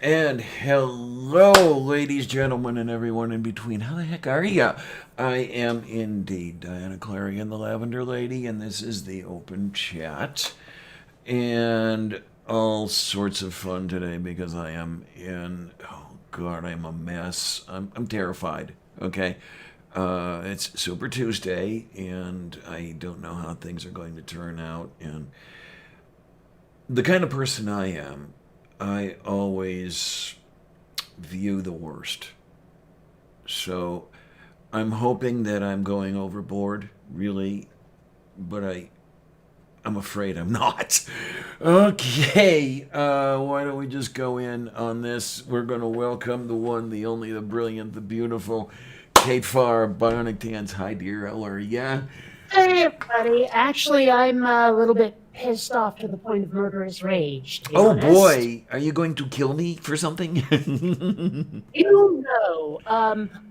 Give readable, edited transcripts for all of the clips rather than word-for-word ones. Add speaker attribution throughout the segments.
Speaker 1: And hello, ladies, gentlemen, and everyone in between. How the heck are ya? I am indeed Diana Clarion, the Lavender Lady, and this is the Open Chat. And all sorts of fun today because I am oh God, I'm a mess. I'm terrified, okay? It's Super Tuesday, and I don't know how things are going to turn out. And the kind of person I am, I always view the worst. So I'm hoping that I'm going overboard, really, but I'm afraid I'm not. Okay, why don't we just go in on this? We're going to welcome the one, the only, the brilliant, the beautiful Kate Farr, Bionic Dance. Hi, dear. How are ya?
Speaker 2: Hey, everybody. Actually, I'm a little bit pissed off to the point of murderous rage, to be
Speaker 1: Oh
Speaker 2: honest.
Speaker 1: boy, are you going to kill me for something?
Speaker 2: You know,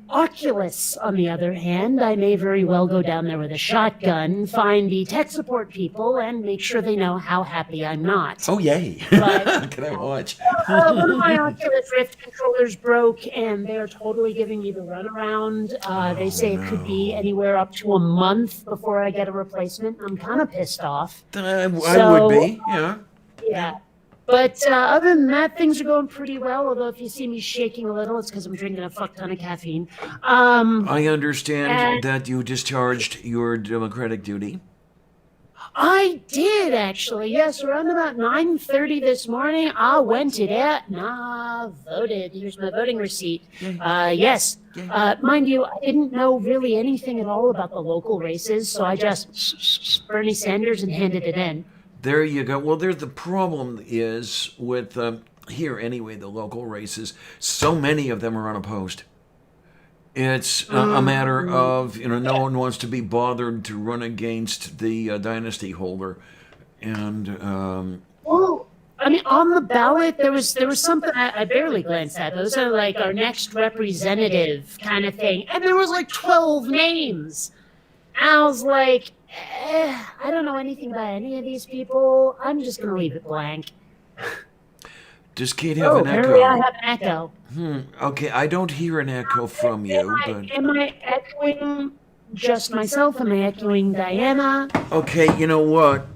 Speaker 2: Oculus, on the other hand, I may very well go down there with a shotgun, find the tech support people, and make sure they know how happy I'm not.
Speaker 1: Oh yay!
Speaker 2: But
Speaker 1: Can I watch?
Speaker 2: one of my Oculus Rift controllers broke, and they're totally giving me the runaround. They
Speaker 1: Oh
Speaker 2: say it could be
Speaker 1: no.
Speaker 2: anywhere up to a month before I get a replacement. I'm kind of pissed off.
Speaker 1: I would
Speaker 2: So,
Speaker 1: be, yeah. Yeah.
Speaker 2: yeah. But other than that, things are going pretty well. Although if you see me shaking a little, it's because I'm drinking a fuck ton of caffeine.
Speaker 1: I understand
Speaker 2: And
Speaker 1: that you discharged your democratic duty.
Speaker 2: I did actually. Yes, around about 9:30 this morning, I went to that and I voted. Here's my voting receipt. Yes.
Speaker 1: Yay.
Speaker 2: Mind you, I didn't know really anything at all about the local races, so I just Bernie Sanders and handed it in.
Speaker 1: There you go. Well, there's the problem is with here anyway. The local races, so many of them are unopposed. It's a matter
Speaker 2: Mm.
Speaker 1: of no one wants to be bothered to run against the dynasty holder, and
Speaker 2: Well, I mean, on the ballot, there was something I barely glanced at. Those are like our next representative kind of thing, and there was like 12 names. And I was like, I don't know anything about any of these people. I'm just gonna leave it blank.
Speaker 1: does Kate have
Speaker 2: Oh,
Speaker 1: an
Speaker 2: apparently I
Speaker 1: echo?
Speaker 2: have an echo.
Speaker 1: Okay, I don't hear an echo from
Speaker 2: Am
Speaker 1: you,
Speaker 2: I
Speaker 1: but
Speaker 2: am I echoing just myself? Am I echoing Diana?
Speaker 1: okay. You know what?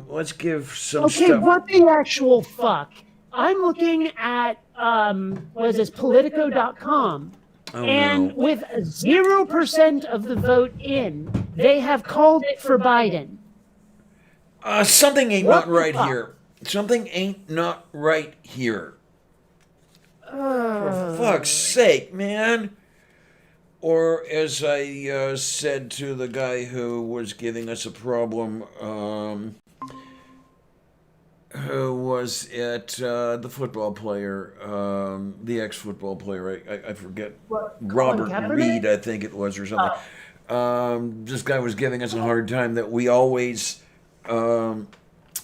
Speaker 1: Let's give some
Speaker 2: Okay,
Speaker 1: stuff.
Speaker 2: what the actual fuck? I'm looking at what is this, Politico.com,
Speaker 1: Oh
Speaker 2: and
Speaker 1: no.
Speaker 2: with 0% of the vote in, they have called it for Biden.
Speaker 1: Something ain't not
Speaker 2: What the
Speaker 1: right
Speaker 2: fuck?
Speaker 1: here. Something ain't not right here. For fuck's sake, man. Or as I said to the guy who was giving us a problem, who was it the football player, the ex-football player? I forget.
Speaker 2: What, Colin
Speaker 1: Robert
Speaker 2: Kaepernick?
Speaker 1: Reed, I think it was, or something.
Speaker 2: Oh,
Speaker 1: This guy was giving us a hard time that we always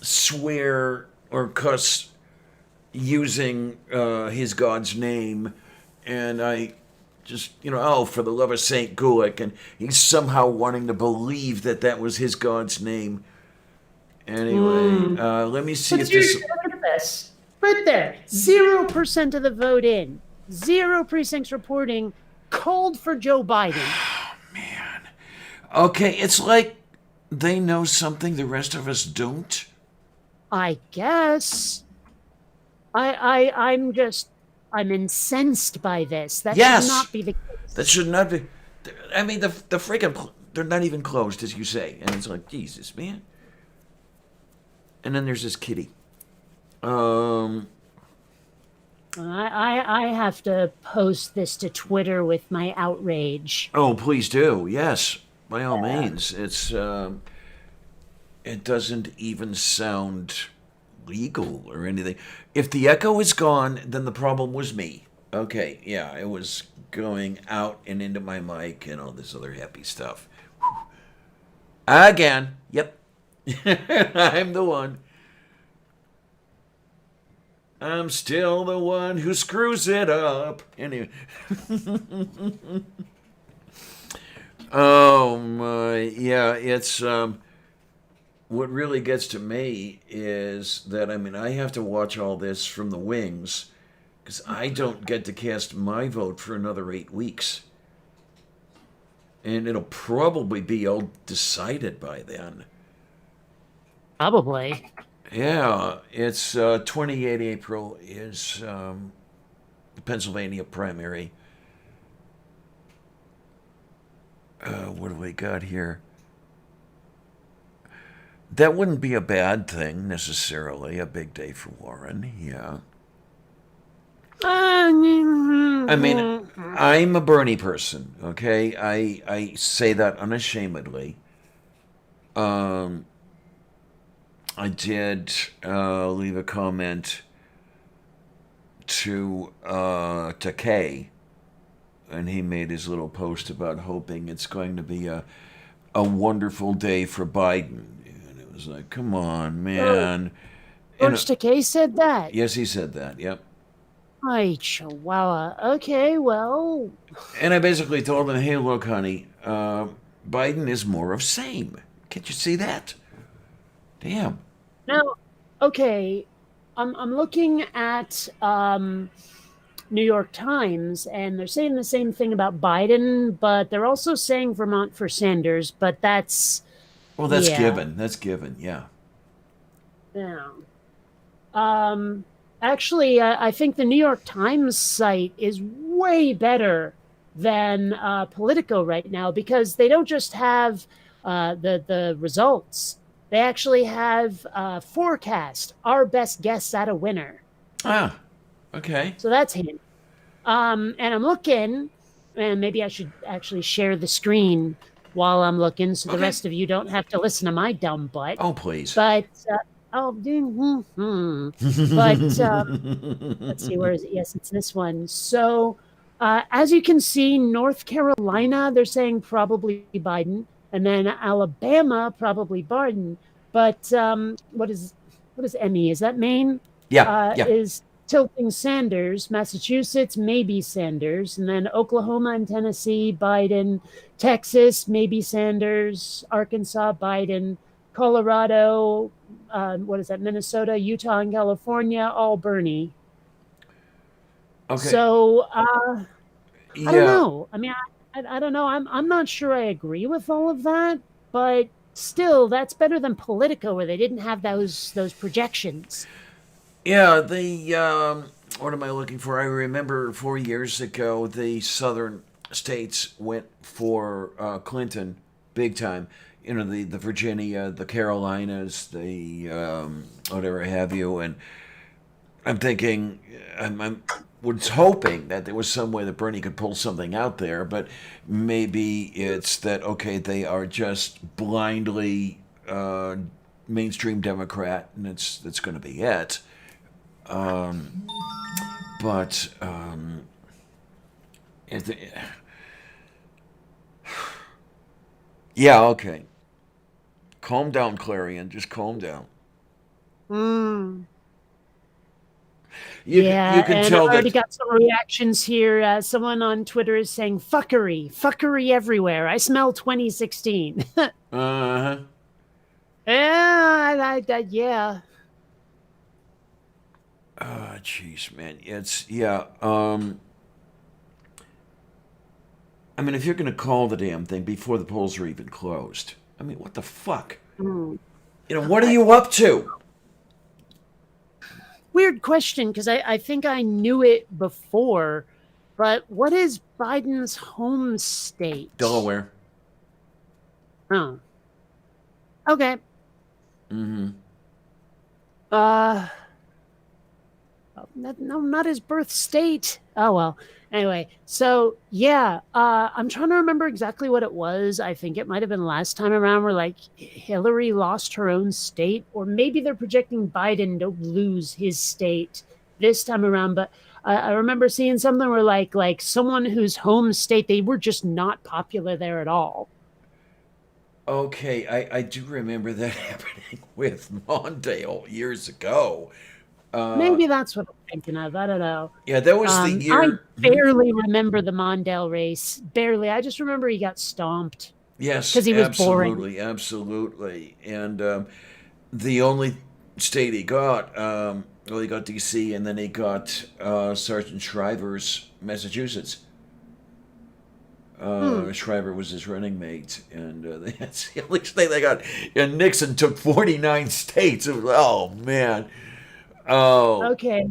Speaker 1: swear or cuss using his God's name, and I just, oh, for the love of Saint Gulick, and he's somehow wanting to believe that that was his God's name. Anyway,
Speaker 2: mm.
Speaker 1: let me see
Speaker 2: But
Speaker 1: if this.
Speaker 2: seriously, look at this. Right there. 0% of the vote in. Zero precincts reporting called for Joe Biden.
Speaker 1: Man. Okay, it's like they know something the rest of us don't.
Speaker 2: I guess. I'm incensed by this. That should
Speaker 1: Yes,
Speaker 2: not be the
Speaker 1: that
Speaker 2: case.
Speaker 1: should not be. I mean, the freaking. They're not even closed, as you say. And it's like, Jesus, man. And then there's this kitty. Um,
Speaker 2: I have to post this to Twitter with my outrage.
Speaker 1: oh, please do. Yes, by all means. It doesn't even sound legal or anything. If the echo is gone, then the problem was me. Okay, yeah, it was going out and into my mic and all this other happy stuff. Again, yep. I'm the one. I'm still the one who screws it up. Anyway. Oh my, yeah, it's what really gets to me is that I mean I have to watch all this from the wings, because I don't get to cast my vote for another 8 weeks. And it'll probably be all decided by then.
Speaker 2: Probably.
Speaker 1: Yeah, it's 28 April is the Pennsylvania primary. What do we got here? That wouldn't be a bad thing necessarily, a big day for Warren, yeah. I mean, I'm a Bernie person, okay? I say that unashamedly. Um, I did leave a comment to Kay, and he made his little post about hoping it's going to be a wonderful day for Biden. And it was like, come on, man.
Speaker 2: George Takei said that?
Speaker 1: Yes, he said that, yep.
Speaker 2: Ay, chihuahua. Okay, well.
Speaker 1: And I basically told him, hey, look, honey, Biden is more of same. Can't you see that? Damn.
Speaker 2: Now, okay, I'm looking at New York Times, and they're saying the same thing about Biden, but they're also saying Vermont for Sanders, but that's...
Speaker 1: Well, that's given. That's given, yeah.
Speaker 2: Yeah. Actually, I think the New York Times site is way better than Politico right now, because they don't just have the results. They actually have forecast, our best guess at a winner.
Speaker 1: Ah, okay.
Speaker 2: So that's handy. And I'm looking, and maybe I should actually share the screen while I'm looking, so the rest of you don't have to listen to my dumb butt.
Speaker 1: Oh, please.
Speaker 2: But but let's see, where is it? Yes, it's this one. So as you can see, North Carolina, they're saying probably Biden, and then Alabama, probably Biden. But what is Emmy? Is that Maine?
Speaker 1: Yeah,
Speaker 2: Is tilting Sanders. Massachusetts, maybe Sanders. And then Oklahoma and Tennessee, Biden. Texas, maybe Sanders. Arkansas, Biden. Colorado, Minnesota, Utah, and California, all Bernie.
Speaker 1: Okay.
Speaker 2: So, I don't know. I mean, I don't know. I'm not sure I agree with all of that, but still, that's better than Politico, where they didn't have those projections.
Speaker 1: Yeah, what am I looking for? I remember 4 years ago, the southern states went for Clinton big time. You know, the Virginia, the Carolinas, the whatever have you. And I'm thinking, I was hoping that there was some way that Bernie could pull something out there, but maybe it's that, okay, they are just blindly mainstream Democrat, and that's going to be it. But yeah, okay. Calm down, Clarion. Just calm down. You can tell
Speaker 2: I already
Speaker 1: that.
Speaker 2: got some reactions here. Someone on Twitter is saying, fuckery everywhere. I smell 2016.
Speaker 1: Uh-huh.
Speaker 2: Yeah, yeah.
Speaker 1: Jeez, man. I mean, if you're going to call the damn thing before the polls are even closed, I mean, what the fuck? You know, what are you up to?
Speaker 2: Weird question, because I think I knew it before, but what is Biden's home state?
Speaker 1: Delaware.
Speaker 2: Oh. Okay.
Speaker 1: Mm-hmm.
Speaker 2: No, not his birth state. Oh, well. Anyway, so yeah, I'm trying to remember exactly what it was. I think it might have been last time around where like Hillary lost her own state, or maybe they're projecting Biden to lose his state this time around. But I remember seeing something where like someone whose home state, they were just not popular there at all.
Speaker 1: Okay, I do remember that happening with Mondale years ago.
Speaker 2: Maybe that's what I'm thinking of. I don't know.
Speaker 1: Yeah, that was the year.
Speaker 2: I barely remember the Mondale race. Barely. I just remember he got stomped.
Speaker 1: Yes,
Speaker 2: because he was boring.
Speaker 1: Absolutely. And the only state he got, Well, he got D.C. and then he got Sergeant Shriver's Massachusetts.
Speaker 2: Hmm.
Speaker 1: Shriver was his running mate, and that's the only state they got. And Nixon took 49 states. Oh man. Oh.
Speaker 2: Okay,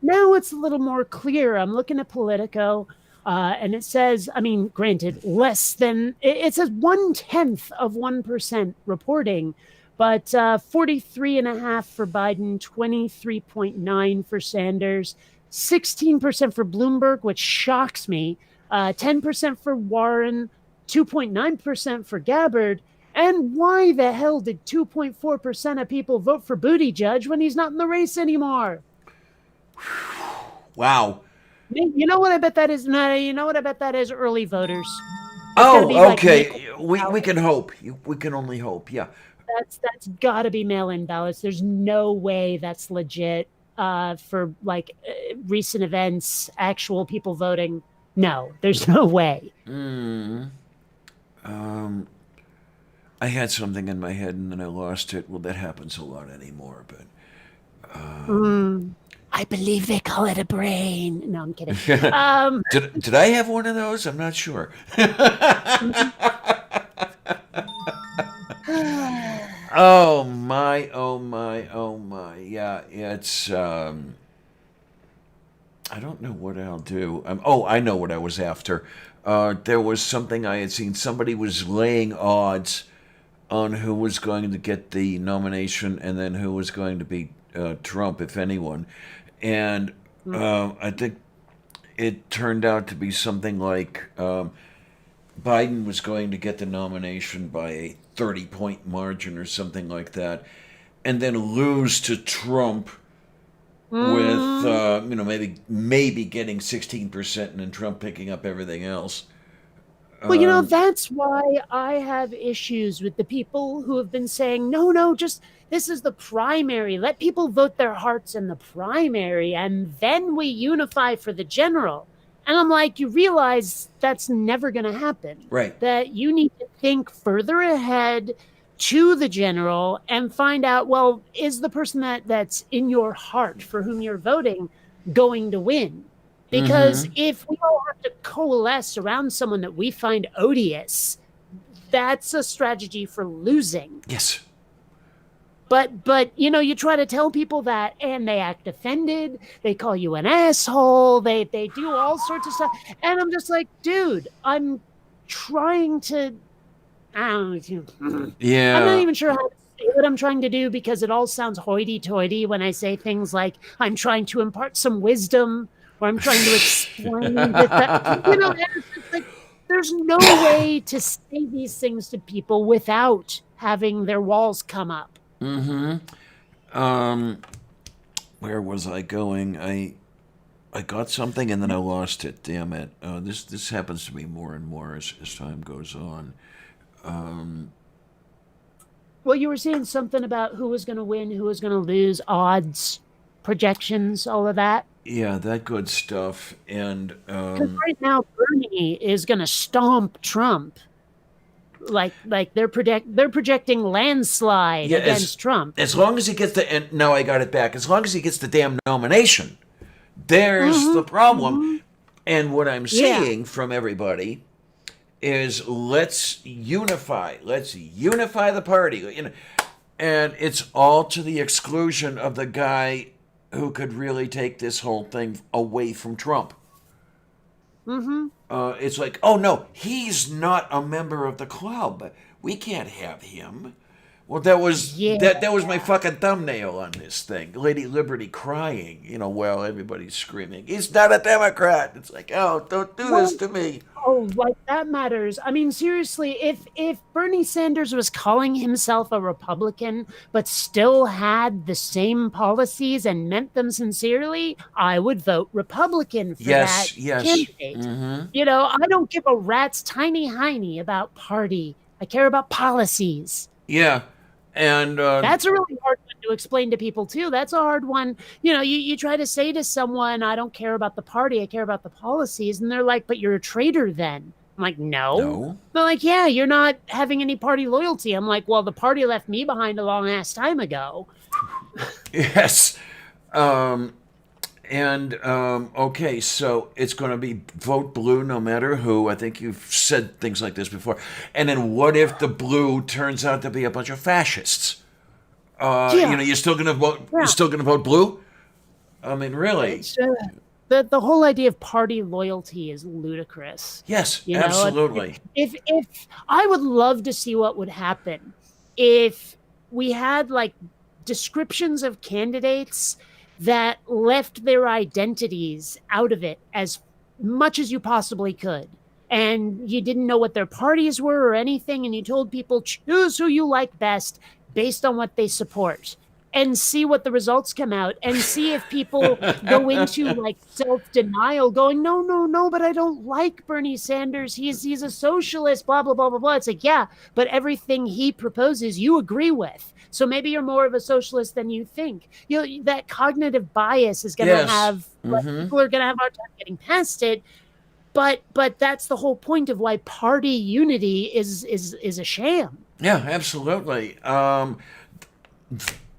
Speaker 2: now it's a little more clear. I'm looking at Politico, and it says, I mean, granted, less than it says 1/10 of 1% reporting, but 43.5 for Biden, 23.9 for Sanders, 16% for Bloomberg, which shocks me, 10% for Warren, 2.9% for Gabbard. And why the hell did 2.4% of people vote for Buttigieg when he's not in the race anymore?
Speaker 1: Wow.
Speaker 2: You know what I bet that is? No, you know what I bet that is? Early voters. It's got to be
Speaker 1: Oh,
Speaker 2: like
Speaker 1: okay.
Speaker 2: mail-in
Speaker 1: We can
Speaker 2: ballots.
Speaker 1: hope. We can only hope. Yeah.
Speaker 2: That's got to be mail-in ballots. There's no way that's legit for like recent events, actual people voting. No, there's no way.
Speaker 1: Mm. Um. I had something in my head and then I lost it. Well, that happens a lot anymore. But
Speaker 2: Mm, I believe they call it a brain. No, I'm kidding.
Speaker 1: did
Speaker 2: Um,
Speaker 1: did I have one of those? I'm not sure. Oh my, oh my, oh my. Yeah, it's I don't know what I'll do. Oh, I know what I was after. There was something I had seen. Somebody was laying odds on who was going to get the nomination and then who was going to beat Trump, if anyone. And I think it turned out to be something like Biden was going to get the nomination by a 30-point margin or something like that, and then lose to Trump with
Speaker 2: mm,
Speaker 1: maybe getting 16% and then Trump picking up everything else.
Speaker 2: Well,
Speaker 1: Um,
Speaker 2: that's why I have issues with the people who have been saying, no, no, just this is the primary. Let people vote their hearts in the primary, and then we unify for the general. And I'm like, you realize that's never going to happen,
Speaker 1: right.
Speaker 2: that you need to think further ahead to the general and find out, well, is the person that's in your heart for whom you're voting going to win? Because
Speaker 1: Mm-hmm.
Speaker 2: if we all have to coalesce around someone that we find odious, that's a strategy for losing.
Speaker 1: Yes.
Speaker 2: But you try to tell people that and they act offended, they call you an asshole, they do all sorts of stuff. And I'm just like, dude, I'm trying to I don't know. I'm not
Speaker 1: Yeah.
Speaker 2: even sure how to say what I'm trying to do because it all sounds hoity-toity when I say things like I'm trying to impart some wisdom or I'm trying to explain this. That. And it's just like there's no way to say these things to people without having their walls come up.
Speaker 1: Mm-hmm. Um, where was I going? I got something and then I lost it. Damn it. This happens to me more and more as time goes on. Um,
Speaker 2: Well, you were saying something about who was going to win, who was going to lose, odds, projections, all of that.
Speaker 1: yeah, that good stuff. And
Speaker 2: Because right now, Bernie is going to stomp Trump. Like they're projecting landslide
Speaker 1: yeah, as
Speaker 2: against Trump.
Speaker 1: as long as he gets the and now I got it back. As long as he gets the damn nomination, there's the
Speaker 2: Mm-hmm.
Speaker 1: problem.
Speaker 2: Mm-hmm.
Speaker 1: And what I'm
Speaker 2: Yeah.
Speaker 1: seeing from everybody is let's unify. Let's unify the party. And it's all to the exclusion of the guy who could really take this whole thing away from Trump.
Speaker 2: Mm-hmm.
Speaker 1: It's like, oh no, he's not a member of the club. We can't have him. Well, that was
Speaker 2: Yeah.
Speaker 1: that was my fucking thumbnail on this thing. Lady Liberty crying, while everybody's screaming, "He's not a Democrat." It's like, oh, don't do this
Speaker 2: Well,
Speaker 1: to me.
Speaker 2: oh, like that matters. I mean, seriously, if Bernie Sanders was calling himself a Republican but still had the same policies and meant them sincerely, I would vote Republican for that
Speaker 1: Yes, yes.
Speaker 2: candidate.
Speaker 1: Mm-hmm.
Speaker 2: I don't give a rat's tiny hiney about party. I care about policies.
Speaker 1: Yeah, and
Speaker 2: That's a really hard one to explain to people too. That's a hard one. You try to say to someone, I don't care about the party, I care about the policies. And they're like, but you're a traitor then. I'm like, no.
Speaker 1: no.
Speaker 2: They're like, yeah, you're not having any party loyalty. I'm like, well, the party left me behind a long ass time ago.
Speaker 1: Yes. Okay, so it's going to be vote blue no matter who. I think you've said things like this before. And then what if the blue turns out to be a bunch of fascists?
Speaker 2: Yeah,
Speaker 1: You're still going to vote. You're
Speaker 2: yeah.
Speaker 1: still going to vote blue. I mean, really?
Speaker 2: It's, the whole idea of party loyalty is ludicrous.
Speaker 1: Yes,
Speaker 2: You know,
Speaker 1: absolutely.
Speaker 2: if I would love to see what would happen if we had like descriptions of candidates that left their identities out of it as much as you possibly could. And you didn't know what their parties were or anything, and you told people choose who you like best based on what they support and see what the results come out and see if people go into like self-denial going no no no but I don't like Bernie Sanders, he's a socialist, blah blah blah blah blah. It's like, yeah, but everything he proposes you agree with, so maybe you're more of a socialist than you think. That cognitive bias is going to
Speaker 1: Yes.
Speaker 2: have like, people are going to have a hard time getting past it. But that's the whole point of why party unity is a sham.
Speaker 1: Yeah, absolutely.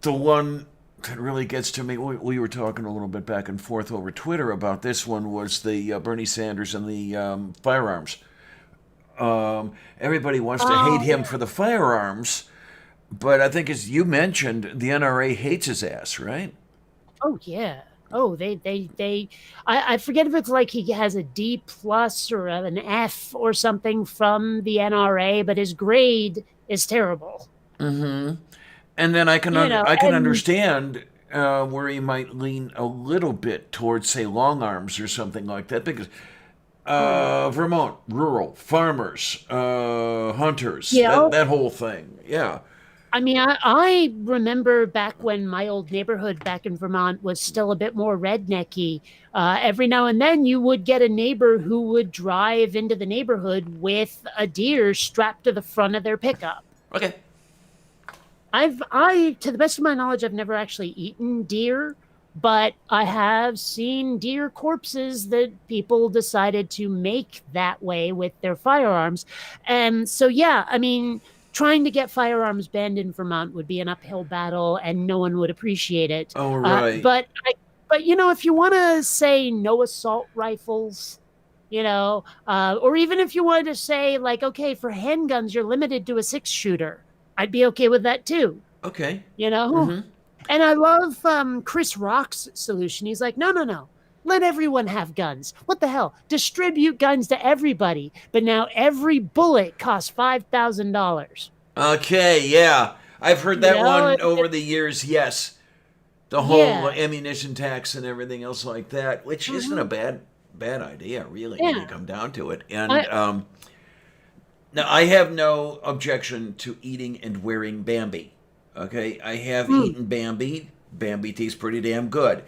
Speaker 1: The one that really gets to me, we were talking a little bit back and forth over Twitter about this one, was the Bernie Sanders and the firearms. Everybody wants to hate him for the firearms, but I think, as you mentioned, the NRA hates his ass, right?
Speaker 2: Oh yeah. Oh, they. I forget if it's like he has a D plus or an F or something from the NRA, but his grade is terrible.
Speaker 1: And then
Speaker 2: You know,
Speaker 1: I can
Speaker 2: and
Speaker 1: understand where he might lean a little bit towards, say, long arms or something like that, because Vermont, rural, farmers, hunters,
Speaker 2: yeah.
Speaker 1: that whole thing. Yeah.
Speaker 2: I mean, I remember back when my old neighborhood back in Vermont was still a bit more rednecky. Every now and then you would get a neighbor who would drive into the neighborhood with a deer strapped to the front of their pickup.
Speaker 1: Okay.
Speaker 2: To the best of my knowledge, I've never actually eaten deer, but I have seen deer corpses that people decided to make that way with their firearms. And so, yeah, I mean, trying to get firearms banned in Vermont would be an uphill battle, and no one would appreciate it.
Speaker 1: Oh, right.
Speaker 2: But if you want to say no assault rifles, or even if you wanted to say like, okay, for handguns you're limited to a 6-shooter, I'd be okay with that too.
Speaker 1: Okay.
Speaker 2: You know, and I love Chris Rock's solution. He's like, no, no, no. Let everyone have guns. What the hell? Distribute guns to everybody. But now every bullet costs $5,000.
Speaker 1: Okay, yeah. I've heard that one over
Speaker 2: it,
Speaker 1: the years, yes. The whole
Speaker 2: yeah.
Speaker 1: ammunition tax and everything else like that, which isn't a bad idea, really, when you come down to it. And now, I have no objection to eating and wearing Bambi. Okay, I have eaten Bambi. Bambi tastes pretty damn good.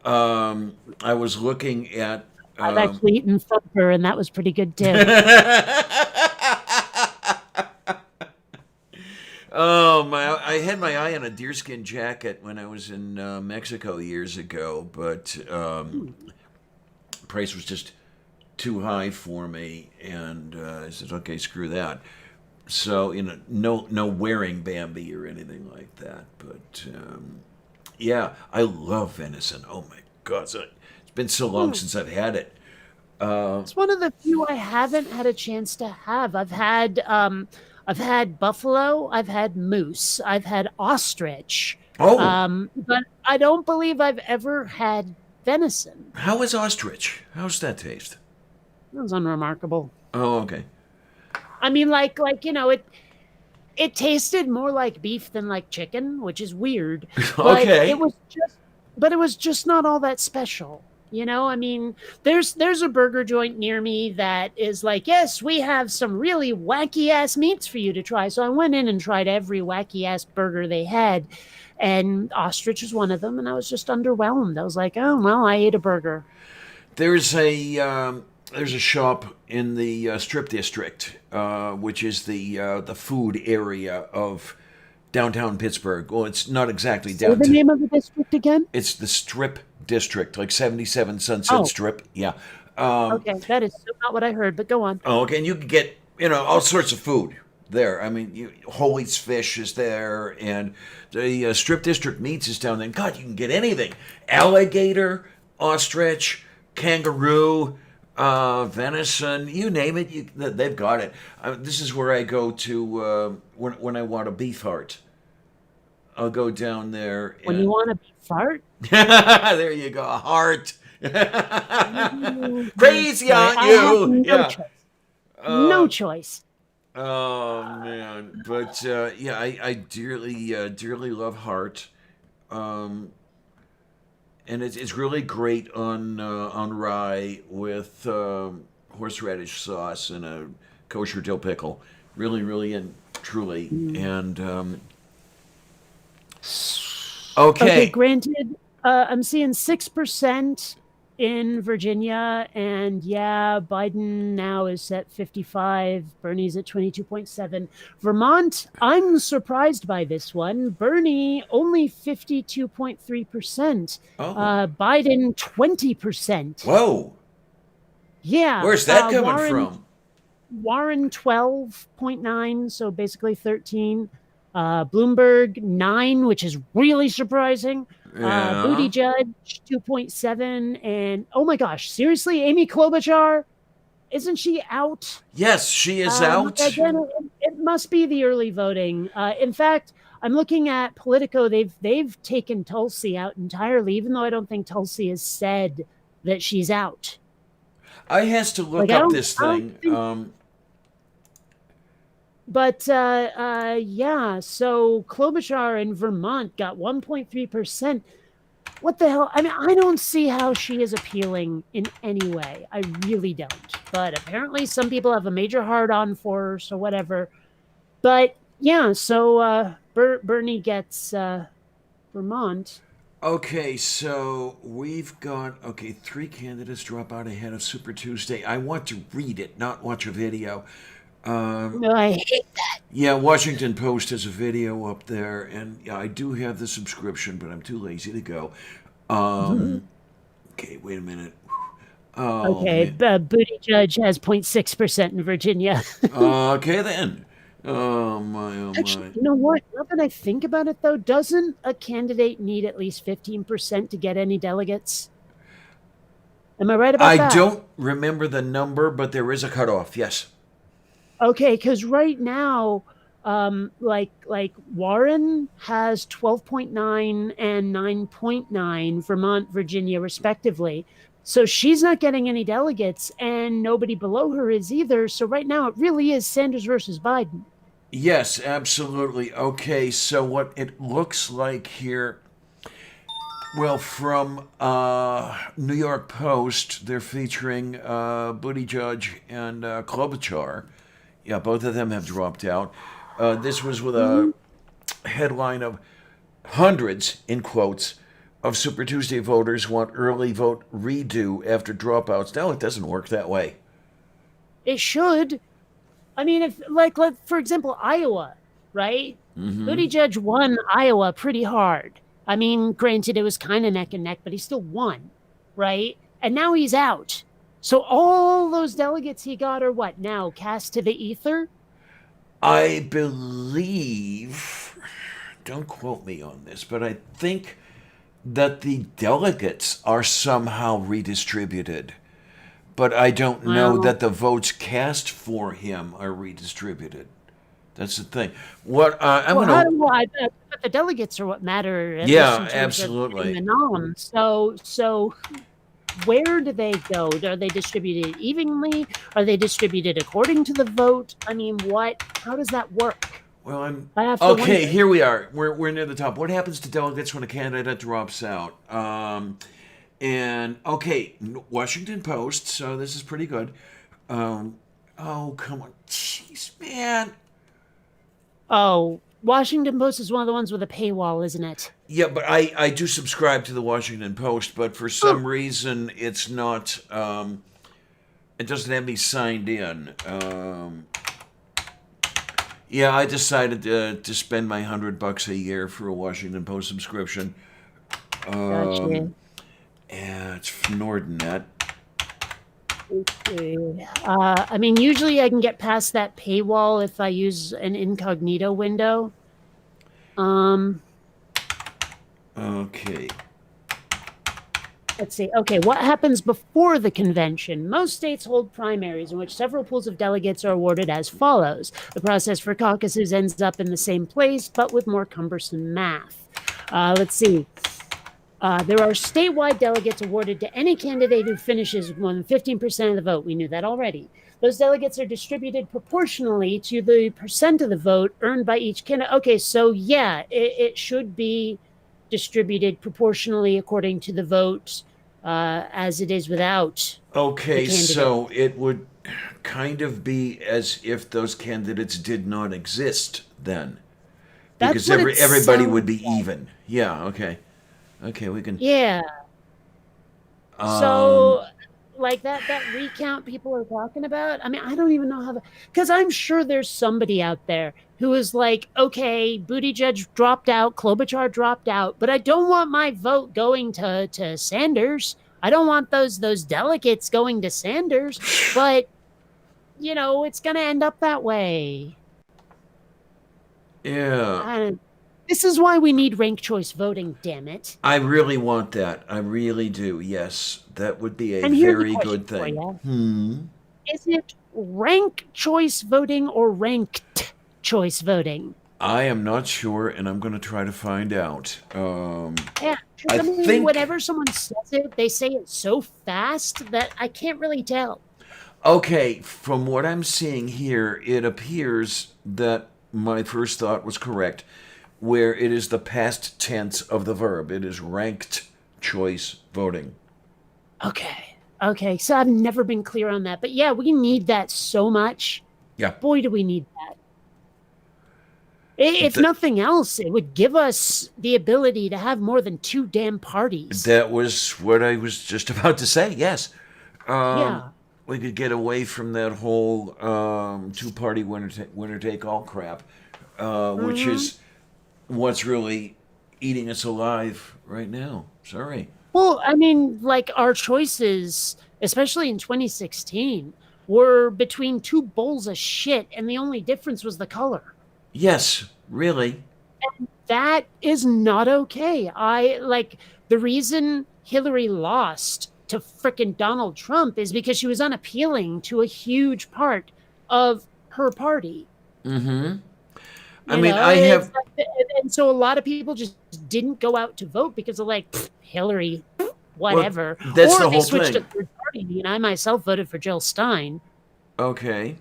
Speaker 1: I was looking at.
Speaker 2: I've actually eaten Thumper, and that was pretty good too.
Speaker 1: Oh my! I had my eye on a deerskin jacket when I was in Mexico years ago, but price was just too high for me, and I said, "Okay, screw that." So no wearing Bambi or anything like that. But yeah, I love venison. Oh my God, it's been so long since I've had it.
Speaker 2: It's one of the few I haven't had a chance to have. I've had buffalo, I've had moose, I've had ostrich.
Speaker 1: Oh,
Speaker 2: But I don't believe I've ever had venison.
Speaker 1: how is ostrich? How's that taste?
Speaker 2: It was unremarkable.
Speaker 1: Oh, okay.
Speaker 2: I mean, it tasted more like beef than like chicken, which is weird. But
Speaker 1: Okay.
Speaker 2: it was just not all that special. I mean, there's a burger joint near me that is like, yes, we have some really wacky ass meats for you to try. So I went in and tried every wacky ass burger they had, and ostrich was one of them, and I was just underwhelmed. I was like, oh well, I ate a burger.
Speaker 1: There's a shop in the Strip District, which is the food area of downtown Pittsburgh. Well, it's not exactly
Speaker 2: Say the
Speaker 1: downtown.
Speaker 2: name of the district again?
Speaker 1: It's the Strip District, like 77 Sunset
Speaker 2: Oh,
Speaker 1: Strip. Yeah.
Speaker 2: okay, that is so not what I heard. But go on.
Speaker 1: Oh, okay. And you can get all sorts of food. there. I mean, Holy's Fish is there, and the Strip District Meats is down there. God, you can get anything: alligator, ostrich, kangaroo, venison, you name it. They've got it. This is where I go to when I want a beef heart. I'll go down there
Speaker 2: When you
Speaker 1: and
Speaker 2: want to be fart?
Speaker 1: there you go, a heart. Crazy on
Speaker 2: I have
Speaker 1: you,
Speaker 2: no
Speaker 1: yeah.
Speaker 2: choice. No
Speaker 1: Uh,
Speaker 2: choice.
Speaker 1: oh man, but yeah, I dearly love heart, um, and it's really great on rye with horseradish sauce and a kosher dill pickle. Really and truly, and
Speaker 2: Okay,
Speaker 1: okay.
Speaker 2: granted, I'm seeing 6% in Virginia, and yeah, Biden now is at 55. Bernie's at 22.7. Vermont, I'm surprised by this one. Bernie only 52.3%.
Speaker 1: Oh,
Speaker 2: Biden 20%.
Speaker 1: whoa,
Speaker 2: Yeah,
Speaker 1: where's that coming from?
Speaker 2: Warren 12.9, so basically 13. Bloomberg 9, which is really surprising.
Speaker 1: Yeah.
Speaker 2: Buttigieg 2.7, and oh my gosh, seriously, Amy Klobuchar, isn't she out?
Speaker 1: Yes, she is out.
Speaker 2: Again, it must be the early voting. In fact, I'm looking at Politico. They've taken Tulsi out entirely, even though I don't think Tulsi has said that she's out.
Speaker 1: I has to look
Speaker 2: Like
Speaker 1: up this
Speaker 2: I don't
Speaker 1: thing.
Speaker 2: think. But yeah, so Klobuchar in Vermont got 1.3%. What the hell? I mean, I don't see how she is appealing in any way. I really don't. But apparently, some people have a major hard on for her, so whatever. But yeah, so Bernie gets Vermont.
Speaker 1: Okay, so we've got three candidates drop out ahead of Super Tuesday. I want to read it, not watch a video.
Speaker 2: No, I hate that.
Speaker 1: Yeah, Washington Post has a video up there, and yeah, I do have the subscription, but I'm too lazy to go. Okay, wait a minute. Oh
Speaker 2: Okay,
Speaker 1: man.
Speaker 2: Buttigieg has 0.6% in Virginia.
Speaker 1: Okay then. Oh my, oh
Speaker 2: Actually,
Speaker 1: my.
Speaker 2: you know what? Now that I think about it, though, doesn't a candidate need at least 15% to get any delegates? Am I right about
Speaker 1: I
Speaker 2: that?
Speaker 1: don't remember the number, but there is a cutoff. Yes.
Speaker 2: Okay, because right now, like Warren has 12.9 and 9.9, Vermont, Virginia, respectively. So she's not getting any delegates, and nobody below her is either. So right now, it really is Sanders versus Biden.
Speaker 1: Yes, absolutely. Okay, so what it looks like here, well, from New York Post, they're featuring Buttigieg and Klobuchar. Yeah, both of them have dropped out. This was with a
Speaker 2: Mhm.
Speaker 1: headline of hundreds, in quotes, of Super Tuesday voters want early vote redo after dropouts. No, it doesn't work that way.
Speaker 2: It should. I mean, if like for example, Iowa, right?
Speaker 1: Mm-hmm.
Speaker 2: Buttigieg won Iowa pretty hard. I mean, granted, it was kind of neck and neck, but he still won, right? And now he's out. So all those delegates he got are what now? Cast to the ether?
Speaker 1: I believe, don't quote me on this, but I think that the delegates are somehow redistributed. But I don't know
Speaker 2: Well,
Speaker 1: that the votes cast for him are redistributed. That's the thing. What I'm
Speaker 2: well, how
Speaker 1: gonna,
Speaker 2: do I? But the delegates are what matter, at least in
Speaker 1: yeah,
Speaker 2: terms of getting
Speaker 1: absolutely.
Speaker 2: the nom. So where do they go? Are they distributed evenly? Are they distributed according to the vote? I mean, what? How does that work?
Speaker 1: Well, I'm
Speaker 2: I have to
Speaker 1: okay.
Speaker 2: wonder.
Speaker 1: Here we are. We're near the top. What happens to delegates when a candidate drops out? And okay, Washington Post. So this is pretty good. Um, oh come on, jeez, man.
Speaker 2: Oh, Washington Post is one of the ones with a paywall, isn't it?
Speaker 1: Yeah, but I do subscribe to the Washington Post, but for
Speaker 2: Oh,
Speaker 1: some reason it's not. It doesn't have me signed in. Yeah, I decided to spend my $100 a year for a Washington Post subscription.
Speaker 2: gotcha.
Speaker 1: Yeah, it's Nordnet.
Speaker 2: Okay. I mean, usually I can get past that paywall if I use an incognito window. Um,
Speaker 1: Okay.
Speaker 2: let's see. Okay, what happens before the convention? Most states hold primaries in which several pools of delegates are awarded as follows. The process for caucuses ends up in the same place, but with more cumbersome math. Let's see. There are statewide delegates awarded to any candidate who finishes more than 15% of the vote. We knew that already. Those delegates are distributed proportionally to the percent of the vote earned by each candidate. Okay, so yeah, it should be distributed proportionally according to the vote as it is without the
Speaker 1: Okay,
Speaker 2: candidate.
Speaker 1: so it would kind of be as if those candidates did not exist then.
Speaker 2: That's
Speaker 1: Because
Speaker 2: what it
Speaker 1: everybody would
Speaker 2: sounds
Speaker 1: be
Speaker 2: like.
Speaker 1: even. Yeah, okay. Okay, we can.
Speaker 2: Yeah.
Speaker 1: Um,
Speaker 2: So like that recount people are talking about, I mean, I don't even know how because I'm sure there's somebody out there who is like, okay, Buttigieg dropped out, Klobuchar dropped out, but I don't want my vote going to Sanders. I don't want those delegates going to Sanders, but it's going to end up that way.
Speaker 1: yeah.
Speaker 2: And this is why we need ranked choice voting, damn it.
Speaker 1: I really want that. I really do. Yes, that would be a
Speaker 2: And here's a
Speaker 1: very
Speaker 2: question
Speaker 1: good
Speaker 2: for
Speaker 1: thing.
Speaker 2: you.
Speaker 1: Hmm.
Speaker 2: Is it rank choice voting or ranked choice voting?
Speaker 1: I am not sure, and I'm going to try to find out.
Speaker 2: Yeah,
Speaker 1: I
Speaker 2: because I mean,
Speaker 1: think.
Speaker 2: whenever someone says it, they say it so fast that I can't really tell.
Speaker 1: Okay, from what I'm seeing here, it appears that my first thought was correct, where it is the past tense of the verb. It is ranked choice voting.
Speaker 2: Okay. Okay. So I've never been clear on that. But yeah, we need that so much.
Speaker 1: Yeah.
Speaker 2: Boy, do we need that. If
Speaker 1: Th-
Speaker 2: nothing else, it would give us the ability to have more than two damn parties.
Speaker 1: that was what I was just about to say. Yes. Um,
Speaker 2: Yeah.
Speaker 1: we could get away from that whole two-party winner take all crap, which
Speaker 2: Hmm.
Speaker 1: is what's really eating us alive right now. Sorry.
Speaker 2: Well, I mean, like our choices, especially in 2016, were between two bowls of shit, and the only difference was the color.
Speaker 1: Yes, really.
Speaker 2: That is not okay. I like the reason Hillary lost to frickin' Donald Trump is because she was unappealing to a huge part of her party.
Speaker 1: Mm-hmm. I
Speaker 2: You
Speaker 1: mean,
Speaker 2: know,
Speaker 1: I
Speaker 2: it's
Speaker 1: have.
Speaker 2: like, and so a lot of people just didn't go out to vote because they're like Hillary,
Speaker 1: Well,
Speaker 2: whatever,
Speaker 1: that's
Speaker 2: or
Speaker 1: the
Speaker 2: they
Speaker 1: whole
Speaker 2: switched to
Speaker 1: thing.
Speaker 2: third party. I mean, I myself voted for Jill Stein.
Speaker 1: Okay.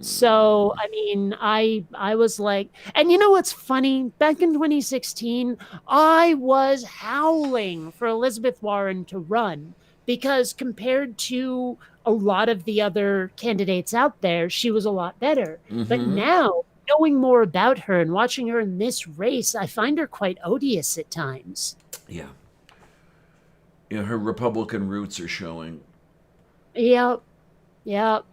Speaker 2: So, I mean, I was like, and you know what's funny? Back in 2016, I was howling for Elizabeth Warren to run because compared to a lot of the other candidates out there, she was a lot better. But
Speaker 1: Mm-hmm.
Speaker 2: now, knowing more about her and watching her in this race, I find her quite odious at times.
Speaker 1: Yeah. Yeah. Her Republican roots are showing,
Speaker 2: Yep. Yep.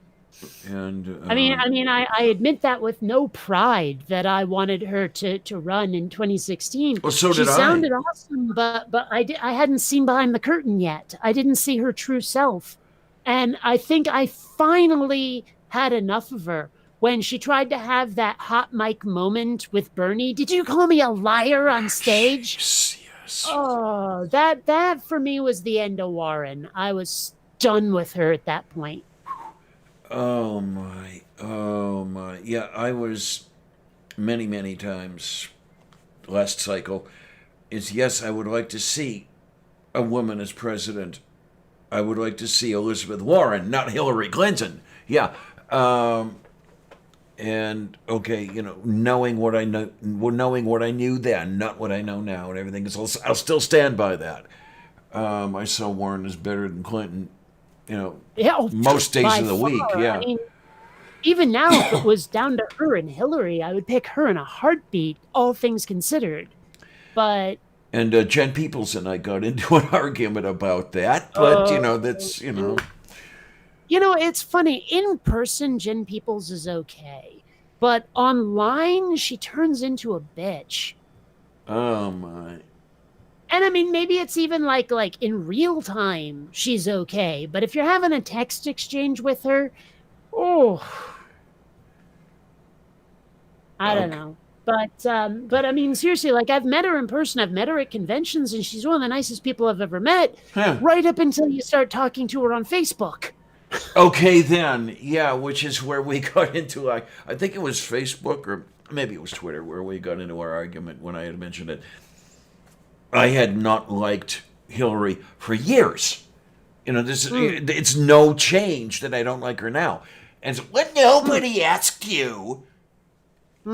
Speaker 1: and
Speaker 2: I admit that with no pride that I wanted her to run in 2016.
Speaker 1: well, so
Speaker 2: She
Speaker 1: did I.
Speaker 2: sounded awesome, but I hadn't seen behind the curtain yet. I didn't see her true self, and I think I finally had enough of her when she tried to have that hot mic moment with Bernie. Did you call me a liar on stage?
Speaker 1: Jeez, yes.
Speaker 2: Oh, that for me was the end of Warren. I was done with her at that point.
Speaker 1: Oh my. Oh my. Yeah, I was many, many times last cycle. Is yes, I would like to see a woman as president. I would like to see Elizabeth Warren, not Hillary Clinton. Yeah. Um, and okay, knowing what I know, knowing what I knew then, not what I know now, and everything, I'll still stand by that. I saw Warren as better than Clinton.
Speaker 2: Yeah, oh,
Speaker 1: Most days
Speaker 2: by
Speaker 1: of the week.
Speaker 2: far. I
Speaker 1: Yeah.
Speaker 2: mean, even now, if it was down to her and Hillary, I would pick her in a heartbeat, all things considered. But
Speaker 1: And Jen Peoples and I got into an argument about that, but
Speaker 2: uh,
Speaker 1: that's.
Speaker 2: it's funny. In person, Jen Peoples is okay, but online, she turns into a bitch.
Speaker 1: Oh my.
Speaker 2: And I mean, maybe it's even like in real time she's okay, but if you're having a text exchange with her, oh, I don't
Speaker 1: Okay.
Speaker 2: know. But I mean, seriously, like I've met her in person. I've met her at conventions, and she's one of the nicest people I've ever met.
Speaker 1: Huh.
Speaker 2: Right up until you start talking to her on Facebook.
Speaker 1: Okay, then. Yeah, which is where we got into, like, I think it was Facebook or maybe it was Twitter where we got into our argument when I had mentioned it. I had not liked Hillary for years. This
Speaker 2: Mm.
Speaker 1: it's no change that I don't like her now. And so, when
Speaker 2: Mm.
Speaker 1: nobody asked you,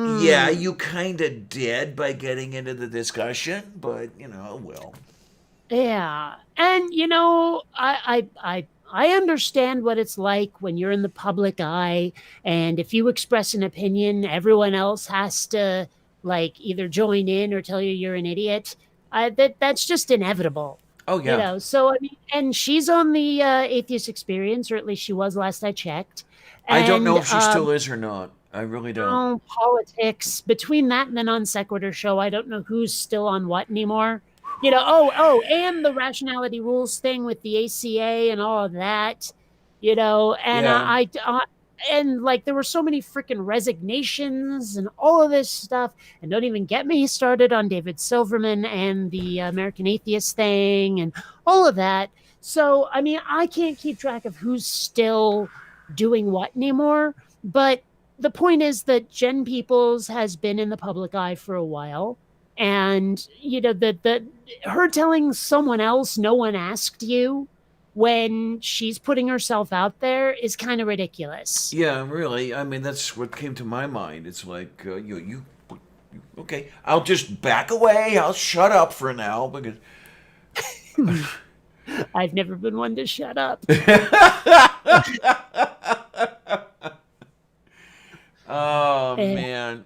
Speaker 1: yeah,
Speaker 2: Mm.
Speaker 1: you kind of did by getting into the discussion, but well.
Speaker 2: Yeah. And I understand what it's like when you're in the public eye, and if you express an opinion, everyone else has to like either join in or tell you you're an idiot. That's just inevitable.
Speaker 1: Oh yeah,
Speaker 2: So I mean, and she's on the atheist experience, or at least she was last I checked.
Speaker 1: I don't know
Speaker 2: And
Speaker 1: if she still is or not. I really don't.
Speaker 2: oh, politics between that and the non sequitur show. I don't know who's still on what anymore. And the rationality rules thing with the ACA and all of that. And
Speaker 1: Yeah,
Speaker 2: and like there were so many freaking resignations and all of this stuff. And don't even get me started on David Silverman and the American Atheist thing and all of that. So I mean, I can't keep track of who's still doing what anymore. But the point is that Jen Peoples has been in the public eye for a while. And that her telling someone else no one asked you when she's putting herself out there is kind of ridiculous.
Speaker 1: yeah, really. I mean, that's what came to my mind. It's like okay. I'll just back away. I'll shut up for now because.
Speaker 2: I've never been one to shut up.
Speaker 1: Oh
Speaker 2: Eh,
Speaker 1: man,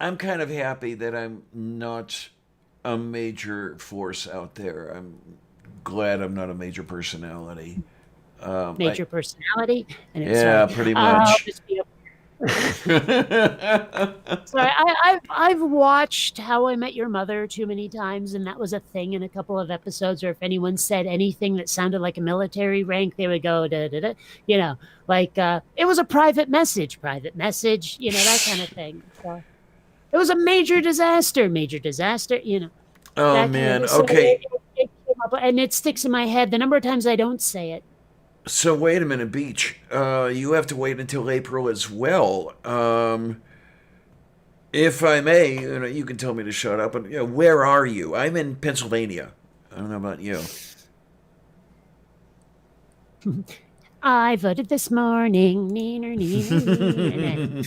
Speaker 1: I'm kind of happy that I'm not a major force out there. I'm glad I'm not a major personality. I
Speaker 2: Major personality, and it's
Speaker 1: Yeah,
Speaker 2: sorry.
Speaker 1: pretty
Speaker 2: I'll
Speaker 1: much.
Speaker 2: just be sorry. I've watched How I Met Your Mother too many times, and that was a thing in a couple of episodes. Or if anyone said anything that sounded like a military rank, they would go da da da. It was a private message, that kind of thing. So it was a major disaster.
Speaker 1: Oh
Speaker 2: That kind
Speaker 1: man.
Speaker 2: of. So
Speaker 1: Okay.
Speaker 2: it came up, and it sticks in my head. The number of times I don't say it.
Speaker 1: So wait a minute, Beach. You have to wait until April as well. If I may, you can tell me to shut up. And where are you? I'm in Pennsylvania. I don't know about you.
Speaker 2: I voted this morning. Neener, neener, neener.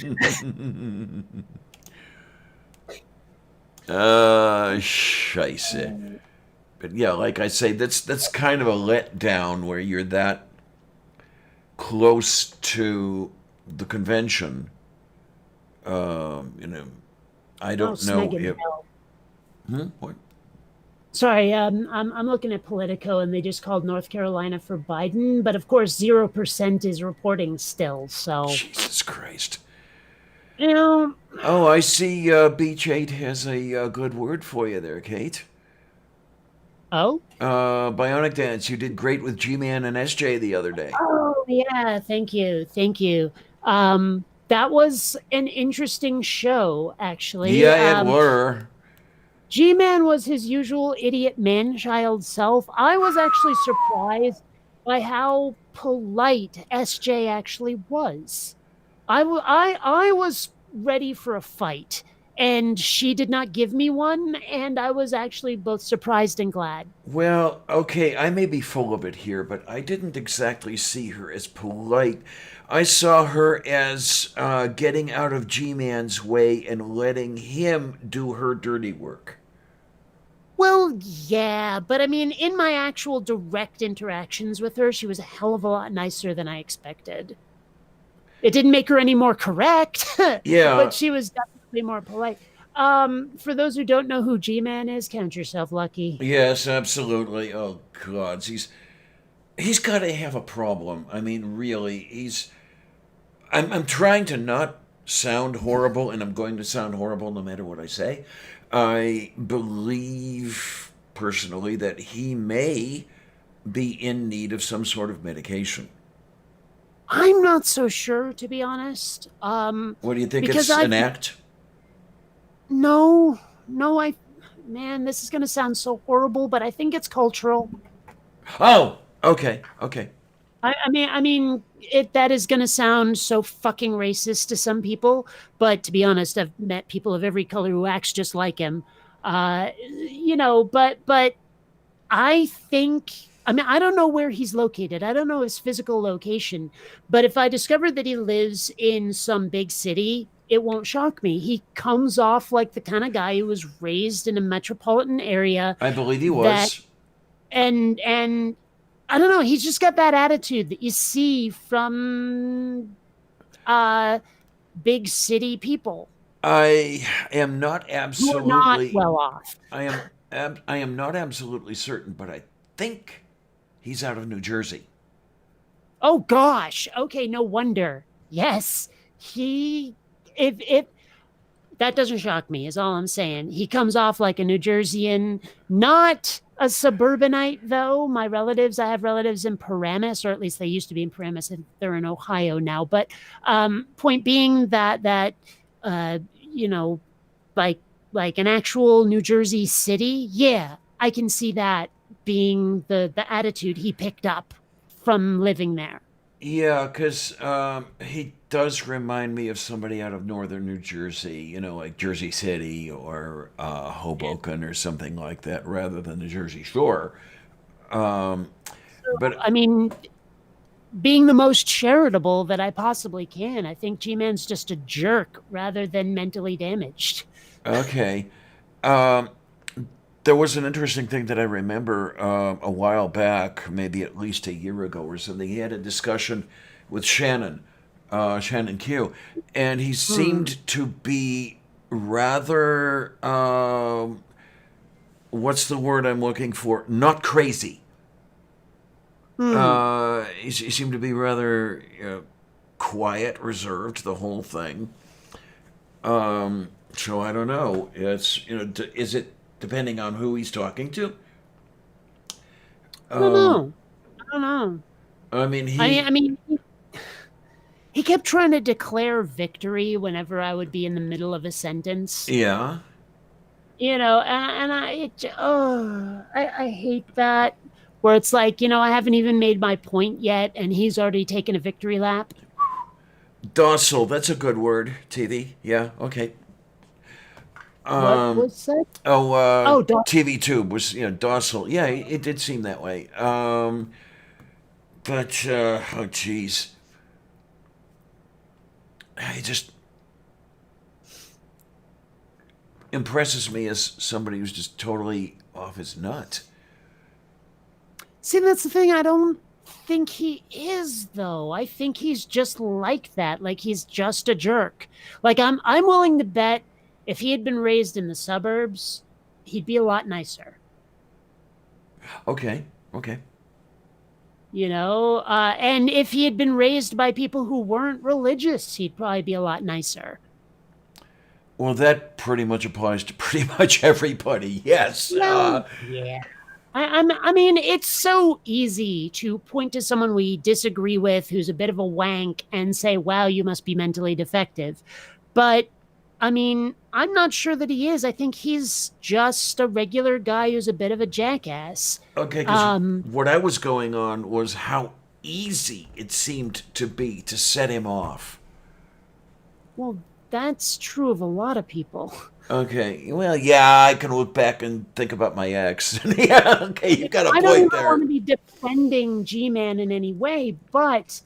Speaker 1: Scheisse. But yeah, like I say, that's kind of a letdown where you're that close to the convention. Um, you know, I
Speaker 2: Oh,
Speaker 1: don't know
Speaker 2: Smegan
Speaker 1: if.
Speaker 2: Bell.
Speaker 1: What?
Speaker 2: Sorry, I'm looking at Politico, and they just called North Carolina for Biden, but of course 0% is reporting still. So
Speaker 1: Jesus Christ.
Speaker 2: you know,
Speaker 1: Oh, I see. Beach 8 has a good word for you there, Kate.
Speaker 2: oh,
Speaker 1: Bionic Dance, you did great with G-Man and SJ the other day.
Speaker 2: oh yeah, thank you. That was an interesting show, actually.
Speaker 1: Yeah, it were.
Speaker 2: G-Man was his usual idiot man-child self. I was actually surprised by how polite SJ actually was. I was ready for a fight, and she did not give me one, and I was actually both surprised and glad.
Speaker 1: Well, okay, I may be full of it here, but I didn't exactly see her as polite. I saw her as getting out of G-Man's way and letting him do her dirty work.
Speaker 2: Well, yeah, but I mean, in my actual direct interactions with her, she was a hell of a lot nicer than I expected. It didn't make her any more correct,
Speaker 1: Yeah,
Speaker 2: but she was definitely more polite. For those who don't know who G-Man is, count yourself lucky.
Speaker 1: yes, absolutely. Oh, God, he's got to have a problem. I mean, really, I'm trying to not sound horrible, and I'm going to sound horrible no matter what I say. I believe personally that he may be in need of some sort of medication.
Speaker 2: I'm not so sure, to be honest.
Speaker 1: What do you think?
Speaker 2: Because
Speaker 1: It's
Speaker 2: I've
Speaker 1: an act?
Speaker 2: no, no, man, this is going to sound so horrible, but I think it's cultural.
Speaker 1: Oh, okay, okay.
Speaker 2: I mean, that is going to sound so fucking racist to some people, but to be honest, I've met people of every color who acts just like him. But I think, I mean, I don't know where he's located. I don't know his physical location, but if I discover that he lives in some big city, it won't shock me. He comes off like the kind of guy who was raised in a metropolitan area
Speaker 1: I believe he
Speaker 2: that
Speaker 1: was.
Speaker 2: and I don't know, he's just got that attitude that you see from uh big city people
Speaker 1: I am not
Speaker 2: who are not
Speaker 1: absolutely.
Speaker 2: well off.
Speaker 1: I am not absolutely certain, but I think he's out of New Jersey.
Speaker 2: Oh gosh. Okay, no wonder. Yes. He if that doesn't shock me, is all I'm saying. He comes off like a New Jerseyan, not a suburbanite, though. I have relatives in Paramus, or at least they used to be in Paramus, and they're in Ohio now. But point being that you know, like like an actual New Jersey city, yeah, I can see that being the attitude he picked up from living there.
Speaker 1: Yeah, because he does remind me of somebody out of northern New Jersey, like Jersey City or Hoboken or something like that, rather than the Jersey Shore. Um, but
Speaker 2: I mean, being the most charitable that I possibly can, I think G Man's just a jerk rather than mentally damaged.
Speaker 1: okay, um, there was an interesting thing that I remember a while back, maybe at least a year ago or something. He had a discussion with Shannon Q, and he
Speaker 2: Hmm.
Speaker 1: seemed to be rather, what's the word I'm looking for? Not crazy.
Speaker 2: Hmm.
Speaker 1: He seemed to be rather quiet, reserved, the whole thing. So I don't know. It's is it depending on who he's talking to?
Speaker 2: I don't
Speaker 1: Um,
Speaker 2: know. I don't know.
Speaker 1: I mean,
Speaker 2: I mean, he kept trying to declare victory whenever I would be in the middle of a sentence.
Speaker 1: yeah,
Speaker 2: And I hate that, where it's like, I haven't even made my point yet, and he's already taken a victory lap.
Speaker 1: docile. That's a good word, TV. Yeah, okay.
Speaker 2: What
Speaker 1: Um,
Speaker 2: was that?
Speaker 1: oh,
Speaker 2: Oh, dog.
Speaker 1: TV Tube was docile. Yeah, it did seem that way. But oh, geez, he just impresses me as somebody who's just totally off his nut.
Speaker 2: See, that's the thing. I don't think he is, though. I think he's just like that. Like he's just a jerk. Like I'm willing to bet if he had been raised in the suburbs, he'd be a lot nicer.
Speaker 1: Okay, okay.
Speaker 2: And if he had been raised by people who weren't religious, he'd probably be a lot nicer.
Speaker 1: Well, that pretty much applies to pretty much everybody. Yes.
Speaker 2: Well, yeah. I mean, it's so easy to point to someone we disagree with who's a bit of a wank and say, wow, you must be mentally defective. But I mean, I'm not sure that he is. I think he's just a regular guy who's a bit of a jackass.
Speaker 1: Okay, because
Speaker 2: Um,
Speaker 1: what I was going on was how easy it seemed to be to set him off.
Speaker 2: well, that's true of a lot of people.
Speaker 1: Okay, well, yeah, I can look back and think about my ex. Yeah, okay, you got a
Speaker 2: I don't
Speaker 1: point
Speaker 2: want
Speaker 1: there.
Speaker 2: to be defending G-Man in any way, but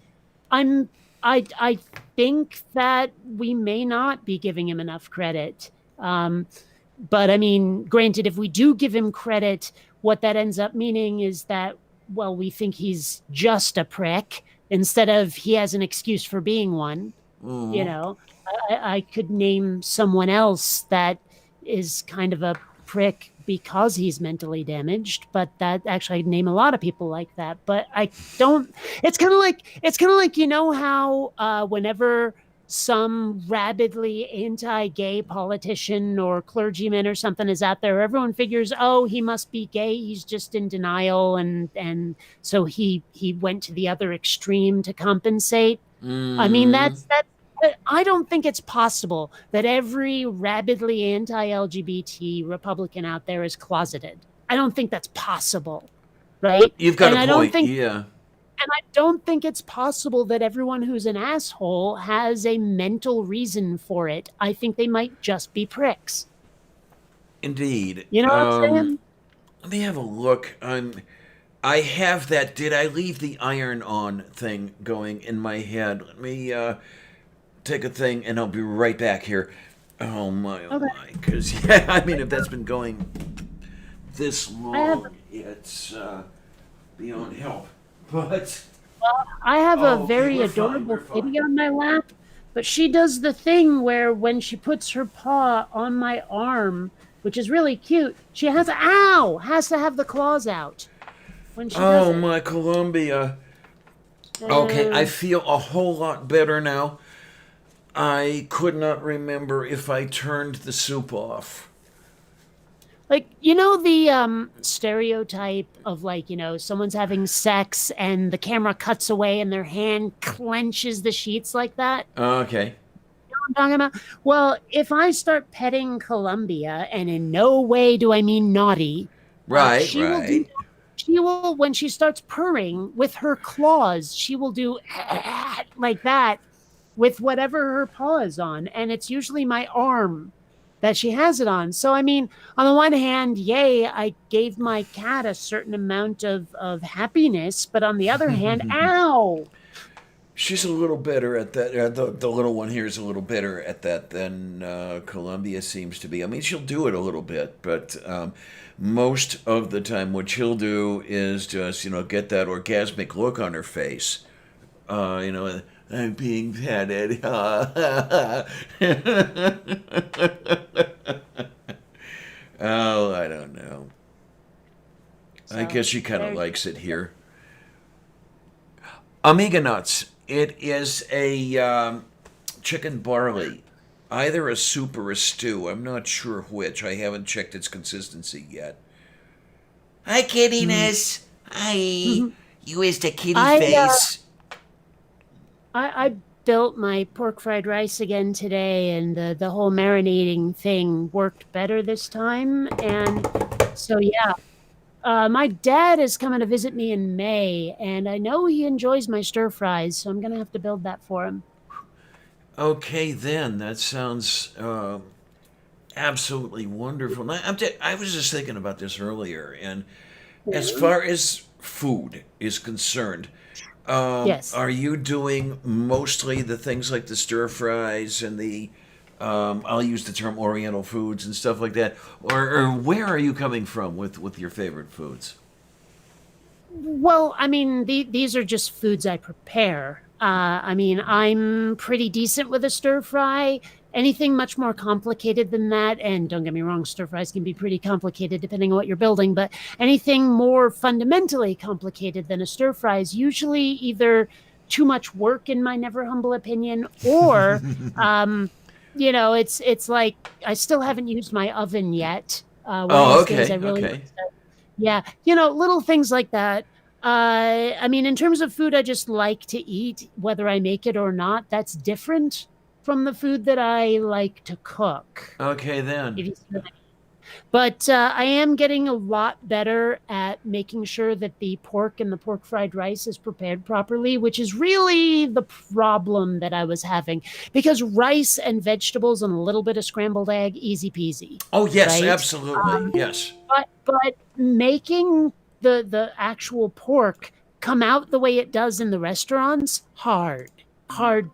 Speaker 2: I'm I think that we may not be giving him enough credit. Um, but I mean, granted, if we do give him credit, what that ends up meaning is that, well, we think he's just a prick instead of he has an excuse for being one. You
Speaker 1: Mhm.
Speaker 2: know, I could name someone else that is kind of a prick because he's mentally damaged, but that actually I'd name a lot of people like that. But I don't. It's kind of like how whenever some rabidly anti-gay politician or clergyman or something is out there, everyone figures, oh, he must be gay. He's just in denial, and so he went to the other extreme to compensate. I mean,
Speaker 1: Mm,
Speaker 2: that's I don't think it's possible that every rabidly anti-LGBT Republican out there is closeted. I don't think that's possible, right?
Speaker 1: you've got a
Speaker 2: And I don't
Speaker 1: point.
Speaker 2: think
Speaker 1: Yeah,
Speaker 2: and I don't think it's possible that everyone who's an asshole has a mental reason for it. I think they might just be pricks.
Speaker 1: indeed.
Speaker 2: You know what I'm saying?
Speaker 1: Let me have a look. I have that "did I leave the iron on" thing going in my head. Let me take a thing, and I'll be right back here. Oh my, oh
Speaker 2: Okay.
Speaker 1: my. Because yeah, I mean, if that's been going this
Speaker 2: I have
Speaker 1: long, it's beyond help. But
Speaker 2: I have a
Speaker 1: oh, okay,
Speaker 2: very
Speaker 1: we're fine.
Speaker 2: adorable
Speaker 1: We're fine.
Speaker 2: kitty on my lap, but she does the thing where when she puts her paw on my arm, which is really cute, she has to have the claws out when she does
Speaker 1: Oh
Speaker 2: it.
Speaker 1: my, Columbia. Okay, I
Speaker 2: Uh,
Speaker 1: feel a whole lot better now. I could not remember if I turned the soup off.
Speaker 2: like you know the stereotype of like someone's having sex and the camera cuts away and their hand clenches the sheets like that.
Speaker 1: Okay.
Speaker 2: I'm talking about. Well, if I start petting Columbia, and in no way do I mean naughty,
Speaker 1: Right,
Speaker 2: she will do.
Speaker 1: right.
Speaker 2: She will when she starts purring with her claws. She will do like that with whatever her paw is on, and it's usually my arm that she has it on. So I mean, on the one hand, yay, I gave my cat a certain amount of happiness, but on the other hand, ow.
Speaker 1: She's a little better at that. The little one here is a little better at that than Columbia seems to be. I mean, she'll do it a little bit, but most of the time, what she'll do is just, get that orgasmic look on her face. I'm being petted. Oh, I don't know. I
Speaker 2: So
Speaker 1: guess she kind of
Speaker 2: there.
Speaker 1: likes it here. Amiga nuts. It is a chicken barley, either a soup or a stew. I'm not sure which. I haven't checked its consistency yet. Hi,
Speaker 2: Mm.
Speaker 1: kittiness. Hi. You is the kitty
Speaker 2: I
Speaker 1: face.
Speaker 2: I built my pork fried rice again today, and the whole marinating thing worked better this time. And so yeah, my dad is coming to visit me in May, and I know he enjoys my stir fries, so I'm gonna have to build that for him.
Speaker 1: Okay, then. That sounds absolutely wonderful. Now, I was just thinking about this earlier, and as
Speaker 2: Mhm.
Speaker 1: far as food is concerned,
Speaker 2: Yes.
Speaker 1: are you doing mostly the things like the stir fries and the, I'll use the term Oriental foods and stuff like that, or where are you coming from with your favorite foods?
Speaker 2: Well, I mean, these are just foods I prepare. I mean, I'm pretty decent with a stir fry. Anything much more complicated than that, and don't get me wrong, stir fries can be pretty complicated depending on what you're building, but anything more fundamentally complicated than a stir fry is usually either too much work, in my never humble opinion, or um, it's like I still haven't used my oven yet. One of
Speaker 1: Oh,
Speaker 2: these days, I
Speaker 1: okay,
Speaker 2: really want
Speaker 1: okay.
Speaker 2: to start. Yeah, little things like that. I mean, in terms of food I just like to eat, whether I make it or not, that's different from the food that I like to cook.
Speaker 1: Okay,
Speaker 2: If
Speaker 1: then.
Speaker 2: you see what I mean. But I am getting a lot better at making sure that the pork and the pork fried rice is prepared properly, which is really the problem that I was having. Because rice and vegetables and a little bit of scrambled egg, easy peasy,
Speaker 1: Oh, yes,
Speaker 2: right?
Speaker 1: absolutely. Yes.
Speaker 2: But making the actual pork come out the way it does in the restaurants, hard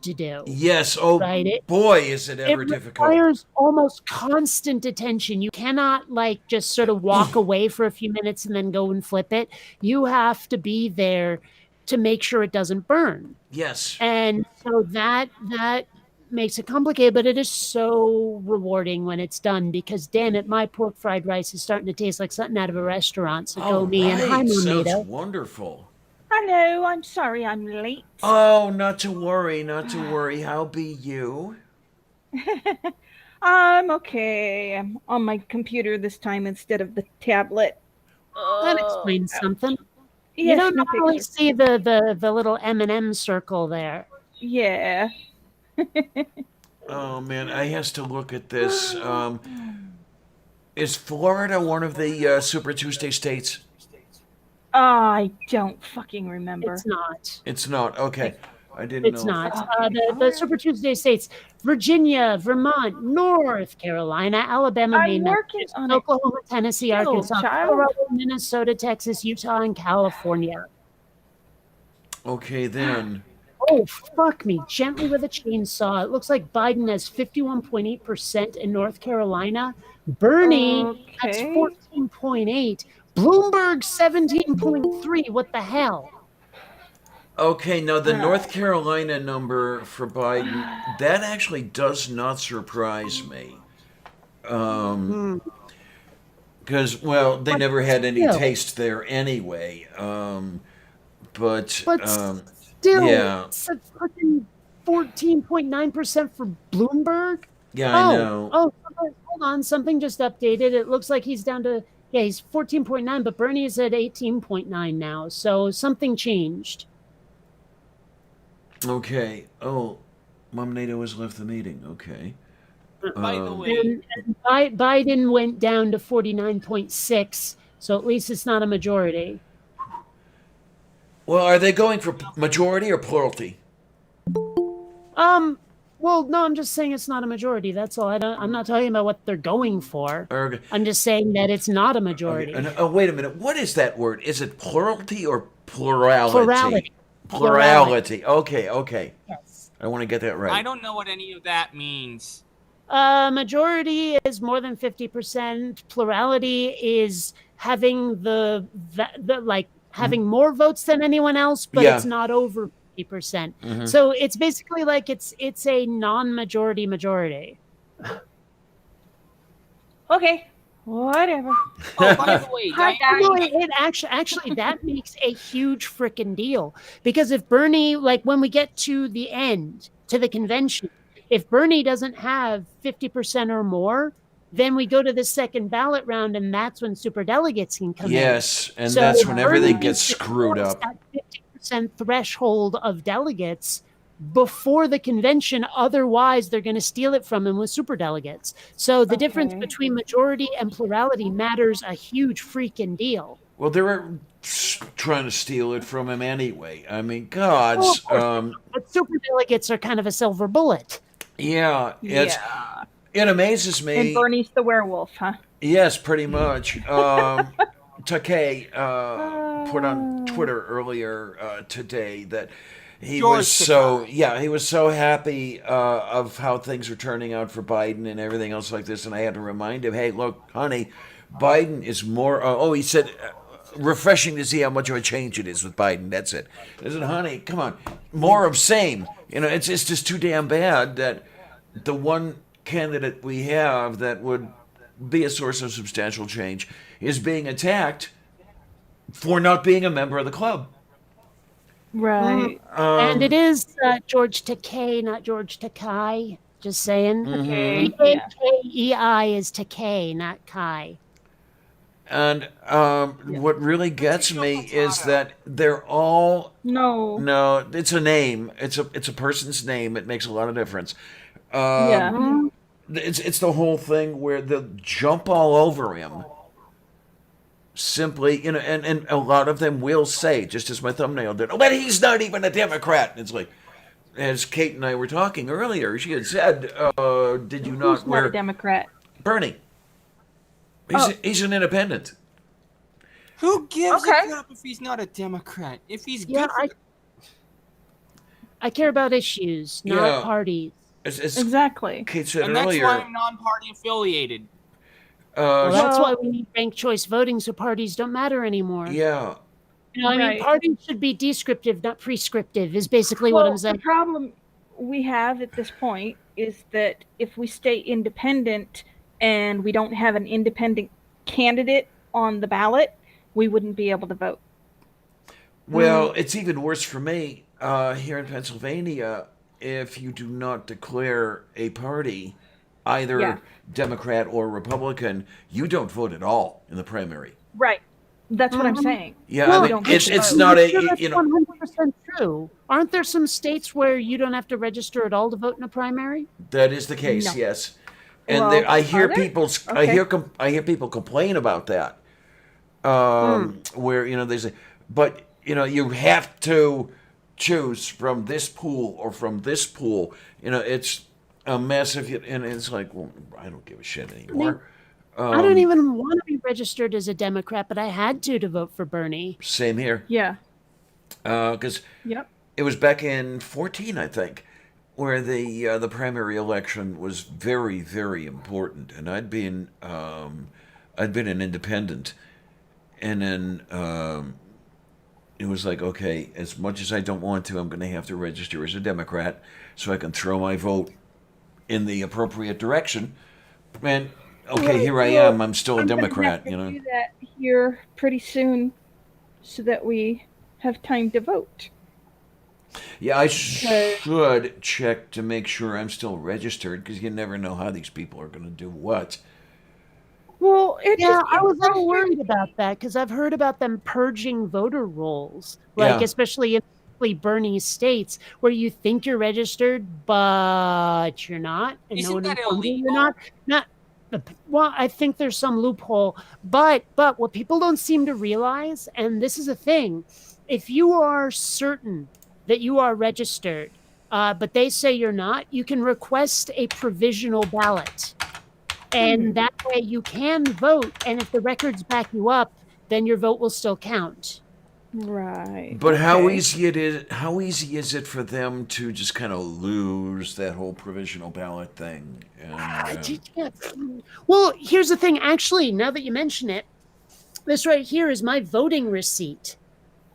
Speaker 2: to do,
Speaker 1: Yes. Oh,
Speaker 2: right?
Speaker 1: boy, is it
Speaker 2: It
Speaker 1: ever difficult.
Speaker 2: requires almost constant attention. You cannot like just sort of walk away for a few minutes and then go and flip it. You have to be there to make sure it doesn't burn.
Speaker 1: Yes.
Speaker 2: And so that makes it complicated, but it is so rewarding when it's done because damn it, my pork fried rice is starting to taste like something out of a restaurant. So
Speaker 1: All
Speaker 2: go me and hi
Speaker 1: right. Sounds
Speaker 2: Monito.
Speaker 1: wonderful.
Speaker 3: Hello, I'm sorry I'm late.
Speaker 1: Oh, not to worry, not to worry. How be you?
Speaker 3: I'm okay. I'm on my computer this time instead of the tablet.
Speaker 2: That
Speaker 3: Oh,
Speaker 2: explains something.
Speaker 3: ouch.
Speaker 2: You
Speaker 3: Yes,
Speaker 2: don't
Speaker 3: new
Speaker 2: normally
Speaker 3: picture.
Speaker 2: see the little M&M circle there.
Speaker 3: Yeah.
Speaker 1: Oh man, I has to look at this. Is Florida one of the Super Tuesday states?
Speaker 3: I don't fucking
Speaker 2: It's
Speaker 3: remember.
Speaker 2: not.
Speaker 1: It's not. Okay, I didn't
Speaker 2: It's
Speaker 1: know if.
Speaker 2: not.
Speaker 3: Okay,
Speaker 2: The
Speaker 3: alright.
Speaker 2: Super Tuesday states: Virginia, Vermont, North Carolina, Alabama,
Speaker 3: I'm
Speaker 2: Maine,
Speaker 3: working
Speaker 2: Massachusetts,
Speaker 3: on it.
Speaker 2: Oklahoma, Tennessee,
Speaker 3: Chill,
Speaker 2: Arkansas,
Speaker 3: child.
Speaker 2: Colorado, Minnesota, Texas, Utah, and California.
Speaker 1: Okay then.
Speaker 2: Oh, fuck me. Gently with a chainsaw. It looks like Biden has 51.8% in North Carolina. Bernie has
Speaker 3: Okay.
Speaker 2: 14.8. Bloomberg 17.3. What the hell?
Speaker 1: Okay, now the North
Speaker 3: Alright.
Speaker 1: Carolina number for Biden, that actually does not surprise me. Um,
Speaker 2: Hmm.
Speaker 1: because well, they
Speaker 2: But
Speaker 1: never had any
Speaker 2: still,
Speaker 1: taste there anyway. But
Speaker 2: but still,
Speaker 1: yeah,
Speaker 2: it's a fucking 14.9% for Bloomberg.
Speaker 1: yeah, I
Speaker 2: Oh,
Speaker 1: know.
Speaker 2: oh, hold on. Something just updated. It looks like he's down to, yeah, he's 14.9, but Bernie is at 18.9 now. So something changed.
Speaker 1: Okay. Oh, Mom NATO has left the meeting. Okay.
Speaker 4: By the
Speaker 1: Um,
Speaker 4: way,
Speaker 2: And Biden went down to 49.6. So at least it's not a majority.
Speaker 1: well, are they going for majority or plurality?
Speaker 2: Um, well, no, I'm just saying it's not a majority. That's all. I'm not talking about what they're going for.
Speaker 1: Or,
Speaker 2: I'm just saying that it's not a
Speaker 1: okay.
Speaker 2: majority.
Speaker 1: Oh, wait a minute. What is that word? Is it plurality or plurality?
Speaker 2: Plurality. Plurality.
Speaker 1: Plurality. Okay. Okay.
Speaker 2: Yes.
Speaker 1: I want to get that
Speaker 4: I
Speaker 1: right.
Speaker 4: don't know what any of that means.
Speaker 2: Majority is more than 50%. Plurality is having having more votes than anyone else, but it's
Speaker 1: Yeah.
Speaker 2: not over 50%.
Speaker 1: Hmm.
Speaker 2: So it's basically like it's a non-majority majority.
Speaker 3: Okay. Whatever.
Speaker 4: Oh, by the way,
Speaker 3: Hi,
Speaker 2: No,
Speaker 3: guys.
Speaker 2: it actually that makes a huge freaking deal, because if Bernie, like when we get to the end, to the convention, if Bernie doesn't have 50% or more, then we go to the second ballot round, and that's when superdelegates can come in.
Speaker 1: Yes, and
Speaker 2: So
Speaker 1: that's when
Speaker 2: Bernie
Speaker 1: everything gets
Speaker 2: needs to
Speaker 1: screwed
Speaker 2: cross
Speaker 1: up.
Speaker 2: that 50% threshold of delegates before the convention. Otherwise, they're going to steal it from him with superdelegates. So the difference
Speaker 3: Okay.
Speaker 2: between majority and plurality matters a huge freaking deal.
Speaker 1: Well, they were trying to steal it from him anyway. I mean,
Speaker 2: Oh, of
Speaker 1: gods.
Speaker 2: course, but superdelegates are kind of a silver bullet.
Speaker 1: Yeah,
Speaker 3: Yeah.
Speaker 1: it amazes
Speaker 3: And
Speaker 1: me.
Speaker 3: Bernie's the werewolf, huh?
Speaker 1: Yes, pretty much. Takei put on
Speaker 3: Uh,
Speaker 1: Twitter earlier today that
Speaker 4: George
Speaker 1: he was so happy of how things are turning out for Biden and everything else like this, and I had to remind him, hey, look, honey, Biden is more. He said, refreshing to see how much of a change it is with Biden. That's it. I said, honey, come on, more of same. It's just too damn bad that the one candidate we have that would be a source of substantial change is being attacked for not being a member of the club.
Speaker 2: Mm.
Speaker 3: right.
Speaker 2: And it
Speaker 1: Um,
Speaker 2: is George Takei, not George Takai. Just saying.
Speaker 1: mhm.
Speaker 3: Okay. Yeah.
Speaker 2: Takei is Takei, not Kai.
Speaker 1: And
Speaker 3: Yeah.
Speaker 1: what really gets
Speaker 4: Potato,
Speaker 1: me is
Speaker 4: potato.
Speaker 1: that they're all
Speaker 3: No.
Speaker 1: no. It's a name. It's a person's name. It makes a lot of difference.
Speaker 3: Yeah.
Speaker 2: Mm.
Speaker 1: It's the whole thing where they'll jump all over him simply, and a lot of them will say, just as my thumbnail did, oh, but he's not even a Democrat. And it's like, as Kate and I were talking earlier, she had said, did you
Speaker 3: Who's
Speaker 1: not
Speaker 3: not a
Speaker 1: wear
Speaker 3: Democrat?
Speaker 1: Bernie?
Speaker 3: Oh,
Speaker 1: He's an independent.
Speaker 4: Who gives a
Speaker 3: okay.
Speaker 4: crap if he's not a Democrat? If he's
Speaker 2: Yeah,
Speaker 4: good for
Speaker 2: I care about issues, not
Speaker 1: Yeah,
Speaker 2: parties.
Speaker 1: as
Speaker 3: Exactly.
Speaker 1: Kate said
Speaker 4: and that's why
Speaker 1: earlier,
Speaker 4: I'm non-party affiliated.
Speaker 2: Well, that's why
Speaker 3: Well,
Speaker 2: we need ranked choice voting, so parties don't matter anymore.
Speaker 1: yeah,
Speaker 2: I mean,
Speaker 3: right.
Speaker 2: parties should be descriptive, not prescriptive, is basically what I'm
Speaker 3: Well, the
Speaker 2: saying.
Speaker 3: problem we have at this point is that if we stay independent and we don't have an independent candidate on the ballot, we wouldn't be able to vote.
Speaker 1: Well, it's even worse for me here in Pennsylvania. If you do not declare a party, either
Speaker 3: Yeah.
Speaker 1: Democrat or Republican, you don't vote at all in the primary.
Speaker 3: Right. That's what I'm saying.
Speaker 1: Yeah,
Speaker 2: Well,
Speaker 1: I mean,
Speaker 3: don't
Speaker 1: it's
Speaker 3: vote.
Speaker 1: not
Speaker 2: I'm sure
Speaker 1: a
Speaker 2: that's
Speaker 1: you know
Speaker 2: 100% true. Aren't there some states where you don't have to register at all to vote in a primary?
Speaker 1: that is the case.
Speaker 3: No.
Speaker 1: Yes, and
Speaker 3: Well,
Speaker 1: I hear
Speaker 3: are there?
Speaker 1: people
Speaker 3: Okay.
Speaker 1: I hear people complain about that. Where they say, but you have to choose from this pool or from this pool. It's a mess and it's like, well, I don't give a shit anymore.
Speaker 2: I don't even want to be registered as a Democrat, but I had to vote for Bernie.
Speaker 1: Same here,
Speaker 3: Yeah.
Speaker 1: because
Speaker 3: Yep.
Speaker 1: it was back in 14, I think, where the primary election was very, very important, and I'd been an independent, and then it was like, okay, as much as I don't want to, I'm going to have to register as a Democrat so I can throw my vote in the appropriate direction. And okay, here I am. I'm still a
Speaker 3: I'm gonna
Speaker 1: Democrat.
Speaker 3: have to do that here pretty soon, so that we have time to vote.
Speaker 1: Yeah, I should check to make sure I'm still registered because you never know how these people are going to do what.
Speaker 3: Well,
Speaker 2: Yeah, I was a little worried about that because I've heard about them purging voter rolls, like
Speaker 1: Yeah.
Speaker 2: especially in Bernie states where you think you're registered, but you're not, and
Speaker 4: Isn't
Speaker 2: no one
Speaker 4: that
Speaker 2: informs you you're
Speaker 4: illegal?
Speaker 2: not. Well, I think there's some loophole, but what people don't seem to realize, and this is a thing, if you are certain that you are registered, but they say you're not, you can request a provisional ballot. And that way you can vote, and if the records back you up, then your vote will still count.
Speaker 3: Right.
Speaker 1: But how
Speaker 3: okay.
Speaker 1: easy is it for them to just kind of lose that whole provisional ballot thing? And,
Speaker 2: Well, here's the thing. Actually, now that you mention it, this right here is my voting receipt,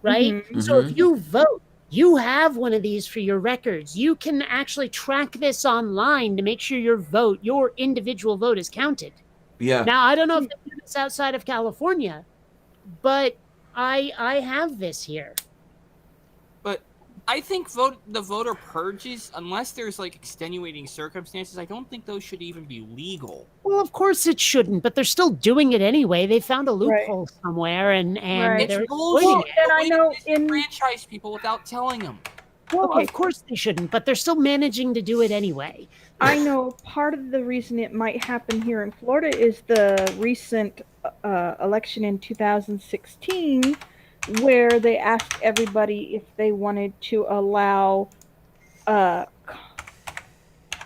Speaker 2: right?
Speaker 3: Mhm.
Speaker 2: So if you vote, you have one of these for your records. You can actually track this online to make sure your individual vote is counted.
Speaker 1: yeah.
Speaker 2: Now, I don't know if they do this outside of California, but I have this here.
Speaker 4: But I think the voter purges, unless there's like extenuating circumstances, I don't think those should even be legal.
Speaker 2: Well, of course it shouldn't, but they're still doing it anyway. They found a loophole somewhere, and
Speaker 3: Right.
Speaker 2: they're
Speaker 4: It's
Speaker 2: exploiting
Speaker 4: bullshit.
Speaker 2: it.
Speaker 3: And I know in
Speaker 4: franchise people without telling them.
Speaker 2: Well,
Speaker 3: Okay.
Speaker 2: of course they shouldn't, but they're still managing to do it anyway.
Speaker 3: I know part of the reason it might happen here in Florida is the recent election in 2016, where they asked everybody if they wanted to allow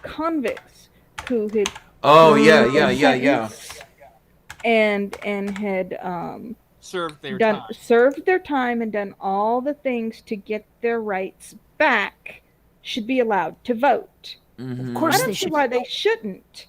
Speaker 3: convicts who had
Speaker 1: Oh
Speaker 3: served
Speaker 1: yeah,
Speaker 3: their
Speaker 1: yeah.
Speaker 3: sentence and had
Speaker 4: Serve their
Speaker 3: done
Speaker 4: time.
Speaker 3: served their time and done all the things to get their rights back should be allowed to vote.
Speaker 1: Mhm.
Speaker 2: Of course
Speaker 3: I
Speaker 2: they
Speaker 3: don't see
Speaker 2: should.
Speaker 3: why they shouldn't.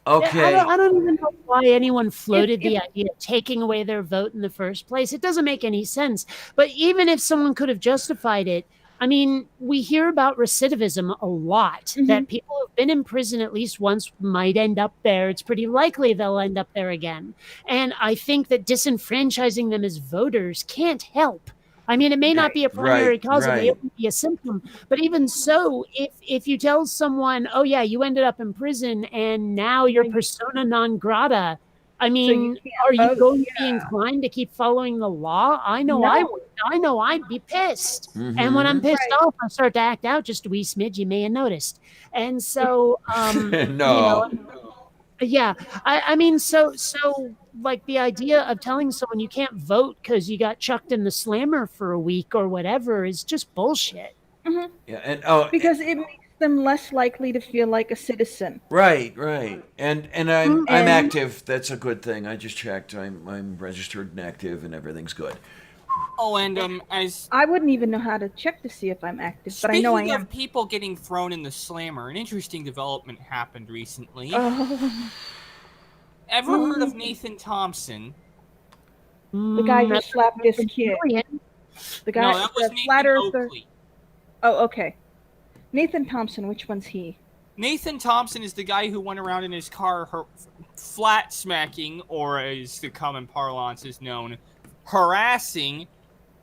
Speaker 1: Okay.
Speaker 2: I don't even know why anyone floated
Speaker 3: If-
Speaker 2: the idea of taking away their vote in the first place. It doesn't make any sense. But even if someone could have justified it, I mean, we hear about recidivism a lot, that people who've been in prison at least once might end up there. It's pretty likely they'll end up there again. And I think that disenfranchising them as voters can't help. I mean, it may not be a primary cause, it may
Speaker 1: right.
Speaker 2: only be a symptom. But even so, if you tell someone, oh yeah, you ended up in prison and now you're persona non grata, I mean, are you
Speaker 3: vote,
Speaker 2: going to be inclined to keep following the law? I know I
Speaker 3: No.
Speaker 2: would. I know I'd be pissed.
Speaker 1: Mm-hmm.
Speaker 2: And when I'm pissed off, I start to act out just a wee smidge. You may have noticed. And so,
Speaker 1: No.
Speaker 2: yeah, I mean, so like the idea of telling someone you can't vote because you got chucked in the slammer for a week or whatever is just bullshit.
Speaker 1: Yeah, and
Speaker 3: Because it makes them less likely to feel like a citizen.
Speaker 1: right. And I'm
Speaker 3: And-
Speaker 1: active. That's a good thing. I just checked. I'm registered and active, and everything's good.
Speaker 4: Oh, and as
Speaker 3: I wouldn't even know how to check to see if I'm active, but I know I
Speaker 4: speaking
Speaker 3: am.
Speaker 4: of people getting thrown in the slammer, an interesting development happened recently.
Speaker 3: Oh,
Speaker 4: Ever heard of Nathan Thompson?
Speaker 3: the guy who slapped his kid. The guy,
Speaker 4: No, that was
Speaker 3: the
Speaker 4: Nathan
Speaker 3: flat earther.
Speaker 4: Oakley.
Speaker 3: Oh, okay. Nathan Thompson, which one's he?
Speaker 4: Nathan Thompson is the guy who went around in his car flat smacking, or as the common parlance is known, harassing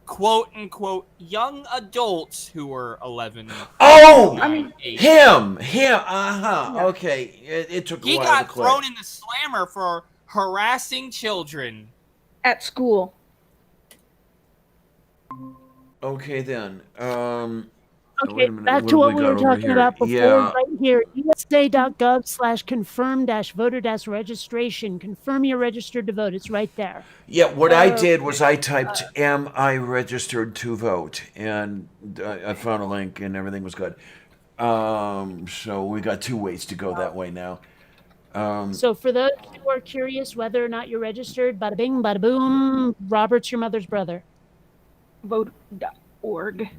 Speaker 4: quote unquote young adults who were 11.
Speaker 1: Oh,
Speaker 3: I mean,
Speaker 1: him. Okay, it took a
Speaker 4: He
Speaker 1: while
Speaker 4: got
Speaker 1: to click.
Speaker 4: thrown in the slammer for harassing children.
Speaker 3: at school.
Speaker 1: Okay then.
Speaker 2: Okay,
Speaker 1: wait a minute,
Speaker 2: back
Speaker 1: what
Speaker 2: to
Speaker 1: have
Speaker 2: what
Speaker 1: we
Speaker 2: we were
Speaker 1: got over
Speaker 2: talking
Speaker 1: here?
Speaker 2: about before.
Speaker 1: Yeah.
Speaker 2: Right here, usa.gov/confirm-voter-registration. Confirm you're registered to vote. It's right there.
Speaker 1: Yeah, what I did was I typed, am I registered to vote? And I found a link and everything was good. So we got 2 ways to go that way now.
Speaker 2: So for those who are curious whether or not you're registered, bada bing, bada boom, Robert's your mother's brother.
Speaker 3: Vote.org.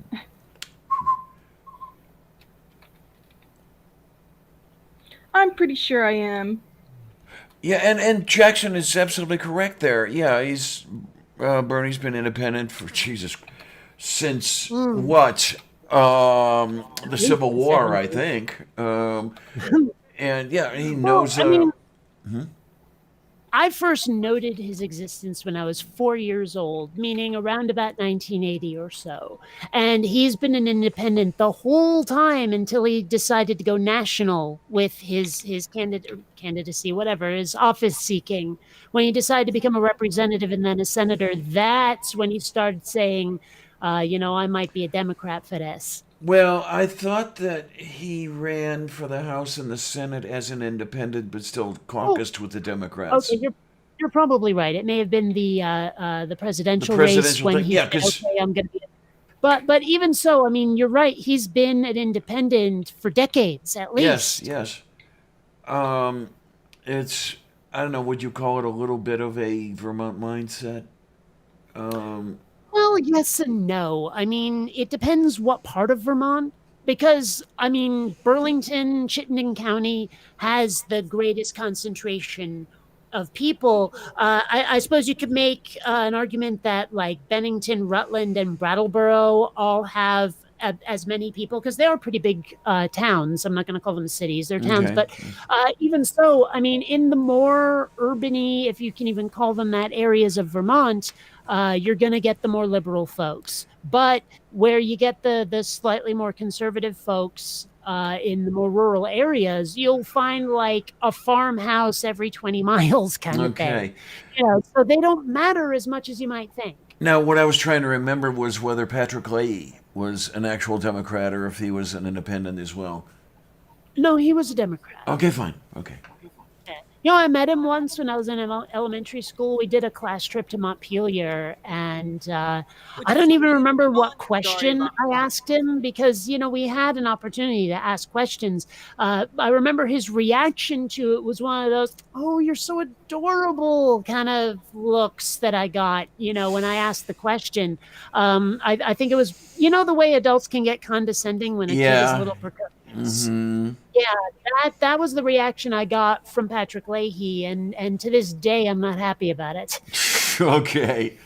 Speaker 3: I'm pretty sure I am.
Speaker 1: Yeah, and Jackson is absolutely correct there. Yeah, Bernie's been independent for, Jesus, since what? The Civil War, I think. And yeah, he knows.
Speaker 2: I mean, I first noted his existence when I was 4 years old, meaning around about 1980 or so. And he's been an independent the whole time until he decided to go national with his candidacy, whatever, his office seeking. When he decided to become a representative and then a senator, that's when he started saying, I might be a Democrat for this.
Speaker 1: Well, I thought that he ran for the House and the Senate as an independent, but still caucused with the Democrats.
Speaker 2: Okay, you're probably right. It may have been the presidential race
Speaker 1: presidential
Speaker 2: when
Speaker 1: thing,
Speaker 2: he
Speaker 1: yeah,
Speaker 2: said,
Speaker 1: 'cause-
Speaker 2: okay, I'm going to be. But even so, I mean, you're right. He's been an independent for decades at least.
Speaker 1: Yes. It's, I don't know, would you call it a little bit of a Vermont mindset?
Speaker 2: Well, yes and no. I mean, it depends what part of Vermont. Because, I mean, Burlington, Chittenden County has the greatest concentration of people. I suppose you could make an argument that, like, Bennington, Rutland, and Brattleboro all have as many people because they are pretty big towns. I'm not going to call them cities; they're towns.
Speaker 1: Okay.
Speaker 2: But even so, I mean, in the more urban-y, if you can even call them that, areas of Vermont, you're going to get the more liberal folks. But where you get the slightly more conservative folks in the more rural areas, you'll find like a farmhouse every 20 miles kind of thing. So they don't matter as much as you might think.
Speaker 1: Now, what I was trying to remember was whether Patrick Leahy was an actual Democrat or if he was an independent as well.
Speaker 2: No, he was a Democrat.
Speaker 1: Okay, fine. Okay.
Speaker 2: I met him once when I was in elementary school. We did a class trip to Montpelier, and I don't even remember what question I asked him because, we had an opportunity to ask questions. I remember his reaction to it was one of those, oh, you're so adorable kind of looks that I got, when I asked the question. I think it was, the way adults can get condescending when a kid is a little precocious.
Speaker 1: Mm-hmm.
Speaker 2: Yeah, that was the reaction I got from Patrick Leahy, and to this day, I'm not happy about it.
Speaker 1: Okay.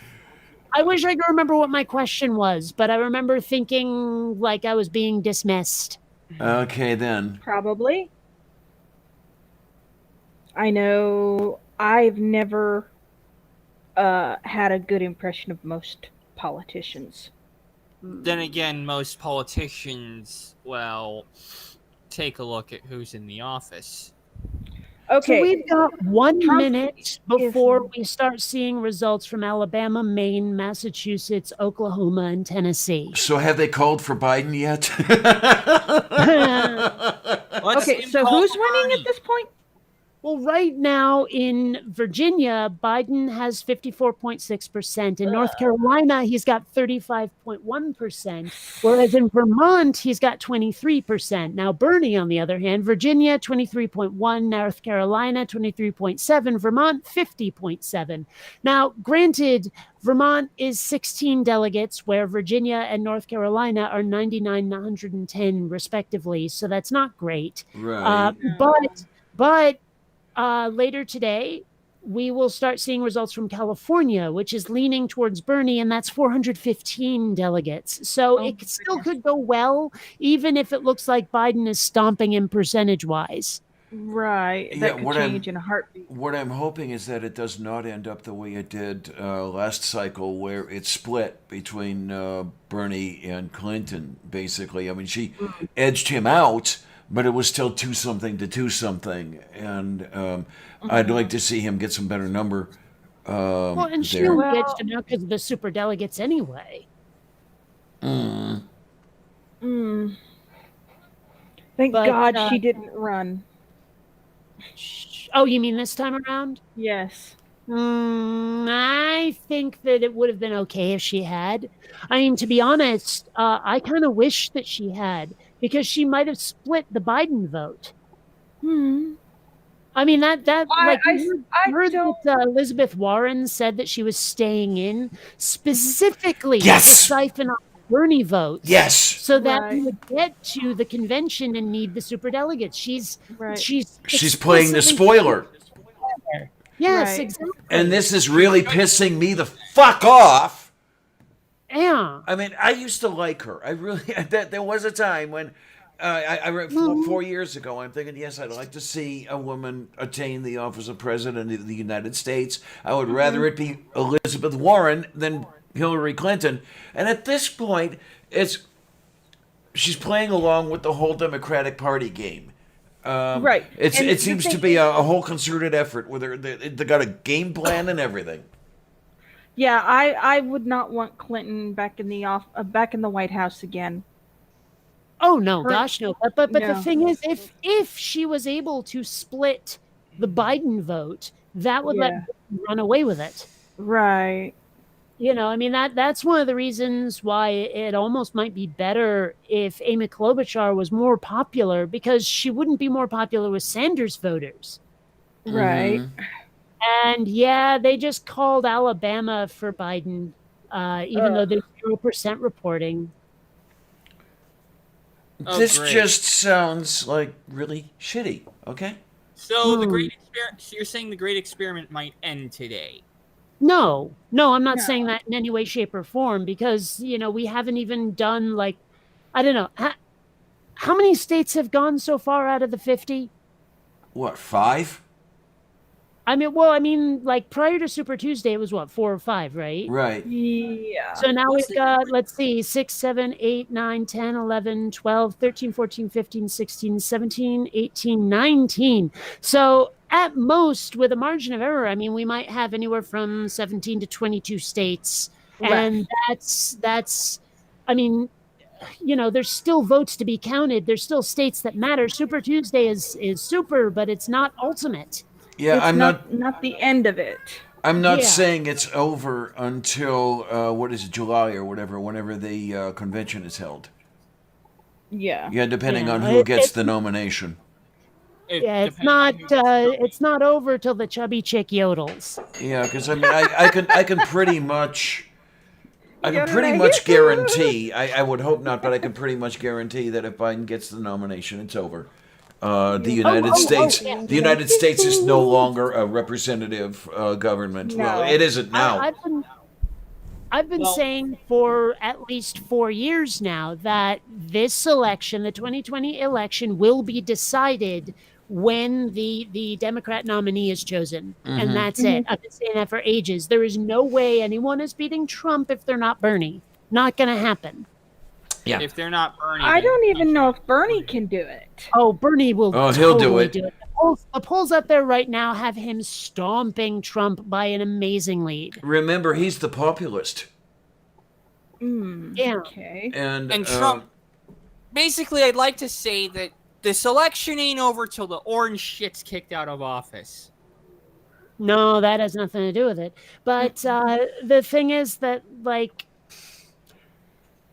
Speaker 2: I wish I could remember what my question was, but I remember thinking like I was being dismissed.
Speaker 1: Okay, then.
Speaker 3: Probably. I know I've never had a good impression of most politicians.
Speaker 4: Then again, most politicians, well, take a look at who's in the office.
Speaker 3: Okay.
Speaker 2: So we've got 1
Speaker 3: Trump
Speaker 2: minute before we start seeing results from Alabama, Maine, Massachusetts, Oklahoma, and Tennessee.
Speaker 1: So have they called for Biden yet?
Speaker 3: Okay, so who's winning at this point?
Speaker 2: Well, right now in Virginia, Biden has 54.6%. In North Carolina, he's got 35.1%, whereas in Vermont, he's got 23%. Now, Bernie, on the other hand, Virginia, 23.1%, North Carolina, 23.7%, Vermont, 50.7%. Now, granted, Vermont is 16 delegates, where Virginia and North Carolina are 99 and 110, respectively, so that's not great.
Speaker 1: Right.
Speaker 2: But later today, we will start seeing results from California, which is leaning towards Bernie, and that's 415 delegates. So it still could go well, even if it looks like Biden is stomping him percentage-wise.
Speaker 3: Right.
Speaker 1: Yeah,
Speaker 3: That could change in a heartbeat.
Speaker 1: what I'm hoping is that it does not end up the way it did last cycle, where it split between Bernie and Clinton. Basically, I mean, she edged him out, but it was still two something to two something, and I'd like to see him get some better number
Speaker 2: Well, and she
Speaker 1: there.
Speaker 2: only
Speaker 3: Well-
Speaker 2: edged him out because of the super delegates anyway.
Speaker 3: Mm. Thank
Speaker 2: But,
Speaker 3: God she didn't run.
Speaker 2: Oh, you mean this time around?
Speaker 3: Yes.
Speaker 2: I think that it would have been okay if she had. I mean, to be honest, I kind of wish that she had, because she might have split the Biden vote. I mean, that like
Speaker 3: I
Speaker 2: heard
Speaker 3: don't.
Speaker 2: that Elizabeth Warren said that she was staying in specifically
Speaker 1: Yes!
Speaker 2: to siphon off Bernie votes.
Speaker 1: Yes.
Speaker 2: So that we
Speaker 3: Right.
Speaker 2: would get to the convention and need the superdelegates.
Speaker 3: Right.
Speaker 1: She's playing the
Speaker 2: explicitly-
Speaker 1: spoiler.
Speaker 2: Yes,
Speaker 3: Right.
Speaker 2: exactly.
Speaker 1: And this is really pissing me the fuck off.
Speaker 2: Yeah.
Speaker 1: I mean, I used to like her. I really. There was a time when I read 4 years ago. I'm thinking, yes, I'd like to see a woman attain the office of president of the United States. I would rather it be Elizabeth Warren than Hillary Clinton. And at this point, she's playing along with the whole Democratic Party game.
Speaker 3: Right. And
Speaker 1: It
Speaker 3: the
Speaker 1: seems to
Speaker 3: thing
Speaker 1: be
Speaker 3: is-
Speaker 1: a whole concerted effort where they got a game plan and everything.
Speaker 3: Yeah, I would not want Clinton back in the White House again.
Speaker 2: Oh no,
Speaker 3: Her-
Speaker 2: gosh no. But the
Speaker 3: No.
Speaker 2: thing is, if she was able to split the Biden vote, that would
Speaker 3: Yeah.
Speaker 2: let Biden run away with it.
Speaker 3: Right.
Speaker 2: You know, I mean that's one of the reasons why it almost might be better if Amy Klobuchar was more popular, because she wouldn't be more popular with Sanders voters.
Speaker 3: Right.
Speaker 2: And yeah, they just called Alabama for Biden, even though there's 0% reporting.
Speaker 4: Oh,
Speaker 1: This
Speaker 4: great.
Speaker 1: just sounds like really shitty. Okay.
Speaker 4: So the great experiment. So you're saying the great experiment might end today?
Speaker 2: No, I'm not
Speaker 3: No.
Speaker 2: saying that in any way, shape, or form, because, we haven't even done, like, I don't know. How many states have gone so far out of the 50?
Speaker 1: What, 5?
Speaker 2: I mean, like, prior to Super Tuesday, it was what, 4 or 5, right?
Speaker 1: Right.
Speaker 3: Yeah.
Speaker 2: So now
Speaker 4: What's
Speaker 2: we've got, let's see, 6, 7, 8, 9, 10, 11, 12, 13, 14, 15, 16, 17, 18, 19. So at most, with a margin of error, I mean, we might have anywhere from 17 to 22 states. And that's, I mean, there's still votes to be counted. There's still states that matter. Super Tuesday is super, but it's not ultimate.
Speaker 1: Yeah,
Speaker 3: It's
Speaker 1: I'm
Speaker 3: not the end of it.
Speaker 1: I'm not
Speaker 2: Yeah.
Speaker 1: saying it's over until what is it, July or whatever, whenever the convention is held.
Speaker 3: Yeah.
Speaker 1: Yeah, depending
Speaker 2: Yeah,
Speaker 1: on who gets
Speaker 2: it's-
Speaker 1: the nomination.
Speaker 2: Yeah, it's not over till the chubby chick yodels.
Speaker 1: Yeah, because I mean, I can pretty much. I can
Speaker 3: You're
Speaker 1: pretty
Speaker 3: right.
Speaker 1: much guarantee. I would hope not, but I can pretty much guarantee that if Biden gets the nomination, it's over. The United States,
Speaker 2: yeah.
Speaker 1: the United States is no longer a representative government.
Speaker 3: No.
Speaker 1: Well, it isn't now.
Speaker 2: I've been
Speaker 4: Well-
Speaker 2: saying for at least 4 years now that this election, the 2020 election, will be decided when the Democrat nominee is chosen. And that's it. I've been saying that for ages. There is no way anyone is beating Trump if they're not Bernie. Not going to happen.
Speaker 1: Yeah.
Speaker 4: If they're not Bernie,
Speaker 3: I
Speaker 4: then-
Speaker 3: don't even know if Bernie can do it.
Speaker 2: Oh, Bernie will
Speaker 1: Oh, he'll do
Speaker 2: totally
Speaker 1: it.
Speaker 2: do it. The polls up there right now have him stomping Trump by an amazing lead.
Speaker 1: Remember, he's the populist,
Speaker 2: Yeah.
Speaker 3: Okay.
Speaker 1: and
Speaker 4: Trump. Basically, I'd like to say that this election ain't over till the orange shit's kicked out of office.
Speaker 2: No, that has nothing to do with it. But the thing is that, like,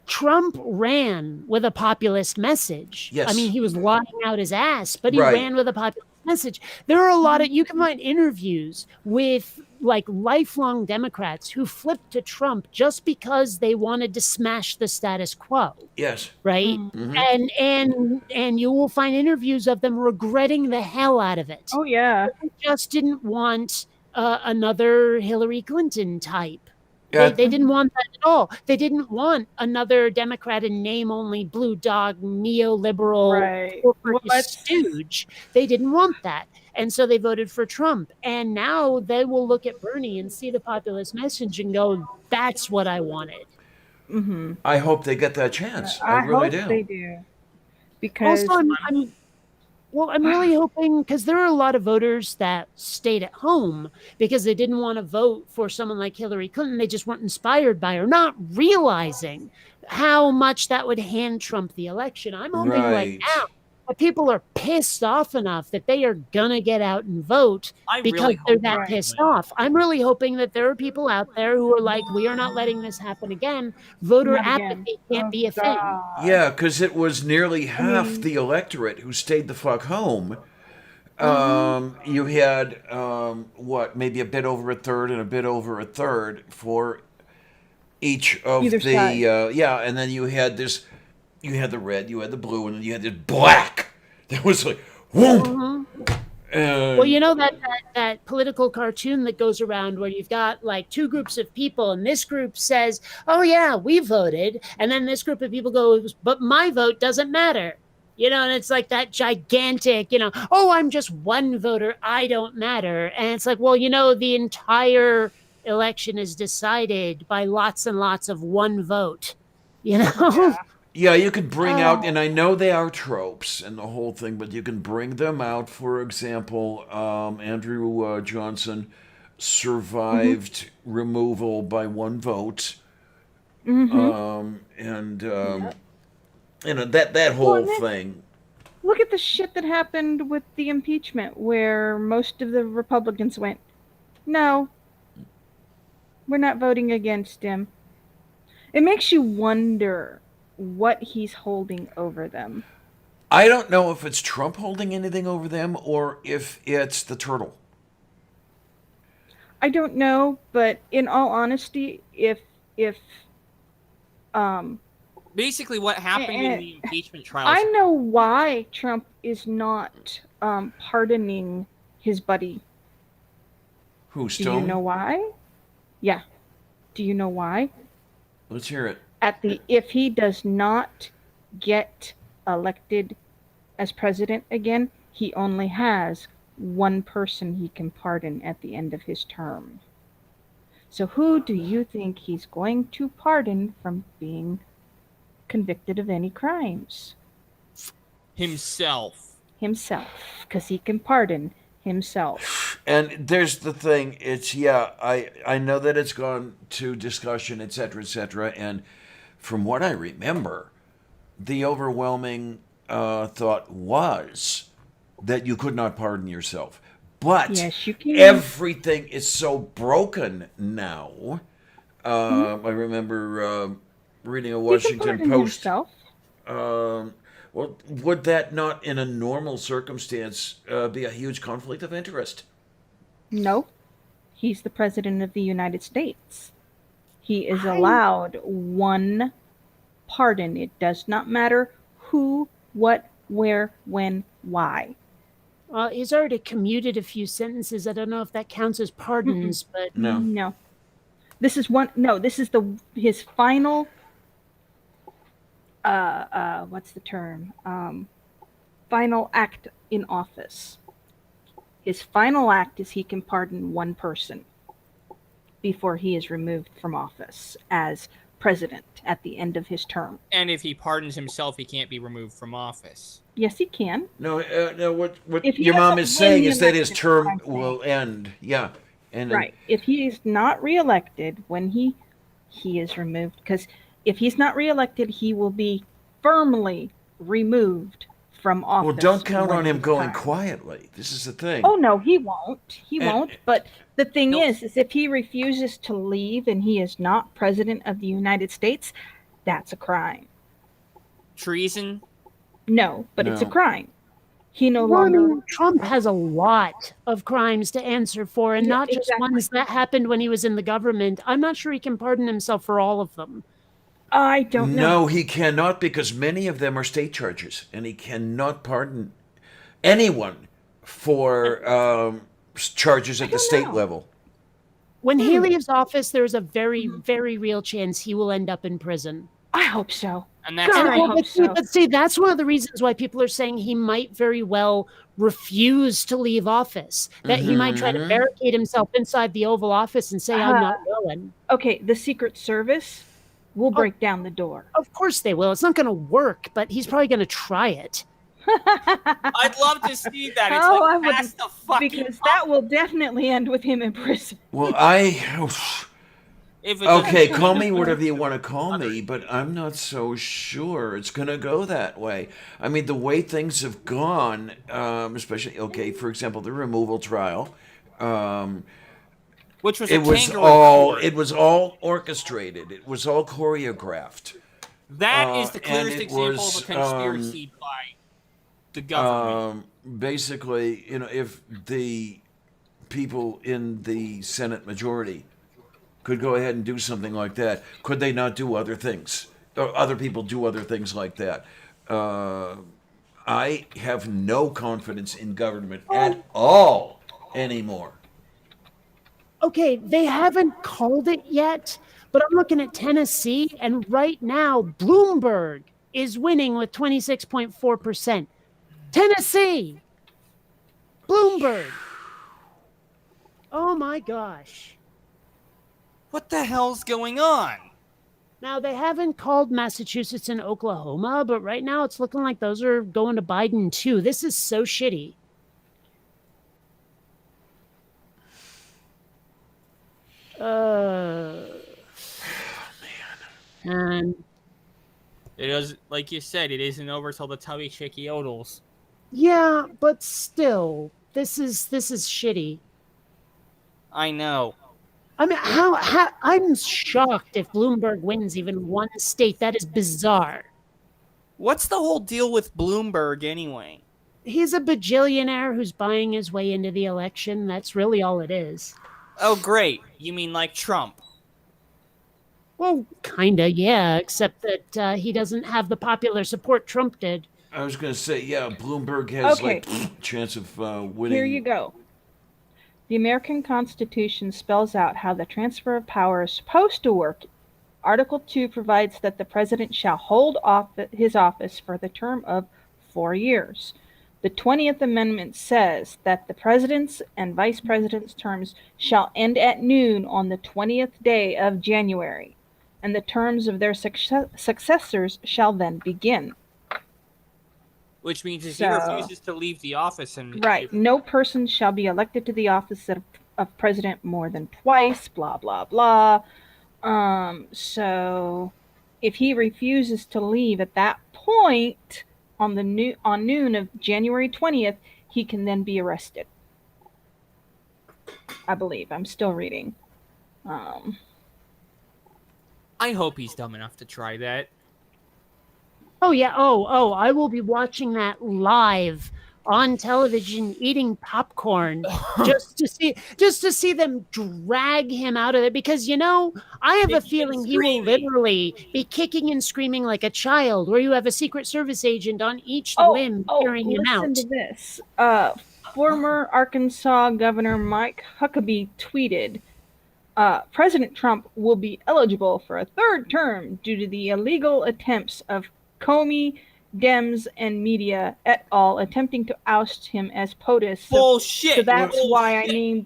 Speaker 2: Trump ran with a populist message.
Speaker 1: Yes.
Speaker 2: I mean, he was lying out his ass, but he
Speaker 1: Right.
Speaker 2: ran with a populist message. There are a lot of, you can find interviews with like lifelong Democrats who flipped to Trump just because they wanted to smash the status quo.
Speaker 1: yes,
Speaker 2: Right. And you will find interviews of them regretting the hell out of it.
Speaker 3: Oh yeah.
Speaker 2: They just didn't want another Hillary Clinton type.
Speaker 1: Yeah.
Speaker 2: They didn't want that at all. They didn't want another Democrat in name only, blue dog, neoliberal,
Speaker 3: Right.
Speaker 2: corporate
Speaker 3: Well, let's
Speaker 2: stooge. They didn't want that. And so they voted for Trump. And now they will look at Bernie and see the populist message and go, that's what I wanted.
Speaker 3: hmm
Speaker 1: I hope they get that chance. I
Speaker 3: I
Speaker 1: really
Speaker 3: hope
Speaker 1: do.
Speaker 3: they do.
Speaker 2: Also,
Speaker 3: Because
Speaker 2: I'm really hoping, because there are a lot of voters that stayed at home because they didn't want to vote for someone like Hillary Clinton. They just weren't inspired by her, not realizing how much that would hand Trump the election. I'm hoping right
Speaker 1: Right.
Speaker 2: now that people are pissed off enough that they are going to get out and vote
Speaker 4: I
Speaker 2: because
Speaker 4: really
Speaker 2: they're
Speaker 4: hope
Speaker 2: that
Speaker 3: Right.
Speaker 2: pissed off. I'm really hoping that there are people out there who are like, we are not letting this happen again. Voter
Speaker 3: not again.
Speaker 2: apathy can't
Speaker 3: Oh,
Speaker 2: be a thing.
Speaker 3: God.
Speaker 1: Yeah, because it was nearly half
Speaker 3: mean-
Speaker 1: the electorate who stayed the fuck home.
Speaker 3: Mm-hmm.
Speaker 1: You had what, maybe a bit over a third and a bit over a third for each of
Speaker 3: Either
Speaker 1: the
Speaker 3: side.
Speaker 1: yeah, and then you had this, you had the red, you had the blue, and then you had this black. That was like whoop.
Speaker 2: Mhm.
Speaker 1: And
Speaker 2: Well, you know that political cartoon that goes around where you've got like two groups of people, and this group says, "Oh yeah, we voted," and then this group of people goes, "But my vote doesn't matter." And it's like that gigantic, "Oh, I'm just one voter, I don't matter," and it's like, well, the entire election is decided by lots and lots of one vote. You know.
Speaker 1: yeah, you could bring out,
Speaker 2: Oh.
Speaker 1: and I know they are tropes and the whole thing, but you can bring them out. For example, Andrew Johnson survived removal by one vote, and that whole
Speaker 3: and then-
Speaker 1: thing.
Speaker 3: Look at the shit that happened with the impeachment, where most of the Republicans went, no, we're not voting against him. It makes you wonder what he's holding over them.
Speaker 1: I don't know if it's Trump holding anything over them or if it's the turtle.
Speaker 3: I don't know, but in all honesty, if
Speaker 4: Basically, what happened in the impeachment trials.
Speaker 3: I know why Trump is not pardoning his buddy.
Speaker 1: Who,
Speaker 3: Do
Speaker 1: Stone?
Speaker 3: you know why? Yeah. Do you know why?
Speaker 1: Let's hear it.
Speaker 3: If he does not get elected as president again, he only has one person he can pardon at the end of his term. So who do you think he's going to pardon from being convicted of any crimes?
Speaker 4: Himself.
Speaker 3: Himself, because he can pardon himself.
Speaker 1: And there's the thing. It's I know that it's gone to discussion, etc., and from what I remember, the overwhelming thought was that you could not pardon yourself. But
Speaker 3: Yes, you can.
Speaker 1: everything is so broken now. I remember reading a
Speaker 3: He can
Speaker 1: Washington
Speaker 3: pardon
Speaker 1: Post.
Speaker 3: himself.
Speaker 1: Well, would that not, in a normal circumstance, be a huge conflict of interest?
Speaker 3: No, he's the president of the United States. He is allowed one pardon. It does not matter who, what, where, when, why.
Speaker 2: He's already commuted a few sentences. I don't know if that counts as pardons, but
Speaker 1: No.
Speaker 3: No. This is one. No, this is his final. What's the term? Final act in office. His final act is he can pardon one person before he is removed from office as president at the end of his term.
Speaker 4: And if he pardons himself, he can't be removed from office.
Speaker 3: Yes, he can.
Speaker 1: No, what
Speaker 3: If he
Speaker 1: your mom
Speaker 3: doesn't
Speaker 1: is
Speaker 3: win
Speaker 1: saying
Speaker 3: the
Speaker 1: is that his
Speaker 3: election,
Speaker 1: term
Speaker 3: I'm saying.
Speaker 1: will end. Yeah. And
Speaker 3: Right. If he is not reelected when he is removed, because if he's not reelected, he will be firmly removed from office.
Speaker 1: well, don't count
Speaker 3: when
Speaker 1: on him
Speaker 3: it's
Speaker 1: going
Speaker 3: time.
Speaker 1: quietly. This is the thing.
Speaker 3: Oh no, he won't. He
Speaker 1: And-
Speaker 3: won't. But the thing
Speaker 4: No.
Speaker 3: is if he refuses to leave and he is not president of the United States, that's a crime.
Speaker 4: Treason?
Speaker 3: No, but it's a
Speaker 1: No.
Speaker 3: crime. He no
Speaker 2: Well, I
Speaker 3: longer.
Speaker 2: mean, Trump has a lot of crimes to answer for, and
Speaker 3: Yeah,
Speaker 2: not just
Speaker 3: exactly.
Speaker 2: ones that happened when he was in the government. I'm not sure he can pardon himself for all of them.
Speaker 3: I don't know.
Speaker 1: No, he cannot, because many of them are state charges, and he cannot pardon anyone for charges at the
Speaker 3: don't
Speaker 1: state
Speaker 3: know.
Speaker 1: level.
Speaker 2: When he leaves office, there's a very, very real chance he will end up in prison.
Speaker 3: I hope so.
Speaker 4: And that's
Speaker 3: God, I
Speaker 2: Well,
Speaker 3: hope
Speaker 2: but
Speaker 3: so.
Speaker 2: see, that's one of the reasons why people are saying he might very well refuse to leave office. That he might try to barricade himself inside the Oval Office and say, "I'm not going."
Speaker 3: Okay, the Secret Service will break down the door.
Speaker 2: Of course they will. It's not going to work, but he's probably going to try it.
Speaker 4: I'd love to see that. It's
Speaker 3: Oh, I
Speaker 4: like,
Speaker 3: would-
Speaker 4: pass the fucking
Speaker 3: Because that will definitely end with him in prison.
Speaker 1: Well,
Speaker 4: If it doesn't
Speaker 1: okay,
Speaker 4: do
Speaker 1: call me
Speaker 4: anything-
Speaker 1: whatever you want to call me, but I'm not so sure it's going to go that way. I mean, the way things have gone, especially, okay, for example, the removal trial,
Speaker 4: which was
Speaker 1: it
Speaker 4: a
Speaker 1: was
Speaker 4: kangaroo court.
Speaker 1: it was all orchestrated. It was all choreographed.
Speaker 4: That is the
Speaker 1: and
Speaker 4: clearest
Speaker 1: it
Speaker 4: example
Speaker 1: was,
Speaker 4: of a conspiracy by the government.
Speaker 1: Basically, if the people in the Senate majority could go ahead and do something like that, could they not do other things? Or other people do other things like that? I have no confidence in government at all anymore.
Speaker 2: Okay, they haven't called it yet, but I'm looking at Tennessee, and right now, Bloomberg is winning with 26.4%. Tennessee! Bloomberg! Oh my gosh.
Speaker 4: What the hell's going on?
Speaker 2: Now, they haven't called Massachusetts and Oklahoma, but right now it's looking like those are going to Biden too. This is so shitty. Man.
Speaker 4: It is, like you said, it isn't over till the tubby chicky yodels.
Speaker 2: Yeah, but still, this is shitty.
Speaker 4: I know.
Speaker 2: I mean, how I'm shocked if Bloomberg wins even one state. That is bizarre.
Speaker 4: What's the whole deal with Bloomberg anyway?
Speaker 2: He's a bajillionaire who's buying his way into the election. That's really all it is.
Speaker 4: Oh, great. You mean like Trump?
Speaker 2: Well, kinda, yeah, except that he doesn't have the popular support Trump did.
Speaker 1: I was going to say, yeah, Bloomberg has
Speaker 3: Okay.
Speaker 1: chance of winning.
Speaker 3: Here you go. The American Constitution spells out how the transfer of power is supposed to work. Article 2 provides that the president shall hold his office for the term of 4 years. The 20th Amendment says that the president's and vice president's terms shall end at noon on the 20th day of January, and the terms of their successors shall then begin.
Speaker 4: Which means if
Speaker 3: So-
Speaker 4: he refuses to leave the office and
Speaker 3: Right. No person shall be elected to the office of president more than twice, blah, blah, blah. So if he refuses to leave at that point on noon of January 20th, he can then be arrested. I believe. I'm still reading.
Speaker 4: I hope he's dumb enough to try that.
Speaker 2: Oh yeah. Oh, I will be watching that live on television, eating popcorn, just to see them drag him out of it. Because I have a
Speaker 4: Kicking
Speaker 2: feeling
Speaker 4: and
Speaker 2: he will
Speaker 4: screaming.
Speaker 2: literally be kicking and screaming like a child, where you have a Secret Service agent on each limb carrying him out.
Speaker 3: Listen to this. Former Arkansas Governor Mike Huckabee tweeted, President Trump will be eligible for a third term due to the illegal attempts of Comey, Dems, and media et al. Attempting to oust him as POTUS.
Speaker 4: Bullshit.
Speaker 3: So that's why
Speaker 4: Bullshit.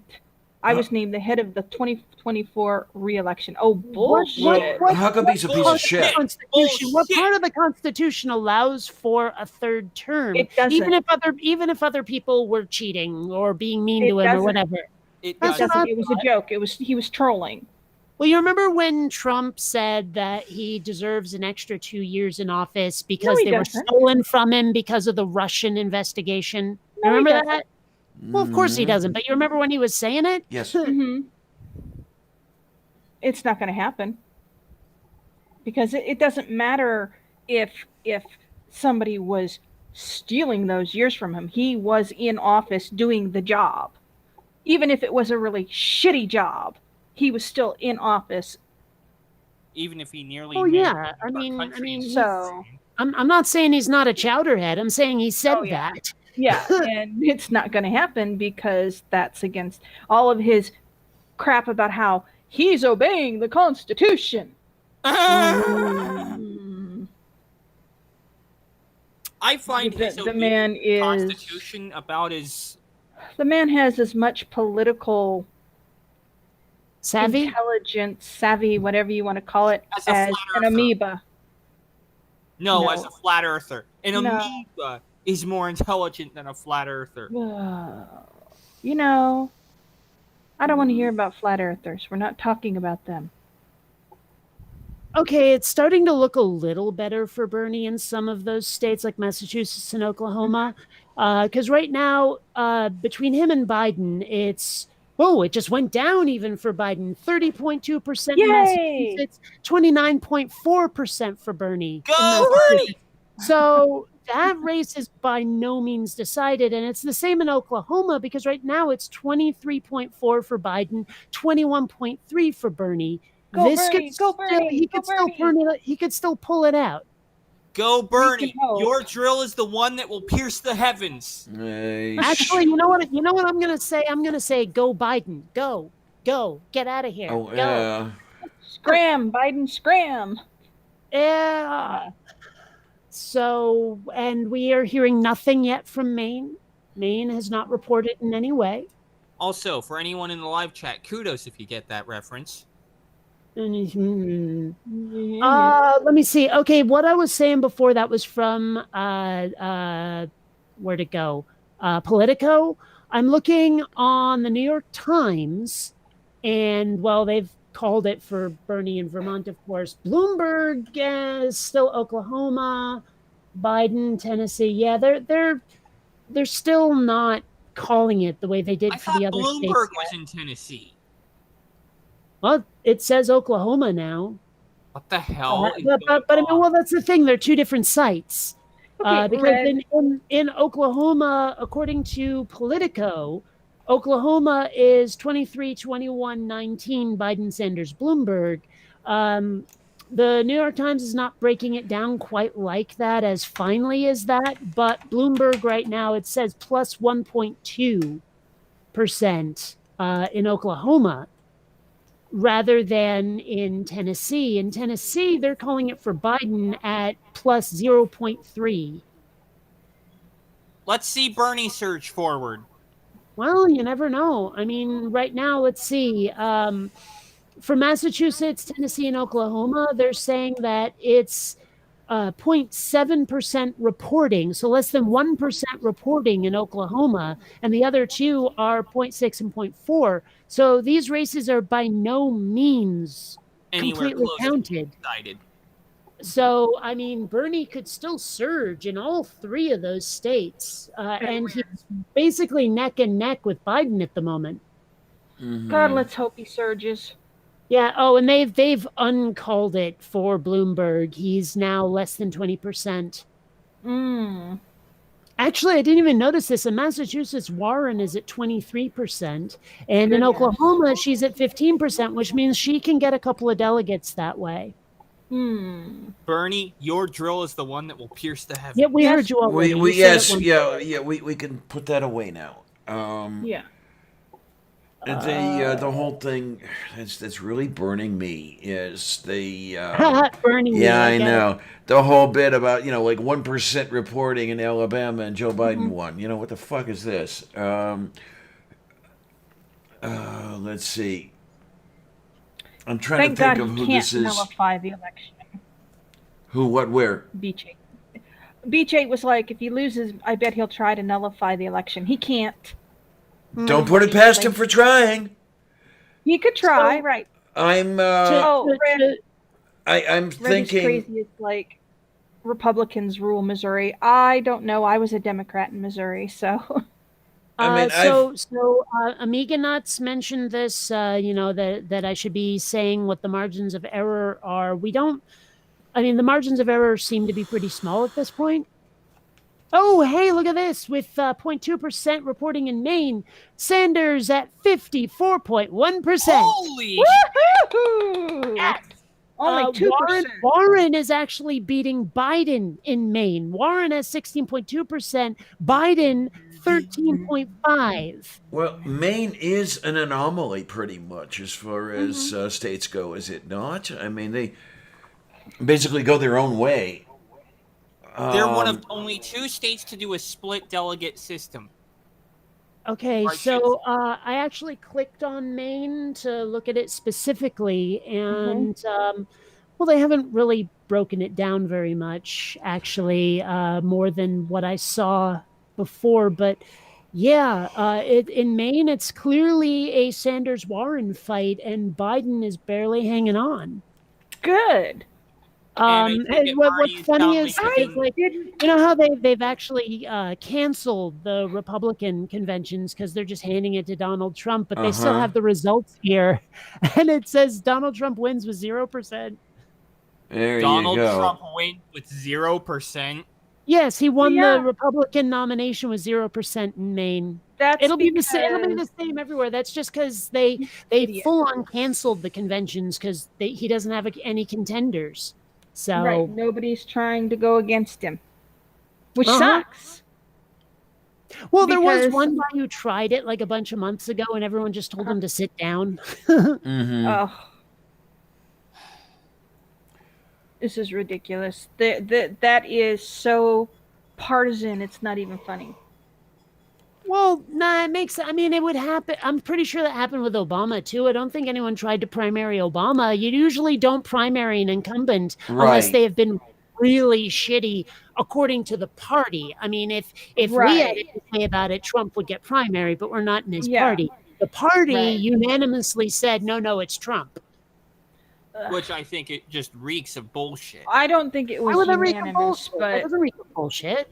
Speaker 3: I was named the head of the 2024 re-election. Oh, bullshit.
Speaker 1: Well, Huckabee's a piece of shit.
Speaker 2: Constitution. What
Speaker 4: Bullshit.
Speaker 2: part of the Constitution allows for a third term?
Speaker 3: It doesn't.
Speaker 2: Even if other people were cheating or being mean
Speaker 3: It
Speaker 2: to him or
Speaker 3: doesn't.
Speaker 2: whatever.
Speaker 4: It
Speaker 2: That's
Speaker 4: does.
Speaker 2: what
Speaker 3: It was a joke. He was trolling.
Speaker 2: Well, you remember when Trump said that he deserves an extra 2 years in office because
Speaker 3: he
Speaker 2: they were
Speaker 3: doesn't.
Speaker 2: stolen from him because of the Russian investigation?
Speaker 3: No,
Speaker 2: You
Speaker 3: he
Speaker 2: remember
Speaker 3: doesn't.
Speaker 2: that? Well, of course he doesn't. But you remember when he was saying it?
Speaker 1: Yes.
Speaker 3: Mm-hmm. It's not going to happen because it doesn't matter if somebody was stealing those years from him. He was in office doing the job, even if it was a really shitty job. He was still in office.
Speaker 4: Even if he nearly.
Speaker 2: Oh
Speaker 4: made
Speaker 2: yeah,
Speaker 4: our
Speaker 2: I mean,
Speaker 4: country
Speaker 3: So
Speaker 2: I'm not saying he's not a chowderhead. I'm saying he said
Speaker 3: Oh, yeah.
Speaker 2: that.
Speaker 3: yeah, and it's not going to happen because that's against all of his crap about how he's obeying the Constitution.
Speaker 4: I find
Speaker 3: the man is
Speaker 4: Constitution about as
Speaker 3: the man has as much political
Speaker 2: Savvy?
Speaker 3: intelligence, savvy, whatever you want to call it,
Speaker 4: As a
Speaker 3: as
Speaker 4: flat
Speaker 3: an
Speaker 4: earther.
Speaker 3: amoeba.
Speaker 4: No,
Speaker 3: No.
Speaker 4: as a flat earther. An
Speaker 3: No.
Speaker 4: amoeba is more intelligent than a flat earther.
Speaker 3: You know, I don't want to hear about flat earthers. We're not talking about them.
Speaker 2: Okay, it's starting to look a little better for Bernie in some of those states like Massachusetts and Oklahoma. Because right now, between him and Biden, it just went down even for Biden. 30.2% in
Speaker 3: Yay!
Speaker 2: Massachusetts, 29.4% for Bernie.
Speaker 4: Go Bernie!
Speaker 2: So that race is by no means decided. And it's the same in Oklahoma because right now it's 23.4 for Biden, 21.3 for Bernie.
Speaker 3: Go Bernie! Go Bernie!
Speaker 2: He could still pull it out.
Speaker 4: Go Bernie!
Speaker 3: can hope.
Speaker 4: Your drill is the one that will pierce the heavens.
Speaker 2: Actually, you know what I'm gonna say? I'm gonna say go Biden. Go. Get out of here.
Speaker 1: Oh,
Speaker 2: go.
Speaker 1: yeah.
Speaker 3: Scram, Biden, scram.
Speaker 2: Yeah. So, and we are hearing nothing yet from Maine. Maine has not reported in any way.
Speaker 4: Also, for anyone in the live chat, kudos if you get that reference.
Speaker 2: Let me see. Okay, what I was saying before that was from where'd it go? Politico. I'm looking on the New York Times, and well, they've called it for Bernie in Vermont, of course. Bloomberg is still Oklahoma, Biden, Tennessee. Yeah, they're still not calling it the way they did
Speaker 4: I
Speaker 2: for
Speaker 4: thought
Speaker 2: the other
Speaker 4: Bloomberg
Speaker 2: states.
Speaker 4: was in Tennessee.
Speaker 2: Well, it says Oklahoma now.
Speaker 4: What the hell?
Speaker 2: But I mean, well, that's the thing. They're two different sites.
Speaker 3: Okay,
Speaker 2: Because in Oklahoma, according to Politico, Oklahoma is 23, 21, 19, Biden, Sanders, Bloomberg. The New York Times is not breaking it down quite like that, as finely as that. But Bloomberg right now, it says plus 1.2% in Oklahoma, rather than in Tennessee. In Tennessee, they're calling it for Biden at plus 0.3.
Speaker 4: Let's see Bernie surge forward.
Speaker 2: Well, you never know. I mean, right now, let's see. For Massachusetts, Tennessee, and Oklahoma, they're saying that it's 0.7% reporting, so less than 1% reporting in Oklahoma, and the other two are 0.6 and 0.4. So these races are by no means
Speaker 4: Anywhere
Speaker 2: completely
Speaker 4: close
Speaker 2: counted.
Speaker 4: to decided.
Speaker 2: So, I mean, Bernie could still surge in all three of those states, and he's basically neck and neck with Biden at the moment.
Speaker 3: God, let's hope he surges.
Speaker 2: Yeah. Oh, and they've uncalled it for Bloomberg. He's now less than 20%. Actually, I didn't even notice this. In Massachusetts, Warren is at 23%. And in Oklahoma, she's at 15%, which means she can get a couple of delegates that way.
Speaker 4: Bernie, your drill is the one that will pierce the heavens.
Speaker 2: Yeah, we heard you already.
Speaker 1: We put that away now.
Speaker 3: Yeah.
Speaker 1: The whole thing that's really burning me is the
Speaker 2: burning me.
Speaker 1: yeah, I know. The whole bit about, like 1% reporting in Alabama and Joe Biden won. What the fuck is this? Let's see. I'm trying to think of who this is.
Speaker 3: Nullify the election.
Speaker 1: Who, what, where?
Speaker 3: Beach 8. Beach 8 was like, if he loses, I bet he'll try to nullify the election. He can't.
Speaker 1: Don't put it past him for trying.
Speaker 3: He could try, right?
Speaker 1: I'm I'm thinking
Speaker 3: crazy is like Republicans rule Missouri. I don't know. I was a Democrat in Missouri, so.
Speaker 2: Amiga Nuts mentioned this. That I should be saying what the margins of error are. The margins of error seem to be pretty small at this point. Oh, hey, look at this. With 0.2% reporting in Maine, Sanders at 54.1%.
Speaker 4: Holy!
Speaker 3: Woohoo!
Speaker 2: Yes!
Speaker 3: Only 2%.
Speaker 2: Warren is actually beating Biden in Maine. Warren has 16.2%. Biden, 13.5.
Speaker 1: Well, Maine is an anomaly pretty much as far as states go, is it not? I mean, they basically go their own way.
Speaker 4: They're one of only 2 states to do a split delegate system.
Speaker 2: Okay,
Speaker 4: Right,
Speaker 2: so I actually clicked on Maine to look at it specifically, and well, they haven't really broken it down very much, actually, more than what I saw before. But yeah, in Maine, it's clearly a Sanders-Warren fight, and Biden is barely hanging on.
Speaker 3: Good.
Speaker 4: And
Speaker 2: What's funny is
Speaker 4: Bernie's
Speaker 2: like, you know how they've actually canceled the Republican conventions because they're just handing it to Donald Trump, but they still have the results here, and it says Donald Trump wins with 0%.
Speaker 1: There
Speaker 4: Donald
Speaker 1: you go.
Speaker 4: Trump wins with 0%.
Speaker 2: Yes, he won
Speaker 3: Yeah.
Speaker 2: the Republican nomination with 0% in Maine.
Speaker 3: That's
Speaker 2: It'll be the
Speaker 3: because-
Speaker 2: same. It'll be the same everywhere. That's just because they
Speaker 3: Idiot.
Speaker 2: full on canceled the conventions because he doesn't have any contenders. So
Speaker 3: Right, nobody's trying to go against him, which
Speaker 2: Uh-huh.
Speaker 3: sucks.
Speaker 2: well, there was
Speaker 3: because-
Speaker 2: one guy who tried it like a bunch of months ago, and everyone just told him to sit down.
Speaker 3: Oh, this is ridiculous. That is so partisan. It's not even funny.
Speaker 2: Well, nah, it makes. I mean, it would happen. I'm pretty sure that happened with Obama too. I don't think anyone tried to primary Obama. You usually don't primary an incumbent unless
Speaker 1: Right.
Speaker 2: they have been really shitty according to the party. I mean, if we had
Speaker 3: Right.
Speaker 2: it to say about it, Trump would get primary, but we're not in his
Speaker 3: Yeah.
Speaker 2: party. The party
Speaker 3: Right.
Speaker 2: unanimously said, no, it's Trump.
Speaker 4: Which I think it just reeks of bullshit.
Speaker 3: I don't think it
Speaker 2: Why
Speaker 3: was
Speaker 2: would that reek of
Speaker 3: unanimous,
Speaker 2: bullshit? That
Speaker 3: but
Speaker 2: doesn't reek of bullshit.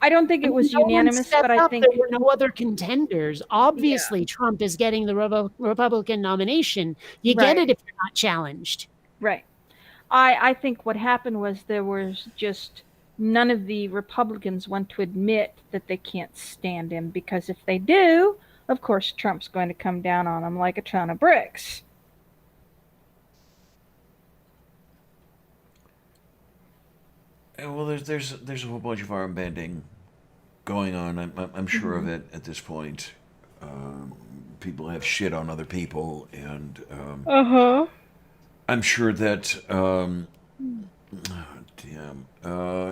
Speaker 3: I don't think it was
Speaker 2: No one
Speaker 3: unanimous.
Speaker 2: stepped
Speaker 3: But I
Speaker 2: up.
Speaker 3: think
Speaker 2: There were no other contenders. Obviously, Trump is getting the Republican nomination. You get
Speaker 3: Right.
Speaker 2: it if you're not challenged.
Speaker 3: right. I think what happened was there was just none of the Republicans want to admit that they can't stand him, because if they do, of course, Trump's going to come down on them like a ton of bricks.
Speaker 1: Well, there's a whole bunch of arm bending going on. I'm sure of it at this point. People have shit on other people, and I'm sure that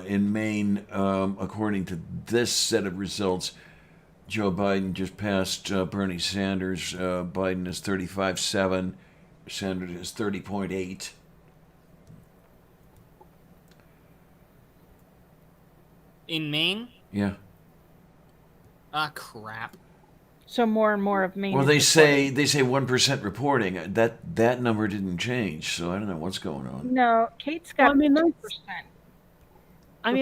Speaker 1: in Maine, according to this set of results, Joe Biden just passed Bernie Sanders. Biden is 35.7. Sanders is 30.8.
Speaker 4: In Maine?
Speaker 1: Yeah.
Speaker 4: Ah, crap.
Speaker 3: So more and more of Maine.
Speaker 1: Well,
Speaker 3: is
Speaker 1: they say 1% reporting. That number didn't change, so I don't know what's going on.
Speaker 3: No, Kate's
Speaker 2: Well,
Speaker 3: got
Speaker 2: I mean,
Speaker 3: 6%.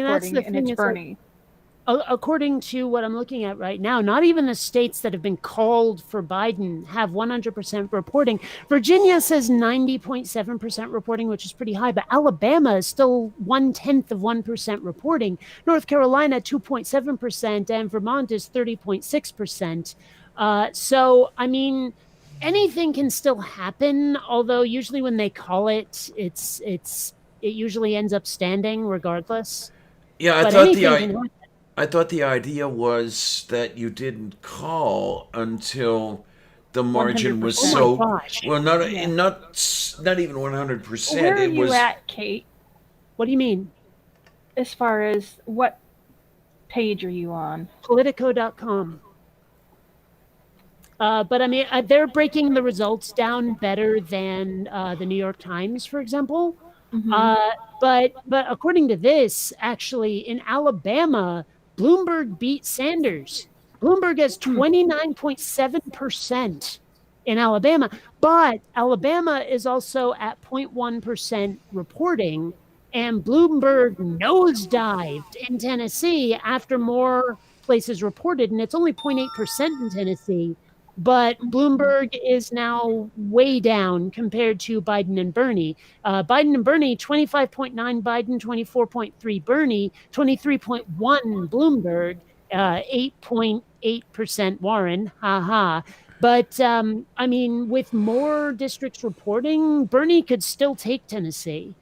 Speaker 2: that's the
Speaker 3: and
Speaker 2: thing.
Speaker 3: it's
Speaker 2: It's like,
Speaker 3: Bernie.
Speaker 2: according to what I'm looking at right now, not even the states that have been called for Biden have 100% reporting. Virginia says 90.7% reporting, which is pretty high, but Alabama is still 0.1% reporting. North Carolina, 2.7%, and Vermont is 30.6%. So, I mean, anything can still happen, although usually when they call it, it usually ends up standing regardless.
Speaker 1: Yeah,
Speaker 2: But anything can happen.
Speaker 1: I thought the idea was that you didn't call until the margin was
Speaker 3: 100%.
Speaker 1: so
Speaker 2: Oh my gosh.
Speaker 1: well. Not
Speaker 3: Yeah.
Speaker 1: not even 100%.
Speaker 3: Where are
Speaker 1: It
Speaker 3: you
Speaker 1: was
Speaker 3: at, Kate?
Speaker 2: What do you mean?
Speaker 3: As far as what page are you on?
Speaker 2: Politico.com. But I mean, they're breaking the results down better than the New York Times, for example. But according to this, actually, in Alabama, Bloomberg beat Sanders. Bloomberg has 29.7% in Alabama, but Alabama is also at 0.1% reporting, and Bloomberg nosedived in Tennessee after more places reported, and it's only 0.8% in Tennessee. But Bloomberg is now way down compared to Biden and Bernie. Biden and Bernie, 25.9 Biden, 24.3 Bernie, 23.1 Bloomberg, 8.8% Warren. Ha ha. But, I mean, with more districts reporting, Bernie could still take Tennessee.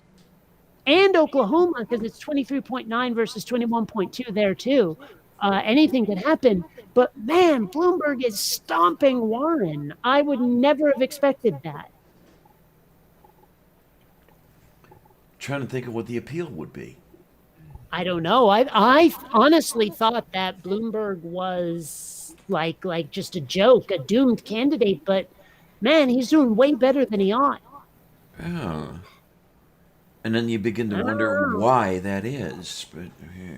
Speaker 2: And Oklahoma, because it's 23.9 versus 21.2 there, too. anything could happen. But man, Bloomberg is stomping Warren. I would never have expected that.
Speaker 1: Trying to think of what the appeal would be.
Speaker 2: I don't know. I honestly thought that Bloomberg was like just a joke, a doomed candidate. But man, he's doing way better than he ought.
Speaker 1: Oh. And then you begin to wonder why that is. But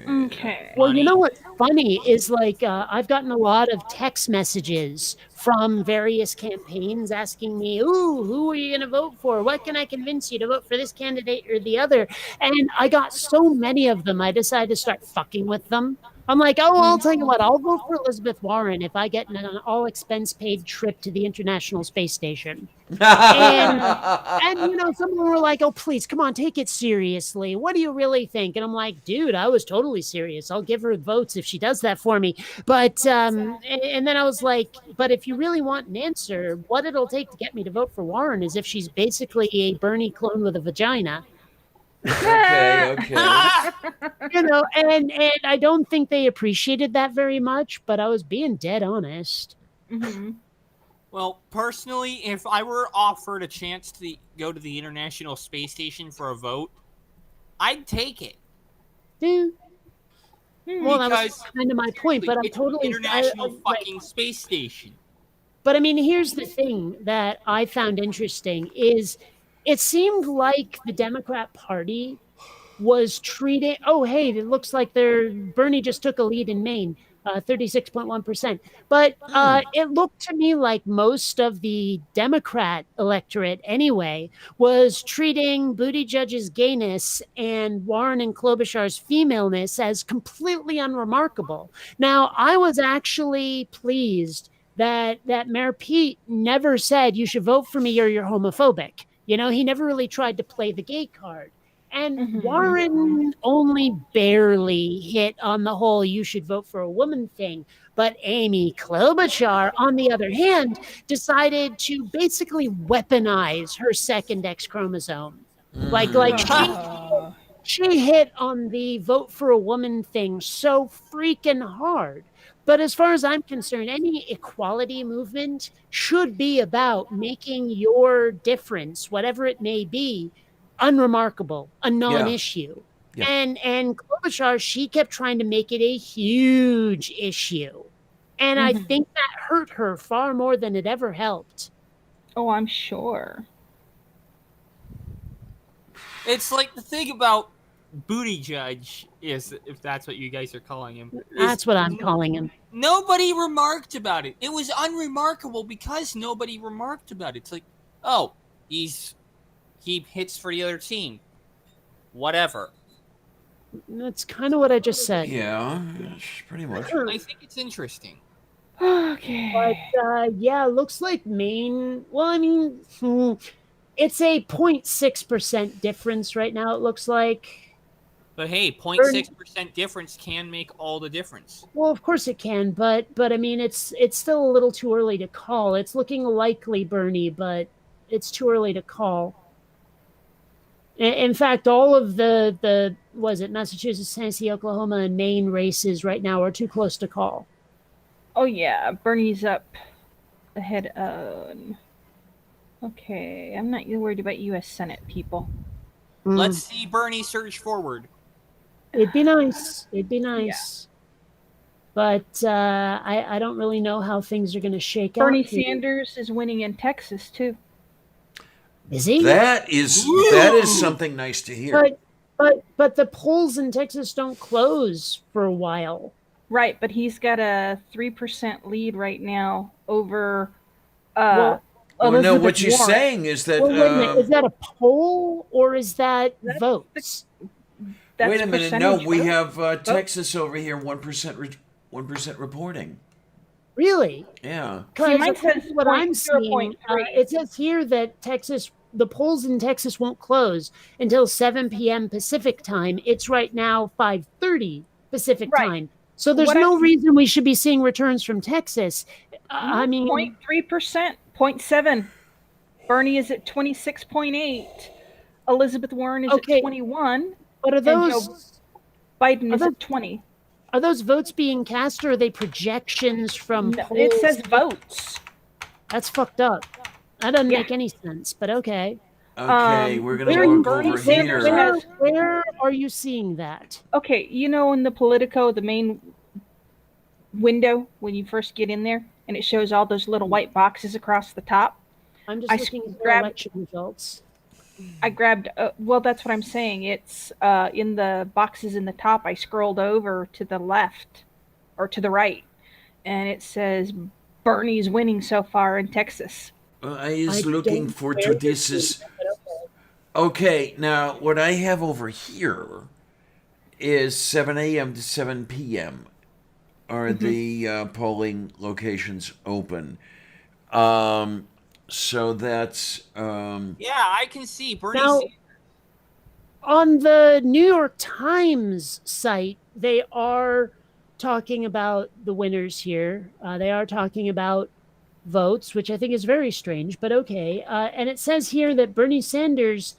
Speaker 3: Okay.
Speaker 2: Well, you know what's funny is like I've gotten a lot of text messages from various campaigns asking me, "Ooh, who are you going to vote for? What can I convince you to vote for this candidate or the other?" And I got so many of them, I decided to start fucking with them. I'm like, "Oh, I'll tell you what, I'll vote for Elizabeth Warren if I get an all-expense-paid trip to the International Space Station." And you know, some of them were like, "Oh, please, come on, take it seriously. What do you really think?" And I'm like, "Dude, I was totally serious. I'll give her votes if she does that for me." But and then I was like, "But if you really want an answer, what it'll take to get me to vote for Warren is if she's basically a Bernie clone with a vagina."
Speaker 1: okay.
Speaker 2: You know, and I don't think they appreciated that very much, but I was being dead honest.
Speaker 3: Mm-hmm.
Speaker 4: Well, personally, if I were offered a chance to go to the International Space Station for a vote, I'd take it.
Speaker 2: Dude. Well, that was kind of my point, but I'm
Speaker 4: it's
Speaker 2: totally
Speaker 4: an international fucking space station.
Speaker 2: But I mean, here's the thing that I found interesting is it seemed like the Democrat Party was treating, oh, hey, it looks like Bernie just took a lead in Maine, 36.1%. But it looked to me like most of the Democrat electorate anyway was treating Buttigieg's gayness and Warren and Klobuchar's femaleness as completely unremarkable. Now, I was actually pleased that Mayor Pete never said you should vote for me or you're homophobic. You know, he never really tried to play the gay card. And Warren only barely hit on the whole you should vote for a woman thing. But Amy Klobuchar, on the other hand, decided to basically weaponize her second X chromosome. Like she hit on the vote for a woman thing so freaking hard. But as far as I'm concerned, any equality movement should be about making your difference, whatever it may be, unremarkable, a non-issue. Yeah. And Klobuchar, she kept trying to make it a huge issue. And I think that hurt her far more than it ever helped.
Speaker 3: Oh, I'm sure.
Speaker 4: It's like the thing about Buttigieg is, if that's what you guys are calling him.
Speaker 2: That's what I'm calling him.
Speaker 4: Nobody remarked about it. It was unremarkable because nobody remarked about it. It's like, oh, he hits for the other team. Whatever.
Speaker 2: That's kind of what I just said.
Speaker 1: Yeah, pretty much.
Speaker 4: I think it's interesting.
Speaker 3: Okay.
Speaker 2: But yeah, looks like Maine. Well, I mean, it's a 0.6% difference right now. It looks like.
Speaker 4: But hey, 0.6% difference can make all the difference.
Speaker 2: Well, of course it can, but I mean, it's still a little too early to call. It's looking likely Bernie, but it's too early to call. In fact, all of the was it Massachusetts, Tennessee, Oklahoma, and Maine races right now are too close to call.
Speaker 3: Oh yeah, Bernie's up ahead of. Okay, I'm not worried about U.S. Senate people.
Speaker 4: Let's see Bernie surge forward.
Speaker 2: It'd be nice. Yeah. But I don't really know how things are going to shake out.
Speaker 3: Bernie Sanders is winning in Texas too.
Speaker 2: Is he?
Speaker 1: That is something nice to hear.
Speaker 2: But the polls in Texas don't close for a while.
Speaker 3: Right, but he's got a 3% lead right now over.
Speaker 1: No, what you're saying is that.
Speaker 2: Well, wait a minute. Is that a poll or is that votes?
Speaker 1: Wait a minute. No, we have Texas over here. 1% reporting.
Speaker 2: Really?
Speaker 1: Yeah.
Speaker 2: Because what I'm seeing, it says here that the polls in Texas won't close until 7 p.m. Pacific time. It's right now 5:30 Pacific time. So there's no reason we should be seeing returns from Texas. I mean,
Speaker 3: 0.3%, 0.7. Bernie is at 26.8. Elizabeth Warren is at 21.
Speaker 2: But are those?
Speaker 3: Biden is at 20.
Speaker 2: Are those votes being cast, or are they projections from
Speaker 3: No,
Speaker 2: polls?
Speaker 3: it says votes.
Speaker 2: That's fucked up. That doesn't
Speaker 3: Yeah.
Speaker 2: make any sense, but okay.
Speaker 1: Okay, we're gonna
Speaker 2: Where are you
Speaker 1: look over
Speaker 2: seeing-
Speaker 3: Sanders
Speaker 1: here.
Speaker 3: has-
Speaker 2: Where are you seeing that?
Speaker 3: Okay, you know in the Politico, the main window when you first get in there, and it shows all those little white boxes across the top.
Speaker 2: I'm just
Speaker 3: I
Speaker 2: looking at the
Speaker 3: grabbed-
Speaker 2: election results.
Speaker 3: I grabbed. Well, that's what I'm saying. It's in the boxes in the top. I scrolled over to the left, or to the right, and it says Bernie's winning so far in Texas.
Speaker 1: I is
Speaker 2: I
Speaker 1: looking
Speaker 2: don't
Speaker 1: for
Speaker 2: know
Speaker 1: to
Speaker 2: where
Speaker 1: this
Speaker 2: this
Speaker 1: is. Okay, now what I have over here is 7 a.m. to 7 p.m. are the polling locations open. So that's
Speaker 4: Yeah, I can see Bernie.
Speaker 2: Now, on the New York Times site, they are talking about the winners here. They are talking about votes, which I think is very strange, but okay. And it says here that Bernie Sanders,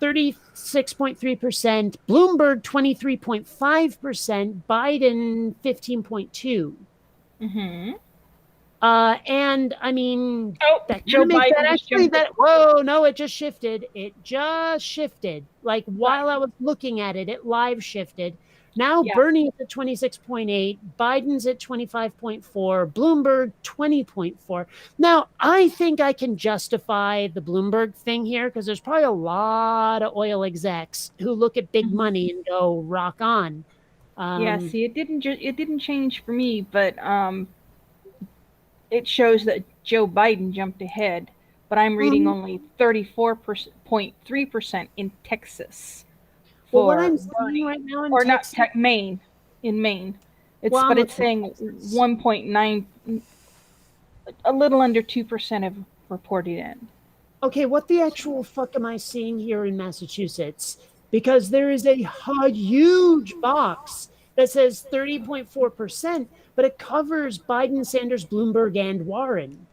Speaker 2: 36.3%, Bloomberg, 23.5%, Biden, 15.2%.
Speaker 3: Mm-hmm.
Speaker 2: And I mean,
Speaker 3: Oh,
Speaker 2: that
Speaker 3: Joe
Speaker 2: kinda makes
Speaker 3: Biden
Speaker 2: that
Speaker 3: just
Speaker 2: actually
Speaker 3: jumped.
Speaker 2: that whoa, no, it just shifted. It just shifted. Like while I was looking at it, it live shifted. Now
Speaker 3: Yeah.
Speaker 2: Bernie's at 26.8, Biden's at 25.4, Bloomberg 20.4. Now, I think I can justify the Bloomberg thing here because there's probably a lot of oil execs who look at big money and go rock on.
Speaker 3: Yeah. See, it didn't change for me, but it shows that Joe Biden jumped ahead. But I'm reading only 34.3% in Texas.
Speaker 2: Well, what
Speaker 3: for
Speaker 2: I'm
Speaker 3: Bernie.
Speaker 2: seeing right now in
Speaker 3: Or
Speaker 2: Texas,
Speaker 3: not Maine, in Maine.
Speaker 2: Well,
Speaker 3: But
Speaker 2: I'm
Speaker 3: it's saying 1.9, a little under 2% have reported in.
Speaker 2: okay, what the actual fuck am I seeing here in Massachusetts? Because there is a huge box that says 30.4%, but it covers Biden, Sanders, Bloomberg, and Warren.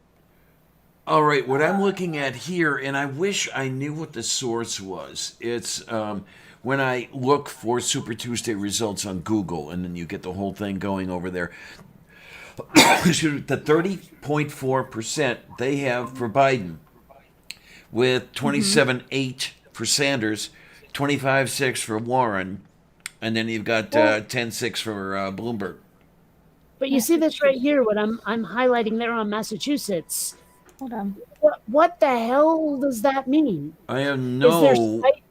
Speaker 1: all right. What I'm looking at here, and I wish I knew what the source was. It's when I look for Super Tuesday results on Google, and then you get the whole thing going over there. The 30.4% they have for Biden, with 27.8 for Sanders, 25.6 for Warren, and then you've got 10.6 for Bloomberg.
Speaker 2: But you see this right here, what I'm highlighting there on Massachusetts.
Speaker 3: Hold on.
Speaker 2: What the hell does that mean?
Speaker 1: I have
Speaker 2: Is their
Speaker 1: no.
Speaker 2: site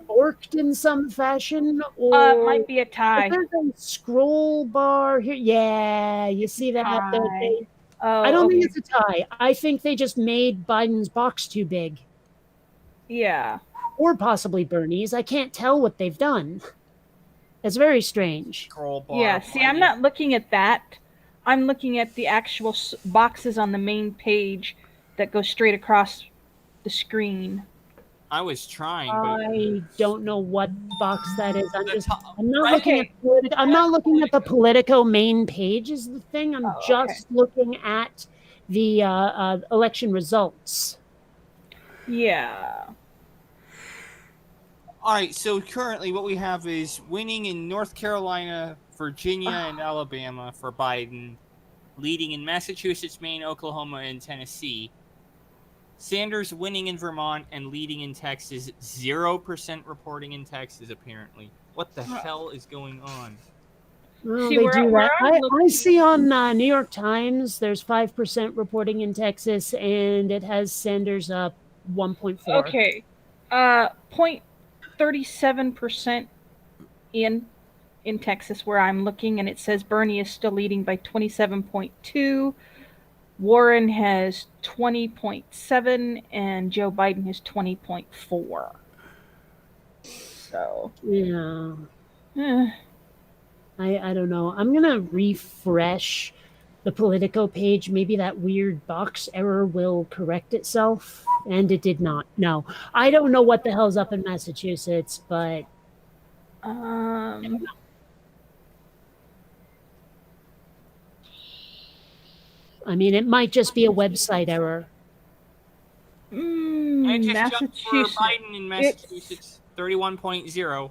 Speaker 2: forked in some fashion, or
Speaker 3: It might be a tie.
Speaker 2: there's a scroll bar here? Yeah, you see that?
Speaker 3: Tie. Oh,
Speaker 2: I don't
Speaker 3: okay.
Speaker 2: think it's a tie. I think they just made Biden's box too big,
Speaker 3: Yeah.
Speaker 2: or possibly Bernie's. I can't tell what they've done. It's very strange.
Speaker 4: Scroll bar.
Speaker 3: Yeah. See, I'm not looking at that. I'm looking at the actual boxes on the main page that go straight across the screen.
Speaker 4: I was trying, but
Speaker 2: I don't know what box that is. I'm not
Speaker 3: Okay.
Speaker 2: looking at the Politico main page is the thing. I'm just looking at the election results.
Speaker 3: Yeah.
Speaker 4: all right. So currently, what we have is winning in North Carolina, Virginia, and Alabama for Biden, leading in Massachusetts, Maine, Oklahoma, and Tennessee. Sanders winning in Vermont and leading in Texas. 0% reporting in Texas, apparently. What the hell is going on?
Speaker 2: Well,
Speaker 3: See,
Speaker 2: they
Speaker 3: where
Speaker 2: do
Speaker 3: I'm
Speaker 2: that. I
Speaker 3: looking-
Speaker 2: see on New York Times there's 5% reporting in Texas, and it has Sanders up 1.4.
Speaker 3: Okay. 0.37% in Texas where I'm looking, and it says Bernie is still leading by 27.2. Warren has 20.7, and Joe Biden has 20.4. So,
Speaker 2: Yeah.
Speaker 3: eh.
Speaker 2: I don't know. I'm going to refresh the Politico page. Maybe that weird box error will correct itself. And it did not. No. I don't know what the hell's up in Massachusetts, but I mean, it might just be a website error.
Speaker 4: I just jumped for
Speaker 3: Massachusetts.
Speaker 4: Biden in Massachusetts, 31.0.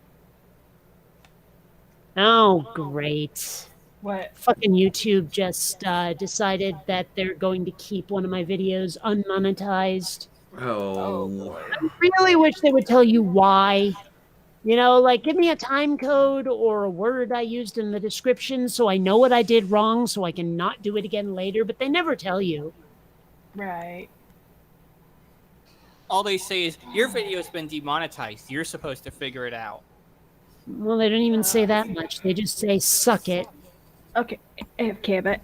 Speaker 2: Oh, great.
Speaker 3: What?
Speaker 2: Fucking YouTube just decided that they're going to keep one of my videos unmonetized.
Speaker 3: Oh
Speaker 1: Oh.
Speaker 3: boy.
Speaker 2: I really wish they would tell you why. You know, like give me a time code or a word I used in the description so I know what I did wrong so I can not do it again later, but they never tell you.
Speaker 3: Right.
Speaker 4: All they say is your video's been demonetized. You're supposed to figure it out.
Speaker 2: Well, they don't even say that much. They just say suck it.
Speaker 3: Okay. Okay, but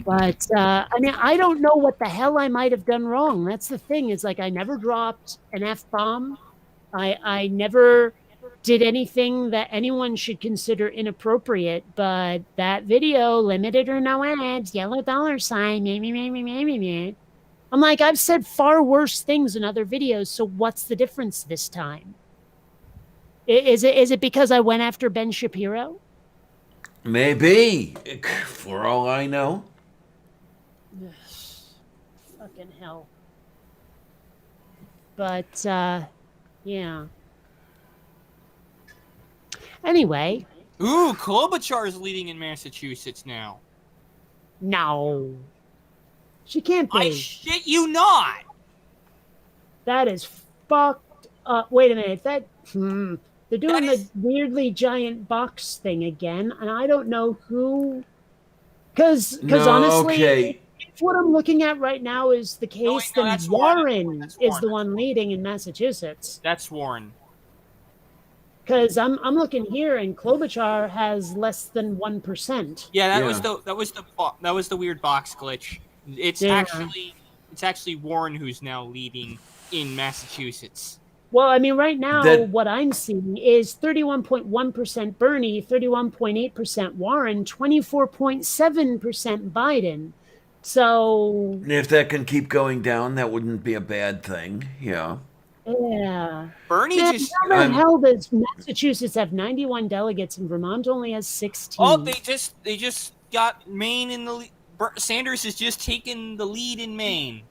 Speaker 2: But I mean, I don't know what the hell I might have done wrong. That's the thing. Is like I never dropped an F bomb. I never did anything that anyone should consider inappropriate. But that video, limited or no ads, yellow dollar sign, me. I'm like, I've said far worse things in other videos. So what's the difference this time? Is it because I went after Ben Shapiro?
Speaker 1: Maybe. For all I know.
Speaker 2: Fucking hell. But yeah. Anyway,
Speaker 4: Ooh, Klobuchar's leading in Massachusetts now.
Speaker 2: no. She can't be.
Speaker 4: I shit you not.
Speaker 2: That is fucked up. Wait a minute. They're doing
Speaker 4: That is-
Speaker 2: the weirdly giant box thing again, and I don't know who. Because
Speaker 1: No,
Speaker 2: honestly,
Speaker 1: okay.
Speaker 2: if what I'm looking at right now is the case,
Speaker 4: no,
Speaker 2: then
Speaker 4: that's Warren.
Speaker 2: Warren
Speaker 4: That's
Speaker 2: is
Speaker 4: Warren.
Speaker 2: the one leading in Massachusetts.
Speaker 4: That's Warren.
Speaker 2: Because I'm looking here, and Klobuchar has less than 1%.
Speaker 4: Yeah, that
Speaker 1: Yeah.
Speaker 4: was the weird box glitch. It's
Speaker 2: Yeah.
Speaker 4: actually Warren who's now leading in Massachusetts.
Speaker 2: Well, I mean, right now,
Speaker 1: That-
Speaker 2: what I'm seeing is 31.1% Bernie, 31.8% Warren, 24.7% Biden. So,
Speaker 1: If that can keep going down, that wouldn't be a bad thing. Yeah.
Speaker 2: yeah.
Speaker 4: Bernie
Speaker 2: Man,
Speaker 4: just
Speaker 2: how the
Speaker 1: I'm-
Speaker 2: hell does Massachusetts have 91 delegates and Vermont only has 16?
Speaker 4: oh they just got Maine in the lead. Sanders has just taken the lead in Maine.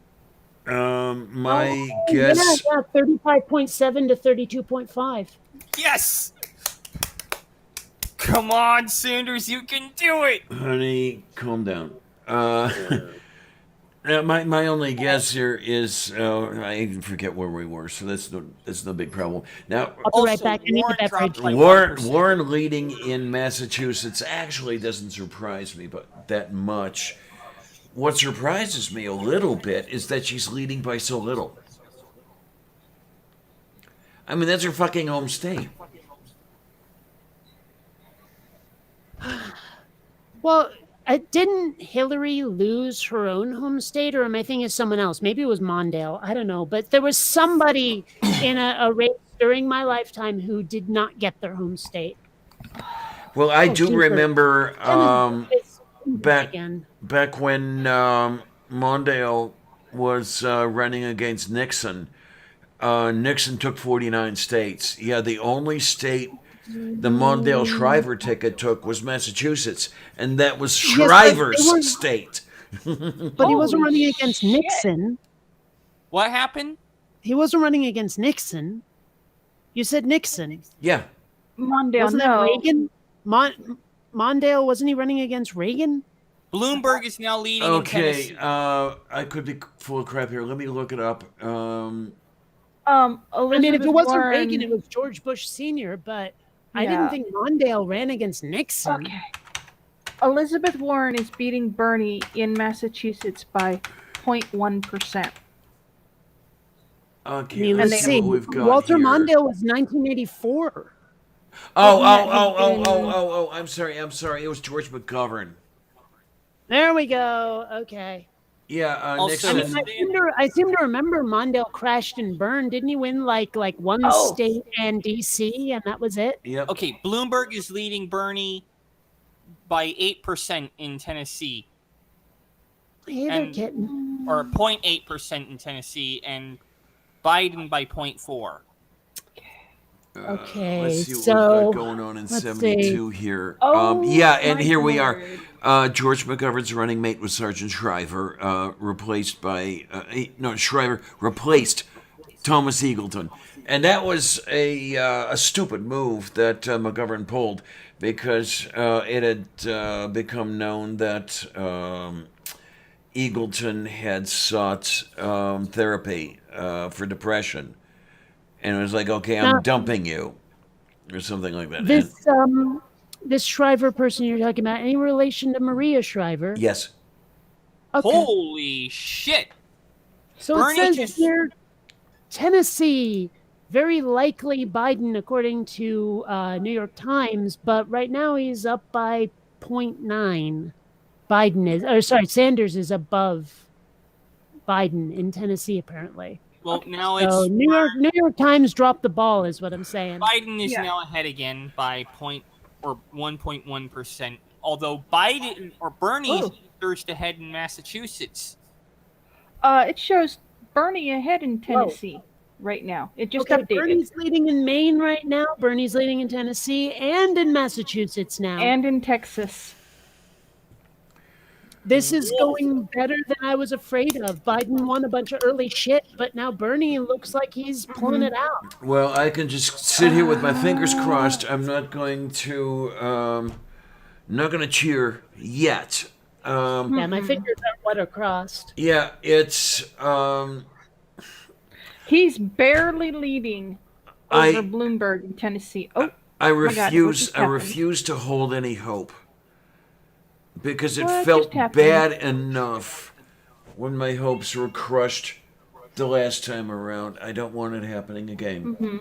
Speaker 1: My
Speaker 2: Oh,
Speaker 1: guess.
Speaker 2: Yeah, 35.7 to 32.5.
Speaker 4: Yes. Come on, Sanders, you can do it.
Speaker 1: Honey, calm down. My only guess here is I forget where we were, so that's no big problem. Now,
Speaker 2: I'll be right
Speaker 4: Also,
Speaker 2: back. I need the
Speaker 4: Warren
Speaker 2: beverage.
Speaker 4: dropped like
Speaker 1: Warren
Speaker 4: 1%.
Speaker 1: Warren leading in Massachusetts actually doesn't surprise me, but that much. What surprises me a little bit is that she's leading by so little. I mean, that's her fucking home state.
Speaker 2: Well, didn't Hillary lose her own home state, or am I thinking of someone else? Maybe it was Mondale. I don't know. But there was somebody in a race during my lifetime who did not get their home state.
Speaker 1: Well, I
Speaker 2: Oh,
Speaker 1: do
Speaker 2: jeepers.
Speaker 1: remember
Speaker 2: It's
Speaker 1: back
Speaker 2: again.
Speaker 1: back when Mondale was running against Nixon. Nixon took 49 states. Yeah, the only state the Mondale Shriver ticket took was Massachusetts, and that was
Speaker 2: Yes, but
Speaker 1: Shriver's
Speaker 2: they were-
Speaker 1: state.
Speaker 2: But he wasn't running
Speaker 3: Holy
Speaker 2: against
Speaker 3: shit.
Speaker 2: Nixon.
Speaker 4: What happened?
Speaker 2: He wasn't running against Nixon. You said Nixon.
Speaker 1: Yeah,
Speaker 3: Mondale,
Speaker 2: Wasn't that
Speaker 3: no.
Speaker 2: Reagan? Mondale, wasn't he running against Reagan?
Speaker 4: Bloomberg is now leading in
Speaker 1: okay.
Speaker 4: Tennessee.
Speaker 1: I could be full of crap here. Let me look it up.
Speaker 3: Elizabeth
Speaker 2: I mean, if it wasn't
Speaker 3: Warren,
Speaker 2: Reagan, it was George Bush Sr., but I
Speaker 3: Yeah.
Speaker 2: didn't think Mondale ran against Nixon.
Speaker 3: Okay. Elizabeth Warren is beating Bernie in Massachusetts by 0.1%.
Speaker 1: Okay,
Speaker 2: I mean,
Speaker 1: let's
Speaker 2: let's
Speaker 1: see
Speaker 2: see.
Speaker 1: what we've got
Speaker 2: Walter
Speaker 1: here.
Speaker 2: Mondale was 1984.
Speaker 1: Oh! I'm sorry. It was George McGovern.
Speaker 2: There we go. Okay.
Speaker 1: Yeah,
Speaker 4: Also-
Speaker 1: Nixon.
Speaker 2: I seem to remember Mondale crashed and burned. Didn't he win like one
Speaker 3: Oh.
Speaker 2: state and DC, and that was it?
Speaker 1: Yep.
Speaker 4: Okay, Bloomberg is leading Bernie by 8% in Tennessee,
Speaker 2: Hey, they're
Speaker 4: And-
Speaker 2: kidding.
Speaker 4: or 0.8% in Tennessee, and Biden by 0.4.
Speaker 2: Okay,
Speaker 1: Let's see what
Speaker 2: so,
Speaker 1: we've got going on in
Speaker 2: let's
Speaker 1: 72 here.
Speaker 3: Oh,
Speaker 1: Yeah, and
Speaker 3: my
Speaker 1: here we are.
Speaker 3: word.
Speaker 1: George McGovern's running mate was Sergeant Shriver, replaced by Shriver replaced Thomas Eagleton, And that was a stupid move that McGovern pulled because it had become known that Eagleton had sought therapy for depression. And it was like, okay, I'm
Speaker 2: Now,
Speaker 1: dumping you, or something like that.
Speaker 2: This Shriver person you're talking about, any relation to Maria Shriver?
Speaker 1: Yes.
Speaker 2: Okay.
Speaker 4: Holy shit!
Speaker 2: So
Speaker 4: Bernie
Speaker 2: it says
Speaker 4: just-
Speaker 2: here, Tennessee, very likely Biden, according to New York Times, but right now he's up by 0.9. Sanders is above Biden in Tennessee, apparently.
Speaker 4: Well, now
Speaker 2: So
Speaker 4: it's
Speaker 2: New York Times dropped the ball, is what I'm saying.
Speaker 4: Biden is
Speaker 3: Yeah.
Speaker 4: now ahead again by 1.1%. Although Biden or Bernie
Speaker 3: Oh.
Speaker 4: surged ahead in Massachusetts.
Speaker 3: It shows Bernie ahead in Tennessee right now. It just
Speaker 2: Okay,
Speaker 3: updated.
Speaker 2: Bernie's leading in Maine right now. Bernie's leading in Tennessee and in Massachusetts now.
Speaker 3: And in Texas.
Speaker 2: This is
Speaker 4: Whoa.
Speaker 2: going better than I was afraid of. Biden won a bunch of early shit, but now Bernie looks like he's pulling it out.
Speaker 1: Well, I can just sit here with my fingers crossed. I'm not going to cheer yet.
Speaker 2: Yeah, my fingers are crossed.
Speaker 1: Yeah, it's
Speaker 3: He's barely leading over
Speaker 1: I
Speaker 3: Bloomberg in Tennessee. Oh,
Speaker 1: I
Speaker 3: my God, what
Speaker 1: refuse
Speaker 3: just
Speaker 1: I
Speaker 3: happened?
Speaker 1: refuse to hold any hope because it
Speaker 3: What
Speaker 1: felt
Speaker 3: just happened?
Speaker 1: bad enough when my hopes were crushed the last time around. I don't want it happening again.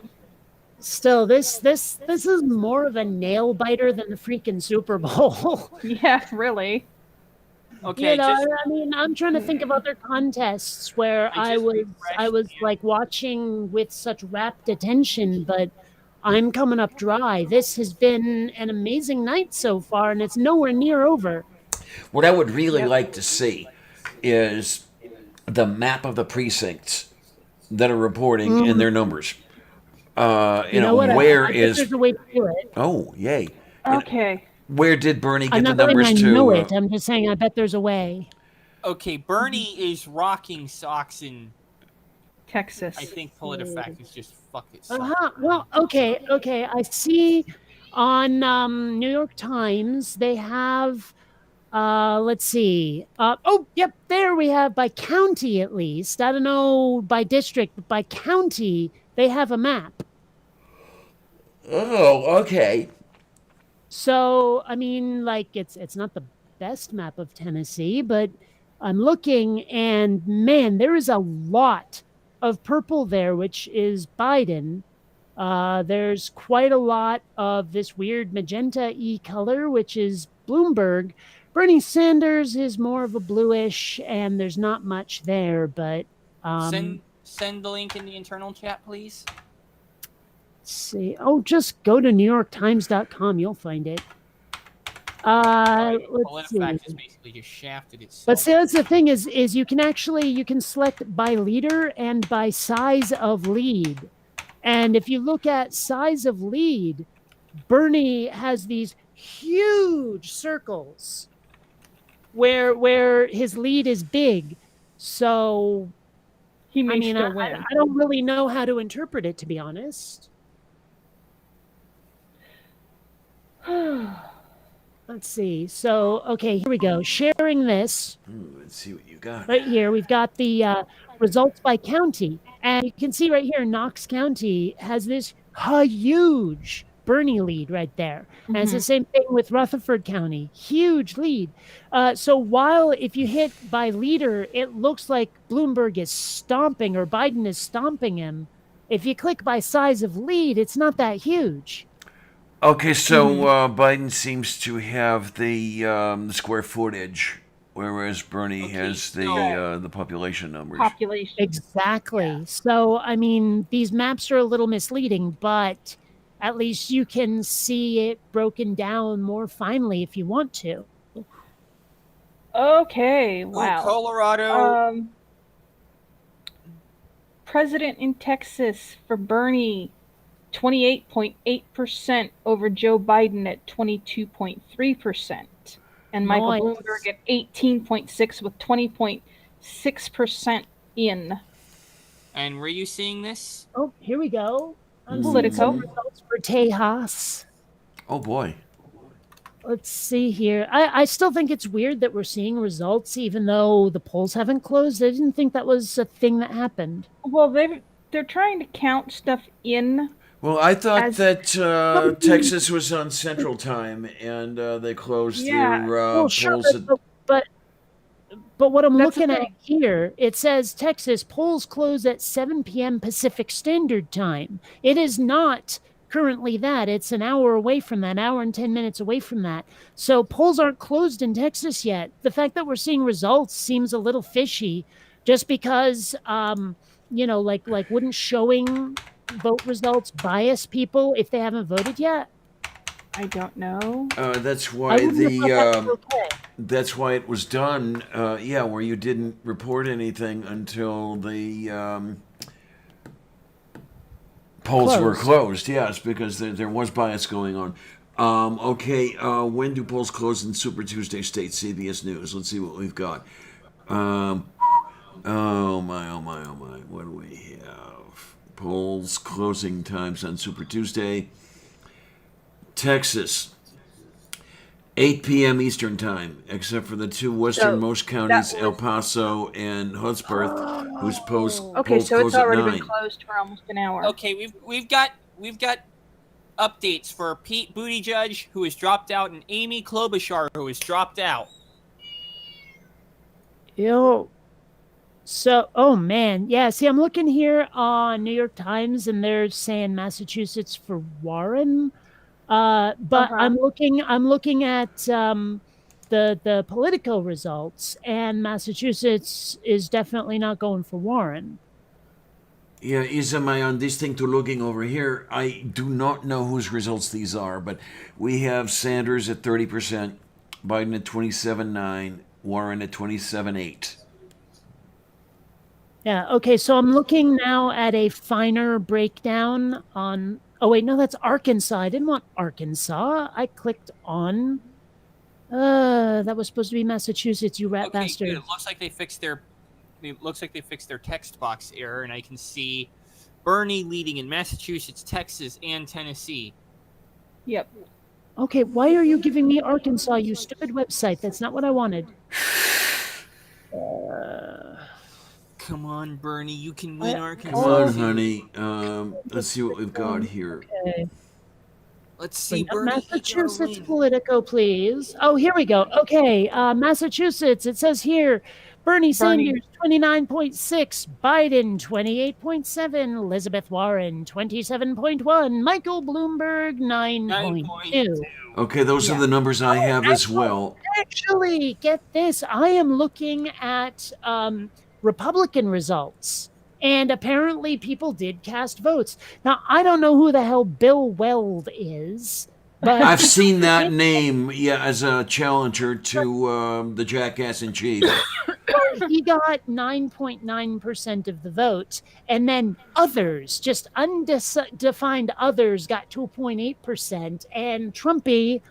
Speaker 2: Still, this is more of a nail biter than the freaking Super Bowl.
Speaker 3: yeah, really.
Speaker 4: Okay,
Speaker 2: You know,
Speaker 4: just
Speaker 2: I mean, I'm trying to think of other contests where
Speaker 4: I
Speaker 2: I
Speaker 4: just
Speaker 2: was
Speaker 4: refreshed,
Speaker 2: like watching with such rapt attention, but I'm coming up dry. This has been an amazing night so far, and it's nowhere near over.
Speaker 1: What I would really like to see is the map of the precincts that are reporting in their numbers. You know,
Speaker 2: what?
Speaker 1: where
Speaker 2: I bet
Speaker 1: is
Speaker 2: there's a way to do it.
Speaker 1: oh yay?
Speaker 3: Okay.
Speaker 1: Where did Bernie
Speaker 2: I'm
Speaker 1: get the
Speaker 2: not saying
Speaker 1: numbers
Speaker 2: I
Speaker 1: to?
Speaker 2: know it. I'm just saying I bet there's a way.
Speaker 4: okay. Bernie is rocking socks in.
Speaker 3: Texas.
Speaker 4: I think PolitiFact is just fuck it. sucks.
Speaker 2: Well, okay. I see on New York Times they have. Let's see. Yep, there we have by county at least. I don't know by district, but by county they have a map.
Speaker 1: Oh, okay.
Speaker 2: So I mean, like it's not the best map of Tennessee, but I'm looking, and man, there is a lot of purple there, which is Biden. There's quite a lot of this weird magenta-y color, which is Bloomberg. Bernie Sanders is more of a bluish, and there's not much there, but
Speaker 4: Send the link in the internal chat, please.
Speaker 2: let's see. Oh, just go to NewYorkTimes.com. You'll find it. Let's
Speaker 4: PolitiFact
Speaker 2: see.
Speaker 4: is basically just shafted itself.
Speaker 2: But see, that's the thing is you can select by leader and by size of lead. And if you look at size of lead, Bernie has these huge circles where his lead is big. So
Speaker 3: He may
Speaker 2: I mean,
Speaker 3: still win.
Speaker 2: I don't really know how to interpret it, to be honest. Let's see. So, okay, here we go. Sharing this
Speaker 1: Let's see what you got.
Speaker 2: right here. We've got the results by county. And you can see right here, Knox County has this huge Bernie lead right there. And it's the same thing with Rutherford County. Huge lead. So while if you hit by leader, it looks like Bloomberg is stomping or Biden is stomping him. If you click by size of lead, it's not that huge.
Speaker 1: Okay, so Biden seems to have the square footage, whereas Bernie has the population numbers.
Speaker 3: Population.
Speaker 2: Exactly.
Speaker 3: Yeah.
Speaker 2: So, I mean, these maps are a little misleading, but at least you can see it broken down more finely if you want to.
Speaker 3: Okay.
Speaker 4: Ooh,
Speaker 3: Wow.
Speaker 4: Colorado.
Speaker 3: President in Texas for Bernie, 28.8% over Joe Biden at 22.3%. And Michael
Speaker 2: Nice.
Speaker 3: Bloomberg at 18.6 with 20.6% in.
Speaker 4: And where are you seeing this?
Speaker 2: Oh, here we go. I'm seeing
Speaker 3: Politico.
Speaker 2: some results for Tejas.
Speaker 1: Oh boy.
Speaker 2: Let's see here. I still think it's weird that we're seeing results even though the polls haven't closed. I didn't think that was a thing that happened.
Speaker 3: Well, they're trying to count stuff in.
Speaker 1: Well, I thought
Speaker 3: As-
Speaker 1: that Texas was on Central Time, and they closed
Speaker 3: Yeah.
Speaker 1: their
Speaker 2: Well, sure,
Speaker 1: polls.
Speaker 2: but what I'm
Speaker 3: That's the
Speaker 2: looking at
Speaker 3: thing.
Speaker 2: here, it says Texas polls close at 7 p.m. Pacific Standard Time. It is not currently that. It's an hour away from that, hour and 10 minutes away from that. So polls aren't closed in Texas yet. The fact that we're seeing results seems a little fishy just because, like wouldn't showing vote results bias people if they haven't voted yet?
Speaker 3: I don't know.
Speaker 1: That's
Speaker 2: I
Speaker 1: why
Speaker 2: wouldn't have thought that was okay.
Speaker 1: that's why it was done. Where you didn't report anything until the polls were closed. Yes, because there was bias going on. When do polls close in Super Tuesday State? CBS News. Let's see what we've got. Oh my. What do we have? Polls closing times on Super Tuesday. Texas, 8 p.m. Eastern Time, except for the two westernmost counties, El Paso and Hudspeth, whose polls
Speaker 3: Okay, so
Speaker 1: close
Speaker 3: it's already
Speaker 1: at 9.
Speaker 3: been closed for almost an hour.
Speaker 4: Okay, we've got updates for Pete Buttigieg, who has dropped out, and Amy Klobuchar, who has dropped out.
Speaker 2: So, oh man, yeah. See, I'm looking here on New York Times, and they're saying Massachusetts for Warren. But I'm looking at the Politico results, and Massachusetts is definitely not going for Warren.
Speaker 1: Yeah, Isam, on this thing to looking over here, I do not know whose results these are, but we have Sanders at 30%, Biden at 27.9%, Warren at 27.8%.
Speaker 2: Yeah. Okay. So I'm looking now at a finer breakdown on. Oh wait, no, that's Arkansas. I didn't want Arkansas. I clicked on. That was supposed to be Massachusetts. You rat bastard.
Speaker 4: Good. It looks like they fixed their text box error, and I can see Bernie leading in Massachusetts, Texas, and Tennessee.
Speaker 3: Yep.
Speaker 2: Okay, why are you giving me Arkansas, you stupid website? That's not what I wanted.
Speaker 4: Come on, Bernie, you can win Arkansas.
Speaker 1: Come on, honey. Let's see what we've got here.
Speaker 2: Okay.
Speaker 4: Let's see,
Speaker 2: Bring
Speaker 4: Bernie.
Speaker 2: up Massachusetts Politico, please. Oh, here we go. Okay, Massachusetts. It says here, Bernie Sanders 29.6, Biden 28.7, Elizabeth Warren 27.1, Michael Bloomberg 9.2.
Speaker 1: Okay, those are the numbers I have as well.
Speaker 2: Actually, get this. I am looking at Republican results, and apparently people did cast votes. Now, I don't know who the hell Bill Weld is, but
Speaker 1: I've seen that name, as a challenger to the jackass in chief.
Speaker 2: he got 9.9% of the vote, and then others, just undefined others, got 2.8%, and Trumpy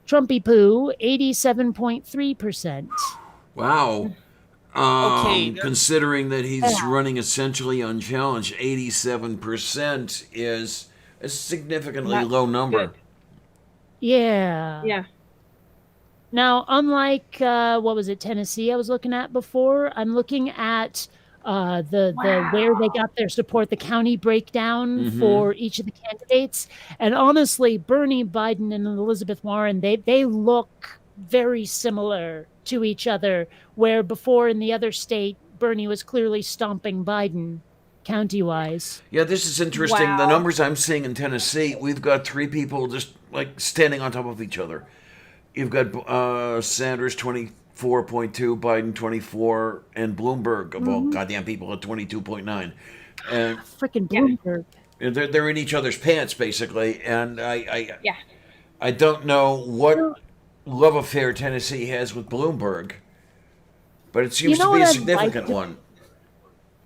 Speaker 2: Poo, 87.3%.
Speaker 1: Wow. Considering that he's running essentially unchallenged, 87% is a significantly low number.
Speaker 3: Good.
Speaker 2: Yeah.
Speaker 3: Yeah.
Speaker 2: Now, unlike Tennessee I was looking at before, I'm looking at the where they got their support, the county breakdown for each of the candidates. And honestly, Bernie, Biden, and Elizabeth Warren, they look very similar to each other, where before in the other state, Bernie was clearly stomping Biden county-wise.
Speaker 1: Yeah, this is interesting.
Speaker 3: Wow.
Speaker 1: The numbers I'm seeing in Tennessee, we've got three people just like standing on top of each other. You've got Sanders 24.2, Biden 24, and Bloomberg of all goddamn people at 22.9. And
Speaker 2: Freaking Bloomberg.
Speaker 1: they're in each other's pants basically. And I don't know what love affair Tennessee has with Bloomberg, but it seems to be a significant one.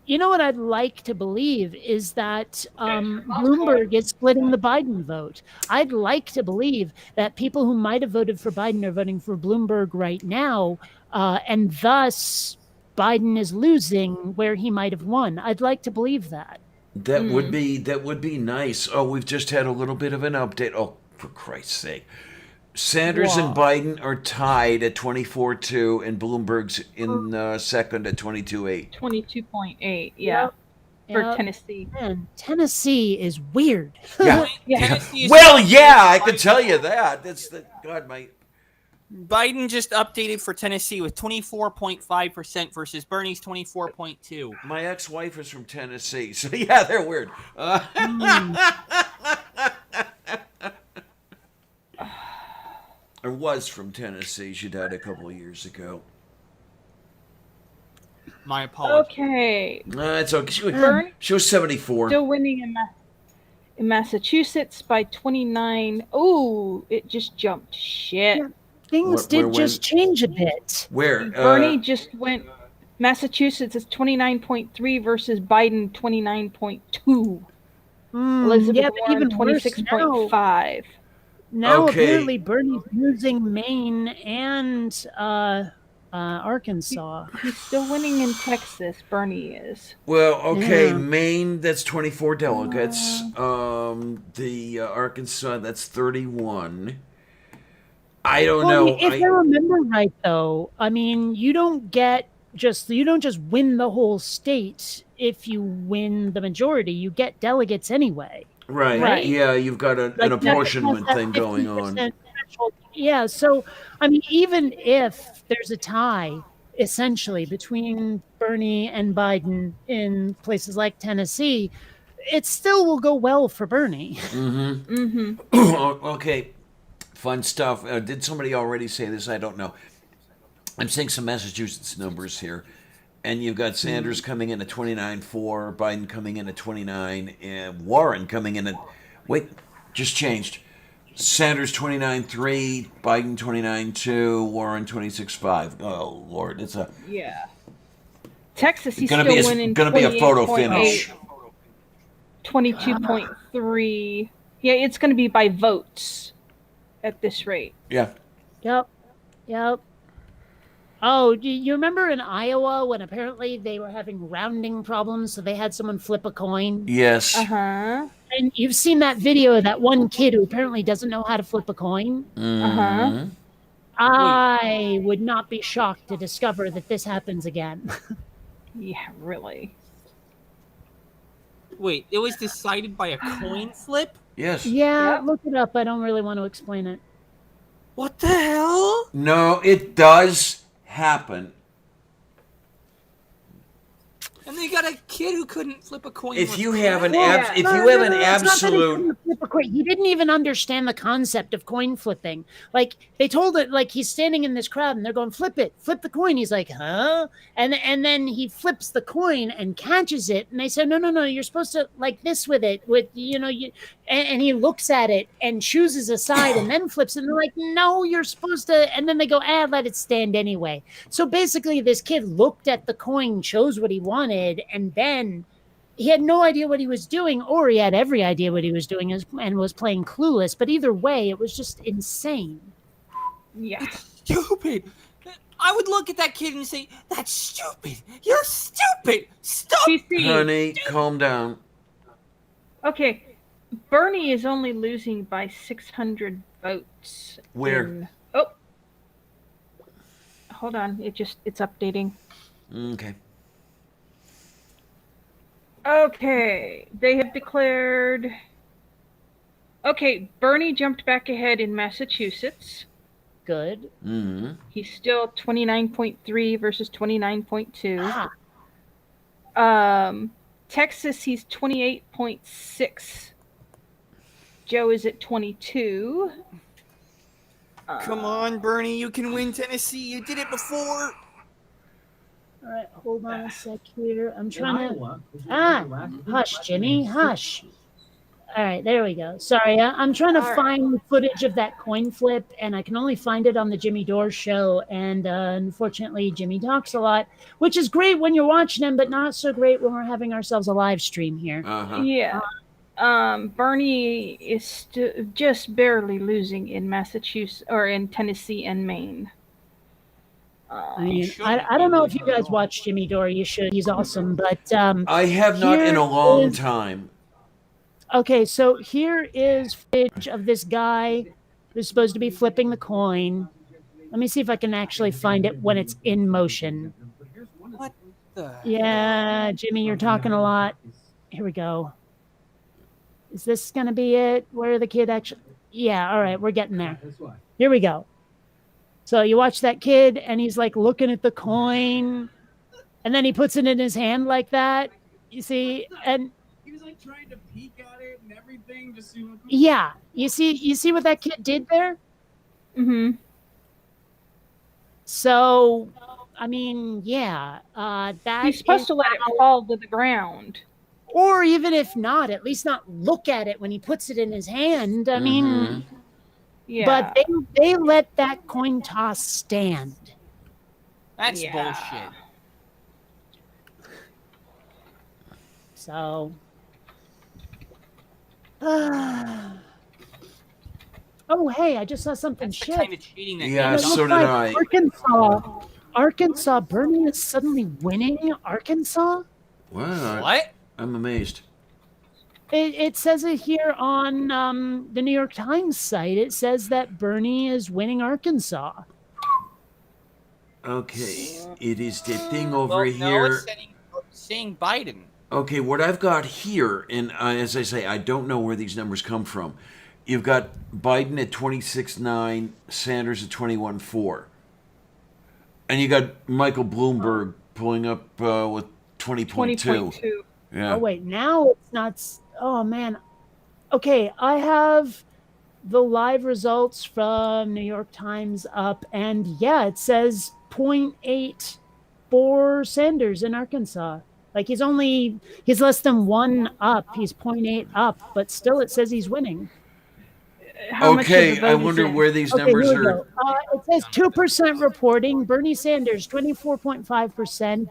Speaker 2: You know what I'd like to believe is that Bloomberg is splitting the Biden vote. I'd like to believe that people who might have voted for Biden are voting for Bloomberg right now, and thus Biden is losing where he might have won. I'd like to believe that.
Speaker 1: That would be nice. Oh, we've just had a little bit of an update. Oh, for Christ's sake. Sanders and Biden are tied at 24-2, and Bloomberg's in second at 22-8.
Speaker 3: 22.8, yeah. For Tennessee.
Speaker 2: Man, Tennessee is weird.
Speaker 1: Yeah.
Speaker 4: Tennessee is
Speaker 1: Well, yeah, I can tell you that. That's the God, my.
Speaker 4: Biden just updated for Tennessee with 24.5% versus Bernie's 24.2.
Speaker 1: My ex-wife is from Tennessee, so yeah, they're weird. Or was from Tennessee. She died a couple of years ago.
Speaker 4: My apologies.
Speaker 3: Okay.
Speaker 1: It's okay.
Speaker 3: Bernie
Speaker 1: She was 74.
Speaker 3: still winning in Massachusetts by 29. Oh, it just jumped. Shit.
Speaker 2: Yeah. Things did just change a bit.
Speaker 1: Where?
Speaker 3: Bernie just went. Massachusetts is 29.3 versus Biden 29.2. Elizabeth Warren 26.5.
Speaker 2: Now apparently Bernie's losing Maine and Arkansas.
Speaker 3: He's still winning in Texas. Bernie is.
Speaker 1: Well, okay, Maine, that's 24 delegates. The Arkansas, that's 31. I don't know.
Speaker 2: If I remember right, though, I mean, you don't just win the whole state if you win the majority. You get delegates anyway.
Speaker 1: Right. Yeah, you've got an apportionment thing going on.
Speaker 2: Threshold. Yeah. So, I mean, even if there's a tie, essentially, between Bernie and Biden in places like Tennessee, it still will go well for Bernie.
Speaker 1: Okay. Fun stuff. Did somebody already say this? I don't know. I'm seeing some Massachusetts numbers here. And you've got Sanders coming in at 29.4, Biden coming in at 29, and Warren coming in at... Wait, just changed. Sanders 29.3, Biden 29.2, Warren 26.5. Oh, Lord, it's a...
Speaker 3: Yeah. Texas, he's
Speaker 1: gonna
Speaker 3: still winning.
Speaker 1: It's going to be a photo finish.
Speaker 3: 22.3. Yeah, it's going to be by votes at this rate.
Speaker 1: Yeah.
Speaker 2: Yep. Oh, do you remember in Iowa when apparently they were having rounding problems, so they had someone flip a coin?
Speaker 1: Yes.
Speaker 3: Uh-huh.
Speaker 2: And you've seen that video of that one kid who apparently doesn't know how to flip a coin?
Speaker 3: Uh-huh.
Speaker 2: I would not be shocked to discover that this happens again.
Speaker 3: Yeah, really.
Speaker 4: Wait, it was decided by a coin flip?
Speaker 1: Yes.
Speaker 2: Yeah, look it up. I don't really want to explain it.
Speaker 4: What the hell?
Speaker 1: No, it does happen.
Speaker 4: And they got a kid who couldn't flip a coin.
Speaker 1: If you have an
Speaker 2: It's not that
Speaker 1: absolute...
Speaker 2: he couldn't flip a coin. He didn't even understand the concept of coin flipping. Like, they told it, like, he's standing in this crowd and they're going, flip the coin. He's like, huh? And then he flips the coin and catches it. And they said, no, you're supposed to, like, this with it. And he looks at it and chooses a side and then flips it. And they're like, no, you're supposed to. And then they go, let it stand anyway. So basically, this kid looked at the coin, chose what he wanted, and then he had no idea what he was doing, or he had every idea what he was doing and was playing clueless. But either way, it was just insane.
Speaker 3: Yeah.
Speaker 4: It's stupid. I would look at that kid and say, that's stupid. You're stupid. Stop.
Speaker 1: Honey, calm down.
Speaker 3: Okay. Bernie is only losing by 600 votes.
Speaker 1: Where?
Speaker 3: Hold on. It's updating.
Speaker 1: Okay.
Speaker 3: Okay, they have declared... Okay, Bernie jumped back ahead in Massachusetts.
Speaker 2: Good.
Speaker 1: Mm-hmm.
Speaker 3: He's still 29.3 versus 29.2. Texas, he's 28.6. Joe is at 22.
Speaker 4: Come on, Bernie, you can win Tennessee. You did it before.
Speaker 2: All right, hold on a sec here. I'm trying to... hush, Jimmy, hush. All right, there we go. Sorry, I'm trying to find footage of that coin flip, and I can only find it on the Jimmy Dore show. And unfortunately, Jimmy talks a lot, which is great when you're watching him, but not so great when we're having ourselves a live stream here.
Speaker 3: Yeah. Bernie is just barely losing in Massachusetts or in Tennessee and Maine.
Speaker 2: I mean,
Speaker 4: shouldn't
Speaker 2: I don't
Speaker 4: be
Speaker 2: know if you
Speaker 4: looking at
Speaker 2: guys
Speaker 4: all.
Speaker 2: watch Jimmy Dore. You should. He's awesome. But
Speaker 1: I have not in
Speaker 2: here
Speaker 1: a long
Speaker 2: is-
Speaker 1: time.
Speaker 2: Okay, so here is footage of this guy who's supposed to be flipping the coin. Let me see if I can actually find it when it's in motion.
Speaker 4: What the?
Speaker 2: Yeah, Jimmy, you're talking a lot. Here we go. Is this going to be it? Where the kid actually... Yeah, all right, we're getting there. Here we go. So you watch that kid, and he's like looking at the coin, and then he puts it in his hand like that. You see, and
Speaker 5: He was like trying to peek at it and everything, just see what.
Speaker 2: yeah, you see what that kid did there.
Speaker 3: Mm-hmm.
Speaker 2: So, I mean, yeah, that
Speaker 3: He's supposed
Speaker 2: is
Speaker 3: to let it
Speaker 2: how-
Speaker 3: fall to the ground.
Speaker 2: or even if not, at least not look at it when he puts it in his hand. I mean,
Speaker 1: Mhm.
Speaker 3: Yeah.
Speaker 2: but they let that coin toss stand.
Speaker 4: That's
Speaker 3: Yeah.
Speaker 4: bullshit.
Speaker 2: So, oh hey, I just saw something.
Speaker 4: That's the
Speaker 2: Shit.
Speaker 4: kind of cheating that
Speaker 1: Yeah,
Speaker 2: It
Speaker 4: goes
Speaker 2: looks
Speaker 1: so
Speaker 4: on.
Speaker 1: did
Speaker 2: like
Speaker 1: I.
Speaker 2: Arkansas, Bernie is suddenly winning Arkansas.
Speaker 1: Wow,
Speaker 4: What?
Speaker 1: I'm amazed.
Speaker 2: It says it here on the New York Times site. It says that Bernie is winning Arkansas.
Speaker 1: Okay, it is the thing over
Speaker 4: Well, no,
Speaker 1: here.
Speaker 4: it's saying Biden.
Speaker 1: Okay, what I've got here, and as I say, I don't know where these numbers come from. You've got Biden at 26.9, Sanders at 21.4. And you got Michael Bloomberg pulling up with 20.2.
Speaker 3: 20.2.
Speaker 1: Yeah.
Speaker 2: Oh wait, now it's not. Oh man. Okay, I have the live results from New York Times up, and yeah, it says 0.8 for Sanders in Arkansas. Like he's less than 1 up. He's 0.8 up, but still it says he's winning.
Speaker 3: How much of the
Speaker 1: Okay,
Speaker 3: vote
Speaker 1: I
Speaker 3: is
Speaker 1: wonder
Speaker 3: in?
Speaker 1: where these
Speaker 2: Okay,
Speaker 1: numbers
Speaker 2: here we
Speaker 1: are.
Speaker 2: go. It says 2% reporting. Bernie Sanders, 24.5%.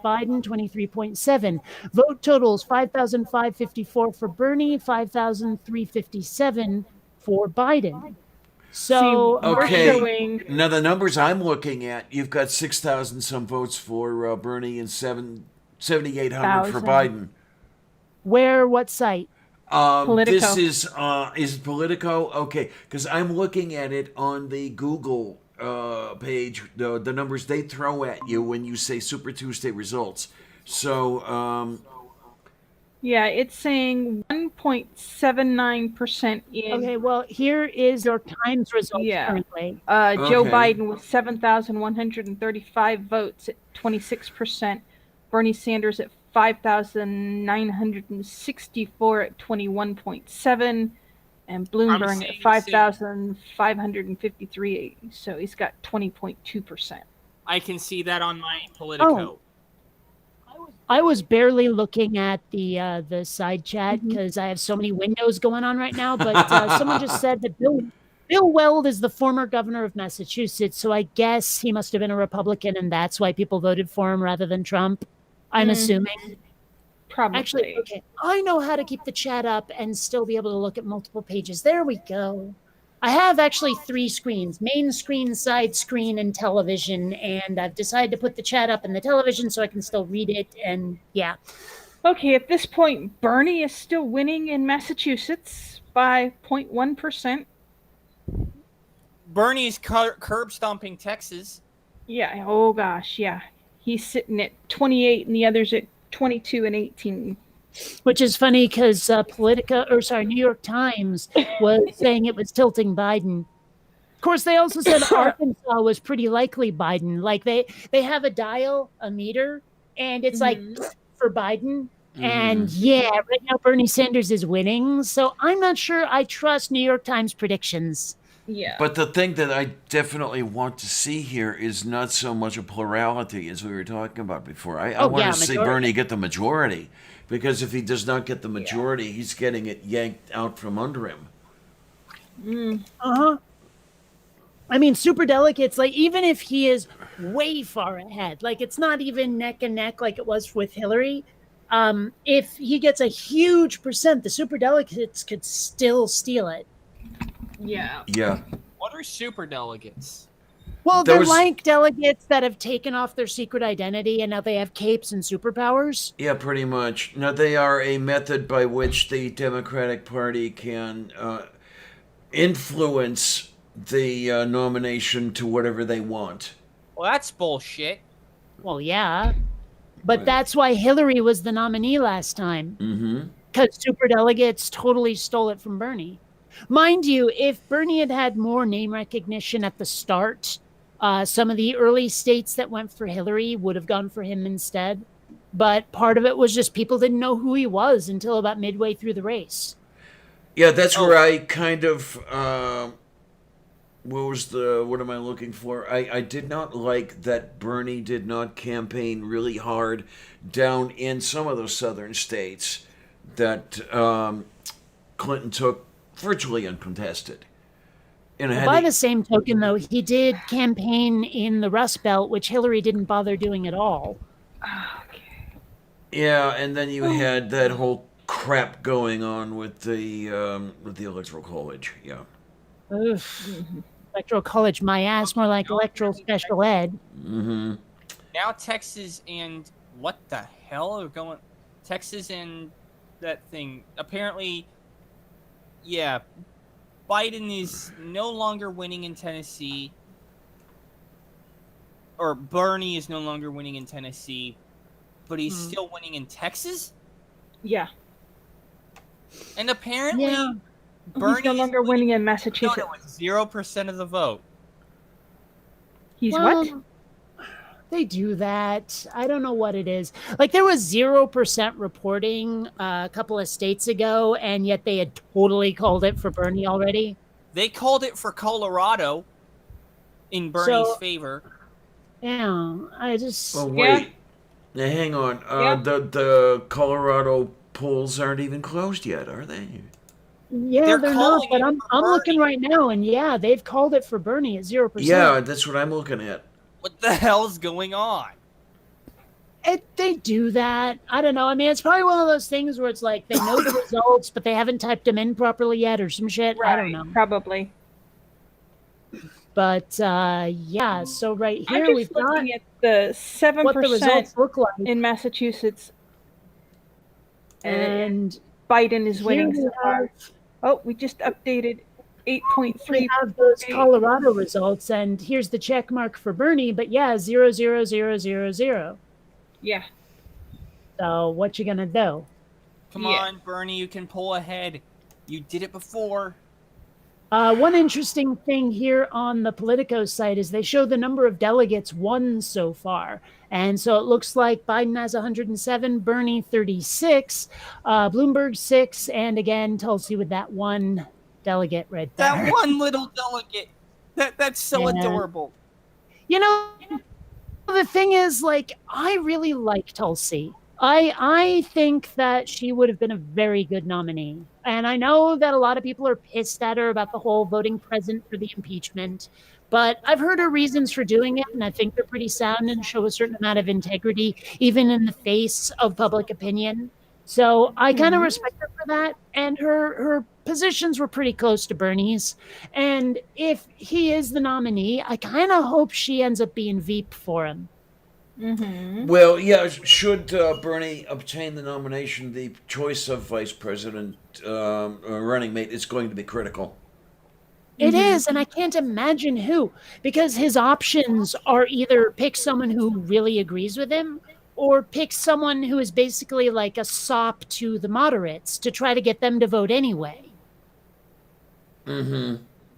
Speaker 2: Biden, 23.7%. Vote totals, 5,554 for Bernie, 5,357 for Biden. So,
Speaker 3: See, we're
Speaker 1: Okay.
Speaker 3: showing
Speaker 1: Now, the numbers I'm looking at, you've got 6,000 some votes for Bernie and 7,800 for
Speaker 3: 1,000.
Speaker 1: Biden.
Speaker 2: what site?
Speaker 3: Politico.
Speaker 1: This is it Politico? Okay, because I'm looking at it on the Google page, the numbers they throw at you when you say Super Tuesday results. So,
Speaker 3: yeah, it's saying 1.79% in.
Speaker 2: Okay, well, here is New York Times results
Speaker 3: Yeah.
Speaker 2: currently.
Speaker 3: Joe
Speaker 1: Okay.
Speaker 3: Biden with 7,135 votes at 26%. Bernie Sanders at 5,964 at 21.7%. And Bloomberg
Speaker 4: saying
Speaker 3: at
Speaker 4: the same.
Speaker 3: 5,553. So he's got 20.2%.
Speaker 4: I can see that on my Politico.
Speaker 2: I was barely looking at the side chat because I have so many windows going on right now. But someone just said that Bill Weld is the former governor of Massachusetts, so I guess he must have been a Republican, and that's why people voted for him rather than Trump. I'm assuming.
Speaker 3: Probably.
Speaker 2: Actually, okay, I know how to keep the chat up and still be able to look at multiple pages. There we go. I have actually 3 screens, main screen, side screen, and television, and I've decided to put the chat up in the television so I can still read it, and yeah.
Speaker 3: Okay, at this point, Bernie is still winning in Massachusetts by 0.1%.
Speaker 4: Bernie's curb stomping Texas.
Speaker 3: Yeah, oh gosh, yeah. He's sitting at 28 and the others at 22 and 18.
Speaker 2: Which is funny because New York Times was saying it was tilting Biden. Of course, they also said Arkansas was pretty likely Biden. Like they have a dial, a meter, and it's like for Biden. And yeah, right now Bernie Sanders is winning. So I'm not sure I trust New York Times predictions.
Speaker 3: Yeah.
Speaker 1: but the thing that I definitely want to see here is not so much a plurality as we were talking about before. I want to see
Speaker 2: majority.
Speaker 1: Bernie get the majority, because if he does not get the majority, he's getting it yanked out from under him.
Speaker 2: Uh-huh. I mean, super delegates, like even if he is way far ahead, like it's not even neck and neck like it was with Hillary. If he gets a huge percent, the super delegates could still steal it.
Speaker 3: Yeah.
Speaker 1: Yeah.
Speaker 4: What are super delegates?
Speaker 2: Well, they're
Speaker 1: Those-
Speaker 2: like delegates that have taken off their secret identity and now they have capes and superpowers.
Speaker 1: Yeah, pretty much. Now, they are a method by which the Democratic Party can influence the nomination to whatever they want.
Speaker 4: Well, that's bullshit.
Speaker 2: Well, yeah. But
Speaker 1: Right.
Speaker 2: that's why Hillary was the nominee last time.
Speaker 1: Mm-hmm.
Speaker 2: Because superdelegates totally stole it from Bernie. Mind you, if Bernie had had more name recognition at the start, some of the early states that went for Hillary would have gone for him instead. But part of it was just people didn't know who he was until about midway through the race.
Speaker 1: Yeah, that's where I kind of what am I looking for? I did not like that Bernie did not campaign really hard down in some of those southern states that Clinton took virtually uncontested. And
Speaker 2: By the same token, though, he did campaign in the Rust Belt, which Hillary didn't bother doing at all.
Speaker 1: yeah, and then you had that whole crap going on with the electoral college. Yeah.
Speaker 2: Oof. Electoral college, my ass, more like electoral special ed.
Speaker 1: Mm-hmm.
Speaker 4: Now Texas and what the hell are going? Texas and that thing. Apparently, yeah, Biden is no longer winning in Tennessee, or Bernie is no longer winning in Tennessee, but he's still winning in Texas.
Speaker 3: Yeah.
Speaker 4: And apparently,
Speaker 2: Yeah.
Speaker 4: Bernie
Speaker 3: He's no longer winning in
Speaker 4: No,
Speaker 3: Massachusetts.
Speaker 4: no, it's 0% of the vote.
Speaker 3: He's
Speaker 2: Well,
Speaker 3: what?
Speaker 2: They do that. I don't know what it is. Like there was 0% reporting a couple of states ago, and yet they had totally called it for Bernie already.
Speaker 4: They called it for Colorado in Bernie's favor.
Speaker 2: Yeah, I just
Speaker 1: Oh wait, now hang on. The Colorado polls aren't even closed yet, are they?
Speaker 2: they're not.
Speaker 4: calling
Speaker 2: But
Speaker 4: it
Speaker 2: I'm
Speaker 4: for
Speaker 2: looking
Speaker 4: Bernie.
Speaker 2: right now, and yeah, they've called it for Bernie at 0%.
Speaker 1: Yeah, that's what I'm looking at.
Speaker 4: What the hell's going on?
Speaker 2: They do that. I don't know. I mean, it's probably one of those things where it's like they know the results, but they haven't typed them in properly yet, or some shit. I don't know.
Speaker 3: Probably.
Speaker 2: But yeah, so right
Speaker 3: I'm
Speaker 2: here
Speaker 3: just
Speaker 2: we've got
Speaker 3: looking at the
Speaker 2: what the
Speaker 3: 7%
Speaker 2: results look like,
Speaker 3: in Massachusetts.
Speaker 2: and
Speaker 3: Biden is
Speaker 2: here
Speaker 3: winning
Speaker 2: we
Speaker 3: so far.
Speaker 2: have,
Speaker 3: Oh, we just updated 8.3.
Speaker 2: we have those Colorado results, and here's the check mark for Bernie. But yeah, 00000.
Speaker 3: Yeah.
Speaker 2: So what you gonna do?
Speaker 4: Come
Speaker 3: Yeah.
Speaker 4: on, Bernie, you can pull ahead. You did it before.
Speaker 2: One interesting thing here on the Politico site is they show the number of delegates won so far. And so it looks like Biden has 107, Bernie 36, Bloomberg 6, and again, Tulsi with that one delegate right there.
Speaker 4: That one little delegate. That's so
Speaker 2: Yeah.
Speaker 4: adorable.
Speaker 2: You know, the thing is, like, I really like Tulsi. I think that she would have been a very good nominee. And I know that a lot of people are pissed at her about the whole voting present for the impeachment, but I've heard her reasons for doing it, and I think they're pretty sound and show a certain amount of integrity, even in the face of public opinion. So I kind of respect her for that. And her positions were pretty close to Bernie's. And if he is the nominee, I kind of hope she ends up being Veep for him.
Speaker 3: Mm-hmm.
Speaker 1: Well, yeah, should Bernie obtain the nomination, the choice of vice president running mate is going to be critical.
Speaker 2: It is, and I can't imagine who, because his options are either pick someone who really agrees with him or pick someone who is basically like a sop to the moderates to try to get them to vote anyway.
Speaker 1: Mm-hmm.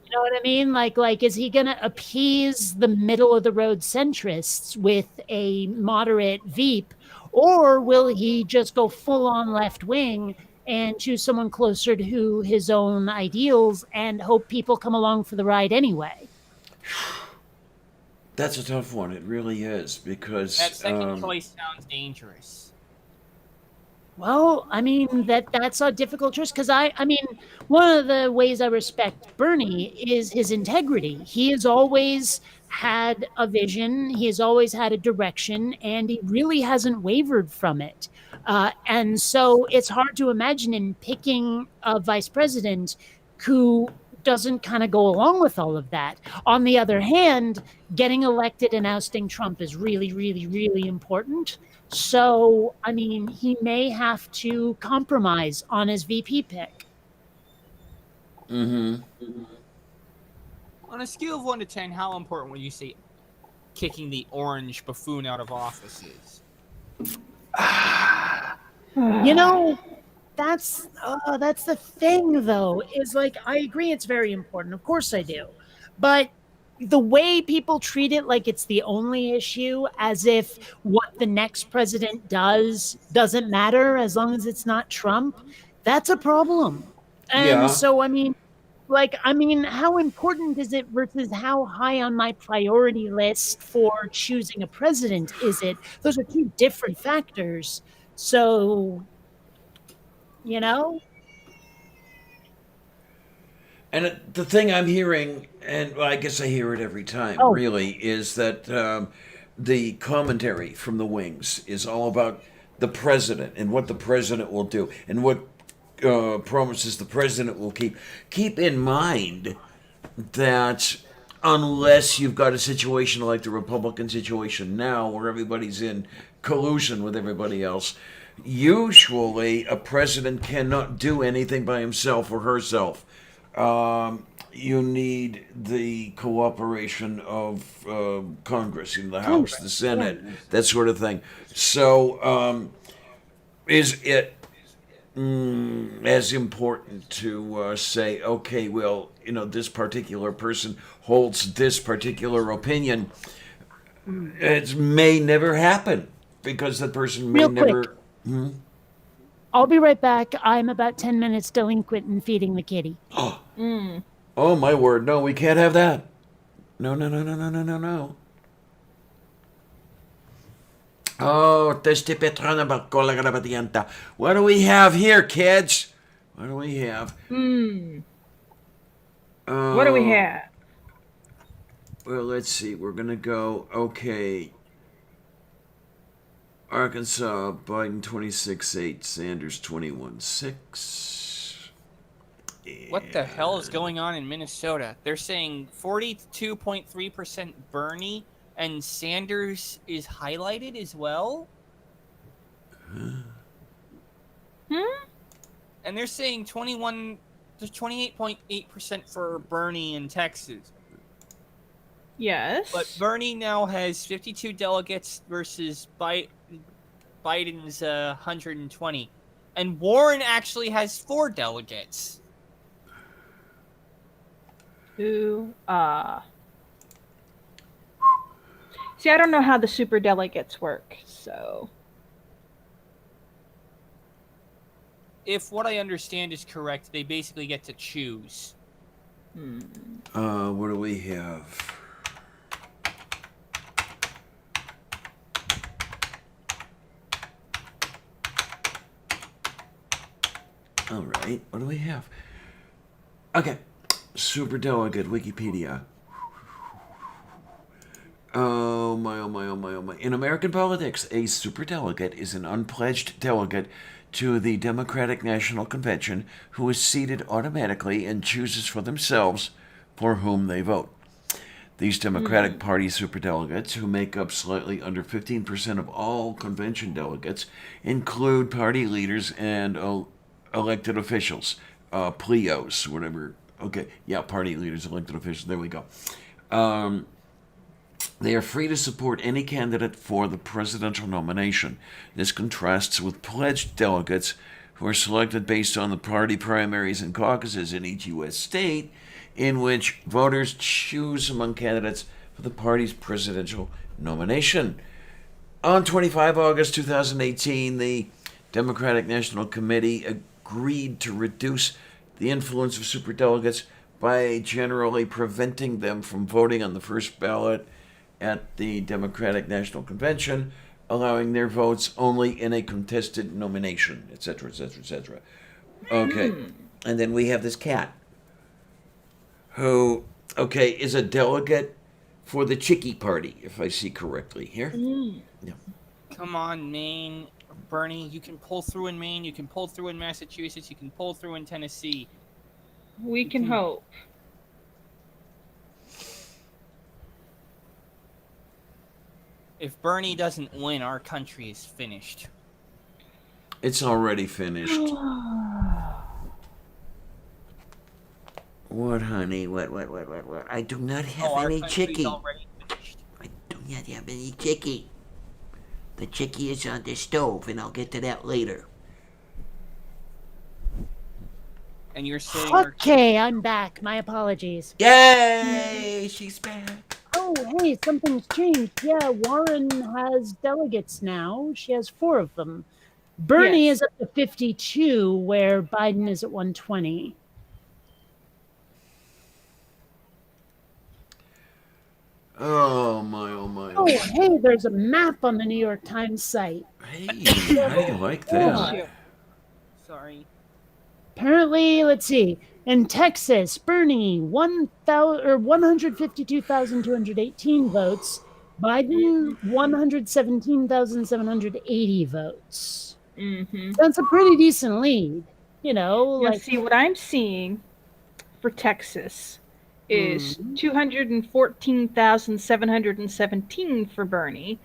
Speaker 2: You know what I mean? Like, is he going to appease the middle of the road centrists with a moderate Veep, or will he just go full on left wing and choose someone closer to his own ideals and hope people come along for the ride anyway?
Speaker 1: That's a tough one. It really is, because
Speaker 4: That second choice sounds dangerous.
Speaker 2: Well, I mean, that's a difficult choice because I mean, one of the ways I respect Bernie is his integrity. He has always had a vision, he has always had a direction, and he really hasn't wavered from it. And so it's hard to imagine him picking a vice president who doesn't kind of go along with all of that. On the other hand, getting elected and ousting Trump is really, really, really important. So, I mean, he may have to compromise on his VP pick.
Speaker 1: Mm-hmm.
Speaker 4: On a scale of 1 to 10, how important would you say kicking the orange buffoon out of office is?
Speaker 2: You know, that's the thing, though, is like, I agree it's very important. Of course I do. But the way people treat it like it's the only issue, as if what the next president does doesn't matter as long as it's not Trump, that's a problem. And
Speaker 1: Yeah.
Speaker 2: so, I mean, how important is it versus how high on my priority list for choosing a president is it? Those are two different factors. So, you know?
Speaker 1: And the thing I'm hearing, and well, I guess I hear it every time,
Speaker 2: Oh,
Speaker 1: really, is that the commentary from the wings is all about the president and what the president will do and what promises the president will keep. Keep in mind that unless you've got a situation like the Republican situation now, where everybody's in collusion with everybody else, usually a president cannot do anything by himself or herself. You need the cooperation of Congress, the House, the Senate, that sort of thing. So, is it as important to say, okay, well, this particular person holds this particular opinion? It may never happen because that person may
Speaker 2: real quick.
Speaker 1: never.
Speaker 2: I'll be right back. I'm about 10 minutes delinquent in feeding the kitty.
Speaker 1: Oh my word! No, we can't have that. No, no, no, no, no, no, no, no. Oh, testy Petrona Barcola Grabadianta. What do we have here, kids? What do we have?
Speaker 3: What do we have?
Speaker 1: Well, let's see. We're gonna go. Okay. Arkansas, Biden 26-8, Sanders 21-6.
Speaker 4: What the hell is going on in Minnesota? They're saying 42.3% Bernie, and Sanders is highlighted as well? And they're saying 28.8% for Bernie in Texas.
Speaker 3: Yes.
Speaker 4: But Bernie now has 52 delegates versus Biden's 120. And Warren actually has 4 delegates.
Speaker 3: See, I don't know how the super delegates work, so.
Speaker 4: If what I understand is correct, they basically get to choose.
Speaker 1: What do we have? All right, what do we have? Okay, super delegate Wikipedia. Oh my, oh my, oh my, oh my. In American politics, a superdelegate is an unpledged delegate to the Democratic National Convention who is seated automatically and chooses for themselves for whom they vote. These Democratic Party superdelegates, who make up slightly under 15% of all convention delegates, include party leaders and elected officials, PLEOs, whatever. Okay, yeah, party leaders, elected officials, there we go. They are free to support any candidate for the presidential nomination. This contrasts with pledged delegates who are selected based on the party primaries and caucuses in each U.S. state, in which voters choose among candidates for the party's presidential nomination. On 25 August 2018, the Democratic National Committee agreed to reduce the influence of superdelegates by generally preventing them from voting on the first ballot at the Democratic National Convention, allowing their votes only in a contested nomination, etc., etc., etc. Okay, and then we have this cat who, okay, is a delegate for the Chickie Party, if I see correctly here. Yeah.
Speaker 4: Come on, Maine. Bernie, you can pull through in Maine, you can pull through in Massachusetts, you can pull through in Tennessee.
Speaker 3: We can hope.
Speaker 4: If Bernie doesn't win, our country is finished.
Speaker 1: It's already finished. What, honey? What? I do not have
Speaker 4: Our
Speaker 1: any
Speaker 4: country's
Speaker 1: chicky.
Speaker 4: already finished.
Speaker 1: I do not have any chicky. The chicky is on the stove, and I'll get to that later.
Speaker 4: And you're saying our
Speaker 2: Okay, I'm back. My apologies.
Speaker 1: Yay! She's back.
Speaker 2: Oh, hey, something's changed. Yeah, Warren has delegates now. She has 4 of them. Bernie
Speaker 3: Yes.
Speaker 2: is up to 52, where Biden is at 120.
Speaker 1: Oh my, oh my.
Speaker 2: Oh, hey, there's a map on the New York Times site.
Speaker 1: Hey, how do you like that?
Speaker 4: Sorry.
Speaker 2: Apparently, let's see. In Texas, Bernie 152,218 votes. Biden 117,780 votes.
Speaker 3: Mm-hmm.
Speaker 2: That's a pretty decent lead. You know,
Speaker 3: You'll
Speaker 2: like
Speaker 3: see what I'm seeing for Texas is 214,717 for Bernie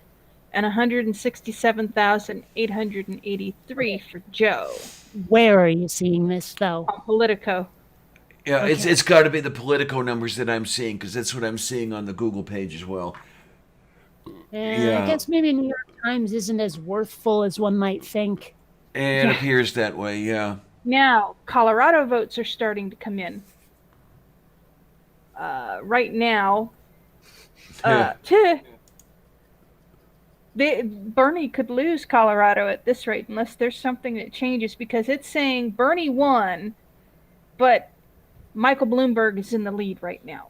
Speaker 3: and 167,883 for Joe
Speaker 2: where are you seeing this though?
Speaker 3: on Politico.
Speaker 1: Yeah,
Speaker 2: Okay.
Speaker 1: it's got to be the Politico numbers that I'm seeing, because that's what I'm seeing on the Google page as well.
Speaker 2: I guess maybe New York Times isn't as worthful as one might think.
Speaker 1: It appears that way, yeah.
Speaker 3: Now, Colorado votes are starting to come in. Right now, Bernie could lose Colorado at this rate unless there's something that changes, because it's saying Bernie won, but Michael Bloomberg is in the lead right now.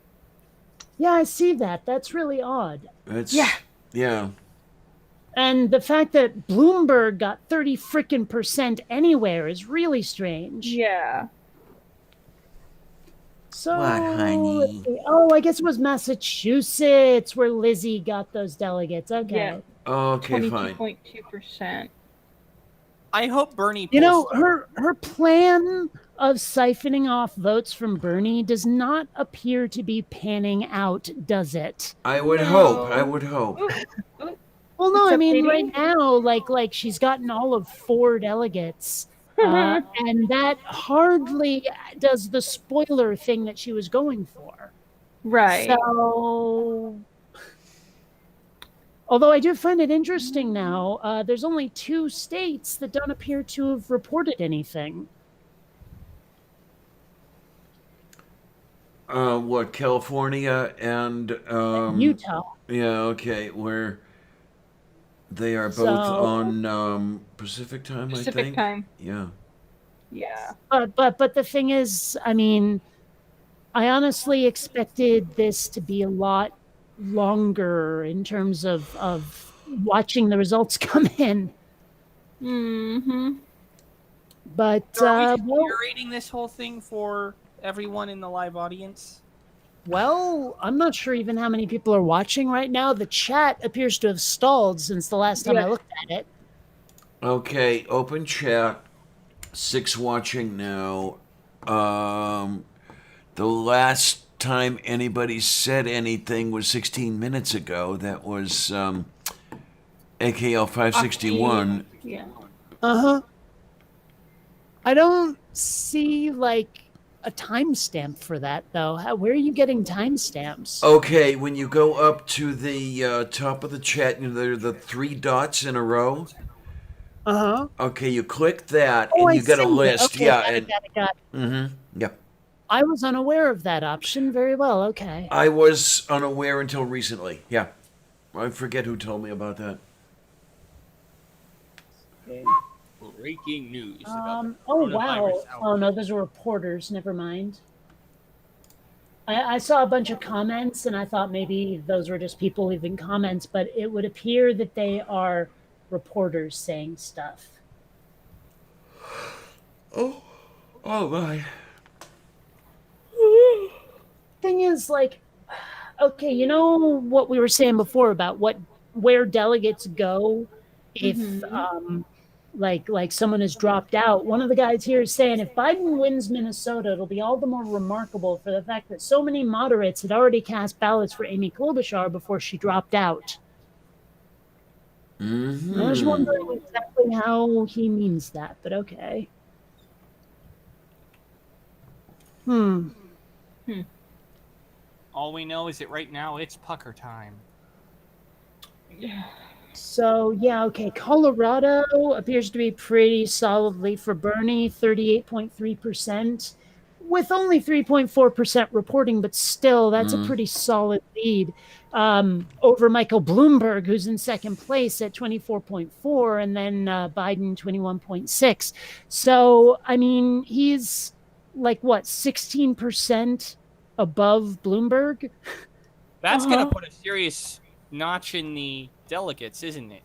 Speaker 2: Yeah, I see that. That's really odd.
Speaker 1: Yeah.
Speaker 2: And the fact that Bloomberg got 30% anywhere is really strange.
Speaker 3: Yeah.
Speaker 2: So,
Speaker 1: What, honey?
Speaker 2: let's see. Oh, I guess it was Massachusetts where Lizzie got those delegates. Okay.
Speaker 3: Yeah.
Speaker 1: Okay, fine.
Speaker 3: 22.2%.
Speaker 4: I hope Bernie pulls
Speaker 2: You know, her plan of siphoning off votes from Bernie does not appear to be panning out, does it?
Speaker 1: I would hope.
Speaker 2: Well, no,
Speaker 3: It's
Speaker 2: I mean,
Speaker 3: updating.
Speaker 2: right now, like she's gotten all of 4 delegates, and that hardly does the spoiler thing that she was going for.
Speaker 3: Right.
Speaker 2: So, although I do find it interesting now, there's only 2 states that don't appear to have reported anything.
Speaker 1: What, California and
Speaker 2: Utah.
Speaker 1: Yeah, okay, where they are both
Speaker 2: So-
Speaker 1: on Pacific time, I
Speaker 3: Pacific
Speaker 1: think.
Speaker 3: time.
Speaker 1: Yeah.
Speaker 3: Yeah.
Speaker 2: But the thing is, I mean, I honestly expected this to be a lot longer in terms of watching the results come in.
Speaker 3: Mm-hmm.
Speaker 2: But
Speaker 4: So are we just
Speaker 2: well,
Speaker 4: narrating this whole thing for everyone in the live audience?
Speaker 2: well, I'm not sure even how many people are watching right now. The chat appears to have stalled since the last time I
Speaker 3: Yeah.
Speaker 2: looked at it.
Speaker 1: Okay, open chat. 6 watching now. The last time anybody said anything was 16 minutes ago. That was AKL 561.
Speaker 3: Yeah.
Speaker 2: Uh-huh. I don't see like a timestamp for that though. Where are you getting timestamps?
Speaker 1: Okay, when you go up to the top of the chat, there are the 3 dots in a row.
Speaker 2: Uh-huh.
Speaker 1: Okay, you click that,
Speaker 2: Oh,
Speaker 1: and
Speaker 2: I
Speaker 1: you get a
Speaker 2: see.
Speaker 1: list.
Speaker 2: Okay,
Speaker 1: Yeah,
Speaker 2: got it,
Speaker 1: and
Speaker 2: got it.
Speaker 1: Yep.
Speaker 2: I was unaware of that option. Very well. Okay.
Speaker 1: I was unaware until recently. Yeah, I forget who told me about that.
Speaker 4: Breaking news. about the
Speaker 2: Oh
Speaker 4: coronavirus
Speaker 2: wow.
Speaker 4: outbreak.
Speaker 2: Oh no, those are reporters. Never mind. I saw a bunch of comments, and I thought maybe those were just people leaving comments, but it would appear that they are reporters saying stuff.
Speaker 1: Oh my.
Speaker 2: Thing is, like, okay, you know what we were saying before about where delegates go if like someone has dropped out. One of the guys here is saying if Biden wins Minnesota, it'll be all the more remarkable for the fact that so many moderates had already cast ballots for Amy Klobuchar before she dropped out.
Speaker 1: Mm-hmm.
Speaker 2: I was wondering exactly how he means that, but okay.
Speaker 4: All we know is that right now it's pucker time.
Speaker 2: So, yeah, okay. Colorado appears to be pretty solidly for Bernie, 38.3%, with only 3.4% reporting, but still, that's a pretty solid lead over Michael Bloomberg, who's in second place at 24.4, and then Biden, 21.6. So, I mean, he's like, what, 16% above Bloomberg?
Speaker 4: That's going to put a serious notch in the delegates, isn't it?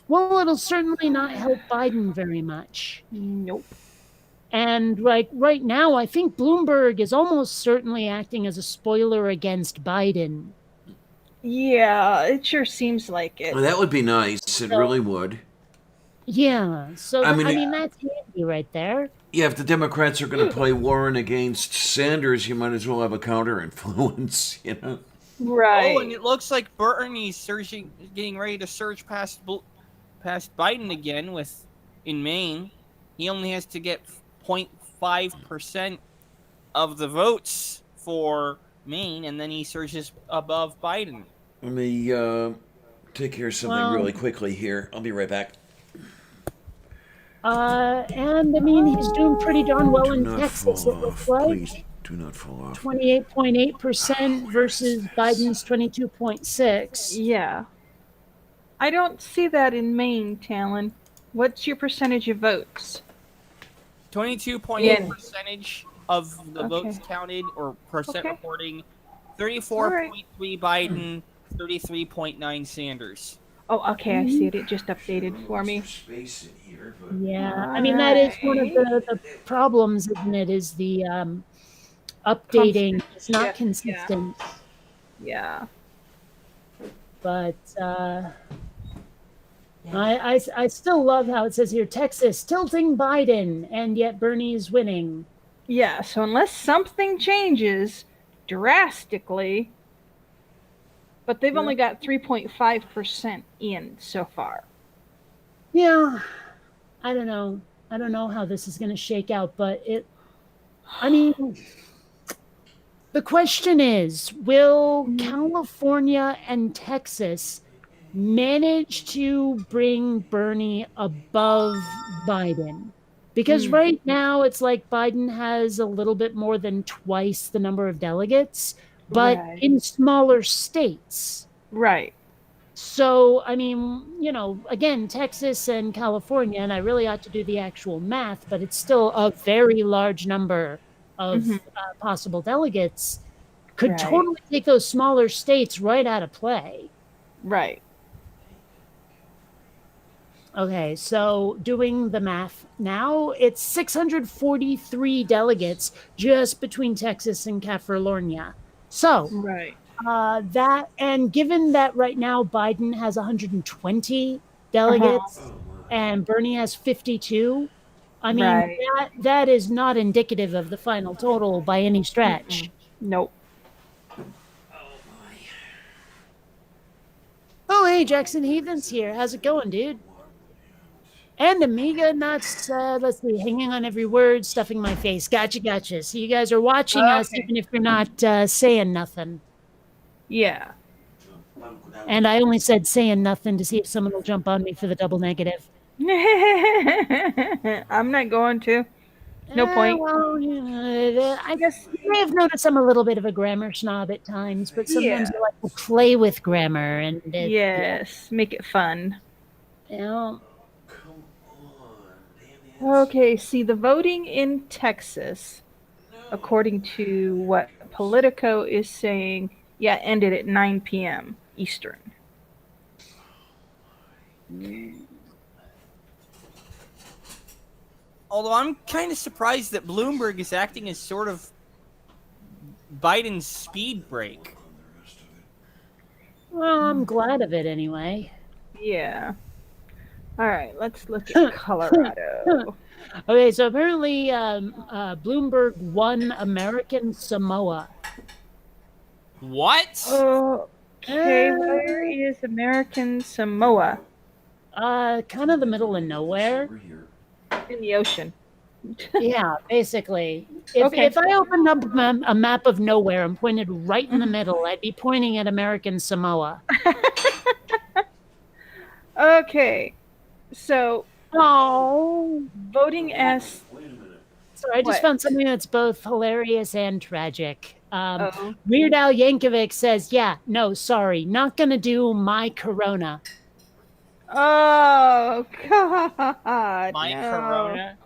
Speaker 2: Well, it'll certainly not help Biden very much.
Speaker 3: Nope.
Speaker 2: And like right now, I think Bloomberg is almost certainly acting as a spoiler against Biden.
Speaker 3: Yeah, it sure seems like it.
Speaker 1: Well, that would be nice. It really would.
Speaker 2: Yeah, so
Speaker 1: I
Speaker 2: I
Speaker 1: mean,
Speaker 2: mean that's handy right there.
Speaker 1: Yeah, if the Democrats are going to play Warren against Sanders, you might as well have a counter influence, you know?
Speaker 3: Right.
Speaker 4: Oh, and it looks like Bernie's getting ready to surge past Biden again in Maine. He only has to get 0.5% of the votes for Maine, and then he surges above Biden.
Speaker 1: Let me take care of something really quickly here. I'll be right back.
Speaker 2: And I mean he's doing pretty darn well in Texas. It looks like.
Speaker 1: Please do not fall off.
Speaker 2: 28.8% versus Biden's 22.6.
Speaker 3: Yeah. I don't see that in Maine, Talon. What's your percentage of votes?
Speaker 4: 22.8% of the votes counted, or percent reporting. 34.3 Biden, 33.9 Sanders.
Speaker 3: Oh, okay, I see it. It just updated for me.
Speaker 2: Yeah, I mean that is one of the problems, isn't it? Is the updating is not consistent.
Speaker 3: Yeah.
Speaker 2: But I still love how it says here Texas tilting Biden, and yet Bernie is winning.
Speaker 3: Yeah, so unless something changes drastically, but they've only got 3.5% in so far.
Speaker 2: Yeah, I don't know. I don't know how this is going to shake out, but I mean, the question is, will California and Texas manage to bring Bernie above Biden? Because right now it's like Biden has a little bit more than twice the number of delegates, but in smaller states.
Speaker 3: Right.
Speaker 2: So, I mean, you know, again, Texas and California, and I really ought to do the actual math, but it's still a very large number of possible delegates, could totally take those smaller states right out of play.
Speaker 3: Right.
Speaker 2: Okay, so doing the math now, it's 643 delegates just between Texas and California. So, that, and given that right now Biden has 120 delegates and Bernie has 52, I mean, that is not indicative of the final total by any stretch.
Speaker 3: Nope.
Speaker 2: Oh, hey, Jackson Heathen's here. How's it going, dude? And Amiga Nuts, let's see, hanging on every word, stuffing my face. Gotcha. So you guys are watching us, even if you're not saying nothing.
Speaker 3: Yeah.
Speaker 2: And I only said saying nothing to see if someone will jump on me for the double negative.
Speaker 3: I'm not going to. No point.
Speaker 2: Well, I guess you may have noticed I'm a little bit of a grammar snob at times, but sometimes I like to play with grammar. And
Speaker 3: make it fun.
Speaker 2: Yeah.
Speaker 3: Okay, see, the voting in Texas, according to what Politico is saying, ended at 9 p.m. Eastern.
Speaker 4: Although I'm kind of surprised that Bloomberg is acting as sort of Biden's speed brake.
Speaker 2: Well, I'm glad of it anyway.
Speaker 3: Yeah. All right, let's look at Colorado.
Speaker 2: Okay, so apparently Bloomberg won American Samoa.
Speaker 4: What?
Speaker 3: Okay, where is American Samoa?
Speaker 2: Kind of the middle of nowhere.
Speaker 1: Over here.
Speaker 3: In the ocean.
Speaker 2: Yeah, basically. If
Speaker 3: Okay.
Speaker 2: if I opened up a map of nowhere and pointed right in the middle, I'd be pointing at American Samoa.
Speaker 3: Okay. So
Speaker 2: Oh,
Speaker 3: voting as
Speaker 1: Wait a minute.
Speaker 2: sorry, I just
Speaker 3: What?
Speaker 2: found something that's both hilarious and tragic.
Speaker 3: oh
Speaker 2: Weird Al Yankovic says, "Yeah, no, sorry, not gonna do my Corona."
Speaker 3: oh God
Speaker 4: My
Speaker 3: no.
Speaker 4: Corona.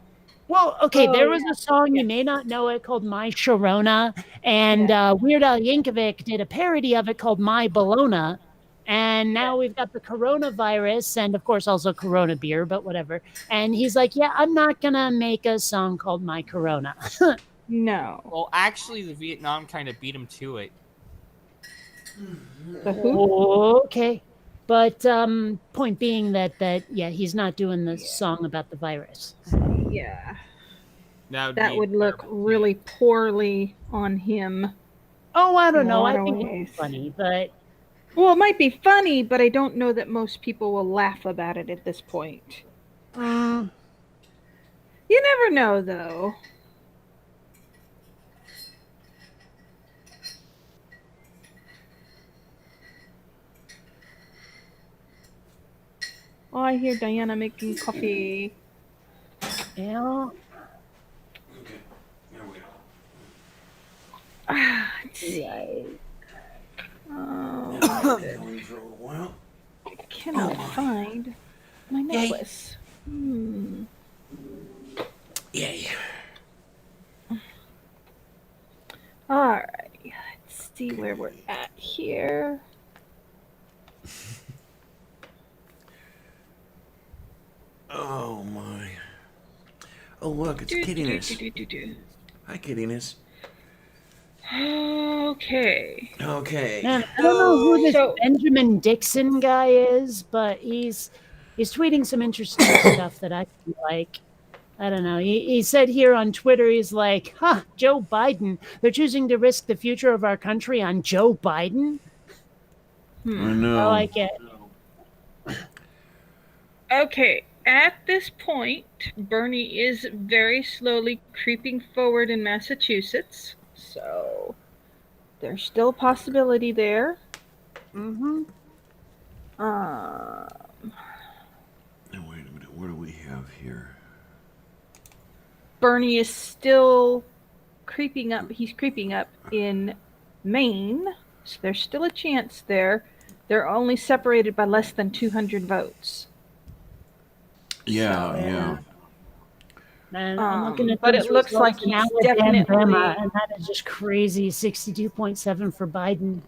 Speaker 2: Well, okay,
Speaker 3: Oh,
Speaker 2: there was a song,
Speaker 3: yeah.
Speaker 2: you may not know it, called My Sharona, and Weird Al Yankovic did a parody of it called My Bologna, and now we've got the coronavirus, and of course also Corona beer, but whatever. And he's like, yeah, I'm not gonna make a song called My Corona.
Speaker 3: No.
Speaker 4: Well, actually, the Vietnam kind of beat him to it.
Speaker 3: The who?
Speaker 2: Okay. But point being that yeah, he's not doing the song about the virus.
Speaker 3: Yeah.
Speaker 4: That
Speaker 3: That would look really poorly on him.
Speaker 2: Oh, I don't
Speaker 3: In a
Speaker 2: know. I
Speaker 3: lot of
Speaker 2: think
Speaker 3: ways.
Speaker 2: it's funny, but
Speaker 3: Well, it might be funny, but I don't know that most people will laugh about it at this point. You never know, though. Oh, I hear Diana making coffee.
Speaker 2: yeah.
Speaker 1: Okay. There we go.
Speaker 3: Let's see.
Speaker 2: Right.
Speaker 3: Oh,
Speaker 1: Going for a while.
Speaker 3: I cannot find my necklace.
Speaker 1: Yay.
Speaker 3: Alright, let's see where we're at here.
Speaker 1: Oh my. Oh look, it's Kittiness. Hi, Kittiness.
Speaker 3: Okay.
Speaker 1: Okay.
Speaker 2: Man, I don't know who this
Speaker 3: So-
Speaker 2: Benjamin Dixon guy is, but he's tweeting some interesting stuff that I like. I don't know. He said here on Twitter, he's like, Joe Biden. They're choosing to risk the future of our country on Joe Biden.
Speaker 1: I know.
Speaker 2: I like it.
Speaker 3: Okay, at this point, Bernie is very slowly creeping forward in Massachusetts, so there's still a possibility there.
Speaker 2: Mm-hmm.
Speaker 1: Now wait a minute. What do we have here?
Speaker 3: Bernie is still creeping up. He's creeping up in Maine, so there's still a chance there. They're only separated by less than 200 votes.
Speaker 1: Yeah, yeah.
Speaker 2: Man, I'm looking at
Speaker 3: but
Speaker 2: these
Speaker 3: it looks
Speaker 2: results
Speaker 3: like
Speaker 2: in
Speaker 3: he's
Speaker 2: Alabama,
Speaker 3: definitely-
Speaker 2: and that is just crazy. 62.7 for Biden.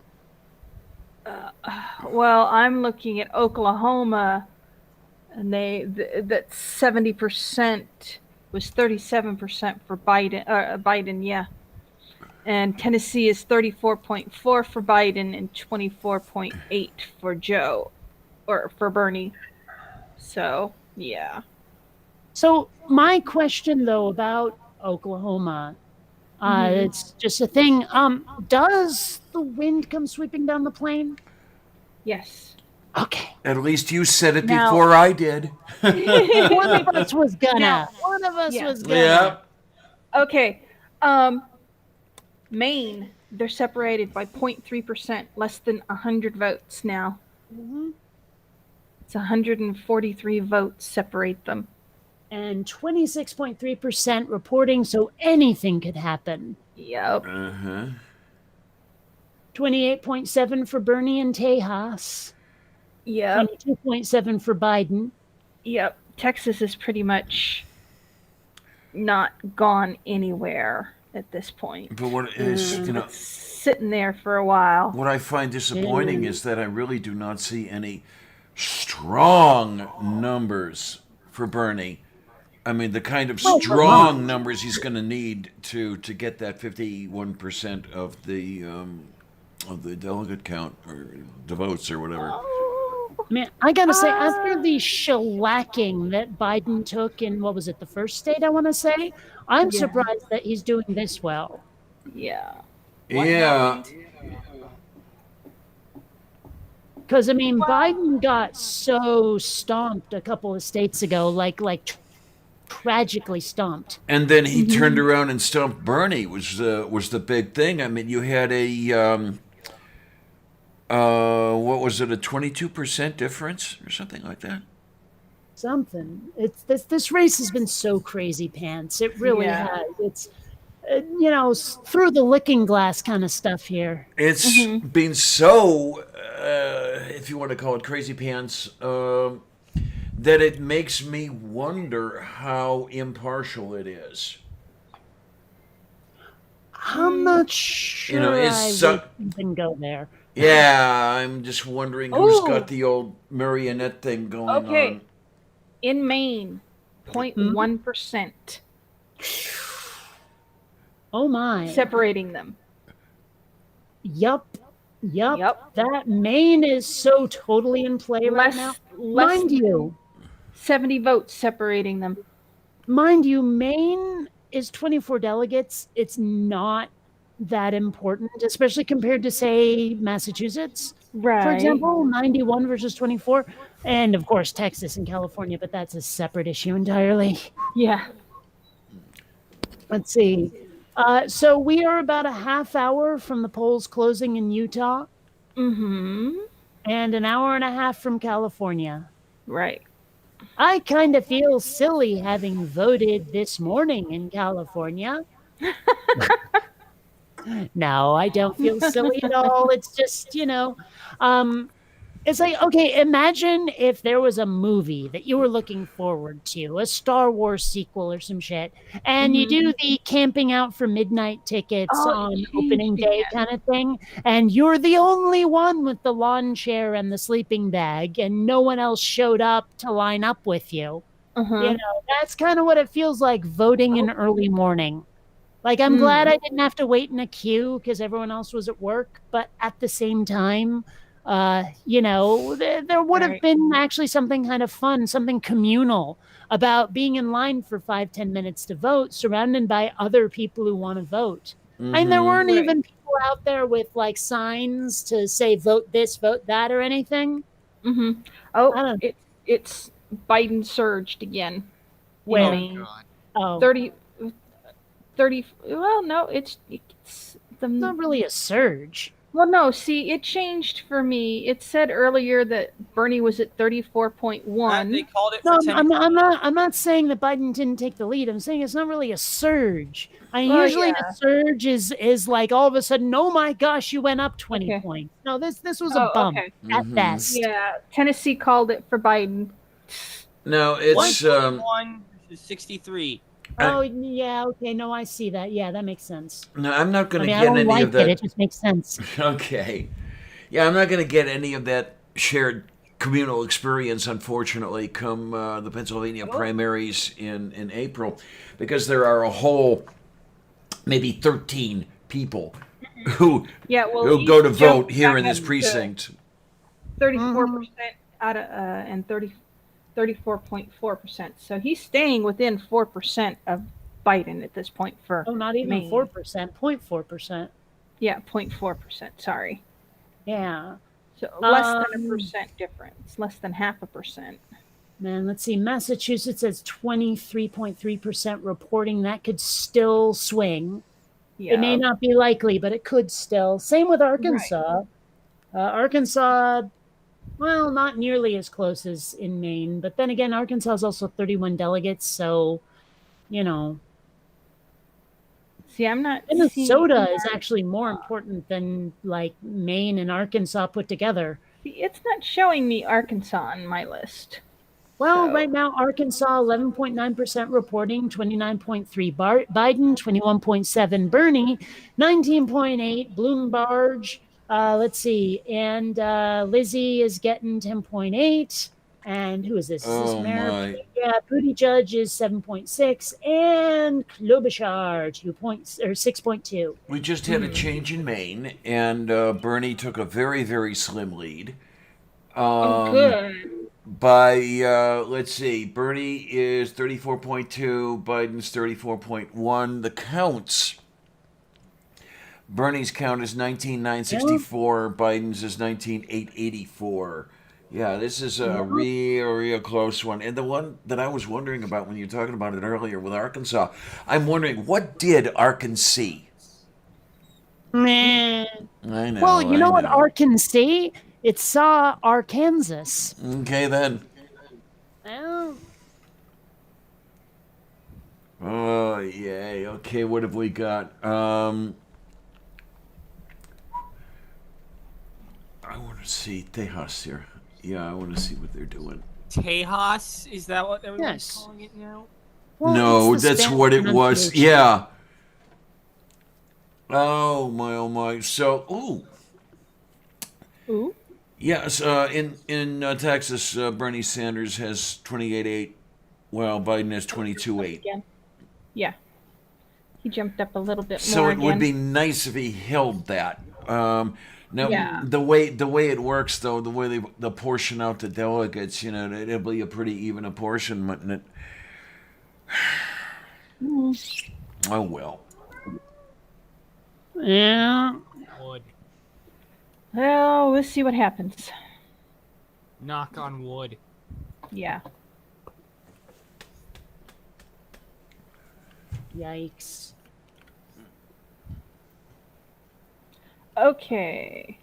Speaker 3: Well, I'm looking at Oklahoma, and that 70% was 37% for Biden. Biden, yeah. And Tennessee is 34.4 for Biden and 24.8 for Joe, or for Bernie. So, yeah.
Speaker 2: So my question though about Oklahoma, it's just a thing. Does the wind come sweeping down the plain?
Speaker 3: Yes.
Speaker 2: Okay.
Speaker 1: At least you said it
Speaker 3: Now-
Speaker 1: before I did.
Speaker 2: One of us was gonna.
Speaker 3: Now-
Speaker 2: One of us
Speaker 3: Yeah.
Speaker 2: was gonna.
Speaker 1: Yeah.
Speaker 3: Okay. Maine, they're separated by 0.3%, less than 100 votes now.
Speaker 2: Mhm.
Speaker 3: It's 143 votes separate them.
Speaker 2: And 26.3% reporting, so anything could happen.
Speaker 3: Yep.
Speaker 1: Uh-huh.
Speaker 2: 28.7 for Bernie and Tejas.
Speaker 3: Yep.
Speaker 2: 22.7 for Biden.
Speaker 3: Yep. Texas is pretty much not gone anywhere at this point.
Speaker 1: But what is,
Speaker 3: It's sitting there for a while.
Speaker 1: what I find disappointing is that I really do not see any strong numbers for Bernie. I mean, the kind of strong numbers he's going to need to get that 51% of the delegate count or the votes or whatever.
Speaker 2: I mean, I gotta say, after the shellacking that Biden took in, what was it, the first state, I want to say, I'm
Speaker 3: Yeah.
Speaker 2: surprised that he's doing this well.
Speaker 3: Yeah.
Speaker 1: Yeah.
Speaker 2: Because, I mean, Biden got so stomped a couple of states ago, like tragically stomped.
Speaker 1: And then he turned
Speaker 3: Mhm.
Speaker 1: around and stumped Bernie. Was the big thing. I mean, you had a what was it, a 22% difference or something like that?
Speaker 2: Something. It's this race has been so crazy pants. It really
Speaker 3: Yeah.
Speaker 2: has. It's through the looking glass kind of stuff here.
Speaker 1: It's
Speaker 3: Mhm.
Speaker 1: been so, if you want to call it crazy pants, that it makes me wonder how impartial it is.
Speaker 2: I'm not
Speaker 1: You know,
Speaker 2: sure
Speaker 1: is
Speaker 2: I
Speaker 1: some,
Speaker 2: would even go there.
Speaker 1: yeah, I'm just wondering who's got
Speaker 3: Oh,
Speaker 1: the old marionette thing going
Speaker 3: okay.
Speaker 1: on.
Speaker 3: In Maine,
Speaker 2: Hmm?
Speaker 3: 0.1%
Speaker 2: Oh my.
Speaker 3: separating them.
Speaker 2: Yup.
Speaker 3: Yep.
Speaker 2: That Maine is so totally in play right now.
Speaker 3: Less
Speaker 2: Mind
Speaker 3: than
Speaker 2: you,
Speaker 3: 70 votes separating them.
Speaker 2: Maine is 24 delegates. It's not that important, especially compared to, say, Massachusetts, for
Speaker 3: Right.
Speaker 2: example, 91 versus 24. And of course, Texas and California, but that's a separate issue entirely.
Speaker 3: Yeah.
Speaker 2: Let's see. So we are about a half hour from the polls closing in Utah
Speaker 3: Mm-hmm.
Speaker 2: and an hour and a half from California.
Speaker 3: Right.
Speaker 2: I kind of feel silly having voted this morning in California. No, I don't feel silly at all. It's just, it's like, okay, imagine if there was a movie that you were looking forward to, a Star Wars sequel or some shit, and you
Speaker 3: Mm-hmm.
Speaker 2: do the camping out for midnight tickets
Speaker 3: Oh, it
Speaker 2: on
Speaker 3: changed
Speaker 2: opening day
Speaker 3: again.
Speaker 2: kind of thing, and you're the only one with the lawn chair and the sleeping bag, and no one else showed up to line up with you.
Speaker 3: Uh-huh.
Speaker 2: That's kind of what it feels like voting in early morning. Like, I'm glad
Speaker 3: Mm.
Speaker 2: I didn't have to wait in a queue because everyone else was at work. But at the same time, there would have
Speaker 3: Right.
Speaker 2: been actually something kind of fun, something communal about being in line for 5-10 minutes to vote, surrounded by other people who want to vote. I mean, there
Speaker 1: Mm-hmm.
Speaker 2: weren't
Speaker 3: Right.
Speaker 2: even people out there with like signs to say vote this, vote that, or anything.
Speaker 3: Mm-hmm.
Speaker 2: I
Speaker 3: Oh,
Speaker 2: don't know
Speaker 3: it's Biden surged again in
Speaker 2: where.
Speaker 4: Oh
Speaker 3: Maine.
Speaker 4: god.
Speaker 2: Oh,
Speaker 3: 30, 30. Well, no, it's
Speaker 2: it's
Speaker 3: the.
Speaker 2: not really a surge.
Speaker 3: Well, no, see, it changed for me. It said earlier that Bernie was at
Speaker 4: They
Speaker 3: 34.1.
Speaker 4: called it
Speaker 2: No,
Speaker 4: for
Speaker 2: I'm, I'm,
Speaker 4: Tennessee.
Speaker 2: I'm not. I'm not saying that Biden didn't take the lead. I'm saying it's not really a surge. I mean,
Speaker 3: Oh,
Speaker 2: usually
Speaker 3: yeah.
Speaker 2: a surge is like all of a sudden, oh my gosh, you went up 20
Speaker 3: Okay.
Speaker 2: points. No, this was a
Speaker 3: Oh,
Speaker 2: bump
Speaker 3: okay.
Speaker 2: at
Speaker 1: Mm-hmm.
Speaker 2: best.
Speaker 3: Yeah, Tennessee called it for Biden.
Speaker 1: No,
Speaker 4: One
Speaker 1: it's
Speaker 4: twenty-one versus 63.
Speaker 2: Oh yeah, okay. No, I see that. Yeah, that makes sense.
Speaker 1: no, I'm not going
Speaker 2: I
Speaker 1: to
Speaker 2: mean, I
Speaker 1: get
Speaker 2: don't
Speaker 1: any
Speaker 2: like
Speaker 1: of
Speaker 2: it. It
Speaker 1: that.
Speaker 2: just makes sense.
Speaker 1: Okay. Yeah, I'm not going to get any of that shared communal experience, unfortunately, come the Pennsylvania primaries in April, because there are a whole maybe 13 people who
Speaker 3: Yeah, well,
Speaker 1: who go to
Speaker 3: he's jumped
Speaker 1: vote here
Speaker 3: back
Speaker 1: in this
Speaker 3: up to
Speaker 1: precinct.
Speaker 3: 34% out of and 34.4%. So he's staying within 4% of Biden at this point for
Speaker 2: Oh, not even
Speaker 3: Maine.
Speaker 2: 4%, 0.4%.
Speaker 3: Yeah, 0.4%. Sorry.
Speaker 2: Yeah.
Speaker 3: So less than a
Speaker 2: Um,
Speaker 3: percent difference. Less than half a percent.
Speaker 2: Man, let's see. Massachusetts has 23.3% reporting. That could still swing. It may
Speaker 3: Yeah.
Speaker 2: not be likely, but it could still. Same with
Speaker 3: Right.
Speaker 2: Arkansas. Arkansas, well, not nearly as close as in Maine, but then again, Arkansas is also 31 delegates, so, you know.
Speaker 3: See, I'm not seeing.
Speaker 2: Minnesota is actually more important than like Maine and Arkansas put together.
Speaker 3: See, it's not showing me Arkansas on my list.
Speaker 2: Well,
Speaker 3: So-
Speaker 2: right now, Arkansas, 11.9% reporting, 29.3 Biden, 21.7 Bernie, 19.8 Bloomberg. Let's see. And Lizzie is getting 10.8. And who is this? Is this
Speaker 1: Oh
Speaker 2: Mayor?
Speaker 1: my!
Speaker 2: Yeah, Buttigieg is 7.6. And Klobuchar, 6.2.
Speaker 1: We just had a change in Maine, and Bernie took a very very slim lead.
Speaker 3: Oh, good.
Speaker 1: By let's see, Bernie is 34.2, Biden's 34.1. The counts Bernie's count is 19,964. Biden's is 19,884. Yeah, this is a real close one. And the one that I was wondering about when you were talking about it earlier with Arkansas, I'm wondering, what did Arkansas?
Speaker 2: Meh.
Speaker 1: I know.
Speaker 2: Well, you know what
Speaker 1: know.
Speaker 2: Arkansas? It saw Arkansas.
Speaker 1: Okay, then.
Speaker 2: Well,
Speaker 1: Oh, yay. Okay, what have we got? I want to see Tejas here. Yeah, I want to see what they're doing.
Speaker 4: Tejas, is that what everyone's
Speaker 2: Yes.
Speaker 4: calling it now?
Speaker 2: well,
Speaker 1: No,
Speaker 2: it's the
Speaker 1: that's
Speaker 2: Spanish
Speaker 1: what it was.
Speaker 2: pronunciation.
Speaker 1: Yeah. Oh my, oh my. So,
Speaker 3: Ooh.
Speaker 1: yes. In Texas, Bernie Sanders has 28.8. Well, Biden has 22.8.
Speaker 3: Again. Yeah. He jumped up a little bit
Speaker 1: So
Speaker 3: more
Speaker 1: it
Speaker 3: again.
Speaker 1: would be nice if he held that. Now,
Speaker 3: Yeah.
Speaker 1: the way it works, though, the way they portion out the delegates, it'll be a pretty even apportionment. And oh well.
Speaker 2: Yeah.
Speaker 4: Wood.
Speaker 3: Well, we'll see what happens.
Speaker 4: Knock on wood.
Speaker 3: Yeah.
Speaker 2: Yikes.
Speaker 3: Okay.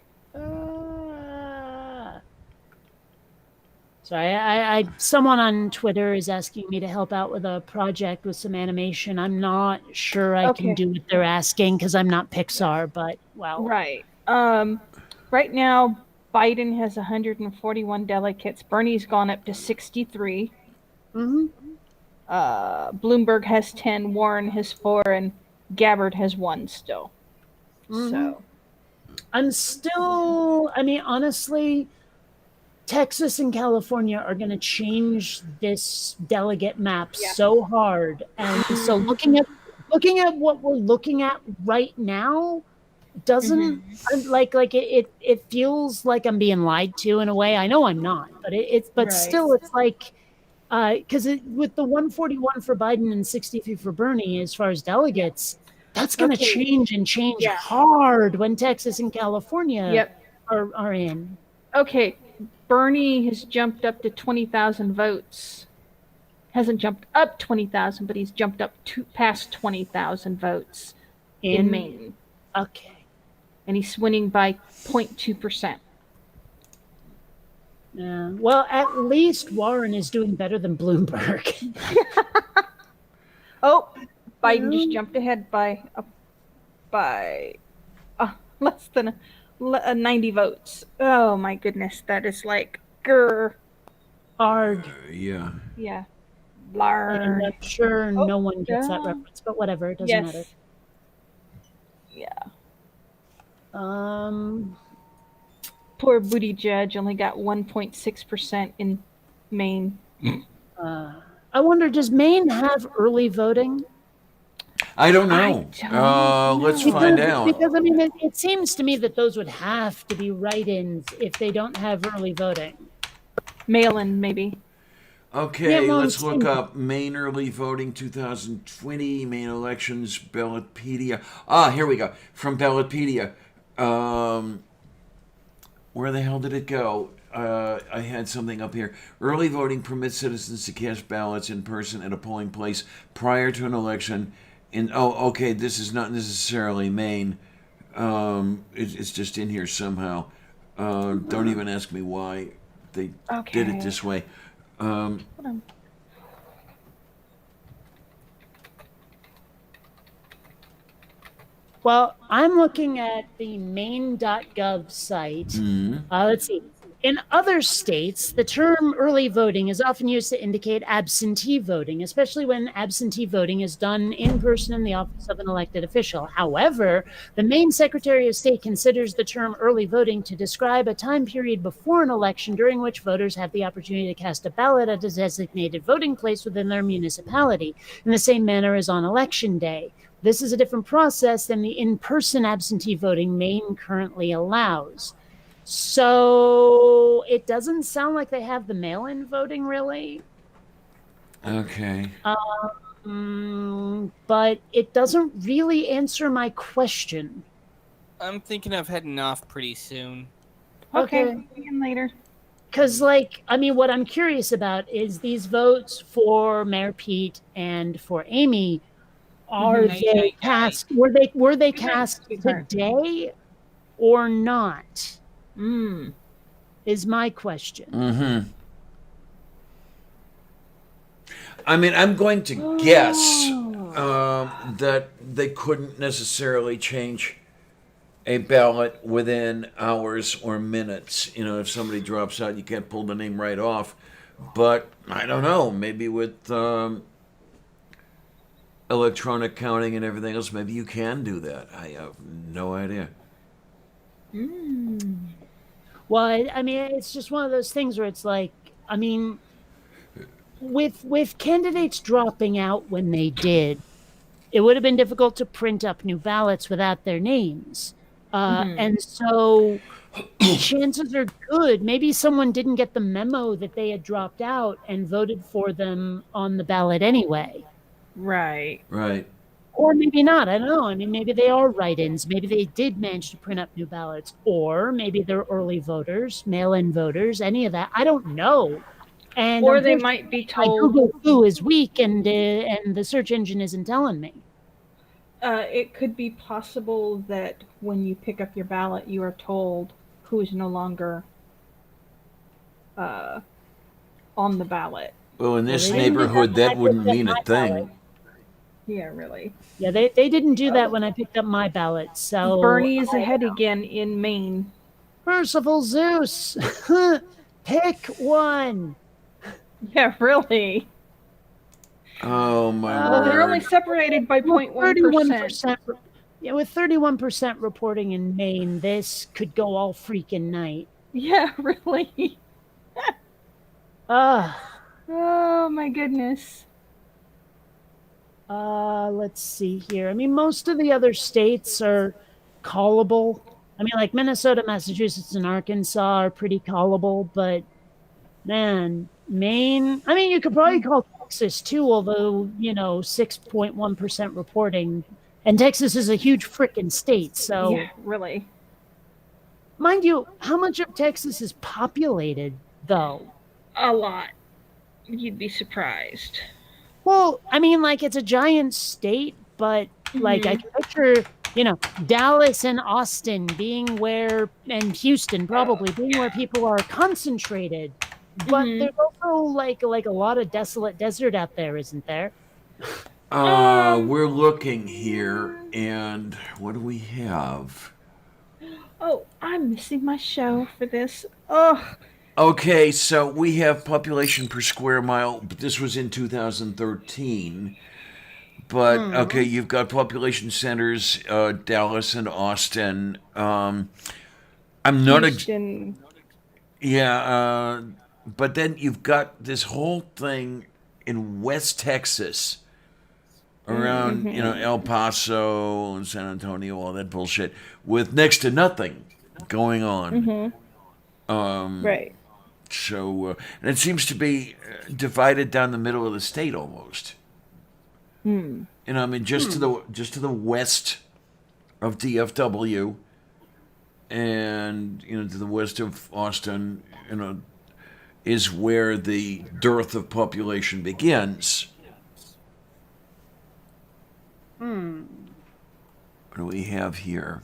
Speaker 2: Sorry, I someone on Twitter is asking me to help out with a project with some animation. I'm not sure I can
Speaker 3: Okay.
Speaker 2: do what they're asking because I'm not Pixar, but well.
Speaker 3: Right. Right now, Biden has 141 delegates. Bernie's gone up to 63.
Speaker 2: hmm
Speaker 3: Bloomberg has 10. Warren has 4, and Gabbard has 1 still. So.
Speaker 2: I'm still, I mean, honestly, Texas and California are going to change this delegate map so hard. And so looking at what we're looking at right now doesn't like it feels like I'm being lied to in a way. I know I'm not, but
Speaker 3: Right.
Speaker 2: still it's like because with the 141 for Biden and 63 for Bernie as far as delegates, that's going to
Speaker 3: Okay.
Speaker 2: change
Speaker 3: Yeah.
Speaker 2: hard when Texas and California
Speaker 3: Yep.
Speaker 2: are in.
Speaker 3: Okay. Bernie has jumped up to 20,000 votes. Hasn't jumped up 20,000, but he's jumped up past 20,000 votes in Maine.
Speaker 2: Okay.
Speaker 3: And he's winning by 0.2%.
Speaker 2: Yeah. Well, at least Warren is doing better than Bloomberg.
Speaker 3: Oh, Biden just jumped ahead by less than 90 votes. Oh my goodness, that is like grr.
Speaker 2: Hard.
Speaker 1: Yeah.
Speaker 3: Yeah.
Speaker 2: And
Speaker 3: Blarg.
Speaker 2: I'm sure no one gets that
Speaker 3: yeah.
Speaker 2: reference, but whatever, it doesn't
Speaker 3: Yes.
Speaker 2: matter.
Speaker 3: Yeah.
Speaker 2: Um,
Speaker 3: Poor Buttigieg only got 1.6% in Maine.
Speaker 2: I wonder, does Maine have early voting?
Speaker 1: I don't know.
Speaker 3: I don't know.
Speaker 1: Let's find out.
Speaker 2: Because I mean, it seems to me that those would have to be write-ins if they don't have early voting.
Speaker 3: Mail-in, maybe.
Speaker 1: Okay,
Speaker 2: Yeah, well,
Speaker 1: let's
Speaker 2: it's
Speaker 1: look
Speaker 2: in-
Speaker 1: up Maine early voting 2020, Maine elections, Ballotpedia. Here we go. From Ballotpedia. Where the hell did it go? I had something up here. Early voting permits citizens to cast ballots in person at a polling place prior to an election. Okay, this is not necessarily Maine. It's just in here somehow. Don't even ask me why they did it this way.
Speaker 3: Hold on.
Speaker 2: Well, I'm looking at the maine.gov site. Let's see. In other states, the term early voting is often used to indicate absentee voting, especially when absentee voting is done in person in the office of an elected official. However, the Maine Secretary of State considers the term early voting to describe a time period before an election during which voters have the opportunity to cast a ballot at a designated voting place within their municipality, in the same manner as on election day. This is a different process than the in-person absentee voting Maine currently allows. So it doesn't sound like they have the mail-in voting, really.
Speaker 1: Okay.
Speaker 2: But it doesn't really answer my question.
Speaker 4: I'm thinking of heading off pretty soon.
Speaker 3: Okay. See you later.
Speaker 2: Because, what I'm curious about is these votes for Mayor Pete and for Amy. Are they cast? Were they cast today or not? Is my question.
Speaker 1: Mm-hmm. I mean, I'm going to guess that they couldn't necessarily change a ballot within hours or minutes. If somebody drops out, you can't pull the name right off. But I don't know. Maybe with electronic counting and everything else, maybe you can do that. I have no idea.
Speaker 2: Well, it's just one of those things where it's like, with candidates dropping out when they did, it would have been difficult to print up new ballots without their names. And so chances are good. Maybe someone didn't get the memo that they had dropped out and voted for them on the ballot anyway.
Speaker 3: Right.
Speaker 2: Or maybe not. I don't know. Maybe they are write-ins. Maybe they did manage to print up new ballots. Or maybe they're early voters, mail-in voters, any of that. I don't know. And
Speaker 3: or they might be told
Speaker 2: Google Foo is weak and the search engine isn't telling me.
Speaker 3: It could be possible that when you pick up your ballot, you are told who is no longer on the ballot.
Speaker 1: Well, in this neighborhood, that wouldn't mean a thing.
Speaker 3: Yeah, really.
Speaker 2: Yeah, they didn't do that when I picked up my ballot. So
Speaker 3: Bernie is ahead again in Maine.
Speaker 2: Merciful Zeus, pick one.
Speaker 3: Yeah, really.
Speaker 1: Oh my
Speaker 3: Well,
Speaker 1: word!
Speaker 3: they're only separated by 0.1%.
Speaker 2: Yeah, with 31% reporting in Maine, this could go all freaking night.
Speaker 3: Yeah, really. Oh my goodness.
Speaker 2: Let's see here. Most of the other states are callable. Like Minnesota, Massachusetts, and Arkansas are pretty callable, but man, Maine, you could probably call Texas too, although, 6.1% reporting. And Texas is a huge frickin' state, so.
Speaker 3: Yeah, really.
Speaker 2: Mind you, how much of Texas is populated, though?
Speaker 3: A lot. You'd be surprised.
Speaker 2: Well, it's a giant state, but, I can picture, Dallas and Austin being and Houston probably being where people are concentrated. But there's also, like a lot of desolate desert out there, isn't there?
Speaker 1: We're looking here, and what do we have?
Speaker 3: Oh, I'm missing my show for this. Oh.
Speaker 1: Okay, so we have population per square mile, but this was in 2013. But, okay, you've got population centers, Dallas and Austin. I'm not...
Speaker 3: Houston.
Speaker 1: But then you've got this whole thing in West Texas, around, El Paso and San Antonio, all that bullshit, with next to nothing going on.
Speaker 3: Right.
Speaker 1: So, and it seems to be divided down the middle of the state almost. Just to the west of DFW, and to the west of Austin, is where the dearth of population begins. What do we have here?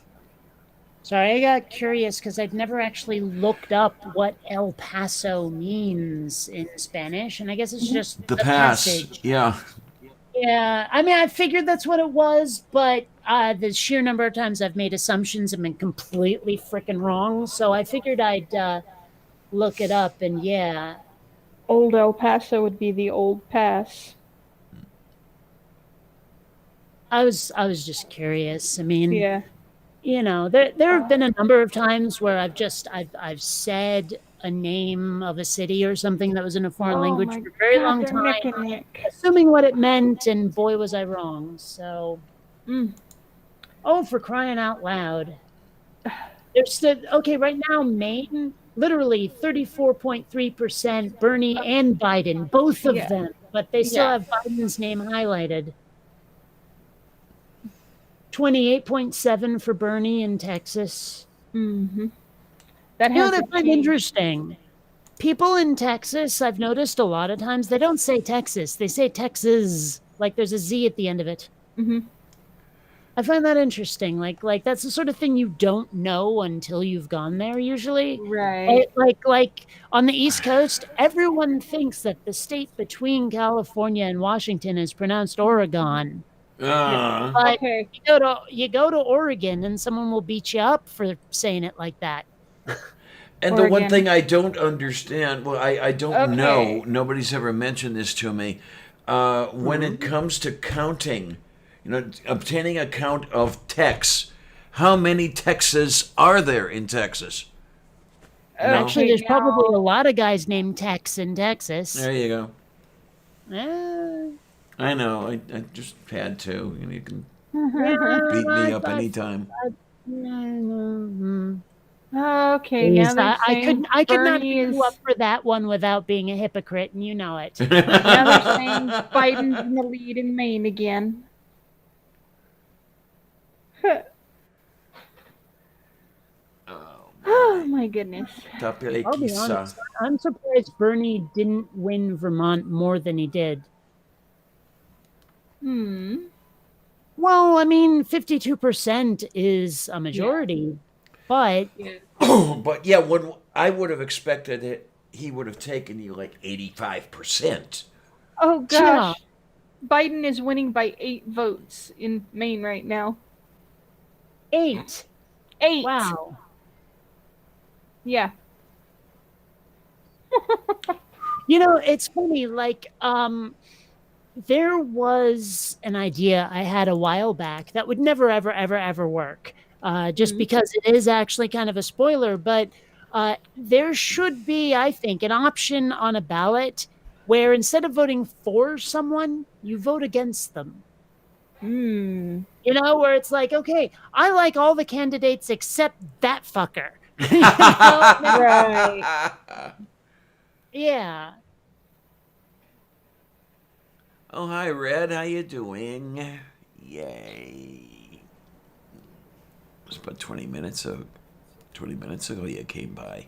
Speaker 2: Sorry, I got curious because I've never actually looked up what El Paso means in Spanish, and I guess it's just
Speaker 1: the pass.
Speaker 2: Passage.
Speaker 1: Yeah.
Speaker 2: Yeah, I figured that's what it was, but the sheer number of times I've made assumptions and been completely freaking wrong, so I figured I'd look it up, and yeah.
Speaker 3: Old El Paso would be the old pass.
Speaker 2: I was just curious.
Speaker 3: Yeah.
Speaker 2: There have been a number of times where I've said a name of a city or something that was in a foreign language for a very long time, assuming what it meant, and boy was I wrong. So, oh, for crying out loud! There's right now Maine, literally 34.3% Bernie and Biden, both of them, but they still have Biden's name highlighted. 28.7 for Bernie in Texas.
Speaker 3: Mm-hmm. That
Speaker 2: You know what I
Speaker 3: hasn't
Speaker 2: find
Speaker 3: changed.
Speaker 2: interesting? People in Texas, I've noticed a lot of times, they don't say Texas. They say Texas, like there's a Z at the end of it.
Speaker 3: Mm-hmm.
Speaker 2: I find that interesting. Like that's the sort of thing you don't know until you've gone there usually.
Speaker 3: Right.
Speaker 2: Like on the East Coast, everyone thinks that the state between California and Washington is pronounced Oregon. But
Speaker 3: Okay.
Speaker 2: you go to Oregon and someone will beat you up for saying it like that.
Speaker 1: And the one
Speaker 3: Oregon.
Speaker 1: thing I don't understand, well, I don't know,
Speaker 3: Okay.
Speaker 1: nobody's ever mentioned this to me. When it comes to counting, obtaining a count of Tex, how many Texas are there in Texas? No?
Speaker 2: Actually, there's
Speaker 3: now-
Speaker 2: probably a lot of guys named Tex in Texas.
Speaker 1: There you go.
Speaker 2: Eh,
Speaker 1: I know. I just had to. You can
Speaker 2: yeah,
Speaker 1: beat me
Speaker 2: I
Speaker 1: up
Speaker 2: thought-
Speaker 1: anytime.
Speaker 3: Okay, now
Speaker 2: Please,
Speaker 3: they're
Speaker 2: I
Speaker 3: saying
Speaker 2: could not
Speaker 3: Bernie
Speaker 2: beat
Speaker 3: is.
Speaker 2: you up for that one without being a hypocrite, and you know it.
Speaker 3: Now they're saying Biden's in the lead in Maine again. Oh my goodness.
Speaker 2: I'll be honest. I'm surprised Bernie didn't win Vermont more than he did. Well, I mean, 52% is a majority, but
Speaker 1: But yeah, what I would have expected that he would have taken you like 85%.
Speaker 3: Oh
Speaker 2: Yeah.
Speaker 3: gosh. Biden is winning by 8 votes in Maine right now.
Speaker 2: 8.
Speaker 3: 8.
Speaker 2: Wow.
Speaker 3: Yeah.
Speaker 2: You know, it's funny, like, there was an idea I had a while back that would never, ever, ever, ever work. Just because it is actually kind of a spoiler, but there should be, I think, an option on a ballot where instead of voting for someone, you vote against them.
Speaker 3: Hmm.
Speaker 2: You know, where it's like, okay, I like all the candidates except that fucker.
Speaker 3: Right.
Speaker 2: Yeah.
Speaker 1: Oh, hi, Red. How you doing? Yay. It was about 20 minutes ago. 20 minutes ago you came by.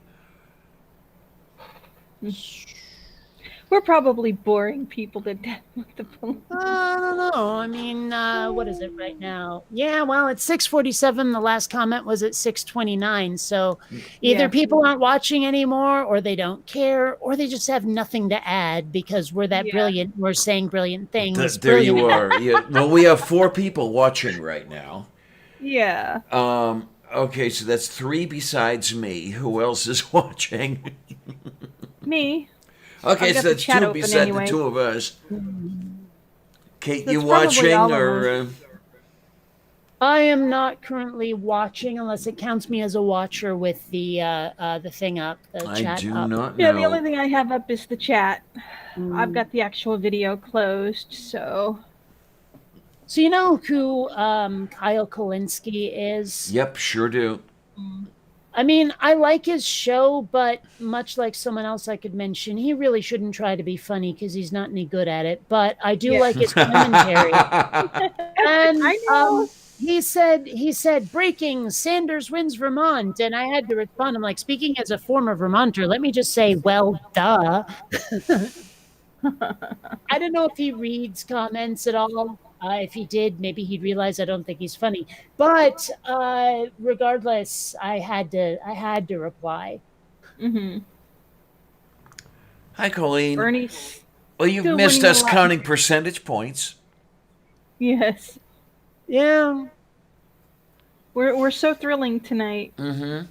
Speaker 3: We're probably boring people to death with the phone.
Speaker 2: I don't know. I mean, what is it right now? Yeah, well, it's 6:47. The last comment was at 6:29. So either
Speaker 3: Yeah.
Speaker 2: people aren't watching anymore, or they don't care, or they just have nothing to add because we're that
Speaker 3: Yeah.
Speaker 2: brilliant. We're saying brilliant things.
Speaker 1: There you
Speaker 2: Brilliant.
Speaker 1: are. Yeah. Well, we have 4 people watching right now.
Speaker 3: Yeah.
Speaker 1: Okay, so that's 3 besides me. Who else is watching?
Speaker 3: Me.
Speaker 1: Okay,
Speaker 3: I've got
Speaker 1: so
Speaker 3: the
Speaker 1: that's
Speaker 3: chat
Speaker 1: 2
Speaker 3: open
Speaker 1: beside
Speaker 3: anyway.
Speaker 1: the 2 of us. Kate,
Speaker 3: That's
Speaker 1: you
Speaker 3: probably
Speaker 1: watching
Speaker 3: all of
Speaker 1: or?
Speaker 2: I am not currently watching unless it counts me as a watcher with the thing up, the
Speaker 1: I
Speaker 2: chat
Speaker 1: do
Speaker 2: up.
Speaker 1: not
Speaker 3: Yeah,
Speaker 1: know.
Speaker 3: the only thing I have up is the chat. I've got the actual video closed, so.
Speaker 2: So you know who Kyle Kalinske is?
Speaker 1: Yep, sure do.
Speaker 2: I mean, I like his show, but much like someone else I could mention, he really shouldn't try to be funny because he's not any good at it. But I do
Speaker 3: Yeah.
Speaker 2: like his commentary. And
Speaker 3: I know.
Speaker 2: he said, breaking, Sanders wins Vermont. And I had to respond. I'm like, speaking as a former Vermonter, let me just say, well, duh. I don't know if he reads comments at all. If he did, maybe he'd realize I don't think he's funny. But regardless, I had to reply.
Speaker 1: Hi, Colleen.
Speaker 3: Bernie's.
Speaker 1: Well, you've
Speaker 3: still
Speaker 1: missed
Speaker 3: winning
Speaker 1: us
Speaker 3: a lot.
Speaker 1: counting percentage points.
Speaker 3: Yes.
Speaker 2: Yeah.
Speaker 3: We're so thrilling tonight.
Speaker 1: Mm-hmm.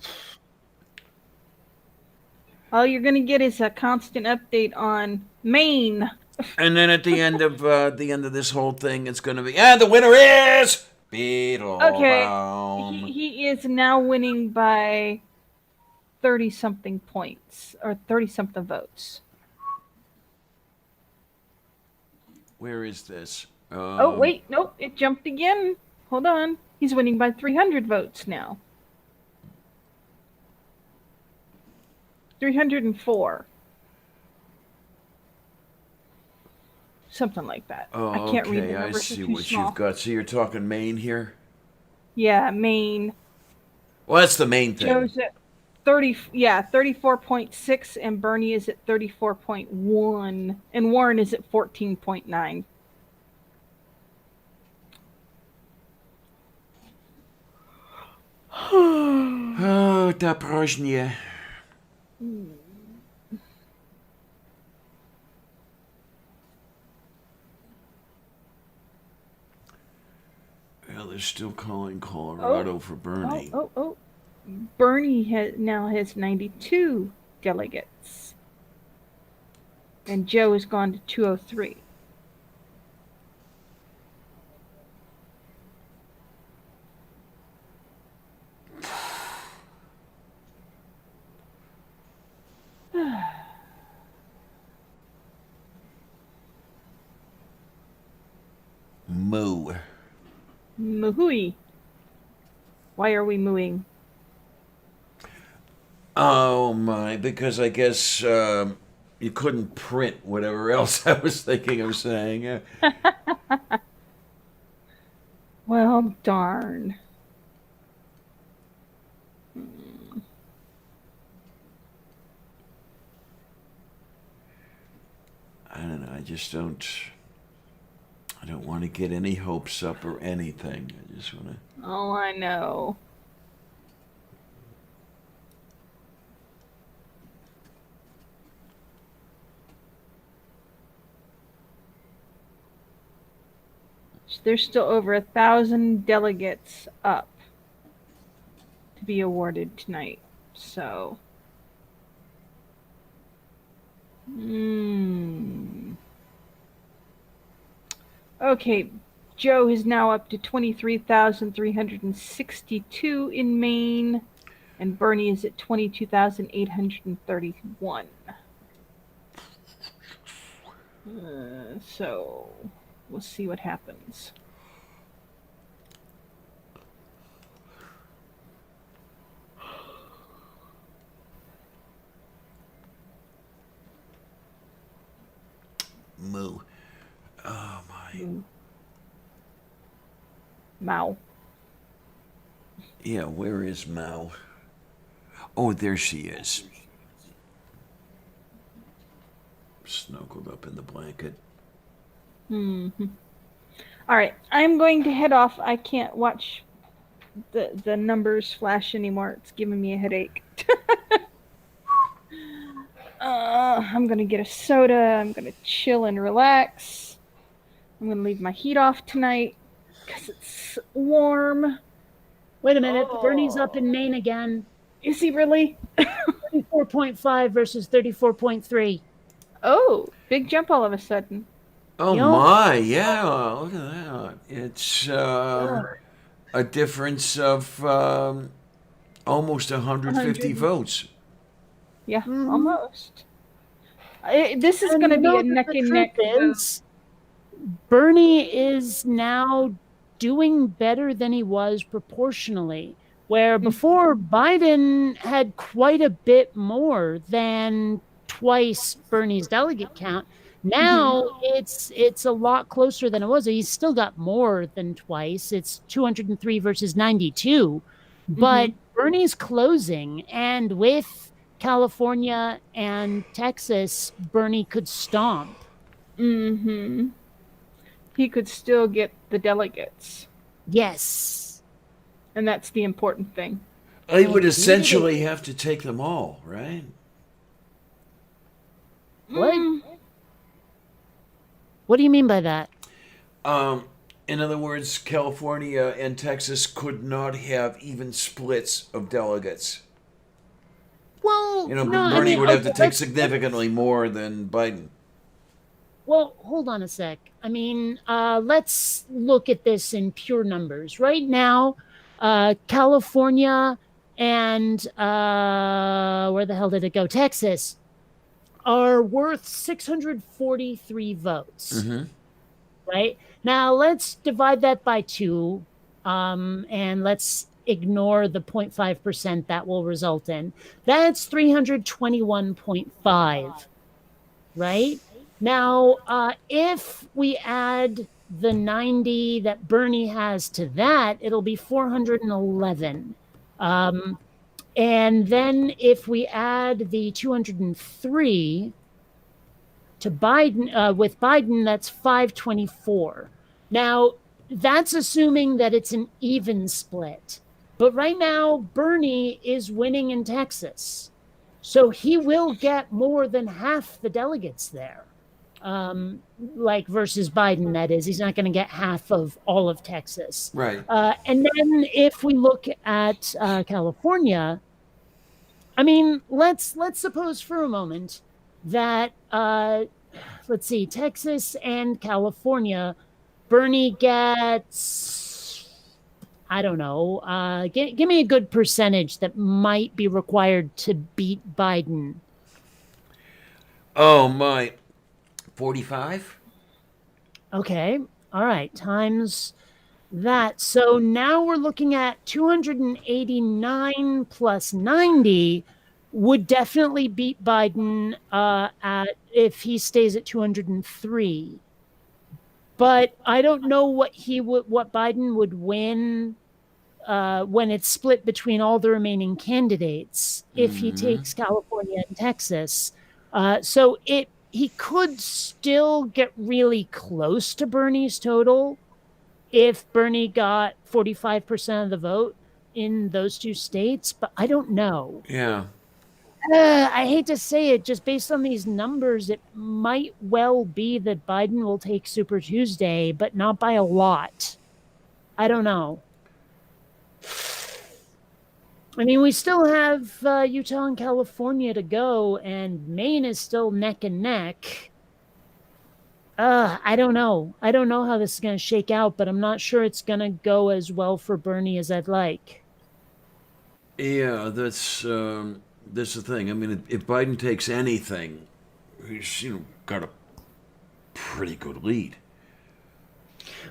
Speaker 3: All you're gonna get is a constant update on Maine.
Speaker 1: And then at the end of this whole thing, it's going to be, and the winner is Beetle.
Speaker 3: Okay. He is now winning by 30-something points or 30-something votes.
Speaker 1: Where is this?
Speaker 3: Oh wait, nope, it jumped again. Hold on. He's winning by 300 votes now. 304. Something like that.
Speaker 1: Oh,
Speaker 3: I can't read the
Speaker 1: okay, I
Speaker 3: numbers.
Speaker 1: see
Speaker 3: They're too
Speaker 1: what
Speaker 3: small.
Speaker 1: you've got. So you're talking Maine here?
Speaker 3: Yeah, Maine.
Speaker 1: Well, that's the main thing.
Speaker 3: Joe's at 34.6, and Bernie is at 34.1, and Warren is at 14.9.
Speaker 1: Oh, ta prožně. Well, they're still calling Colorado for Bernie.
Speaker 3: Oh. Bernie now has 92 delegates. And Joe has gone to 203.
Speaker 1: Moo.
Speaker 3: Moohooey. Why are we mooing?
Speaker 1: Oh my, because I guess you couldn't print whatever else I was thinking of saying.
Speaker 3: Well, darn.
Speaker 1: I don't know, I don't want to get any hopes up or anything. I just want to...
Speaker 3: Oh, I know. There's still over 1,000 delegates up to be awarded tonight. So, okay, Joe is now up to 23,362 in Maine, and Bernie is at 22,831. So, we'll see what happens.
Speaker 1: Moo. Oh my.
Speaker 3: Mao.
Speaker 1: Yeah, where is Mao? Oh, there she is. Snuggled up in the blanket.
Speaker 3: All right, I'm going to head off. I can't watch the numbers flash anymore. It's giving me a headache. I'm going to get a soda. I'm going to chill and relax. I'm going to leave my heat off tonight because it's warm.
Speaker 2: Wait a minute. Bernie's up in Maine again.
Speaker 3: Is he really?
Speaker 2: 34.5 versus 34.3.
Speaker 3: Oh, big jump all of a sudden.
Speaker 1: Oh
Speaker 2: Yup.
Speaker 1: my, yeah, look at that. It's a difference of almost 150 votes.
Speaker 3: Yeah, almost. This is going to be a neck and neck.
Speaker 2: Bernie is now doing better than he was proportionally, where before Biden had quite a bit more than twice Bernie's delegate count. Now it's a lot closer than it was. He's still got more than twice. It's 203 versus 92, but Bernie's closing, and with California and Texas, Bernie could stomp.
Speaker 3: He could still get the delegates.
Speaker 2: Yes.
Speaker 3: And that's the important thing.
Speaker 1: I would essentially have to take them all, right?
Speaker 2: What? What do you mean by that?
Speaker 1: In other words, California and Texas could not have even splits of delegates.
Speaker 2: Well,
Speaker 1: You know,
Speaker 2: no,
Speaker 1: Bernie would have to take
Speaker 2: let's-
Speaker 1: significantly more than Biden.
Speaker 2: Well, hold on a sec. I mean, let's look at this in pure numbers. Right now, California and where the hell did it go? Texas are worth 643 votes. Right? Now, let's divide that by 2, and let's ignore the 0.5% that will result in. That's 321.5, right? Now, if we add the 90 that Bernie has to that, it'll be 411. And then if we add the 203 to Biden, with Biden, that's 524. Now, that's assuming that it's an even split. But right now, Bernie is winning in Texas. So he will get more than half the delegates there. Like versus Biden, that is. He's not going to get half of all of Texas.
Speaker 1: Right.
Speaker 2: And then if we look at California, I mean, let's suppose for a moment that, let's see, Texas and California, Bernie gets, I don't know, give me a good percentage that might be required to beat Biden.
Speaker 1: Oh, my. 45?
Speaker 2: Okay. All right. Times that. So now we're looking at 289 plus 90 would definitely beat Biden if he stays at 203. But I don't know what Biden would win when it's split between all the remaining candidates if he takes California and Texas. So he could still get really close to Bernie's total if Bernie got 45% of the vote in those two states, but I don't know.
Speaker 1: Yeah.
Speaker 2: I hate to say it, just based on these numbers, it might well be that Biden will take Super Tuesday, but not by a lot. I don't know. I mean, we still have Utah and California to go, and Maine is still neck and neck. I don't know. I don't know how this is going to shake out, but I'm not sure it's going to go as well for Bernie as I'd like.
Speaker 1: Yeah, that's the thing. I mean, if Biden takes anything, he's got a pretty good lead.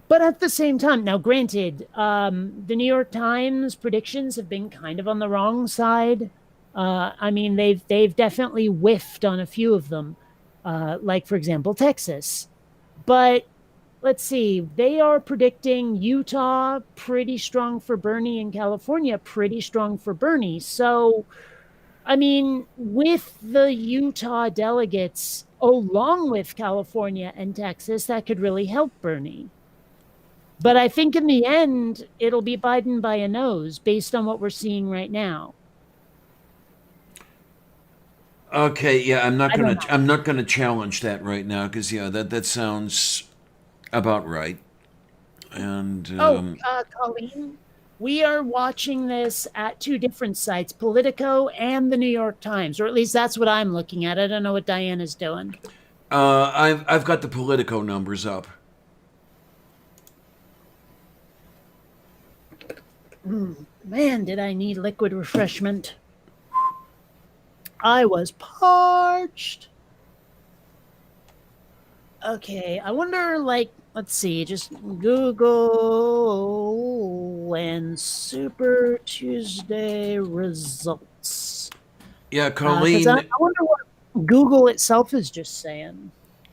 Speaker 2: But at the same time, now granted, the New York Times predictions have been kind of on the wrong side. I mean, they've definitely whiffed on a few of them, like for example Texas. But let's see, they are predicting Utah pretty strong for Bernie and California pretty strong for Bernie. So, I mean, with the Utah delegates along with California and Texas, that could really help Bernie. But I think in the end, it'll be Biden by a nose based on what we're seeing right now.
Speaker 1: Okay, yeah, I'm not gonna challenge that right now because that sounds about right. And
Speaker 2: Colleen, we are watching this at two different sites, Politico and the New York Times, or at least that's what I'm looking at. I don't know what Diana's doing.
Speaker 1: I've got the Politico numbers up.
Speaker 2: Man, did I need liquid refreshment. I was parched. Okay, I wonder, let's see, just Google and Super Tuesday results.
Speaker 1: Yeah, Colleen.
Speaker 2: I wonder what Google itself is just saying.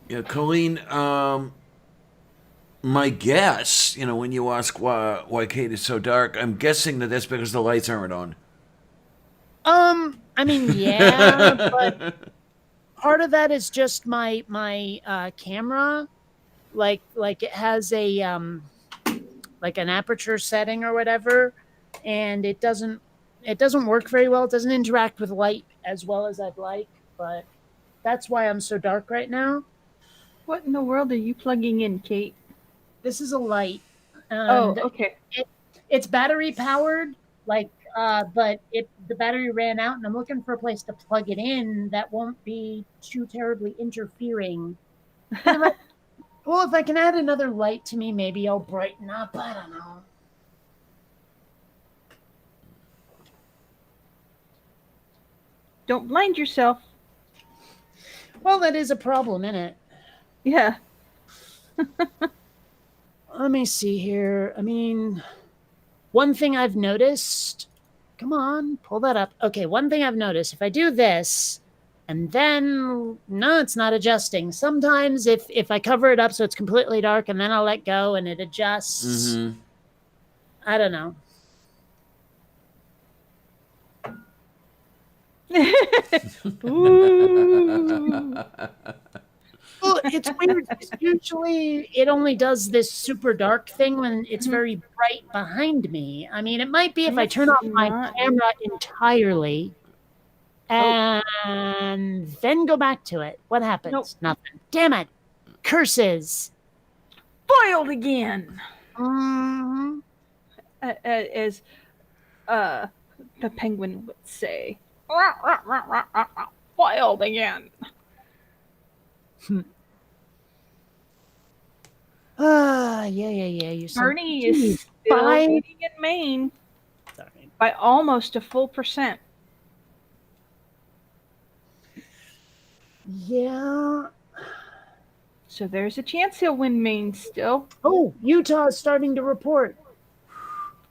Speaker 1: Yeah, Colleen, my guess, when you ask why Kate is so dark, I'm guessing that's because the lights aren't on.
Speaker 2: I mean, yeah, but part of that is just my camera, like it has a like an aperture setting or whatever, and it doesn't work very well. It doesn't interact with light as well as I'd like, but that's why I'm so dark right now.
Speaker 3: What in the world are you plugging in, Kate?
Speaker 2: This is a light.
Speaker 3: Oh, okay.
Speaker 2: It's battery powered, but the battery ran out, and I'm looking for a place to plug it in that won't be too terribly interfering. Well, if I can add another light to me, maybe I'll brighten up. I don't know.
Speaker 3: Don't blind yourself.
Speaker 2: Well, that is a problem, isn't it?
Speaker 3: Yeah.
Speaker 2: Let me see here. I mean, one thing I've noticed. Come on, pull that up. Okay, one thing I've noticed. If I do this, And then, no, it's not adjusting. Sometimes if I cover it up so it's completely dark and then I'll let go and it adjusts.
Speaker 1: Mm-hmm.
Speaker 2: I don't know.
Speaker 3: Ooh.
Speaker 2: Well, it's weird. Usually it only does this super dark thing when it's very bright behind me. I mean, it might be if I turn off my camera entirely and then go back to it. What happens?
Speaker 3: Nope.
Speaker 2: Nothing. Damn it. Curses.
Speaker 3: Foiled again.
Speaker 2: Mhm.
Speaker 3: As the penguin would say. Foiled again.
Speaker 2: Yeah. You're so
Speaker 3: Bernie is still leading in Maine
Speaker 2: sorry.
Speaker 3: by almost a full %.
Speaker 2: Yeah.
Speaker 3: So there's a chance he'll win Maine still.
Speaker 2: Oh, Utah is starting to report.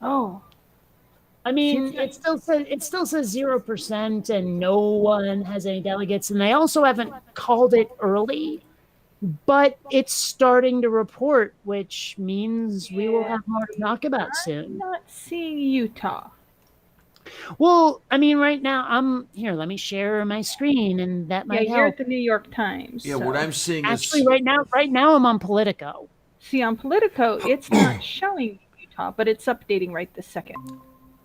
Speaker 3: Oh.
Speaker 2: I mean, it still says 0%, and no one has any delegates, and they also haven't called it early, but it's starting to report, which means we will have more to talk about
Speaker 3: I'm
Speaker 2: soon.
Speaker 3: not seeing Utah.
Speaker 2: Well, I mean, right now I'm here. Let me share my screen, and that might
Speaker 3: You're
Speaker 2: help.
Speaker 3: at the New York Times.
Speaker 1: Yeah,
Speaker 3: so.
Speaker 1: what I'm seeing
Speaker 2: Actually,
Speaker 1: is
Speaker 2: right now I'm on Politico.
Speaker 3: See, on Politico, it's not showing Utah, but it's updating right this second.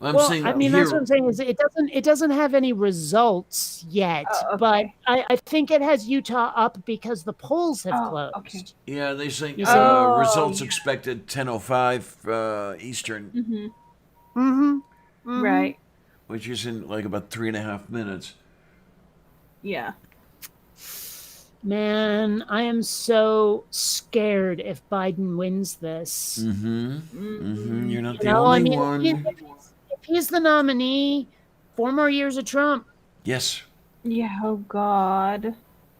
Speaker 1: I'm
Speaker 2: Well,
Speaker 1: saying
Speaker 2: I mean,
Speaker 1: here.
Speaker 2: that's what I'm saying is it doesn't have any results yet,
Speaker 3: Oh,
Speaker 2: but
Speaker 3: okay.
Speaker 2: I think it has Utah up because the polls have
Speaker 3: Oh,
Speaker 2: closed.
Speaker 3: okay.
Speaker 1: Yeah, they say
Speaker 2: You see?
Speaker 1: results
Speaker 3: yeah.
Speaker 1: expected 10:05 Eastern,
Speaker 3: Mm-hmm.
Speaker 2: Mm-hmm.
Speaker 3: Right.
Speaker 1: which is in like about 3.5 minutes.
Speaker 3: Yeah.
Speaker 2: Man, I am so scared if Biden wins this.
Speaker 1: Mm-hmm. You're not
Speaker 2: You
Speaker 1: the
Speaker 2: know,
Speaker 1: only
Speaker 2: I mean,
Speaker 1: one.
Speaker 2: if he's the nominee, 4 more years of Trump,
Speaker 1: Yes.
Speaker 3: Yeah. Oh God.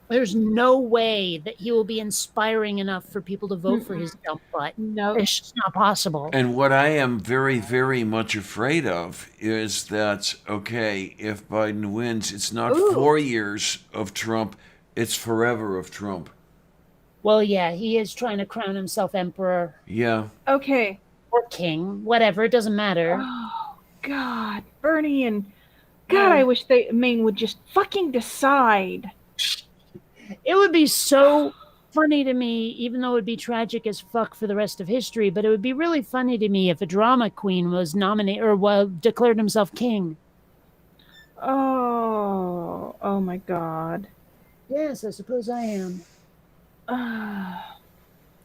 Speaker 2: there's no way that he will be inspiring enough for people to vote for his dump butt.
Speaker 3: No.
Speaker 2: It's just not possible.
Speaker 1: And what I am very, very much afraid of is that, okay, if Biden wins, it's not 4 years of Trump, it's forever of Trump.
Speaker 2: Well, yeah, he is trying to crown himself emperor
Speaker 1: Yeah.
Speaker 3: Okay.
Speaker 2: or king, whatever. It doesn't matter.
Speaker 3: Oh God, Bernie and God, I wish Maine would just fucking decide.
Speaker 2: It would be so funny to me, even though it would be tragic as fuck for the rest of history, but it would be really funny to me if a drama queen was nominated or declared himself king.
Speaker 3: Oh my God.
Speaker 2: Yes, I suppose I am.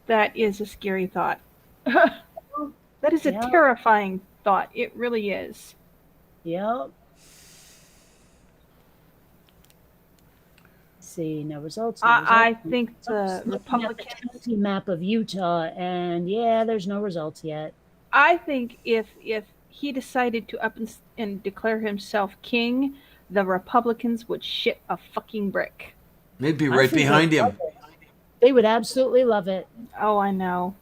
Speaker 3: That is a scary thought. That is a terrifying thought. It really is.
Speaker 2: Yep. See, no results.
Speaker 3: I think the Republicans.
Speaker 2: The map of Utah, and yeah, there's no results yet.
Speaker 3: I think if he decided to up and declare himself king, the Republicans would shit a fucking brick.
Speaker 1: They'd be right behind him.
Speaker 2: They would absolutely love it.
Speaker 3: Oh, I know.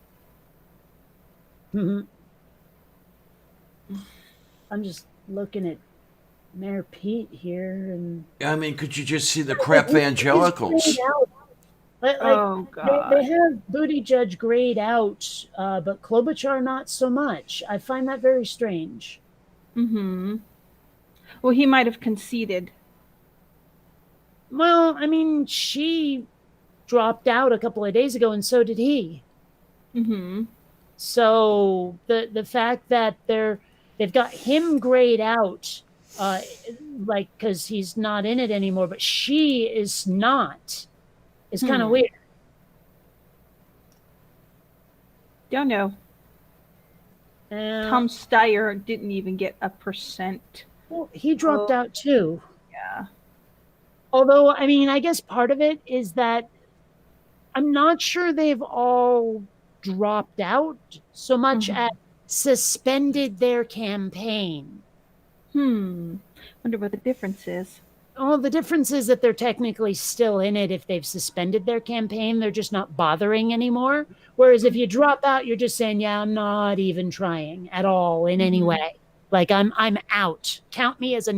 Speaker 2: I'm just looking at Mayor Pete here, and
Speaker 1: I mean, could you just see the crap evangelicals?
Speaker 3: Oh God.
Speaker 2: They have Buttigieg grayed out, but Klobuchar not so much. I find that very strange.
Speaker 3: Mm-hmm. Well, he might have conceded.
Speaker 2: Well, I mean, she dropped out a couple of days ago, and so did he.
Speaker 3: Mm-hmm.
Speaker 2: So the fact that they've got him grayed out, like because he's not in it anymore, but she is not, is kind of weird.
Speaker 3: Don't know. Tom Steyer didn't even get a %.
Speaker 2: Well, he dropped out too.
Speaker 3: Yeah.
Speaker 2: Although, I mean, I guess part of it is that I'm not sure they've all dropped out so much as suspended their campaign.
Speaker 3: Wonder what the difference is.
Speaker 2: Oh, the difference is that they're technically still in it if they've suspended their campaign. They're just not bothering anymore. Whereas if you drop out, you're just saying, yeah, I'm not even trying at all in any way. Like I'm out. Count me as a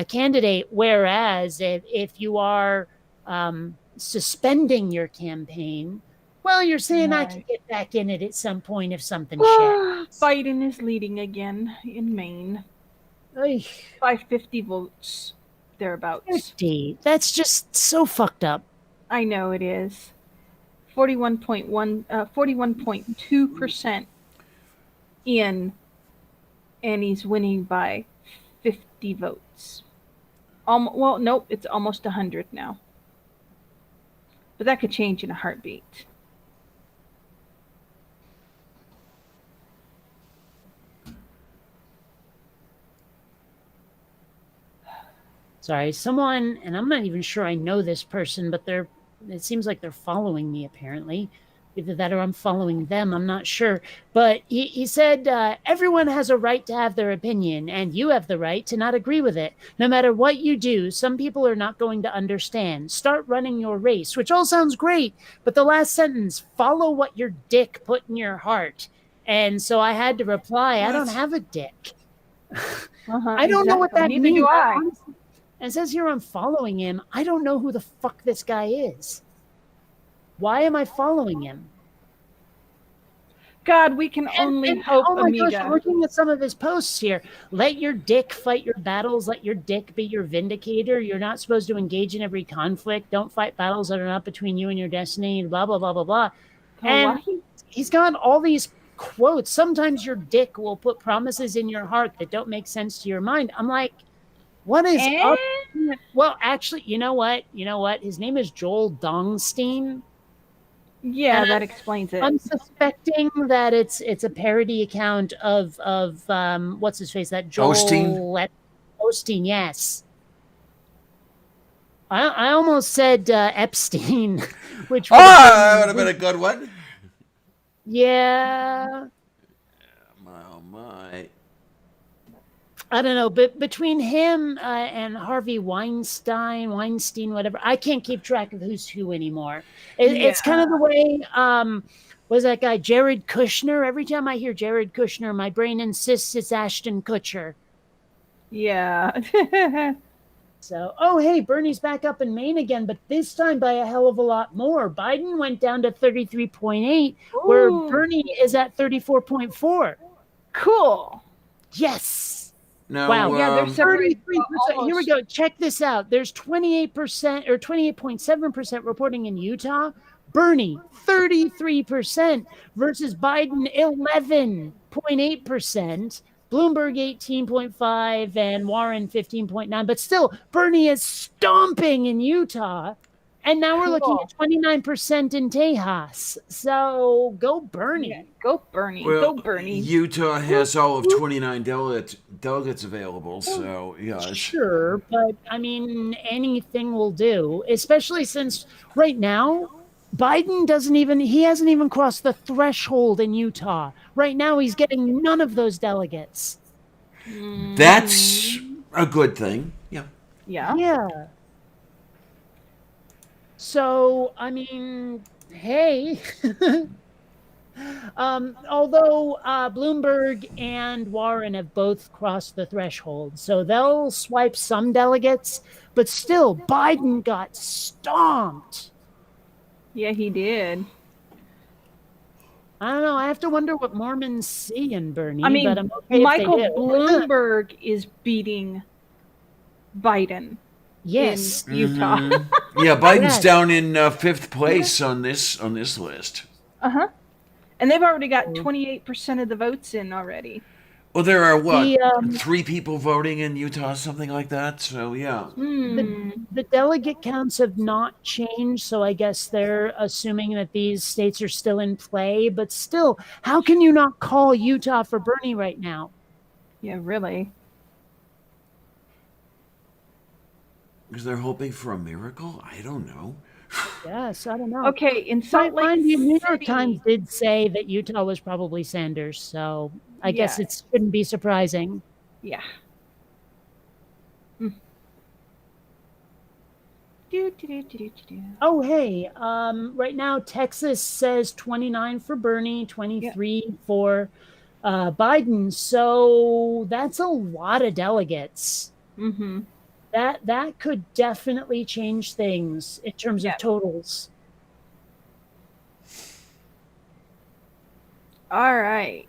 Speaker 2: candidate. Whereas if you are suspending your campaign, well, you're saying I can get back in it at some point if something shit.
Speaker 3: Biden is leading again in Maine by 50 votes, thereabouts.
Speaker 2: 50. That's just so fucked up.
Speaker 3: I know it is. 41.2% in, and he's winning by 50 votes. Well, nope, it's almost 100 now. But that could change in a heartbeat.
Speaker 2: Sorry, someone, and I'm not even sure I know this person, but it seems like they're following me apparently. Either that or I'm following them, I'm not sure. But he said, everyone has a right to have their opinion, and you have the right to not agree with it. No matter what you do, some people are not going to understand. Start running your race, which all sounds great, but the last sentence, follow what your dick put in your heart. And so I had to reply, I don't have a dick. I don't know what that
Speaker 3: Neither
Speaker 2: means.
Speaker 3: do I.
Speaker 2: And it says here I'm following him. I don't know who the fuck this guy is. Why am I following him?
Speaker 3: God, we can only hope,
Speaker 2: oh my
Speaker 3: Amiga.
Speaker 2: gosh, I'm looking at some of his posts here. Let your dick fight your battles. Let your dick be your vindicator. You're not supposed to engage in every conflict. Don't fight battles that are not between you and your destiny. Blah, blah, blah, blah, blah. And he's got all these quotes. Sometimes your dick will put promises in your heart that don't make sense to your mind. I'm like, what is up? Well, actually, you know what? His name is Joel Dongstein.
Speaker 3: Yeah, that explains it.
Speaker 2: I'm suspecting that it's a parody account of what's his face? That Joel Osteen, yes. I almost said Epstein, which
Speaker 1: that would have been a good one.
Speaker 2: Yeah.
Speaker 1: Oh my.
Speaker 2: I don't know, but between him and Harvey Weinstein, whatever, I can't keep track of who's who anymore. It's kind of the way, was that guy Jared Kushner? Every time I hear Jared Kushner, my brain insists it's Ashton Kutcher.
Speaker 3: Yeah.
Speaker 2: So, oh, hey, Bernie's back up in Maine again, but this time by a hell of a lot more. Biden went down to 33.8, where Bernie is at 34.4.
Speaker 3: Cool.
Speaker 2: Yes.
Speaker 1: No,
Speaker 2: wow.
Speaker 3: Yeah, there's
Speaker 2: 33%. Here we go. Check this out. There's 28% or 28.7% reporting in Utah. Bernie, 33% versus Biden, 11.8%. Bloomberg, 18.5%, and Warren, 15.9%. But still, Bernie is stomping in Utah. And now we're looking at 29% in Tejas. So go Bernie.
Speaker 3: Yeah, go Bernie.
Speaker 1: Well,
Speaker 3: go Bernie.
Speaker 1: Utah has all of 29 delegates available, so yeah.
Speaker 2: Sure, but I mean, anything will do, especially since right now, Biden hasn't even crossed the threshold in Utah. Right now, he's getting none of those delegates.
Speaker 1: That's a good thing. Yeah.
Speaker 3: Yeah.
Speaker 2: Yeah. So, I mean, hey, although Bloomberg and Warren have both crossed the threshold, so they'll swipe some delegates, but still, Biden got stomped.
Speaker 3: Yeah, he did.
Speaker 2: I don't know. I have to wonder what Mormons see in Bernie.
Speaker 3: I mean,
Speaker 2: but I'm okay
Speaker 3: Michael
Speaker 2: if they do.
Speaker 3: Bloomberg is beating Biden.
Speaker 2: Yes.
Speaker 3: In Utah.
Speaker 1: Yeah, Biden's down in 5th place on this list.
Speaker 3: Uh-huh. And they've already got 28% of the votes in already.
Speaker 1: Well, there are what, 3 people voting in Utah, something like that. So yeah.
Speaker 2: The delegate counts have not changed, so I guess they're assuming that these states are still in play. But still, how can you not call Utah for Bernie right now?
Speaker 3: Yeah, really.
Speaker 1: Because they're hoping for a miracle? I don't know.
Speaker 2: Yes, I don't know.
Speaker 3: Okay, in Salt Lake
Speaker 2: City, New York
Speaker 3: City-
Speaker 2: Times did say that Utah was probably Sanders, so I guess it shouldn't be surprising.
Speaker 3: Yeah.
Speaker 2: Oh, hey, right now Texas says 29 for Bernie, 23 for Biden, so that's a lot of delegates.
Speaker 3: Mm-hmm.
Speaker 2: That could definitely change things in terms of
Speaker 3: Yeah.
Speaker 2: totals.
Speaker 3: All right.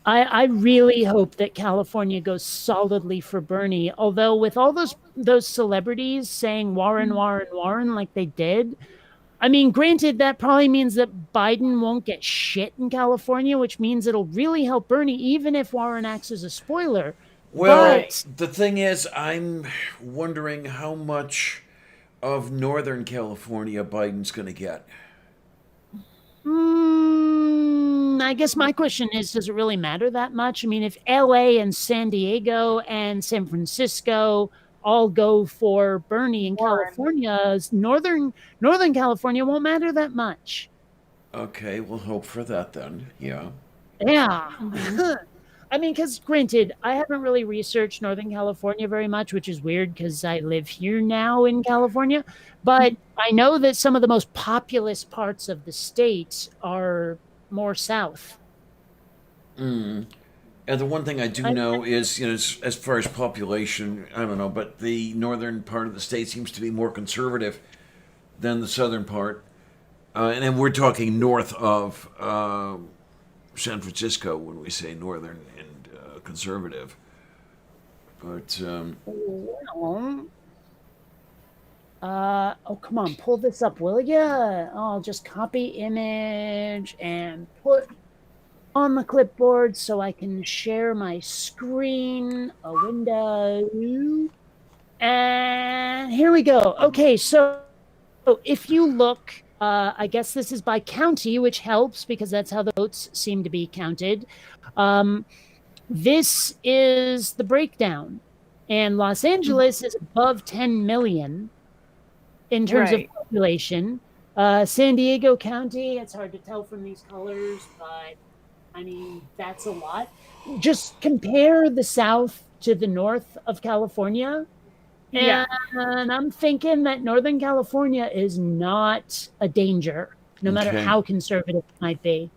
Speaker 2: I really hope that California goes solidly for Bernie. Although with all those celebrities saying Warren, Warren, Warren like they did, I mean, granted, that probably means that Biden won't get shit in California, which means it'll really help Bernie, even if Warren acts as a spoiler.
Speaker 1: Well,
Speaker 2: But
Speaker 1: the thing is, I'm wondering how much of Northern California Biden's going to get.
Speaker 2: I guess my question is, does it really matter that much? I mean, if LA and San Diego and San Francisco all go for Bernie in
Speaker 3: Warren.
Speaker 2: California, Northern California won't matter that much.
Speaker 1: Okay, we'll hope for that then. Yeah.
Speaker 2: Yeah.
Speaker 3: Mhm.
Speaker 2: I mean, because granted, I haven't really researched Northern California very much, which is weird because I live here now in California. But I know that some of the most populous parts of the state are more south.
Speaker 1: Mm. And the one thing I do know is, as far as population, I don't know, but the northern part of the state seems to be more conservative than the southern part. And then we're talking north of San Francisco when we say northern and conservative. But
Speaker 2: Well, oh, come on, pull this up, will ya? I'll just copy image and put on the clipboard so I can share my screen, a window. And here we go. Okay, so if you look, I guess this is by county, which helps because that's how the votes seem to be counted. This is the breakdown. And Los Angeles is above 10 million in terms
Speaker 3: Right.
Speaker 2: of population. San Diego County, it's hard to tell from these colors, but I mean, that's a lot. Just compare the South to the north of California.
Speaker 3: Yeah.
Speaker 2: And I'm thinking that Northern California is not a danger, no matter
Speaker 1: Okay.
Speaker 2: how conservative it might be.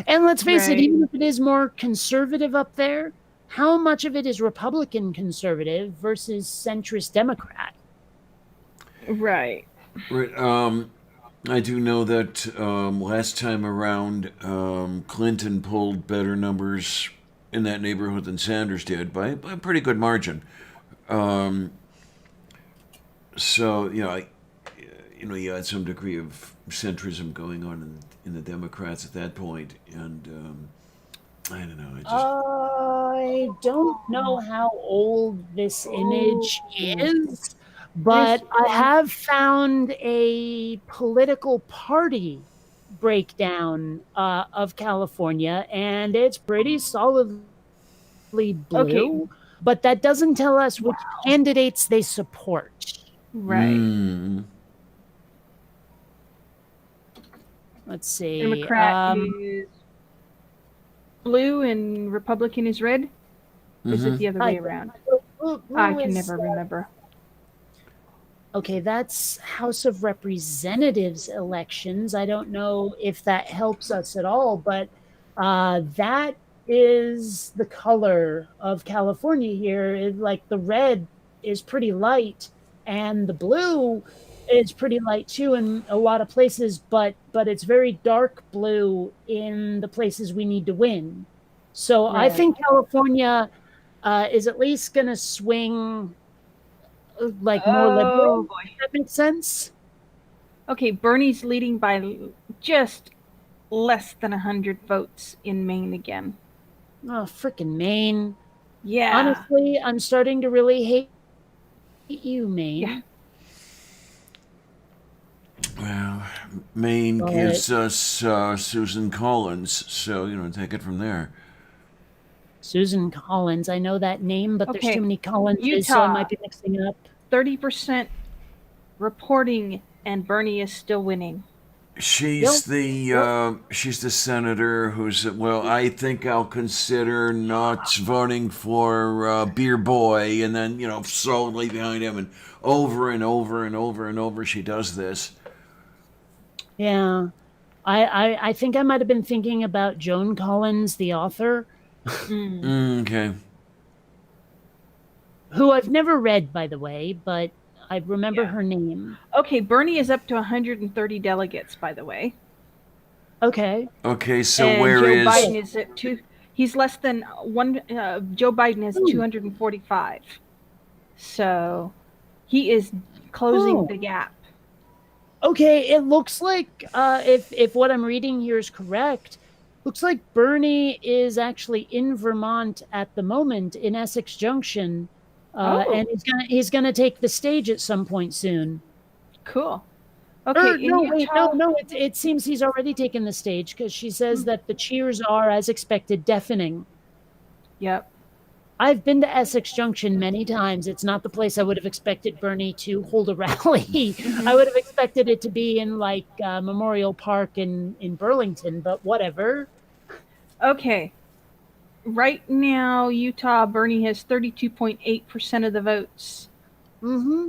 Speaker 2: And let's face it,
Speaker 3: Right.
Speaker 2: even if it is more conservative up there, how much of it is Republican conservative versus centrist Democrat?
Speaker 3: Right.
Speaker 1: right, I do know that last time around, Clinton pulled better numbers in that neighborhood than Sanders did by a pretty good margin. Um, so you had some degree of centrism going on in the Democrats at that point, and I don't know.
Speaker 2: I don't know how old this image is, but I have found a political party breakdown of California, and it's pretty solidly blue.
Speaker 3: Okay.
Speaker 2: But that doesn't tell us which candidates they support.
Speaker 3: Right.
Speaker 1: Mm.
Speaker 2: Let's see.
Speaker 3: Democrat is blue and Republican is red? Or is it the other way around?
Speaker 2: Blue
Speaker 3: I can
Speaker 2: is,
Speaker 3: never remember.
Speaker 2: okay, that's House of Representatives elections. I don't know if that helps us at all, but that is the color of California here. Like the red is pretty light, and the blue is pretty light too in a lot of places, but it's very dark blue in the places we need to win. So I
Speaker 3: Right.
Speaker 2: think California is at least going to swing like more liberal.
Speaker 3: boy.
Speaker 2: If that makes sense.
Speaker 3: Okay, Bernie's leading by just less than 100 votes in Maine again.
Speaker 2: Oh, freaking Maine.
Speaker 3: Yeah.
Speaker 2: Honestly, I'm starting to really hate you, Maine.
Speaker 3: Yeah.
Speaker 1: Well, Maine
Speaker 2: But-
Speaker 1: gives us Susan Collins, so take it from there.
Speaker 2: Susan Collins. I know that name, but
Speaker 3: Okay,
Speaker 2: there's too many Collinses, so I
Speaker 3: Utah.
Speaker 2: might be mixing up.
Speaker 3: 30% reporting, and Bernie is still winning.
Speaker 1: She's she's the senator who's I think I'll consider not voting for Beer Boy, and then solidly behind him, and over and over and over and over she does this.
Speaker 2: Yeah. I think I might have been thinking about Joan Collins, the author.
Speaker 1: Okay.
Speaker 2: who I've never read, by the way, but I remember
Speaker 3: Yeah.
Speaker 2: her name.
Speaker 3: Okay, Bernie is up to 130 delegates, by the way.
Speaker 2: Okay.
Speaker 1: Okay, so
Speaker 3: And
Speaker 1: where
Speaker 3: Joe
Speaker 1: is...
Speaker 3: Biden is at two. He's less than one. Joe Biden has
Speaker 2: Ooh.
Speaker 3: 245. So he is closing
Speaker 2: Oh.
Speaker 3: the gap.
Speaker 2: Okay, it looks like if what I'm reading here is correct, looks like Bernie is actually in Vermont at the moment in Essex Junction, and he's gonna take the stage at some point soon.
Speaker 3: Cool. Okay, in
Speaker 2: No, wait,
Speaker 3: Utah,
Speaker 2: no. It seems he's already taken the stage because she says that the cheers are, as expected, deafening.
Speaker 3: Yep.
Speaker 2: I've been to Essex Junction many times. It's not the place I would have expected Bernie to hold a rally. I would have expected it to be in like Memorial Park in Burlington, but whatever.
Speaker 3: Okay. Right now, Utah, Bernie has 32.8% of the votes.
Speaker 2: Mm-hmm.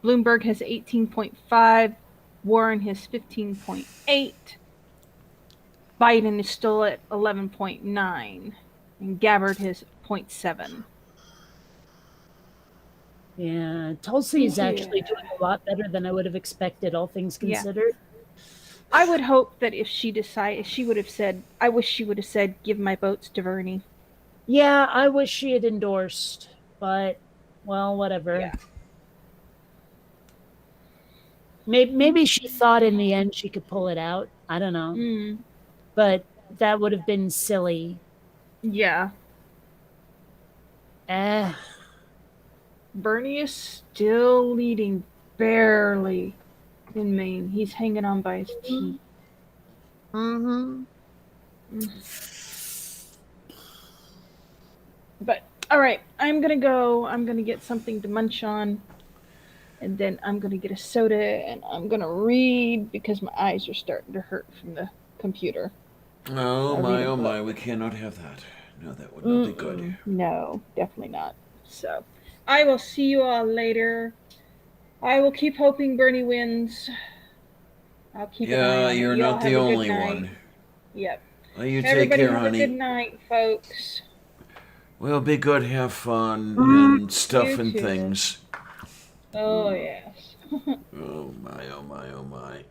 Speaker 3: Bloomberg has 18.5. Warren has 15.8. Biden is still at 11.9. And Gabbard has 0.7.
Speaker 2: Yeah, Tulsi is actually doing a lot better than I would have expected, all things considered.
Speaker 3: I would hope that if she decided, she would have said, I wish she would have said, give my votes to Bernie.
Speaker 2: Yeah, I wish she had endorsed, but, well, whatever.
Speaker 3: Yeah.
Speaker 2: Maybe she thought in the end she could pull it out. I don't know. But that would have been silly.
Speaker 3: Yeah. Bernie is still leading, barely, in Maine. He's hanging on by his teeth.
Speaker 2: Mm-hmm.
Speaker 3: But, all right, I'm going to go. I'm going to get something to munch on. And then I'm going to get a soda, and I'm going to read because my eyes are starting to hurt from the computer.
Speaker 1: Oh my, we cannot have that. No, that would not be good.
Speaker 3: No, definitely not. So, I will see you all later. I will keep hoping Bernie wins. I'll keep an eye on it.
Speaker 1: You're
Speaker 3: You all
Speaker 1: not
Speaker 3: have
Speaker 1: the
Speaker 3: a good
Speaker 1: only
Speaker 3: night.
Speaker 1: one.
Speaker 3: Yep.
Speaker 1: Well, you
Speaker 3: Everybody
Speaker 1: take care,
Speaker 3: have
Speaker 1: honey.
Speaker 3: a good night, folks.
Speaker 1: Well, be good, have fun, and stuff
Speaker 3: You
Speaker 1: and
Speaker 3: too.
Speaker 1: things.
Speaker 3: Oh, yes.
Speaker 1: Oh my, oh my, oh my.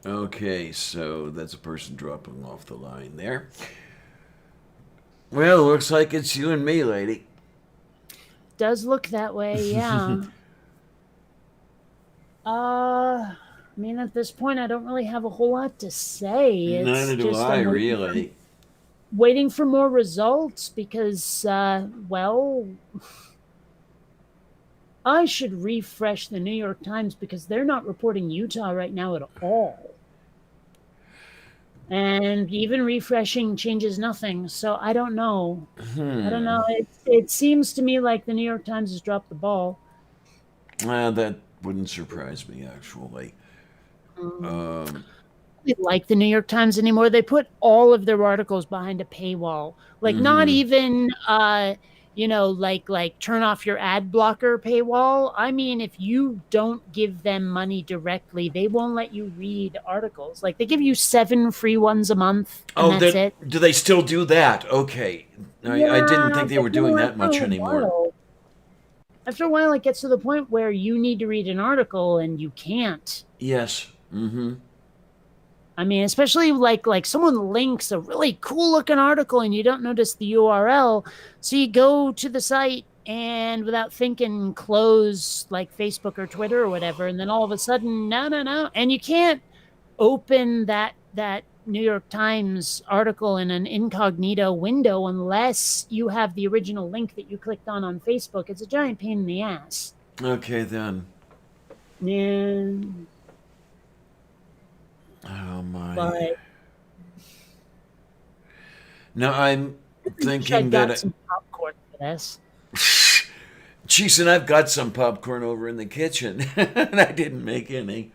Speaker 1: Okay, so that's a person dropping off the line there. Well, looks like it's you and me, lady.
Speaker 2: Does look that way, yeah. I mean, at this point, I don't really have a whole lot to say. It's
Speaker 1: Neither do
Speaker 2: just,
Speaker 1: I, really.
Speaker 2: Waiting for more results because, well, I should refresh the New York Times because they're not reporting Utah right now at all. And even refreshing changes nothing, so I don't know. I don't know. It seems to me like the New York Times has dropped the ball.
Speaker 1: That wouldn't surprise me, actually.
Speaker 2: They like the New York Times anymore. They put all of their articles behind a paywall. Like not even like turn off your ad blocker paywall. I mean, if you don't give them money directly, they won't let you read articles. Like they give you 7 free ones a month, and that's it.
Speaker 1: Do they still do that? Okay. I didn't think they were doing that much anymore.
Speaker 2: After a while, it gets to the point where you need to read an article and you can't.
Speaker 1: Yes. Mm-hmm.
Speaker 2: I mean, especially like someone links a really cool looking article and you don't notice the URL. So you go to the site and without thinking, close like Facebook or Twitter or whatever. And then all of a sudden, no. And you can't open that New York Times article in an incognito window unless you have the original link that you clicked on Facebook. It's a giant pain in the ass.
Speaker 1: Okay, then.
Speaker 2: Yeah.
Speaker 1: Oh, my.
Speaker 2: But
Speaker 1: now, I'm thinking
Speaker 2: I got
Speaker 1: that...
Speaker 2: some popcorn for this.
Speaker 1: Jeez, and I've got some popcorn over in the kitchen, and I didn't make any.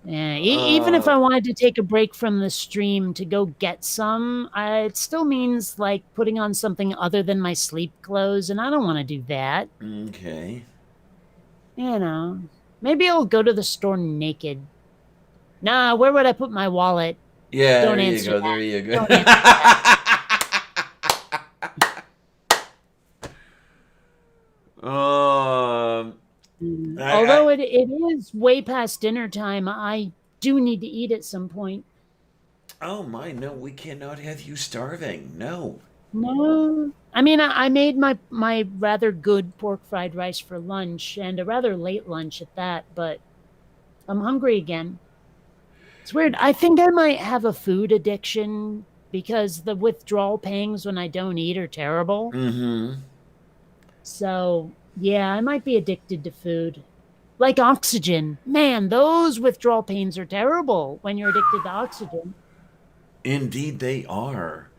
Speaker 2: Yeah, even if I wanted to take a break from the stream to go get some, it still means like putting on something other than my sleep clothes, and I don't want to do that.
Speaker 1: Okay.
Speaker 2: You know, maybe I'll go to the store naked. Nah, where would I put my wallet?
Speaker 1: Yeah,
Speaker 2: Don't
Speaker 1: there you
Speaker 2: answer
Speaker 1: go.
Speaker 2: that.
Speaker 1: There you go.
Speaker 2: Don't answer that. Although it is way past dinner time, I do need to eat at some point.
Speaker 1: Oh my, no, we cannot have you starving. No.
Speaker 2: No. I mean, I made my rather good pork fried rice for lunch, and a rather late lunch at that, but I'm hungry again. It's weird. I think I might have a food addiction because the withdrawal pangs when I don't eat are terrible.
Speaker 1: Mm-hmm.
Speaker 2: So, yeah, I might be addicted to food. Like oxygen. Man, those withdrawal pains are terrible when you're addicted to oxygen.
Speaker 1: Indeed, they are.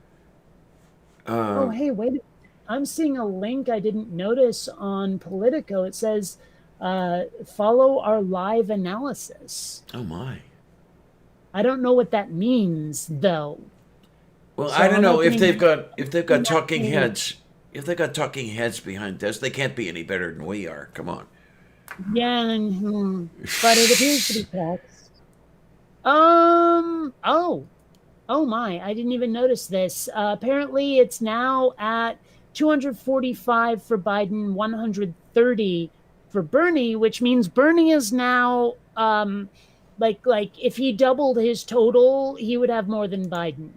Speaker 2: Oh, hey, wait. I'm seeing a link I didn't notice on Politico. It says, follow our live analysis.
Speaker 1: Oh my.
Speaker 2: I don't know what that means, though.
Speaker 1: Well,
Speaker 2: So
Speaker 1: I don't
Speaker 2: I'm
Speaker 1: know if
Speaker 2: opening-
Speaker 1: they've got talking heads. If they got talking heads behind this, they can't be any better than we are. Come on.
Speaker 2: Yeah, but it appears to be text. Oh my, I didn't even notice this. Apparently, it's now at 245 for Biden, 130 for Bernie, which means Bernie is now like if he doubled his total, he would have more than Biden.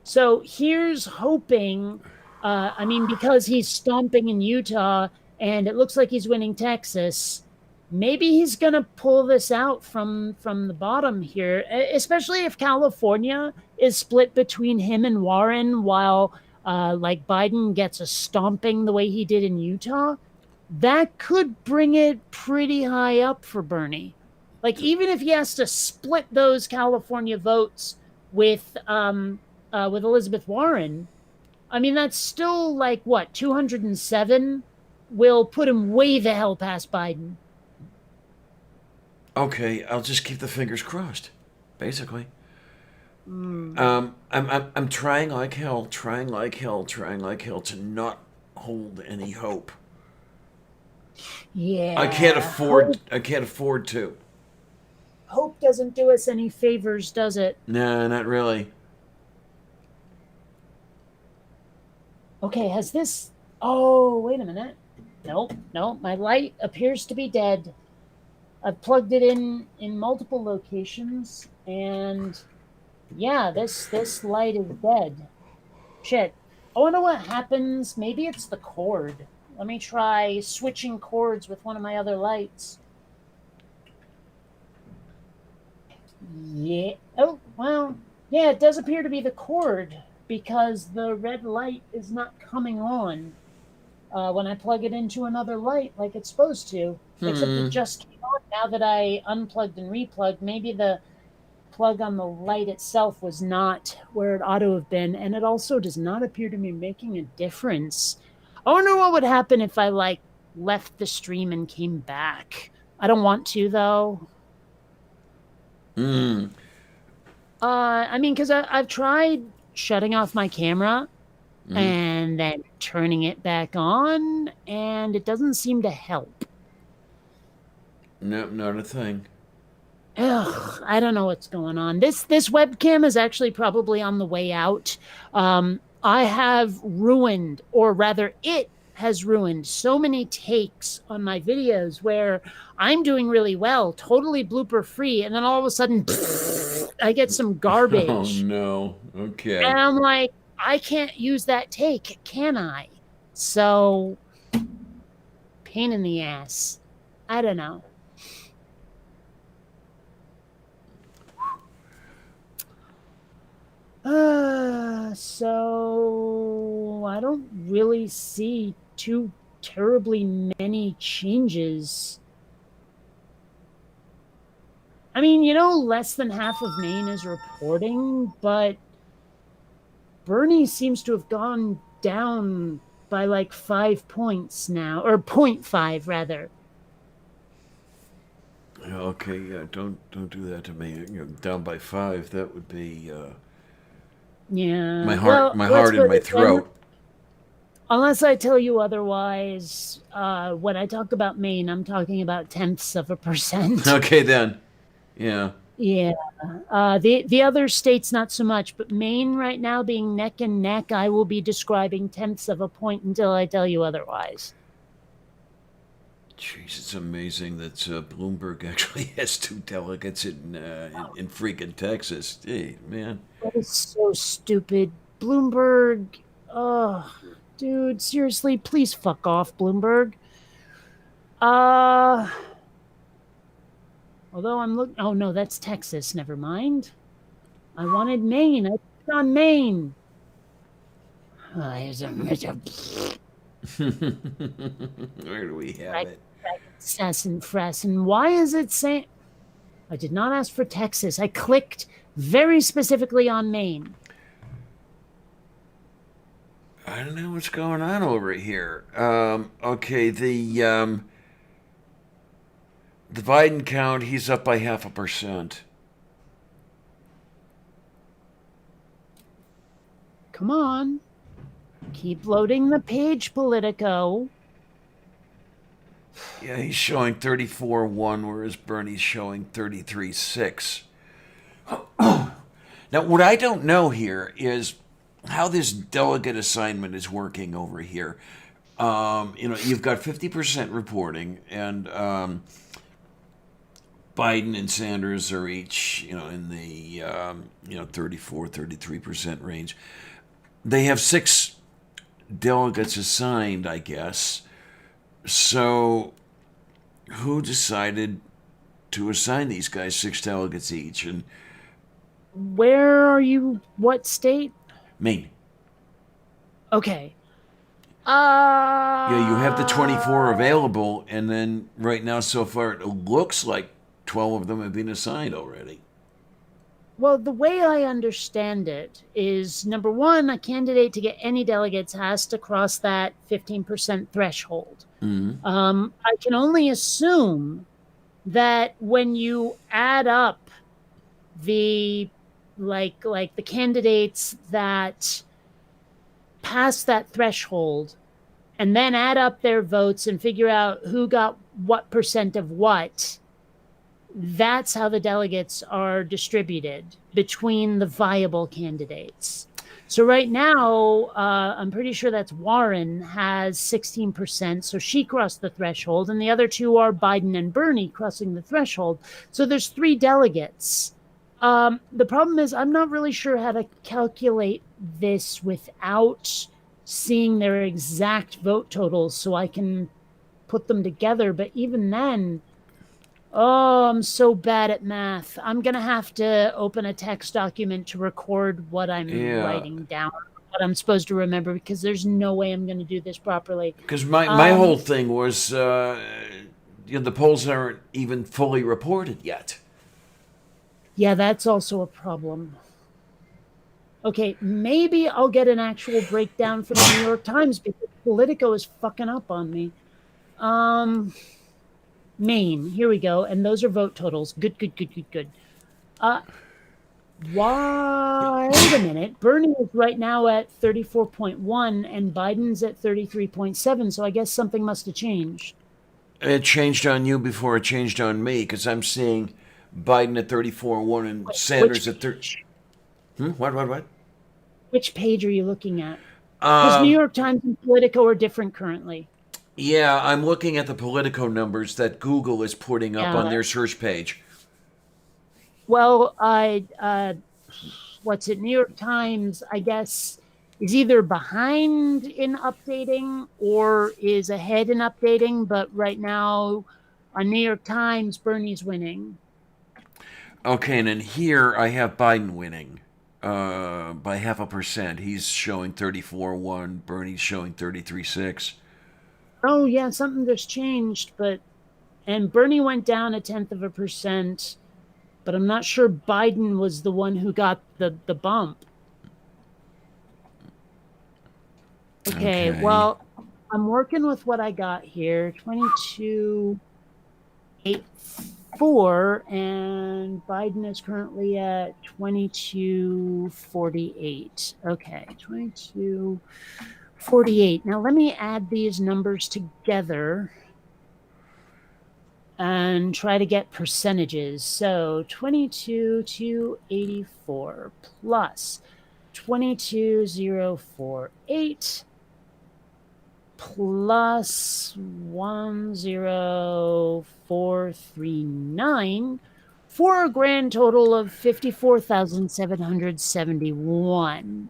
Speaker 2: So here's hoping. I mean, because he's stomping in Utah and it looks like he's winning Texas, maybe he's going to pull this out from the bottom here, especially if California is split between him and Warren while like Biden gets a stomping the way he did in Utah. That could bring it pretty high up for Bernie. Like, even if he has to split those California votes with Elizabeth Warren, I mean, that's still like what, 207 will put him way the hell past Biden.
Speaker 1: Okay, I'll just keep the fingers crossed. Basically. I'm trying like hell to not hold any hope.
Speaker 2: Yeah.
Speaker 1: I can't afford to.
Speaker 2: Hope doesn't do us any favors, does it?
Speaker 1: No, not really.
Speaker 2: Okay, has this... Oh, wait a minute. Nope, my light appears to be dead. I've plugged it in multiple locations, and yeah, this light is dead. Shit. I wonder what happens. Maybe it's the cord. Let me try switching cords with one of my other lights. Yeah. Oh, well, yeah, it does appear to be the cord because the red light is not coming on when I plug it into another light like it's supposed to. Except it just came on now that I unplugged and replugged. Maybe the plug on the light itself was not where it ought to have been, and it also does not appear to be making a difference. I wonder what would happen if I like left the stream and came back. I don't want to though. I mean, because I've tried shutting off my camera and then turning it back on, and it doesn't seem to help.
Speaker 1: No, not a thing.
Speaker 2: Ugh, I don't know what's going on. This webcam is actually probably on the way out. I have ruined, or rather it has ruined so many takes on my videos where I'm doing really well, totally blooper free, and then all of a sudden I get some garbage.
Speaker 1: Oh no. Okay.
Speaker 2: And I'm like, I can't use that take, can I? So, pain in the ass. I don't know. So I don't really see too terribly many changes. I mean, less than half of Maine is reporting, but Bernie seems to have gone down by like 5 points now, or 0.5 rather.
Speaker 1: Okay, yeah, don't do that to me. Down by 5, that would be
Speaker 2: Yeah.
Speaker 1: my heart in my throat.
Speaker 2: Unless I tell you otherwise, when I talk about Maine, I'm talking about tenths of a percent.
Speaker 1: Okay then. Yeah.
Speaker 2: Yeah. The other states not so much, but Maine right now being neck and neck, I will be describing tenths of a point until I tell you otherwise.
Speaker 1: Jeez, it's amazing that Bloomberg actually has 2 delegates in freaking Texas. Hey, man.
Speaker 2: That is so stupid. Bloomberg. Oh, dude, seriously, please fuck off, Bloomberg. Uh, although I'm looking. Oh no, that's Texas. Never mind. I wanted Maine. I clicked on Maine. Here's a
Speaker 1: Where do we have it?
Speaker 2: Frassin. Why is it saying? I did not ask for Texas. I clicked very specifically on Maine.
Speaker 1: I don't know what's going on over here. Okay, the Biden count, he's up by 0.5%.
Speaker 2: Come on. Keep loading the page, Politico.
Speaker 1: Yeah, he's showing 34.1, whereas Bernie's showing 33.6. Now, what I don't know here is how this delegate assignment is working over here. You've got 50% reporting, and Biden and Sanders are each, in the 34, 33% range. They have 6 delegates assigned, I guess. So, who decided to assign these guys 6 delegates each? And
Speaker 2: where are you? What state?
Speaker 1: Maine.
Speaker 2: Okay.
Speaker 1: Yeah, you have the 24 available, and then right now, so far, it looks like 12 of them have been assigned already.
Speaker 2: Well, the way I understand it is, number one, a candidate to get any delegates has to cross that 15% threshold.
Speaker 1: Mm-hmm.
Speaker 2: I can only assume that when you add up the the candidates that pass that threshold and then add up their votes and figure out who got what percent of what, that's how the delegates are distributed between the viable candidates. So right now, I'm pretty sure that's Warren has 16%, so she crossed the threshold, and the other 2 are Biden and Bernie crossing the threshold. So there's 3 delegates. The problem is I'm not really sure how to calculate this without seeing their exact vote totals so I can put them together. But even then, I'm so bad at math. I'm going to have to open a text document to record what I'm writing down, what I'm supposed to remember, because there's no way I'm going to do this properly.
Speaker 1: Because my whole thing was the polls aren't even fully reported yet.
Speaker 2: Yeah, that's also a problem. Okay, maybe I'll get an actual breakdown from the New York Times because Politico is fucking up on me. Maine, here we go, and those are vote totals. Good. Wait a minute. Bernie is right now at 34.1 and Biden's at 33.7, so I guess something must have changed.
Speaker 1: It changed on you before it changed on me, because I'm seeing Biden at 34.1 and Sanders at 30. What?
Speaker 2: Which page are you looking at? Because New York Times and Politico are different currently.
Speaker 1: Yeah, I'm looking at the Politico numbers that Google is putting up on their search page.
Speaker 2: Well, New York Times, I guess, is either behind in updating or is ahead in updating. But right now, on New York Times, Bernie's winning.
Speaker 1: Okay, and then here I have Biden winning by 0.5%. He's showing 34.1. Bernie's showing 33.6.
Speaker 2: Oh, yeah, something just changed. And Bernie went down 0.1%. But I'm not sure Biden was the one who got the bump. Okay, well, I'm working with what I got here. 22.84, and Biden is currently at 22.48. Okay, 22.48. Now let me add these numbers together and try to get percentages. So 22,284 plus 22,048 plus 10439 for a grand total of 54,771.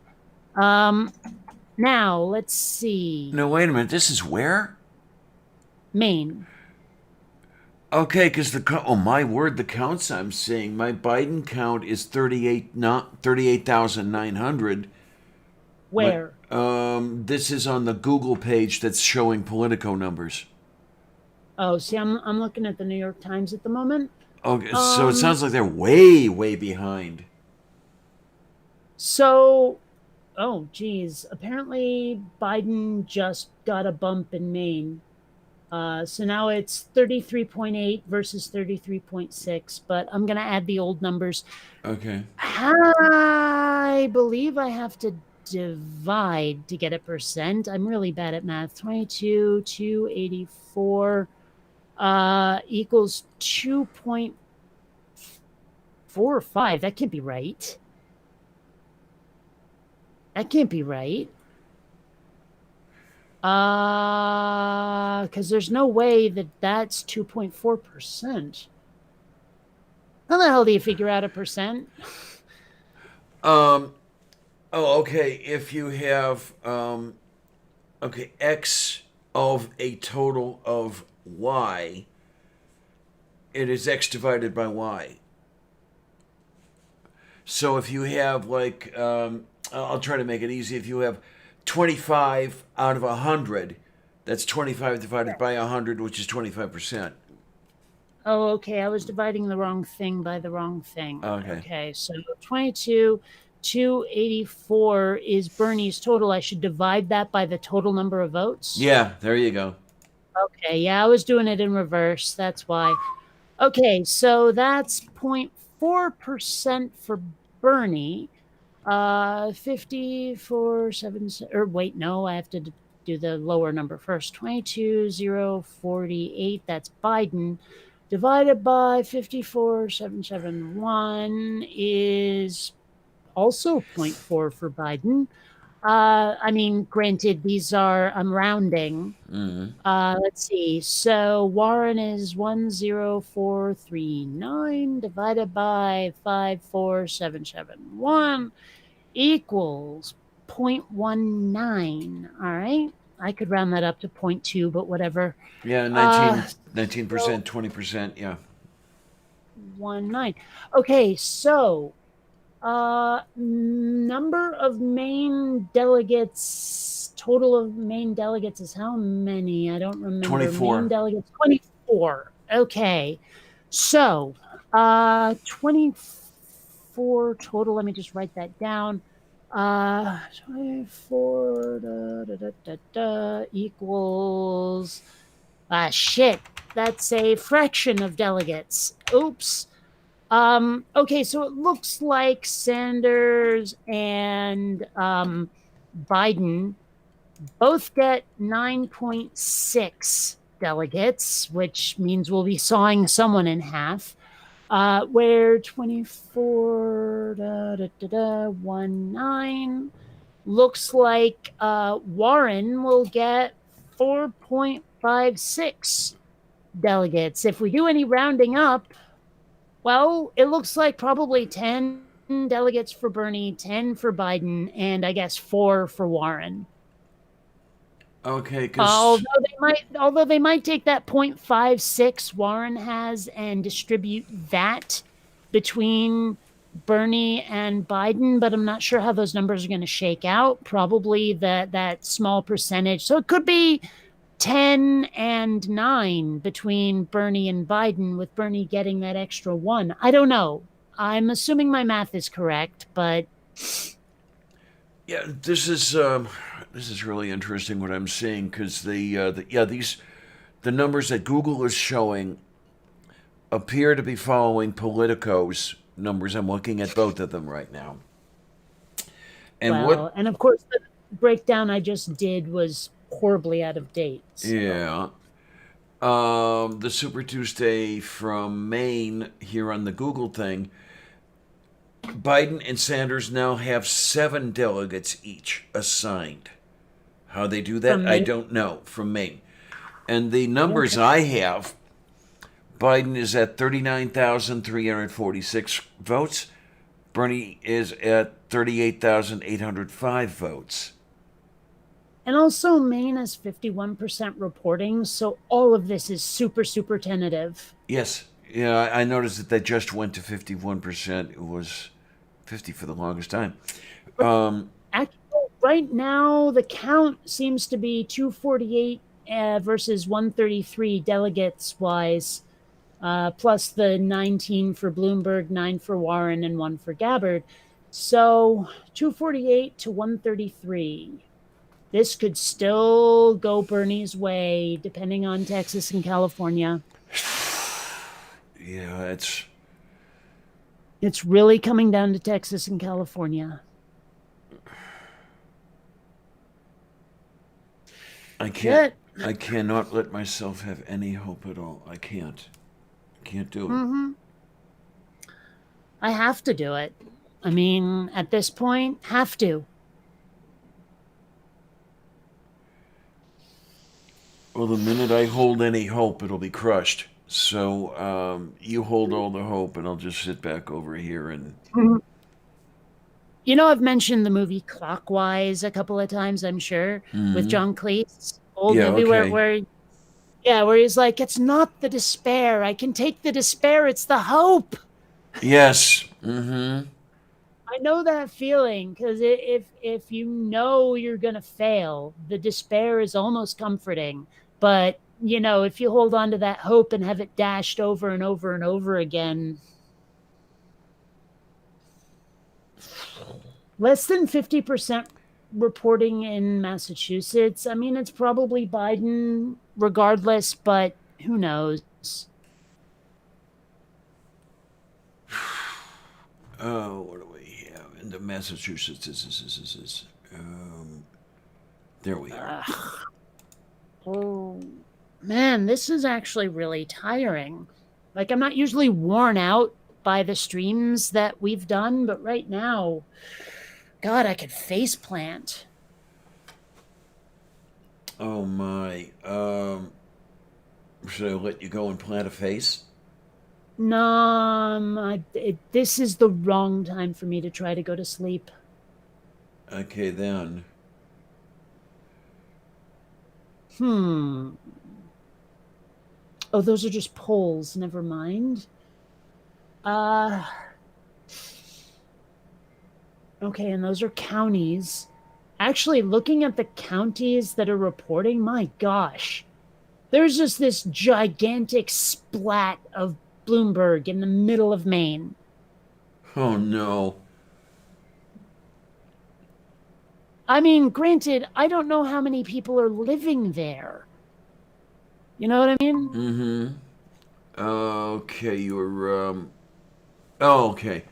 Speaker 2: Now let's see.
Speaker 1: No, wait a minute. This is where?
Speaker 2: Maine.
Speaker 1: Okay, because oh my word, the counts I'm seeing. My Biden count is 38,900.
Speaker 2: Where?
Speaker 1: This is on the Google page that's showing Politico numbers.
Speaker 2: Oh, see, I'm looking at the New York Times at the moment.
Speaker 1: Okay, so it sounds like they're way, way behind.
Speaker 2: So, oh, geez. Apparently, Biden just got a bump in Maine. So now it's 33.8 versus 33.6, but I'm going to add the old numbers.
Speaker 1: Okay.
Speaker 2: I believe I have to divide to get a percent. I'm really bad at math. 22,284 equals 2.45. That can't be right. That can't be right. Because there's no way that that's 2.4%. How the hell do you figure out a percent?
Speaker 1: Oh, okay. If you have, okay, X of a total of Y, it is X divided by Y. So if you have, like, I'll try to make it easy. If you have 25 out of 100, that's 25 divided by 100, which is 25%.
Speaker 2: Oh, okay. I was dividing the wrong thing by the wrong thing.
Speaker 1: Okay.
Speaker 2: Okay, so 22,284 is Bernie's total. I should divide that by the total number of votes?
Speaker 1: Yeah, there you go.
Speaker 2: Okay, yeah, I was doing it in reverse. That's why. Okay, so that's 0.4% for Bernie. 54,7, or wait, no, I have to do the lower number first. 22,048, that's Biden. Divided by 54,771 is also 0.4 for Biden. I mean, granted, these are, I'm rounding. Let's see. So Warren is 10439 divided by 54771 equals 0.19. All right. I could round that up to 0.2, but whatever.
Speaker 1: Yeah, 19%, 20%, yeah.
Speaker 2: 19. Okay, so number of Maine delegates, total of Maine delegates is how many? I don't remember.
Speaker 1: 24.
Speaker 2: Maine delegates, 24. Okay. So, 24 total. Let me just write that down. 24 equals shit. That's a fraction of delegates. Oops. Okay, so it looks like Sanders and Biden both get 9.6 delegates, which means we'll be sawing someone in half. Where 24,19 looks like Warren will get 4.56 delegates. If we do any rounding up, well, it looks like probably 10 delegates for Bernie, 10 for Biden, and I guess 4 for Warren.
Speaker 1: Okay,
Speaker 2: Although they might take that 0.56 Warren has and distribute that between Bernie and Biden, but I'm not sure how those numbers are going to shake out. Probably that small percentage. So it could be 10 and 9 between Bernie and Biden, with Bernie getting that extra 1. I don't know. I'm assuming my math is correct, but
Speaker 1: yeah, this is really interesting what I'm seeing, because the numbers that Google is showing appear to be following Politico's numbers. I'm looking at both of them right now. And
Speaker 2: and of course the breakdown I just did was horribly out of date. So.
Speaker 1: Yeah. The Super Tuesday from Maine here on the Google thing, Biden and Sanders now have 7 delegates each assigned. How they do that,
Speaker 2: From
Speaker 1: I
Speaker 2: Maine?
Speaker 1: don't know, from Maine. And the numbers I have, Biden is at 39,346 votes. Bernie is at 38,805 votes.
Speaker 2: And also, Maine has 51% reporting, so all of this is super, super tentative.
Speaker 1: Yes. Yeah, I noticed that just went to 51%. It was 50 for the longest time.
Speaker 2: Actually, right now, the count seems to be 248 versus 133 delegates wise, plus the 19 for Bloomberg, 9 for Warren, and 1 for Gabbard. So 248 to 133. This could still go Bernie's way, depending on Texas and California.
Speaker 1: Yeah,
Speaker 2: It's really coming down to Texas and California.
Speaker 1: I cannot let myself have any hope at all. I can't do it.
Speaker 2: Mm-hmm. I have to do it. I mean, at this point, have to.
Speaker 1: Well, the minute I hold any hope, it'll be crushed. So you hold all the hope, and I'll just sit back over here and.
Speaker 2: You know, I've mentioned the movie Clockwise a couple of times, I'm sure, with John Cleese. Old movie
Speaker 1: okay.
Speaker 2: where he's like, it's not the despair. I can take the despair. It's the hope.
Speaker 1: Yes. Mm-hmm.
Speaker 2: I know that feeling because if you know you're going to fail, the despair is almost comforting. But, you know, if you hold on to that hope and have it dashed over and over and over again, less than 50% reporting in Massachusetts. I mean, it's probably Biden regardless, but who knows?
Speaker 1: Oh, what do we have? In the Massachusetts, there we are.
Speaker 2: Oh, man, this is actually really tiring. Like, I'm not usually worn out by the streams that we've done, but right now, God, I could face plant.
Speaker 1: Oh my. Should I let you go and plant a face?
Speaker 2: No, this is the wrong time for me to try to go to sleep.
Speaker 1: Okay, then.
Speaker 2: Oh, those are just polls. Never mind. Okay, and those are counties. Actually, looking at the counties that are reporting, my gosh, there's just this gigantic splat of Bloomberg in the middle of Maine.
Speaker 1: Oh no.
Speaker 2: I mean, granted, I don't know how many people are living there. You know what I mean?
Speaker 1: Mm-hmm. Okay, you're Oh, okay.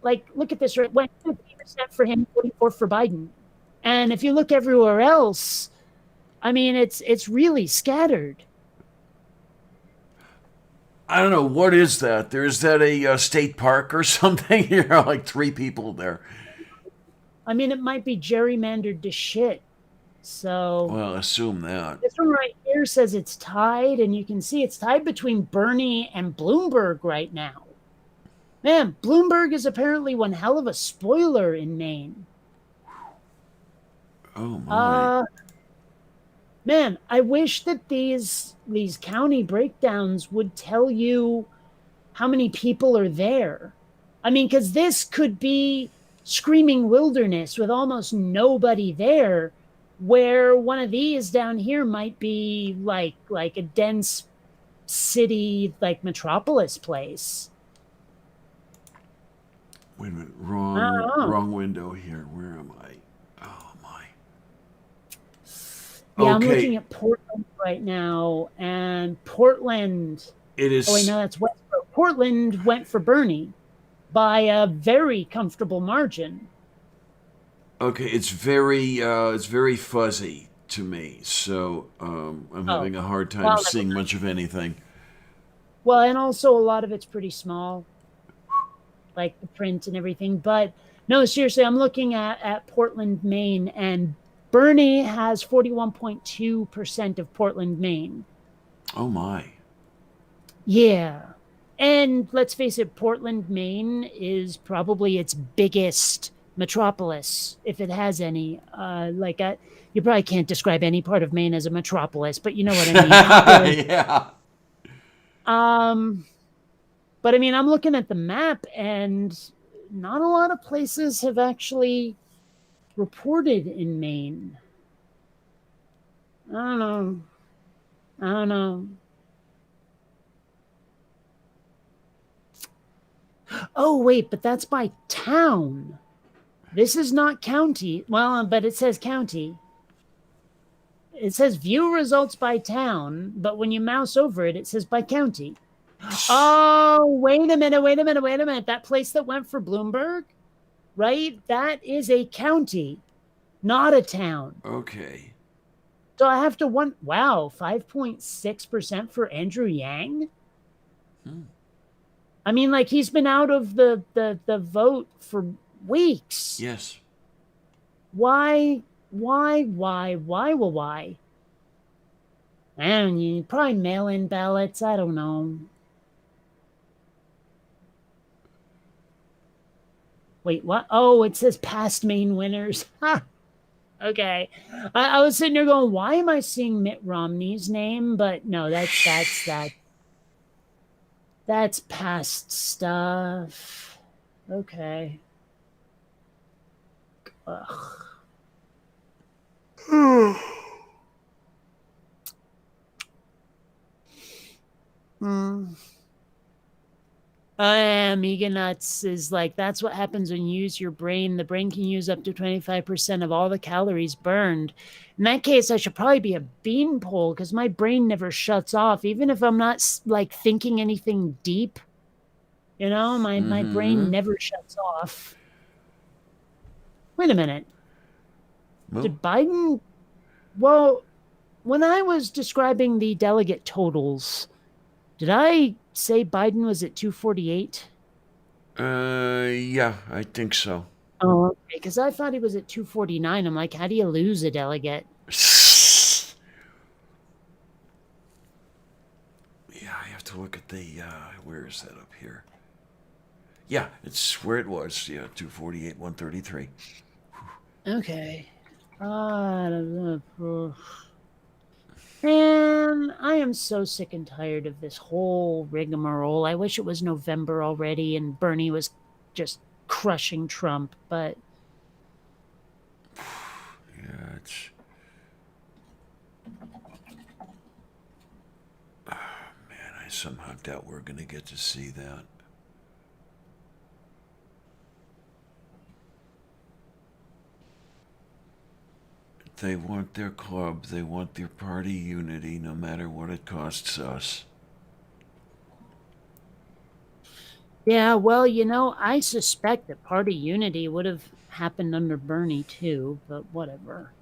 Speaker 2: Like, look at this. Right, went 50% for him, 44 for Biden, and if you look everywhere else, I mean, it's really scattered.
Speaker 1: I don't know, what is that? Is that a state park or something? You know, like 3 people there.
Speaker 2: I mean, it might be gerrymandered to shit. So,
Speaker 1: well, assume that.
Speaker 2: This one right here says it's tied, and you can see it's tied between Bernie and Bloomberg right now. Man, Bloomberg is apparently one hell of a spoiler in Maine.
Speaker 1: Oh my.
Speaker 2: Man, I wish that these county breakdowns would tell you how many people are there. I mean, because this could be screaming wilderness with almost nobody there, where one of these down here might be like a dense city, like metropolis place.
Speaker 1: Wait a minute, wrong window here. Where am I? Oh my.
Speaker 2: Yeah, okay. I'm looking at Portland right now, and Portland.
Speaker 1: It is.
Speaker 2: Oh wait, no, that's Westboro. Portland went for Bernie by a very comfortable margin.
Speaker 1: Okay, it's very fuzzy to me, so I'm having a hard time seeing much of anything. Well,
Speaker 2: and also a lot of it's pretty small, like the print and everything. But No, seriously, I'm looking at Portland, Maine, and Bernie has 41.2% of Portland, Maine.
Speaker 1: Oh my.
Speaker 2: Yeah. And let's face it, Portland, Maine is probably its biggest metropolis, if it has any. You probably can't describe any part of Maine as a metropolis, but you know what I mean.
Speaker 1: Yeah.
Speaker 2: But I mean, I'm looking at the map, and not a lot of places have actually reported in Maine. I don't know. I don't know. Oh, wait, but that's by town. This is not county. Well, but it says county. It says view results by town, but when you mouse over it, it says by county. Oh, wait a minute. That place that went for Bloomberg, right? That is a county, not a town.
Speaker 1: Okay.
Speaker 2: So I have to wow, 5.6% for Andrew Yang? I mean, like, he's been out of the vote for weeks.
Speaker 1: Yes.
Speaker 2: Why? And you probably mail-in ballots. I don't know. Wait, what? Oh, it says past Maine winners. Okay. I was sitting there going, why am I seeing Mitt Romney's name? But no, that's past stuff. Okay. Ugh. Amiga Nuts is like, that's what happens when you use your brain. The brain can use up to 25% of all the calories burned. In that case, I should probably be a beanpole because my brain never shuts off, even if I'm not like thinking anything deep. You know, my brain never shuts off. Wait a minute.
Speaker 1: Well,
Speaker 2: Did Biden? Well, when I was describing the delegate totals, did I say Biden was at 248?
Speaker 1: yeah, I think so.
Speaker 2: Oh, okay. Because I thought he was at 249. I'm like, how do you lose a delegate?
Speaker 1: Yeah, I have to look at the, where is that up here? Yeah, it's where it was. Yeah, 248, 133.
Speaker 2: Okay. Man, I am so sick and tired of this whole rigmarole. I wish it was November already and Bernie was just crushing Trump, but
Speaker 1: Yeah, it's... man, I somehow doubt we're going to get to see that. They want their club, they want their party unity, no matter what it costs us.
Speaker 2: yeah, well, you know, I suspect that party unity would have happened under Bernie too, but whatever.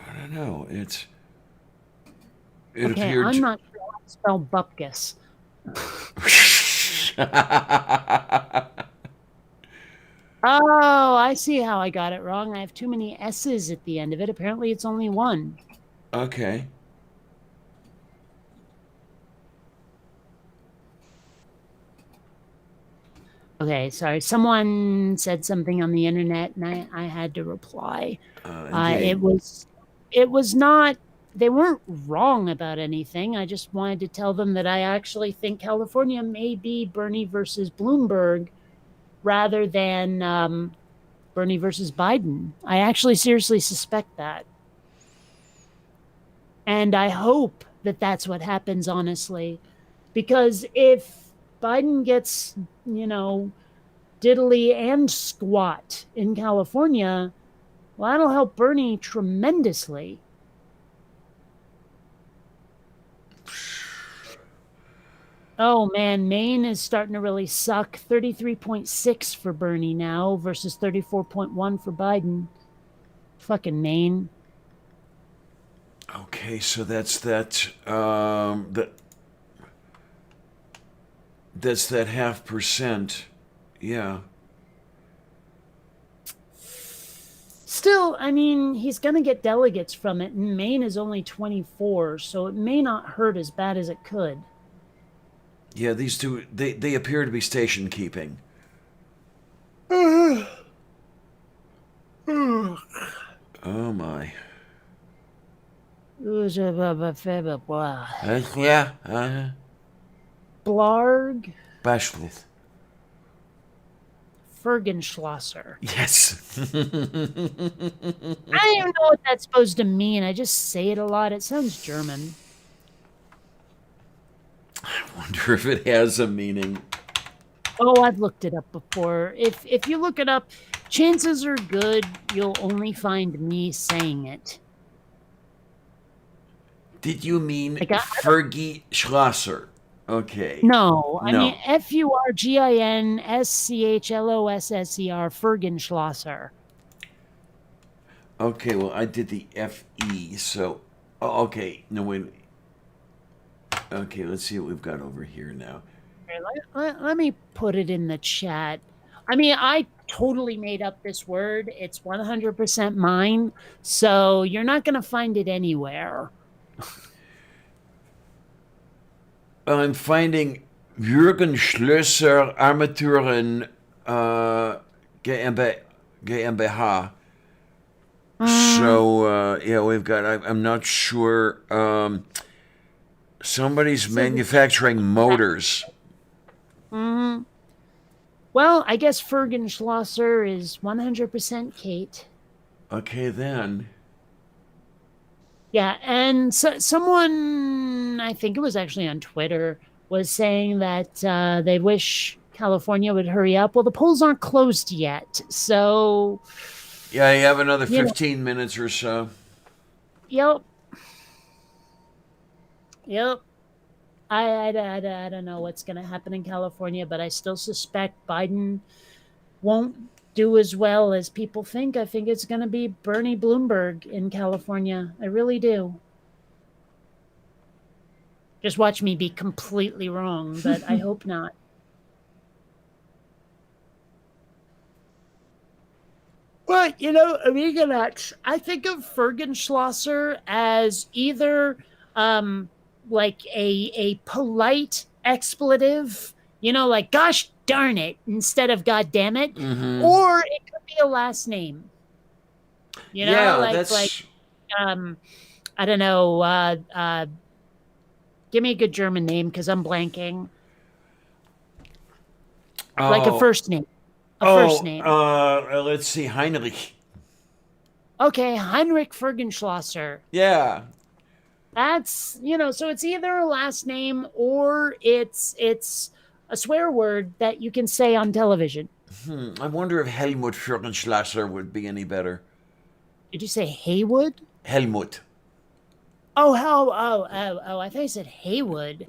Speaker 1: I don't know, it
Speaker 2: Okay,
Speaker 1: appeared
Speaker 2: I'm
Speaker 1: to...
Speaker 2: not sure how to spell bupkis. Oh, I see how I got it wrong. I have too many S's at the end of it. Apparently, it's only one.
Speaker 1: Okay.
Speaker 2: Okay, sorry. Someone said something on the internet, and I had to reply.
Speaker 1: Indeed.
Speaker 2: It was not. They weren't wrong about anything. I just wanted to tell them that I actually think California may be Bernie versus Bloomberg rather than Bernie versus Biden. I actually seriously suspect that. And I hope that that's what happens, honestly. Because if Biden gets, you know, diddly and squat in California, well, that'll help Bernie tremendously. Oh man, Maine is starting to really suck. 33.6 for Bernie now versus 34.1 for Biden. Fucking Maine.
Speaker 1: Okay, so that's that. That's that 0.5%. Yeah.
Speaker 2: Still, I mean, he's going to get delegates from it, and Maine is only 24, so it may not hurt as bad as it could.
Speaker 1: Yeah, these two, they appear to be station keeping. Oh my. Yeah.
Speaker 2: Blarg
Speaker 1: Bashful.
Speaker 2: Fergenschlosser.
Speaker 1: Yes.
Speaker 2: I don't even know what that's supposed to mean. I just say it a lot. It sounds German.
Speaker 1: I wonder if it has a meaning.
Speaker 2: Oh, I've looked it up before. If you look it up, chances are good you'll only find me saying it.
Speaker 1: Did you mean
Speaker 2: Like,
Speaker 1: Fergie Schlosser? Okay.
Speaker 2: No, I
Speaker 1: No.
Speaker 2: mean Furginschlosser, Fergenschlosser.
Speaker 1: Okay, well, I did the FE, so... Oh, okay, no, wait. Okay, let's see what we've got over here now.
Speaker 2: Let me put it in the chat. I mean, I totally made up this word. It's 100% mine, so you're not going to find it anywhere.
Speaker 1: I'm finding Jürgen Schlösser Armaturen GmbH. So, yeah, we've got, I'm not sure, somebody's manufacturing motors.
Speaker 2: Mm-hmm. Well, I guess Fergenschlosser is 100% Kate.
Speaker 1: Okay, then.
Speaker 2: Yeah, and someone, I think it was actually on Twitter, was saying that they wish California would hurry up. Well, the polls aren't closed yet, so...
Speaker 1: Yeah, you have another 15 minutes or so.
Speaker 2: Yep. I don't know what's going to happen in California, but I still suspect Biden won't do as well as people think. I think it's going to be Bernie Bloomberg in California. I really do. Just watch me be completely wrong, but I hope not. But, you know, Amigonauts, I think of Fergenschlosser as either like a polite expletive, you know, like gosh darn it instead of god damn it, or it could be a last name. You know,
Speaker 1: yeah,
Speaker 2: like I don't know, give me a good German name because I'm blanking. Like a first name. First name.
Speaker 1: Let's see, Heinrich.
Speaker 2: Okay, Heinrich Fergenschlosser.
Speaker 1: Yeah.
Speaker 2: That's, you know, so it's either a last name or it's a swear word that you can say on television.
Speaker 1: I wonder if Helmut Fergenschlosser would be any better.
Speaker 2: Did you say Haywood?
Speaker 1: Helmut.
Speaker 2: Oh, I thought you said Haywood,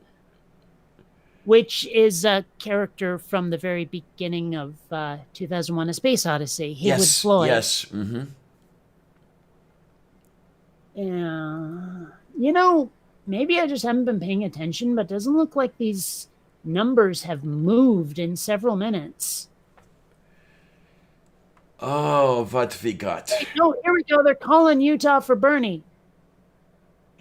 Speaker 2: which is a character from the very beginning of 2001: A Space Odyssey. Haywood Floyd.
Speaker 1: Yes.
Speaker 2: Yeah. You know, maybe I just haven't been paying attention, but it doesn't look like these numbers have moved in several minutes.
Speaker 1: Oh, what we got?
Speaker 2: No, here we go. They're calling Utah for Bernie.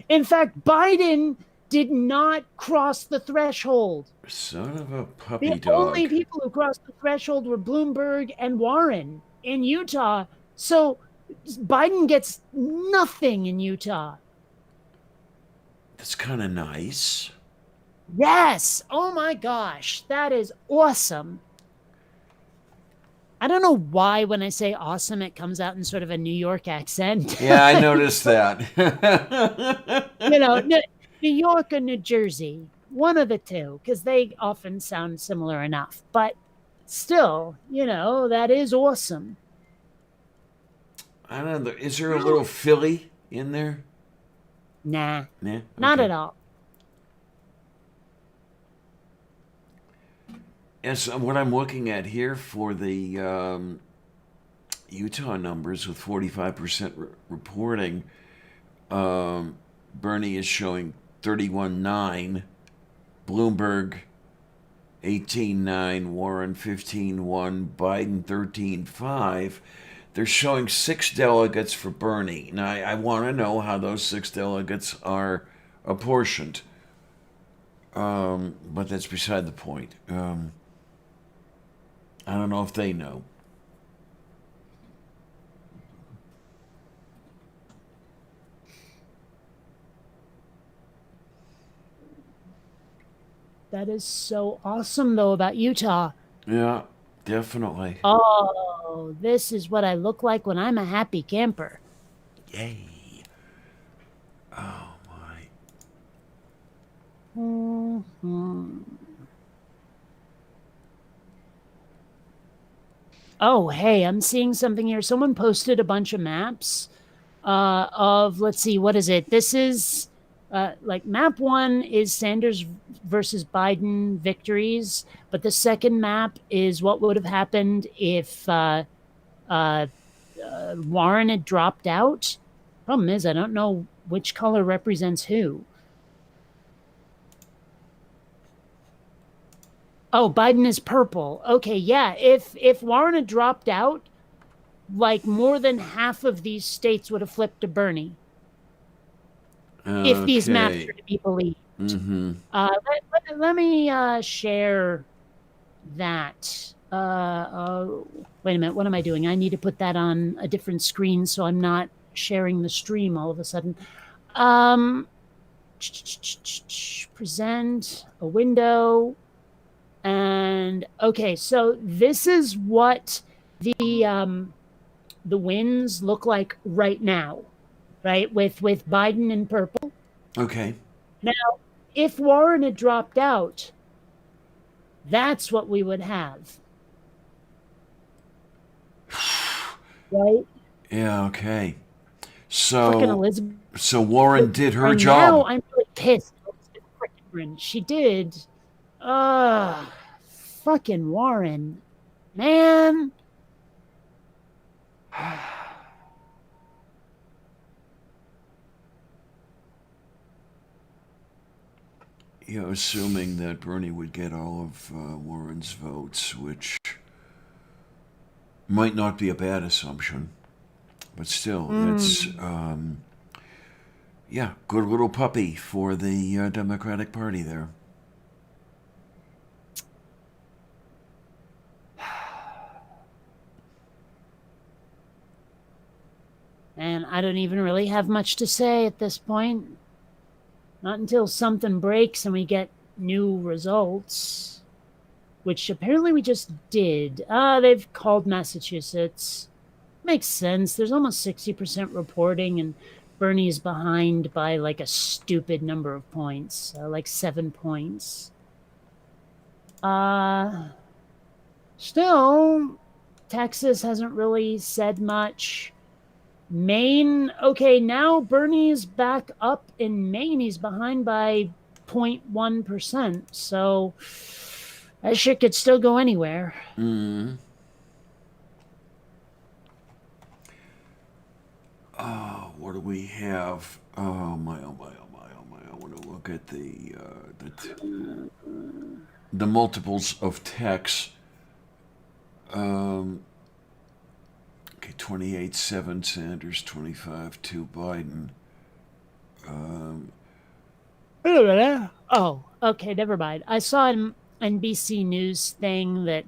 Speaker 2: In fact, Biden did not cross the threshold.
Speaker 1: Son of a puppy dog.
Speaker 2: The only people who crossed the threshold were Bloomberg and Warren in Utah. So Biden gets nothing in Utah.
Speaker 1: That's kind of nice.
Speaker 2: Yes. Oh my gosh. That is awesome. I don't know why when I say awesome, it comes out in sort of a New York accent.
Speaker 1: Yeah, I noticed that.
Speaker 2: You know, New York or New Jersey, one of the two, because they often sound similar enough. But still, you know, that is awesome.
Speaker 1: I don't know. Is there a little Philly in there?
Speaker 2: Nah.
Speaker 1: Okay.
Speaker 2: Not at all.
Speaker 1: And so what I'm looking at here for the Utah numbers with 45% reporting, Bernie is showing 31-9, Bloomberg 18-9, Warren 15-1, Biden 13-5. They're showing 6 delegates for Bernie. Now, I want to know how those 6 delegates are apportioned. But that's beside the point. I don't know if they know.
Speaker 2: That is so awesome, though, about Utah.
Speaker 1: Yeah, definitely.
Speaker 2: Oh, this is what I look like when I'm a happy camper.
Speaker 1: Yay. Oh, my.
Speaker 2: Oh, hey, I'm seeing something here. Someone posted a bunch of maps of, let's see, what is it? This is like map 1 is Sanders versus Biden victories, but the second map is what would have happened if Warren had dropped out. Problem is, I don't know which color represents who. Oh, Biden is purple. Okay, yeah. If Warren had dropped out, like more than half of these states would have flipped to Bernie. If these maps are to be believed.
Speaker 1: Mm-hmm.
Speaker 2: Let me share that. Wait a minute. What am I doing? I need to put that on a different screen so I'm not sharing the stream all of a sudden. Present a window. And okay, so this is what the wins look like right now, right? With Biden in purple.
Speaker 1: Okay.
Speaker 2: Now, if Warren had dropped out, that's what we would have. Right?
Speaker 1: Yeah, okay.
Speaker 2: Frickin' Elizabeth.
Speaker 1: So Warren did her
Speaker 2: And
Speaker 1: job.
Speaker 2: now I'm really pissed. She did. Fucking Warren. Man.
Speaker 1: You know, assuming that Bernie would get all of Warren's votes, which might not be a bad assumption, but still, it's yeah, good little puppy for the Democratic Party there.
Speaker 2: And I don't even really have much to say at this point. Not until something breaks and we get new results. Which apparently we just did. They've called Massachusetts. Makes sense. There's almost 60% reporting, and Bernie's behind by like a stupid number of points. Like 7 points. Still, Texas hasn't really said much. Maine, okay, now Bernie's back up in Maine. He's behind by 0.1%. So that shit could still go anywhere.
Speaker 1: Oh, what do we have? Oh my, oh my, oh my, oh my. I want to look at the multiples of Tex. Okay, 28-7 Sanders, 25-2 Biden.
Speaker 2: Oh, okay, never mind. I saw an NBC News thing that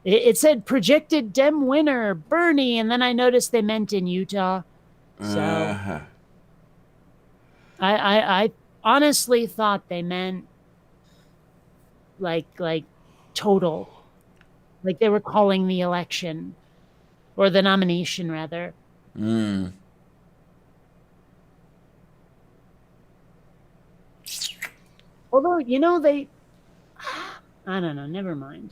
Speaker 2: it said projected Dem winner, Bernie, and then I noticed they meant in Utah. So I honestly thought they meant like total. Like they were calling the election. Or the nomination, rather. Although, you know, I don't know, never mind.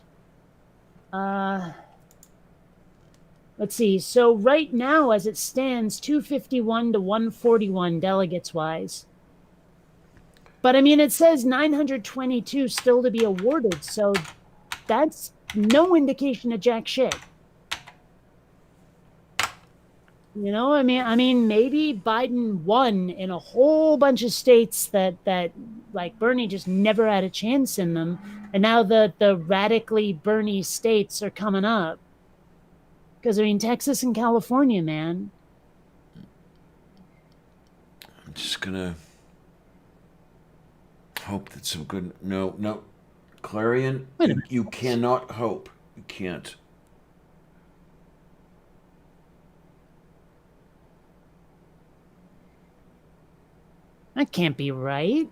Speaker 2: Let's see. So right now, as it stands, 251 to 141 delegates-wise. But, I mean, it says 922 still to be awarded, so that's no indication of jack shit. Maybe Biden won in a whole bunch of states that like Bernie just never had a chance in them, and now the radically Bernie states are coming up. Because Texas and California, man.
Speaker 1: I'm just gonna hope that some good. No, no, Clarion,
Speaker 2: Wait a minute.
Speaker 1: you cannot hope. You can't.
Speaker 2: That can't be right.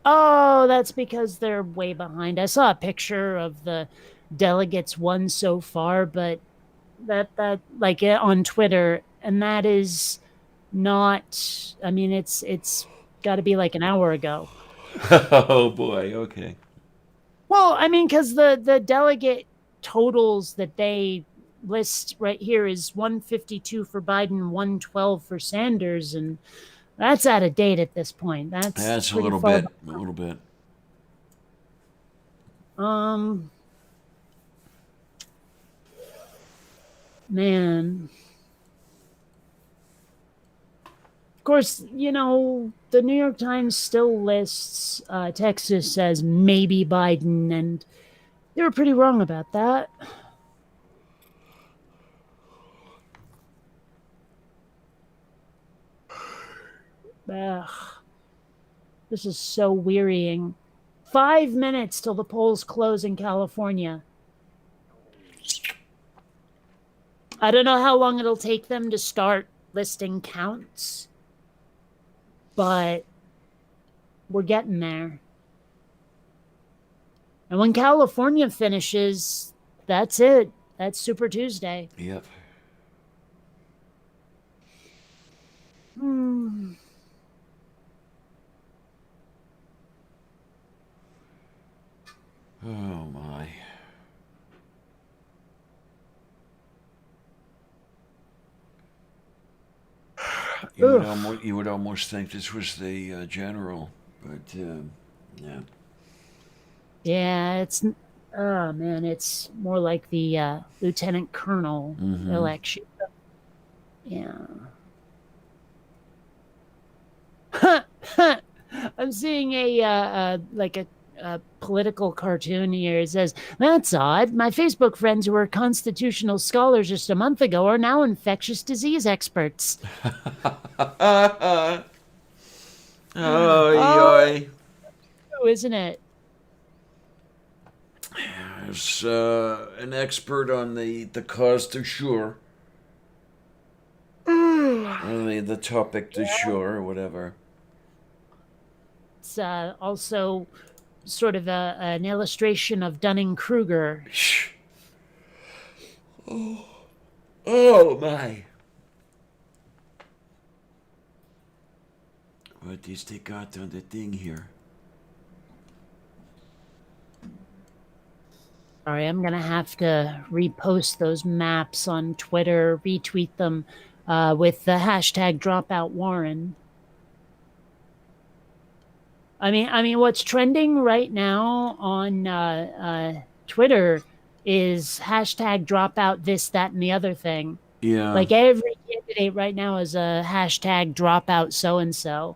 Speaker 2: Oh, that's because they're way behind. I saw a picture of the delegates won so far, but that like on Twitter, and that is not. It's got to be like an hour ago.
Speaker 1: Oh boy. Okay.
Speaker 2: Well, because the delegate totals that they list right here is 152 for Biden, 112 for Sanders, and that's out of date at this point. That's
Speaker 1: That's a
Speaker 2: pretty
Speaker 1: little
Speaker 2: far.
Speaker 1: bit. A little bit.
Speaker 2: Man. Of course, the New York Times still lists Texas as maybe Biden, and they were pretty wrong about that. Ugh. This is so wearying. 5 minutes till the polls close in California. I don't know how long it'll take them to start listing counts, but we're getting there. And when California finishes, that's it. That's Super Tuesday.
Speaker 1: Yep. Oh my. You would almost think this was the general, but yeah.
Speaker 2: Yeah, oh man, it's more like the lieutenant colonel election. Yeah. I'm seeing a political cartoon here. It says, "That's odd. My Facebook friends who were constitutional scholars just a month ago are now infectious disease experts."
Speaker 1: Oh,
Speaker 2: isn't it?
Speaker 1: As an expert on the cause du jour, the topic du jour, or whatever.
Speaker 2: It's also sort of an illustration of Dunning-Kruger.
Speaker 1: Oh my. What is they got on the thing here?
Speaker 2: Sorry, I'm going to have to repost those maps on Twitter, retweet them with the hashtag #DropoutWarren. What's trending right now on Twitter is hashtag dropout this, that, and the other thing.
Speaker 1: Yeah.
Speaker 2: Like every candidate right now is a hashtag dropout so-and-so.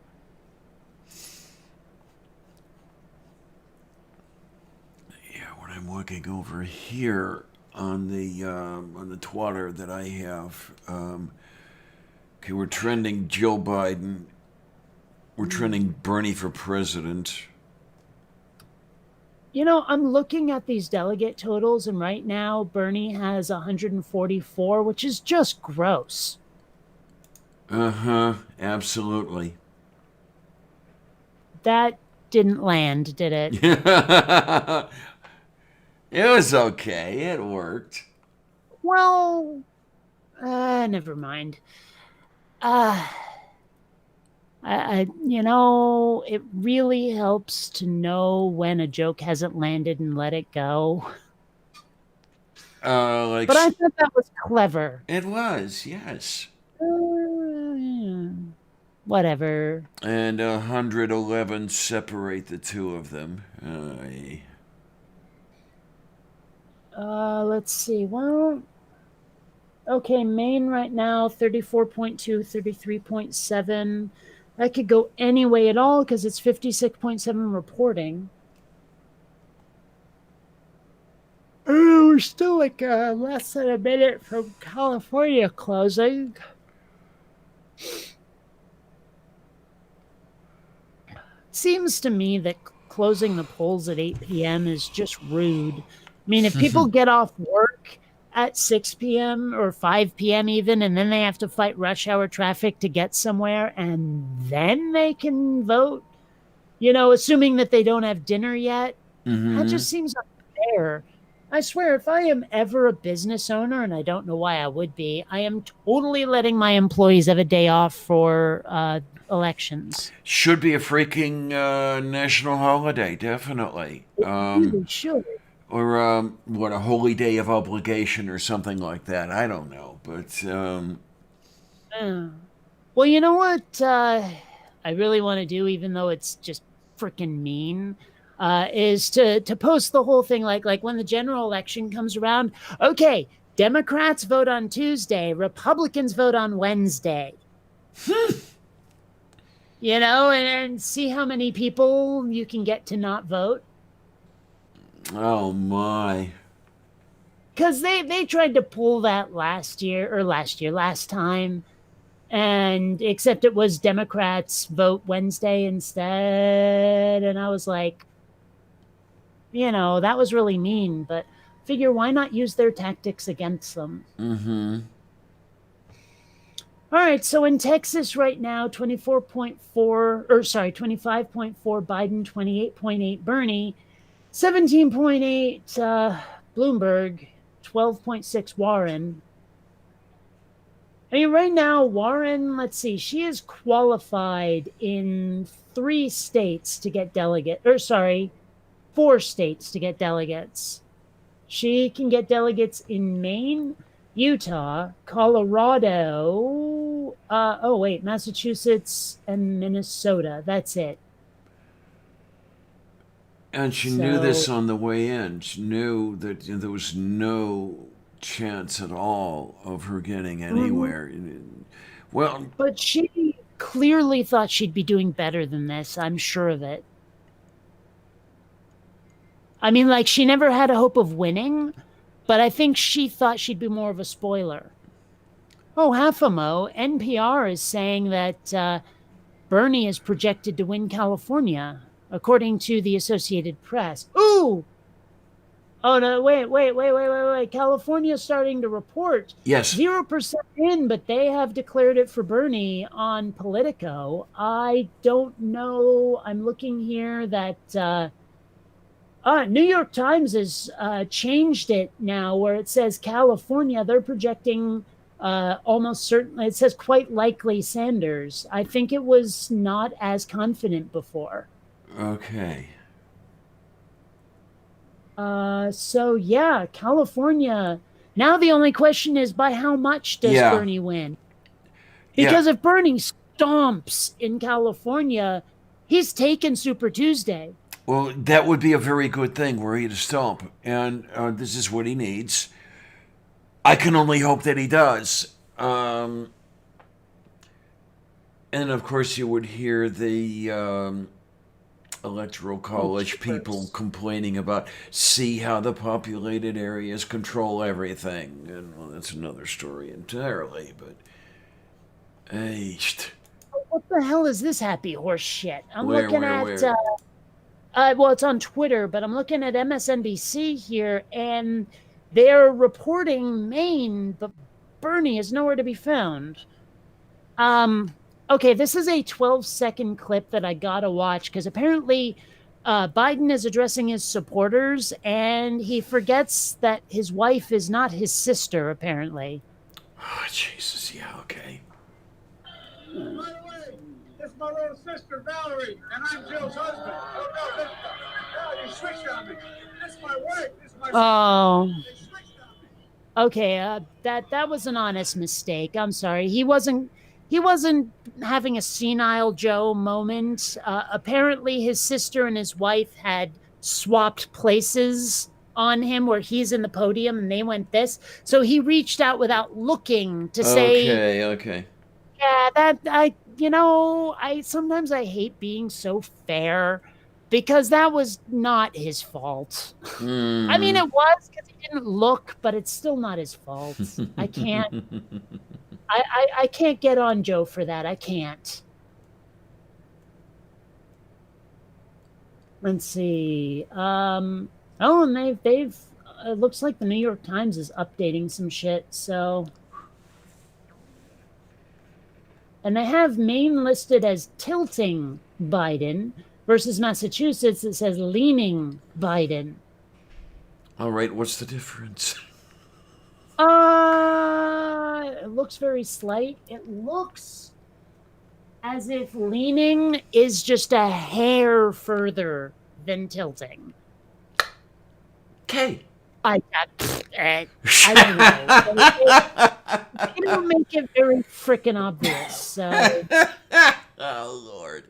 Speaker 1: Yeah, when I'm looking over here on the twatter that I have, okay, we're trending Joe Biden. We're trending Bernie for president.
Speaker 2: I'm looking at these delegate totals, and right now Bernie has 144, which is just gross.
Speaker 1: Absolutely.
Speaker 2: That didn't land, did it?
Speaker 1: It was okay. It worked.
Speaker 2: Well, never mind. It really helps to know when a joke hasn't landed and let it go. But I thought that was clever.
Speaker 1: It was, yes.
Speaker 2: Whatever.
Speaker 1: And 111 separate the two of them.
Speaker 2: Let's see. Well, Okay, Maine right now, 34.2, 33.7. I could go any way at all because it's 56.7 reporting. Oh, we're still like less than a minute from California closing. Seems to me that closing the polls at 8 p.m. is just rude. I mean, if people get off work at 6 p.m. or 5 p.m. even, and then they have to fight rush hour traffic to get somewhere, and then they can vote, assuming that they don't have dinner yet, that just seems unfair. I swear, if I am ever a business owner, and I don't know why I would be, I am totally letting my employees have a day off for elections.
Speaker 1: Should be a freaking national holiday, definitely.
Speaker 2: Really should.
Speaker 1: Or what, a holy day of obligation or something like that. I don't know, but
Speaker 2: Well, you know what I really want to do, even though it's just freaking mean, is to post the whole thing like when the general election comes around. Okay, Democrats vote on Tuesday, Republicans vote on Wednesday. And see how many people you can get to not vote.
Speaker 1: oh my.
Speaker 2: Because they tried to pull that last time. And except it was Democrats vote Wednesday instead. And I was like, that was really mean, but figure why not use their tactics against them? All right, so in Texas right now, 25.4 Biden, 28.8 Bernie, 17.8 Bloomberg, 12.6 Warren. I mean, right now, Warren, let's see, she is qualified in 4 states to get delegates. She can get delegates in Maine, Utah, Colorado, Massachusetts, and Minnesota. That's it.
Speaker 1: And she knew this on the way in. She knew that there was no chance at all of her getting anywhere. Well,
Speaker 2: but she clearly thought she'd be doing better than this. I'm sure of it. I mean, like, she never had a hope of winning, but I think she thought she'd be more of a spoiler. Oh, Halfamo, NPR is saying that Bernie is projected to win California, according to the Associated Press. Ooh! Oh, no, wait. California's starting to report.
Speaker 1: yes.
Speaker 2: 0% in, but they have declared it for Bernie on Politico. I don't know. I'm looking here that New York Times has changed it now where it says California, they're projecting almost certainly, it says quite likely Sanders. I think it was not as confident before.
Speaker 1: Okay.
Speaker 2: So yeah, California. Now the only question is by how much does Bernie win? Because if Bernie stomps in California, he's taken Super Tuesday.
Speaker 1: Well, that would be a very good thing were he to stomp. And this is what he needs. I can only hope that he does. And of course you would hear the Electoral College people complaining about, see how the populated areas control everything. And well, that's another story entirely, but
Speaker 2: what the hell is this happy horse shit? I'm
Speaker 1: Where?
Speaker 2: looking at well, it's on Twitter, but I'm looking at MSNBC here, and they're reporting Maine, but Bernie is nowhere to be found. Okay, this is a 12-second clip that I gotta watch because apparently Biden is addressing his supporters and he forgets that his wife is not his sister, apparently.
Speaker 1: Oh, Jesus, yeah, okay.
Speaker 5: By the way, this is my little sister, Valerie, and I'm Jill's husband. Oh, no, this you switched on me. This is my wife. This is my sister. They switched on me.
Speaker 2: Okay, that was an honest mistake. I'm sorry. He wasn't having a senile Joe moment. Apparently his sister and his wife had swapped places on him where he's in the podium and they went this. So he reached out without looking to say,
Speaker 1: Okay.
Speaker 2: yeah, that I sometimes I hate being so fair because that was not his fault. I mean, it was because he didn't look, but it's still not his fault. I can't. I can't get on Joe for that. I can't. Let's see. And they've it looks like the New York Times is updating some shit. So, and they have Maine listed as tilting Biden versus Massachusetts. It says leaning Biden.
Speaker 1: All right, what's the difference?
Speaker 2: It looks very slight. It looks as if leaning is just a hair further than tilting.
Speaker 1: Okay.
Speaker 2: I don't know. They don't make it very freaking obvious. So.
Speaker 1: Oh, Lord.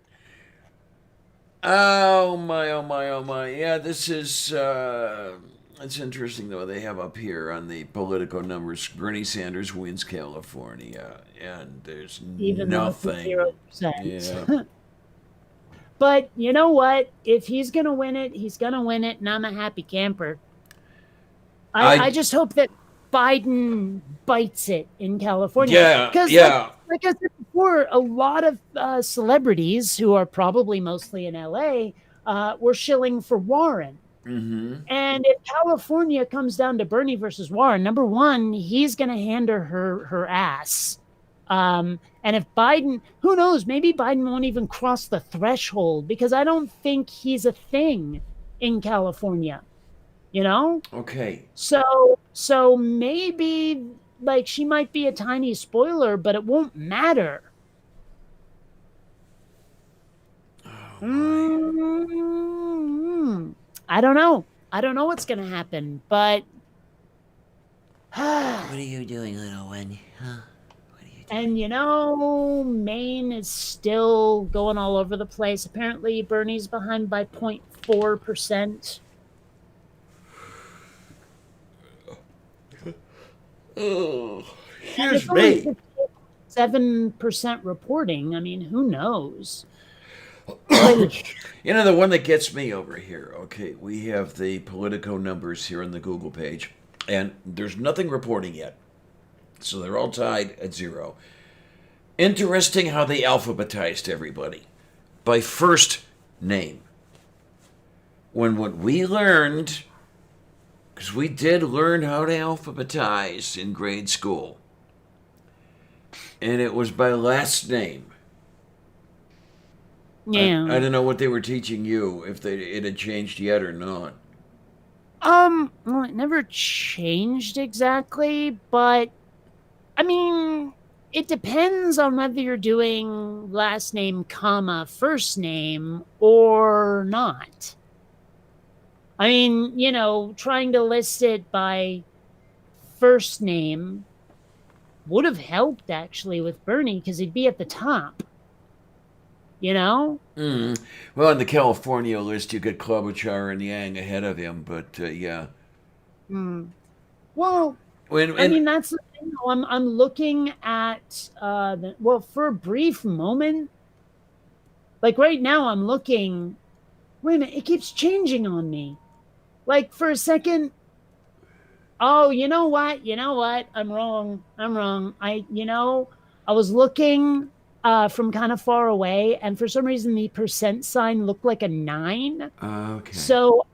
Speaker 1: Oh, my. Yeah, this is... it's interesting, though. They have up here on the Politico numbers, Bernie Sanders wins California, and there's
Speaker 2: Even
Speaker 1: nothing.
Speaker 2: 0%.
Speaker 1: Yeah.
Speaker 2: But you know what? If he's going to win it, he's going to win it, and I'm a happy camper. I just hope that Biden bites it in California.
Speaker 1: Yeah,
Speaker 2: Because,
Speaker 1: yeah.
Speaker 2: like I said before, a lot of celebrities who are probably mostly in LA were shilling for Warren.
Speaker 1: Mm-hmm.
Speaker 2: And if California comes down to Bernie versus Warren, number one, he's going to hand her ass. And if Biden, who knows, maybe Biden won't even cross the threshold because I don't think he's a thing in California. You know?
Speaker 1: Okay.
Speaker 2: So maybe like she might be a tiny spoiler, but it won't matter. I don't know. I don't know what's gonna happen, but
Speaker 6: What are you doing, little one? Huh? What are you doing?
Speaker 2: and Maine is still going all over the place. Apparently Bernie's behind by 0.4%.
Speaker 1: Oh,
Speaker 2: And
Speaker 1: here's
Speaker 2: it's only
Speaker 1: me.
Speaker 2: 7% reporting. I mean, who knows?
Speaker 1: You know, the one that gets me over here, okay, we have the Politico numbers here on the Google page, and there's nothing reporting yet. So they're all tied at 0. Interesting how they alphabetized everybody by first name. When what we learned, because we did learn how to alphabetize in grade school, and it was by last name.
Speaker 2: Yeah.
Speaker 1: I don't know what they were teaching you, if it had changed yet or not.
Speaker 2: Well, it never changed exactly, but I mean, it depends on whether you're doing last name, comma, first name or not. I mean, trying to list it by first name would have helped actually with Bernie because he'd be at the top.
Speaker 1: Well, in the California list, you get Klobuchar and Yang ahead of him, but yeah.
Speaker 2: Well, I mean, that's the thing. I'm looking at for a brief moment, like right now, I'm looking. Wait a minute, it keeps changing on me. Like for a second. Oh, you know what? I'm wrong. I was looking from kind of far away, and for some reason the percent sign looked like a 9.
Speaker 1: Okay.
Speaker 2: So,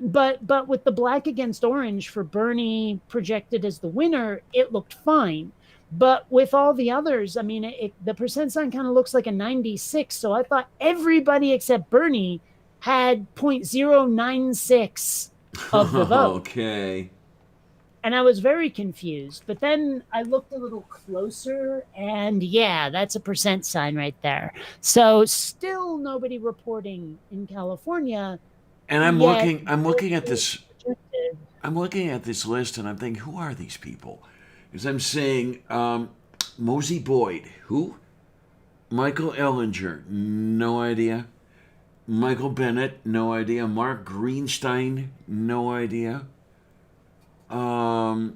Speaker 2: but with the black against orange for Bernie projected as the winner, it looked fine. But with all the others, I mean, the percent sign kind of looks like a 96. So I thought everybody except Bernie had 0.096 of the vote.
Speaker 1: Okay.
Speaker 2: And I was very confused. But then I looked a little closer, and yeah, that's a percent sign right there. So still nobody reporting in California.
Speaker 1: And I'm
Speaker 2: yet
Speaker 1: looking at this.
Speaker 2: projected.
Speaker 1: I'm looking at this list, and I'm thinking, who are these people? Because I'm seeing Mosey Boyd, who? Michael Ellinger, no idea. Michael Bennett, no idea. Mark Greenstein, no idea. So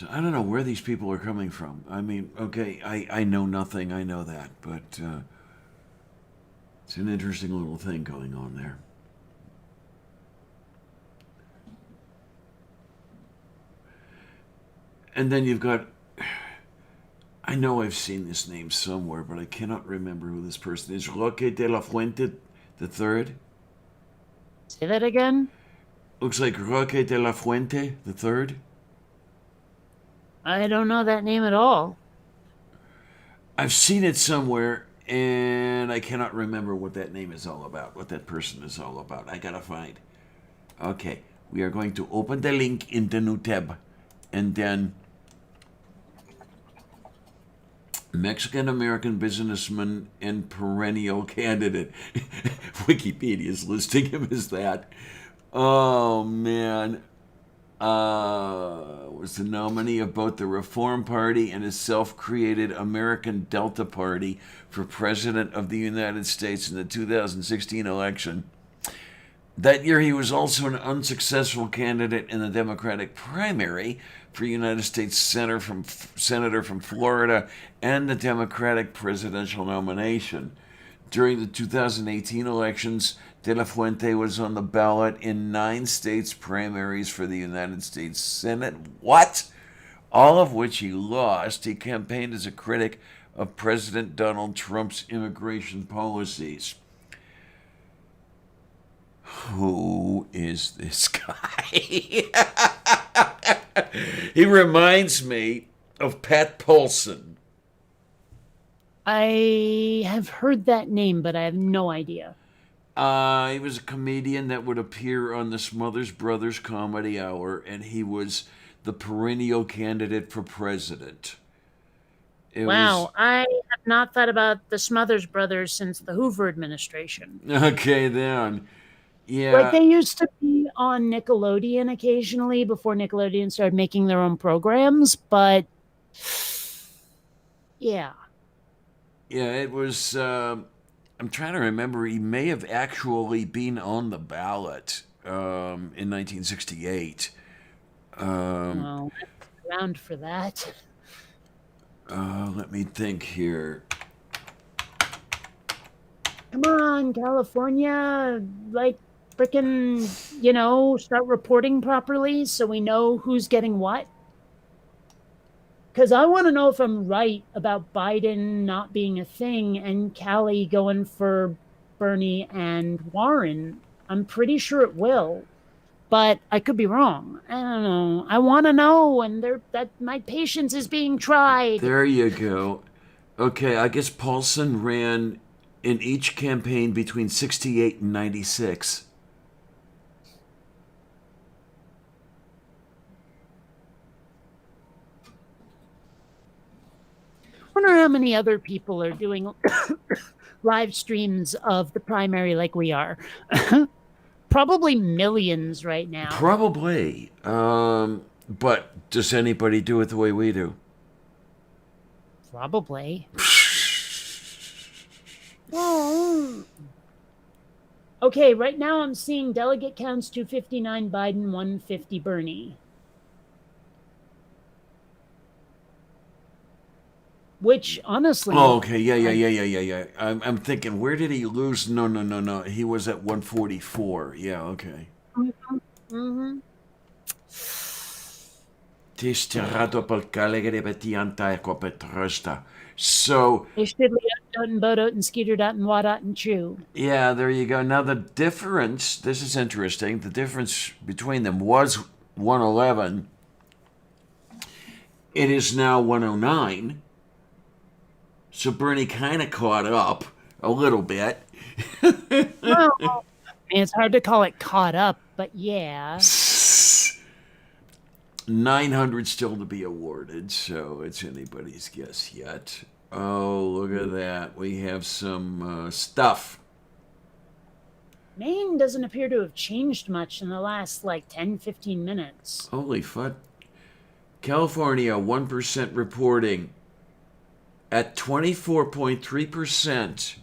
Speaker 1: I don't know where these people are coming from. I mean, okay, I know nothing, I know that, but it's an interesting little thing going on there. And then you've got, I know I've seen this name somewhere, but I cannot remember who this person is. Roque de la Fuente III?
Speaker 2: Say that again?
Speaker 1: Looks like Roque de la Fuente III.
Speaker 2: I don't know that name at all.
Speaker 1: I've seen it somewhere, and I cannot remember what that name is all about, what that person is all about. I gotta find. Okay, we are going to open the link in the new tab, and then Mexican-American businessman and perennial candidate. Wikipedia is listing him as that. Oh, man. Was the nominee of both the Reform Party and his self-created American Delta Party for President of the United States in the 2016 election. That year, he was also an unsuccessful candidate in the Democratic primary for United States Senator from Florida and the Democratic presidential nomination. During the 2018 elections, De La Fuente was on the ballot in 9 states' primaries for the United States Senate. What? All of which he lost. He campaigned as a critic of President Donald Trump's immigration policies. Who is this guy? He reminds me of Pat Paulson.
Speaker 2: I have heard that name, but I have no idea.
Speaker 1: He was a comedian that would appear on the Smothers Brothers Comedy Hour, and he was the perennial candidate for president.
Speaker 2: Wow, I have not thought about the Smothers Brothers since the Hoover administration.
Speaker 1: Okay, then. Yeah.
Speaker 2: Like, they used to be on Nickelodeon occasionally before Nickelodeon started making their own programs, but yeah.
Speaker 1: Yeah, it was, I'm trying to remember, he may have actually been on the ballot in 1968.
Speaker 2: Well, I'm around for that.
Speaker 1: Let me think here.
Speaker 2: Come on, California, like, frickin', start reporting properly so we know who's getting what. Because I want to know if I'm right about Biden not being a thing and Cali going for Bernie and Warren. I'm pretty sure it will, but I could be wrong. I don't know. I want to know, and that my patience is being tried.
Speaker 1: There you go. Okay, I guess Paulson ran in each campaign between 68 and 96.
Speaker 2: I wonder how many other people are doing live streams of the primary like we are. Probably millions right now.
Speaker 1: Probably. But does anybody do it the way we do?
Speaker 2: Probably. Well, okay, right now I'm seeing delegate counts 259 Biden, 150 Bernie. Which, honestly...
Speaker 1: Oh, okay, yeah. I'm thinking, where did he lose? No. He was at 144. Yeah, okay.
Speaker 2: Mm-hmm.
Speaker 1: So...
Speaker 2: and Skeeter and Wadot and Chew.
Speaker 1: Yeah, there you go. Now the difference, this is interesting, the difference between them was 111. It is now 109. So Bernie kind of caught up a little bit.
Speaker 2: Well, it's hard to call it caught up, but yeah.
Speaker 1: 900 still to be awarded, so it's anybody's guess yet. Oh, look at that. We have some stuff.
Speaker 2: Maine doesn't appear to have changed much in the last, 10, 15 minutes.
Speaker 1: Holy fuck. California, 1% reporting at 24.3%.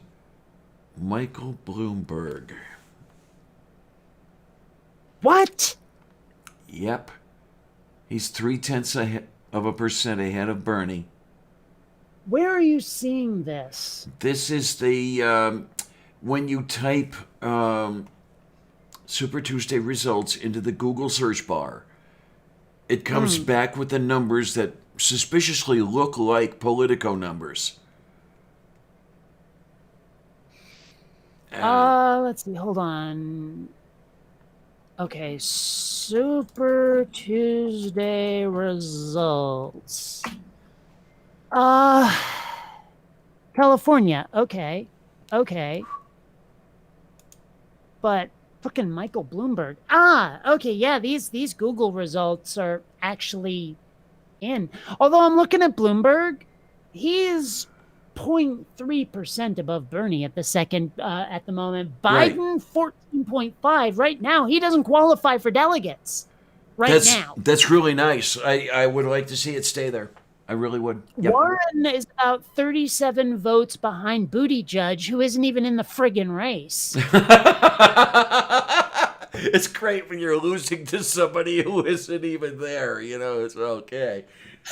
Speaker 1: Michael Bloomberg.
Speaker 2: What?
Speaker 1: Yep. He's 0.3% ahead of Bernie.
Speaker 2: Where are you seeing this?
Speaker 1: This is the when you type Super Tuesday results into the Google search bar, it comes back with the numbers that suspiciously look like Politico numbers.
Speaker 2: Let's see. Hold on. Okay, Super Tuesday results. California. Okay. But frickin' Michael Bloomberg. Okay, yeah, these Google results are actually in. Although I'm looking at Bloomberg, he's 0.3% above Bernie at the moment. Biden 14.5 right now. He doesn't qualify for delegates now.
Speaker 1: That's really nice. I would like to see it stay there. I really would. Yep.
Speaker 2: Warren is about 37 votes behind Buttigieg, who isn't even in the friggin' race.
Speaker 1: It's great when you're losing to somebody who isn't even there. It's okay.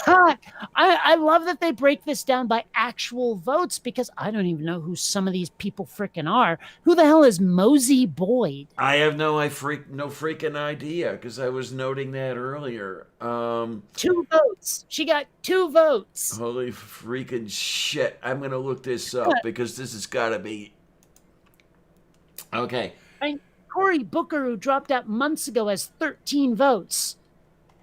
Speaker 2: I love that they break this down by actual votes, because I don't even know who some of these people frickin' are. Who the hell is Mosey Boyd?
Speaker 1: I have no freaking idea, because I was noting that earlier.
Speaker 2: 2 votes. She got 2 votes.
Speaker 1: Holy freaking shit. I'm going to look this up, because this has got to be... Okay.
Speaker 2: Cory Booker, who dropped out months ago, has 13 votes.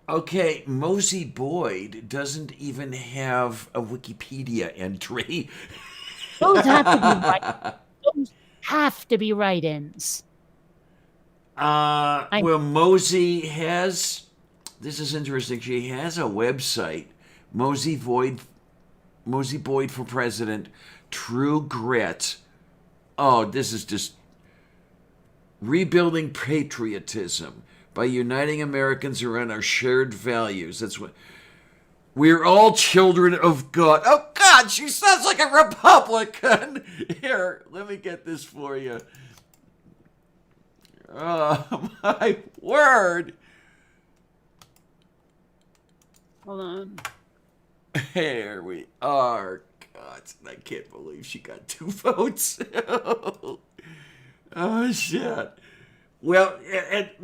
Speaker 1: Okay, Mosey Boyd doesn't even have a Wikipedia entry.
Speaker 2: Those have to be right. Those have to be write-ins.
Speaker 1: Well, Mosey has... This is interesting. She has a website. Mosey Boyd for President. True Grit. Oh, this is just... Rebuilding patriotism by uniting Americans around our shared values. That's what... We're all children of God. Oh, God, she sounds like a Republican. Here, let me get this for you. Oh, my word.
Speaker 2: Hold on.
Speaker 1: Here we are. God, I can't believe she got 2 votes. Oh, shit. Well,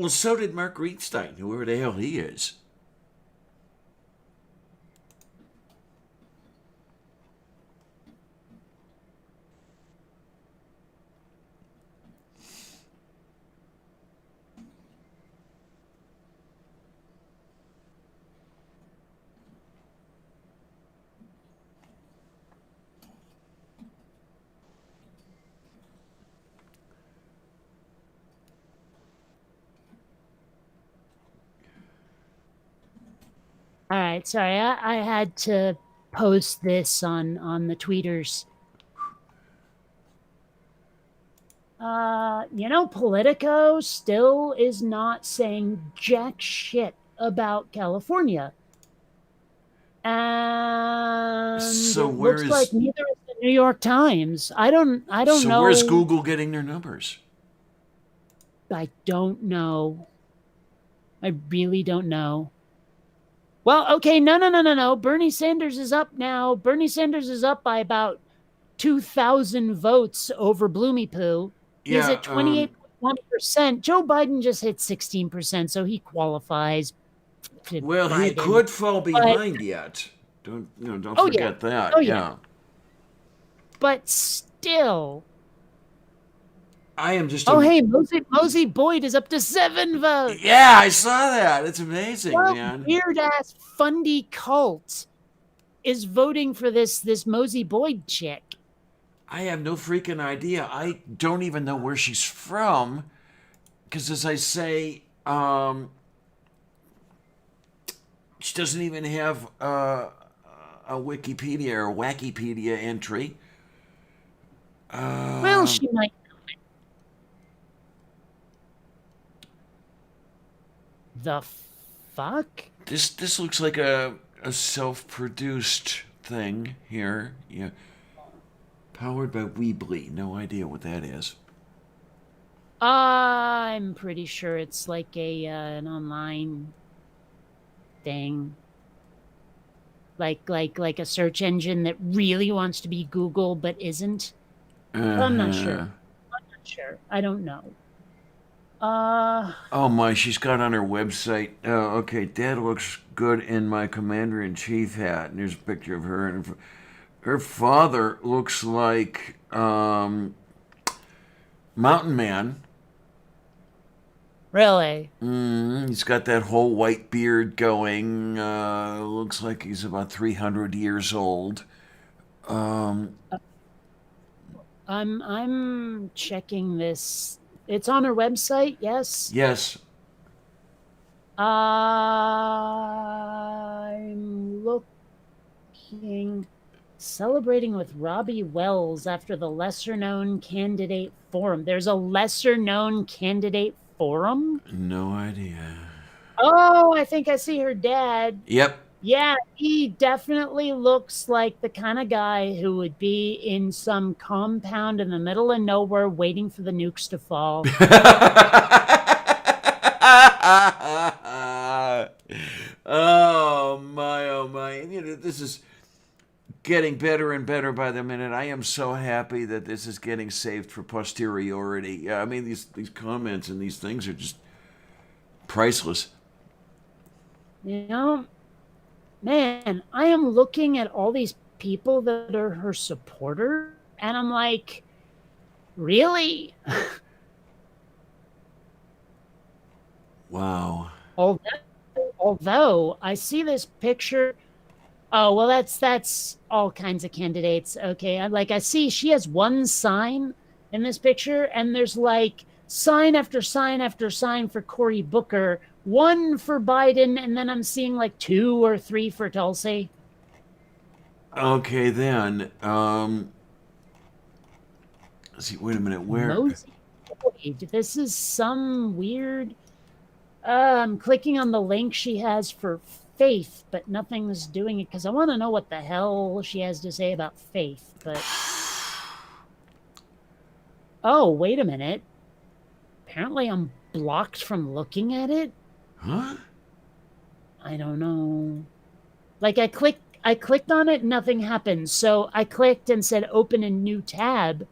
Speaker 1: so did Mark Greenstein, whoever the hell he is.
Speaker 2: All right, sorry, I had to post this on the tweeters. Politico still is not saying jack shit about California. And
Speaker 1: so
Speaker 2: it looks like neither is the New York Times. I don't know.
Speaker 1: So where's Google getting their numbers?
Speaker 2: I don't know. I really don't know. Well, okay, no. Bernie Sanders is up now. Bernie Sanders is up by about 2,000 votes over Bloomy Poo. He's at 28.1%. Joe Biden just hit 16%, so he qualifies.
Speaker 1: Well, he could fall behind yet. Don't forget that. Yeah.
Speaker 2: But still.
Speaker 1: I am just...
Speaker 2: hey, Mosey Boyd is up to 7 votes.
Speaker 1: Yeah, I saw that. It's amazing, man.
Speaker 2: Weird-ass fundy cult is voting for this Mosey Boyd chick.
Speaker 1: I have no freaking idea. I don't even know where she's from. Because as I say, she doesn't even have a Wikipedia or Wackipedia entry.
Speaker 2: Well, she might. The fuck?
Speaker 1: This looks like a self-produced thing here. Yeah. Powered by Weebly. No idea what that is.
Speaker 2: I'm pretty sure it's like an online thing. Like a search engine that really wants to be Google but isn't. I'm not sure. I don't know.
Speaker 1: Oh my, she's got on her website. Okay, Dad looks good in my Commander-in-Chief hat. And there's a picture of her. And her father looks like Mountain Man.
Speaker 2: Really?
Speaker 1: He's got that whole white beard going. Looks like he's about 300 years old.
Speaker 2: I'm checking this. It's on her website, yes?
Speaker 1: Yes.
Speaker 2: I'm looking. Celebrating with Robbie Wells after the lesser known candidate forum. There's a lesser known candidate forum?
Speaker 1: No idea.
Speaker 2: Oh, I think I see her dad.
Speaker 1: Yep.
Speaker 2: Yeah, he definitely looks like the kind of guy who would be in some compound in the middle of nowhere waiting for the nukes to fall.
Speaker 1: Oh my. This is getting better and better by the minute. I am so happy that this is getting saved for posteriority. Yeah, I mean, these comments and these things are just priceless.
Speaker 2: You know, man, I am looking at all these people that are her supporters, and I'm like, really?
Speaker 1: Wow.
Speaker 2: Although I see this picture, oh well, that's all kinds of candidates. Okay, I see she has one sign in this picture, and there's like sign after sign after sign for Cory Booker, one for Biden, and then I'm seeing like 2 or 3 for Tulsi.
Speaker 1: Okay, then. Let's see. Wait a minute. Where?
Speaker 2: Mosey Boyd. This is some weird. I'm clicking on the link she has for Faith, but nothing's doing it because I want to know what the hell she has to say about Faith. But oh, wait a minute. Apparently, I'm blocked from looking at it.
Speaker 1: Huh?
Speaker 2: I don't know. Like I clicked on it, nothing happened. So I clicked and said open a new tab,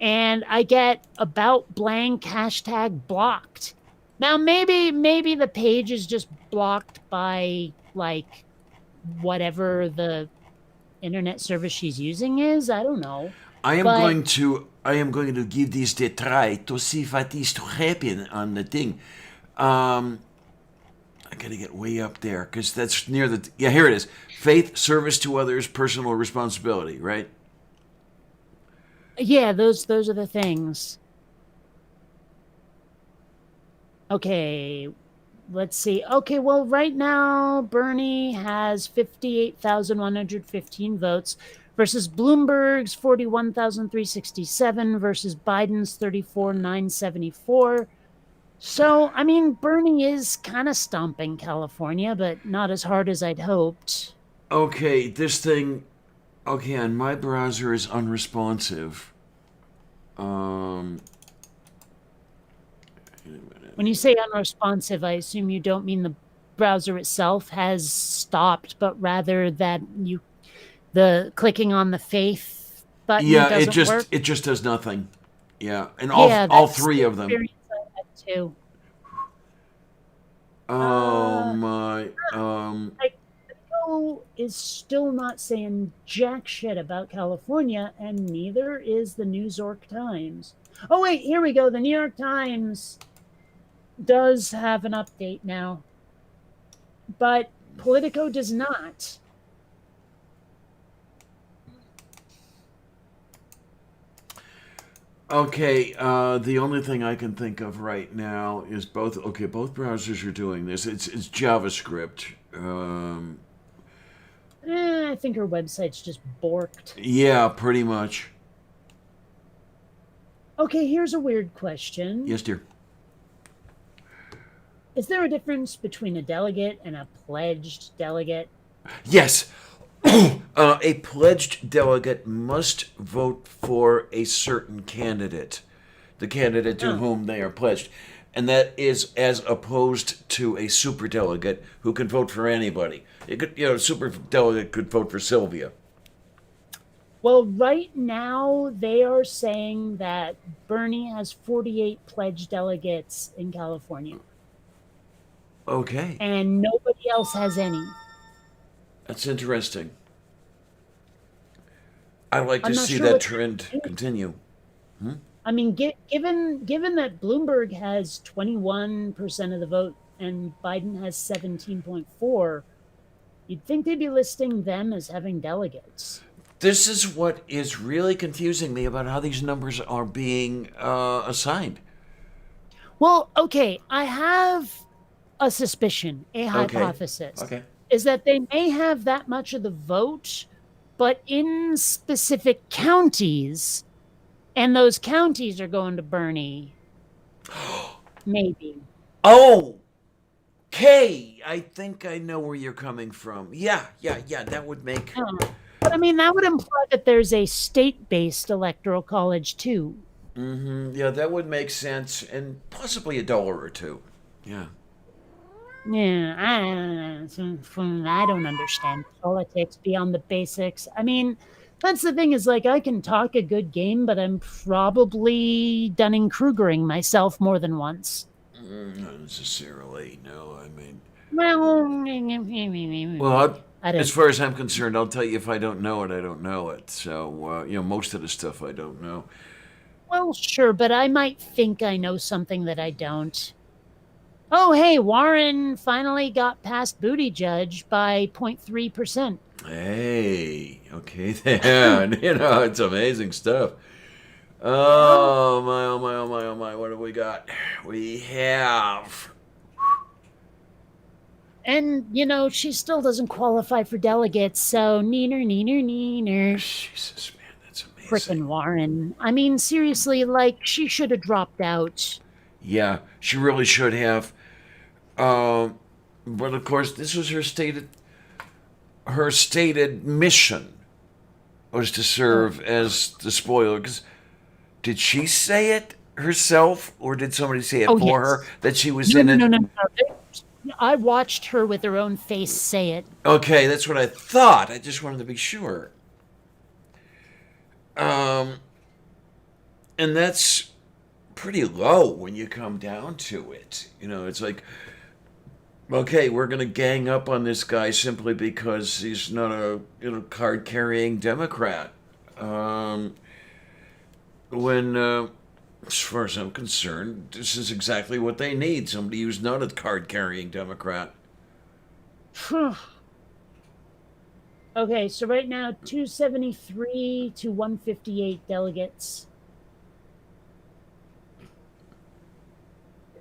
Speaker 2: and I get about blank hashtag blocked. Now maybe the page is just blocked by like whatever the internet service she's using is. I don't know.
Speaker 1: I am going to give this a try to see what is to happen on the thing. I gotta get way up there because that's near the. Yeah, here it is. Faith, service to others, personal responsibility. Right.
Speaker 2: Yeah, those are the things. Okay, let's see. Okay, well, right now Bernie has 58,115 votes versus Bloomberg's 41,367 versus Biden's 34,974. So, I mean, Bernie is kind of stomping California, but not as hard as I'd hoped.
Speaker 1: Okay, this thing. Okay, on my browser is unresponsive.
Speaker 2: When you say unresponsive, I assume you don't mean the browser itself has stopped, but rather that the clicking on the Faith button doesn't work.
Speaker 1: It just does nothing. Yeah, and all 3 of them.
Speaker 2: Too.
Speaker 1: Oh my.
Speaker 2: Politico is still not saying jack shit about California, and neither is the New York Times. Oh wait, here we go. The New York Times does have an update now, but Politico does not.
Speaker 1: Okay, the only thing I can think of right now is both browsers are doing this. It's JavaScript.
Speaker 2: I think her website's just borked.
Speaker 1: Yeah, pretty much.
Speaker 2: Okay, here's a weird question.
Speaker 1: Yes, dear.
Speaker 2: Is there a difference between a delegate and a pledged delegate?
Speaker 1: Yes. A pledged delegate must vote for a certain candidate, the candidate to whom they are pledged. And that is as opposed to a superdelegate who can vote for anybody. It could, a superdelegate could vote for Sylvia.
Speaker 2: Well, right now they are saying that Bernie has 48 pledged delegates in California,
Speaker 1: Okay,
Speaker 2: and nobody else has any.
Speaker 1: that's interesting. I like to
Speaker 2: I'm not
Speaker 1: see
Speaker 2: sure
Speaker 1: that
Speaker 2: what.
Speaker 1: trend continue.
Speaker 2: I mean, given that Bloomberg has 21% of the vote and Biden has 17.4, you'd think they'd be listing them as having delegates.
Speaker 1: This is what is really confusing me about how these numbers are being assigned.
Speaker 2: Well, okay, I have a suspicion, a hypothesis,
Speaker 1: Okay.
Speaker 2: is that they may have that much of the vote, but in specific counties, and those counties are going to Bernie. Maybe.
Speaker 1: Oh, okay. I think I know where you're coming from. Yeah. That would make.
Speaker 2: But I mean, that would imply that there's a state-based electoral college too.
Speaker 1: Yeah, that would make sense, and possibly $1 or two. Yeah.
Speaker 2: Yeah, I don't understand politics beyond the basics. I mean, that's the thing is like I can talk a good game, but I'm probably Dunning-Krugering myself more than once.
Speaker 1: Not necessarily. No, I mean.
Speaker 2: Well,
Speaker 1: As far as I'm concerned, I'll tell you if I don't know it, I don't know it. So, most of the stuff I don't know.
Speaker 2: Well, sure, but I might think I know something that I don't. Oh, hey, Warren finally got past Buttigieg by 0.3%.
Speaker 1: Hey, okay then. It's amazing stuff. Oh my, oh my, oh my, oh my. What do we got? We have.
Speaker 2: And, she still doesn't qualify for delegates, so neener.
Speaker 1: Jesus, man, that's amazing.
Speaker 2: Frickin' Warren. I mean, seriously, she should have dropped out.
Speaker 1: Yeah, she really should have. But of course, this was her stated mission was to serve as the spoiler. Because did she say it herself, or did somebody say it for her that she was in it?
Speaker 2: No. I watched her with her own face say it.
Speaker 1: Okay, that's what I thought. I just wanted to be sure. And that's pretty low when you come down to it. It's like, okay, we're going to gang up on this guy simply because he's not a card-carrying Democrat. When, as far as I'm concerned, this is exactly what they need. Somebody who's not a card-carrying Democrat.
Speaker 2: Okay, so right now, 273 to 158 delegates.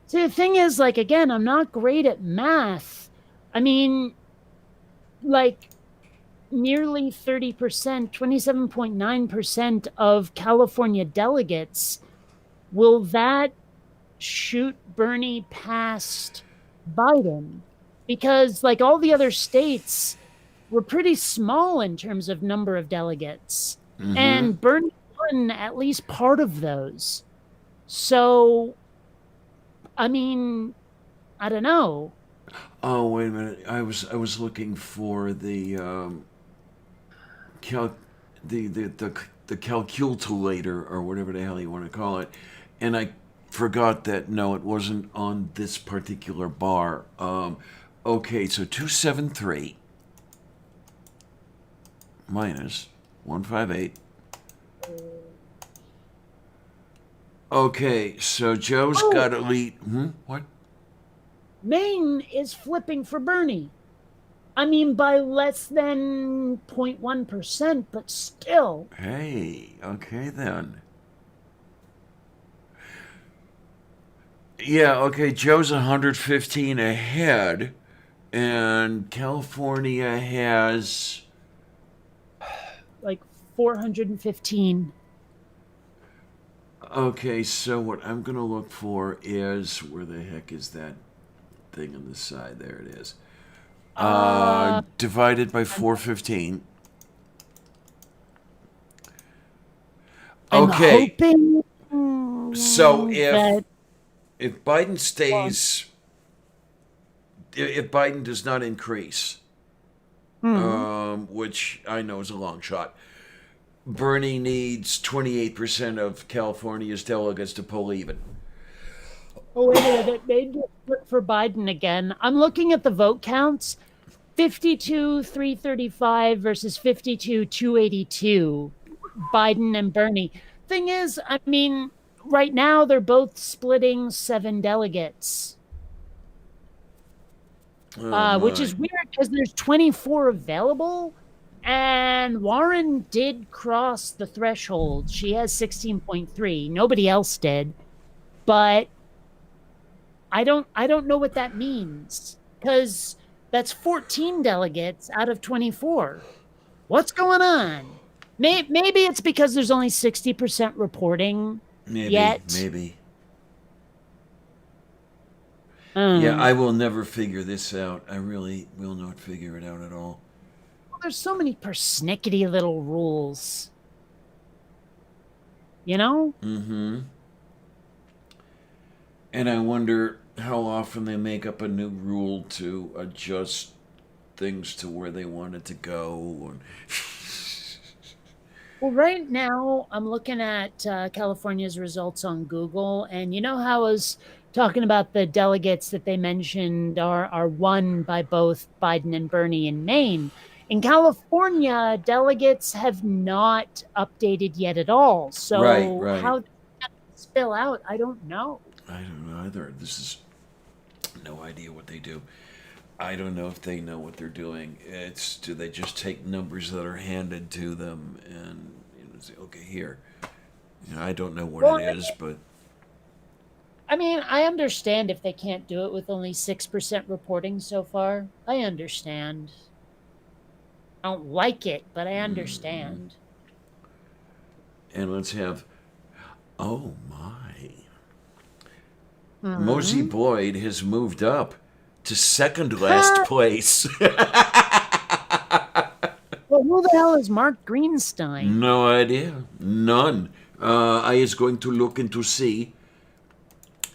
Speaker 2: See, the thing is, again, I'm not great at math. I mean, nearly 30%, 27.9% of California delegates, will that shoot Bernie past Biden? Because, all the other states were pretty small in terms of number of delegates. Mm-hmm. And Bernie won at least part of those. So, I mean, I don't know.
Speaker 1: Oh, wait a minute. I was looking for the calculator or whatever the hell you want to call it, and I forgot that no, it wasn't on this particular bar. Okay, so 273 minus 158. Okay, so Joe's got to lead. What?
Speaker 2: Maine is flipping for Bernie. I mean, by less than 0.1%, but still.
Speaker 1: Hey, okay then. Yeah, okay, Joe's 115 ahead, and California has
Speaker 2: 415.
Speaker 1: Okay, so what I'm going to look for is, where the heck is that thing on the side? There it is. Divided by 415.
Speaker 2: I'm
Speaker 1: Okay.
Speaker 2: hoping.
Speaker 1: So
Speaker 2: that
Speaker 1: if Biden stays, if Biden does not increase, which I know is a long shot, Bernie needs 28% of California's delegates to pull even.
Speaker 2: Oh, wait a minute. It made me flip for Biden again. I'm looking at the vote counts. 52,335 versus 52,282. Biden and Bernie. Thing is, I mean, right now they're both splitting 7 delegates. Which is weird because there's 24 available. And Warren did cross the threshold. She has 16.3. Nobody else did. But I don't know what that means, because that's 14 delegates out of 24. What's going on? Maybe it's because there's only 60% reporting yet.
Speaker 1: Maybe. Yeah, I will never figure this out. I really will not figure it out at all.
Speaker 2: Well, there's so many persnickety little rules. You know?
Speaker 1: Mm-hmm. And I wonder how often they make up a new rule to adjust things to where they want it to go.
Speaker 2: Well, right now I'm looking at California's results on Google, and you know how I was talking about the delegates that they mentioned are won by both Biden and Bernie in Maine. In California, delegates have not updated yet at all. So
Speaker 1: Right.
Speaker 2: how does that spill out? I don't know.
Speaker 1: I don't know either. This is no idea what they do. I don't know if they know what they're doing. Do they just take numbers that are handed to them and say, okay, here. I don't know what it is, but
Speaker 2: I mean, I understand if they can't do it with only 6% reporting so far. I understand. I don't like it, but I understand.
Speaker 1: And let's have, oh my. Mosey Boyd has moved up to second last place.
Speaker 2: Well, who the hell is Mark Greenstein?
Speaker 1: No idea. None. I is going to look into see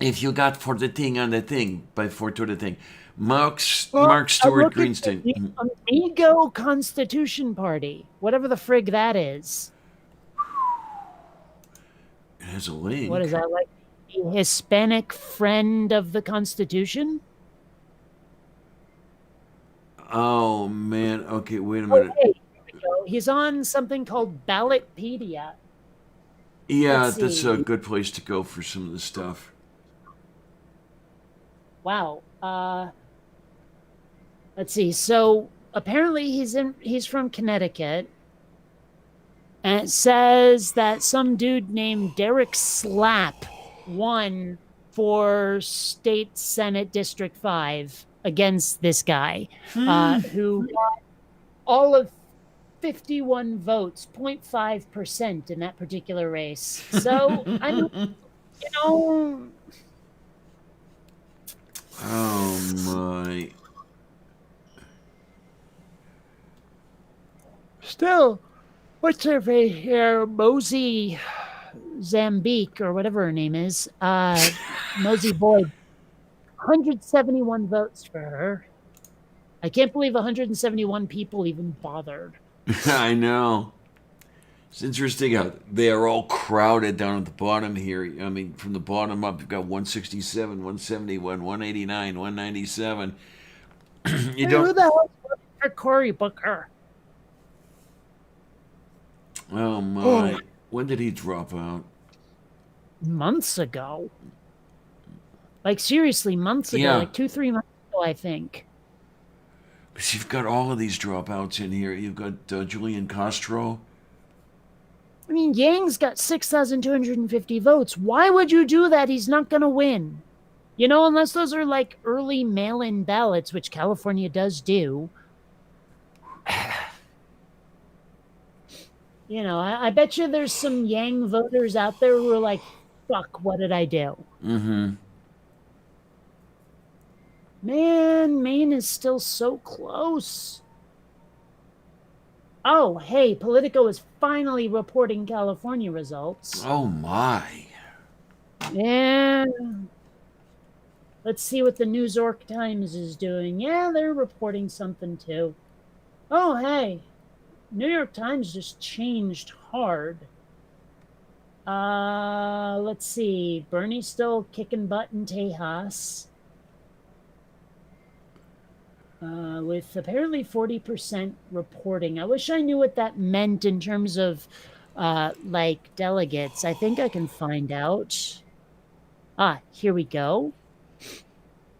Speaker 1: if you got for the thing on the thing, by for to the thing. Mark Stewart Greenstein.
Speaker 2: The Amigo Constitution Party, whatever the frig that is.
Speaker 1: It has a link.
Speaker 2: What is that, like the Hispanic friend of the Constitution?
Speaker 1: Oh man. Okay, wait a minute.
Speaker 2: Hey, here we go. He's on something called Ballotpedia.
Speaker 1: Yeah, that's a good place to go for some of the stuff.
Speaker 2: Wow. Let's see. So apparently he's from Connecticut. And it says that some dude named Derek Slap won for State Senate District 5 against this guy, who got all of 51 votes, 0.5% in that particular race. So, I mean,
Speaker 1: Oh my.
Speaker 2: Still, what's her face here? Mosey Zambique, or whatever her name is. Mosey Boyd. 171 votes for her. I can't believe 171 people even bothered.
Speaker 1: I know. It's interesting how they are all crowded down at the bottom here. I mean, from the bottom up, you've got 167, 171, 189, 197.
Speaker 2: Who the hell is voting for Cory Booker?
Speaker 1: Oh my. When did he drop out?
Speaker 2: Months ago. Like, seriously, months ago.
Speaker 1: Yeah.
Speaker 2: Like 2-3 months ago, I think.
Speaker 1: Because you've got all of these dropouts in here. You've got Julian Castro.
Speaker 2: I mean, Yang's got 6,250 votes. Why would you do that? He's not going to win. You know, unless those are like early mail-in ballots, which California does do. You know, I bet you there's some Yang voters out there who are like, fuck, what did I do?
Speaker 1: Mm-hmm.
Speaker 2: Man, Maine is still so close. Oh, hey, Politico is finally reporting California results.
Speaker 1: Oh my.
Speaker 2: Yeah. Let's see what the New York Times is doing. Yeah, they're reporting something too. Oh, hey. New York Times just changed hard. Let's see. Bernie's still kicking butt in Tejas. With apparently 40% reporting. I wish I knew what that meant in terms of like delegates. I think I can find out. Here we go.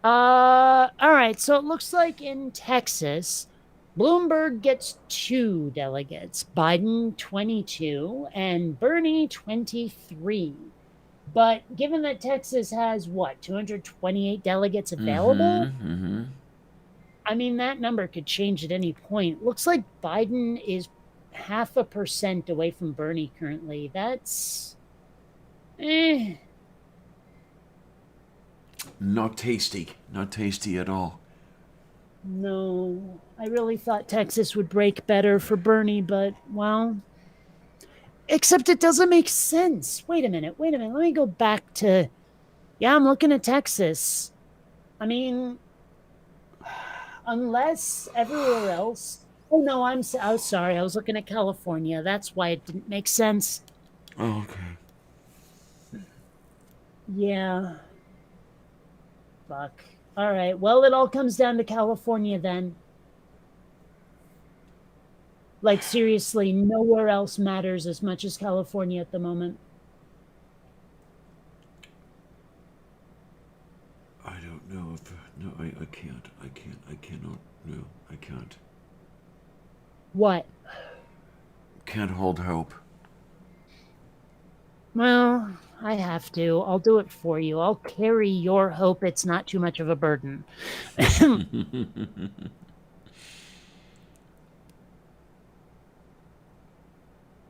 Speaker 2: All right. So it looks like in Texas, Bloomberg gets 2 delegates, Biden 22, and Bernie 23. But given that Texas has what, 228 delegates available? I mean, that number could change at any point. Looks like Biden is 0.5% away from Bernie currently. That's
Speaker 1: Not tasty. Not tasty at all.
Speaker 2: No, I really thought Texas would break better for Bernie, but, well, except it doesn't make sense. Wait a minute. Let me go back to, yeah, I'm looking at Texas. I mean, unless everywhere else. Oh, no, I'm sorry. I was looking at California. That's why it didn't make sense.
Speaker 1: Oh, okay.
Speaker 2: Yeah. Fuck. All right. Well, it all comes down to California then. Like, seriously, nowhere else matters as much as California at the moment.
Speaker 1: I don't know if... No, I can't. I cannot. No, I can't.
Speaker 2: What?
Speaker 1: Can't hold hope.
Speaker 2: Well, I have to. I'll do it for you. I'll carry your hope. It's not too much of a burden.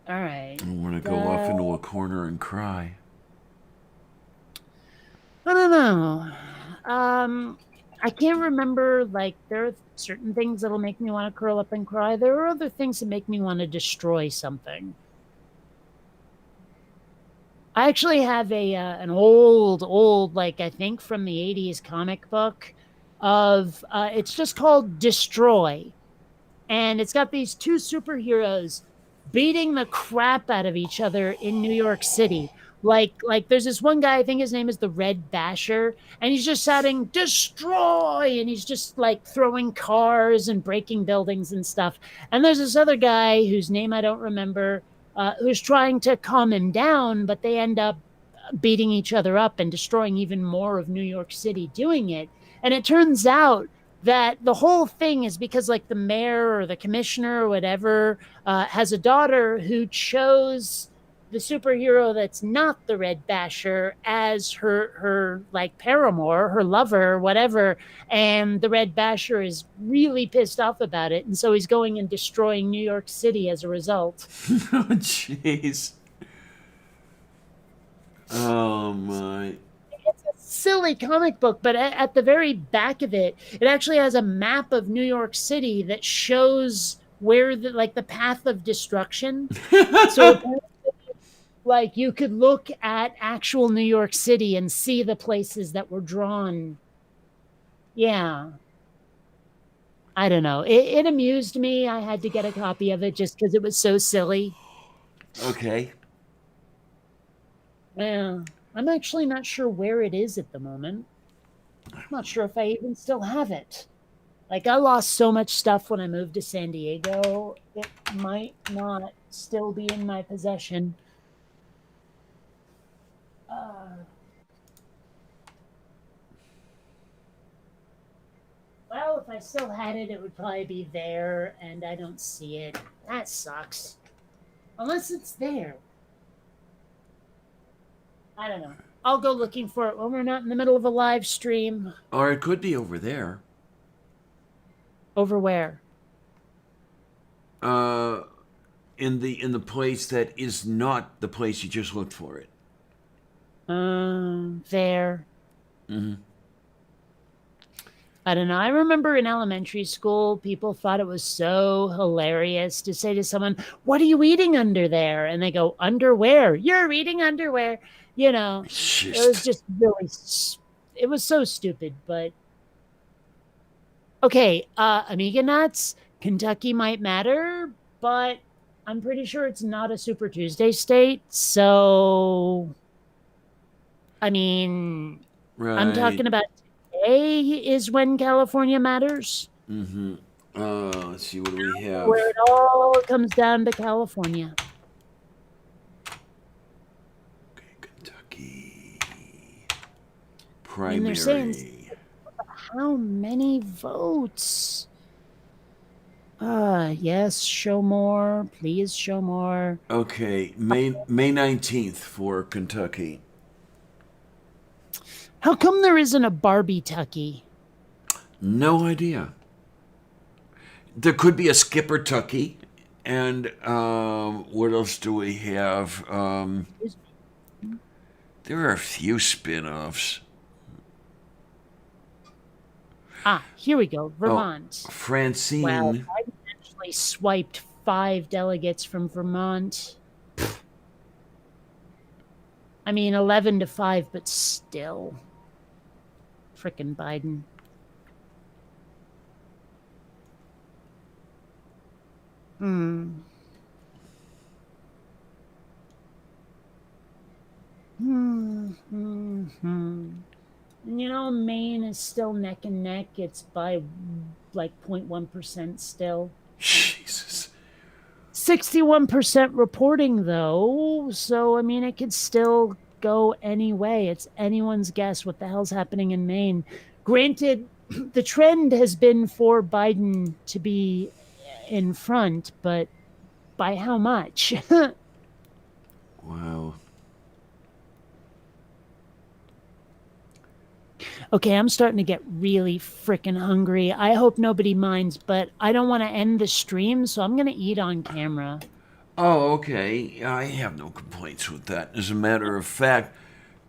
Speaker 2: All right.
Speaker 1: I want to go off into a corner and cry.
Speaker 2: I don't know. I can't remember, like, there are certain things that'll make me want to curl up and cry. There are other things that make me want to destroy something. I actually have an old, like, I think from the 80s comic book of, it's just called Destroy. And it's got these 2 superheroes beating the crap out of each other in New York City. Like there's this one guy, I think his name is the Red Basher, and he's just shouting destroy, and he's just like throwing cars and breaking buildings and stuff. And there's this other guy whose name I don't remember, who's trying to calm him down, but they end up beating each other up and destroying even more of New York City doing it. And it turns out that the whole thing is because, like, the mayor or the commissioner or whatever has a daughter who chose the superhero that's not the Red Basher as her like paramour, her lover, whatever. And the Red Basher is really pissed off about it, and so he's going and destroying New York City as a result.
Speaker 1: Oh, jeez. Oh, my.
Speaker 2: It's a silly comic book, but at the very back of it, it actually has a map of New York City that shows where the path of destruction. So like, you could look at actual New York City and see the places that were drawn. Yeah. I don't know. It amused me. I had to get a copy of it just because it was so silly.
Speaker 1: Okay.
Speaker 2: Yeah. I'm actually not sure where it is at the moment. I'm not sure if I even still have it. Like, I lost so much stuff when I moved to San Diego. It might not still be in my possession. Well, if I still had it, it would probably be there, and I don't see it. That sucks. Unless it's there. I don't know. I'll go looking for it when we're not in the middle of a live stream.
Speaker 1: Or it could be over there.
Speaker 2: Over where?
Speaker 1: In the place that is not the place you just looked for it.
Speaker 2: There.
Speaker 1: Mm-hmm.
Speaker 2: I don't know. I remember in elementary school, people thought it was so hilarious to say to someone, "What are you eating under there?" And they go, "Underwear." You're eating underwear. You know,
Speaker 1: It's
Speaker 2: it was
Speaker 1: just
Speaker 2: just really, it was so stupid. But okay, Amiga Nuts, Kentucky might matter, but I'm pretty sure it's not a Super Tuesday state. So, I mean, I'm
Speaker 1: right.
Speaker 2: talking about today is when California matters.
Speaker 1: Mm-hmm. Let's see, what do we
Speaker 2: Where
Speaker 1: have?
Speaker 2: it all comes down to California.
Speaker 1: Okay, Kentucky
Speaker 2: And they're saying
Speaker 1: primary.
Speaker 2: how many votes? Yes, show more. Please show more.
Speaker 1: Okay, May 19th for Kentucky.
Speaker 2: How come there isn't a Barbie Tucky?
Speaker 1: No idea. There could be a Skipper Tucky, and what else do we have? There are a few spin-offs.
Speaker 2: Here we go.
Speaker 1: Oh,
Speaker 2: Vermont. Wow,
Speaker 1: Francine.
Speaker 2: I actually swiped 5 delegates from Vermont. I mean, 11 to 5, but still. Frickin' Biden. Hmm. And you know, Maine is still neck and neck. It's by like 0.1% still.
Speaker 1: Jesus.
Speaker 2: 61% reporting, though. So, I mean, it could still go any way. It's anyone's guess what the hell's happening in Maine. Granted, the trend has been for Biden to be in front, but by how much?
Speaker 1: Wow.
Speaker 2: Okay, I'm starting to get really freaking hungry. I hope nobody minds, but I don't want to end the stream, so I'm going to eat on camera.
Speaker 1: Oh, okay. I have no complaints with that. As a matter of fact,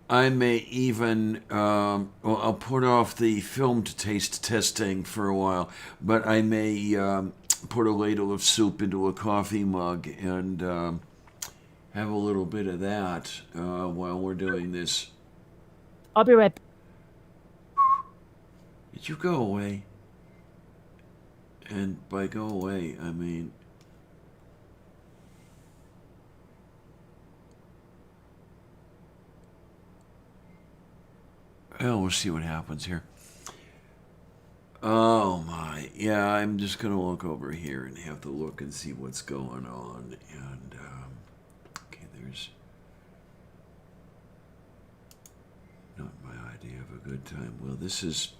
Speaker 1: I may even, well, I'll put off the film to taste testing for a while, but I may put a ladle of soup into a coffee mug and have a little bit of that while we're doing this.
Speaker 2: I'll be right back.
Speaker 1: Did you go away? And by go away, I mean... Well, we'll see what happens here. Oh my, yeah, I'm just gonna look over here and have to look and see what's going on. And, okay, there's not my idea of a good time. Well, this is...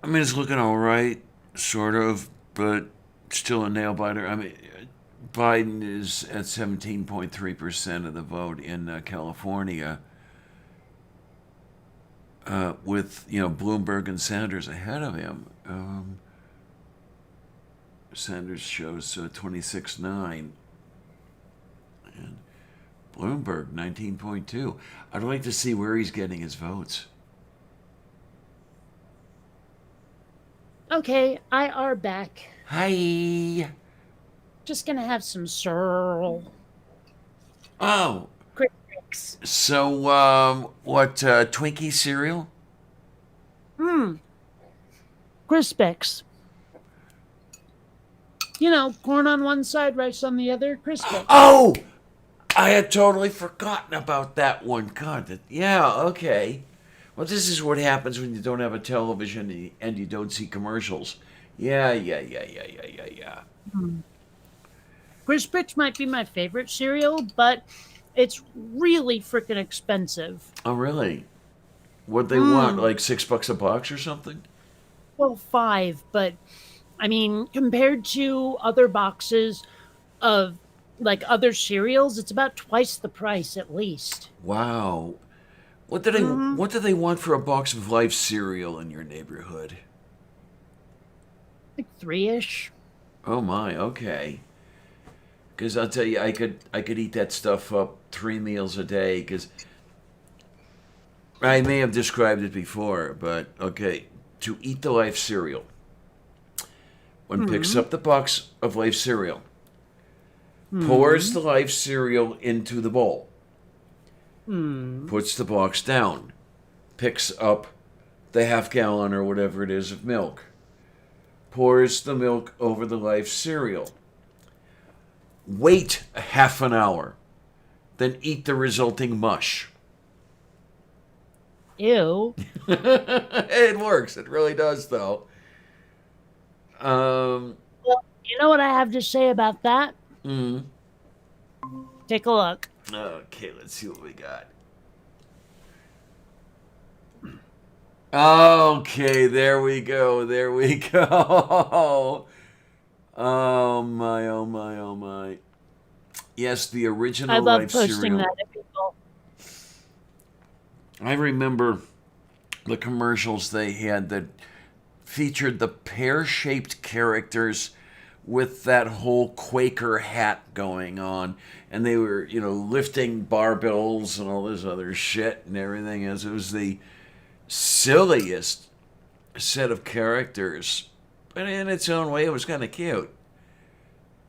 Speaker 1: I mean, it's looking all right, sort of, but still a nail biter. I mean, Biden is at 17.3% of the vote in California, with Bloomberg and Sanders ahead of him. Sanders shows 26.9, and Bloomberg 19.2. I'd like to see where he's getting his votes.
Speaker 2: Okay, I are back.
Speaker 1: Hi.
Speaker 2: Just gonna have some sorrel.
Speaker 1: Oh,
Speaker 2: Crickets.
Speaker 1: so what? Twinkie cereal?
Speaker 2: Crispix. You know, corn on one side, rice on the other. Crispix.
Speaker 1: Oh, I had totally forgotten about that one. God, yeah, okay. Well, this is what happens when you don't have a television and you don't see commercials. Yeah.
Speaker 2: Crispix might be my favorite cereal, but it's really freaking expensive.
Speaker 1: Oh, really? What they want, like $6 a box or something?
Speaker 2: Well, 5, but I mean, compared to other boxes of like other cereals, it's about twice the price at least.
Speaker 1: Wow. What do they want for a box of Life cereal in your neighborhood?
Speaker 2: Like 3-ish.
Speaker 1: Oh my, okay. Because I'll tell you, I could eat that stuff up 3 meals a day. Because I may have described it before, but okay, to eat the Life cereal. One picks up the box of Life cereal, pours the Life cereal into the bowl, puts the box down, picks up the half gallon or whatever it is of milk, pours the milk over the Life cereal, wait a half an hour, then eat the resulting mush.
Speaker 2: Ew.
Speaker 1: It works. It really does, though.
Speaker 2: Well, you know what I have to say about that? Take a look.
Speaker 1: Okay, let's see what we got. Okay, there we go. There we go. Oh my, oh my, oh my. Yes, the original
Speaker 2: I love
Speaker 1: Life
Speaker 2: posting
Speaker 1: cereal.
Speaker 2: that at people.
Speaker 1: I remember the commercials they had that featured the pear-shaped characters with that whole Quaker hat going on, and they were, lifting barbells and all this other shit and everything. As it was the silliest set of characters, but in its own way, it was kind of cute.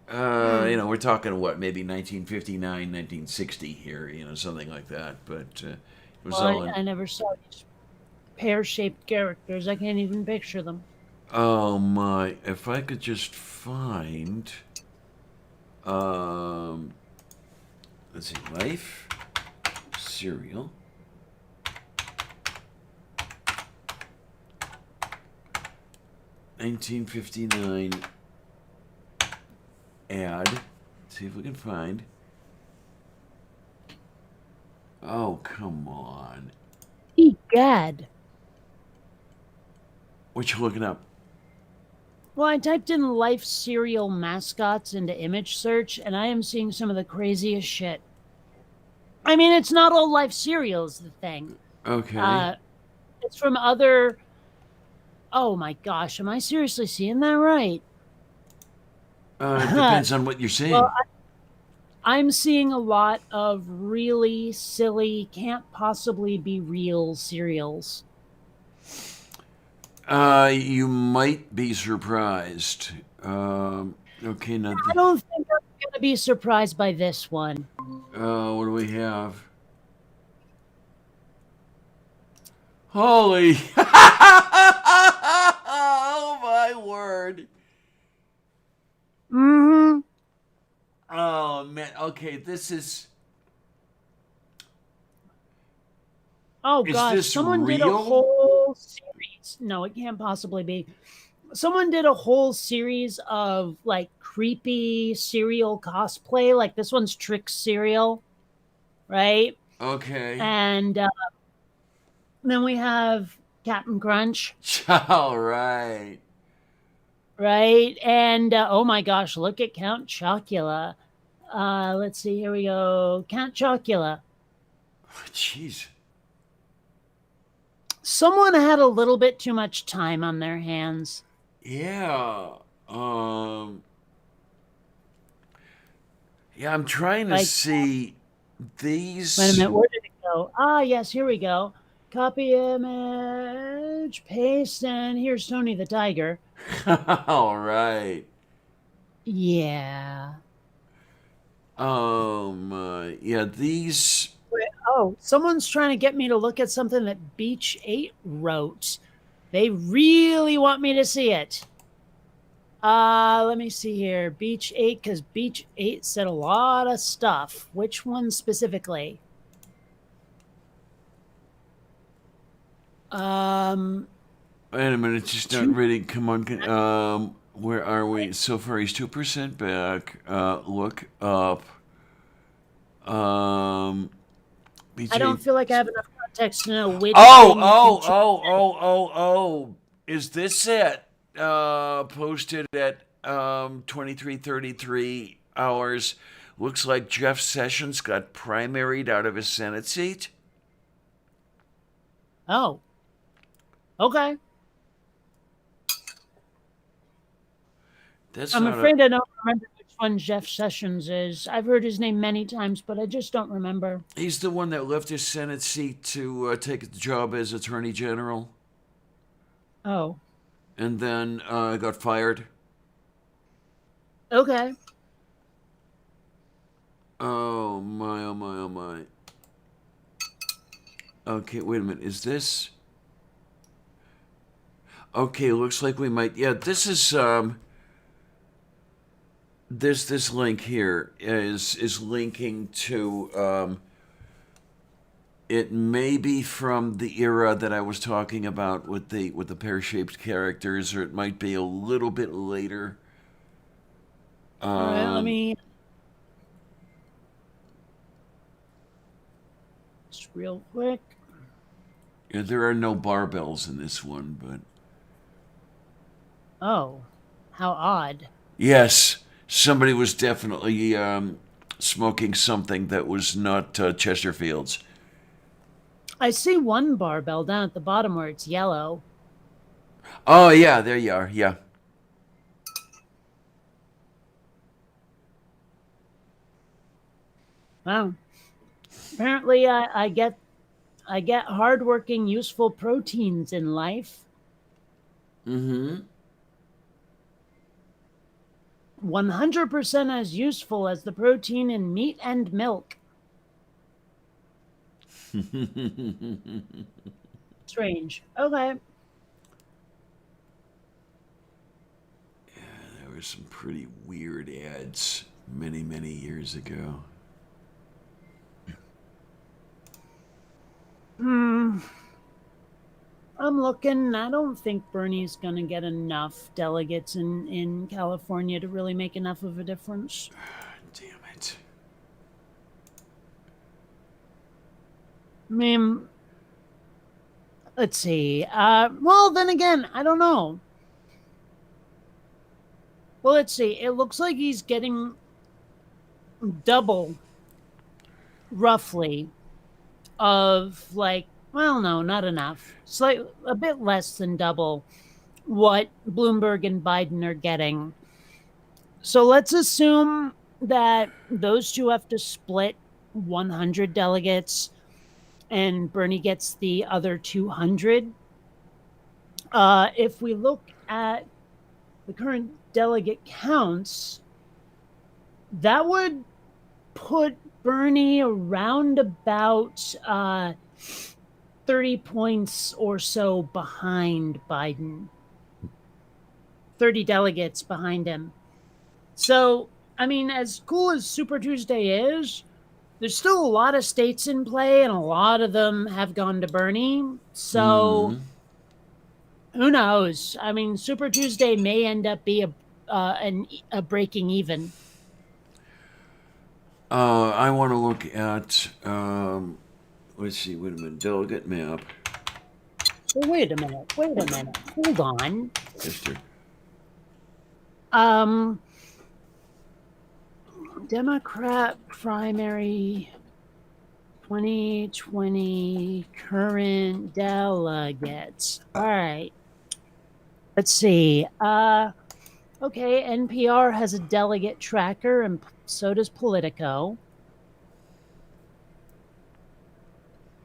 Speaker 1: We're talking what, maybe 1959, 1960 here, something like that. But it was all.
Speaker 2: I never saw these pear-shaped characters. I can't even picture them.
Speaker 1: Oh my! If I could just find, let's see, Life cereal. $19.59 ad. Let's see if we can find. Oh, come on.
Speaker 2: Egad.
Speaker 1: What you looking up?
Speaker 2: Well, I typed in Life cereal mascots into image search, and I am seeing some of the craziest shit. I mean, it's not all Life cereal is the thing.
Speaker 1: Okay.
Speaker 2: It's from other... Oh my gosh, am I seriously seeing that right?
Speaker 1: It depends on what you're seeing.
Speaker 2: Well, I'm seeing a lot of really silly, can't possibly be real cereals.
Speaker 1: You might be surprised. Okay, now.
Speaker 2: I don't think I'm going to be surprised by this one.
Speaker 1: What do we have? Holy! Oh my word!
Speaker 2: Mm-hmm.
Speaker 1: Oh man. Okay, this is.
Speaker 2: Oh
Speaker 1: Is
Speaker 2: gosh,
Speaker 1: this
Speaker 2: someone did a
Speaker 1: real?
Speaker 2: whole series. No, it can't possibly be. Someone did a whole series of like creepy cereal cosplay. Like this one's Trick Cereal, right?
Speaker 1: Okay.
Speaker 2: And then we have Captain Crunch,
Speaker 1: All right.
Speaker 2: right? And oh my gosh, look at Count Chocula. Let's see, here we go. Count Chocula.
Speaker 1: Jeez.
Speaker 2: Someone had a little bit too much time on their hands.
Speaker 1: Yeah. Yeah, I'm trying to see these.
Speaker 2: Wait a minute, where did it go? Ah, yes, here we go. Copy image, paste, and here's Tony the Tiger.
Speaker 1: All right.
Speaker 2: Yeah.
Speaker 1: Yeah, these.
Speaker 2: Oh, someone's trying to get me to look at something that Beach 8 wrote. They really want me to see it. Let me see here. Beach 8, because Beach 8 said a lot of stuff. Which one specifically?
Speaker 1: Wait a minute, it's just not reading. Come on. Where are we? So far, he's 2% back. Look up. BJ.
Speaker 2: I don't feel like I have enough context to know which.
Speaker 1: Oh. Is this it? Posted at 23:33 hours. Looks like Jeff Sessions got primaried out of his Senate seat.
Speaker 2: Oh. Okay.
Speaker 1: That's
Speaker 2: I'm
Speaker 1: not
Speaker 2: afraid I don't remember which one Jeff Sessions is. I've heard his name many times, but I just don't remember.
Speaker 1: He's the one that left his Senate seat to take a job as Attorney General
Speaker 2: Oh,
Speaker 1: and then got fired.
Speaker 2: okay.
Speaker 1: Oh my, oh my, oh my. Okay, wait a minute. Is this... Okay, looks like we might... Yeah, this is... This link here is linking to... It may be from the era that I was talking about with the pear-shaped characters, or it might be a little bit later.
Speaker 2: All right, let me... Just real quick.
Speaker 1: Yeah, there are no barbells in this one, but...
Speaker 2: Oh, how odd.
Speaker 1: Yes, somebody was definitely smoking something that was not Chesterfield's.
Speaker 2: I see one barbell down at the bottom where it's yellow.
Speaker 1: Oh, yeah, there you are, yeah.
Speaker 2: Wow. Apparently, I get hardworking, useful proteins in life.
Speaker 1: Mm-hmm.
Speaker 2: 100% as useful as the protein in meat and milk. Strange. Okay.
Speaker 1: Yeah, there were some pretty weird ads many, many years ago.
Speaker 2: I'm looking. I don't think Bernie's going to get enough delegates in California to really make enough of a difference.
Speaker 1: Damn it.
Speaker 2: I mean, let's see. Well, then again, I don't know. Well, let's see. It looks like he's getting double, roughly, of like, well, no, not enough. A bit less than double what Bloomberg and Biden are getting. So let's assume that those two have to split 100 delegates and Bernie gets the other 200. If we look at the current delegate counts, that would put Bernie around about 30 points or so behind Biden. 30 delegates behind him. So, I mean, as cool as Super Tuesday is, there's still a lot of states in play, and a lot of them have gone to Bernie. So, who knows? I mean, Super Tuesday may end up being a breaking even.
Speaker 1: I want to look at, let's see, wait a minute, delegate map.
Speaker 2: Well, wait a minute. Hold on.
Speaker 1: Mister.
Speaker 2: Democrat primary 2020 current delegates. All right. Let's see. Okay, NPR has a delegate tracker, and so does Politico.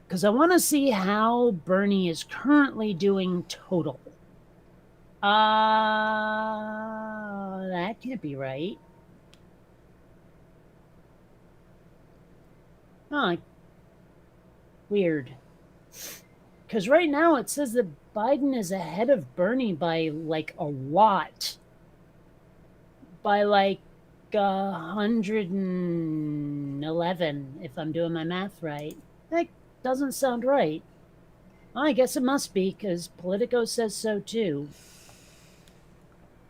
Speaker 2: Because I want to see how Bernie is currently doing total. That can't be right. Huh. Weird. Because right now it says that Biden is ahead of Bernie by like a lot. By like 111, if I'm doing my math right. That doesn't sound right. Well, I guess it must be, because Politico says so too.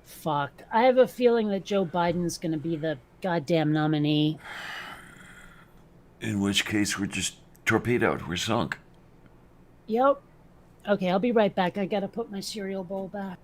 Speaker 2: Fuck. I have a feeling that Joe Biden's going to be the goddamn nominee.
Speaker 1: In which case, we're just torpedoed. We're sunk.
Speaker 2: Yep. Okay, I'll be right back. I gotta put my cereal bowl back.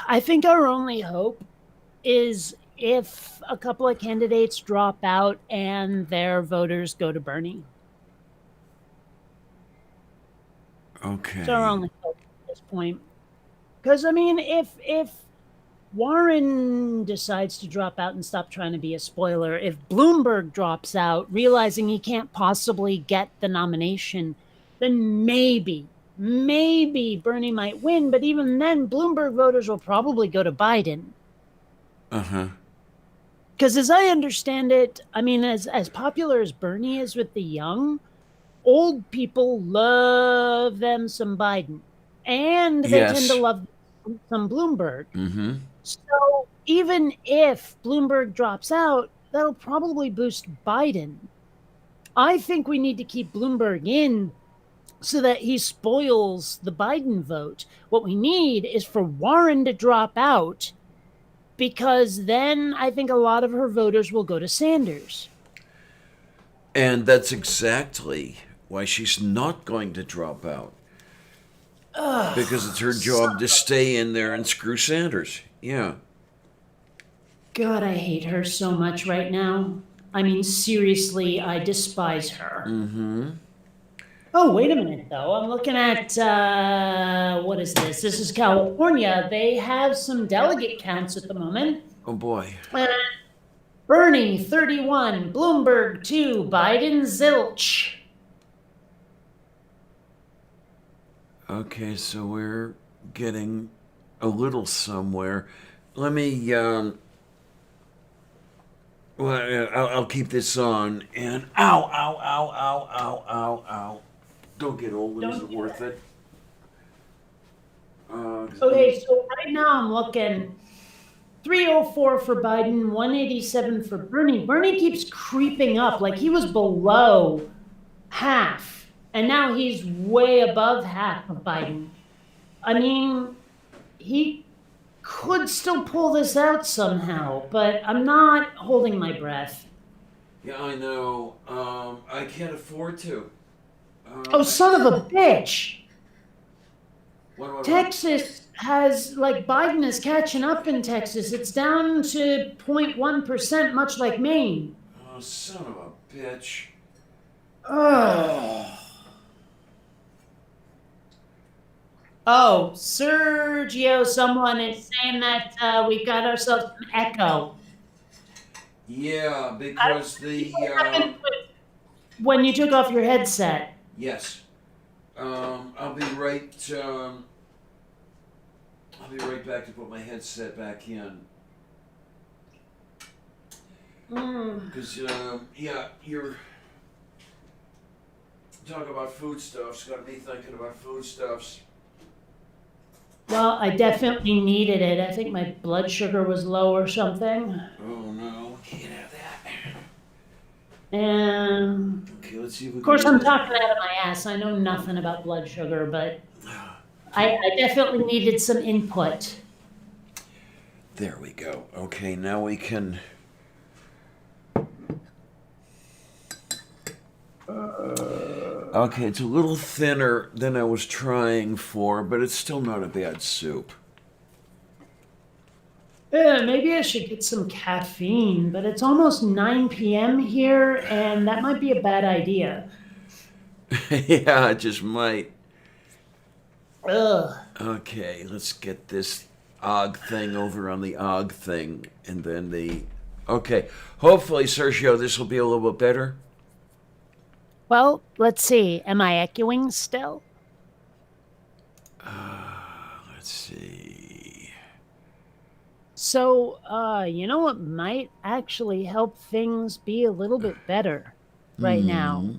Speaker 2: I think our only hope is if a couple of candidates drop out and their voters go to Bernie.
Speaker 1: Okay.
Speaker 2: It's our only hope at this point. Because, I mean, if Warren decides to drop out and stop trying to be a spoiler, if Bloomberg drops out, realizing he can't possibly get the nomination, then maybe Bernie might win. But even then, Bloomberg voters will probably go to Biden.
Speaker 1: Uh-huh.
Speaker 2: Because as I understand it, I mean, as popular as Bernie is with the young, old people love them some Biden. And they
Speaker 1: Yes.
Speaker 2: tend to love some Bloomberg.
Speaker 1: Mm-hmm.
Speaker 2: So even if Bloomberg drops out, that'll probably boost Biden. I think we need to keep Bloomberg in so that he spoils the Biden vote. What we need is for Warren to drop out, because then I think a lot of her voters will go to Sanders.
Speaker 1: And that's exactly why she's not going to drop out. Because it's her job to stay in there and screw Sanders. Yeah.
Speaker 2: God, I hate her so much right now. I mean, seriously, I despise her.
Speaker 1: Mm-hmm.
Speaker 2: Oh, wait a minute, though. I'm looking at, what is this? This is California. They have some delegate counts at the moment.
Speaker 1: Oh, boy.
Speaker 2: Bernie, 31. Bloomberg, 2. Biden, zilch.
Speaker 1: Okay, so we're getting a little somewhere. Let me, I'll keep this on, and ow. Don't get old, it isn't worth it.
Speaker 2: Okay, so right now I'm looking 304 for Biden, 187 for Bernie. Bernie keeps creeping up, like he was below half. And now he's way above half of Biden. I mean, he could still pull this out somehow, but I'm not holding my breath.
Speaker 1: Yeah, I know. I can't afford to.
Speaker 2: Oh, son of a bitch!
Speaker 1: What?
Speaker 2: Texas has, like, Biden is catching up in Texas. It's down to 0.1%, much like Maine.
Speaker 1: Oh, son of a bitch.
Speaker 2: Oh, Sergio, someone is saying that we've got ourselves an echo.
Speaker 1: Yeah, because the,
Speaker 2: When you took off your headset.
Speaker 1: yes. I'll be right back to put my headset back in. Because, yeah, you're talking about foodstuffs, got me thinking about foodstuffs.
Speaker 2: Well, I definitely needed it. I think my blood sugar was low or something.
Speaker 1: Oh, no, can't have that.
Speaker 2: And
Speaker 1: Okay, let's see if we
Speaker 2: of course,
Speaker 1: can
Speaker 2: I'm talking out of my ass. I know nothing about blood sugar, but I definitely needed some input.
Speaker 1: There we go. Okay, now we can. Okay, it's a little thinner than I was trying for, but it's still not a bad soup.
Speaker 2: Yeah, maybe I should get some caffeine, but it's almost 9 p.m. here, and that might be a bad idea.
Speaker 1: Yeah, it just might.
Speaker 2: Ugh.
Speaker 1: Okay, let's get this OG thing over on the OG thing, and then the. Okay, hopefully, Sergio, this will be a little bit better.
Speaker 2: Well, let's see. Am I echoing still?
Speaker 1: Let's see.
Speaker 2: So, you know what might actually help things be a little bit better right now?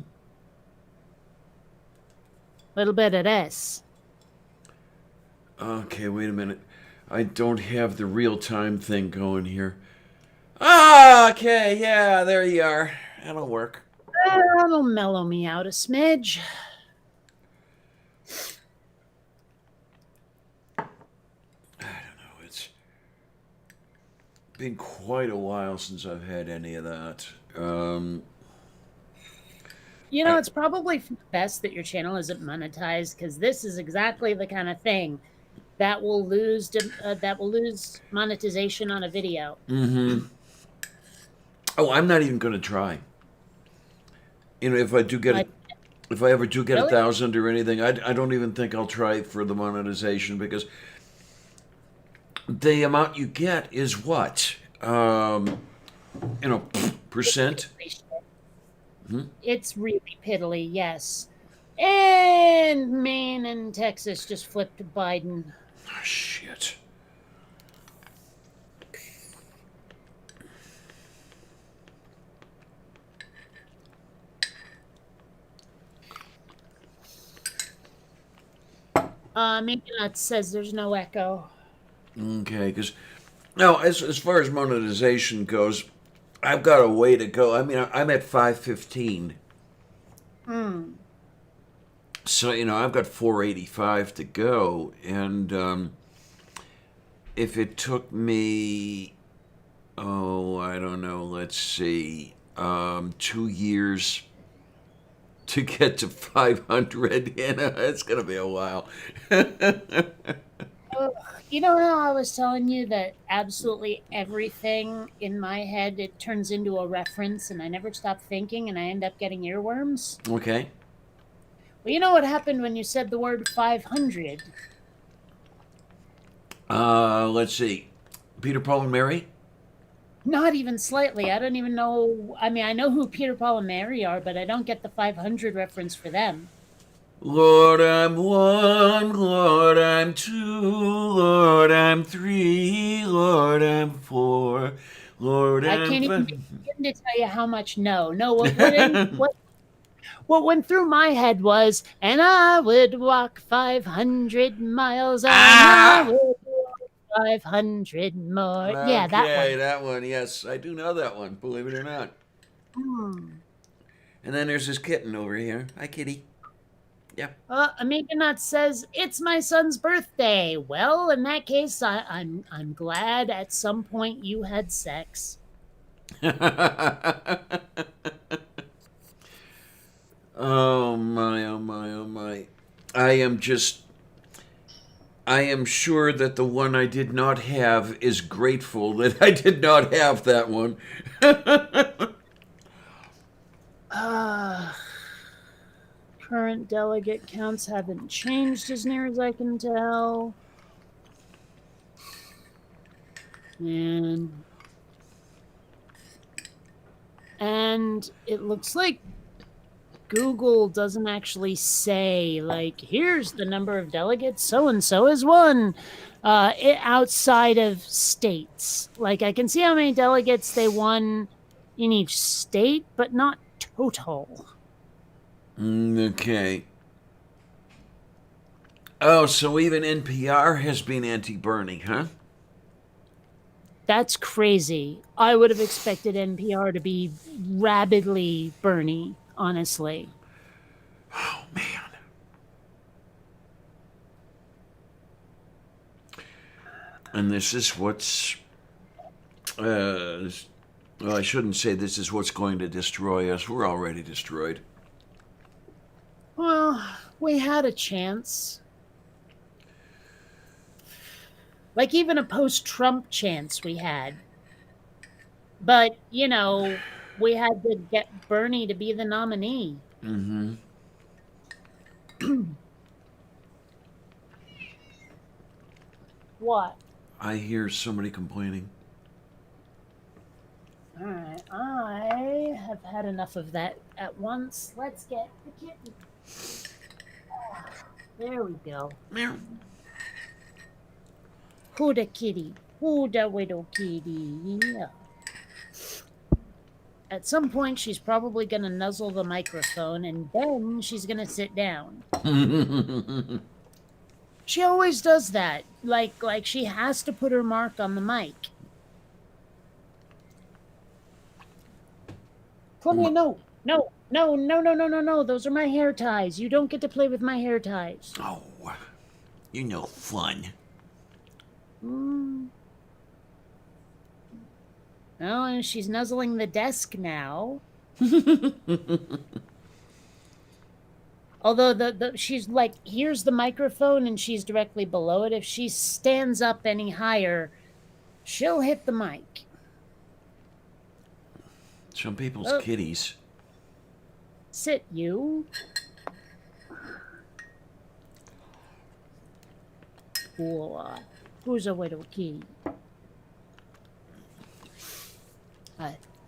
Speaker 2: A little bit of this.
Speaker 1: Okay, wait a minute. I don't have the real-time thing going here. Ah, okay, yeah, there you are. That'll work.
Speaker 2: That'll mellow me out a smidge.
Speaker 1: I don't know, it's been quite a while since I've had any of that.
Speaker 2: You know, it's probably for the best that your channel isn't monetized, because this is exactly the kind of thing that will lose monetization on a video.
Speaker 1: Mm-hmm. Oh, I'm not even going to try. If I do get
Speaker 2: Like,
Speaker 1: if I ever do get
Speaker 2: really?
Speaker 1: 1,000 or anything, I don't even think I'll try for the monetization, because the amount you get is what? Percent?
Speaker 2: It's really piddly, yes. And Maine and Texas just flipped to Biden.
Speaker 1: Oh, shit.
Speaker 2: Mingonut says there's no echo.
Speaker 1: Okay, because now as far as monetization goes, I've got a way to go. I mean, I'm at 515. So, I've got 485 to go. And if it took me, I don't know, let's see, 2 years to get to 500, it's going to be a while.
Speaker 2: You know how I was telling you that absolutely everything in my head, it turns into a reference and I never stop thinking and I end up getting earworms?
Speaker 1: Okay.
Speaker 2: Well, you know what happened when you said the word 500?
Speaker 1: Let's see. Peter, Paul, and Mary?
Speaker 2: Not even slightly. I don't even know. I mean, I know who Peter, Paul, and Mary are, but I don't get the 500 reference for them.
Speaker 1: Lord, I'm one, Lord, I'm two, Lord, I'm three, Lord, I'm four, Lord,
Speaker 2: I
Speaker 1: I'm
Speaker 2: can't even
Speaker 1: five.
Speaker 2: begin to tell you how much no. No, what went through my head was, and I would walk 500 miles, and I would walk 500 more. Yeah, that
Speaker 1: Okay,
Speaker 2: one.
Speaker 1: that one, yes. I do know that one, believe it or not. And then there's this kitten over here. Hi, kitty. Yeah.
Speaker 2: Amiganut says it's my son's birthday. Well, in that case, I'm glad at some point you had sex.
Speaker 1: Oh my, oh my, oh my. I am sure that the one I did not have is grateful that I did not have that one.
Speaker 2: Current delegate counts haven't changed as near as I can tell. And it looks like Google doesn't actually say, like, here's the number of delegates, so-and-so has won, outside of states. Like, I can see how many delegates they won in each state, but not total.
Speaker 1: Okay. Oh, so even NPR has been anti-Bernie, huh?
Speaker 2: That's crazy. I would have expected NPR to be rabidly Bernie, honestly.
Speaker 1: Oh, man. And this is what's... well, I shouldn't say this is what's going to destroy us. We're already destroyed.
Speaker 2: Well, we had a chance. Like, even a post-Trump chance we had. But, we had to get Bernie to be the nominee.
Speaker 1: Mm-hmm.
Speaker 2: What?
Speaker 1: I hear somebody complaining.
Speaker 2: All right, I have had enough of that at once. Let's get the kitten. There we go.
Speaker 1: Meow.
Speaker 2: Who the kitty? Who the little kitty? Yeah. At some point, she's probably going to nuzzle the microphone, and then she's going to sit down. She always does that. Like she has to put her mark on the mic. Claudia, no. Those are my hair ties. You don't get to play with my hair ties.
Speaker 1: Oh, you're no fun.
Speaker 2: Oh, and she's nuzzling the desk now. Although she's like, here's the microphone and she's directly below it. If she stands up any higher, she'll hit the mic.
Speaker 1: Some people's
Speaker 2: Oh.
Speaker 1: kitties.
Speaker 2: Sit, you. Cool. Who's a little kitty?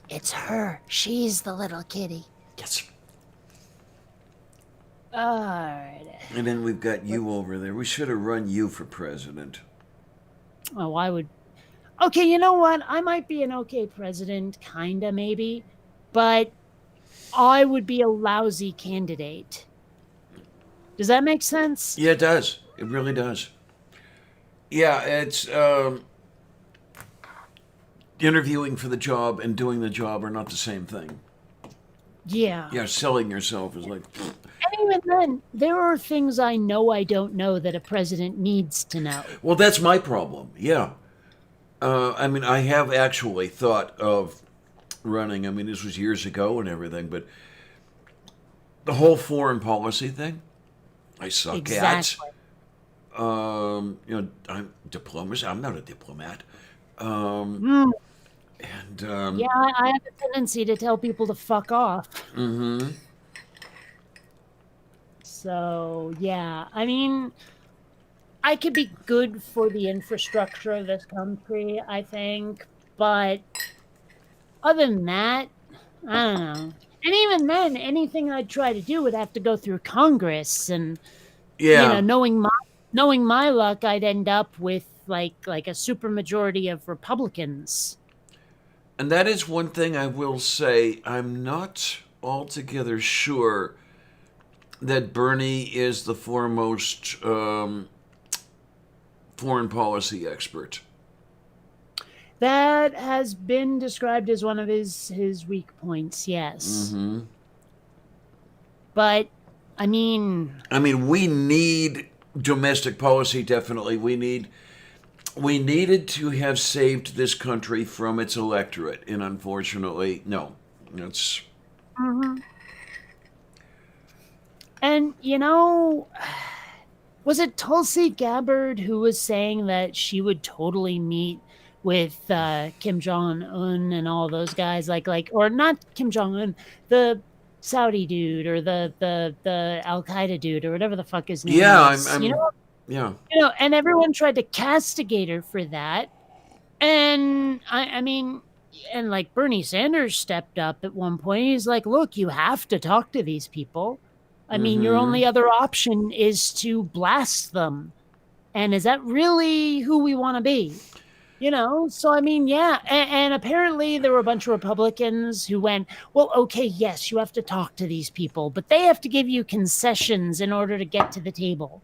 Speaker 6: It's her. She's the little kitty.
Speaker 1: Yes.
Speaker 2: Alright.
Speaker 1: And then we've got you over there. We should have run you for president.
Speaker 2: Oh, I would. Okay, you know what? I might be an okay president, kinda, maybe. But I would be a lousy candidate. Does that make sense?
Speaker 1: Yeah, it does. It really does. Yeah, it's interviewing for the job and doing the job are not the same thing.
Speaker 2: Yeah.
Speaker 1: Yeah, selling yourself is like.
Speaker 2: And even then, there are things I know I don't know that a president needs to know.
Speaker 1: Well, that's my problem. Yeah. I mean, I have actually thought of running. I mean, this was years ago and everything, but the whole foreign policy thing, I suck
Speaker 2: Exactly.
Speaker 1: at. I'm diplomacy. I'm not a diplomat.
Speaker 2: Mm,
Speaker 1: And
Speaker 2: yeah, I have a tendency to tell people to fuck off.
Speaker 1: mm-hmm.
Speaker 2: So, yeah, I mean, I could be good for the infrastructure of this country, I think, but other than that, I don't know. And even then, anything I'd try to do would have to go through Congress, and
Speaker 1: Yeah.
Speaker 2: knowing my luck, I'd end up with like a supermajority of Republicans.
Speaker 1: And that is one thing I will say. I'm not altogether sure that Bernie is the foremost foreign policy expert.
Speaker 2: That has been described as one of his weak points, yes.
Speaker 1: Mm-hmm.
Speaker 2: But, I mean,
Speaker 1: we need domestic policy, definitely. We needed to have saved this country from its electorate, and unfortunately, no. It's
Speaker 2: and was it Tulsi Gabbard who was saying that she would totally meet with Kim Jong-un and all those guys, or not Kim Jong-un, the Saudi dude or the Al-Qaeda dude or whatever the fuck his name is.
Speaker 1: Yeah.
Speaker 2: And everyone tried to castigate her for that. And I mean, and like Bernie Sanders stepped up at one point. He's like, look, you have to talk to these people. I mean, your only other option is to blast them. And is that really who we want to be? So I mean, yeah. And apparently there were a bunch of Republicans who went, well, okay, yes, you have to talk to these people, but they have to give you concessions in order to get to the table.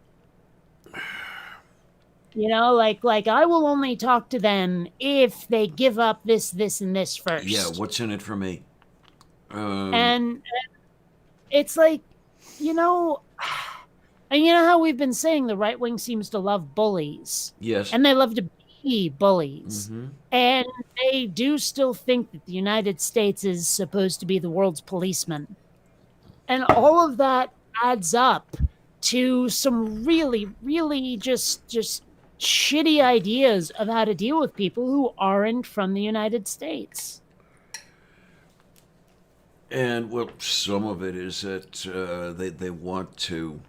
Speaker 2: Like I will only talk to them if they give up this, and this first.
Speaker 1: Yeah, what's in it for me?
Speaker 2: And it's like, and how we've been saying the right wing seems to love bullies.
Speaker 1: Yes.
Speaker 2: And they love to be bullies.
Speaker 1: Mm-hmm.
Speaker 2: And they do still think that the United States is supposed to be the world's policeman. And all of that adds up to some really, really just shitty ideas of how to deal with people who aren't from the United States.
Speaker 1: And, well, some of it is that they want to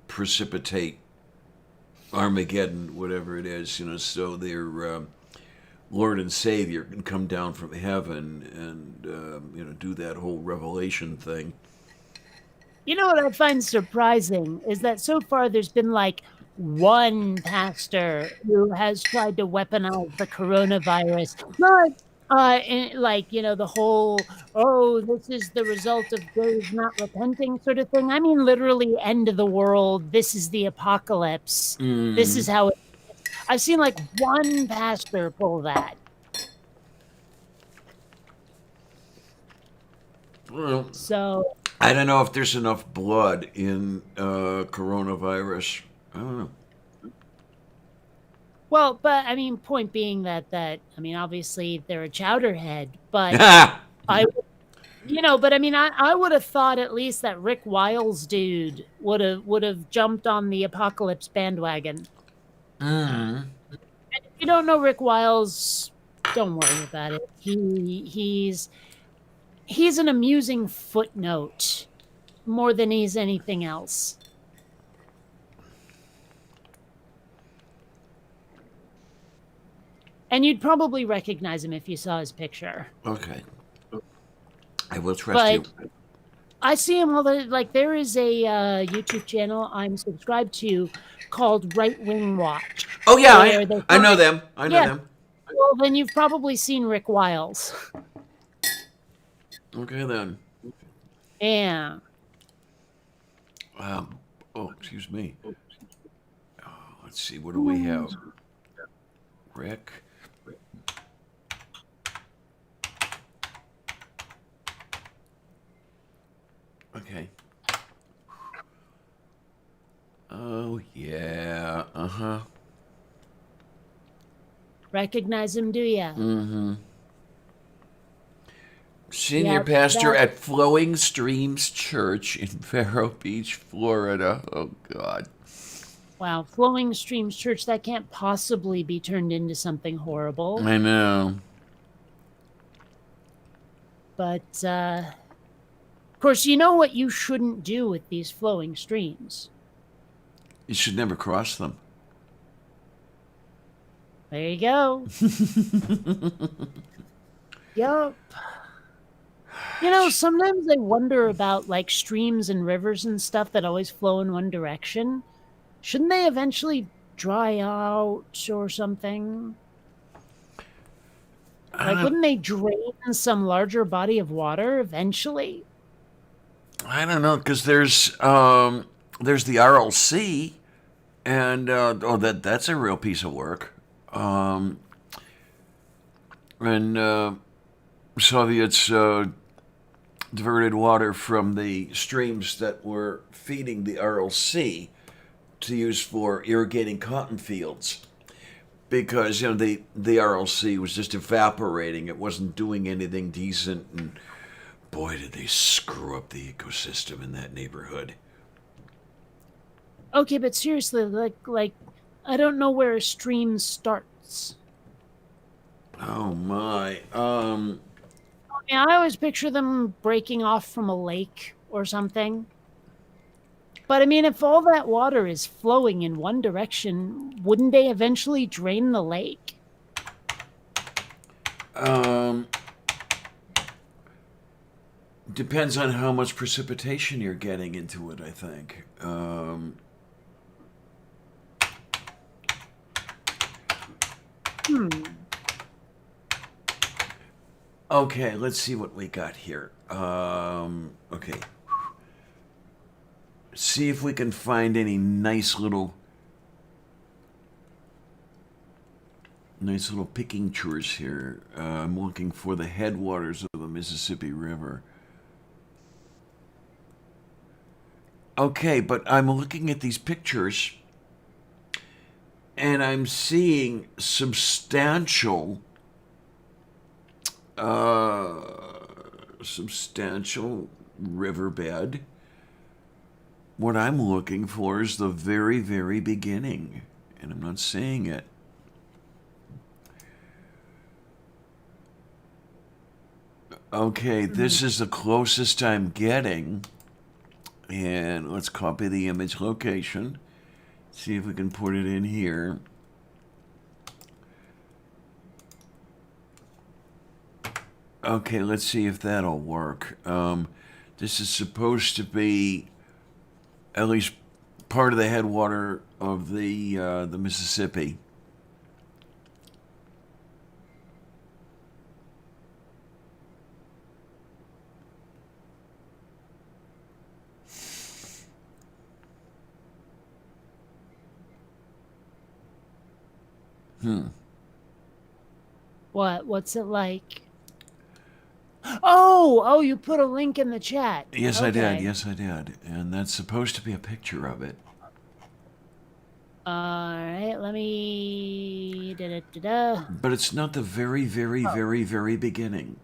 Speaker 1: precipitate Armageddon, whatever it is, so their Lord and Savior can come down from heaven and, do that whole revelation thing.
Speaker 2: You know what I find surprising is that so far there's been like one pastor who has tried to weaponize the coronavirus. Not the whole, this is the result of those not repenting sort of thing. I mean, literally end of the world. This is the apocalypse. This is how I've seen like one pastor pull that.
Speaker 1: Well,
Speaker 2: So
Speaker 1: I don't know if there's enough blood in coronavirus. I don't know.
Speaker 2: well, but I mean, point being that I mean, obviously they're a chowderhead, but You know, but I mean, I would have thought at least that Rick Wiles dude would have jumped on the apocalypse bandwagon.
Speaker 1: Mm.
Speaker 2: And if you don't know Rick Wiles, don't worry about it. He's an amusing footnote more than he's anything else. And you'd probably recognize him if you saw his picture.
Speaker 1: Okay. I will trust you.
Speaker 2: I see him all the like. There is a YouTube channel I'm subscribed to called Right Wing Watch.
Speaker 1: Oh yeah,
Speaker 2: where they
Speaker 1: I know
Speaker 2: find-
Speaker 1: them. I know
Speaker 2: Yeah.
Speaker 1: them.
Speaker 2: Well, then you've probably seen Rick Wiles.
Speaker 1: Okay then.
Speaker 2: Yeah.
Speaker 1: Oh, excuse me. Oh, let's see. What do we have? Rick. Okay. Oh yeah. Uh-huh.
Speaker 2: Recognize him, do ya?
Speaker 1: Mm-hmm. Senior
Speaker 2: Yep,
Speaker 1: pastor
Speaker 2: that-
Speaker 1: at Flowing Streams Church in Vero Beach, Florida. Oh God.
Speaker 2: Wow, Flowing Streams Church, that can't possibly be turned into something horrible.
Speaker 1: I know.
Speaker 2: But, of course, you know what you shouldn't do with these flowing streams?
Speaker 1: You should never cross them.
Speaker 2: There you go. Yup. You know, sometimes I wonder about, like, streams and rivers and stuff that always flow in one direction. Shouldn't they eventually dry out or something? Like, wouldn't they drain some larger body of water eventually?
Speaker 1: I don't know, because there's the RLC, and that's a real piece of work. And Soviets diverted water from the streams that were feeding the RLC to use for irrigating cotton fields, because the RLC was just evaporating. It wasn't doing anything decent, and boy, did they screw up the ecosystem in that neighborhood.
Speaker 2: Okay, but seriously, like, I don't know where a stream starts.
Speaker 1: Oh my.
Speaker 2: I mean, I always picture them breaking off from a lake or something. But I mean, if all that water is flowing in one direction, wouldn't they eventually drain the lake?
Speaker 1: Depends on how much precipitation you're getting into it, I think. Okay, let's see what we got here. Okay. See if we can find any nice little pictures here. I'm looking for the headwaters of the Mississippi River. Okay, but I'm looking at these pictures and I'm seeing substantial riverbed. What I'm looking for is the very, very beginning, and I'm not seeing it. Okay, this is the closest I'm getting. And let's copy the image location. See if we can put it in here. Okay, let's see if that'll work. This is supposed to be at least part of the headwater of the Mississippi.
Speaker 2: What's it like? Oh, you put a link in the chat.
Speaker 1: Yes,
Speaker 2: Okay.
Speaker 1: I did. Yes, I did. And that's supposed to be a picture of it.
Speaker 2: All right, let me.
Speaker 1: But it's not the very, very, very, very beginning.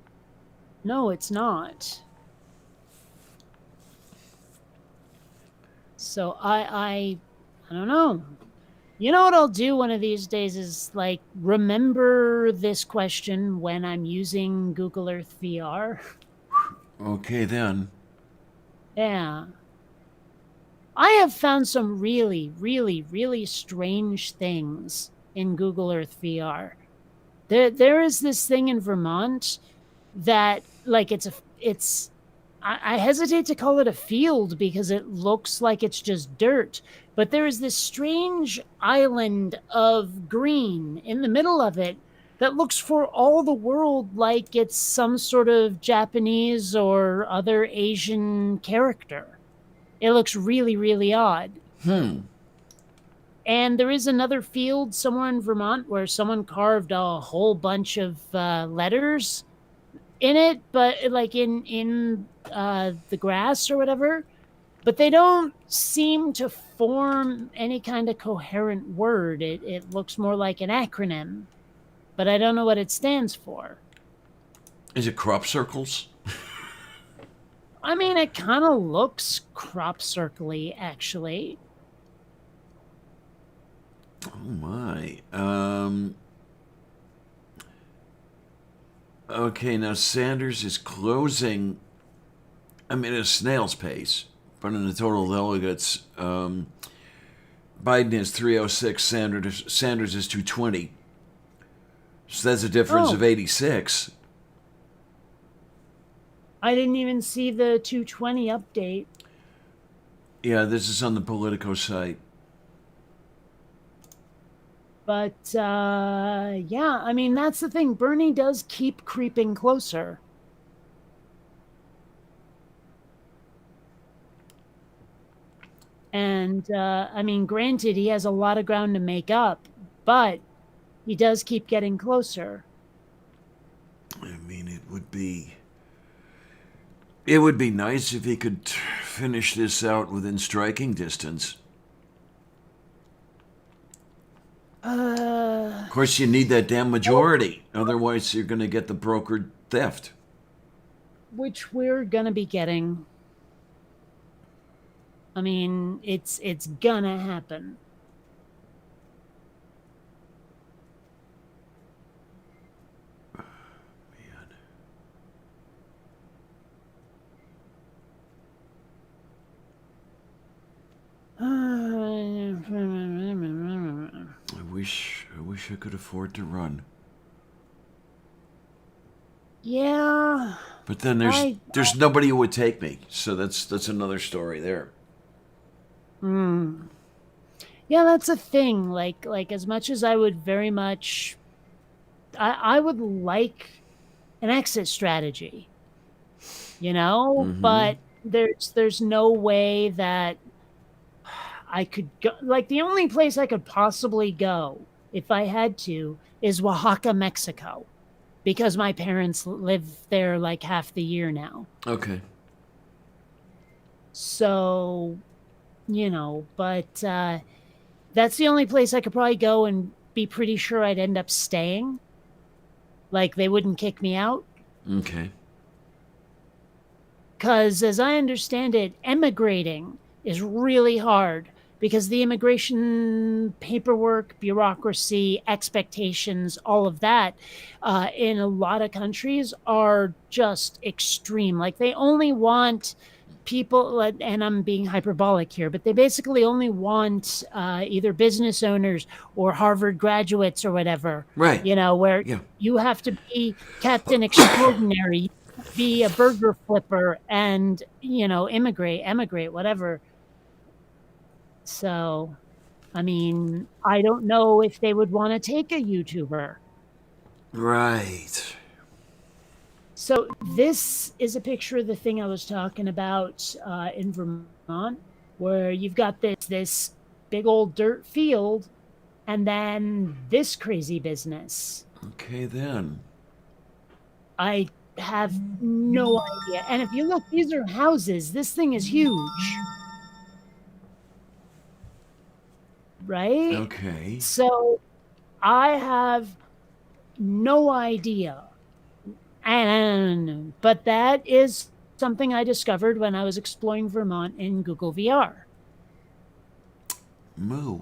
Speaker 2: No, it's not. So I don't know. You know what I'll do one of these days is like remember this question when I'm using Google Earth VR.
Speaker 1: Okay, then.
Speaker 2: Yeah. I have found some really, really, really strange things in Google Earth VR. There is this thing in Vermont that like it's I hesitate to call it a field because it looks like it's just dirt, but there is this strange island of green in the middle of it that looks for all the world like it's some sort of Japanese or other Asian character. It looks really, really odd. And there is another field somewhere in Vermont where someone carved a whole bunch of letters in it, but like in the grass or whatever. But they don't seem to form any kind of coherent word. It looks more like an acronym, but I don't know what it stands for.
Speaker 1: Is it crop circles?
Speaker 2: I mean, it kind of looks crop circle-y, actually.
Speaker 1: Oh my. Okay, now Sanders is closing. I mean, at a snail's pace, but in the total delegates, Biden is 306, Sanders is 220. So that's a difference of 86.
Speaker 2: I didn't even see the 220 update.
Speaker 1: Yeah, this is on the Politico site.
Speaker 2: But yeah, I mean, that's the thing. Bernie does keep creeping closer. And I mean, granted, he has a lot of ground to make up, but he does keep getting closer.
Speaker 1: I mean, it would be nice if he could finish this out within striking distance. Of course, you need that damn majority. Otherwise, you're going to get the brokered theft.
Speaker 2: Which we're going to be getting. I mean, it's gonna happen.
Speaker 1: I wish I could afford to run.
Speaker 2: Yeah.
Speaker 1: But then there's nobody who would take me. So that's another story there.
Speaker 2: Yeah, that's a thing. Like as much as I would very much I would like an exit strategy. You know? But there's no way that I could go. Like, the only place I could possibly go if I had to is Oaxaca, Mexico, because my parents live there like half the year now.
Speaker 1: Okay.
Speaker 2: So, you know, but that's the only place I could probably go and be pretty sure I'd end up staying. Like, they wouldn't kick me out.
Speaker 1: Okay.
Speaker 2: Because as I understand it, emigrating is really hard because the immigration paperwork, bureaucracy, expectations, all of that in a lot of countries are just extreme. Like, they only want people, and I'm being hyperbolic here, but they basically only want either business owners or Harvard graduates or whatever.
Speaker 1: Right.
Speaker 2: You know, where you have to be Captain Extraordinary, be a burger flipper, and, you know, emigrate, whatever. So, I mean, I don't know if they would want to take a YouTuber.
Speaker 1: Right.
Speaker 2: So this is a picture of the thing I was talking about in Vermont, where you've got this big old dirt field, and then this crazy business.
Speaker 1: Okay, then.
Speaker 2: I have no idea. And if you look, these are houses. This thing is huge. Right?
Speaker 1: Okay.
Speaker 2: So I have no idea. But that is something I discovered when I was exploring Vermont in Google VR.
Speaker 1: Moo.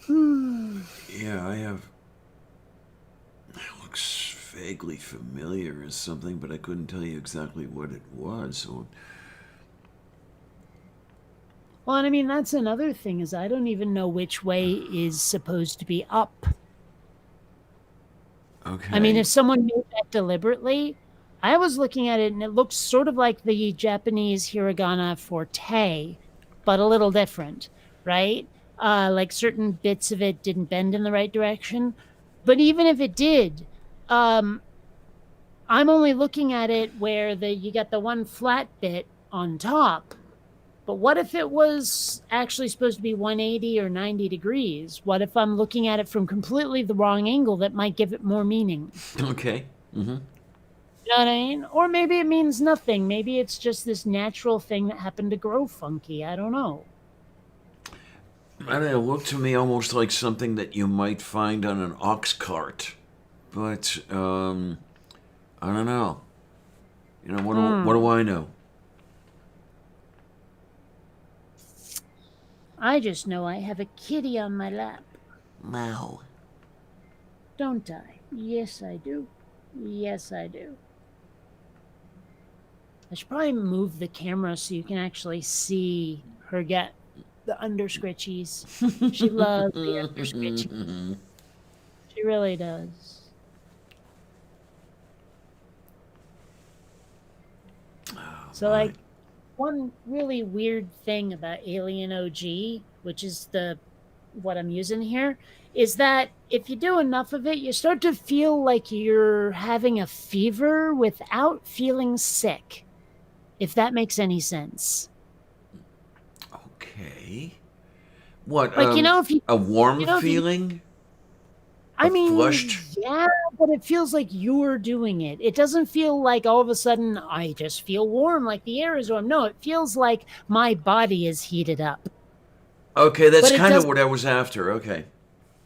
Speaker 1: Yeah, I have. It looks vaguely familiar as something, but I couldn't tell you exactly what it was. So,
Speaker 2: Well, and I mean, that's another thing is I don't even know which way is supposed to be up.
Speaker 1: okay.
Speaker 2: I mean, if someone made that deliberately, I was looking at it and it looks sort of like the Japanese hiragana for te, but a little different, right? Like certain bits of it didn't bend in the right direction. But even if it did, I'm only looking at it where you got the one flat bit on top. But what if it was actually supposed to be 180 or 90 degrees? What if I'm looking at it from completely the wrong angle that might give it more meaning?
Speaker 1: Okay. Mm-hmm.
Speaker 2: You know what I mean? Or maybe it means nothing. Maybe it's just this natural thing that happened to grow funky. I don't know.
Speaker 1: I don't know, it looked to me almost like something that you might find on an ox cart. But, I don't know. You know, what do I know?
Speaker 2: I just know I have a kitty on my lap.
Speaker 6: Wow.
Speaker 2: Don't I? Yes, I do. Yes, I do. I should probably move the camera so you can actually see her get the underscritchies. She loves the underscritchies. She really does. So, like, one really weird thing about Alien OG, which is what I'm using here, is that if you do enough of it, you start to feel like you're having a fever without feeling sick. If that makes any sense.
Speaker 1: Okay. What?
Speaker 2: Like, if you
Speaker 1: a warm
Speaker 2: if you-
Speaker 1: feeling?
Speaker 2: I mean,
Speaker 1: flushed?
Speaker 2: yeah, but it feels like you're doing it. It doesn't feel like all of a sudden I just feel warm, like the air is warm. No, it feels like my body is heated up.
Speaker 1: Okay, that's
Speaker 2: But it
Speaker 1: kind of
Speaker 2: doesn't-
Speaker 1: what I was after. Okay.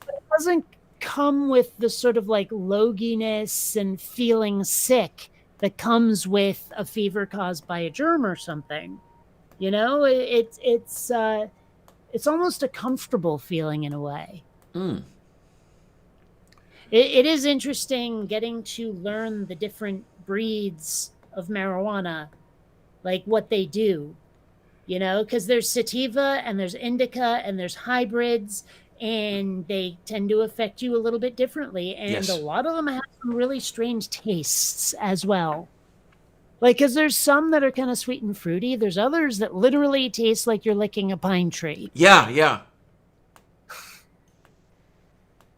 Speaker 2: It doesn't come with the sort of like loginess and feeling sick that comes with a fever caused by a germ or something. It's almost a comfortable feeling in a way.
Speaker 1: Hmm.
Speaker 2: It is interesting getting to learn the different breeds of marijuana, like what they do, because there's sativa and there's indica and there's hybrids, and they tend to affect you a little bit differently. And
Speaker 1: Yes.
Speaker 2: a lot of them have some really strange tastes as well. Like, because there's some that are kind of sweet and fruity. There's others that literally taste like you're licking a pine tree.
Speaker 1: Yeah, yeah.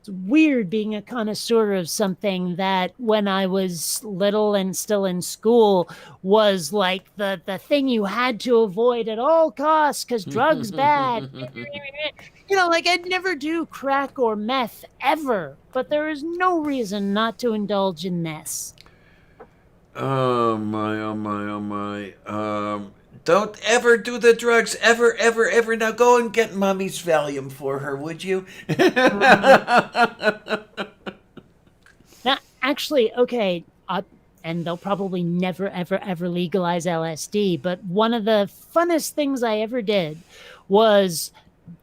Speaker 2: It's weird being a connoisseur of something that when I was little and still in school was like the thing you had to avoid at all costs because drugs bad. Like I'd never do crack or meth ever, but there is no reason not to indulge in this.
Speaker 1: Oh my, oh my, oh my. Don't ever do the drugs, ever, ever, ever. Now go and get Mommy's Valium for her, would you?
Speaker 2: Now, actually, okay, and they'll probably never, ever, ever legalize LSD, but one of the funnest things I ever did was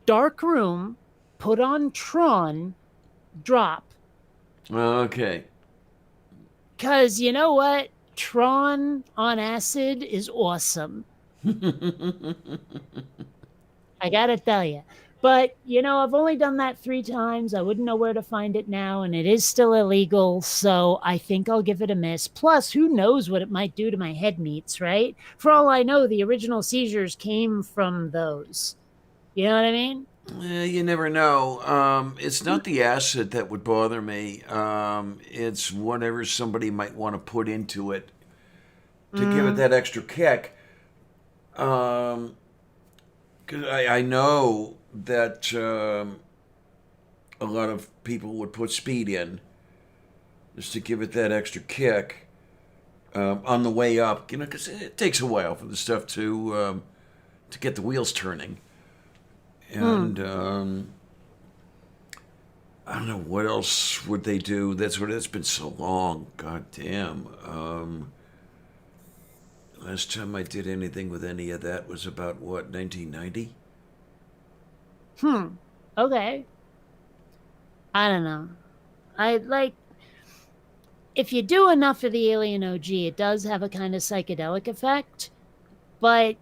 Speaker 2: dark room, put on Tron, drop.
Speaker 1: Okay.
Speaker 2: Because you know what? Tron on acid is awesome. I gotta tell you. But, I've only done that 3 times. I wouldn't know where to find it now, and it is still illegal, so I think I'll give it a miss. Plus, who knows what it might do to my head meats, right? For all I know, the original seizures came from those. You know what I mean?
Speaker 1: You never know. It's not the acid that would bother me. It's whatever somebody might want to put into it to give it that extra kick. 'Cause I know that a lot of people would put speed in just to give it that extra kick on the way up. Because it takes a while for the stuff to get the wheels turning. And I don't know what else would they do. It's been so long. God damn. Last time I did anything with any of that was about, what, 1990?
Speaker 2: Okay. I don't know. I like if you do enough of the Alien OG, it does have a kind of psychedelic effect. But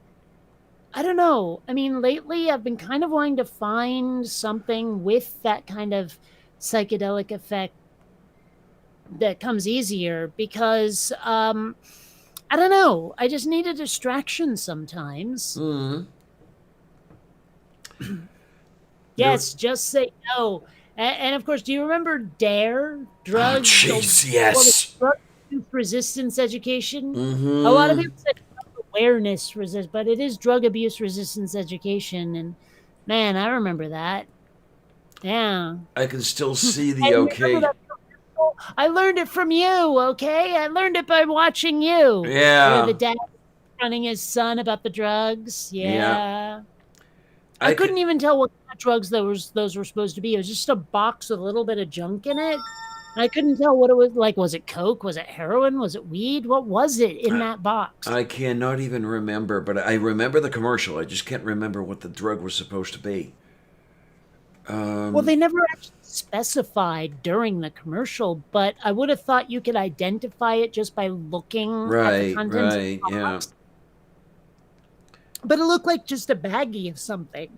Speaker 2: I don't know. I mean, lately I've been kind of wanting to find something with that kind of psychedelic effect that comes easier because I don't know. I just need a distraction sometimes.
Speaker 1: Mm-hmm.
Speaker 2: Yes, just say no. And of course, do you remember DARE?
Speaker 1: Oh,
Speaker 2: Drug
Speaker 1: jeez, yes.
Speaker 2: Drug Abuse Resistance Education?
Speaker 1: Mm-hmm.
Speaker 2: A lot of people say drug awareness resist, but it is drug abuse resistance education. And man, I remember that. Yeah.
Speaker 1: I can still see
Speaker 2: I
Speaker 1: the
Speaker 2: remember
Speaker 1: okay.
Speaker 2: that. I learned it from you, okay? I learned it by watching you. Where the
Speaker 1: Yeah.
Speaker 2: dad running his son about the drugs.
Speaker 1: Yeah.
Speaker 2: Yeah. I couldn't even tell what kind of drugs those were supposed to be. It was just a box with a little bit of junk in it. I couldn't tell what it was like. Was it coke? Was it heroin? Was it weed? What was it in that box?
Speaker 1: I cannot even remember, but I remember the commercial. I just can't remember what the drug was supposed to be.
Speaker 2: Well, they never actually specified during the commercial, but I would have thought you could identify it just by looking at the
Speaker 1: Right,
Speaker 2: contents
Speaker 1: right,
Speaker 2: of the
Speaker 1: yeah.
Speaker 2: box. But it looked like just a baggie of something.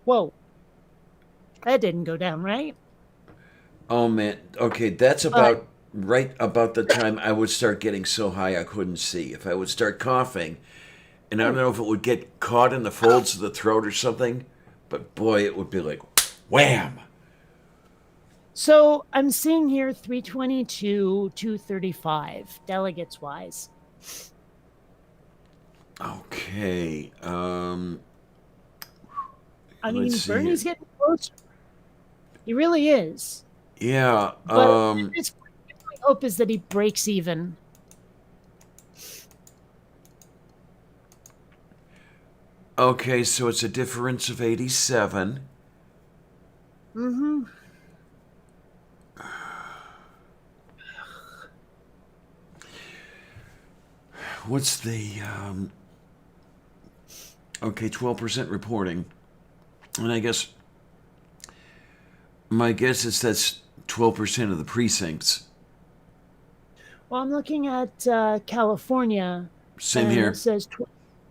Speaker 2: Whoa. That didn't go down right.
Speaker 1: Oh man. Okay, that's about right about the time I would start getting so high I couldn't see. If I would start coughing, and I don't know if it would get caught in the folds of the throat or something, but boy, it would be like wham.
Speaker 2: So I'm seeing here 322, 235, delegates wise.
Speaker 1: Okay.
Speaker 2: I mean,
Speaker 1: let's see
Speaker 2: Bernie's
Speaker 1: here.
Speaker 2: getting closer. He really is.
Speaker 1: Yeah.
Speaker 2: But at this point, my hope is that he breaks even.
Speaker 1: Okay, so it's a difference of 87.
Speaker 2: Mm-hmm.
Speaker 1: What's the okay, 12% reporting. And I guess my guess is that's 12% of the precincts.
Speaker 2: Well, I'm looking at California.
Speaker 1: Same
Speaker 2: and
Speaker 1: here.
Speaker 2: It says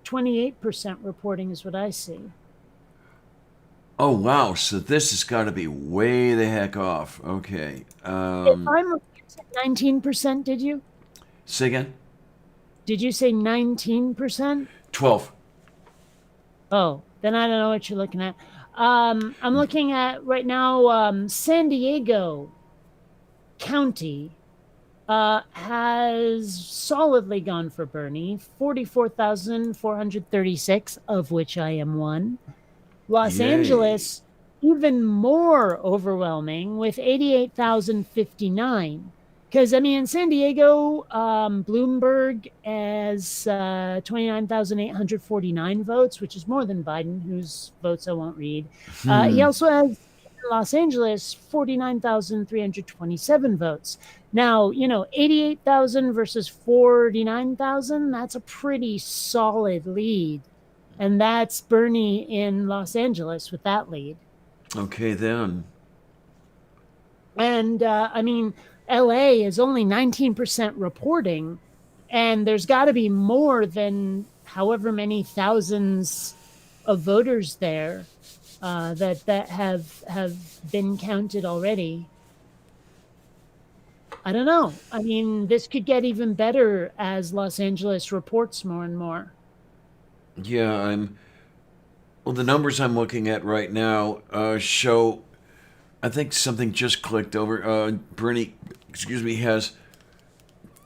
Speaker 2: 28% reporting is what I see.
Speaker 1: Oh wow, so this has got to be way the heck off. Okay.
Speaker 2: If I'm looking at 19%, did you?
Speaker 1: Say again?
Speaker 2: Did you say 19%?
Speaker 1: 12.
Speaker 2: Oh, then I don't know what you're looking at. I'm looking at right now San Diego County has solidly gone for Bernie, 44,436, of which I am one. Los
Speaker 1: Yay.
Speaker 2: Angeles, even more overwhelming, with 88,059. Because, I mean, in San Diego, Bloomberg has 29,849 votes, which is more than Biden, whose votes I won't read. He also has, in Los Angeles, 49,327 votes. Now, 88,000 versus 49,000, that's a pretty solid lead. And that's Bernie in Los Angeles with that lead.
Speaker 1: Okay then.
Speaker 2: And, I mean, LA is only 19% reporting, and there's got to be more than however many thousands of voters there that have been counted already. I don't know. I mean, this could get even better as Los Angeles reports more and more.
Speaker 1: Yeah, well, the numbers I'm looking at right now show, I think something just clicked over. Bernie, has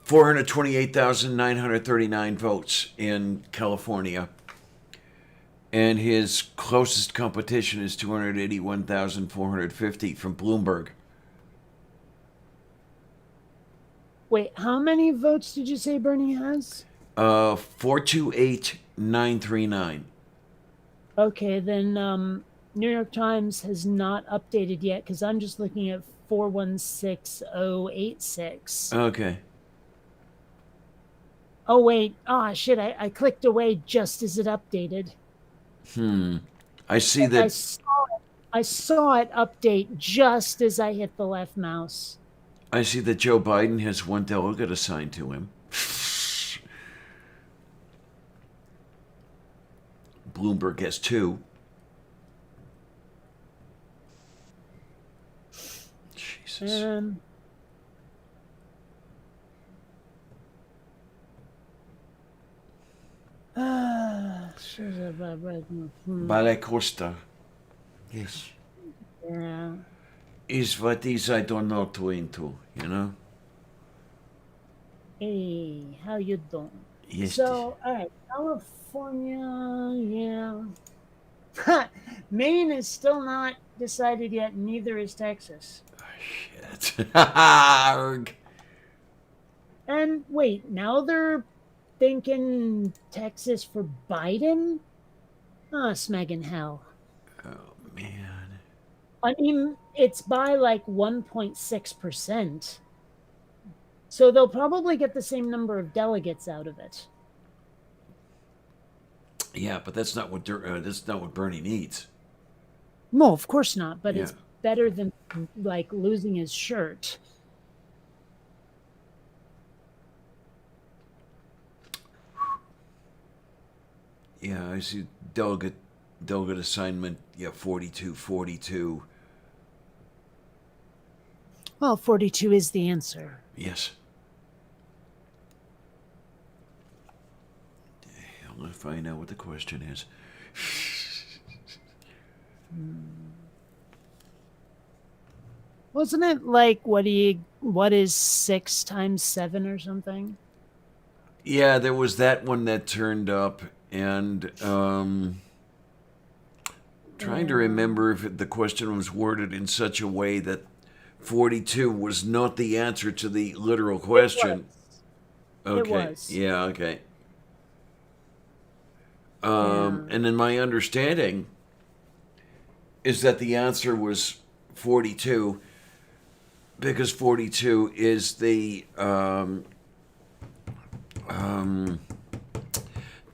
Speaker 1: 428,939 votes in California. And his closest competition is 281,450 from Bloomberg.
Speaker 2: Wait, how many votes did you say Bernie has?
Speaker 1: 428,939.
Speaker 2: Okay, then New York Times has not updated yet because I'm just looking at 416,086.
Speaker 1: Okay.
Speaker 2: Oh wait, oh shit! I clicked away just as it updated.
Speaker 1: I see
Speaker 2: I
Speaker 1: that.
Speaker 2: saw I saw it update just as I hit the left mouse.
Speaker 1: I see that Joe Biden has one delegate assigned to him. Bloomberg has two. Jesus. Bala Costa.
Speaker 6: Yes.
Speaker 2: Yeah.
Speaker 1: Is what is I don't know too into, you know?
Speaker 2: Hey, how you doing?
Speaker 1: Yes.
Speaker 2: So, all right, California, yeah. Maine is still not decided yet. Neither is Texas.
Speaker 1: Shit.
Speaker 2: And wait, now they're thinking Texas for Biden? Ah, smegging hell.
Speaker 1: Oh, man.
Speaker 2: I mean, it's by like 1.6%. So they'll probably get the same number of delegates out of it.
Speaker 1: Yeah, but that's not what Bernie needs.
Speaker 2: No, of course not. But
Speaker 1: Yeah.
Speaker 2: it's better than like losing his shirt.
Speaker 1: Yeah, I see delegate assignment. Yeah, 42.
Speaker 2: Well, 42 is the answer.
Speaker 1: Yes. Hell, I'll find out what the question is.
Speaker 2: Wasn't it like what is 6 times 7 or something?
Speaker 1: Yeah, there was that one that turned up, and trying to remember if the question was worded in such a way that 42 was not the answer to the literal question. Okay.
Speaker 2: It was.
Speaker 1: Yeah, okay. And then my understanding is that the answer was 42 because 42 is the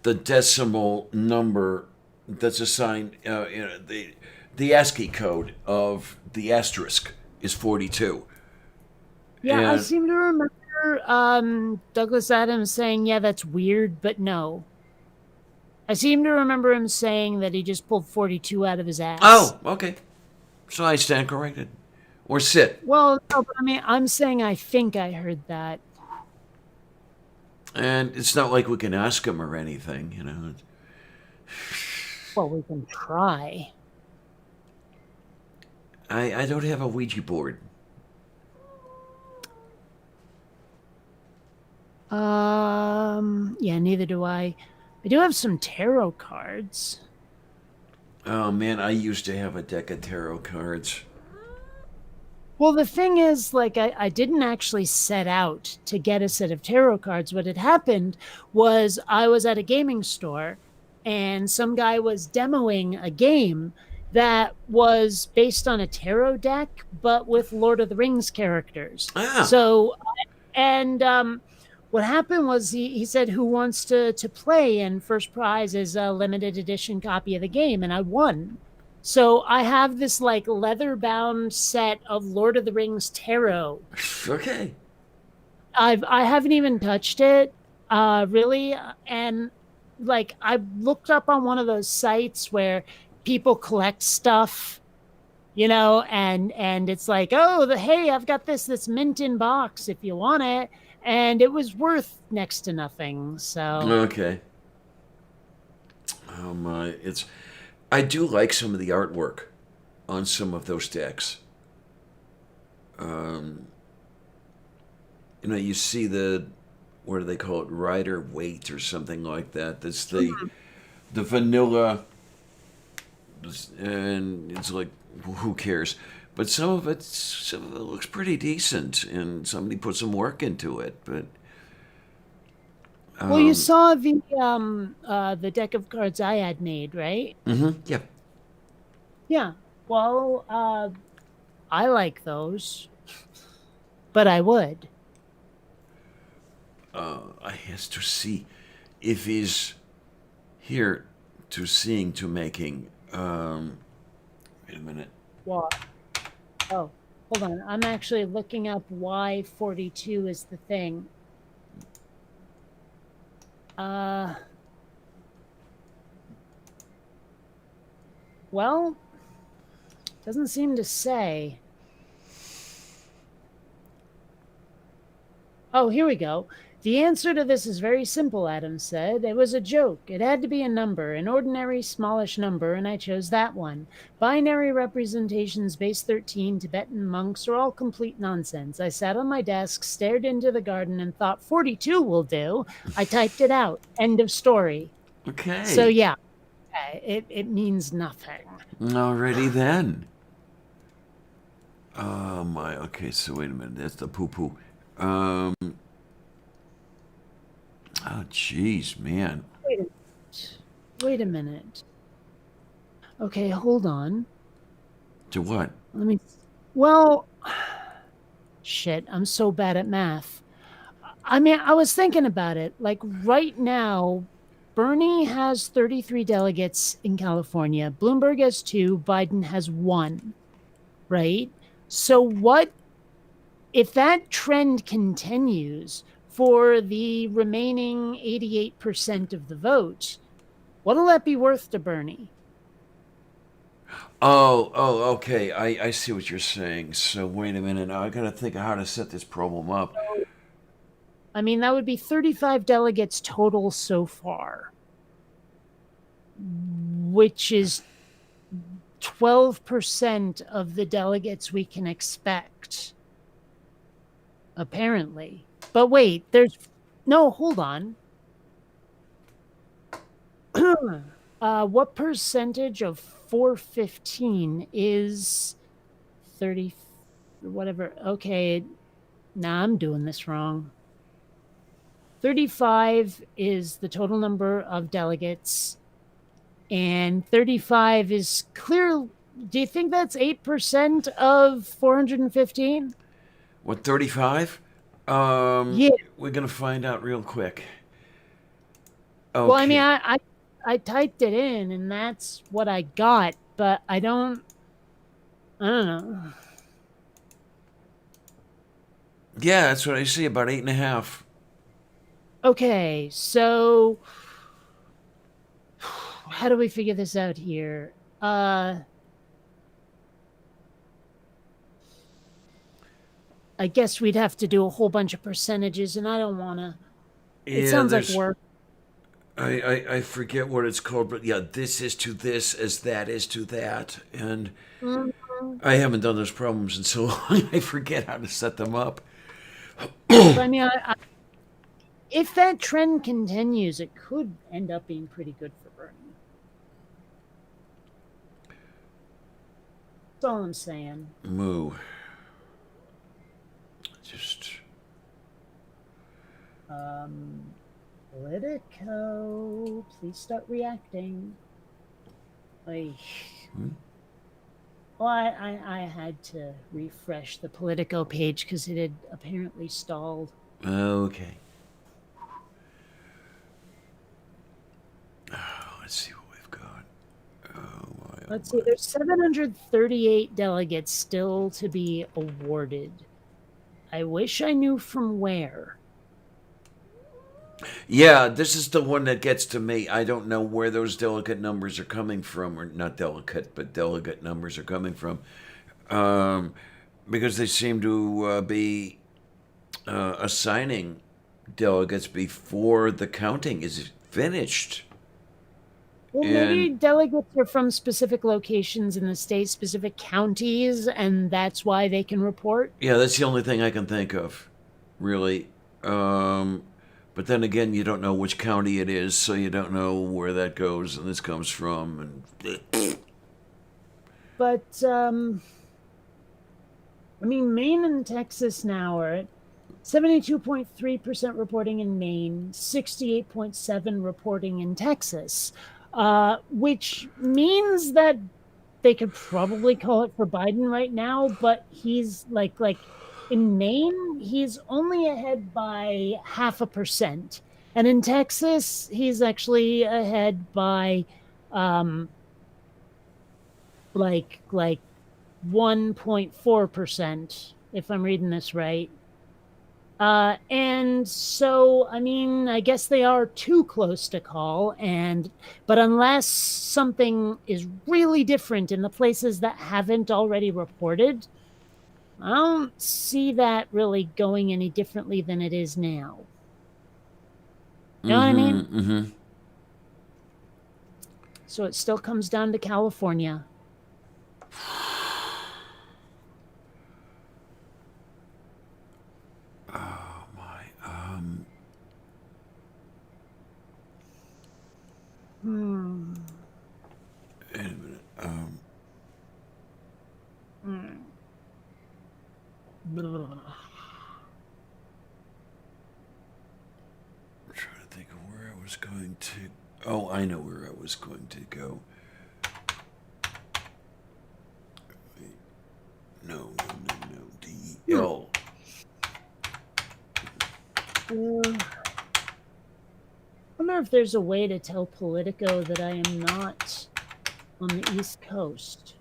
Speaker 1: decimal number that's assigned, the ASCII code of the asterisk is 42.
Speaker 2: Yeah, I
Speaker 1: And-
Speaker 2: seem to remember Douglas Adams saying, yeah, that's weird, but no. I seem to remember him saying that he just pulled 42 out of his ass.
Speaker 1: Oh, okay. So I stand corrected. Or sit.
Speaker 2: Well, no, but I mean, I'm saying I think I heard that.
Speaker 1: And it's not like we can ask him or anything, you know.
Speaker 2: Well, we can try.
Speaker 1: I don't have a Ouija board.
Speaker 2: Yeah, neither do I. I do have some tarot cards.
Speaker 1: Oh man, I used to have a deck of tarot cards.
Speaker 2: Well, the thing is, like, I didn't actually set out to get a set of tarot cards. What had happened was I was at a gaming store and some guy was demoing a game that was based on a tarot deck, but with Lord of the Rings characters.
Speaker 1: Ah.
Speaker 2: So, and what happened was he said, who wants to play? And first prize is a limited edition copy of the game. And I won. So I have this like leather bound set of Lord of the Rings tarot.
Speaker 1: Okay.
Speaker 2: I haven't even touched it, really. And like I looked up on one of those sites where people collect stuff, you know, and it's like, oh, hey, I've got this mint in box if you want it. And it was worth next to nothing. So
Speaker 1: Okay. Oh my, I do like some of the artwork on some of those decks. You know, you see what do they call it, Rider Waite or something like that. That's the vanilla, and it's like, who cares? But some of it looks pretty decent, and somebody put some work into it. But
Speaker 2: well, you saw the deck of cards I had made, right?
Speaker 1: Mm-hmm. Yeah.
Speaker 2: Yeah. Well, I like those, but I would.
Speaker 1: I has to see if he's here to seeing to making. Wait a minute.
Speaker 2: What? Oh, hold on. I'm actually looking up why 42 is the thing. Well, doesn't seem to say. Oh, here we go. The answer to this is very simple, Adam said. It was a joke. It had to be a number, an ordinary smallish number, and I chose that one. Binary representations, base 13, Tibetan monks are all complete nonsense. I sat on my desk, stared into the garden, and thought 42 will do. I typed it out. End of story.
Speaker 1: Okay.
Speaker 2: So, yeah, it means nothing.
Speaker 1: Alrighty then. Oh my. Okay, so wait a minute. That's the poo-poo. Oh, jeez, man.
Speaker 2: Wait a minute. Okay, hold on.
Speaker 1: To what?
Speaker 2: Well, shit, I'm so bad at math. I mean, I was thinking about it. Like, right now, Bernie has 33 delegates in California. Bloomberg has 2. Biden has 1. Right? So what if that trend continues for the remaining 88% of the vote? What'll that be worth to Bernie?
Speaker 1: Oh, okay. I see what you're saying. So wait a minute. Now I gotta think of how to set this problem up.
Speaker 2: I mean, that would be 35 delegates total so far, which is 12% of the delegates we can expect, apparently. But wait, hold on. What percentage of 415 is 30, whatever? Okay, nah, I'm doing this wrong. 35 is the total number of delegates, and 35 is clear. Do you think that's 8% of 415?
Speaker 1: What, 35?
Speaker 2: Yeah.
Speaker 1: We're gonna find out real quick. Okay.
Speaker 2: Well, I mean, I typed it in, and that's what I got, but I don't know.
Speaker 1: Yeah, that's what I see. About 8.5.
Speaker 2: Okay, so how do we figure this out here? I guess we'd have to do a whole bunch of percentages, and I don't want to. It sounds like work.
Speaker 1: I forget what it's called, but yeah, this is to this as that is to that. And I haven't done those problems in so long, I forget how to set them up.
Speaker 2: I mean, if that trend continues, it could end up being pretty good for Bernie. That's all I'm saying.
Speaker 1: Moo. Just.
Speaker 2: Politico, please start reacting. Well, I had to refresh the Politico page because it had apparently stalled.
Speaker 1: Okay. Let's see what we've got.
Speaker 2: Let's see, there's 738 delegates still to be awarded. I wish I knew from where.
Speaker 1: Yeah, this is the one that gets to me. I don't know where those delegate numbers are coming from, or not delegate, but delegate numbers are coming from, because they seem to be assigning delegates before the counting is finished.
Speaker 2: Well, maybe delegates are from specific locations in the state, specific counties, and that's why they can report?
Speaker 1: Yeah, that's the only thing I can think of, really. But then again, you don't know which county it is, so you don't know where that goes and this comes from. And
Speaker 2: But, I mean, Maine and Texas now are at 72.3% reporting in Maine, 68.7% reporting in Texas, which means that they could probably call it for Biden right now, but he's like in Maine, he's only ahead by 0.5%. And in Texas, he's actually ahead by like 1.4%, if I'm reading this right. And so, I mean, I guess they are too close to call, but unless something is really different in the places that haven't already reported, I don't see that really going any differently than it is now. You know what I mean?
Speaker 1: Mm-hmm.
Speaker 2: So it still comes down to California.
Speaker 1: Oh my. Wait a minute. I'm trying to think of where I was going to. Oh, I know where I was going to go. Wait. No. DEL.
Speaker 2: I wonder if there's a way to tell Politico that I am not on the East Coast.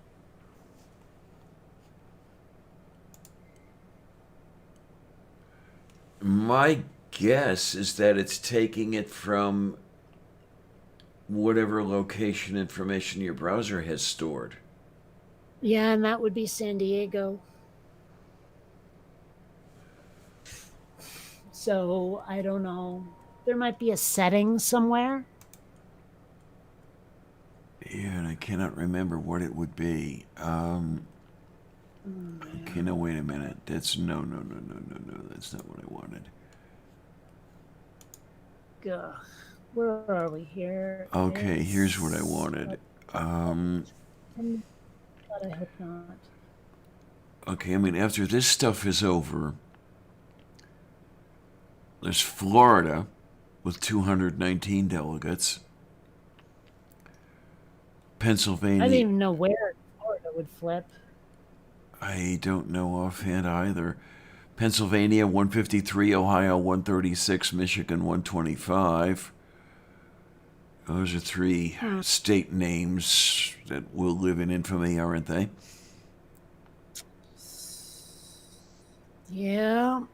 Speaker 1: My guess is that it's taking it from whatever location information your browser has stored.
Speaker 2: Yeah, and that would be San Diego. So I don't know. There might be a setting somewhere.
Speaker 1: Yeah, and I cannot remember what it would be. Okay, no, wait a minute. That's no. That's not what I wanted.
Speaker 2: Ugh. Where are we here?
Speaker 1: Okay, here's what I wanted.
Speaker 2: But I hope not.
Speaker 1: Okay, I mean, after this stuff is over, there's Florida with 219 delegates. Pennsylvania.
Speaker 2: I didn't even know where Florida would flip.
Speaker 1: I don't know offhand either. Pennsylvania 153, Ohio 136, Michigan 125. Those are three state names that will live in infamy, aren't they?
Speaker 2: Yeah.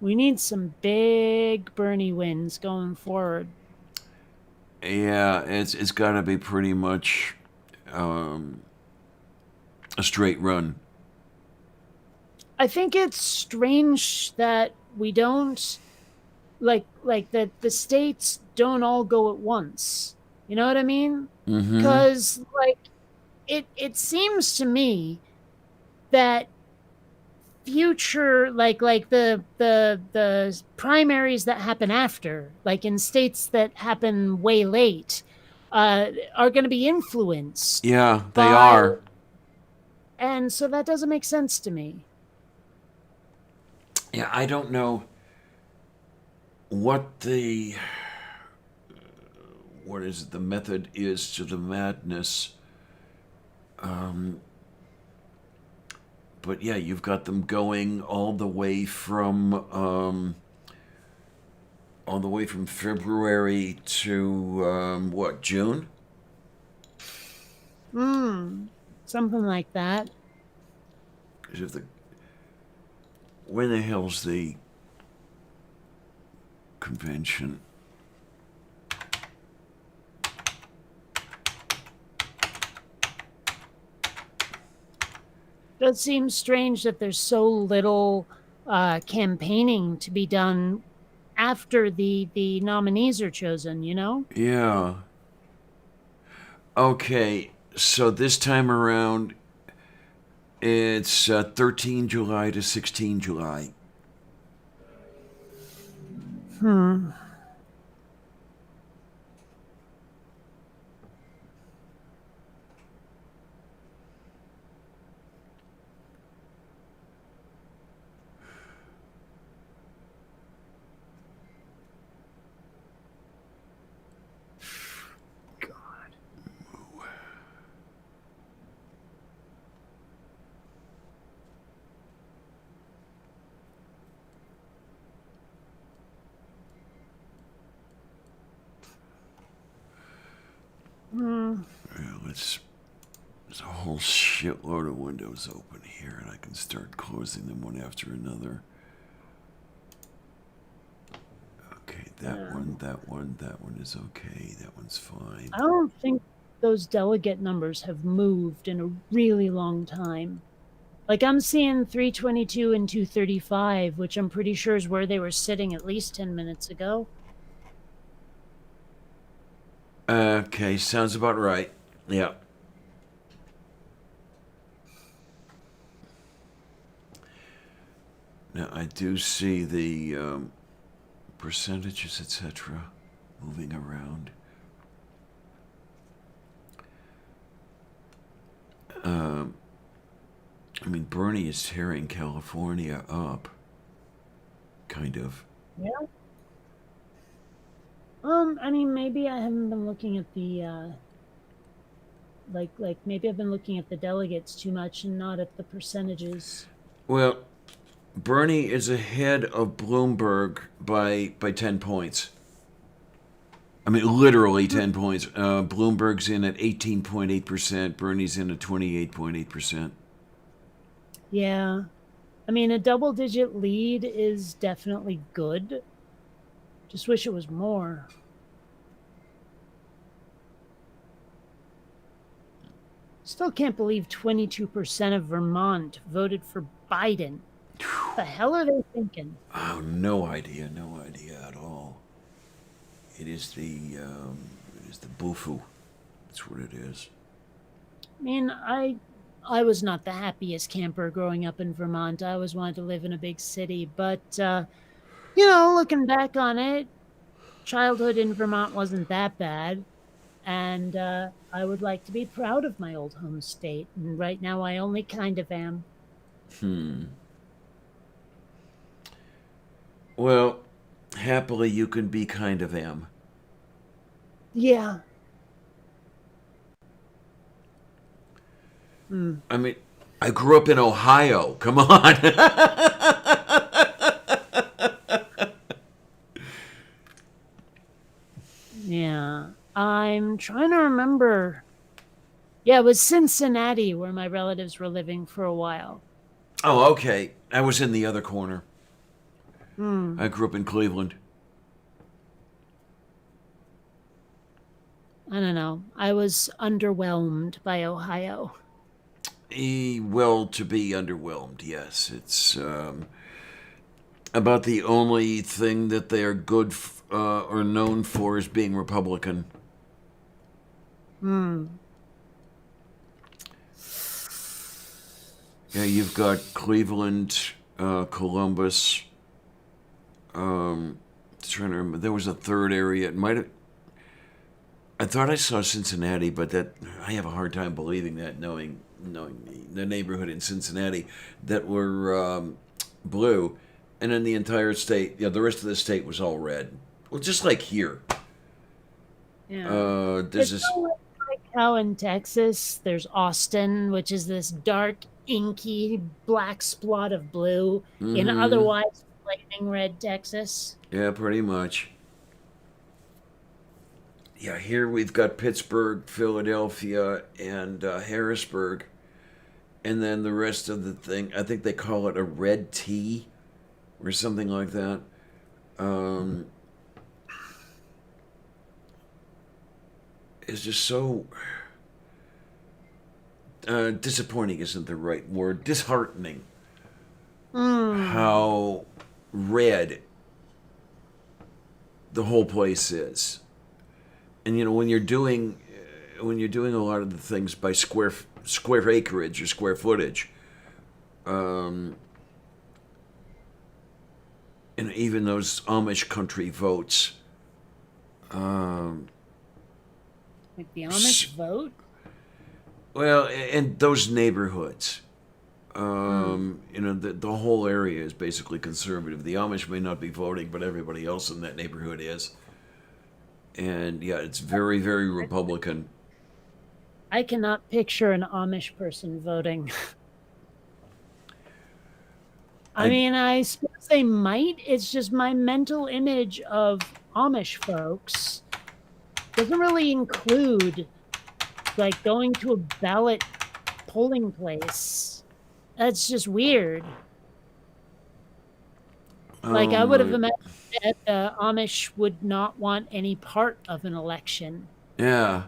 Speaker 2: We need some big Bernie wins going forward.
Speaker 1: Yeah, it's got to be pretty much a straight run.
Speaker 2: I think it's strange that we don't like that the states don't all go at once. You know what I mean? Because like it seems to me that future like the primaries that happen after, like in states that happen way late, are going to be influenced.
Speaker 1: Yeah, they are.
Speaker 2: And so that doesn't make sense to me.
Speaker 1: Yeah, I don't know what the method is to the madness. But yeah, you've got them going all the way from February to what, June?
Speaker 2: Something like that.
Speaker 1: When the hell's the convention?
Speaker 2: It seems strange that there's so little campaigning to be done after the nominees are chosen, you know?
Speaker 1: Yeah. Okay, so this time around, it's 13 July to 16 July. There's a whole shitload of windows open here, and I can start closing them one after another. Okay, that one is okay. That one's fine.
Speaker 2: I don't think those delegate numbers have moved in a really long time. Like, I'm seeing 322 and 235, which I'm pretty sure is where they were sitting at least 10 minutes ago.
Speaker 1: Okay, sounds about right. Yeah. Now, I do see the percentages, etc., moving around. I mean, Bernie is tearing California up. Kind of.
Speaker 2: Yeah. I mean, maybe I haven't been looking at the, like maybe I've been looking at the delegates too much and not at the percentages.
Speaker 1: Well, Bernie is ahead of Bloomberg by 10 points. I mean, literally 10 points. Bloomberg's in at 18.8%. Bernie's in at 28.8%.
Speaker 2: Yeah. I mean, a double-digit lead is definitely good. Just wish it was more. Still can't believe 22% of Vermont voted for Biden. What the hell are they thinking?
Speaker 1: Oh, no idea at all. It is the boofoo. That's what it is.
Speaker 2: I mean, I was not the happiest camper growing up in Vermont. I always wanted to live in a big city, but looking back on it, childhood in Vermont wasn't that bad, and I would like to be proud of my old home state. And right now, I only kind of am.
Speaker 1: Well, happily, you can be kind of am.
Speaker 2: Yeah.
Speaker 1: I mean, I grew up in Ohio. Come on.
Speaker 2: Yeah. I'm trying to remember. Yeah, it was Cincinnati where my relatives were living for a while.
Speaker 1: Oh, okay. I was in the other corner. I grew up in Cleveland.
Speaker 2: I don't know. I was underwhelmed by Ohio.
Speaker 1: Well, to be underwhelmed, yes. It's about the only thing that they are good or known for is being Republican. Yeah, you've got Cleveland, Columbus. Trying to remember, there was a third area. It might have. I thought I saw Cincinnati, but I have a hard time believing that, knowing the neighborhood in Cincinnati that were blue, and then the entire state. Yeah, the rest of the state was all red. Well, just like here.
Speaker 2: Yeah.
Speaker 1: There's
Speaker 2: It's
Speaker 1: this.
Speaker 2: like how in Texas there's Austin, which is this dark, inky black spot of blue in otherwise flaming red Texas.
Speaker 1: Yeah, pretty much. Yeah, here we've got Pittsburgh, Philadelphia, and Harrisburg. And then the rest of the thing, I think they call it a red tea or something like that. It's just so disappointing isn't the right word. Disheartening. How red the whole place is. And when you're doing a lot of the things by square acreage or square footage, and even those Amish country votes,
Speaker 2: Like the Amish vote?
Speaker 1: well, and those neighborhoods, the whole area is basically conservative. The Amish may not be voting, but everybody else in that neighborhood is. And yeah, it's very, very Republican.
Speaker 2: I cannot picture an Amish person voting. I mean, I suppose they might. It's just my mental image of Amish folks doesn't really include like going to a ballot polling place. That's just weird. Like, I would have imagined that the Amish would not want any part of an election.
Speaker 1: Yeah.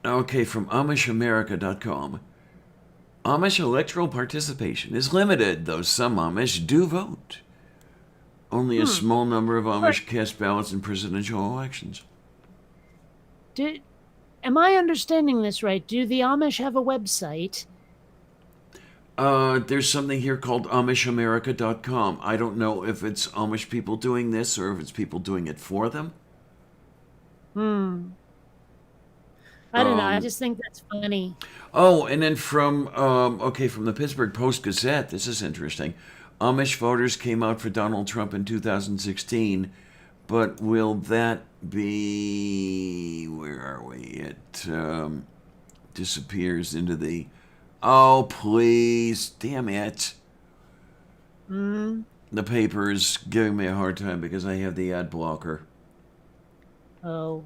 Speaker 1: Okay, from AmishAmerica.com. Amish electoral participation is limited, though some Amish do vote. Only a small number of Amish cast ballots in presidential elections.
Speaker 2: Am I understanding this right? Do the Amish have a website?
Speaker 1: There's something here called AmishAmerica.com. I don't know if it's Amish people doing this or if it's people doing it for them.
Speaker 2: I don't know. I just think that's funny.
Speaker 1: Oh, and then from the Pittsburgh Post-Gazette, this is interesting. Amish voters came out for Donald Trump in 2016, but will that be... Where are we? It disappears into the... Oh, please. Damn it. The paper is giving me a hard time because I have the ad blocker.
Speaker 2: Oh.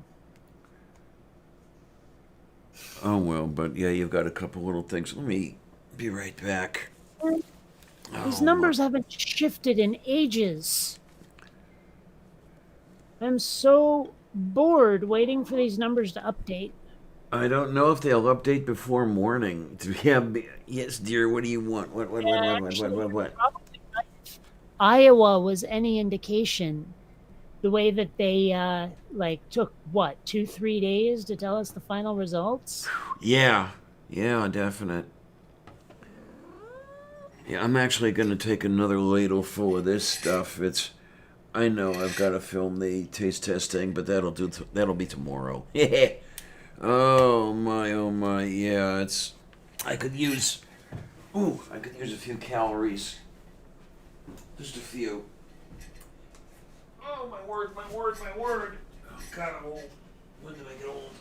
Speaker 1: Oh, well, but yeah, you've got a couple little things. Let me be right back.
Speaker 2: These numbers haven't shifted in ages. I'm so bored waiting for these numbers to update.
Speaker 1: I don't know if they'll update before morning. Yeah, yes, dear. What do you want? What?
Speaker 2: Iowa was any indication, the way that they took what 2-3 days to tell us the final results.
Speaker 1: Yeah, definite. Yeah, I'm actually going to take another ladle full of this stuff. I know I've got to film the taste testing, but that'll be tomorrow. Yeah. Oh my, yeah, I could use a few calories. Just a few. Oh, my word. Oh, God, I'm old. When did I get old?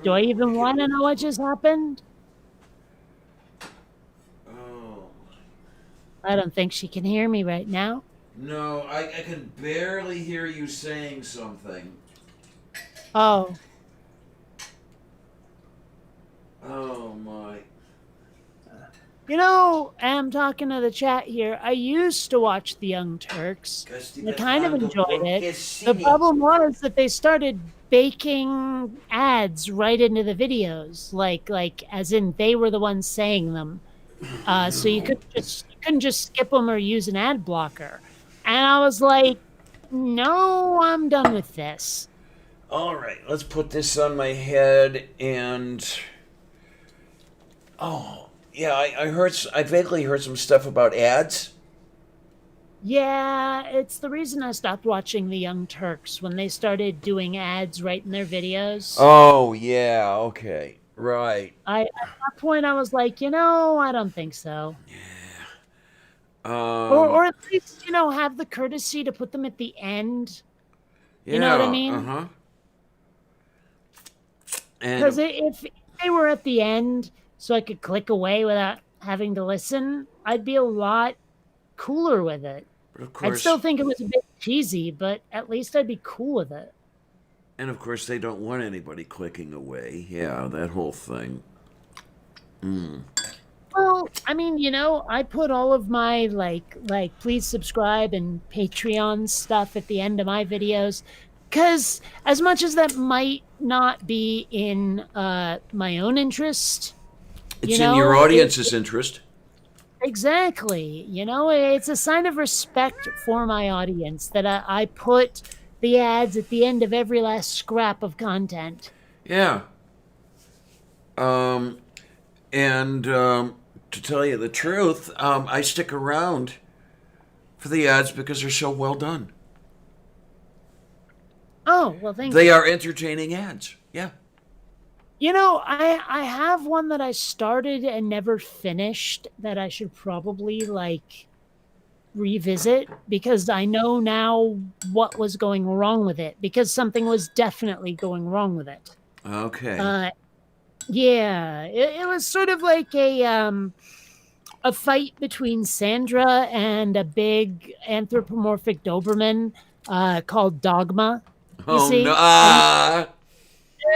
Speaker 2: Do I even want to know what just happened?
Speaker 1: Oh.
Speaker 2: I don't think she can hear me right now.
Speaker 1: No, I can barely hear you saying something.
Speaker 2: Oh.
Speaker 1: Oh, my.
Speaker 2: You know, I'm talking to the chat here. I used to watch the Young Turks. I kind of enjoyed it. The problem was that they started baking ads right into the videos, like as in they were the ones saying them. So you couldn't just skip them or use an ad blocker. And I was like, no, I'm done with this.
Speaker 1: All right, let's put this on my head and... Oh, yeah, I vaguely heard some stuff about ads.
Speaker 2: Yeah, it's the reason I stopped watching the Young Turks when they started doing ads right in their videos.
Speaker 1: Oh, yeah, okay, right.
Speaker 2: At that point, I was like, I don't think so.
Speaker 1: Yeah.
Speaker 2: Or at least, have the courtesy to put them at the end.
Speaker 1: Yeah,
Speaker 2: you know what I mean?
Speaker 1: Uh-huh.
Speaker 2: Because if they were at the end, so I could click away without having to listen, I'd be a lot cooler with it.
Speaker 1: But of course,
Speaker 2: I'd still think it was a bit cheesy, but at least I'd be cool with it.
Speaker 1: And of course, they don't want anybody clicking away. Yeah, that whole thing.
Speaker 2: Well, I mean, I put all of my like please subscribe and Patreon stuff at the end of my videos, because as much as that might not be in my own interest,
Speaker 1: it's in your audience's interest.
Speaker 2: Exactly. It's a sign of respect for my audience that I put the ads at the end of every last scrap of content.
Speaker 1: Yeah. And to tell you the truth, I stick around for the ads because they're so well done.
Speaker 2: Oh, well, thank you.
Speaker 1: They are entertaining ads. Yeah.
Speaker 2: I have one that I started and never finished that I should probably revisit, because I know now what was going wrong with it, because something was definitely going wrong with it.
Speaker 1: Okay.
Speaker 2: Yeah, it was sort of like a fight between Sandra and a big anthropomorphic Doberman called Dogma. You see?
Speaker 1: No.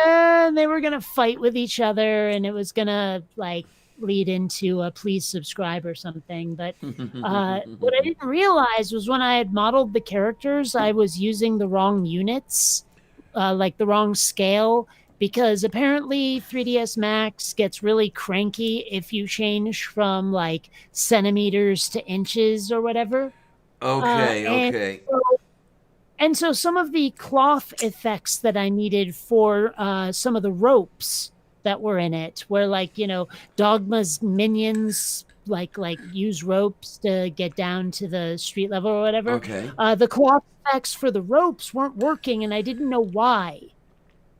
Speaker 2: and they were gonna fight with each other, and it was gonna like lead into a please subscribe or something. But what I didn't realize was when I had modeled the characters, I was using the wrong units, like the wrong scale, because apparently 3ds Max gets really cranky if you change from like centimeters to inches or whatever.
Speaker 1: Okay,
Speaker 2: And
Speaker 1: okay.
Speaker 2: so some of the cloth effects that I needed for some of the ropes that were in it, where like, Dogma's minions like use ropes to get down to the street level or whatever.
Speaker 1: Okay.
Speaker 2: The cloth effects for the ropes weren't working, and I didn't know why.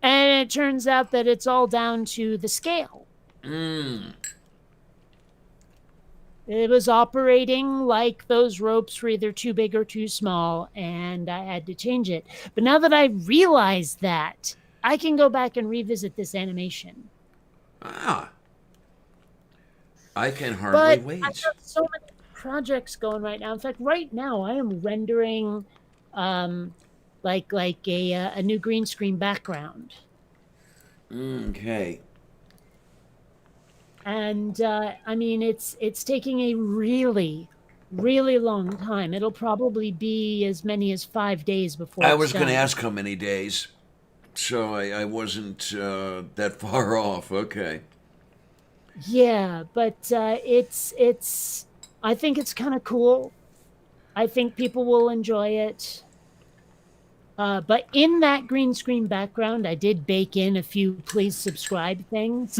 Speaker 2: And it turns out that it's all down to the scale. It was operating like those ropes were either too big or too small, and I had to change it. But now that I realized that, I can go back and revisit this animation.
Speaker 1: Ah. I can hardly
Speaker 2: But
Speaker 1: wait.
Speaker 2: I have so many projects going right now. In fact, right now I am rendering like a new green screen background.
Speaker 1: Okay.
Speaker 2: And I mean, it's taking a really, really long time. It'll probably be as many as 5 days before
Speaker 1: I
Speaker 2: it's
Speaker 1: was going to
Speaker 2: done.
Speaker 1: ask how many days, so I wasn't that far off. Okay.
Speaker 2: Yeah, but it's I think it's kind of cool. I think people will enjoy it. But in that green screen background, I did bake in a few please subscribe things.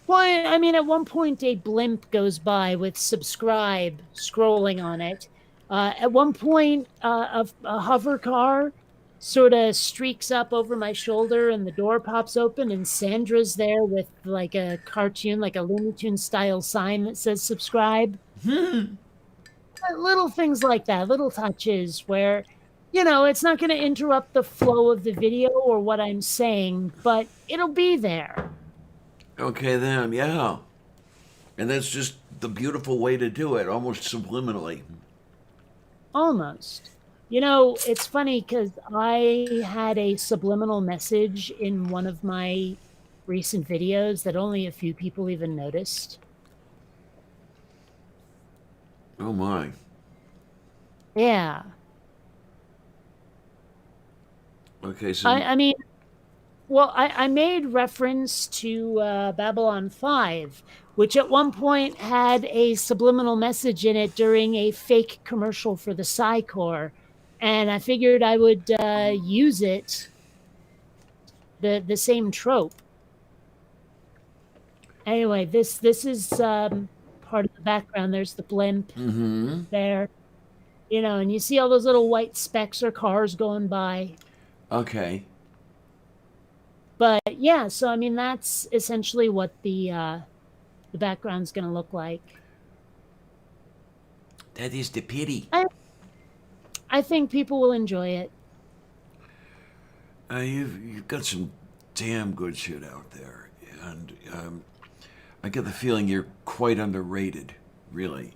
Speaker 2: Well, I mean, at one point, a blimp goes by with subscribe scrolling on it. At one point, a hover car sort of streaks up over my shoulder, and the door pops open, and Sandra's there with like a cartoon, like a Looney Tunes style sign that says subscribe. Little things like that, little touches where, it's not going to interrupt the flow of the video or what I'm saying, but it'll be there.
Speaker 1: Okay, then, yeah. And that's just the beautiful way to do it, almost subliminally.
Speaker 2: Almost. It's funny because I had a subliminal message in one of my recent videos that only a few people even noticed.
Speaker 1: Oh, my.
Speaker 2: Yeah.
Speaker 1: Okay, so...
Speaker 2: I mean, well, I made reference to Babylon 5, which at one point had a subliminal message in it during a fake commercial for the Psy-Core. And I figured I would use it, the same trope. Anyway, this is part of the background. There's the blimp there. And you see all those little white specks or cars going by.
Speaker 1: Okay.
Speaker 2: But yeah, so I mean that's essentially what the background's going to look like.
Speaker 1: That is the pity.
Speaker 2: I think people will enjoy it.
Speaker 1: You've got some damn good shit out there, and I get the feeling you're quite underrated, really.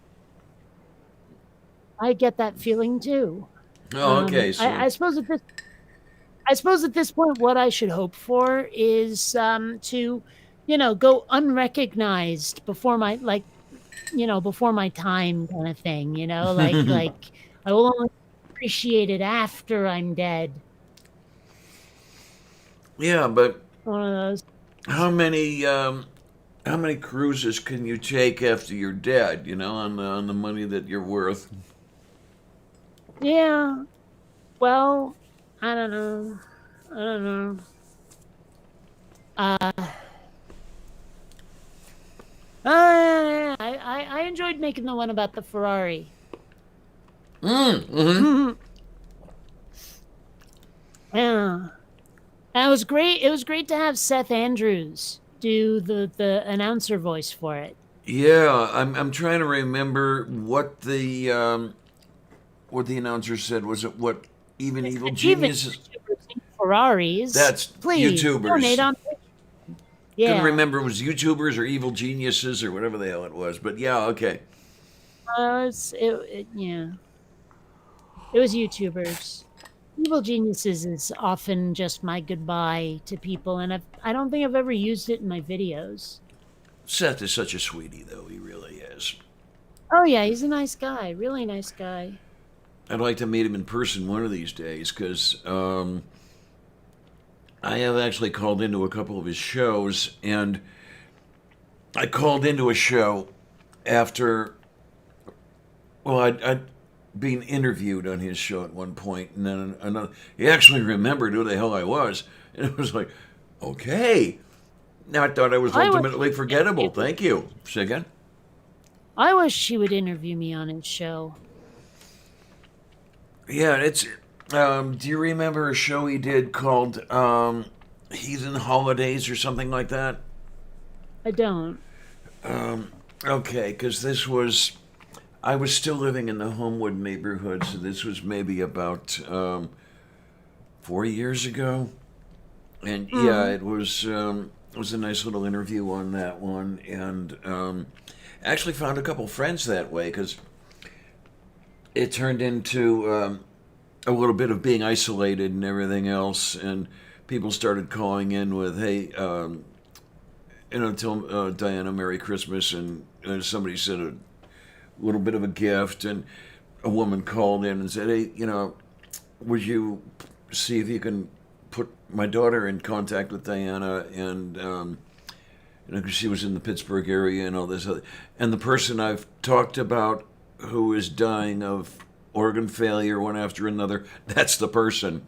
Speaker 2: I get that feeling too.
Speaker 1: Oh, okay. So
Speaker 2: I suppose at this point, what I should hope for is to, go unrecognized before my before my time, kind of thing. Like I will only appreciate it after I'm dead.
Speaker 1: yeah, but
Speaker 2: One of those.
Speaker 1: how many cruises can you take after you're dead? On the money that you're worth.
Speaker 2: Yeah. Well, I don't know. I enjoyed making the one about the Ferrari. Yeah. And it was great. It was great to have Seth Andrews do the announcer voice for it.
Speaker 1: Yeah, I'm trying to remember what the announcer said. Was it what even evil geniuses?
Speaker 2: Ferraris.
Speaker 1: That's
Speaker 2: Please
Speaker 1: YouTubers.
Speaker 2: donate on. Yeah.
Speaker 1: Couldn't remember if it was YouTubers or evil geniuses or whatever the hell it was. But yeah, okay.
Speaker 2: Yeah. It was YouTubers. Evil Geniuses is often just my goodbye to people, and I don't think I've ever used it in my videos.
Speaker 1: Seth is such a sweetie, though. He really is.
Speaker 2: Oh yeah, he's a nice guy, really nice guy.
Speaker 1: I'd like to meet him in person one of these days because I have actually called into a couple of his shows, and I called into a show after, well, I'd been interviewed on his show at one point, and then another. He actually remembered who the hell I was, and it was like, okay. Now I thought I was ultimately forgettable. Thank you. Say again?
Speaker 2: I wish he would interview me on his show.
Speaker 1: Yeah, it's. Do you remember a show he did called Heathen Holidays or something like that?
Speaker 2: I don't.
Speaker 1: Okay, because this was. I was still living in the Homewood neighborhood, so this was maybe about 4 years ago. And yeah, it was a nice little interview on that one, and actually found a couple friends that way because it turned into a little bit of being isolated and everything else, and people started calling in with, "Hey, tell Diana Merry Christmas," and somebody said a little bit of a gift, and a woman called in and said, "Hey, would you see if you can put my daughter in contact with Diana?" And because she was in the Pittsburgh area and all this other, and the person I've talked about who is dying of organ failure one after another, that's the person.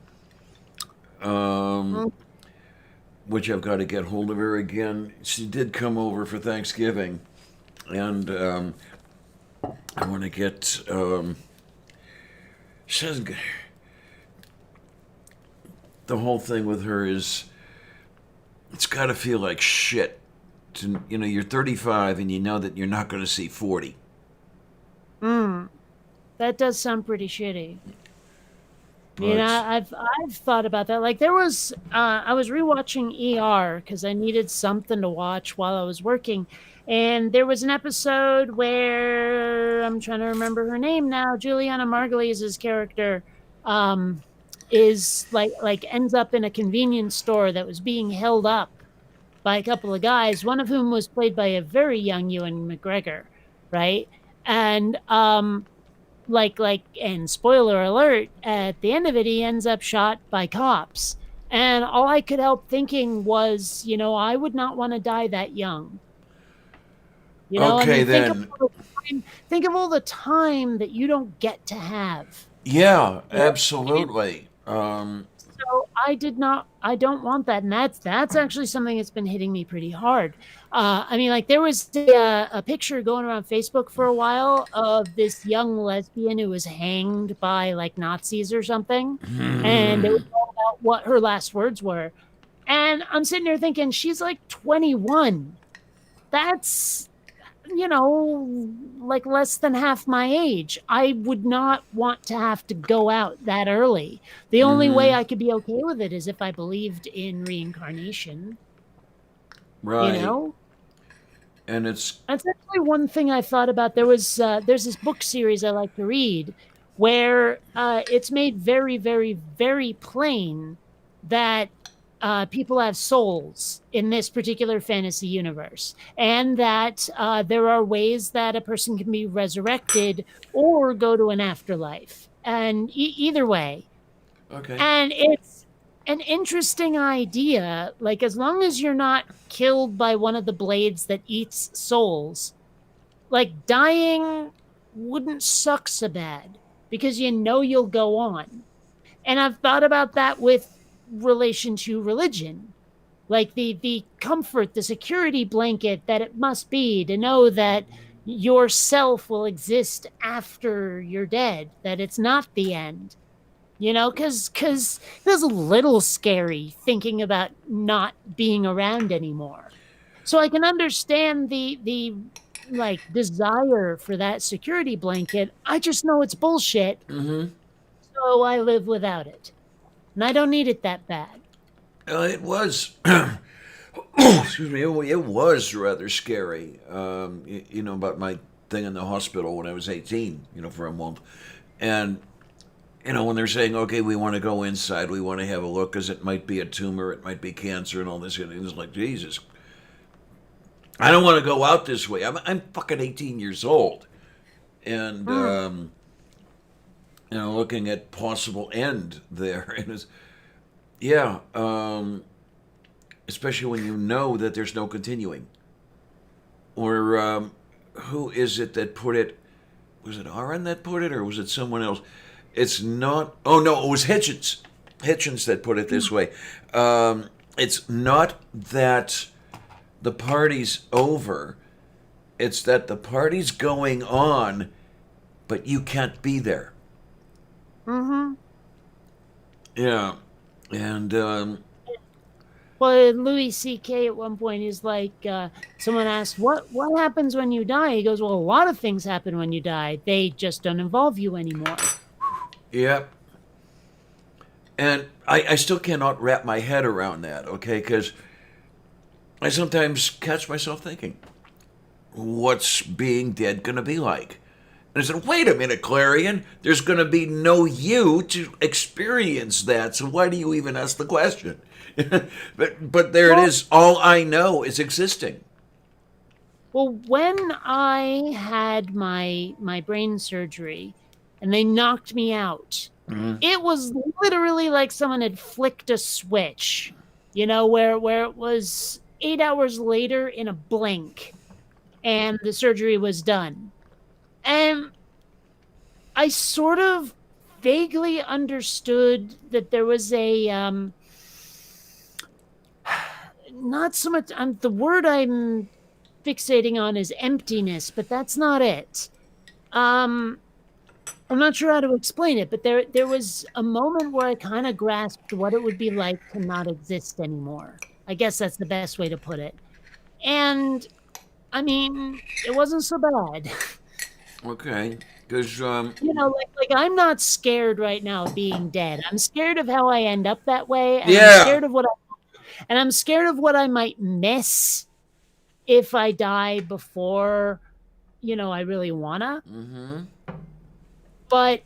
Speaker 1: Which I've got to get hold of her again. She did come over for Thanksgiving, and I want to get. She doesn't. The whole thing with her is, it's got to feel like shit. You're 35 and you know that you're not going to see 40.
Speaker 2: That does sound pretty shitty.
Speaker 1: But,
Speaker 2: I've thought about that. Like there was, I was rewatching ER because I needed something to watch while I was working, and there was an episode where I'm trying to remember her name now. Juliana Margulies' character is like ends up in a convenience store that was being held up by a couple of guys, one of whom was played by a very young Ewan McGregor, right? And and spoiler alert, at the end of it he ends up shot by cops, and all I could help thinking was, I would not want to die that young.
Speaker 1: Okay, then.
Speaker 2: Think of all the time that you don't get to have.
Speaker 1: Yeah, absolutely.
Speaker 2: So I don't want that, and that's actually something that's been hitting me pretty hard. There was a picture going around Facebook for a while of this young lesbian who was hanged by like Nazis or something, and it was all about what her last words were. And I'm sitting there thinking, she's like 21. That's like less than half my age. I would not want to have to go out that early. The only way I could be okay with it is if I believed in reincarnation.
Speaker 1: Right. And
Speaker 2: that's actually one thing I thought about. There's this book series I like to read where it's made very, very, very plain that people have souls in this particular fantasy universe, and that there are ways that a person can be resurrected or go to an afterlife, and either way.
Speaker 1: Okay.
Speaker 2: And it's an interesting idea. Like, as long as you're not killed by one of the blades that eats souls, like dying wouldn't suck so bad because you'll go on. And I've thought about that with relation to religion, like the comfort, the security blanket that it must be to know that yourself will exist after you're dead, that it's not the end, because it was a little scary thinking about not being around anymore. So I can understand the like desire for that security blanket. I just know it's bullshit. So I live without it. And I don't need it that bad.
Speaker 1: It was, excuse me, it was rather scary, about my thing in the hospital when I was 18, for a month. And when they're saying, okay, we want to go inside, we want to have a look because it might be a tumor, it might be cancer, and all this, and it's like, Jesus, I don't want to go out this way. I'm fucking 18 years old, and looking at possible end there, and it's, yeah, especially when you know that there's no continuing. Or who is it that put it? Was it Aaron that put it, or was it someone else? It's not. Oh no, it was Hitchens. Hitchens that put it this way. It's not that the party's over. It's that the party's going on, but you can't be there.
Speaker 2: Mm-hmm.
Speaker 1: Yeah, and
Speaker 2: well, Louis C.K. at one point is like, someone asked, what happens when you die? He goes, well, a lot of things happen when you die. They just don't involve you anymore.
Speaker 1: Yep. And I still cannot wrap my head around that, okay? Because I sometimes catch myself thinking, what's being dead going to be like? And I said, wait a minute, Clarion. There's going to be no you to experience that, so why do you even ask the question? but there it is. All I know is existing.
Speaker 2: Well, when I had my brain surgery and they knocked me out, it was literally like someone had flicked a switch, where it was 8 hours later in a blink and the surgery was done. And I sort of vaguely understood that there was a, not so much, the word I'm fixating on is emptiness, but that's not it. I'm not sure how to explain it, but there was a moment where I kind of grasped what it would be like to not exist anymore. I guess that's the best way to put it. And, I mean, it wasn't so bad.
Speaker 1: Okay, because
Speaker 2: like I'm not scared right now of being dead. I'm scared of how I end up that way. And
Speaker 1: Yeah.
Speaker 2: I'm scared of what I might miss if I die before, I really wanna.
Speaker 1: Mm-hmm.
Speaker 2: But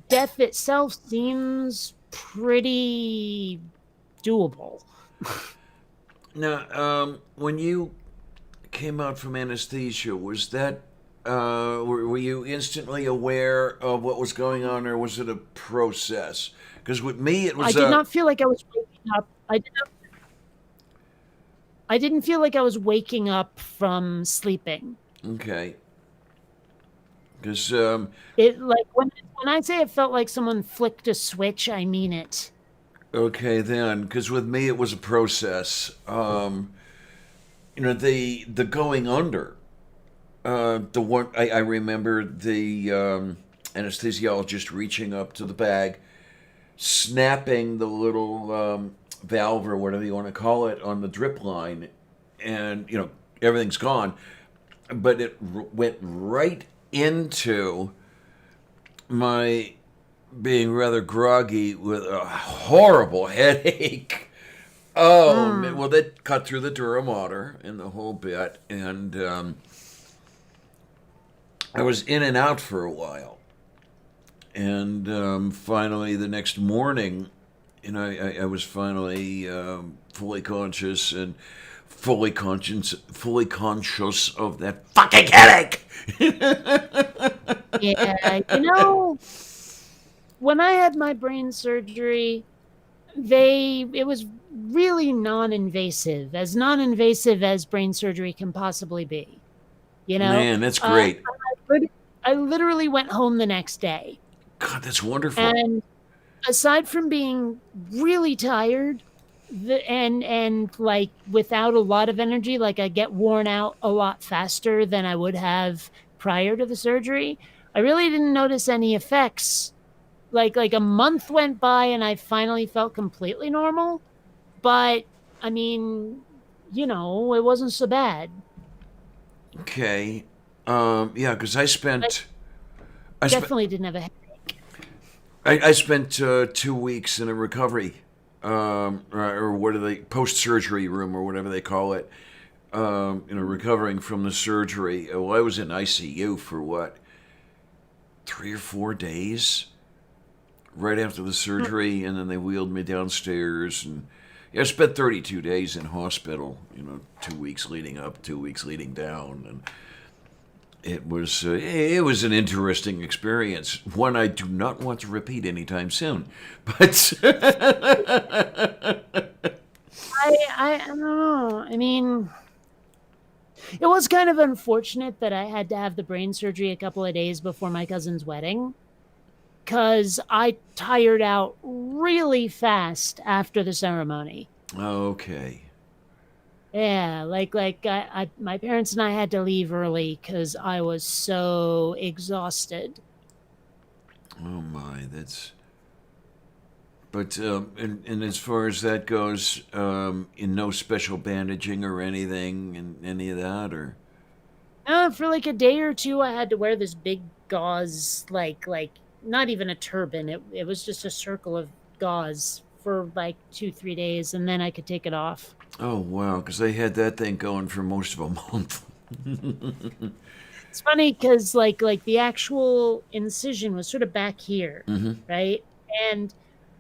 Speaker 2: death itself seems pretty doable.
Speaker 1: Now, when you came out from anesthesia, was that were you instantly aware of what was going on, or was it a process? Because with me, it was.
Speaker 2: I did not feel like I was waking up. I didn't feel like I was waking up from sleeping.
Speaker 1: Okay. Because
Speaker 2: it like when I say it felt like someone flicked a switch, I mean it.
Speaker 1: Okay, then, because with me it was a process. The going under. The one I remember the anesthesiologist reaching up to the bag, snapping the little valve or whatever you want to call it on the drip line, and everything's gone, but it went right into my being rather groggy with a horrible headache. Oh, man. Well, they cut through the dura mater and the whole bit, and I was in and out for a while. And finally, the next morning, I was finally fully conscious and fully conscious of that fucking headache.
Speaker 2: Yeah, when I had my brain surgery, it was really non-invasive as brain surgery can possibly be.
Speaker 1: Man, that's great.
Speaker 2: I literally went home the next day.
Speaker 1: God, that's wonderful.
Speaker 2: And aside from being really tired and like without a lot of energy, like I get worn out a lot faster than I would have prior to the surgery, I really didn't notice any effects. Like a month went by and I finally felt completely normal. But I mean, it wasn't so bad.
Speaker 1: Okay. Yeah, because I
Speaker 2: definitely didn't have a headache.
Speaker 1: I spent 2 weeks in a recovery, or what are they, post-surgery room or whatever they call it, recovering from the surgery. Well, I was in ICU for 3 or 4 days right after the surgery, and then they wheeled me downstairs, and yeah, I spent 32 days in hospital. 2 weeks leading up, 2 weeks leading down, and it was an interesting experience. One I do not want to repeat anytime soon, but
Speaker 2: I don't know. I mean, it was kind of unfortunate that I had to have the brain surgery a couple of days before my cousin's wedding, because I tired out really fast after the ceremony.
Speaker 1: okay.
Speaker 2: Yeah, my parents and I had to leave early because I was so exhausted.
Speaker 1: Oh my, that's. But and as far as that goes, in no special bandaging or anything, and any of that, or.
Speaker 2: For like a day or two, I had to wear this big gauze, like not even a turban. It was just a circle of gauze for like 2-3 days, and then I could take it off.
Speaker 1: Oh wow, because they had that thing going for most of a month.
Speaker 2: It's funny because like the actual incision was sort of back here, right? And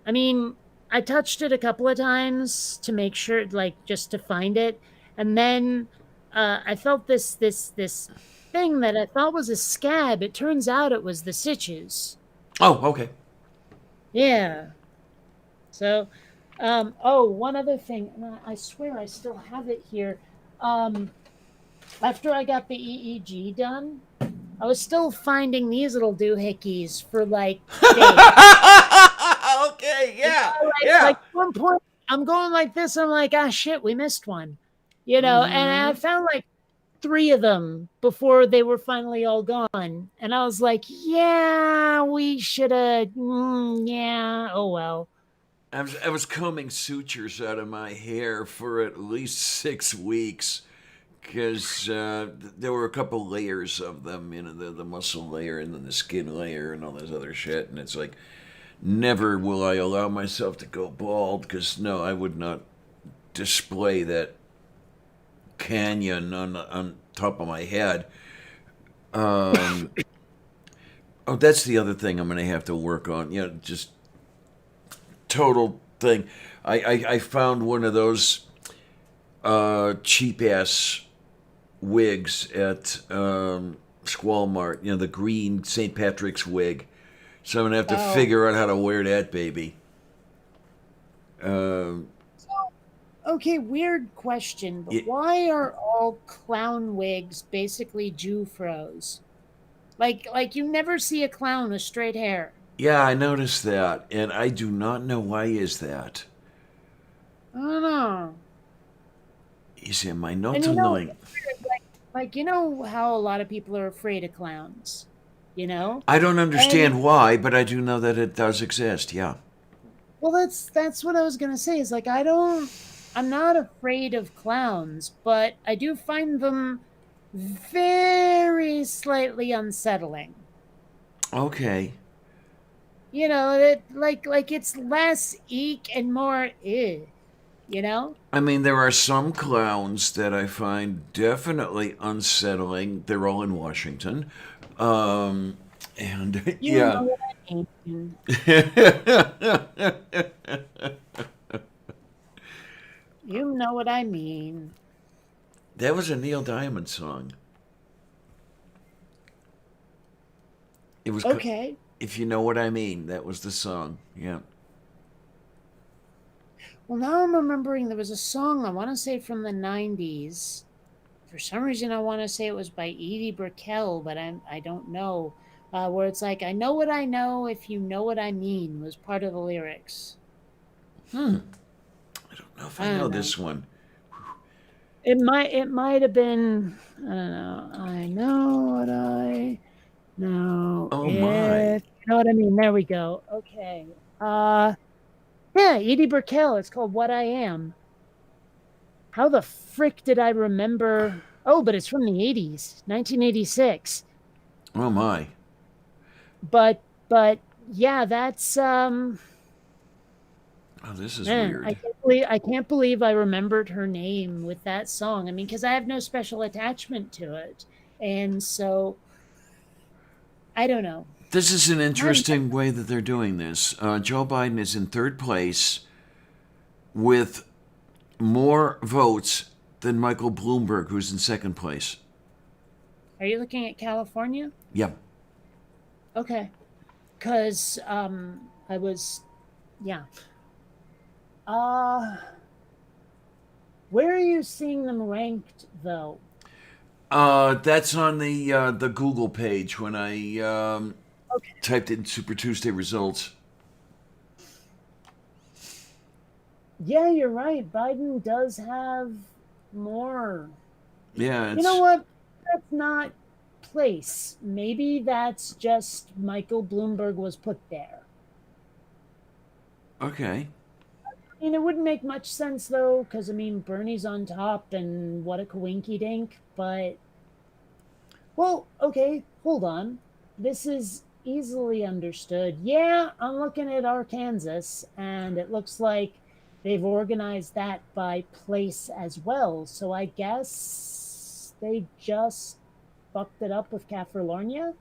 Speaker 2: I mean, I touched it a couple of times to make sure, like just to find it, and then I felt this thing that I thought was a scab. It turns out it was the stitches.
Speaker 1: Oh, okay.
Speaker 2: Yeah. So, one other thing, and I swear I still have it here. After I got the EEG done, I was still finding these little doohickeys for like days.
Speaker 1: Okay, yeah,
Speaker 2: Like at one point, I'm going like this. I'm like, ah, shit, we missed one, and I found like 3 of them before they were finally all gone. And I was like, yeah, we should have, yeah, oh well.
Speaker 1: I was combing sutures out of my hair for at least 6 weeks because there were a couple layers of them, the muscle layer and then the skin layer and all this other shit. And it's like, never will I allow myself to go bald because, no, I would not display that canyon on top of my head. Oh, that's the other thing I'm going to have to work on. Just total thing. I found one of those cheap ass wigs at Squall-Mart. The green St. Patrick's wig. So I'm gonna have to figure out how to wear that baby.
Speaker 2: Okay, weird question, but why are all clown wigs basically Jew-fros? Like you never see a clown with straight hair.
Speaker 1: Yeah, I noticed that, and I do not know why is that.
Speaker 2: I don't know.
Speaker 1: You see, my notes annoying.
Speaker 2: Like you know how a lot of people are afraid of clowns,
Speaker 1: I don't understand why, but I do know that it does exist. Yeah.
Speaker 2: Well, that's what I was gonna say. Is like I'm not afraid of clowns, but I do find them very slightly unsettling.
Speaker 1: Okay.
Speaker 2: It like it's less eek and more
Speaker 1: I mean, there are some clowns that I find definitely unsettling. They're all in Washington. And
Speaker 2: You
Speaker 1: yeah.
Speaker 2: know what I mean. You know what I mean.
Speaker 1: That was a Neil Diamond song. It was
Speaker 2: Okay.
Speaker 1: If you know what I mean, that was the song. Yeah.
Speaker 2: Well, now I'm remembering there was a song I want to say from the 90s. For some reason, I want to say it was by Edie Brickell, but I don't know. Where it's like, I know what I know, if you know what I mean, was part of the lyrics.
Speaker 1: I don't know if I know this one.
Speaker 2: It might have been, I don't know. I know what I know.
Speaker 1: Oh, my.
Speaker 2: You know what I mean? There we go. Okay. Yeah, Edie Brickell. It's called What I Am. How the frick did I remember? Oh, but it's from the 80s, 1986.
Speaker 1: Oh, my.
Speaker 2: But yeah, that's
Speaker 1: Oh, this is weird.
Speaker 2: I can't believe I remembered her name with that song. I mean, because I have no special attachment to it, and so I don't know.
Speaker 1: This is an interesting way that they're doing this. Joe Biden is in third place with more votes than Michael Bloomberg, who's in second place.
Speaker 2: Are you looking at California?
Speaker 1: Yep.
Speaker 2: Okay. Because I was, yeah. Where are you seeing them ranked, though?
Speaker 1: That's on the Google page when I typed in Super Tuesday results.
Speaker 2: Yeah, you're right. Biden does have more.
Speaker 1: Yeah,
Speaker 2: You know what? That's not place. Maybe that's just Michael Bloomberg was put there.
Speaker 1: Okay.
Speaker 2: I mean, it wouldn't make much sense, though, because, I mean, Bernie's on top, and what a coinky-dink, but... Well, okay, hold on. This is easily understood. Yeah, I'm looking at Arkansas, and it looks like they've organized that by place as well, so I guess they just fucked it up with California?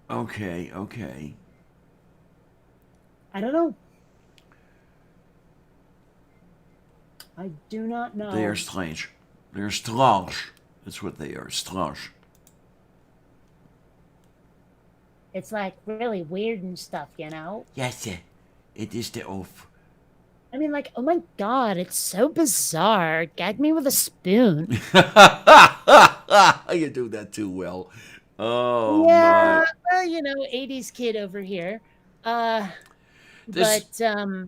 Speaker 1: Okay.
Speaker 2: I don't know. I do not know.
Speaker 1: They are strange. They're strange. That's what they are, strange.
Speaker 2: It's like really weird and stuff, you know?
Speaker 1: Yes, it is the off.
Speaker 2: I mean, like, oh my god, it's so bizarre. Gag me with a spoon.
Speaker 1: You do that too well. Oh,
Speaker 2: Yeah,
Speaker 1: my.
Speaker 2: well, you know, 80s kid over here.
Speaker 1: This-
Speaker 2: But,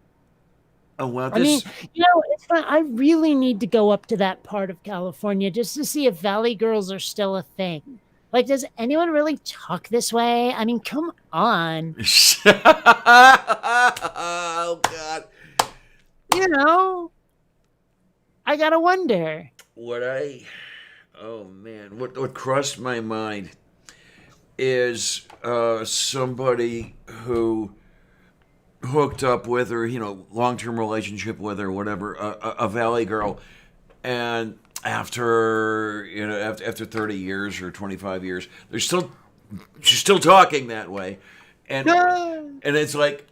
Speaker 1: Oh, well,
Speaker 2: I mean,
Speaker 1: this...
Speaker 2: you know, it's fun. I really need to go up to that part of California just to see if Valley Girls are still a thing. Like, does anyone really talk this way? I mean, come on.
Speaker 1: Oh, God.
Speaker 2: You know, I gotta wonder.
Speaker 1: Oh, man. What crossed my mind is somebody who hooked up with her, long-term relationship with her, whatever, a Valley girl, and after 30 years or 25 years, she's still talking that way, and it's like,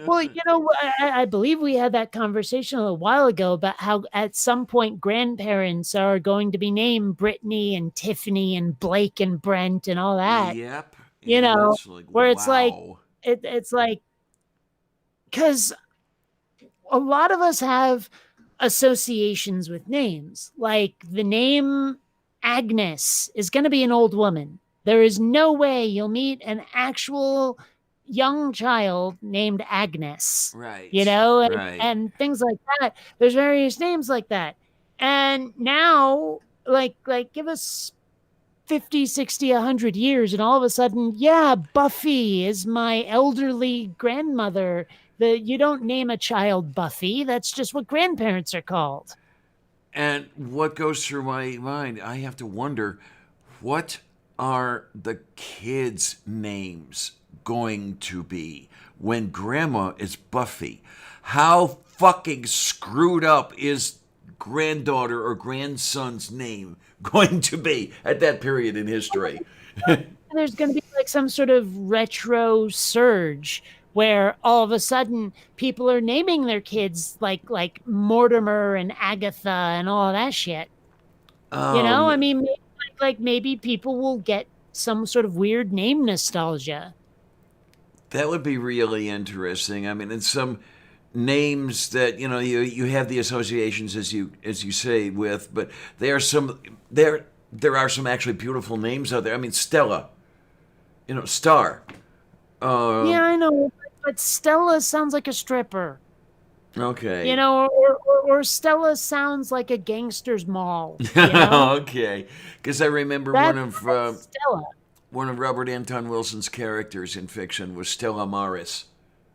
Speaker 2: Well, you know, I believe we had that conversation a while ago about how at some point grandparents are going to be named Brittany and Tiffany and Blake and Brent and all that.
Speaker 1: Yep.
Speaker 2: You
Speaker 1: And
Speaker 2: know,
Speaker 1: it's like,
Speaker 2: where it's like,
Speaker 1: wow.
Speaker 2: it's like, because a lot of us have associations with names. Like the name Agnes is going to be an old woman. There is no way you'll meet an actual young child named Agnes.
Speaker 1: Right.
Speaker 2: You know,
Speaker 1: Right.
Speaker 2: and things like that. There's various names like that. And now, like give us 50, 60, 100 years, and all of a sudden, yeah, Buffy is my elderly grandmother. You don't name a child Buffy. That's just what grandparents are called.
Speaker 1: And what goes through my mind, I have to wonder, what are the kids' names going to be when grandma is Buffy? How fucking screwed up is granddaughter or grandson's name going to be at that period in history?
Speaker 2: There's going to be like some sort of retro surge where all of a sudden people are naming their kids like Mortimer and Agatha and all that shit. You know, I mean, maybe people will get some sort of weird name nostalgia.
Speaker 1: That would be really interesting. I mean, and some names that you have the associations as you say with, but there are some actually beautiful names out there. I mean, Stella, Star.
Speaker 2: Yeah, I know, but Stella sounds like a stripper.
Speaker 1: Okay.
Speaker 2: You know, or Stella sounds like a gangster's mall. You know?
Speaker 1: Okay, because I remember
Speaker 2: That's Stella.
Speaker 1: One of Robert Anton Wilson's characters in fiction was Stella Maris,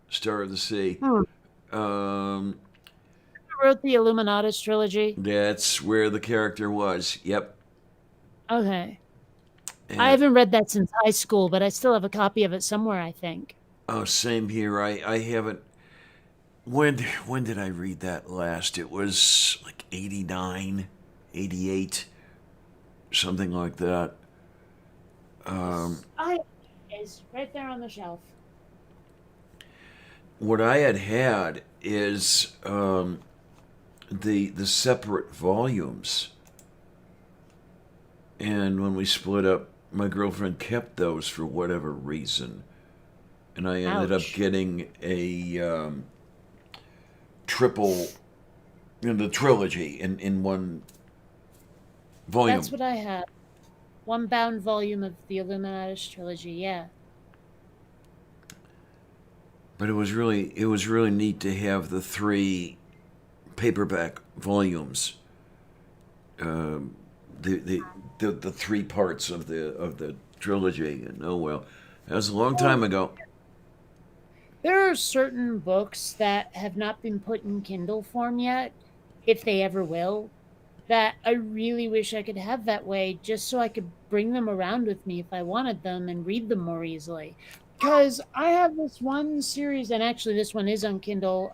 Speaker 1: Star of the Sea.
Speaker 2: Who wrote the Illuminatus trilogy?
Speaker 1: That's where the character was. Yep.
Speaker 2: Okay.
Speaker 1: And,
Speaker 2: I haven't read that since high school, but I still have a copy of it somewhere, I think.
Speaker 1: Oh, same here. I haven't. When did I read that last? It was like 89, 88, something like that.
Speaker 2: It's right there on the shelf.
Speaker 1: What I had is the separate volumes, and when we split up, my girlfriend kept those for whatever reason, and I ended up
Speaker 2: Ouch.
Speaker 1: getting a triple, the trilogy in one volume.
Speaker 2: That's what I have. One bound volume of the Illuminatus trilogy. Yeah.
Speaker 1: But it was really neat to have the 3 paperback volumes. The 3 parts of the trilogy. And oh well, that was a long time ago.
Speaker 2: There are certain books that have not been put in Kindle form yet, if they ever will, that I really wish I could have that way, just so I could bring them around with me if I wanted them and read them more easily. Because I have this one series, and actually this one is on Kindle,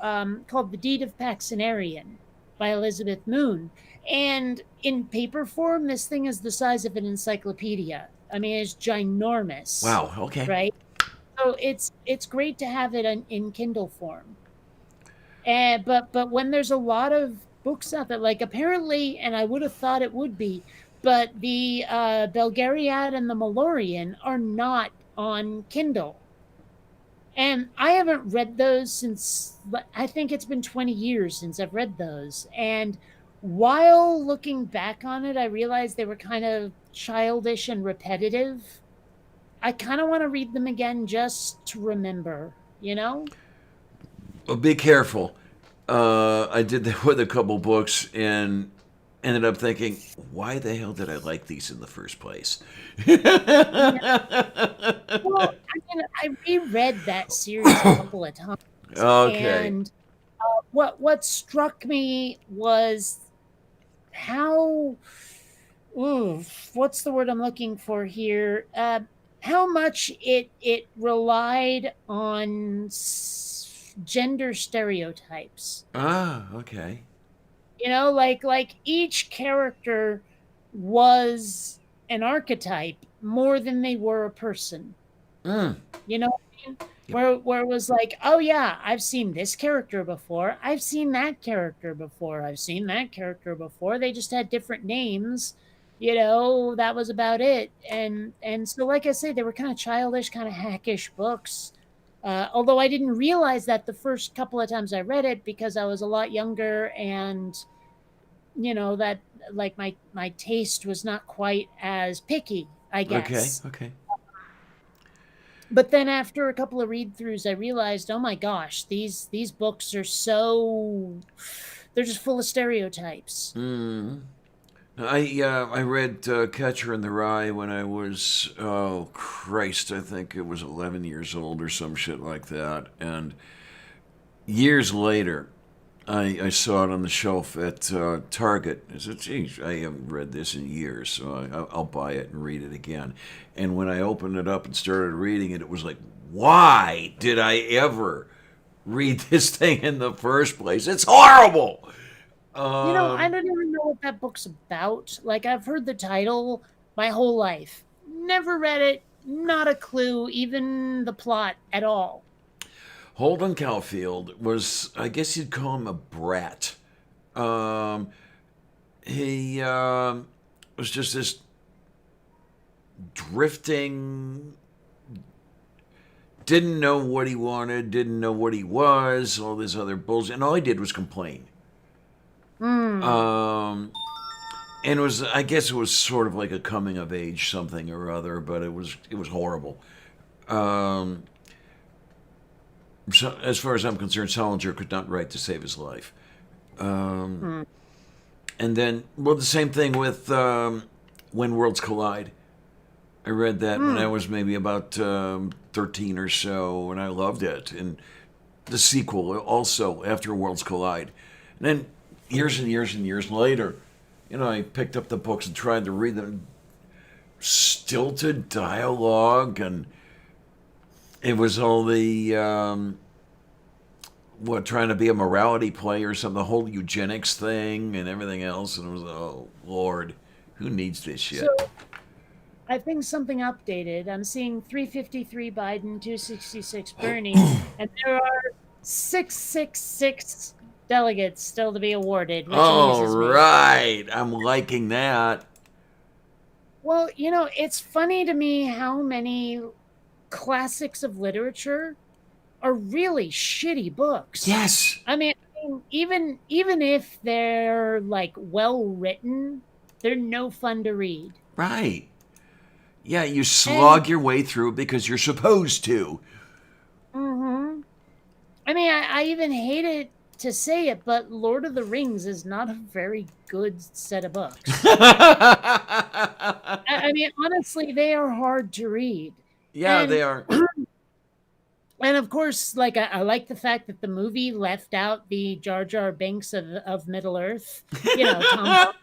Speaker 2: called The Deed of Paxenarian by Elizabeth Moon. And in paper form, this thing is the size of an encyclopedia. I mean, it's ginormous.
Speaker 1: Wow. Okay.
Speaker 2: Right? So it's great to have it in Kindle form. But when there's a lot of books out there, like apparently, and I would have thought it would be, but the Belgariad and the Malorian are not on Kindle. And I haven't read those since, I think it's been 20 years since I've read those. And while looking back on it, I realized they were kind of childish and repetitive. I kind of want to read them again just to remember, you know?
Speaker 1: Well, be careful. I did that with a couple books and ended up thinking, why the hell did I like these in the first place?
Speaker 2: Well, I mean, I reread that series a couple of times.
Speaker 1: Okay.
Speaker 2: And what struck me was how, what's the word I'm looking for here? How much it relied on gender stereotypes.
Speaker 1: Okay.
Speaker 2: You know, like each character was an archetype more than they were a person. You know what I mean?
Speaker 1: Yep.
Speaker 2: Where it was like, oh yeah, I've seen this character before. I've seen that character before. I've seen that character before. They just had different names. You know, that was about it. And so, like I say, they were kind of childish, kind of hackish books. Although I didn't realize that the first couple of times I read it because I was a lot younger and, you know, that like my taste was not quite as picky, I guess.
Speaker 1: Okay.
Speaker 2: But then after a couple of read throughs, I realized, oh my gosh, these books are they're just full of stereotypes.
Speaker 1: I read Catcher in the Rye when I was, oh Christ, I think it was 11 years old or some shit like that. And years later, I saw it on the shelf at Target. I said, geez, I haven't read this in years, so I'll buy it and read it again. And when I opened it up and started reading it, it was like, why did I ever read this thing in the first place? It's horrible!
Speaker 2: You know, I don't even know what that book's about. Like, I've heard the title my whole life. Never read it, not a clue, even the plot at all.
Speaker 1: Holden Caulfield was, I guess you'd call him a brat. He was just this drifting, didn't know what he wanted, didn't know what he was, all this other bullshit, and all he did was complain. And it was, I guess it was sort of like a coming of age something or other, but it was horrible. So, as far as I'm concerned, Salinger could not write to save his life. And then, well, the same thing with When Worlds Collide. I read that when I was maybe about 13 or so, and I loved it. And the sequel also, After Worlds Collide. And then years and years and years later, you know, I picked up the books and tried to read them. Stilted dialogue, and it was all the, trying to be a morality play or something, the whole eugenics thing and everything else. And it was, oh, Lord, who needs this shit?
Speaker 2: I think something updated. I'm seeing 353 Biden, 266 Bernie, and there are 666 delegates still to be awarded, which
Speaker 1: All
Speaker 2: amuses me.
Speaker 1: right. I'm liking that.
Speaker 2: Well, it's funny to me how many classics of literature are really shitty books.
Speaker 1: Yes.
Speaker 2: I mean, even if they're like well written, they're no fun to read.
Speaker 1: Right. Yeah, you
Speaker 2: And
Speaker 1: slog your way through because you're supposed to.
Speaker 2: mhm. I mean, I even hate it to say it, but Lord of the Rings is not a very good set of books. I mean, honestly, they are hard to read.
Speaker 1: Yeah,
Speaker 2: And
Speaker 1: they are.
Speaker 2: and of course, like I like the fact that the movie left out the Jar Jar Binks of Middle Earth. Tom.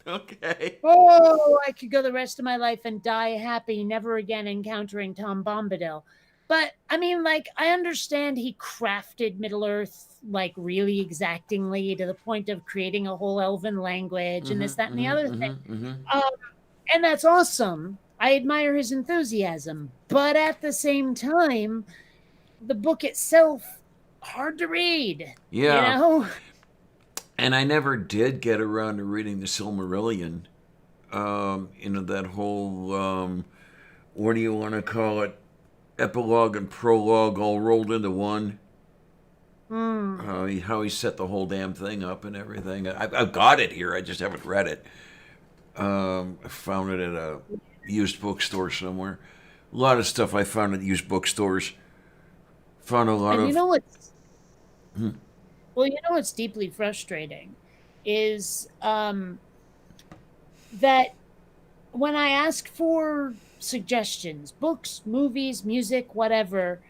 Speaker 1: Okay.
Speaker 2: Oh, I could go the rest of my life and die happy, never again encountering Tom Bombadil. But I mean, like, I understand he crafted Middle Earth like really exactingly to the point of creating a whole elven language and this, that, and the other thing. Um, and that's awesome. I admire his enthusiasm. But at the same time, the book itself, hard to read.
Speaker 1: Yeah. And I never did get around to reading the Silmarillion. That whole, what do you want to call it? Epilogue and prologue all rolled into one. How he set the whole damn thing up and everything. I've got it here. I just haven't read it. I found it at a used bookstore somewhere. A lot of stuff I found at used bookstores. Found a lot
Speaker 2: And
Speaker 1: of.
Speaker 2: you know what's well, what's deeply frustrating is that when I ask for suggestions, books, movies, music, whatever,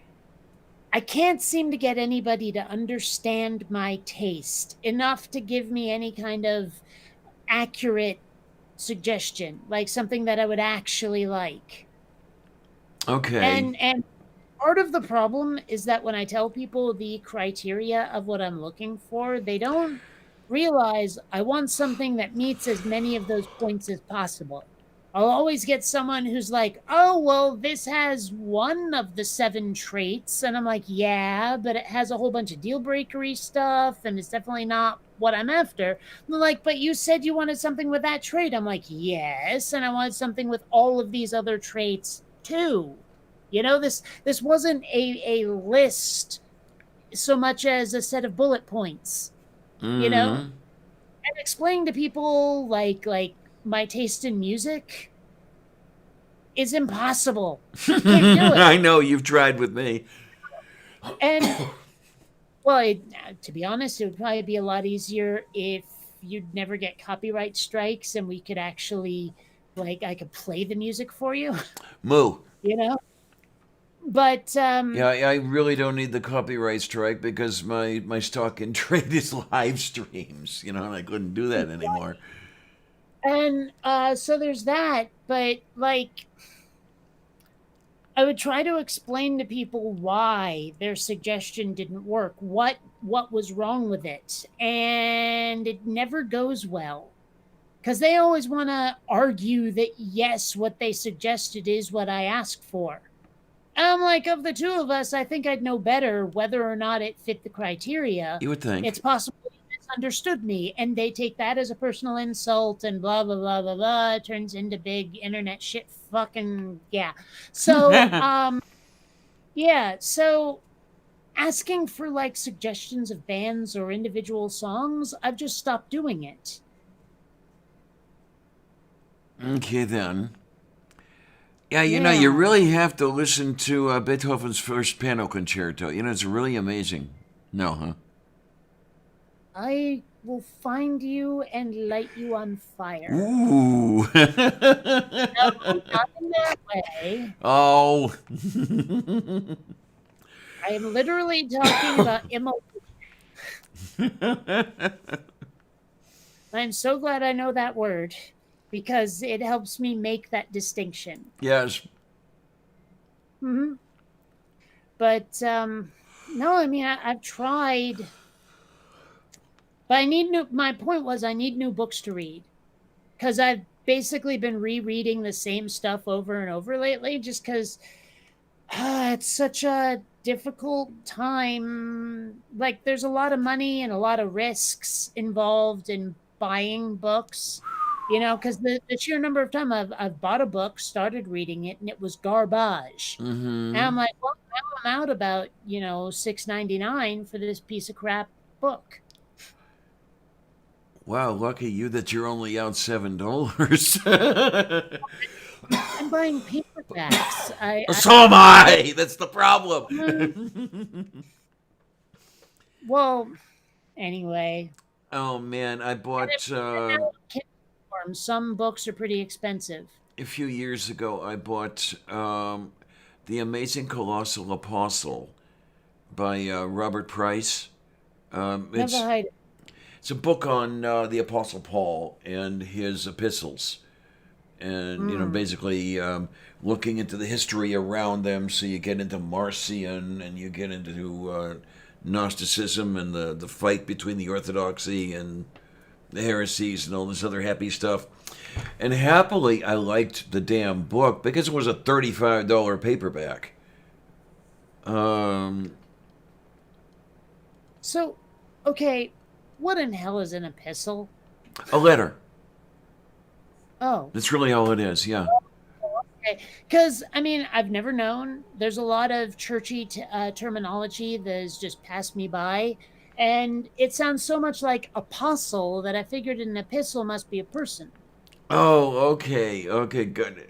Speaker 2: I can't seem to get anybody to understand my taste enough to give me any kind of accurate suggestion, like something that I would actually like.
Speaker 1: Okay.
Speaker 2: And part of the problem is that when I tell people the criteria of what I'm looking for, they don't realize I want something that meets as many of those points as possible. I'll always get someone who's like, oh, well, this has one of the 7 traits. And I'm like, yeah, but it has a whole bunch of deal breakery stuff. And it's definitely not what I'm after. And they're like, but you said you wanted something with that trait. I'm like, yes. And I wanted something with all of these other traits too. This wasn't a list so much as a set of bullet points. And explaining to people like my taste in music is impossible. You can't do it.
Speaker 1: I know, you've tried with me.
Speaker 2: And well, to be honest, it would probably be a lot easier if you'd never get copyright strikes and we could actually, like, I could play the music for you.
Speaker 1: Moo.
Speaker 2: But
Speaker 1: Yeah, I really don't need the copyright strike because my stock in trade is live streams, and I couldn't do that anymore.
Speaker 2: And so there's that, but like I would try to explain to people why their suggestion didn't work, what was wrong with it, and it never goes well. Because they always want to argue that yes, what they suggested is what I asked for. I'm like, of the two of us, I think I'd know better whether or not it fit the criteria.
Speaker 1: You would think.
Speaker 2: It's possible you misunderstood me, and they take that as a personal insult, and blah, blah, blah, blah, blah. It turns into big internet shit fucking, yeah. So, yeah, so asking for, like, suggestions of bands or individual songs, I've just stopped doing it.
Speaker 1: Okay, then. Yeah, you really have to listen to Beethoven's first piano concerto. It's really amazing. No, huh?
Speaker 2: I will find you and light you on fire.
Speaker 1: Ooh.
Speaker 2: No, not in that way.
Speaker 1: Oh.
Speaker 2: I am literally talking about immolation. I'm so glad I know that word, because it helps me make that distinction.
Speaker 1: Yes.
Speaker 2: Mm-hmm. But no, I mean I've tried, but I need my point was I need new books to read, because I've basically been rereading the same stuff over and over lately just because it's such a difficult time. Like, there's a lot of money and a lot of risks involved in buying books, because the sheer number of time I've bought a book, started reading it, and it was garbage. And I'm like, well, now I'm out about, $6.99 for this piece of crap book.
Speaker 1: Wow, lucky you that you're only out $7.
Speaker 2: I'm buying paperbacks.
Speaker 1: So am I. That's the problem.
Speaker 2: Well, anyway.
Speaker 1: Oh man, I bought
Speaker 2: Some books are pretty expensive.
Speaker 1: a few years ago. I bought The Amazing Colossal Apostle by Robert Price.
Speaker 2: Never hide it.
Speaker 1: It's a book on the Apostle Paul and his epistles, and basically looking into the history around them. So you get into Marcion, and you get into Gnosticism and the fight between the Orthodoxy and the heresies and all this other happy stuff. And happily, I liked the damn book because it was a $35 paperback.
Speaker 2: So, okay, what in hell is an epistle?
Speaker 1: A letter.
Speaker 2: Oh.
Speaker 1: That's really all it is, yeah.
Speaker 2: Okay. Because, I've never known. There's a lot of churchy terminology that has just passed me by. And it sounds so much like apostle that I figured an epistle must be a person.
Speaker 1: Oh, okay, good.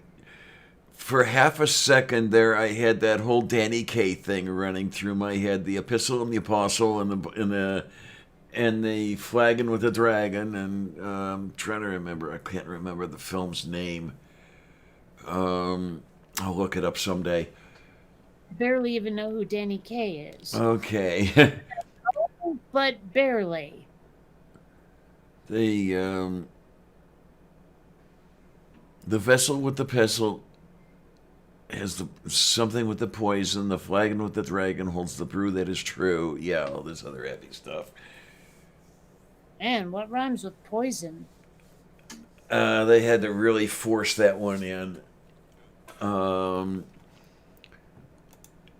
Speaker 1: For half a second there, I had that whole Danny Kaye thing running through my head: the epistle and the apostle, and the flagon with the dragon. And I'm trying to remember. I can't remember the film's name. I'll look it up someday.
Speaker 2: I barely even know who Danny Kaye is.
Speaker 1: Okay.
Speaker 2: But barely.
Speaker 1: The vessel with the pestle has something with the poison. The flagon with the dragon holds the brew that is true. Yeah, all this other heavy stuff.
Speaker 2: Man, what rhymes with poison?
Speaker 1: They had to really force that one in. I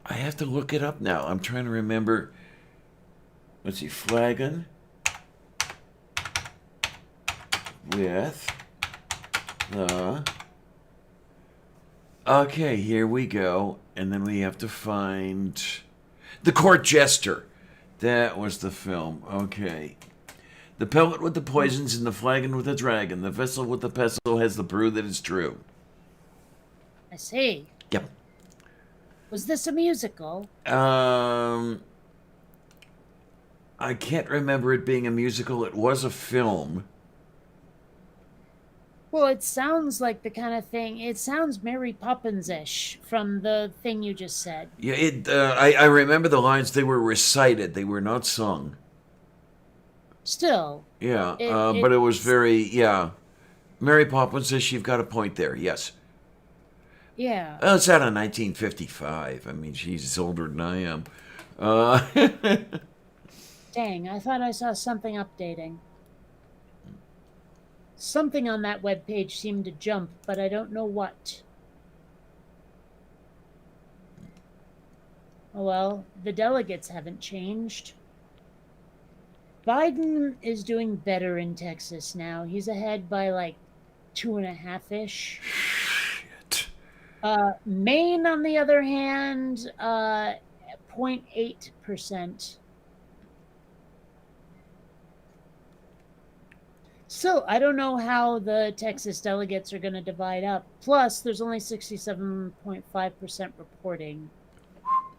Speaker 1: have to look it up now. I'm trying to remember. Let's see, flagon with the... Okay, here we go. And then we have to find The Court Jester. That was the film. Okay. The pellet with the poisons and the flagon with the dragon. The vessel with the pestle has the brew that is true.
Speaker 2: I see.
Speaker 1: Yep.
Speaker 2: Was this a musical?
Speaker 1: I can't remember it being a musical. It was a film.
Speaker 2: Well, it sounds like the kind of thing. It sounds Mary Poppins-ish from the thing you just said.
Speaker 1: Yeah, I remember the lines. They were recited. They were not sung.
Speaker 2: Still.
Speaker 1: Yeah, but it was very, yeah. Mary Poppins-ish, you've got a point there, yes.
Speaker 2: Yeah.
Speaker 1: Well, it's out of 1955. I mean, she's older than I am.
Speaker 2: Dang, I thought I saw something updating. Something on that webpage seemed to jump, but I don't know what. Oh well, the delegates haven't changed. Biden is doing better in Texas now. He's ahead by like 2.5-ish.
Speaker 1: Shit.
Speaker 2: Maine, on the other hand, 0.8%. So I don't know how the Texas delegates are going to divide up. Plus, there's only 67.5% reporting.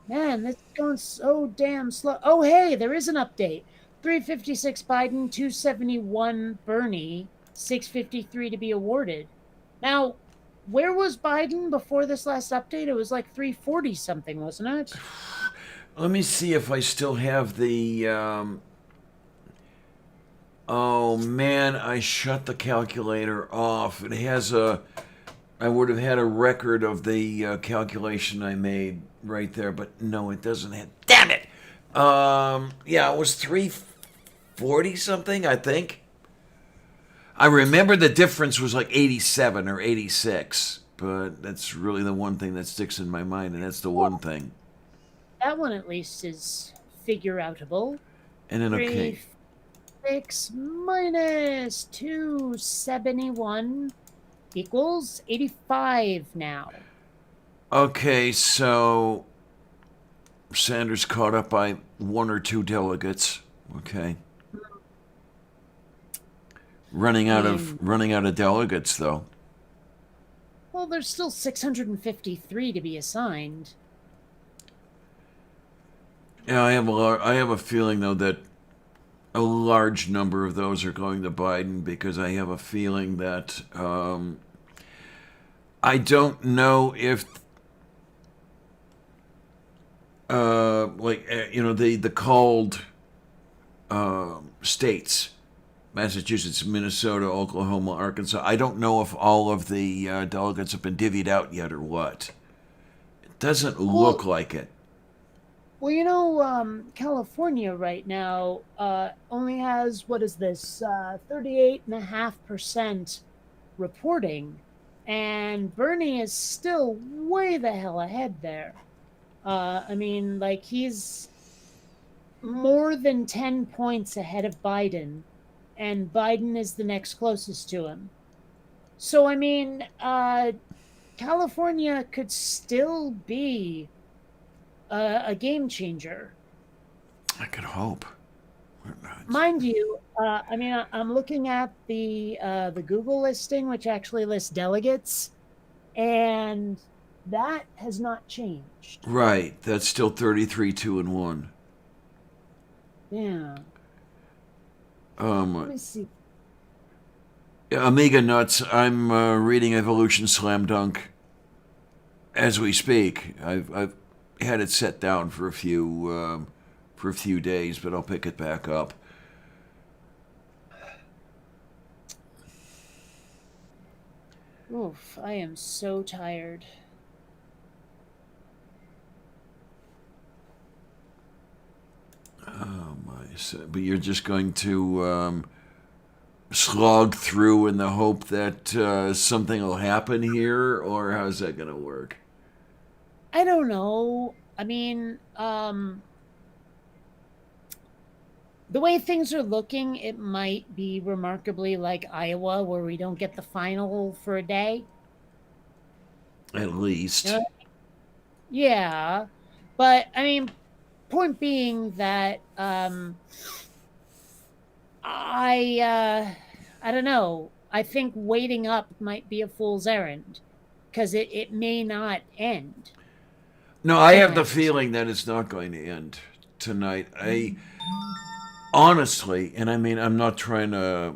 Speaker 2: Man, this is going so damn slow. Oh, hey, there is an update. 356 Biden, 271 Bernie, 653 to be awarded. Now, where was Biden before this last update? It was like 340 something, wasn't it?
Speaker 1: Let me see if I still have the... Oh, man, I shut the calculator off. It has a... I would have had a record of the calculation I made right there, but no, it doesn't have... Damn it! Yeah, it was 340 something, I think. I remember the difference was like 87 or 86, but that's really the one thing that sticks in my mind, and that's the one thing.
Speaker 2: That one at least is figure outable.
Speaker 1: And then,
Speaker 2: 3,
Speaker 1: okay.
Speaker 2: 6 minus 271 equals 85 now.
Speaker 1: Okay, so Sanders caught up by 1 or 2 delegates. Okay. Running out of delegates, though.
Speaker 2: Well, there's still 653 to be assigned.
Speaker 1: Yeah, I have a feeling though that a large number of those are going to Biden, because I have a feeling that I don't know if the called states, Massachusetts, Minnesota, Oklahoma, Arkansas. I don't know if all of the delegates have been divvied out yet or what. It doesn't look like it.
Speaker 2: Well, California right now only has, 38.5% reporting, and Bernie is still way the hell ahead there. He's more than 10 points ahead of Biden, and Biden is the next closest to him. So, California could still be a game changer.
Speaker 1: I could hope.
Speaker 2: Mind you, I'm looking at the Google listing, which actually lists delegates, and that has not changed.
Speaker 1: Right, that's still 33, 2, and 1.
Speaker 2: Yeah. Let me see.
Speaker 1: Amiga Nuts, I'm reading Evolution Slam Dunk as we speak. I've had it set down for a few days, but I'll pick it back up.
Speaker 2: Oof, I am so tired.
Speaker 1: Oh my! But you're just going to slog through in the hope that something will happen here, or how's that going to work?
Speaker 2: I don't know. The way things are looking, it might be remarkably like Iowa, where we don't get the final for a day.
Speaker 1: At least.
Speaker 2: Yeah. But, point being that I don't know. I think waiting up might be a fool's errand, because it may not end.
Speaker 1: No, I have the feeling that it's not going to end tonight. I honestly, and I'm not trying to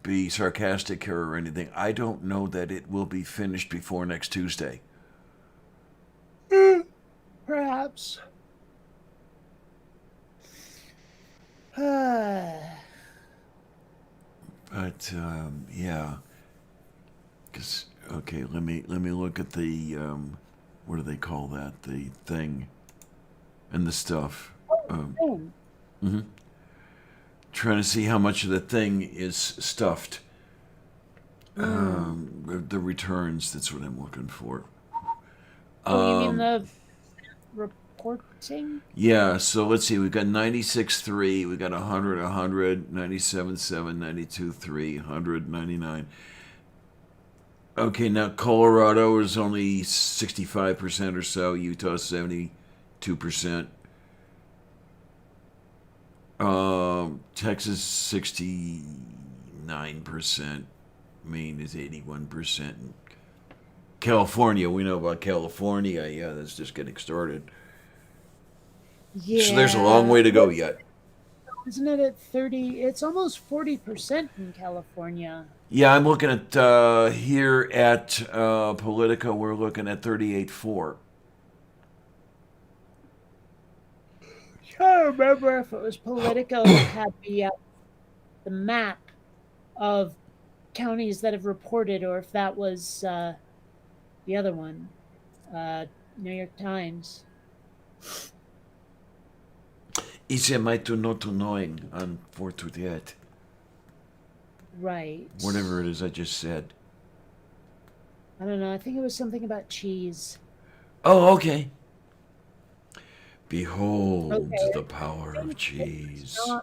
Speaker 1: be sarcastic here or anything. I don't know that it will be finished before next Tuesday.
Speaker 2: Perhaps.
Speaker 1: But yeah, because okay, let me look at the what do they call that? The thing and the stuff. Trying to see how much of the thing is stuffed. The returns. That's what I'm looking for.
Speaker 2: You mean the reporting?
Speaker 1: Yeah, so let's see. We've got 96.3. We got 100, 97.7, 92.3, 100, 99. Okay, now Colorado is only 65% or so. Utah 72%. Texas 69%. Maine is 81%. California, we know about California. Yeah, that's just getting started.
Speaker 2: Yeah.
Speaker 1: So there's a long way to go yet.
Speaker 2: Isn't it at 30? It's almost 40% in California.
Speaker 1: Yeah, I'm looking at here at Politico. We're looking at 38.4.
Speaker 2: I don't remember if it was Politico that had the map of counties that have reported, or if that was the other one, New York Times.
Speaker 1: Is a mai tu no tu knowing on 428.
Speaker 2: Right.
Speaker 1: Whatever it is I just said.
Speaker 2: I don't know. I think it was something about cheese.
Speaker 1: Oh, okay. Behold
Speaker 2: Okay.
Speaker 1: the power of cheese.
Speaker 2: It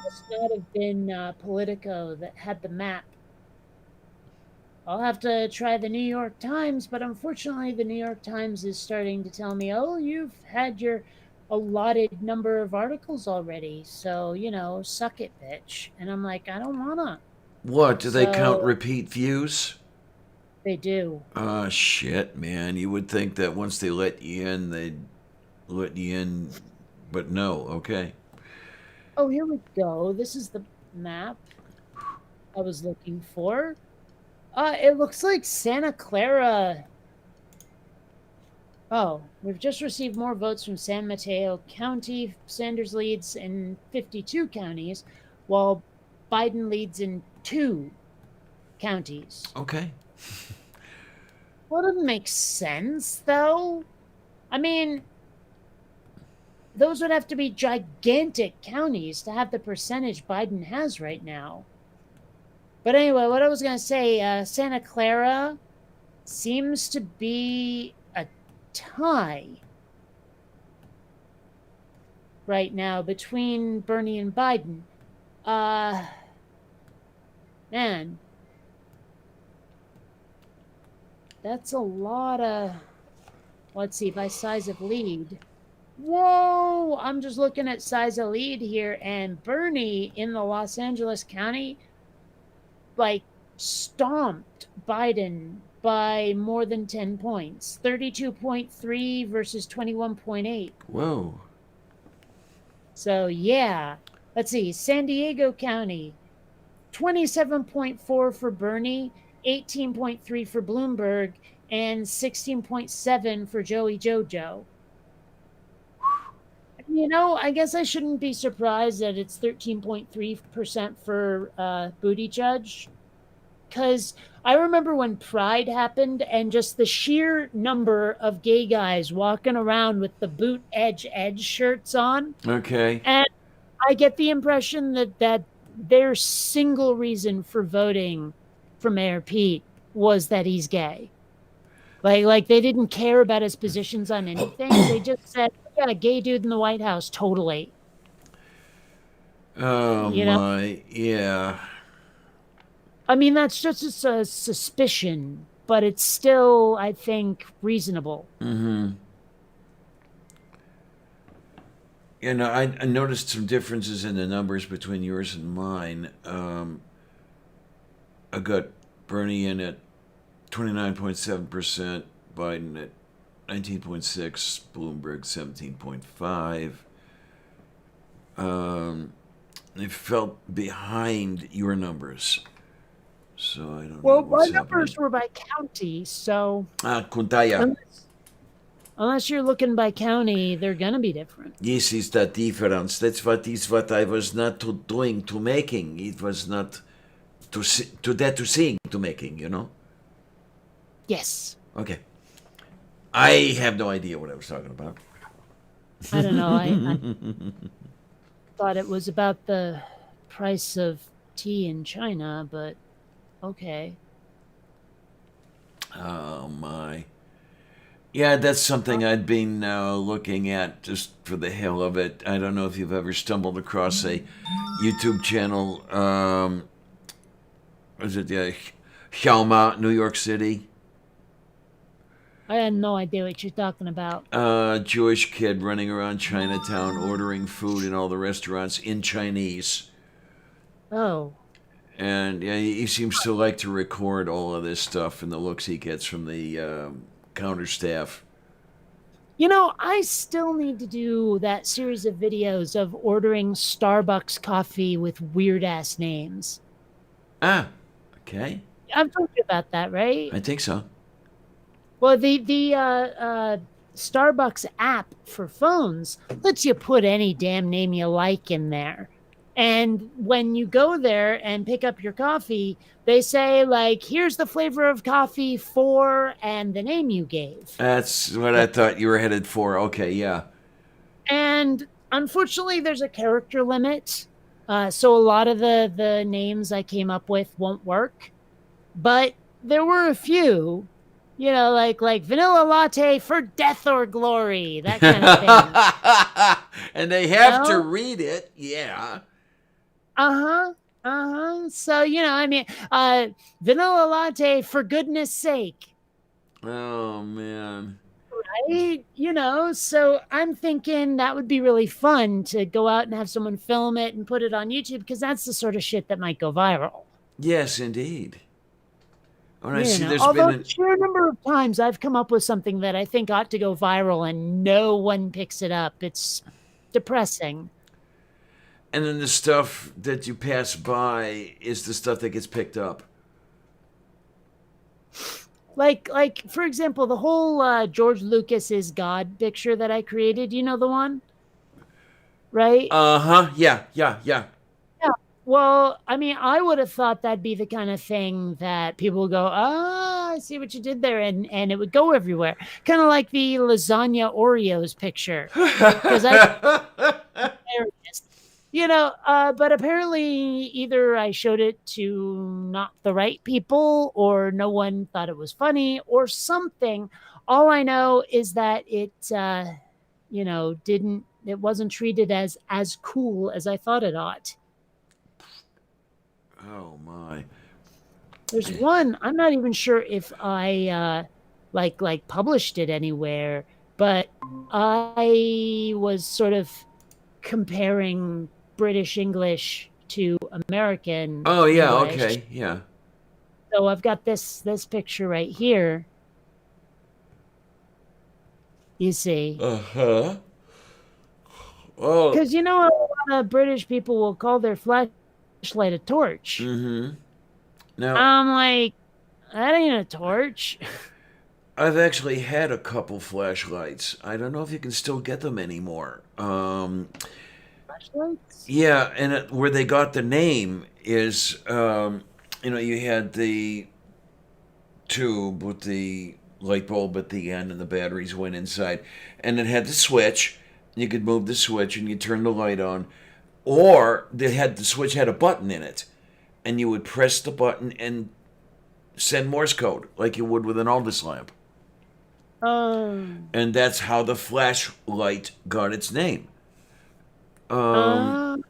Speaker 2: must not have been Politico that had the map. I'll have to try the New York Times, but unfortunately, the New York Times is starting to tell me, oh, you've had your allotted number of articles already, so, suck it, bitch. And I'm like, I don't wanna.
Speaker 1: What, do they count
Speaker 2: So-
Speaker 1: repeat views?
Speaker 2: They do.
Speaker 1: Shit, man. You would think that once they let you in, they'd let you in, but no, okay.
Speaker 2: Oh, here we go. This is the map I was looking for. It looks like Santa Clara. Oh, we've just received more votes from San Mateo County. Sanders leads in 52 counties, while Biden leads in 2 counties.
Speaker 1: Okay.
Speaker 2: Well, it doesn't make sense, though. I mean, those would have to be gigantic counties to have the percentage Biden has right now. But anyway, what I was going to say, Santa Clara seems to be a tie right now between Bernie and Biden. Man, that's a lot of, let's see, by size of lead. Whoa, I'm just looking at size of lead here, and Bernie in the Los Angeles County, like, stomped Biden by more than 10 points. 32.3 versus 21.8.
Speaker 1: Whoa.
Speaker 2: So, yeah. Let's see. San Diego County, 27.4 for Bernie, 18.3 for Bloomberg, and 16.7 for Joey Jojo. I guess I shouldn't be surprised that it's 13.3% for Buttigieg, because I remember when Pride happened and just the sheer number of gay guys walking around with the boot edge shirts on.
Speaker 1: Okay.
Speaker 2: And I get the impression that their single reason for voting for Mayor Pete was that he's gay. Like they didn't care about his positions on anything. They just said, yeah, a gay dude in the White House, totally.
Speaker 1: Oh, my. Yeah.
Speaker 2: I mean, that's just a suspicion, but it's still, I think, reasonable.
Speaker 1: Mm-hmm. I noticed some differences in the numbers between yours and mine. I got Bernie in at 29.7%, Biden at 19.6%, Bloomberg 17.5%. They felt behind your numbers. So I don't know
Speaker 2: Well,
Speaker 1: what's
Speaker 2: my numbers were by county, so
Speaker 1: Kuntaya.
Speaker 2: unless you're looking by county, they're gonna be different.
Speaker 1: This is the difference. That's what I was not doing to making. It was not to seeing to making.
Speaker 2: Yes.
Speaker 1: Okay. I have no idea what I was talking about.
Speaker 2: I don't know. I thought it was about the price of tea in China, but okay.
Speaker 1: Oh, my. Yeah, that's something I'd been looking at just for the hell of it. I don't know if you've ever stumbled across a YouTube channel. Was it Xiaoma, New York City?
Speaker 2: I had no idea what you're talking about.
Speaker 1: Jewish kid running around Chinatown ordering food in all the restaurants in Chinese.
Speaker 2: Oh.
Speaker 1: And yeah, he seems to like to record all of this stuff and the looks he gets from the counter staff.
Speaker 2: I still need to do that series of videos of ordering Starbucks coffee with weird-ass names.
Speaker 1: Ah, okay.
Speaker 2: I've told you about that, right?
Speaker 1: I think so.
Speaker 2: Well, the Starbucks app for phones lets you put any damn name you like in there. And when you go there and pick up your coffee, they say, like, here's the flavor of coffee for, and the name you gave.
Speaker 1: That's what I thought you were headed for. Okay, yeah.
Speaker 2: And unfortunately, there's a character limit So a lot of the names I came up with won't work, but there were a few, like vanilla latte for death or glory, that kind of thing.
Speaker 1: And they
Speaker 2: You
Speaker 1: have to
Speaker 2: know?
Speaker 1: read it. Yeah.
Speaker 2: Uh-huh. Uh-huh. So, vanilla latte for goodness sake.
Speaker 1: Oh man.
Speaker 2: So I'm thinking that would be really fun to go out and have someone film it and put it on YouTube because that's the sort of shit that might go viral.
Speaker 1: Yes, indeed. When I see there's been
Speaker 2: Although
Speaker 1: an
Speaker 2: sure number of times I've come up with something that I think ought to go viral and no one picks it up. It's depressing.
Speaker 1: and then the stuff that you pass by is the stuff that gets picked up.
Speaker 2: Like for example, the whole George Lucas's God picture that I created, you know the one? Right?
Speaker 1: Uh-huh. Yeah, yeah, yeah.
Speaker 2: Yeah. Well, I mean, I would have thought that'd be the kind of thing that people would go, "Ah, I see what you did there," and it would go everywhere. Kind of like the lasagna Oreos picture. Because I but apparently either I showed it to not the right people or no one thought it was funny or something. All I know is that it wasn't treated as cool as I thought it ought.
Speaker 1: Oh my.
Speaker 2: There's one, I'm not even sure if I like published it anywhere, but I was sort of comparing British English to American
Speaker 1: Oh yeah,
Speaker 2: English.
Speaker 1: okay. Yeah.
Speaker 2: So I've got this picture right here. You see.
Speaker 1: Uh-huh. Oh.
Speaker 2: Because a lot of British people will call their flashlight a torch.
Speaker 1: Mm-hmm. Now
Speaker 2: I'm like, that ain't a torch.
Speaker 1: I've actually had a couple flashlights. I don't know if you can still get them anymore.
Speaker 2: Flashlights?
Speaker 1: Yeah, and where they got the name is, you had the tube with the light bulb at the end and the batteries went inside. And it had the switch. You could move the switch and you turn the light on. Or the switch had a button in it. And you would press the button and send Morse code like you would with an Aldous lamp. And that's how the flashlight got its name.
Speaker 2: Okay.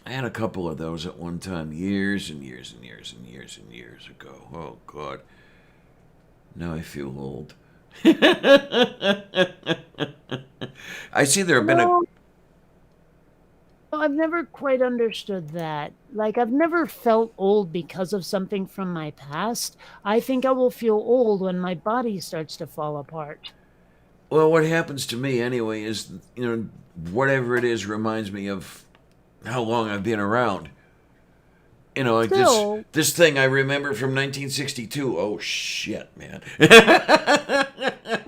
Speaker 1: I had a couple of those at one time, years and years and years and years and years ago. Oh, God. Now I feel old. I see there have been a...
Speaker 2: Well, I've never quite understood that. Like, I've never felt old because of something from my past. I think I will feel old when my body starts to fall apart.
Speaker 1: Well, what happens to me anyway is, whatever it is reminds me of how long I've been around. Like
Speaker 2: Still,
Speaker 1: this thing I remember from 1962. Oh, shit, man.
Speaker 2: well,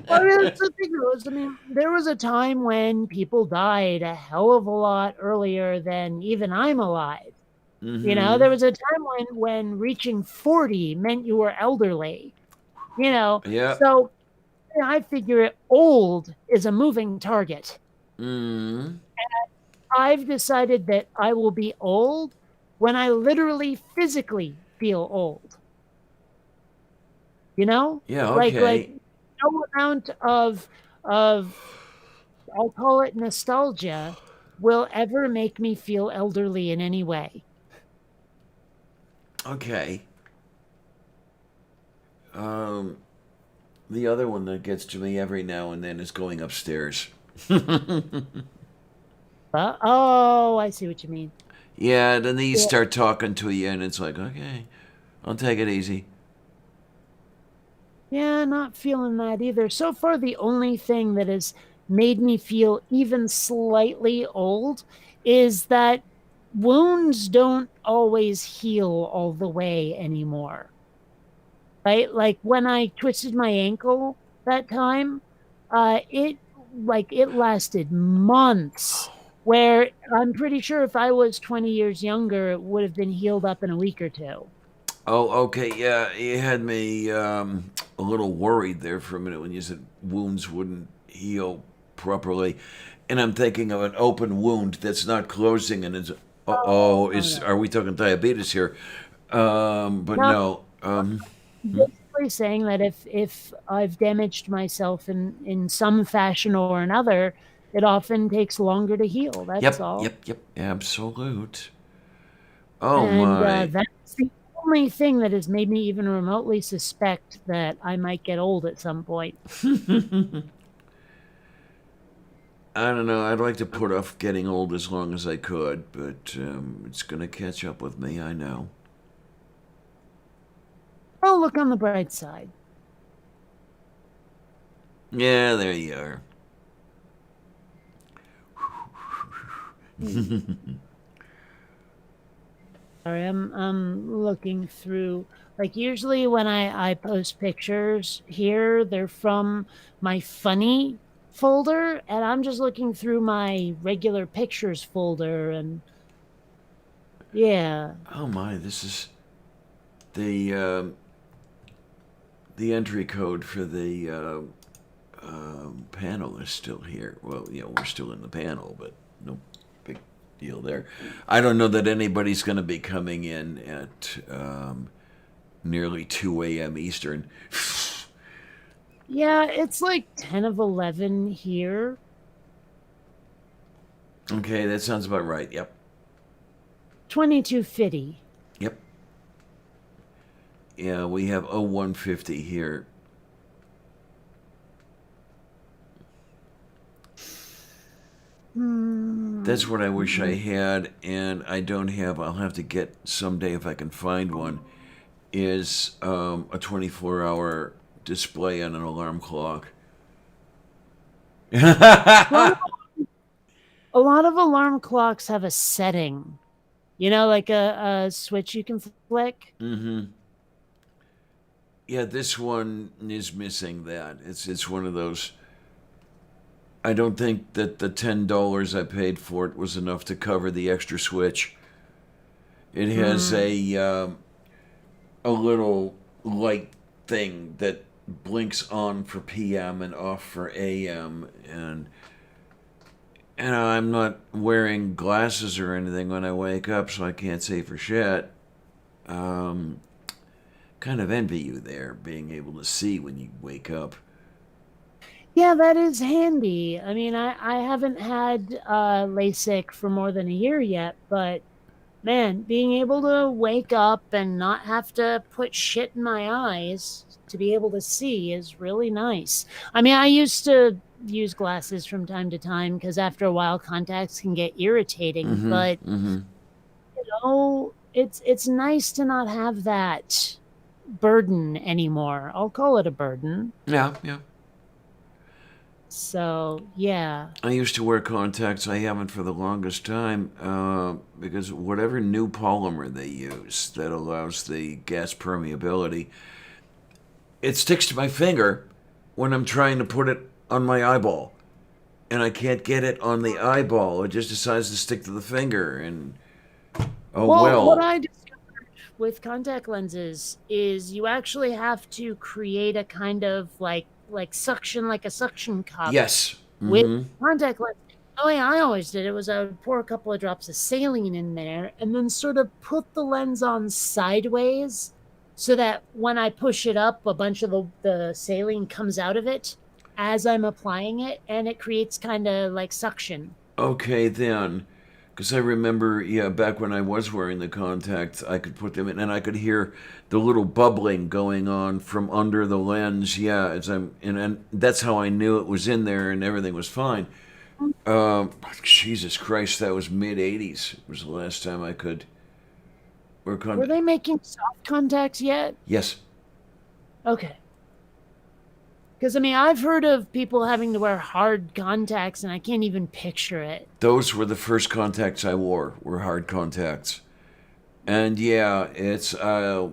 Speaker 2: that's the thing is, there was a time when people died a hell of a lot earlier than even I'm alive.
Speaker 1: Mm-hmm.
Speaker 2: There was a time when reaching 40 meant you were elderly.
Speaker 1: Yeah.
Speaker 2: So I figure old is a moving target.
Speaker 1: Mm-hmm.
Speaker 2: And I've decided that I will be old when I literally physically feel old.
Speaker 1: Yeah, okay.
Speaker 2: Like no amount of I'll call it nostalgia will ever make me feel elderly in any way.
Speaker 1: Okay. The other one that gets to me every now and then is going upstairs.
Speaker 2: Oh, I see what you mean.
Speaker 1: Yeah, then these start talking to you, and it's like, okay, I'll take it easy.
Speaker 2: Yeah, not feeling that either. So far, the only thing that has made me feel even slightly old is that wounds don't always heal all the way anymore. Right? Like when I twisted my ankle that time, it lasted months. Where I'm pretty sure if I was 20 years younger, it would have been healed up in a week or two.
Speaker 1: Oh, okay, yeah, you had me a little worried there for a minute when you said wounds wouldn't heal properly, and I'm thinking of an open wound that's not closing, and it's are we talking diabetes here? But no.
Speaker 2: Basically saying that if I've damaged myself in some fashion or another, it often takes longer to heal. That's all.
Speaker 1: Yep. Absolute. Oh
Speaker 2: And
Speaker 1: my.
Speaker 2: that's the only thing that has made me even remotely suspect that I might get old at some point.
Speaker 1: I don't know. I'd like to put off getting old as long as I could, but it's going to catch up with me, I know.
Speaker 2: Oh, look on the bright side.
Speaker 1: Yeah, there you are.
Speaker 2: Sorry, I'm looking through. Like usually when I post pictures here, they're from my funny folder, and I'm just looking through my regular pictures folder, and yeah.
Speaker 1: Oh my, this is the entry code for the panel is still here. Well, we're still in the panel, but no big deal there. I don't know that anybody's going to be coming in at nearly 2 a.m. Eastern.
Speaker 2: Yeah, it's like 10 of 11 here.
Speaker 1: Okay, that sounds about right. Yep.
Speaker 2: 2250.
Speaker 1: Yep. Yeah, we have 0150 here. That's what I wish I had, and I don't have. I'll have to get someday if I can find one. Is a 24-hour display on an alarm clock.
Speaker 2: A lot of alarm clocks have a setting, like a switch you can flick.
Speaker 1: Mm-hmm. Yeah, this one is missing that. It's one of those. I don't think that the $10 I paid for it was enough to cover the extra switch. It has a little light thing that blinks on for PM and off for AM, and I'm not wearing glasses or anything when I wake up, so I can't say for shit. Kind of envy you there, being able to see when you wake up.
Speaker 2: Yeah, that is handy. I mean, I haven't had LASIK for more than a year yet, but man, being able to wake up and not have to put shit in my eyes to be able to see is really nice. I mean, I used to use glasses from time to time because after a while contacts can get irritating, but it's nice to not have that burden anymore. I'll call it a burden.
Speaker 1: Yeah.
Speaker 2: So, yeah.
Speaker 1: I used to wear contacts. I haven't for the longest time because whatever new polymer they use that allows the gas permeability, it sticks to my finger when I'm trying to put it on my eyeball. And I can't get it on the eyeball. It just decides to stick to the finger. And, well.
Speaker 2: What I discovered with contact lenses is you actually have to create a kind of like suction, like a suction cup.
Speaker 1: Yes.
Speaker 2: With contact lens. The way I always did it was I would pour a couple of drops of saline in there and then sort of put the lens on sideways so that when I push it up, a bunch of the saline comes out of it as I'm applying it, and it creates kind of like suction.
Speaker 1: Okay, then. Because I remember, back when I was wearing the contacts, I could put them in, and I could hear the little bubbling going on from under the lens. Yeah, and that's how I knew it was in there and everything was fine. Jesus Christ, that was mid-'80s. It was the last time I could wear contacts.
Speaker 2: Were they making soft contacts yet?
Speaker 1: Yes.
Speaker 2: Okay. Because, I mean, I've heard of people having to wear hard contacts, and I can't even picture it.
Speaker 1: Those were the first contacts I wore, were hard contacts. And, yeah, it's a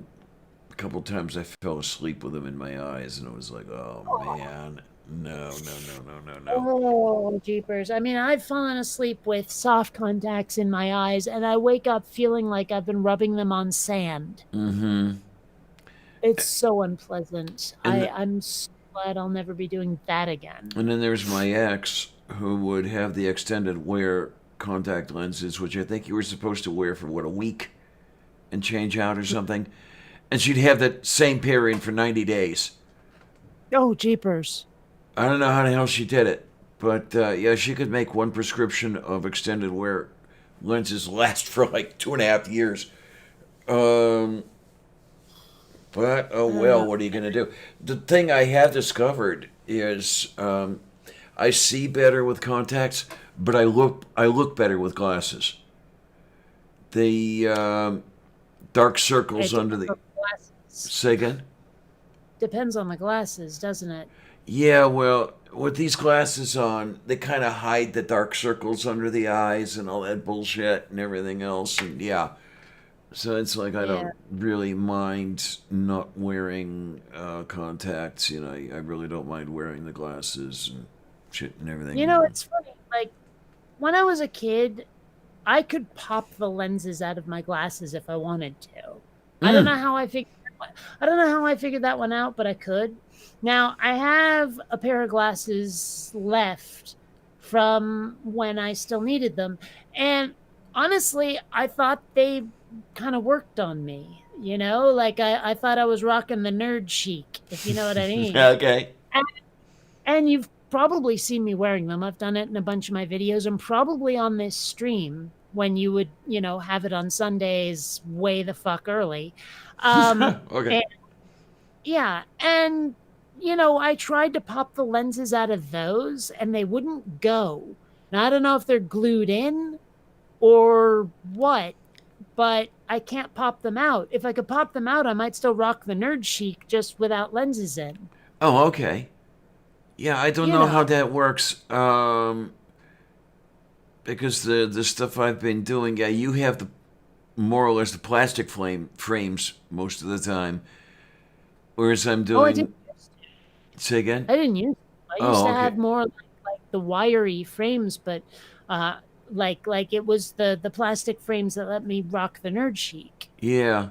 Speaker 1: couple times I fell asleep with them in my eyes, and it was like, oh, man. No.
Speaker 2: Oh, jeepers. I mean, I've fallen asleep with soft contacts in my eyes, and I wake up feeling like I've been rubbing them on sand.
Speaker 1: Mm-hmm.
Speaker 2: It's so unpleasant. I'm so glad I'll never be doing that again.
Speaker 1: And then there's my ex. who would have the extended wear contact lenses, which I think you were supposed to wear for, what, a week and change out or something? And she'd have that same pair in for 90 days.
Speaker 2: Oh, jeepers.
Speaker 1: I don't know how the hell she did it, but yeah, she could make one prescription of extended wear lenses last for like 2.5 years. But oh well, what are you gonna do? The thing I have discovered is I see better with contacts, but I look better with glasses. The dark circles under the
Speaker 2: Glasses.
Speaker 1: say again.
Speaker 2: Depends on the glasses, doesn't it?
Speaker 1: Yeah, well, with these glasses on, they kind of hide the dark circles under the eyes and all that bullshit and everything else, and yeah. So it's like I don't really mind not wearing contacts. You know, I really don't mind wearing the glasses and shit and everything.
Speaker 2: You know, it's funny. Like, when I was a kid, I could pop the lenses out of my glasses if I wanted to. I don't know how I figured that one out, but I could. Now, I have a pair of glasses left from when I still needed them. And honestly, I thought they kind of worked on me. You know, like I thought I was rocking the nerd chic, if you know what I mean.
Speaker 1: Okay.
Speaker 2: And you've probably seen me wearing them. I've done it in a bunch of my videos and probably on this stream when you would, you know, have it on Sundays way the fuck early.
Speaker 1: Okay.
Speaker 2: And, yeah. And, you know, I tried to pop the lenses out of those and they wouldn't go. Now, I don't know if they're glued in or what, but I can't pop them out. If I could pop them out, I might still rock the nerd chic just without lenses in.
Speaker 1: Oh, okay. Yeah, I don't know how that works. Because the stuff I've been doing, yeah, you have the more or less the plastic frames most of the time, whereas I'm doing.
Speaker 2: Oh, I didn't.
Speaker 1: Say again.
Speaker 2: I didn't use. I used to
Speaker 1: okay.
Speaker 2: have more like the wiry frames, but like it was the plastic frames that let me rock the nerd chic.
Speaker 1: Yeah.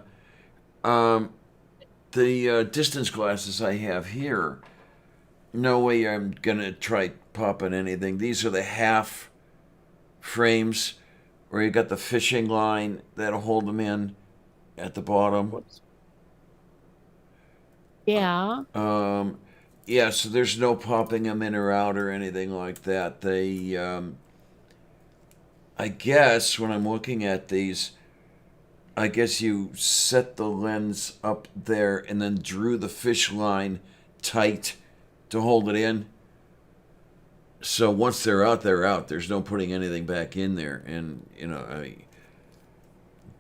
Speaker 1: The distance glasses I have here, no way I'm gonna try popping anything. These are the half frames where you got the fishing line that'll hold them in at the bottom.
Speaker 2: Yeah.
Speaker 1: Yeah, so there's no popping them in or out or anything like that. They, I guess when I'm looking at these, I guess you set the lens up there and then drew the fish line tight to hold it in. So once they're out, they're out. There's no putting anything back in there. And, you know,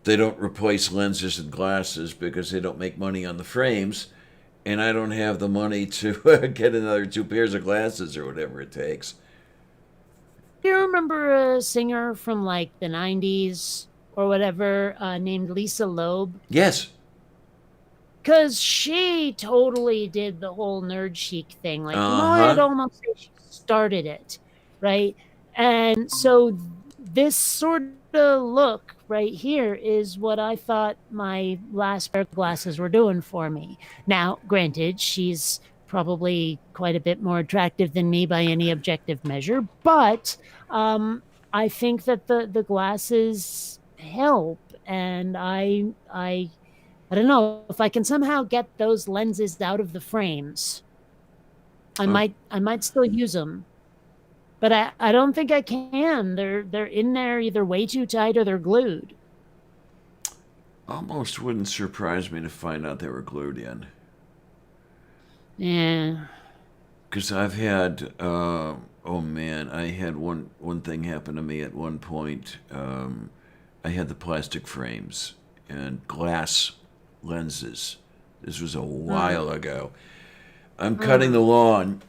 Speaker 1: they don't replace lenses and glasses because they don't make money on the frames. And I don't have the money to get another 2 pairs of glasses or whatever it takes.
Speaker 2: Do you remember a singer from like the 90s or whatever named Lisa Loeb?
Speaker 1: Yes.
Speaker 2: Because she totally did the whole nerd chic thing. Like, you know, I'd almost say she started it, right? And so this sort of look right here is what I thought my last pair of glasses were doing for me. Now, granted, she's probably quite a bit more attractive than me by any objective measure, but I think that the glasses help, and I don't know if I can somehow get those lenses out of the frames. I might still use them, but I don't think I can. They're in there either way too tight or they're glued.
Speaker 1: Almost wouldn't surprise me to find out they were glued in.
Speaker 2: Yeah.
Speaker 1: Because I've had, oh man, I had one thing happen to me at one point. I had the plastic frames and glass lenses. This was a while ago. I'm cutting the lawn,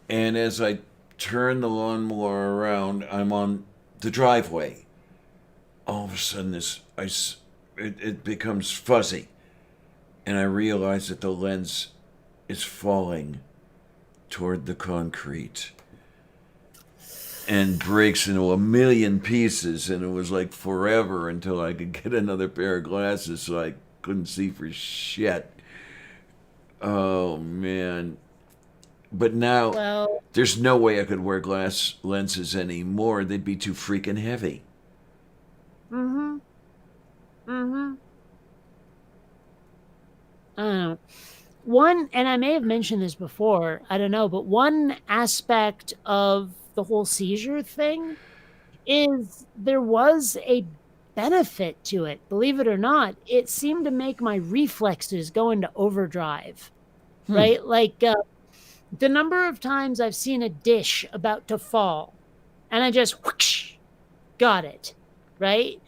Speaker 1: and as I turn the lawnmower around, I'm on the driveway. All of a sudden, it becomes fuzzy, and I realize that the lens is falling toward the concrete and breaks into a million pieces, and it was like forever until I could get another pair of glasses so I couldn't see for shit. Oh man. But now,
Speaker 2: Well,
Speaker 1: there's no way I could wear glass lenses anymore. They'd be too freaking heavy.
Speaker 2: mm-hmm, mm-hmm. I don't know. One, and I may have mentioned this before, I don't know, but one aspect of the whole seizure thing is there was a benefit to it. Believe it or not, it seemed to make my reflexes go into overdrive, right? Like the number of times I've seen a dish about to fall and I just whoosh, got it, right?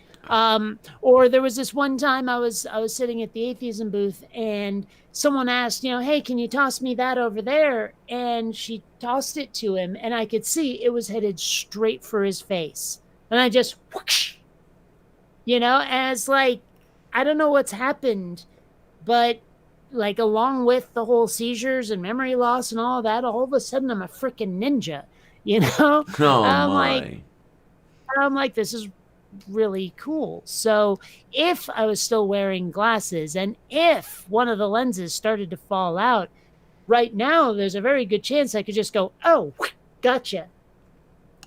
Speaker 2: Or there was this one time I was sitting at the atheism booth and someone asked, hey, can you toss me that over there? And she tossed it to him and I could see it was headed straight for his face. And I just whoosh, and it's like, I don't know what's happened, but like along with the whole seizures and memory loss and all that, all of a sudden I'm a freaking ninja,
Speaker 1: Oh
Speaker 2: I'm
Speaker 1: my.
Speaker 2: like, this is really cool. So if I was still wearing glasses and if one of the lenses started to fall out, right now there's a very good chance I could just go, oh, gotcha.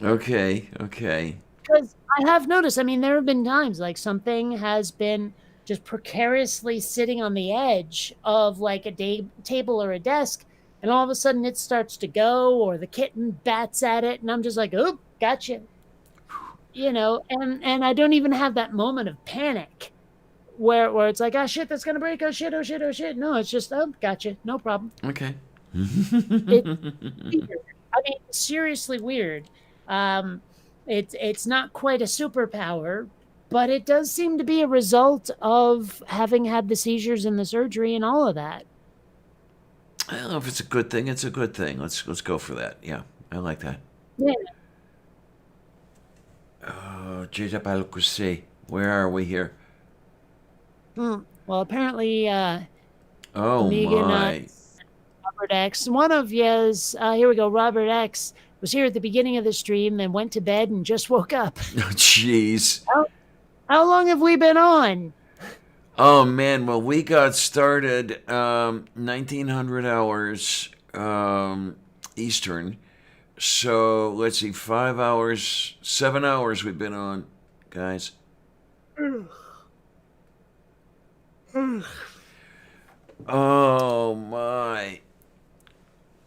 Speaker 1: Okay.
Speaker 2: Because I have noticed, I mean, there have been times like something has been just precariously sitting on the edge of like a table or a desk, and all of a sudden it starts to go, or the kitten bats at it, and I'm just like, oh, gotcha. And I don't even have that moment of panic where it's like, oh shit, that's gonna break, oh shit, oh shit, oh shit. No, it's just, oh, gotcha, no problem.
Speaker 1: Okay.
Speaker 2: It's weird. I mean, seriously weird. It's not quite a superpower, but it does seem to be a result of having had the seizures and the surgery and all of that.
Speaker 1: I don't know if it's a good thing. It's a good thing. Let's go for that. Yeah, I like that.
Speaker 2: Yeah.
Speaker 1: Where are we here?
Speaker 2: Well, apparently,
Speaker 1: Oh
Speaker 2: Megan,
Speaker 1: my.
Speaker 2: Robert X, one of yes, here we go. Robert X was here at the beginning of the stream, then went to bed and just woke up.
Speaker 1: Jeez.
Speaker 2: How long have we been on?
Speaker 1: Oh man, well we got started 1900 hours Eastern. So let's see, 5 hours, 7 hours we've been on, guys. Oh my.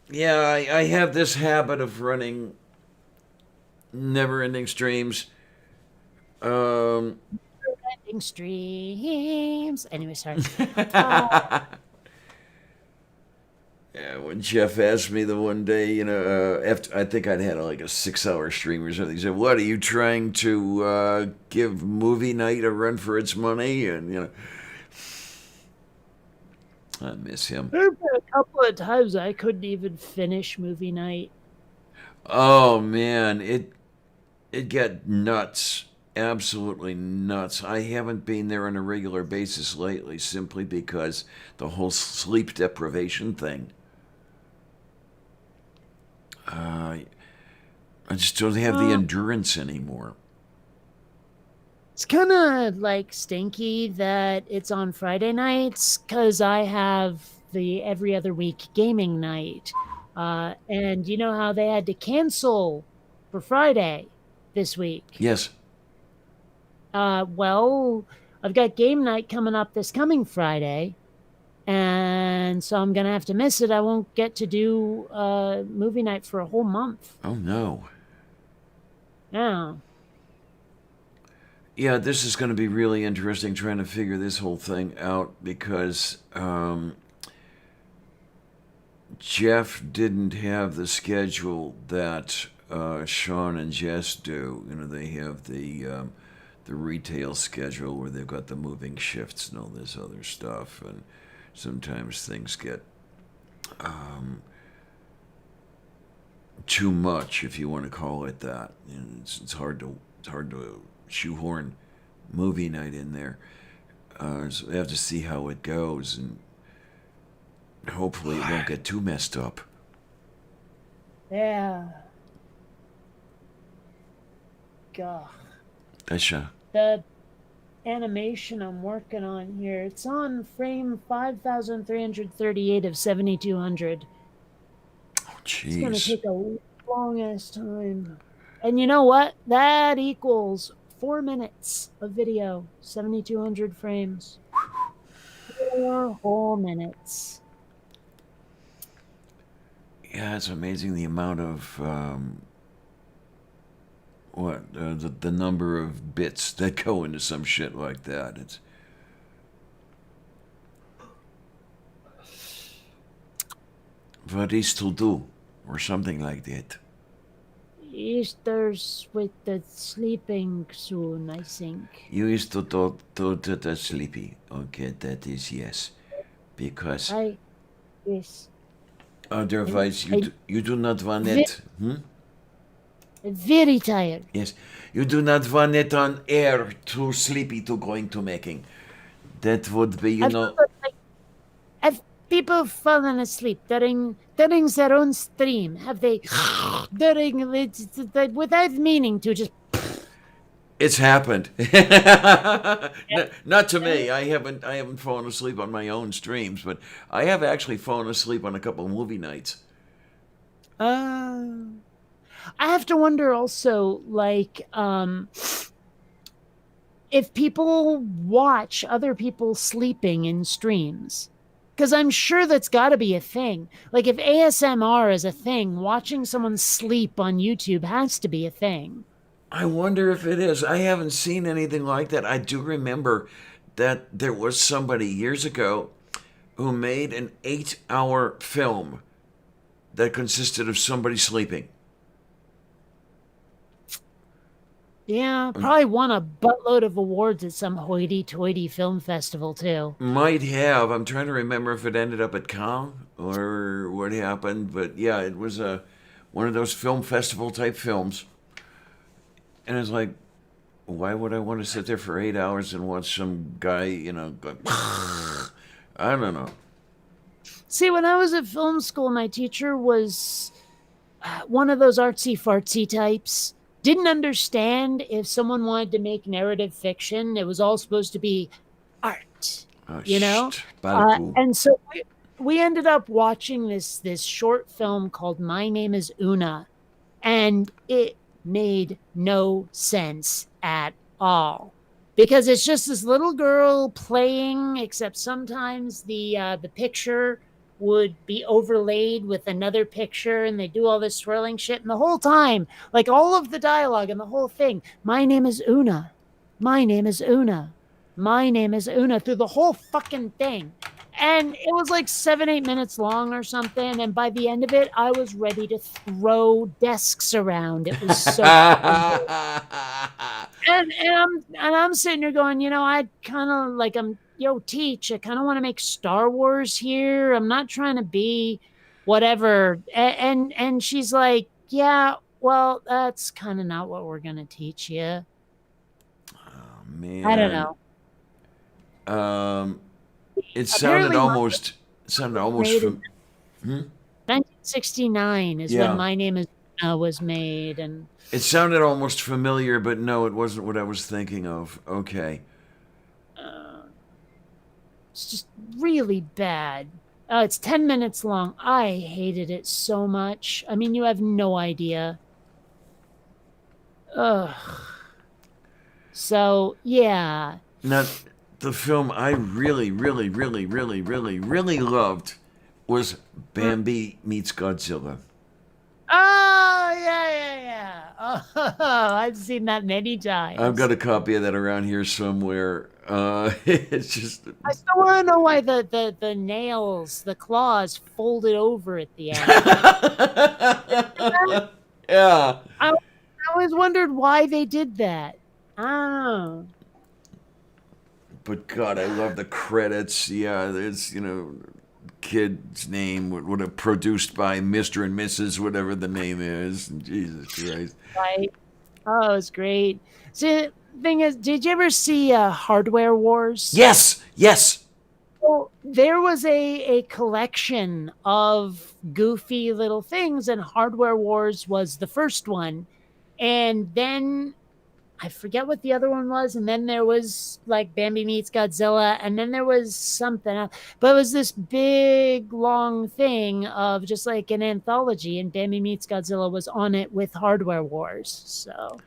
Speaker 1: Yeah, I have this habit of running never-ending streams.
Speaker 2: Ending streams. Anyway, sorry.
Speaker 1: Yeah, when Jeff asked me the one day, after I think I'd had like a 6-hour stream or something, he said, "What are you trying to give movie night a run for its money?" And I miss him.
Speaker 2: There have been a couple of times I couldn't even finish movie night.
Speaker 1: Oh man, it got nuts. Absolutely nuts. I haven't been there on a regular basis lately simply because the whole sleep deprivation thing. I just don't have the endurance anymore.
Speaker 2: It's kind of like stinky that it's on Friday nights because I have the every other week gaming night. And you know how they had to cancel for Friday this week?
Speaker 1: Yes.
Speaker 2: Well, I've got game night coming up this coming Friday, and so I'm going to have to miss it. I won't get to do movie night for a whole month.
Speaker 1: Oh, no.
Speaker 2: Yeah.
Speaker 1: Yeah, this is going to be really interesting trying to figure this whole thing out because Jeff didn't have the schedule that Sean and Jess do. They have the retail schedule where they've got the moving shifts and all this other stuff, and sometimes things get too much, if you want to call it that. It's hard to shoehorn movie night in there. So we have to see how it goes, and hopefully it won't get too messed up.
Speaker 2: Yeah. God.
Speaker 1: Dasha.
Speaker 2: The animation I'm working on here, it's on frame 5338 of 7200.
Speaker 1: Oh,
Speaker 2: It's going to
Speaker 1: Jeez.
Speaker 2: take a long ass time. And you know what? That equals 4 minutes of video, 7,200 frames. 4 whole minutes.
Speaker 1: Yeah, it's amazing the amount of the number of bits that go into some shit like that. It's what is to do, or something like that.
Speaker 2: Easter's with the sleeping soon, I think.
Speaker 1: You is to the sleepy. Okay, that is yes, because
Speaker 2: Yes.
Speaker 1: otherwise you do not want it.
Speaker 2: Very tired.
Speaker 1: Yes, you do not want it on air. Too sleepy to going to making. That would be,
Speaker 2: Have people fallen asleep during their own stream? Have they without meaning to just?
Speaker 1: It's happened. Not to me. I haven't fallen asleep on my own streams, but I have actually fallen asleep on a couple of movie nights.
Speaker 2: I have to wonder also, like, if people watch other people sleeping in streams. Because I'm sure that's got to be a thing. Like, if ASMR is a thing, watching someone sleep on YouTube has to be a thing.
Speaker 1: I wonder if it is. I haven't seen anything like that. I do remember that there was somebody years ago who made an 8-hour film that consisted of somebody sleeping.
Speaker 2: Yeah, probably won a buttload of awards at some hoity-toity film festival, too.
Speaker 1: Might have. I'm trying to remember if it ended up at Cannes or what happened. But yeah, it was one of those film festival type films. And it's like, why would I want to sit there for 8 hours and watch some guy, go, I don't know.
Speaker 2: See, when I was at film school, my teacher was one of those artsy-fartsy types. Didn't understand if someone wanted to make narrative fiction, it was all supposed to be art, And so we ended up watching this short film called My Name is Una, and it made no sense at all. Because it's just this little girl playing, except sometimes the picture would be overlaid with another picture, and they do all this swirling shit. And the whole time, like all of the dialogue and the whole thing, my name is Una. My name is Una. My name is Una, through the whole fucking thing. And it was like 7-8 minutes long or something. And by the end of it, I was ready to throw desks around. It was so and I'm sitting there going, I kind of like, teach, I kind of want to make Star Wars here. I'm not trying to be whatever. And she's like, yeah, well, that's kind of not what we're going to teach you.
Speaker 1: Oh, man.
Speaker 2: I don't
Speaker 1: know. It sounded almost
Speaker 2: 1969 is when My Name is Una was made. And
Speaker 1: it sounded almost familiar, but no, it wasn't what I was thinking of. Okay.
Speaker 2: It's just really bad. It's 10 minutes long. I hated it so much. I mean, you have no idea. Ugh. So, yeah.
Speaker 1: Now, the film I really, really, really, really, really, really loved was Bambi Meets Godzilla.
Speaker 2: Oh, yeah. Oh, I've seen that many times.
Speaker 1: I've got a copy of that around here somewhere. It's just...
Speaker 2: I still want to know why the nails, the claws, folded over at the end.
Speaker 1: Yeah.
Speaker 2: I always wondered why they did that. I don't know.
Speaker 1: But God, I love the credits. Yeah, there's, kid's name would have produced by Mr. and Mrs. whatever the name is. Jesus Christ.
Speaker 2: Right. Oh, it's great. So the thing is, did you ever see Hardware Wars?
Speaker 1: Yes.
Speaker 2: Well, there was a collection of goofy little things, and Hardware Wars was the first one. And then I forget what the other one was, and then there was like Bambi Meets Godzilla, and then there was something else. But it was this big, long thing of just like an anthology, and Bambi Meets Godzilla was on it with Hardware Wars. So,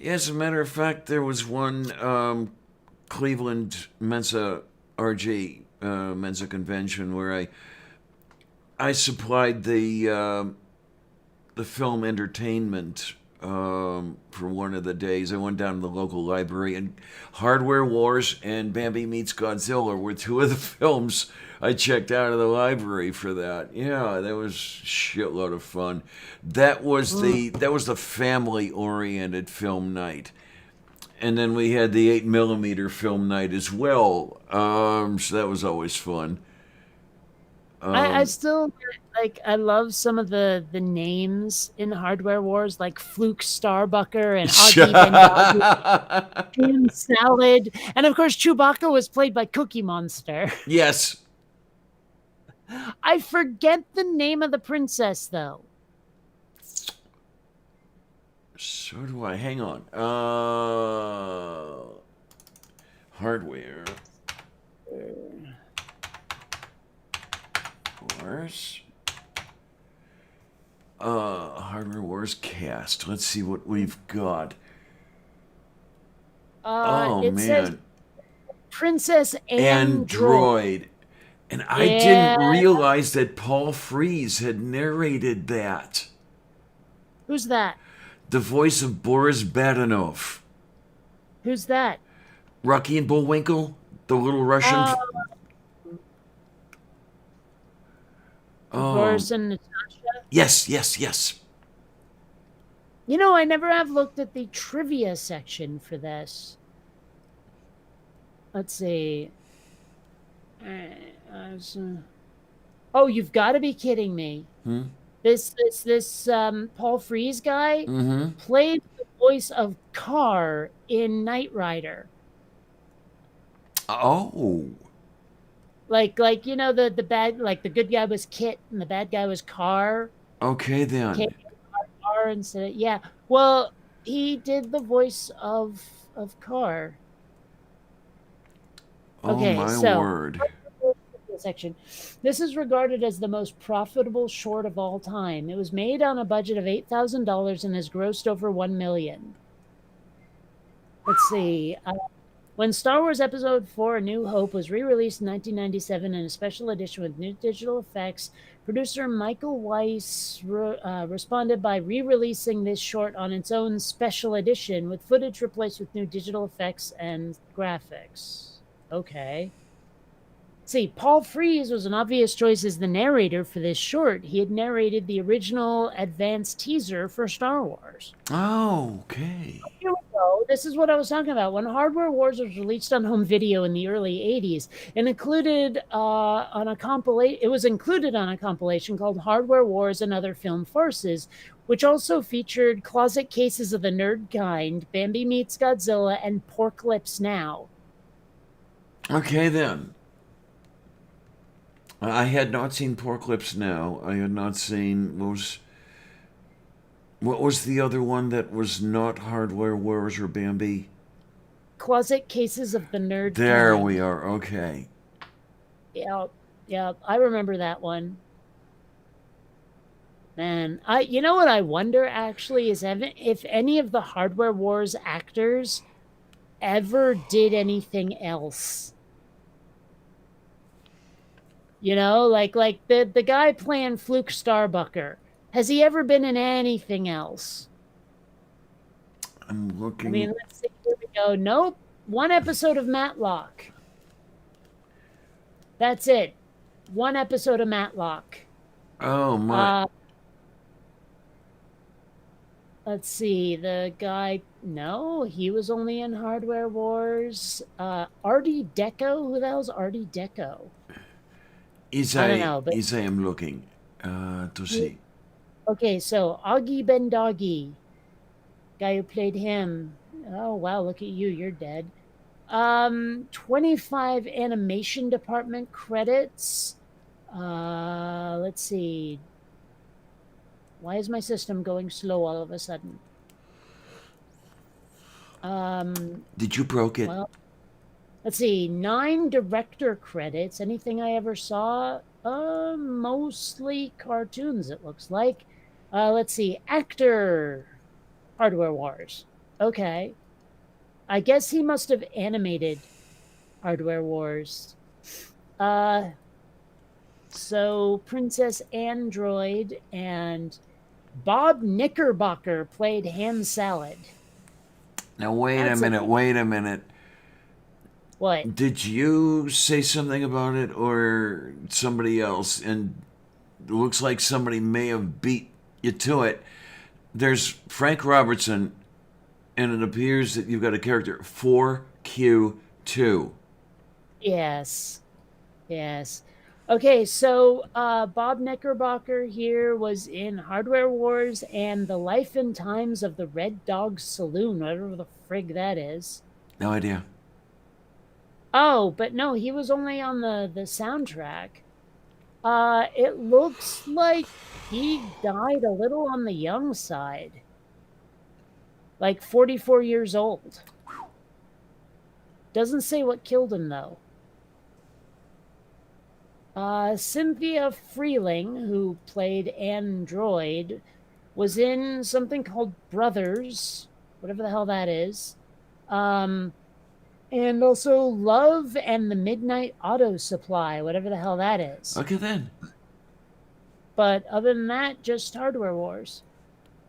Speaker 1: Yeah, as a matter of fact, there was one Cleveland Mensa RG Mensa convention where I supplied the film entertainment for one of the days. I went down to the local library, and Hardware Wars and Bambi Meets Godzilla were two of the films I checked out of the library for that. Yeah, that was a shitload of fun. That was the family oriented film night. And then we had the 8mm film night as well. So that was always fun.
Speaker 2: I still like. I love some of the names in Hardware Wars, like Fluke Starbucker and Augie Bendoggy, Jam Salad, and of course Chewbacca was played by Cookie Monster.
Speaker 1: Yes.
Speaker 2: I forget the name of the princess though.
Speaker 1: So do I. Hang on. Hardware Wars. Hardware Wars cast. Let's see what we've got.
Speaker 2: It says Princess
Speaker 1: Android. And I didn't realize that Paul Frees had narrated that.
Speaker 2: Who's that?
Speaker 1: The voice of Boris Badenov.
Speaker 2: Who's that?
Speaker 1: Rocky and Bullwinkle, the little Russian.
Speaker 2: Boris and Natasha.
Speaker 1: Yes.
Speaker 2: You know, I never have looked at the trivia section for this. Let's see. Oh, you've got to be kidding me. This Paul Frees guy played the voice of Carr in Knight Rider.
Speaker 1: Oh.
Speaker 2: Like you know the bad, like the good guy was Kit and the bad guy was Carr.
Speaker 1: Okay then.
Speaker 2: Kit, Carr instead. Yeah. Well, he did the voice of Carr. Okay,
Speaker 1: oh my
Speaker 2: so,
Speaker 1: word.
Speaker 2: Section. This is regarded as the most profitable short of all time. It was made on a budget of $8,000 and has grossed over $1 million. Let's see. When Star Wars Episode 4 A New Hope was re-released in 1997 in a special edition with new digital effects, producer Michael Weiss responded by re-releasing this short on its own special edition with footage replaced with new digital effects and graphics. Okay. See, Paul Frees was an obvious choice as the narrator for this short. He had narrated the original advanced teaser for Star Wars.
Speaker 1: Oh, okay.
Speaker 2: Here we go. This is what I was talking about. When Hardware Wars was released on home video in the early 80s, it was included on a compilation called Hardware Wars and Other Film Farces, which also featured Closet Cases of the Nerd Kind, Bambi Meets Godzilla, and Pork Lips Now.
Speaker 1: Okay then. I had not seen Pork Lips Now. I had not seen what was the other one that was not Hardware Wars or Bambi?
Speaker 2: Closet Cases of the Nerd
Speaker 1: There
Speaker 2: Kind.
Speaker 1: we are. Okay.
Speaker 2: Yeah, I remember that one. Man, you know what I wonder actually is if any of the Hardware Wars actors ever did anything else. You know, like the guy playing Fluke Starbucker. Has he ever been in anything else?
Speaker 1: I'm looking.
Speaker 2: I mean, let's see. Here we go. Nope. One episode of Matlock. That's it. One episode of Matlock.
Speaker 1: Oh my.
Speaker 2: Let's see. The guy. No, he was only in Hardware Wars. Artie Deco. Who the hell's Artie Deco? I don't know, but
Speaker 1: I am looking to see.
Speaker 2: Okay, so Augie Bendoggy, guy who played him. Oh wow, look at you, you're dead. 25 animation department credits. Let's see. Why is my system going slow all of a sudden?
Speaker 1: Did you broke it?
Speaker 2: Well, let's see. 9 director credits. Anything I ever saw? Mostly cartoons, it looks like. Let's see. Actor. Hardware Wars. Okay. I guess he must have animated Hardware Wars. So Princess Android and Bob Knickerbocker played Ham Salad.
Speaker 1: Now wait
Speaker 2: That's
Speaker 1: a minute.
Speaker 2: What?
Speaker 1: Did you say something about it or somebody else? And it looks like somebody may have beat you to it. There's Frank Robertson, and it appears that you've got a character 4Q2.
Speaker 2: Yes. Yes. Okay, so Bob Knickerbocker here was in Hardware Wars and The Life and Times of the Red Dog Saloon, whatever the frig that is.
Speaker 1: No idea.
Speaker 2: Oh, but no, he was only on the soundtrack. It looks like he died a little on the young side. Like 44 years old. Doesn't say what killed him, though. Cynthia Freeling, who played Android, was in something called Brothers, whatever the hell that is. And also Love and the Midnight Auto Supply, whatever the hell that is.
Speaker 1: Okay then.
Speaker 2: But other than that, just Hardware Wars.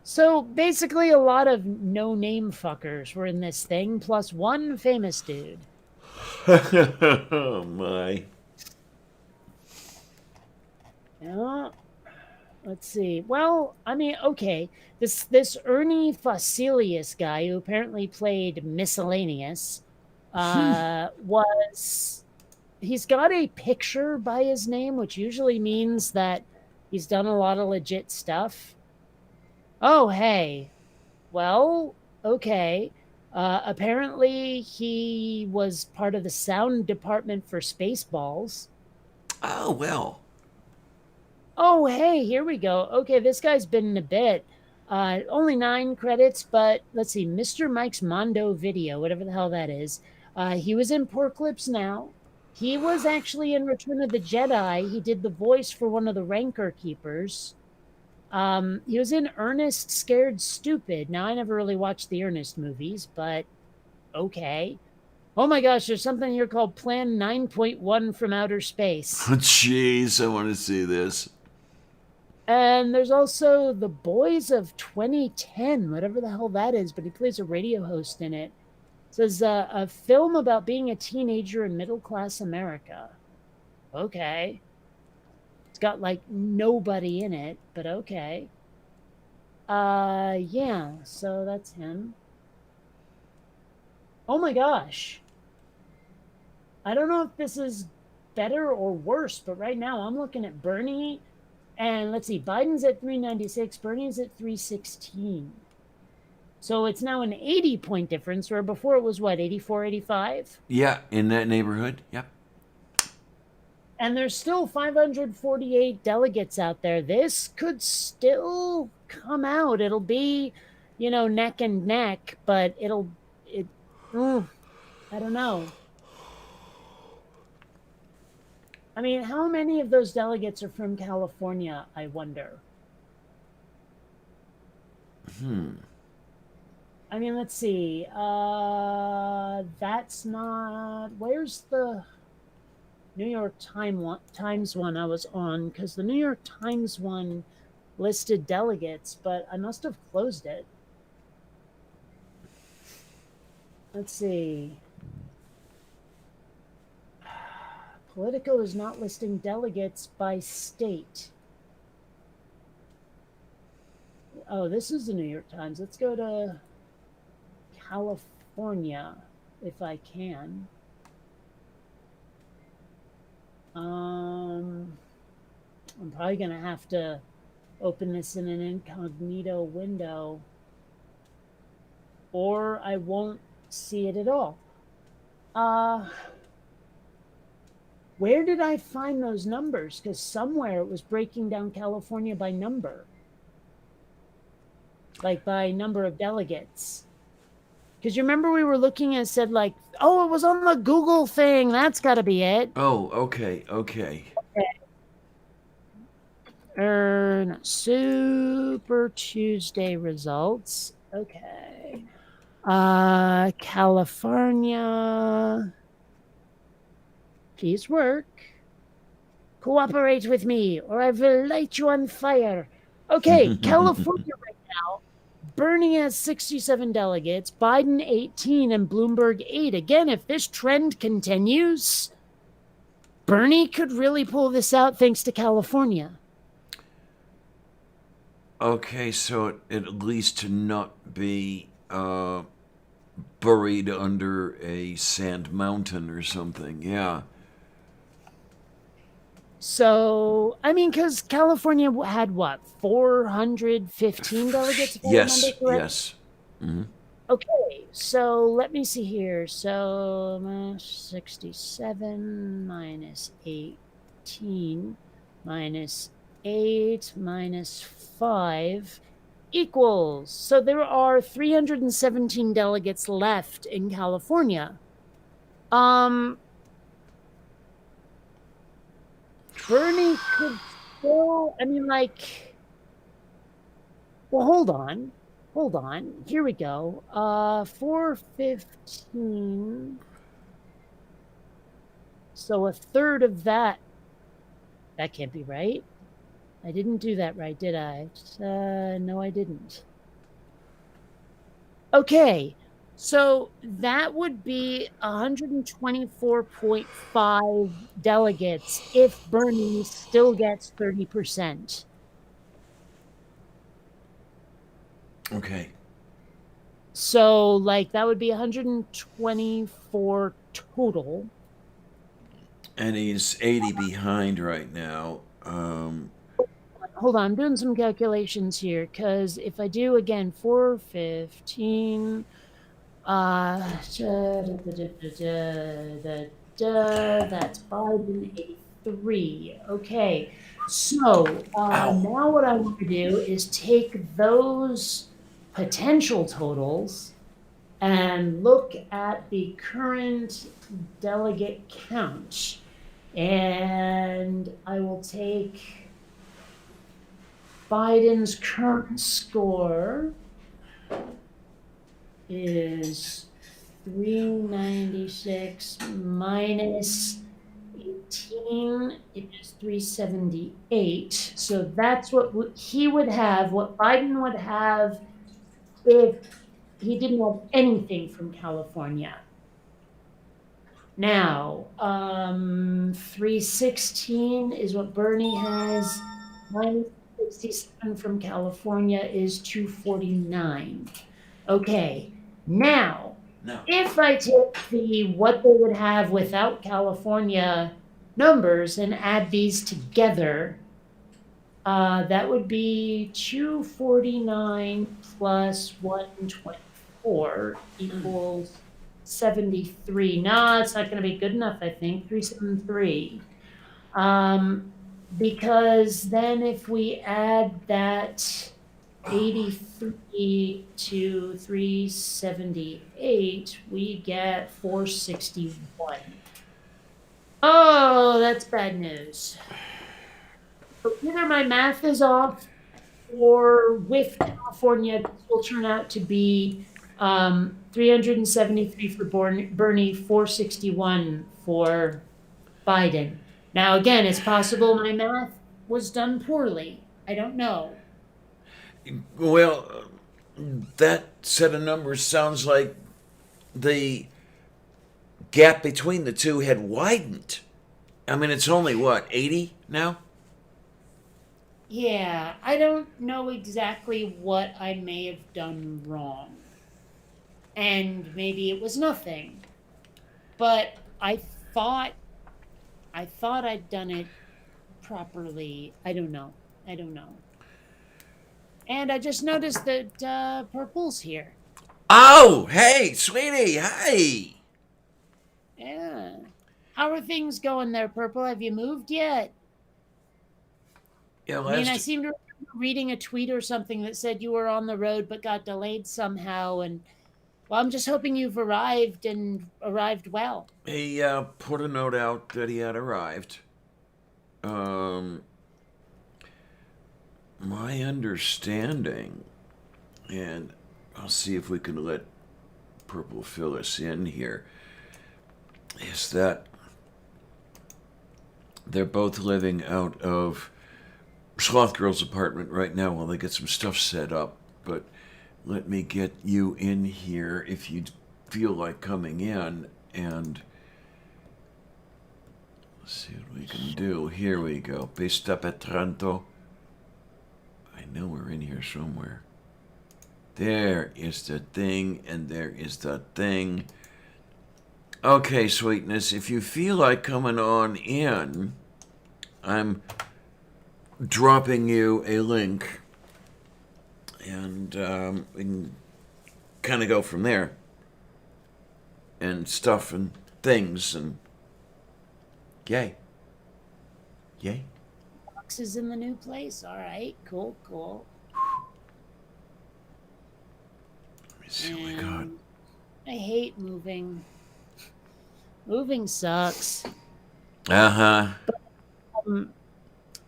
Speaker 2: So basically a lot of no-name fuckers were in this thing, plus one famous dude.
Speaker 1: Oh my.
Speaker 2: Yeah. Let's see. Well, I mean, okay. This Ernie Fossilius guy, who apparently played Miscellaneous, he's got a picture by his name, which usually means that he's done a lot of legit stuff. Oh, hey. Well, okay. Apparently he was part of the sound department for Spaceballs.
Speaker 1: Oh well.
Speaker 2: Oh, hey, here we go. Okay, this guy's been in a bit. Only 9 credits, but let's see. Mr. Mike's Mondo Video, whatever the hell that is. He was in Porclips Now. He was actually in Return of the Jedi. He did the voice for one of the Rancor Keepers. He was in Ernest Scared Stupid. Now, I never really watched the Ernest movies, but okay. Oh my gosh, there's something here called Plan 9.1 from Outer Space.
Speaker 1: Jeez, I want to see this.
Speaker 2: And there's also The Boys of 2010, whatever the hell that is, but he plays a radio host in it. It says a film about being a teenager in middle-class America. Okay. It's got, like, nobody in it, but okay. Yeah, so that's him. Oh my gosh. I don't know if this is better or worse, but right now I'm looking at Bernie, and let's see, Biden's at 396, Bernie's at 316. So it's now an 80-point difference, where before it was, what, 84, 85?
Speaker 1: Yeah, in that neighborhood. Yep.
Speaker 2: And there's still 548 delegates out there. This could still come out. It'll be, neck and neck, but I don't know. I mean, how many of those delegates are from California, I wonder? I mean, let's see. That's not... Where's the New York Times one I was on? Because the New York Times one listed delegates, but I must have closed it. Let's see. Politico is not listing delegates by state. Oh, this is the New York Times. Let's go to California, if I can. I'm probably going to have to open this in an incognito window, or I won't see it at all. Where did I find those numbers? Because somewhere it was breaking down California by number. Like by number of delegates. Because you remember we were looking and said like, oh, it was on the Google thing. That's got to be it.
Speaker 1: Oh, okay, okay.
Speaker 2: No, Super Tuesday results. Okay. California. Please work. Cooperate with me, or I will light you on fire. Okay, California right now. Bernie has 67 delegates, Biden 18, and Bloomberg 8. Again, if this trend continues, Bernie could really pull this out thanks to California.
Speaker 1: Okay, so at least to not be buried under a sand mountain or something. Yeah.
Speaker 2: So, I mean, because California had what, 415 delegates? If I
Speaker 1: Yes,
Speaker 2: remember correctly?
Speaker 1: yes. Mhm.
Speaker 2: Okay, so let me see here. So 67 minus 18 minus 8 minus 5 equals. So there are 317 delegates left in California. Bernie could still, I mean, like, well, hold on. Here we go. 415. So a third of that. That can't be right. I didn't do that right, did I? No, I didn't. Okay. So that would be 124.5 delegates if Bernie still gets 30%.
Speaker 1: Okay.
Speaker 2: So, like, that would be 124 total.
Speaker 1: And he's 80 behind right now.
Speaker 2: Hold on, I'm doing some calculations here, because if I do, again, 415, that's Biden 83. Okay, so now what I want to do is take those potential totals and look at the current delegate count. And I will take Biden's current score is 396 minus 18, it is 378. So that's what he would have, what Biden would have if he didn't have anything from California. Now, 316 is what Bernie has. Minus 67 from California is 249. Okay, now, if I take what they would have without California numbers and add these together, that would be 249 plus 124 equals 73. No, it's not going to be good enough, I think. 373. Because then if we add that 83 to 378, we get 461. Oh, that's bad news. So either my math is off, or with California, this will turn out to be 373 for Bernie, 461 for Biden. Now, again, it's possible my math was done poorly. I don't know.
Speaker 1: Well, that set of numbers sounds like the gap between the two had widened. I mean, it's only, what, 80 now?
Speaker 2: Yeah, I don't know exactly what I may have done wrong. And maybe it was nothing. But I thought I'd done it properly. I don't know. And I just noticed that Purple's here.
Speaker 1: Oh, hey, sweetie, hi.
Speaker 2: Yeah. How are things going there, Purple? Have you moved yet?
Speaker 1: Yeah,
Speaker 2: I mean, I seem to remember reading a tweet or something that said you were on the road but got delayed somehow, and Well, I'm just hoping you've arrived and arrived well.
Speaker 1: He put a note out that he had arrived. My understanding, and I'll see if we can let Purple fill us in here, is that they're both living out of Sloth Girl's apartment right now while they get some stuff set up. But let me get you in here if you feel like coming in, and let's see what we can do. Here we go. Pista Petranto. I know we're in here somewhere. There is the thing, and there is the thing. Okay, sweetness, if you feel like coming on in, I'm dropping you a link, and we can kind of go from there. And stuff and things, and yay. Yay.
Speaker 2: Box is in the new place. All right, cool, cool.
Speaker 1: Let me see what we got.
Speaker 2: I hate moving. Moving sucks.
Speaker 1: Uh-huh.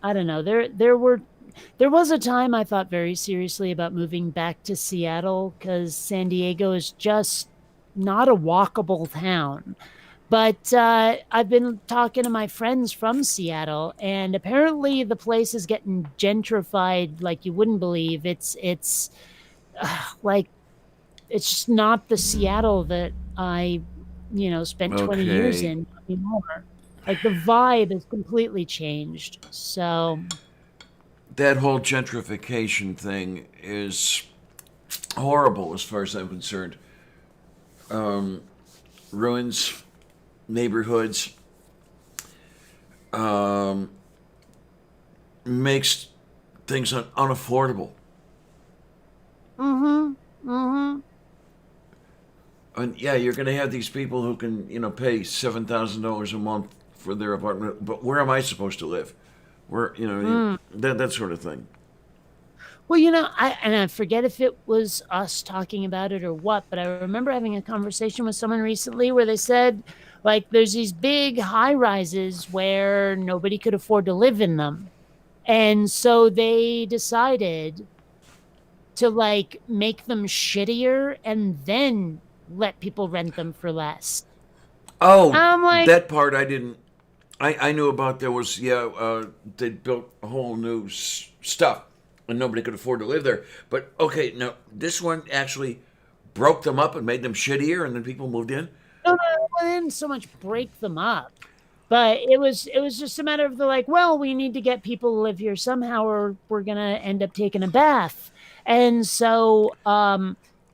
Speaker 2: I don't know. There was a time I thought very seriously about moving back to Seattle because San Diego is just not a walkable town. But I've been talking to my friends from Seattle, and apparently the place is getting gentrified like you wouldn't believe. It's like it's just not the Seattle that I spent 20 years
Speaker 1: Okay.
Speaker 2: in anymore. Like the vibe has completely changed. So
Speaker 1: That whole gentrification thing is horrible as far as I'm concerned. Ruins neighborhoods, makes things unaffordable. And yeah, you're going to have these people who can, pay $7,000 a month for their apartment. But where am I supposed to live? Where, that sort of thing.
Speaker 2: well, I forget if it was us talking about it or what, but I remember having a conversation with someone recently where they said, like, there's these big high rises where nobody could afford to live in them. And so they decided to, like, make them shittier and then let people rent them for less.
Speaker 1: Oh,
Speaker 2: I'm like,
Speaker 1: that part I didn't. I knew about. There was they built a whole new stuff, and nobody could afford to live there. But okay, now this one actually broke them up and made them shittier, and then people moved in.
Speaker 2: no, I didn't so much break them up, but it was just a matter of well, we need to get people to live here somehow, or we're gonna end up taking a bath. And so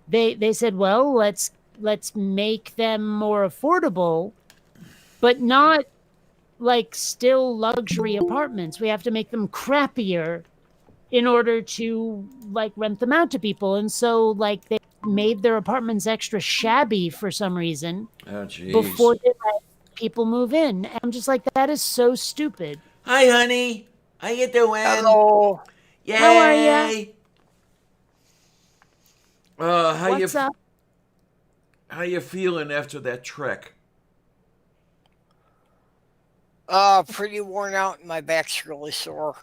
Speaker 2: they said, well, let's make them more affordable, but not like still luxury apartments. We have to make them crappier in order to like rent them out to people. And so like they made their apartments extra shabby for some reason
Speaker 1: Oh, jeez.
Speaker 2: before they let people move in. And I'm just like, that is so stupid.
Speaker 1: Hi, honey. How you doing?
Speaker 7: Hello.
Speaker 1: Yay.
Speaker 2: How are ya? What's up?
Speaker 1: How you feeling after that trek?
Speaker 7: Pretty worn out and my back's really sore.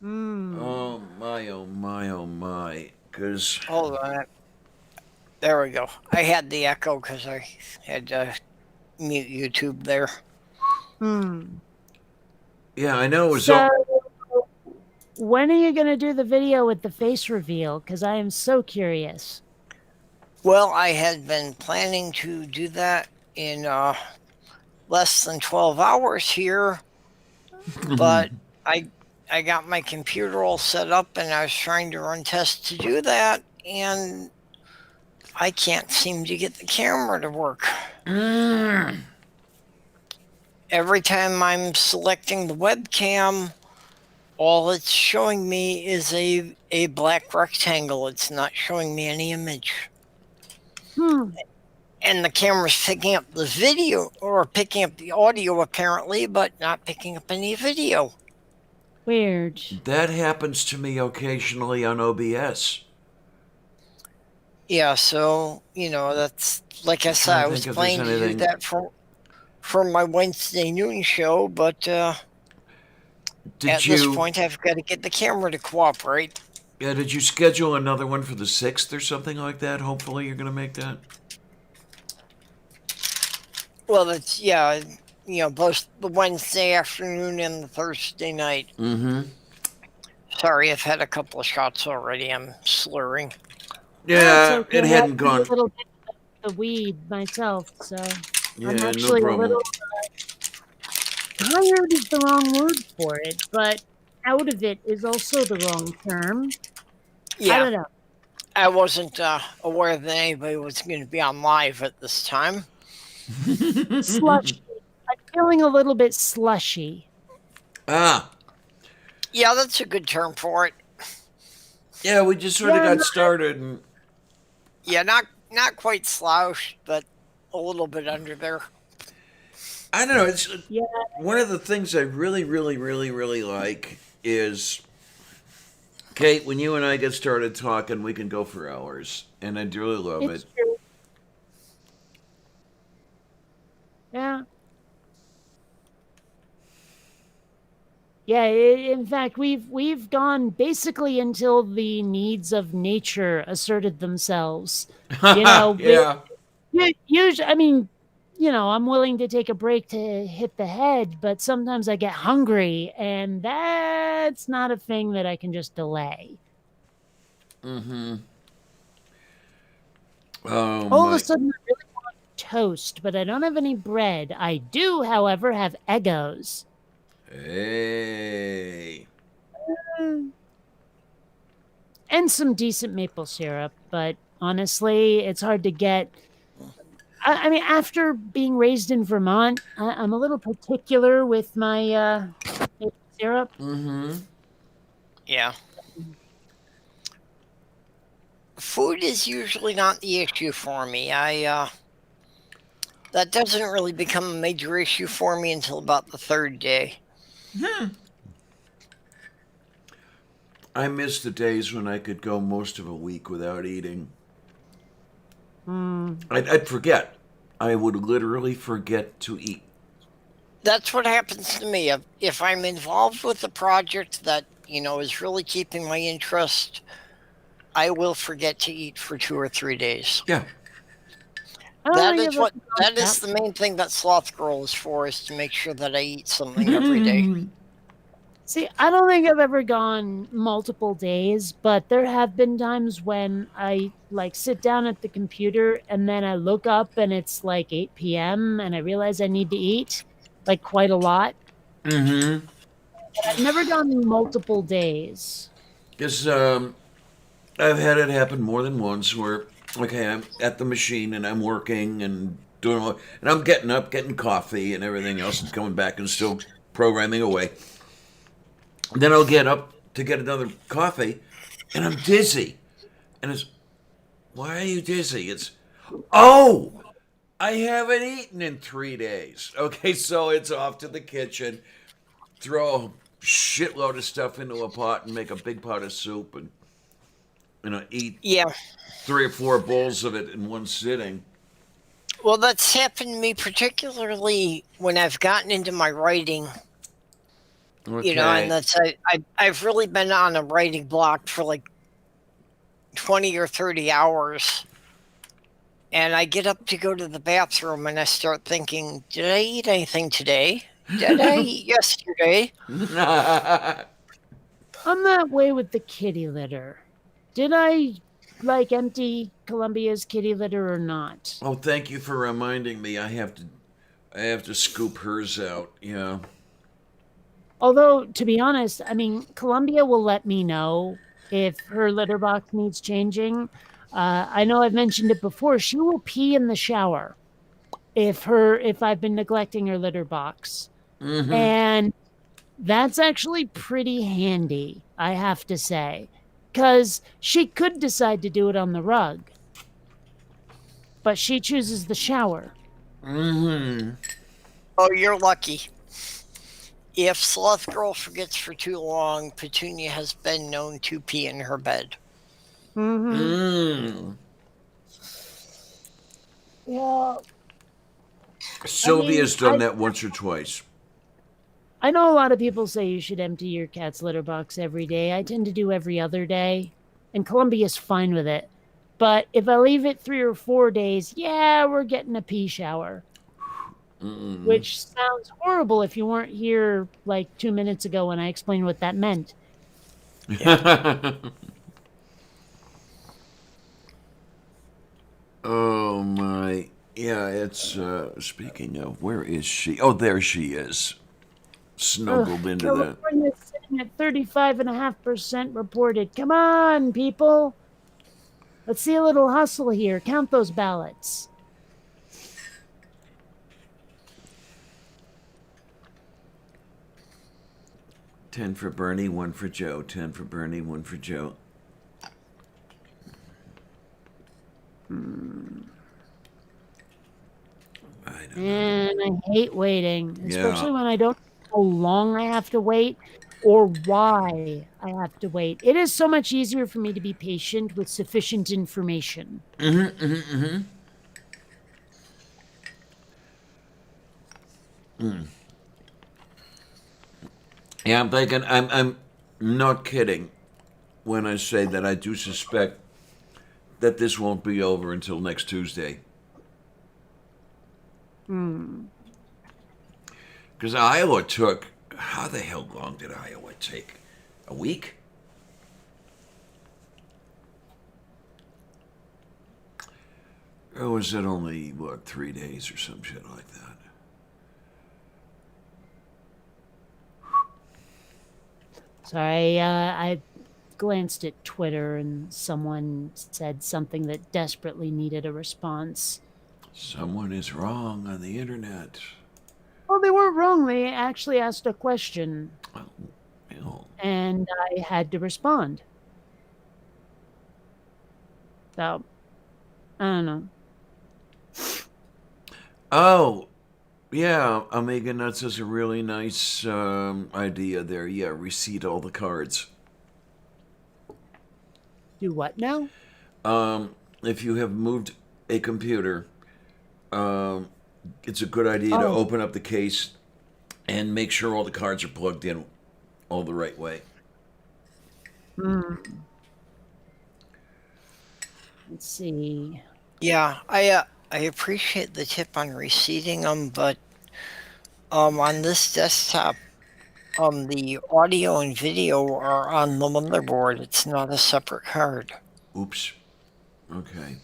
Speaker 1: Oh my, oh my, oh my. Cause
Speaker 7: Hold on. There we go. I had the echo because I had to mute YouTube there.
Speaker 1: yeah, I know it was.
Speaker 2: So, when are you going to do the video with the face reveal? Because I am so curious.
Speaker 7: Well, I had been planning to do that in less than 12 hours here, but I got my computer all set up and I was trying to run tests to do that, and I can't seem to get the camera to work. Every time I'm selecting the webcam, all it's showing me is a black rectangle. It's not showing me any image. And the camera's picking up the video, or picking up the audio apparently, but not picking up any video.
Speaker 2: Weird.
Speaker 1: That happens to me occasionally on OBS.
Speaker 7: Yeah, so that's like I said,
Speaker 1: trying
Speaker 7: I
Speaker 1: to
Speaker 7: was
Speaker 1: think if there's
Speaker 7: planning to do
Speaker 1: anything.
Speaker 7: that for my Wednesday noon show, but
Speaker 1: Did
Speaker 7: at this
Speaker 1: you?
Speaker 7: point, I've got to get the camera to cooperate.
Speaker 1: Yeah, did you schedule another one for the 6th or something like that? Hopefully, you're gonna make that.
Speaker 7: Well, that's both the Wednesday afternoon and the Thursday night.
Speaker 1: Mm-hmm.
Speaker 7: Sorry, I've had a couple of shots already. I'm slurring.
Speaker 2: That's
Speaker 1: Yeah,
Speaker 2: okay.
Speaker 1: it
Speaker 2: I
Speaker 1: hadn't
Speaker 2: do a
Speaker 1: gone.
Speaker 2: little bit of the weed myself, so I'm
Speaker 1: Yeah, no
Speaker 2: actually a
Speaker 1: problem.
Speaker 2: little tired is the wrong word for it, but out of it is also the wrong term. I
Speaker 7: Yeah,
Speaker 2: don't know.
Speaker 7: I wasn't aware that anybody was going to be on live at this time.
Speaker 2: Slushy. I'm feeling a little bit slushy.
Speaker 1: Ah,
Speaker 7: Yeah, that's a good term for it.
Speaker 1: yeah, we just sort of
Speaker 2: Yeah,
Speaker 1: got started, and
Speaker 7: Yeah, not quite slouched, but a little bit under there.
Speaker 1: I don't know. It's
Speaker 2: Yeah,
Speaker 1: one of the things I really, really, really, really like is Kate. When you and I get started talking, we can go for hours, and I really love
Speaker 2: it's
Speaker 1: it.
Speaker 2: true. Yeah. Yeah, in fact, we've gone basically until the needs of nature asserted themselves. You know,
Speaker 1: Yeah.
Speaker 2: usually, I mean, I'm willing to take a break to hit the head, but sometimes I get hungry, and that's not a thing that I can just delay.
Speaker 1: Mm-hmm. Oh
Speaker 2: All of a
Speaker 1: my.
Speaker 2: sudden, I really want toast, but I don't have any bread. I do, however, have Eggos.
Speaker 1: Hey.
Speaker 2: And some decent maple syrup, but honestly, it's hard to get. I mean, after being raised in Vermont, I'm a little particular with my maple syrup.
Speaker 1: Mm-hmm.
Speaker 7: Yeah. Food is usually not the issue for me. That doesn't really become a major issue for me until about the third day.
Speaker 1: I miss the days when I could go most of a week without eating. I'd forget. I would literally forget to eat.
Speaker 7: That's what happens to me. If I'm involved with a project that, is really keeping my interest, I will forget to eat for 2 or 3 days.
Speaker 1: Yeah.
Speaker 2: I don't
Speaker 7: That
Speaker 2: think
Speaker 7: is
Speaker 2: I've
Speaker 7: what
Speaker 2: ever
Speaker 7: that
Speaker 2: done
Speaker 7: is the main thing that Sloth Girl is for, is to make sure that I eat something every day.
Speaker 2: See, I don't think I've ever gone multiple days, but there have been times when I sit down at the computer and then I look up and it's like 8 p.m. and I realize I need to eat quite a lot.
Speaker 1: Mm-hmm.
Speaker 2: I've never gone multiple days.
Speaker 1: Because I've had it happen more than once where, okay, I'm at the machine and I'm working and doing all, and I'm getting up, getting coffee and everything else, and coming back and still programming away. Then I'll get up to get another coffee, and I'm dizzy. And it's, why are you dizzy? It's, oh, I haven't eaten in 3 days. Okay, so it's off to the kitchen, throw a shitload of stuff into a pot and make a big pot of soup and eat
Speaker 7: Yeah.
Speaker 1: 3 or 4 bowls of it in one sitting.
Speaker 7: Well, that's happened to me particularly when I've gotten into my writing.
Speaker 1: Okay.
Speaker 7: And I've really been on a writing block for 20 or 30 hours. And I get up to go to the bathroom and I start thinking, did I eat anything today? Did I eat yesterday?
Speaker 2: I'm that way with the kitty litter. Did I empty Columbia's kitty litter or not?
Speaker 1: Oh, thank you for reminding me. I have to scoop hers out. Yeah.
Speaker 2: Although, to be honest, I mean, Columbia will let me know if her litter box needs changing. I know I've mentioned it before. She will pee in the shower if I've been neglecting her litter box.
Speaker 1: Mm-hmm.
Speaker 2: And that's actually pretty handy, I have to say, because she could decide to do it on the rug, but she chooses the shower.
Speaker 1: Mm-hmm.
Speaker 7: Oh, you're lucky. If Sloth Girl forgets for too long, Petunia has been known to pee in her bed.
Speaker 2: Mm-hmm.
Speaker 1: Mm.
Speaker 2: Yeah.
Speaker 1: Sylvia's done that once or twice.
Speaker 2: I know a lot of people say you should empty your cat's litter box every day. I tend to do every other day, and Columbia's fine with it. But if I leave it 3 or 4 days, yeah, we're getting a pee shower. Which sounds horrible if you weren't here like 2 minutes ago when I explained what that meant.
Speaker 1: Oh my. Yeah, it's speaking of, where is she? Oh, there she is. Snuggled into that.
Speaker 2: California's sitting at 35.5% reported. Come on, people. Let's see a little hustle here. Count those ballots.
Speaker 1: $10 for Bernie, 1 for Joe. 10 for Bernie, 1 for Joe. I don't know.
Speaker 2: And I hate waiting, especially when I don't know how long I have to wait or why I have to wait. It is so much easier for me to be patient with sufficient information.
Speaker 1: Yeah, I'm thinking, I'm not kidding when I say that I do suspect that this won't be over until next Tuesday. Because Iowa took, how the hell long did Iowa take? A week? Or was it only, 3 days or some shit like that?
Speaker 2: Sorry, I glanced at Twitter and someone said something that desperately needed a response.
Speaker 1: Someone is wrong on the internet.
Speaker 2: Well, they weren't wrong. They actually asked a question.
Speaker 1: Oh, hell.
Speaker 2: And I had to respond. So, I don't know.
Speaker 1: Oh, yeah, Omega Nuts has a really nice idea there. Yeah, reseat all the cards.
Speaker 2: Do what now?
Speaker 1: If you have moved a computer, it's a good idea to open up the case and make sure all the cards are plugged in all the right way.
Speaker 2: Let's see.
Speaker 7: Yeah, I appreciate the tip on reseating them, but on this desktop, the audio and video are on the motherboard. It's not a separate card.
Speaker 1: Oops. Okay.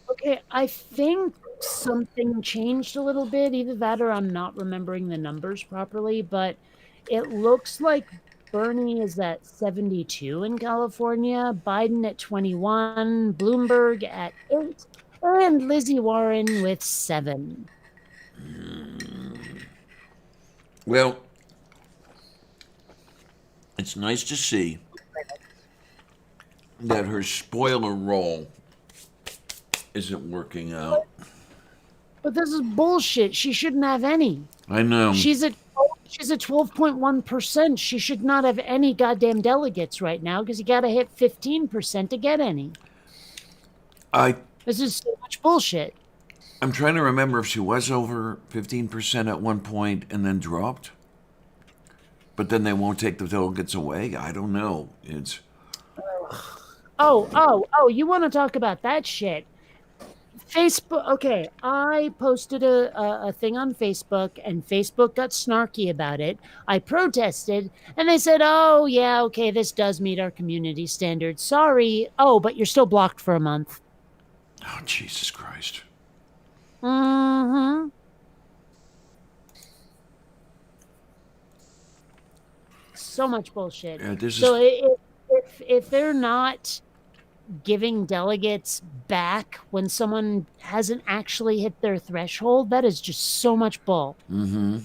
Speaker 2: Okay, I think something changed a little bit. Either that or I'm not remembering the numbers properly, but it looks like Bernie is at 72 in California, Biden at 21, Bloomberg at 8, and Lizzie Warren with 7.
Speaker 1: Well, it's nice to see that her spoiler role isn't working out.
Speaker 2: But this is bullshit. She shouldn't have any.
Speaker 1: I know.
Speaker 2: She's at 12.1%. She should not have any goddamn delegates right now because you got to hit 15% to get any. This is so much bullshit.
Speaker 1: I'm trying to remember if she was over 15% at one point and then dropped. But then they won't take the delegates away. I don't know. It's.
Speaker 2: Oh, you want to talk about that shit? Facebook. Okay, I posted a thing on Facebook, and Facebook got snarky about it. I protested, and they said, "Oh yeah, okay, this does meet our community standards. Sorry. Oh, but you're still blocked for a month."
Speaker 1: Oh, Jesus Christ.
Speaker 2: Mm-hmm. So much bullshit.
Speaker 1: Yeah,
Speaker 2: so if they're not giving delegates back when someone hasn't actually hit their threshold, that is just so much bull.
Speaker 1: Mm-hmm.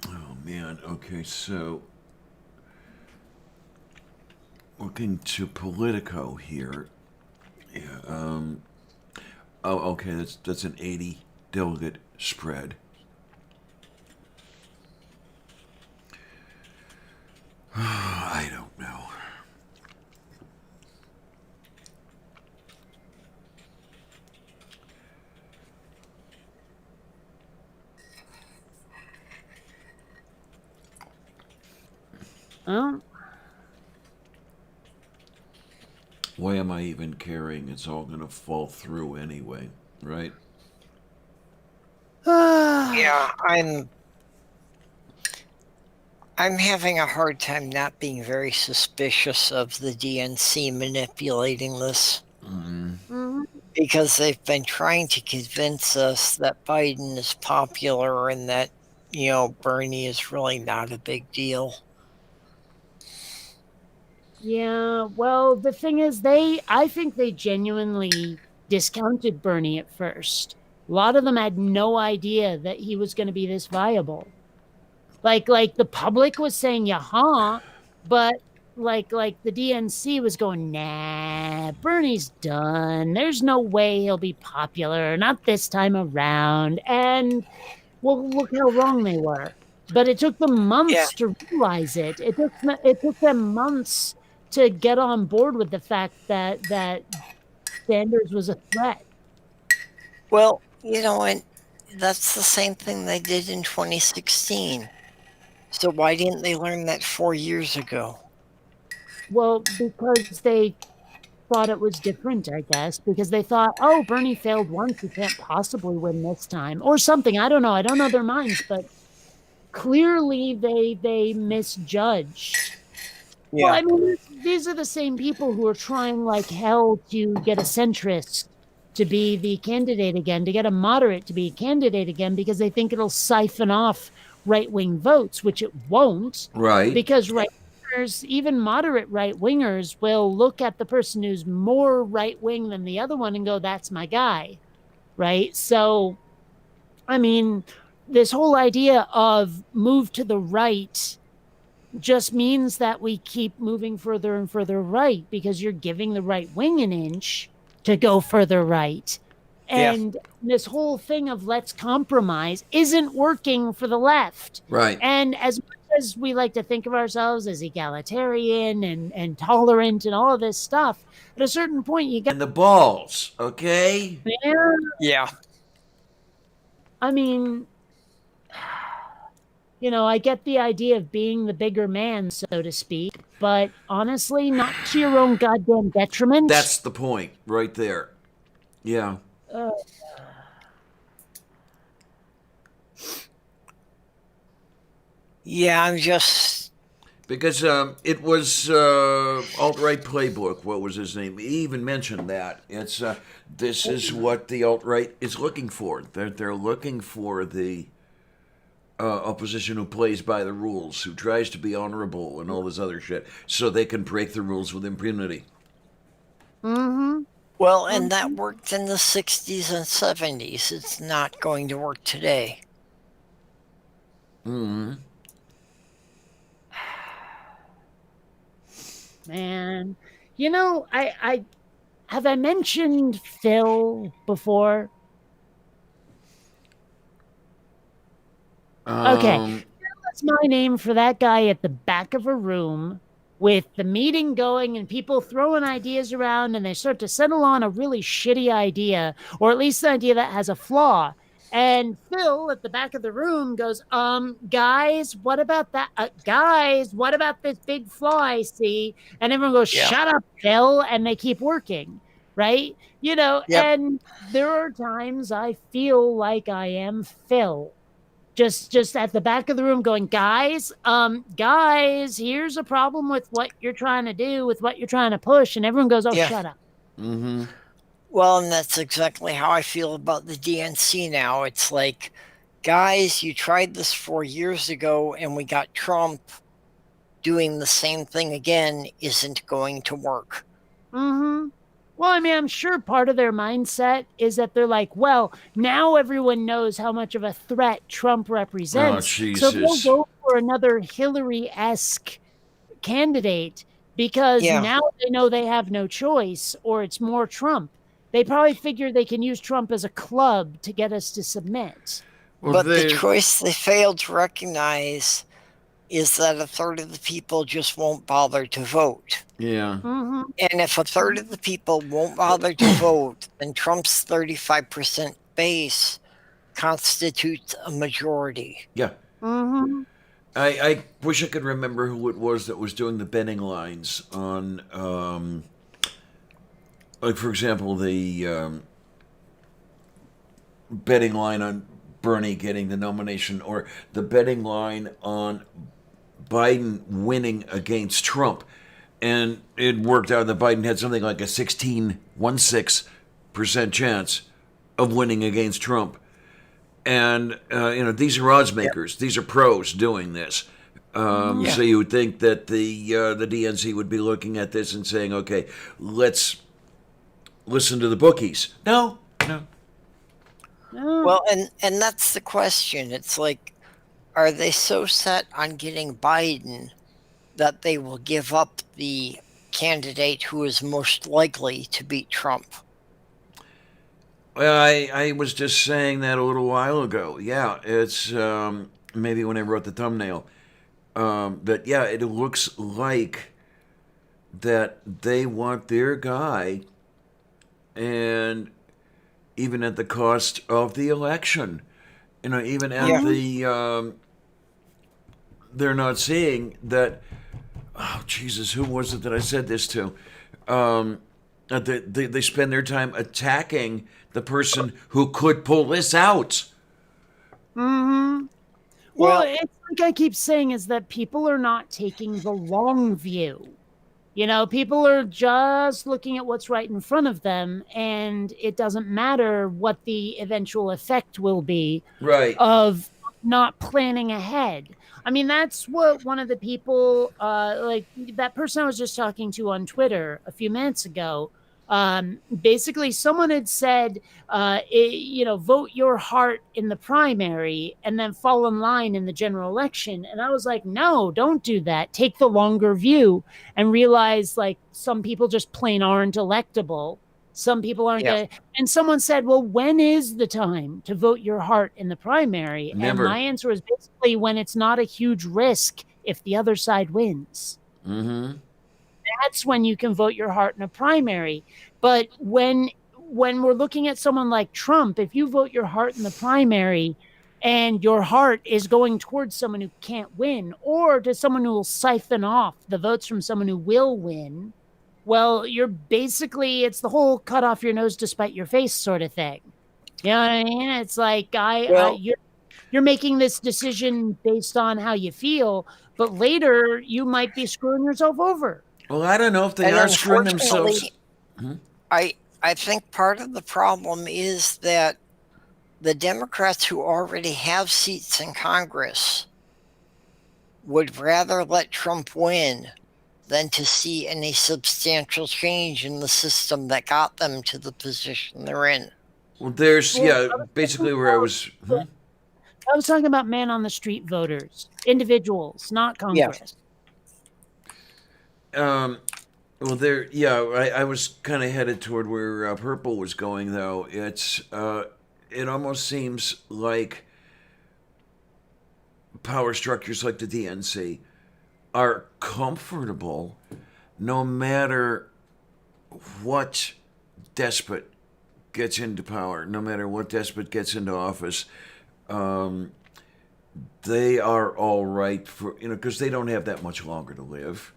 Speaker 1: Oh man. Okay, so looking to Politico here. Yeah. Oh, okay. That's an 80 delegate spread. I don't know.
Speaker 2: Oh,
Speaker 1: Why am I even caring? It's all going to fall through anyway, right?
Speaker 7: Yeah, I'm having a hard time not being very suspicious of the DNC manipulating this.
Speaker 2: mhm.
Speaker 7: Because they've been trying to convince us that Biden is popular and that, Bernie is really not a big deal.
Speaker 2: Yeah, well, the thing is, I think they genuinely discounted Bernie at first. A lot of them had no idea that he was going to be this viable. Like the public was saying, "Yaha," but like the DNC was going, "Nah, Bernie's done. There's no way he'll be popular, not this time around." And well, look how wrong they were. But it took them
Speaker 7: Yeah.
Speaker 2: months to realize it. It took them months to get on board with the fact that Sanders was a threat.
Speaker 7: Well, and that's the same thing they did in 2016. So why didn't they learn that 4 years ago?
Speaker 2: Well, because they thought it was different, I guess, because they thought, oh, Bernie failed once, he can't possibly win this time, or something. I don't know. I don't know their minds, but clearly they misjudged.
Speaker 7: Yeah.
Speaker 2: Well, I mean, these are the same people who are trying like hell to get a centrist to be the candidate again, to get a moderate to be a candidate again, because they think it'll siphon off right-wing votes, which it won't.
Speaker 1: Right.
Speaker 2: Because right-wingers, even moderate right-wingers, will look at the person who's more right-wing than the other one and go, that's my guy, right? So, I mean, this whole idea of move to the right just means that we keep moving further and further right because you're giving the right wing an inch to go further right. And this whole thing of let's compromise isn't working for the left.
Speaker 1: Right.
Speaker 2: And as much as we like to think of ourselves as egalitarian and tolerant and all of this stuff, at a certain point you get
Speaker 1: And the balls, okay?
Speaker 7: Yeah.
Speaker 2: I mean, I get the idea of being the bigger man, so to speak, but honestly, not to your own goddamn detriment.
Speaker 1: That's the point right there. Yeah.
Speaker 7: Yeah, I'm just.
Speaker 1: Because it was alt-right playbook. What was his name? He even mentioned that. It's this is what the alt-right is looking for. They're looking for the opposition who plays by the rules, who tries to be honorable and all this other shit, so they can break the rules with impunity.
Speaker 2: Mm-hmm.
Speaker 7: Well, and that worked in the 60s and 70s. It's not going to work today.
Speaker 1: Mm-hmm.
Speaker 2: Man, I have I mentioned Phil before? Okay, that's my name for that guy at the back of a room with the meeting going and people throwing ideas around and they start to settle on a really shitty idea, or at least an idea that has a flaw. And Phil at the back of the room goes, guys, what about that? Guys, what about this big flaw I see? And everyone goes, shut up, Phil. And they keep working, right? And there are times I feel like I am Phil. Just at the back of the room going, guys, here's a problem with what you're trying to do, with what you're trying to push. And everyone goes, shut up.
Speaker 1: Mm-hmm.
Speaker 7: Well, and that's exactly how I feel about the DNC now. It's like, guys, you tried this 4 years ago and we got Trump. Doing the same thing again isn't going to work.
Speaker 2: Mm-hmm. Well, I mean, I'm sure part of their mindset is that they're like, well, now everyone knows how much of a threat Trump represents.
Speaker 1: Oh, Jesus.
Speaker 2: So they'll go for another Hillary-esque candidate because now they know they have no choice or it's more Trump. They probably figure they can use Trump as a club to get us to submit.
Speaker 7: Well, but the choice they failed to recognize is that a third of the people just won't bother to vote.
Speaker 1: Yeah.
Speaker 2: Mm-hmm.
Speaker 7: And if a third of the people won't bother to vote, then Trump's 35% base constitutes a majority.
Speaker 1: Yeah.
Speaker 2: Mm-hmm.
Speaker 1: I wish I could remember who it was that was doing the betting lines on, like, for example, the betting line on Bernie getting the nomination, or the betting line on Biden winning against Trump. And it worked out that Biden had something like a 16% chance of winning against Trump. And, these are odds makers. These are pros doing this. So you would think that the DNC would be looking at this and saying, okay, let's listen to the bookies. No.
Speaker 7: Well, and that's the question. It's like, are they so set on getting Biden that they will give up the candidate who is most likely to beat Trump?
Speaker 1: Well, I was just saying that a little while ago. Yeah, it's maybe when I wrote the thumbnail. But yeah, it looks like that they want their guy, and even at the cost of the election. Even at the they're not seeing that. Oh Jesus, who was it that I said this to? They spend their time attacking the person who could pull this out.
Speaker 2: Mm-hmm. Well, it's like I keep saying, is that people are not taking the long view. People are just looking at what's right in front of them, and it doesn't matter what the eventual effect will be of not planning ahead. I mean, that's what one of the people, like that person I was just talking to on Twitter a few minutes ago, basically someone had said, vote your heart in the primary and then fall in line in the general election. And I was like, no, don't do that. Take the longer view and realize, like, some people just plain aren't electable. Some people aren't going to. And someone said, well, when is the time to vote your heart in the primary?
Speaker 1: Never.
Speaker 2: And my answer is basically when it's not a huge risk if the other side wins.
Speaker 1: Mm-hmm.
Speaker 2: That's when you can vote your heart in a primary. But when we're looking at someone like Trump, if you vote your heart in the primary and your heart is going towards someone who can't win, or to someone who will siphon off the votes from someone who will win, well, you're basically, it's the whole cut off your nose to spite your face sort of thing. You know what I mean? It's like you're making this decision based on how you feel, but later you might be screwing yourself over.
Speaker 1: Well, I don't know if they are screwing themselves.
Speaker 7: I think part of the problem is that the Democrats who already have seats in Congress would rather let Trump win than to see any substantial change in the system that got them to the position they're in.
Speaker 1: Well, basically where I was.
Speaker 2: I was talking about man on the street voters, individuals, not Congress.
Speaker 1: I was kind of headed toward where Purple was going, though. It almost seems like power structures like the DNC are comfortable no matter what despot gets into power, no matter what despot gets into office. They are all right for, because they don't have that much longer to live.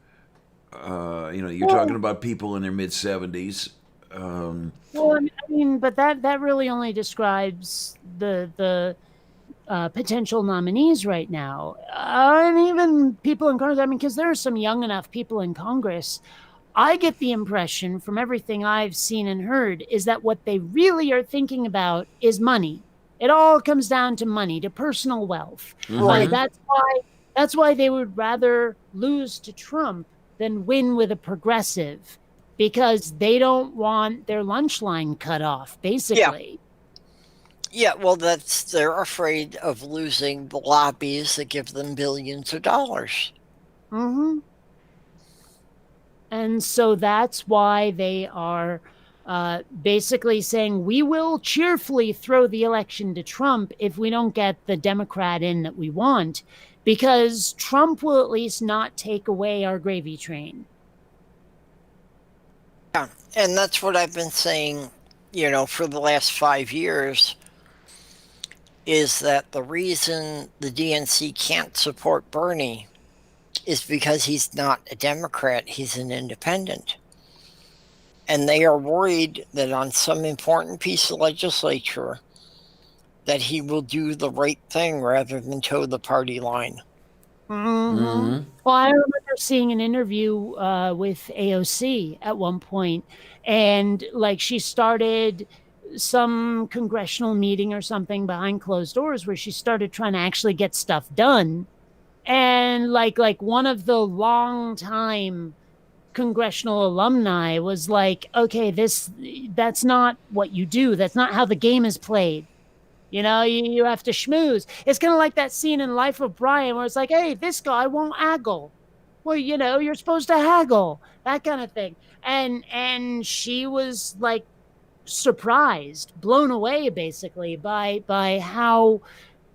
Speaker 1: You're talking about people in their mid-70s.
Speaker 2: Well, I mean, but that really only describes the potential nominees right now, and even people in Congress. I mean, because there are some young enough people in Congress. I get the impression from everything I've seen and heard is that what they really are thinking about is money. It all comes down to money, to personal wealth.
Speaker 7: Right.
Speaker 2: That's why they would rather lose to Trump than win with a progressive, because they don't want their lunch line cut off, basically.
Speaker 7: Yeah, well, they're afraid of losing the lobbies that give them billions of dollars.
Speaker 2: Mm-hmm. And so that's why they are basically saying we will cheerfully throw the election to Trump if we don't get the Democrat in that we want, because Trump will at least not take away our gravy train.
Speaker 7: Yeah, and that's what I've been saying, for the last 5 years, is that the reason the DNC can't support Bernie is because he's not a Democrat, he's an independent. And they are worried that on some important piece of legislature that he will do the right thing rather than toe the party line.
Speaker 2: Mm-hmm. Well, I remember seeing an interview with AOC at one point, and like she started some congressional meeting or something behind closed doors where she started trying to actually get stuff done. And like one of the long time congressional alumni was like, okay, that's not what you do. That's not how the game is played. You have to schmooze. It's kind of like that scene in Life of Brian where it's like, hey, this guy won't haggle. Well, you're supposed to haggle, that kind of thing. And she was like surprised, blown away basically by how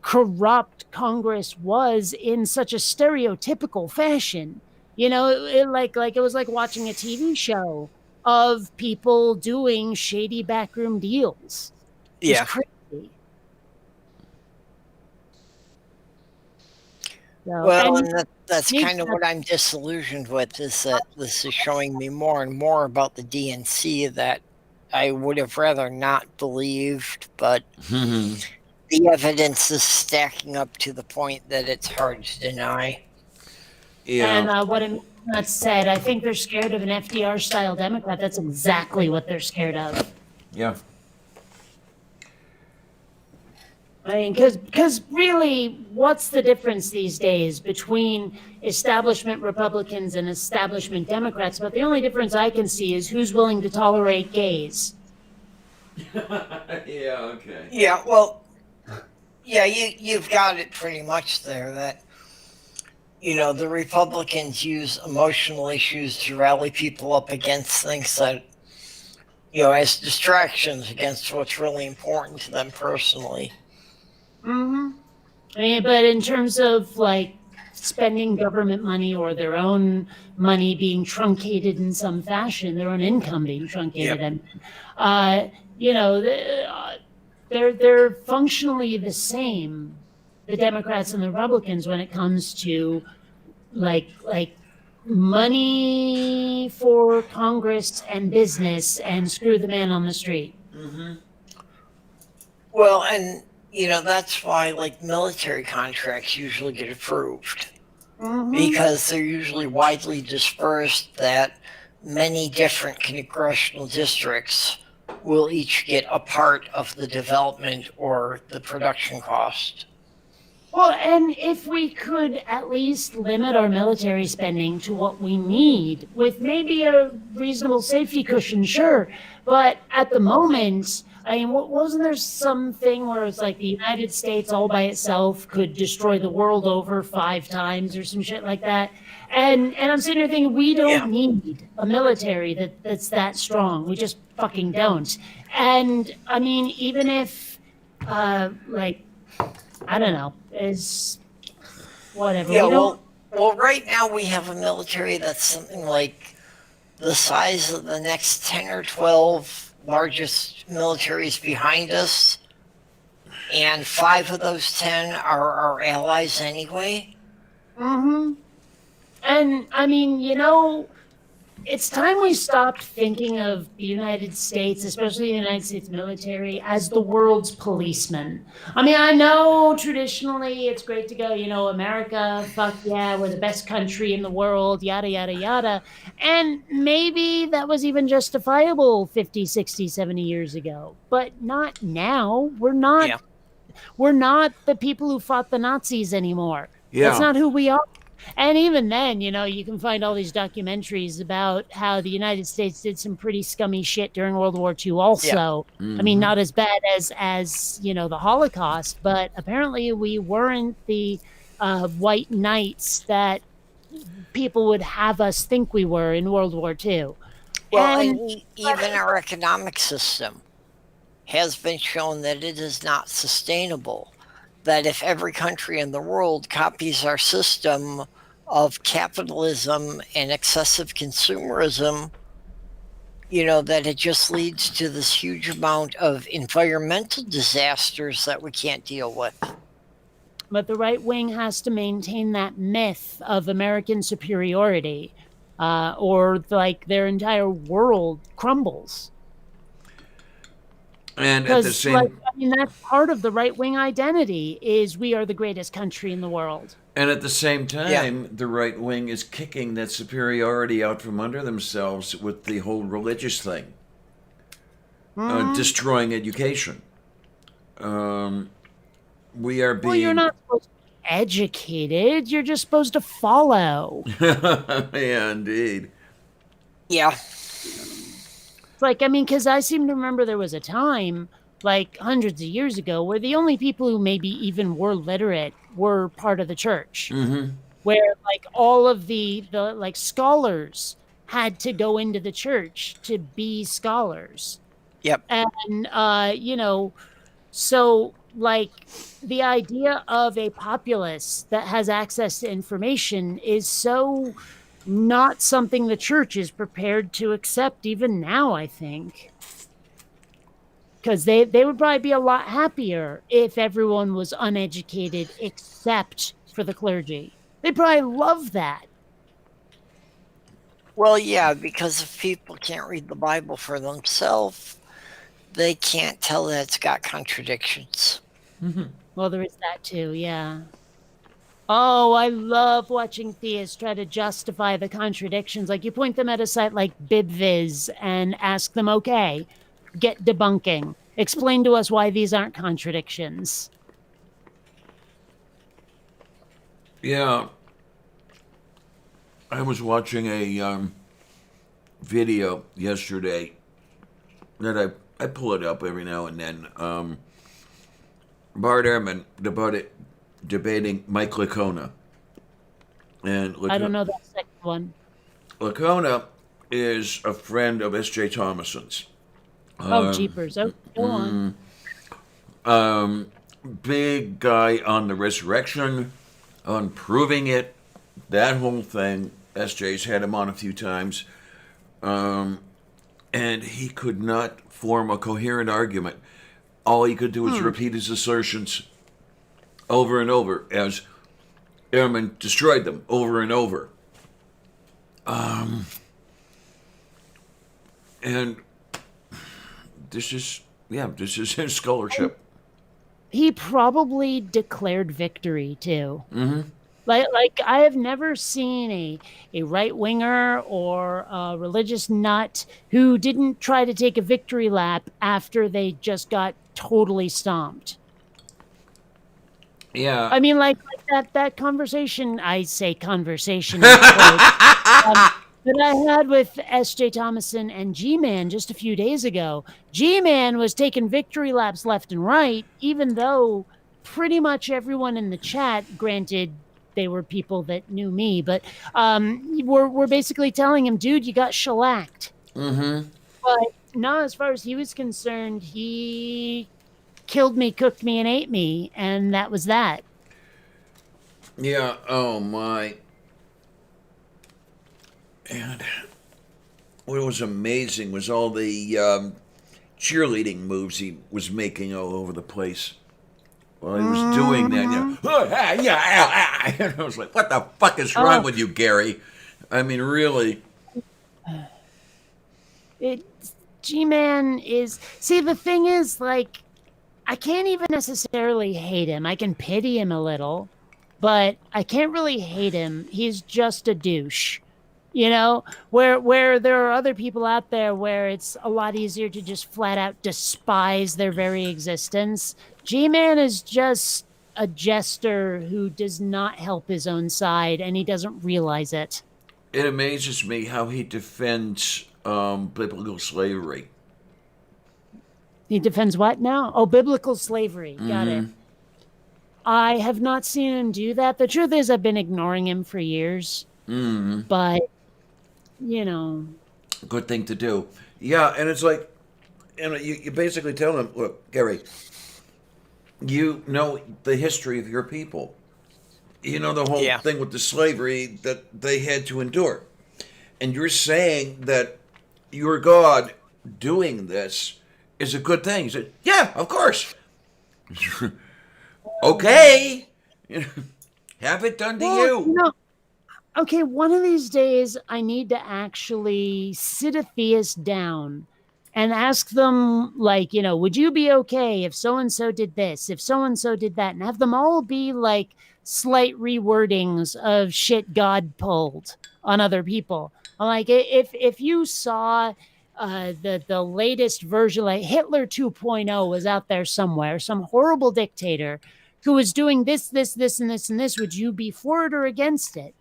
Speaker 2: corrupt Congress was in such a stereotypical fashion. It was like watching a TV show of people doing shady backroom deals.
Speaker 7: Yeah.
Speaker 2: It's crazy. So,
Speaker 7: well, and that's kind of what I'm disillusioned with, is that this is showing me more and more about the DNC that I would have rather not believed, but the evidence is stacking up to the point that it's hard to deny.
Speaker 2: Yeah. And what Matt said, I think they're scared of an FDR-style Democrat. That's exactly what they're scared of.
Speaker 1: Yeah.
Speaker 2: I mean, because really, what's the difference these days between establishment Republicans and establishment Democrats? But the only difference I can see is who's willing to tolerate gays.
Speaker 1: Yeah, okay.
Speaker 7: Yeah, well, yeah, you've got it pretty much there, that, the Republicans use emotional issues to rally people up against things that, as distractions against what's really important to them personally.
Speaker 2: Mm-hmm. I mean, but in terms of like spending government money or their own money being truncated in some fashion, their own income being truncated, and they're functionally the same, the Democrats and the Republicans, when it comes to like money for Congress and business and screw the man on the street.
Speaker 1: Mm-hmm.
Speaker 7: Well, and that's why like military contracts usually get approved, because they're usually widely dispersed, that many different congressional districts will each get a part of the development or the production cost.
Speaker 2: Well, and if we could at least limit our military spending to what we need, with maybe a reasonable safety cushion, sure. But at the moment, I mean, wasn't there something where it's like the United States all by itself could destroy the world over 5 times or some shit like that? And I'm sitting here thinking, we don't need a military that's that strong. We just fucking don't. And I mean, even if, I don't know, is whatever.
Speaker 7: Yeah, well, right now we have a military that's something like the size of the next 10 or 12 largest militaries behind us, and 5 of those 10 are our allies anyway.
Speaker 2: Mm-hmm. And I mean, it's time we stopped thinking of the United States, especially the United States military, as the world's policeman. I mean, I know traditionally it's great to go, America, fuck yeah, we're the best country in the world, yada, yada, yada. And maybe that was even justifiable 50, 60, 70 years ago, but not now. We're not the people who fought the Nazis anymore.
Speaker 1: Yeah.
Speaker 2: That's not who we are. And even then, you can find all these documentaries about how the United States did some pretty scummy shit during World War II also. Yeah. Mm-hmm. I mean, not as bad as the Holocaust, but apparently we weren't the white knights that people would have us think we were in World War II.
Speaker 7: Well,
Speaker 2: And
Speaker 7: and even our economic system has been shown that it is not sustainable. That if every country in the world copies our system of capitalism and excessive consumerism, that it just leads to this huge amount of environmental disasters that we can't deal with.
Speaker 2: but the right wing has to maintain that myth of American superiority, or like their entire world crumbles.
Speaker 1: And at the
Speaker 2: Because,
Speaker 1: same
Speaker 2: that's part of the right wing identity is we are the greatest country in the world.
Speaker 1: and at the same
Speaker 7: Yeah.
Speaker 1: time, the right wing is kicking that superiority out from under themselves with the whole religious thing, destroying education. We are being
Speaker 2: Well, you're not supposed to be educated. You're just supposed to follow.
Speaker 1: yeah, indeed.
Speaker 7: Yeah.
Speaker 2: It's like, because I seem to remember there was a time, like hundreds of years ago, where the only people who maybe even were literate were part of the church, where like all of the like scholars had to go into the church to be scholars.
Speaker 7: Yep.
Speaker 2: And so like the idea of a populace that has access to information is so not something the church is prepared to accept even now, I think. Because they would probably be a lot happier if everyone was uneducated except for the clergy. They'd probably love that.
Speaker 7: Well, yeah, because if people can't read the Bible for themselves, they can't tell that it's got contradictions.
Speaker 2: Well, there is that too, yeah. Oh, I love watching theists try to justify the contradictions. Like you point them at a site like BibViz and ask them, okay, get debunking. Explain to us why these aren't contradictions.
Speaker 1: Yeah. I was watching a video yesterday that I pull it up every now and then. Bart Ehrman debating Mike Licona. And
Speaker 2: I don't know that second one.
Speaker 1: Licona is a friend of S.J. Thomason's.
Speaker 2: Oh, jeepers. Oh, go on.
Speaker 1: Big guy on the resurrection, on proving it, that whole thing. S.J.'s had him on a few times. And he could not form a coherent argument. All he could do was repeat his assertions over and over as Ehrman destroyed them over and over. And this is his scholarship.
Speaker 2: He probably declared victory too. Like I have never seen a right winger or a religious nut who didn't try to take a victory lap after they just got totally stomped.
Speaker 1: Yeah.
Speaker 2: I mean, like that conversation. I say conversation. In quotes, that I had with S.J. Thomason and G-Man just a few days ago. G-Man was taking victory laps left and right, even though pretty much everyone in the chat, granted, they were people that knew me, but we're basically telling him, dude, you got shellacked. But no, as far as he was concerned, he killed me, cooked me, and ate me, and that was that.
Speaker 1: Yeah, oh my. And what was amazing was all the cheerleading moves he was making all over the place while he was doing that. And I was like, what the fuck is wrong with you, Gary? I mean, really.
Speaker 2: G-Man is... See, the thing is, like, I can't even necessarily hate him. I can pity him a little, but I can't really hate him. He's just a douche. You know, where there are other people out there where it's a lot easier to just flat out despise their very existence. G-Man is just a jester who does not help his own side, and he doesn't realize it.
Speaker 1: It amazes me how he defends biblical slavery.
Speaker 2: He defends what now? Oh, biblical slavery. Got it. I have not seen him do that. The truth is I've been ignoring him for years. But, you know.
Speaker 1: good thing to do. Yeah, and it's like, you basically tell them, look, Gary, you know the history of your people. You know the whole
Speaker 7: Yeah.
Speaker 1: thing with the slavery that they had to endure. And you're saying that your God doing this is a good thing. He said, yeah, of course. Okay. Have it done to you.
Speaker 2: Okay, one of these days I need to actually sit a theist down and ask them, like, would you be okay if so and so did this, if so and so did that, and have them all be like slight rewordings of shit God pulled on other people. I'm like, if you saw the latest version, like Hitler 2.0 was out there somewhere, some horrible dictator who was doing this, this, this, and this, and this, would you be for it or against it?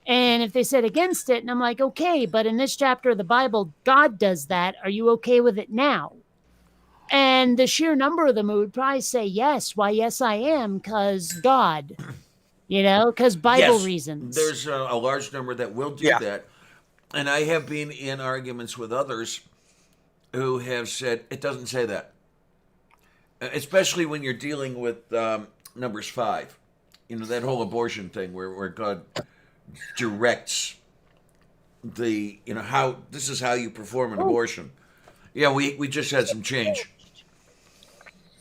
Speaker 2: And if they said against it, and I'm like, okay, but in this chapter of the Bible, God does that. Are you okay with it now? And the sheer number of them would probably say yes. Why, yes, I am, because God, because Bible
Speaker 1: Yes,
Speaker 2: reasons.
Speaker 1: there's a large number that will do
Speaker 7: Yeah.
Speaker 1: that. And I have been in arguments with others who have said it doesn't say that. Especially when you're dealing with Numbers 5. That whole abortion thing where God directs how this is how you perform an abortion. Yeah, we just had some change.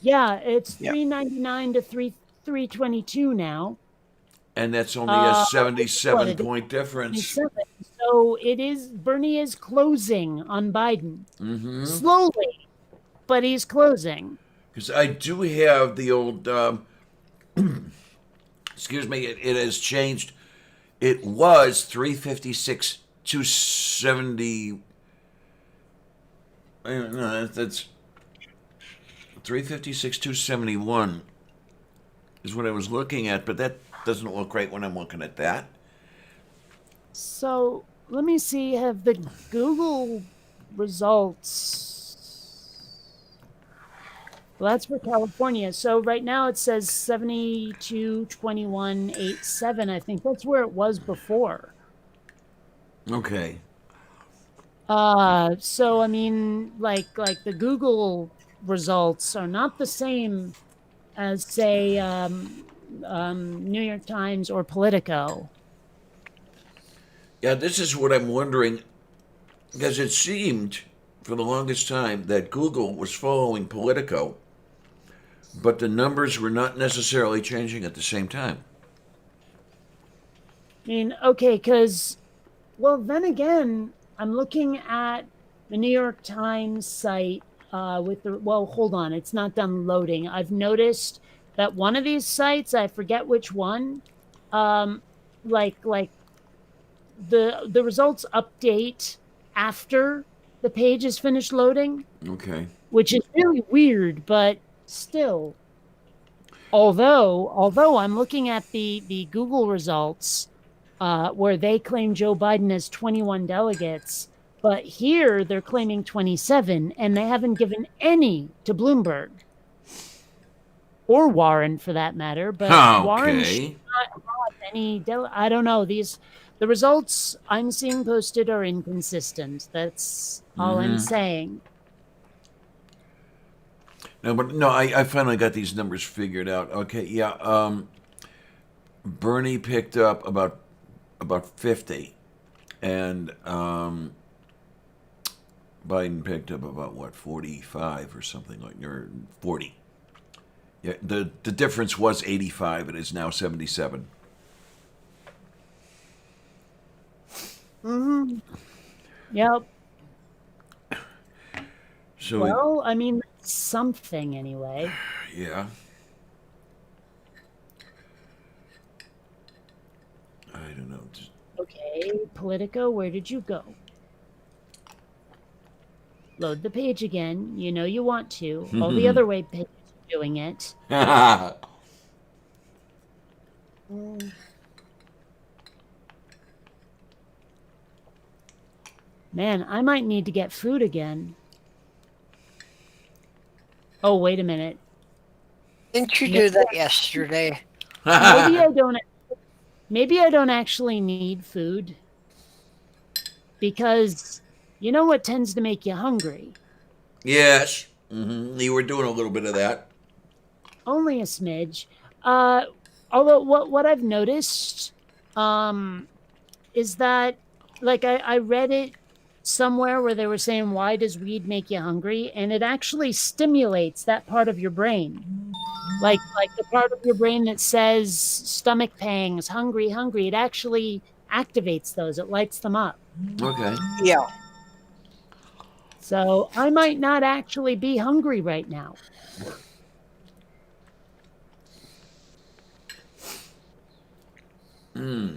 Speaker 2: Yeah, it's
Speaker 7: Yeah.
Speaker 2: $3.99 to $3.22 now.
Speaker 1: And that's only a 77-point difference.
Speaker 2: 27. So it is, Bernie is closing on Biden.
Speaker 1: Mm-hmm.
Speaker 2: Slowly, but he's closing.
Speaker 1: Because I do have the old, excuse me, it has changed. It was 356 270. No, that's 356 271 is what I was looking at, but that doesn't look right when I'm looking at that.
Speaker 2: So let me see, have the Google results. Well, that's for California. So right now it says 722187. I think that's where it was before.
Speaker 1: Okay.
Speaker 2: So I mean, like the Google results are not the same as, say, New York Times or Politico.
Speaker 1: Yeah, this is what I'm wondering, because it seemed for the longest time that Google was following Politico, but the numbers were not necessarily changing at the same time.
Speaker 2: I mean, okay, because, well, then again, I'm looking at the New York Times site hold on, it's not done loading. I've noticed that one of these sites, I forget which one, like the results update after the page is finished loading.
Speaker 1: Okay.
Speaker 2: Which is really weird, but still. Although I'm looking at the Google results, where they claim Joe Biden has 21 delegates, but here they're claiming 27, and they haven't given any to Bloomberg. Or Warren, for that matter. But Warren should not have any I don't know. The results I'm seeing posted are inconsistent. That's all I'm saying.
Speaker 1: No, I finally got these numbers figured out. Okay, yeah. Bernie picked up about 50, and Biden picked up about 45 or something like, or 40. Yeah, the difference was 85. It is now 77.
Speaker 2: Mm-hmm. Yep.
Speaker 1: So
Speaker 2: well, I mean, something anyway.
Speaker 1: Yeah. I don't know.
Speaker 2: Okay, Politico, where did you go? Load the page again. You know you want to. All the other way pages are doing it. Man, I might need to get food again. Oh, wait a minute.
Speaker 7: Didn't you do that yesterday?
Speaker 2: Maybe I don't actually need food, because You know what tends to make you hungry?
Speaker 1: Yes. You were doing a little bit of that.
Speaker 2: Only a smidge. Uh, Although what I've noticed, is that like I read it somewhere where they were saying why does weed make you hungry, and it actually stimulates that part of your brain, like the part of your brain that says stomach pangs, hungry, hungry. It actually activates those. It lights them up.
Speaker 1: Okay.
Speaker 7: Yeah.
Speaker 2: So I might not actually be hungry right now.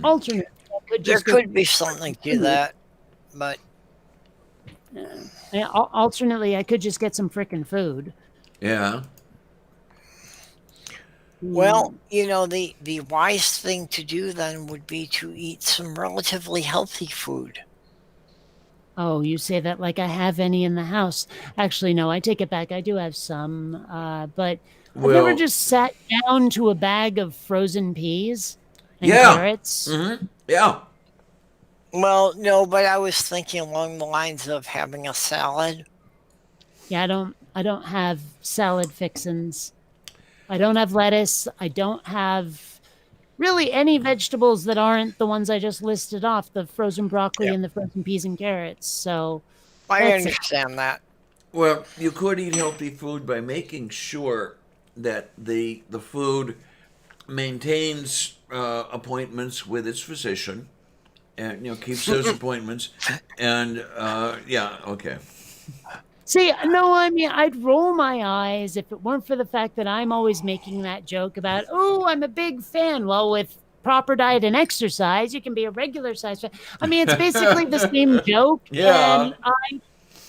Speaker 2: Alternate.
Speaker 7: There could be something to that, but
Speaker 2: Alternately, I could just get some frickin' food.
Speaker 1: Yeah.
Speaker 7: well, the wise thing to do then would be to eat some relatively healthy food.
Speaker 2: Oh, you say that like I have any in the house. Actually, no, I take it back. I do have some, but I've never
Speaker 1: Well,
Speaker 2: just sat down to a bag of frozen peas and
Speaker 1: yeah.
Speaker 2: carrots.
Speaker 1: Yeah.
Speaker 7: Well, no, but I was thinking along the lines of having a salad.
Speaker 2: Yeah, I don't have salad fixins. I don't have lettuce. I don't have really any vegetables that aren't the ones I just listed off, the frozen broccoli
Speaker 7: Yeah.
Speaker 2: and the frozen peas and carrots. So
Speaker 7: I
Speaker 2: that's it.
Speaker 7: understand that.
Speaker 1: Well, you could eat healthy food by making sure that the food maintains appointments with its physician, and keeps those appointments. And yeah, okay.
Speaker 2: See, no, I mean, I'd roll my eyes if it weren't for the fact that I'm always making that joke about, oh, I'm a big fan. Well, with proper diet and exercise, you can be a regular size fan. I mean, it's basically the same joke.
Speaker 1: Yeah.
Speaker 2: And I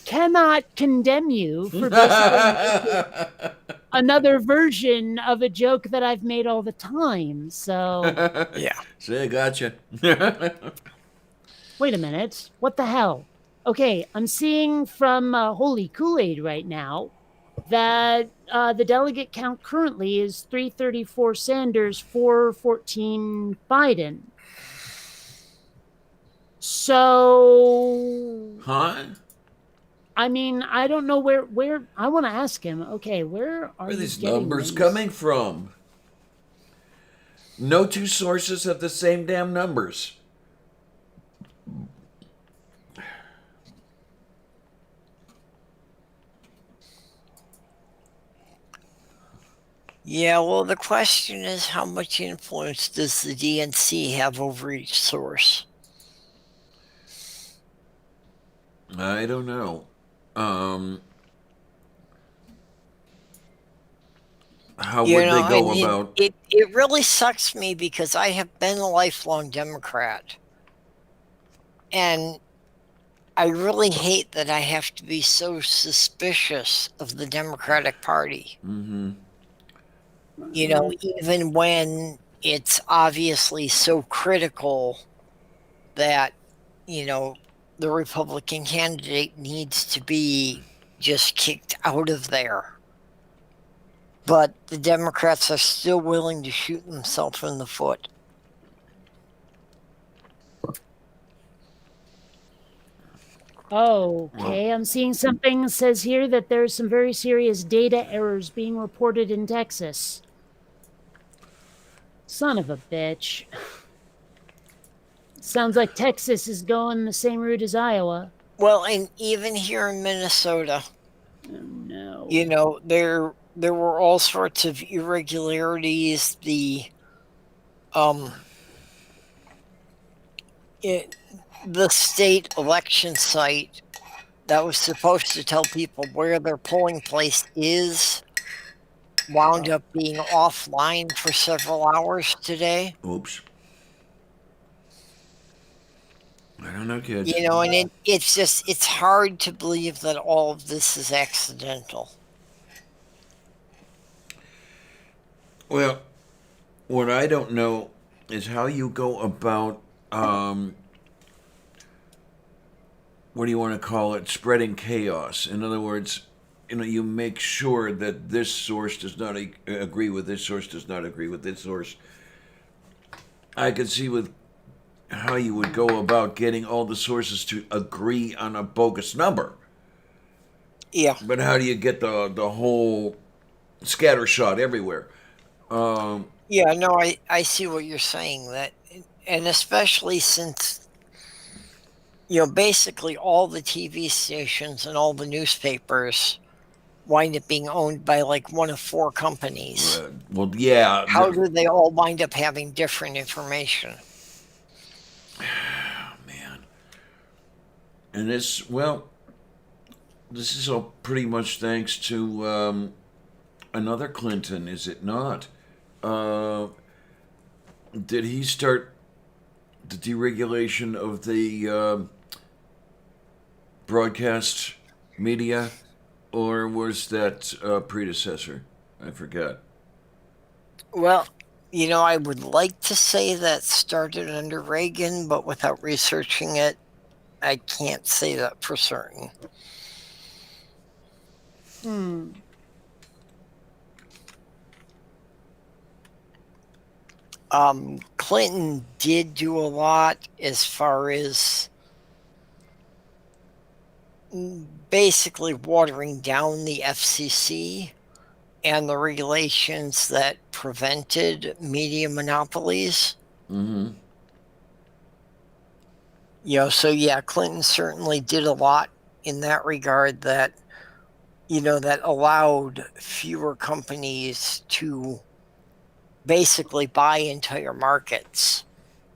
Speaker 2: cannot condemn you for basically another version of a joke that I've made all the time. So,
Speaker 7: Yeah.
Speaker 1: See, I gotcha.
Speaker 2: wait a minute. What the hell? Okay, I'm seeing from Holy Kool-Aid right now that the delegate count currently is 334 Sanders, 414 Biden. So,
Speaker 1: Huh?
Speaker 2: I mean, I don't know where I want to ask him. Okay, where are
Speaker 1: Where are
Speaker 2: you
Speaker 1: these
Speaker 2: getting
Speaker 1: numbers
Speaker 2: these?
Speaker 1: coming from? No two sources have the same damn numbers.
Speaker 7: Yeah, well, the question is how much influence does the DNC have over each source?
Speaker 1: I don't know. How would they go
Speaker 7: and
Speaker 1: about?
Speaker 7: it really sucks me because I have been a lifelong Democrat. And I really hate that I have to be so suspicious of the Democratic Party. Even when it's obviously so critical that, the Republican candidate needs to be just kicked out of there. But the Democrats are still willing to shoot themselves in the foot.
Speaker 2: Okay, I'm seeing something says here that there's some very serious data errors being reported in Texas. Son of a bitch. Sounds like Texas is going the same route as Iowa.
Speaker 7: Well, and even here in Minnesota,
Speaker 2: Oh no.
Speaker 7: there were all sorts of irregularities. The state election site that was supposed to tell people where their polling place is wound up being offline for several hours today.
Speaker 1: Oops. I don't know, kids.
Speaker 7: And it's hard to believe that all of this is accidental.
Speaker 1: Well, what I don't know is how you go about, what do you want to call it, spreading chaos. In other words, you make sure that this source does not agree with this source, does not agree with this source. I could see with how you would go about getting all the sources to agree on a bogus number.
Speaker 7: Yeah.
Speaker 1: But how do you get the whole scattershot everywhere?
Speaker 7: Yeah, no, I see what you're saying. That, and especially since, basically all the TV stations and all the newspapers wind up being owned by like one of four companies.
Speaker 1: Well, yeah.
Speaker 7: How do they all wind up having different information?
Speaker 1: Man. And this is all pretty much thanks to another Clinton, is it not? Did he start the deregulation of the broadcast media, or was that a predecessor? I forgot.
Speaker 7: Well, I would like to say that started under Reagan, but without researching it, I can't say that for certain. Clinton did do a lot as far as basically watering down the FCC and the regulations that prevented media monopolies.
Speaker 1: Mm-hmm.
Speaker 7: So yeah, Clinton certainly did a lot in that regard that, that allowed fewer companies to basically buy entire markets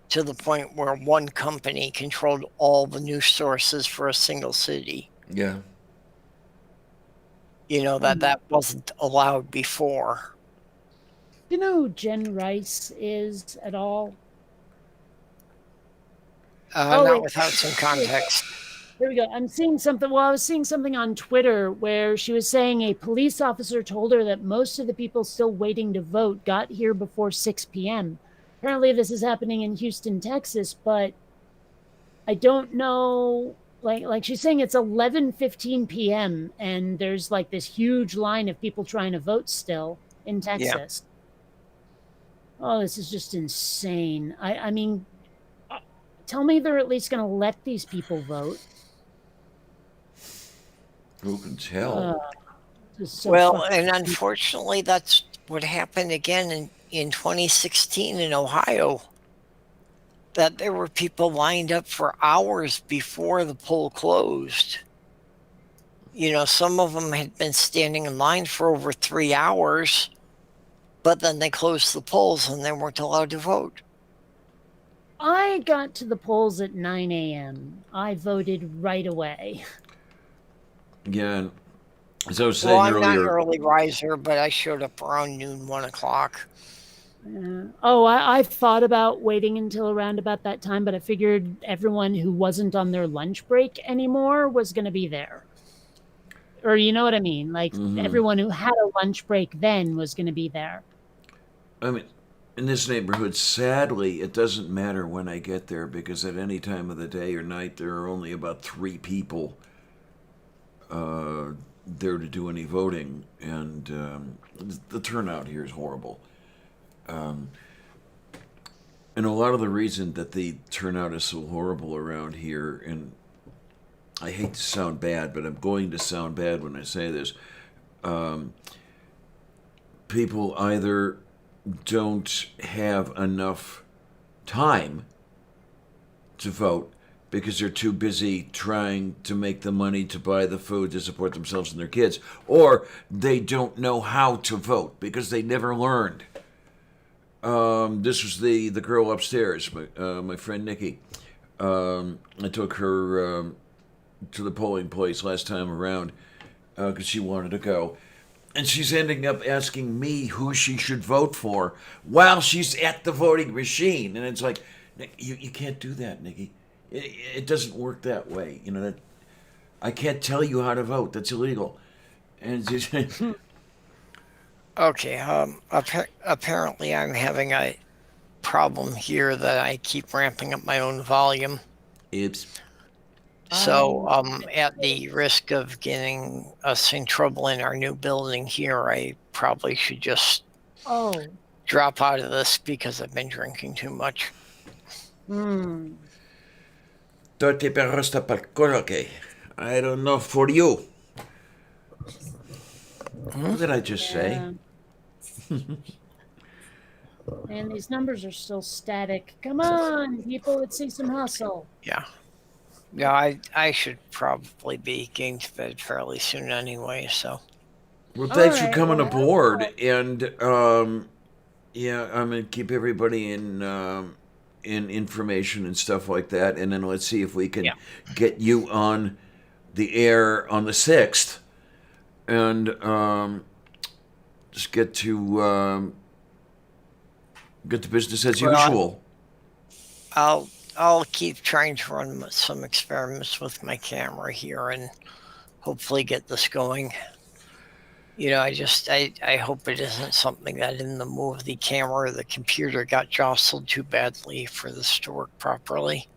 Speaker 7: to the point where one company controlled all the news sources for a single city.
Speaker 1: Yeah.
Speaker 7: That wasn't allowed before.
Speaker 2: Do you know who Jen Rice is at all?
Speaker 7: Not without some context.
Speaker 2: There we go. I'm seeing something. Well, I was seeing something on Twitter where she was saying a police officer told her that most of the people still waiting to vote got here before 6 p.m. Apparently this is happening in Houston, Texas, but I don't know. Like she's saying it's 11:15 p.m. and there's like this huge line of people trying to vote still in Texas. Yeah. Oh, this is just insane. I mean, tell me they're at least going to let these people vote.
Speaker 1: Who can tell?
Speaker 2: So
Speaker 7: and unfortunately, that's what happened again in 2016 in Ohio. That there were people lined up for hours before the poll closed. Some of them had been standing in line for over 3 hours, but then they closed the polls and they weren't allowed to vote.
Speaker 2: I got to the polls at 9 a.m. I voted right away.
Speaker 1: Yeah, as I was saying
Speaker 7: I'm
Speaker 1: earlier,
Speaker 7: not an early riser, but I showed up around noon, 1 o'clock.
Speaker 2: I thought about waiting until around about that time, but I figured everyone who wasn't on their lunch break anymore was going to be there. Or you know what I mean? Like everyone who had a lunch break then was going to be there.
Speaker 1: I mean, in this neighborhood, sadly, it doesn't matter when I get there because at any time of the day or night, there are only about 3 people there to do any voting, and the turnout here is horrible. And a lot of the reason that the turnout is so horrible around here, and I hate to sound bad, but I'm going to sound bad when I say this, people either don't have enough time to vote because they're too busy trying to make the money to buy the food to support themselves and their kids, or they don't know how to vote because they never learned. This was the girl upstairs, my friend Nikki. I took her to the polling place last time around because she wanted to go. And she's ending up asking me who she should vote for while she's at the voting machine. And it's like, you can't do that, Nikki. It doesn't work that way. That I can't tell you how to vote. That's illegal. And it's just,
Speaker 7: Okay. Apparently, I'm having a problem here that I keep ramping up my own volume.
Speaker 1: Oops.
Speaker 7: So, at the risk of getting us in trouble in our new building here, I probably should just drop out of this because I've been drinking too much.
Speaker 1: Tote perrosta palkoroke. I don't know for you. What did I just say?
Speaker 2: And these numbers are still static. Come on, people, let's see some hustle.
Speaker 7: Yeah. Yeah, I should probably be getting to bed fairly soon anyway, so.
Speaker 1: Well, thanks for
Speaker 2: Alright,
Speaker 1: coming
Speaker 2: well,
Speaker 1: aboard, and yeah, I'm gonna keep everybody in information and stuff like that, and then let's see if we can get you on the air on the 6th, and just get to business as usual.
Speaker 7: I'll keep trying to run some experiments with my camera here and hopefully get this going. You know, I hope it isn't something that in the move the camera or the computer got jostled too badly for this to work properly.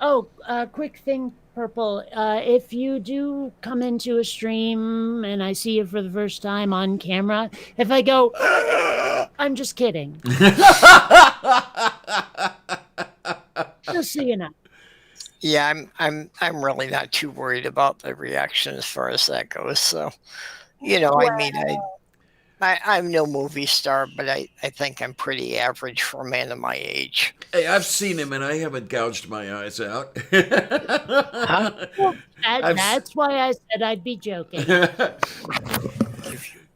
Speaker 2: Oh, quick thing, Purple. If you do come into a stream and I see you for the first time on camera, if I go, I'm just kidding. Just so you know.
Speaker 7: Yeah, I'm really not too worried about the reaction as far as that goes. So, you know, I mean, I'm no movie star, but I think I'm pretty average for a man of my age.
Speaker 1: Hey, I've seen him, and I haven't gouged my eyes out.
Speaker 2: Well, that's why I said I'd be joking.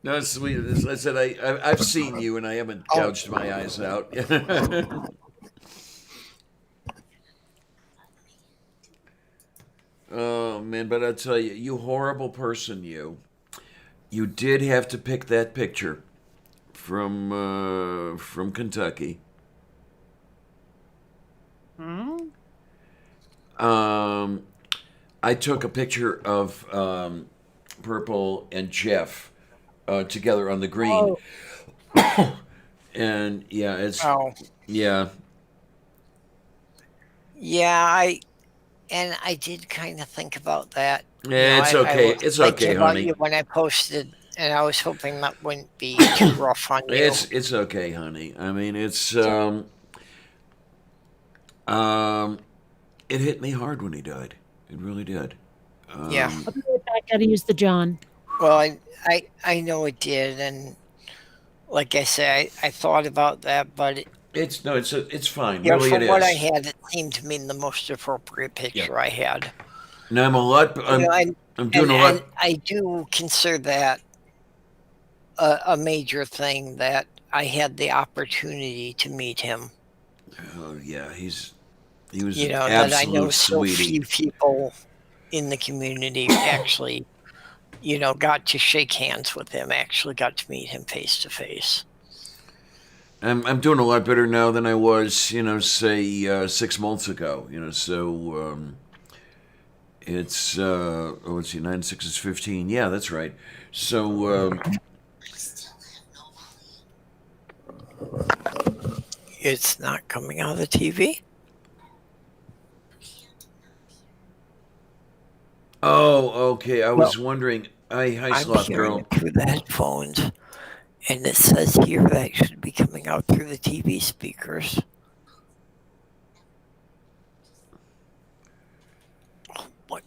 Speaker 1: No, sweet. As I said, I've seen you, and I haven't gouged my eyes out. Oh man, but I tell you, you horrible person, you did have to pick that picture from Kentucky. I took a picture of Purple and Jeff together on the green, and yeah, it's yeah.
Speaker 7: And I did kind of think about that.
Speaker 1: Yeah, it's okay. It's okay, honey.
Speaker 7: When I posted, and I was hoping that wouldn't be too rough on you.
Speaker 1: It's okay, honey. I mean, it's it hit me hard when he died. It really did.
Speaker 7: Yeah.
Speaker 2: I'll be right back. Gotta use the John.
Speaker 7: Well, I know it did, and like I say, I thought about that, but
Speaker 1: it's fine.
Speaker 7: Yeah,
Speaker 1: really,
Speaker 7: from
Speaker 1: it
Speaker 7: what
Speaker 1: is.
Speaker 7: I had, it seemed to me the most appropriate picture I had.
Speaker 1: Now I'm a lot. I'm doing a lot.
Speaker 7: I do consider that a major thing that I had the opportunity to meet him.
Speaker 1: Oh yeah, he was
Speaker 7: You know,
Speaker 1: an
Speaker 7: that I
Speaker 1: absolute
Speaker 7: know so
Speaker 1: sweetie.
Speaker 7: few people in the community actually, you know, got to shake hands with him. Actually, got to meet him face to face.
Speaker 1: I'm doing a lot better now than I was, you know, say 6 months ago. You know, so it's let's see, 9 6 is 15. Yeah, that's right. So
Speaker 7: It's not coming out of the TV.
Speaker 1: oh, okay. I was wondering. Hi,
Speaker 7: I'm
Speaker 1: Sloth
Speaker 7: hearing
Speaker 1: Girl.
Speaker 7: it through the headphones, and it says here that it should be coming out through the TV speakers. What?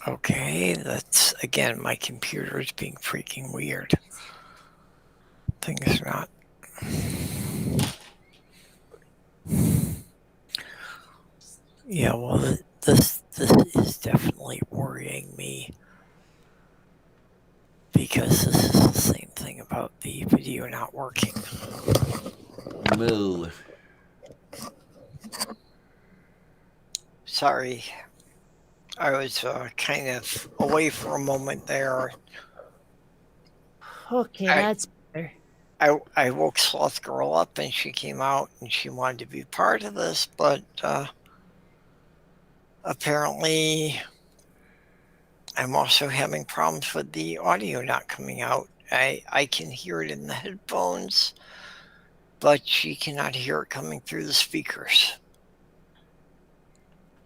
Speaker 7: Okay, that's again my computer is being freaking weird. Things not. Yeah, well, this is definitely worrying me because this is the same thing about the video not working.
Speaker 1: Moo.
Speaker 7: Sorry, I was kind of away for a moment there.
Speaker 2: Okay, that's better.
Speaker 7: I woke Sloth Girl up and she came out and she wanted to be part of this, but apparently I'm also having problems with the audio not coming out. I can hear it in the headphones, but she cannot hear it coming through the speakers.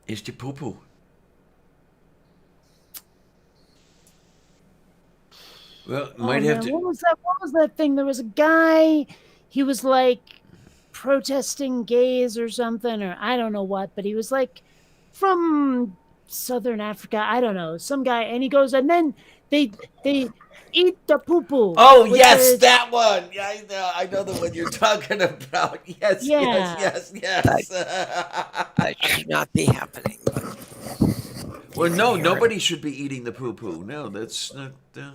Speaker 1: Is the poo-poo? Well,
Speaker 2: Oh
Speaker 1: might have
Speaker 2: man,
Speaker 1: to.
Speaker 2: what was that? What was that thing? There was a guy. He was like protesting gays or something, or I don't know what. But he was like from Southern Africa. I don't know, some guy, and he goes, and then they eat the poo poo,
Speaker 1: Oh
Speaker 2: which
Speaker 1: yes,
Speaker 2: is
Speaker 1: that one. Yeah, I know the one you're talking about. Yes, yes,
Speaker 2: yeah.
Speaker 1: yes, yes.
Speaker 7: That should not be happening. But
Speaker 1: Well,
Speaker 7: you can
Speaker 1: no,
Speaker 7: hear it.
Speaker 1: nobody should be eating the poo poo. No, that's not. No.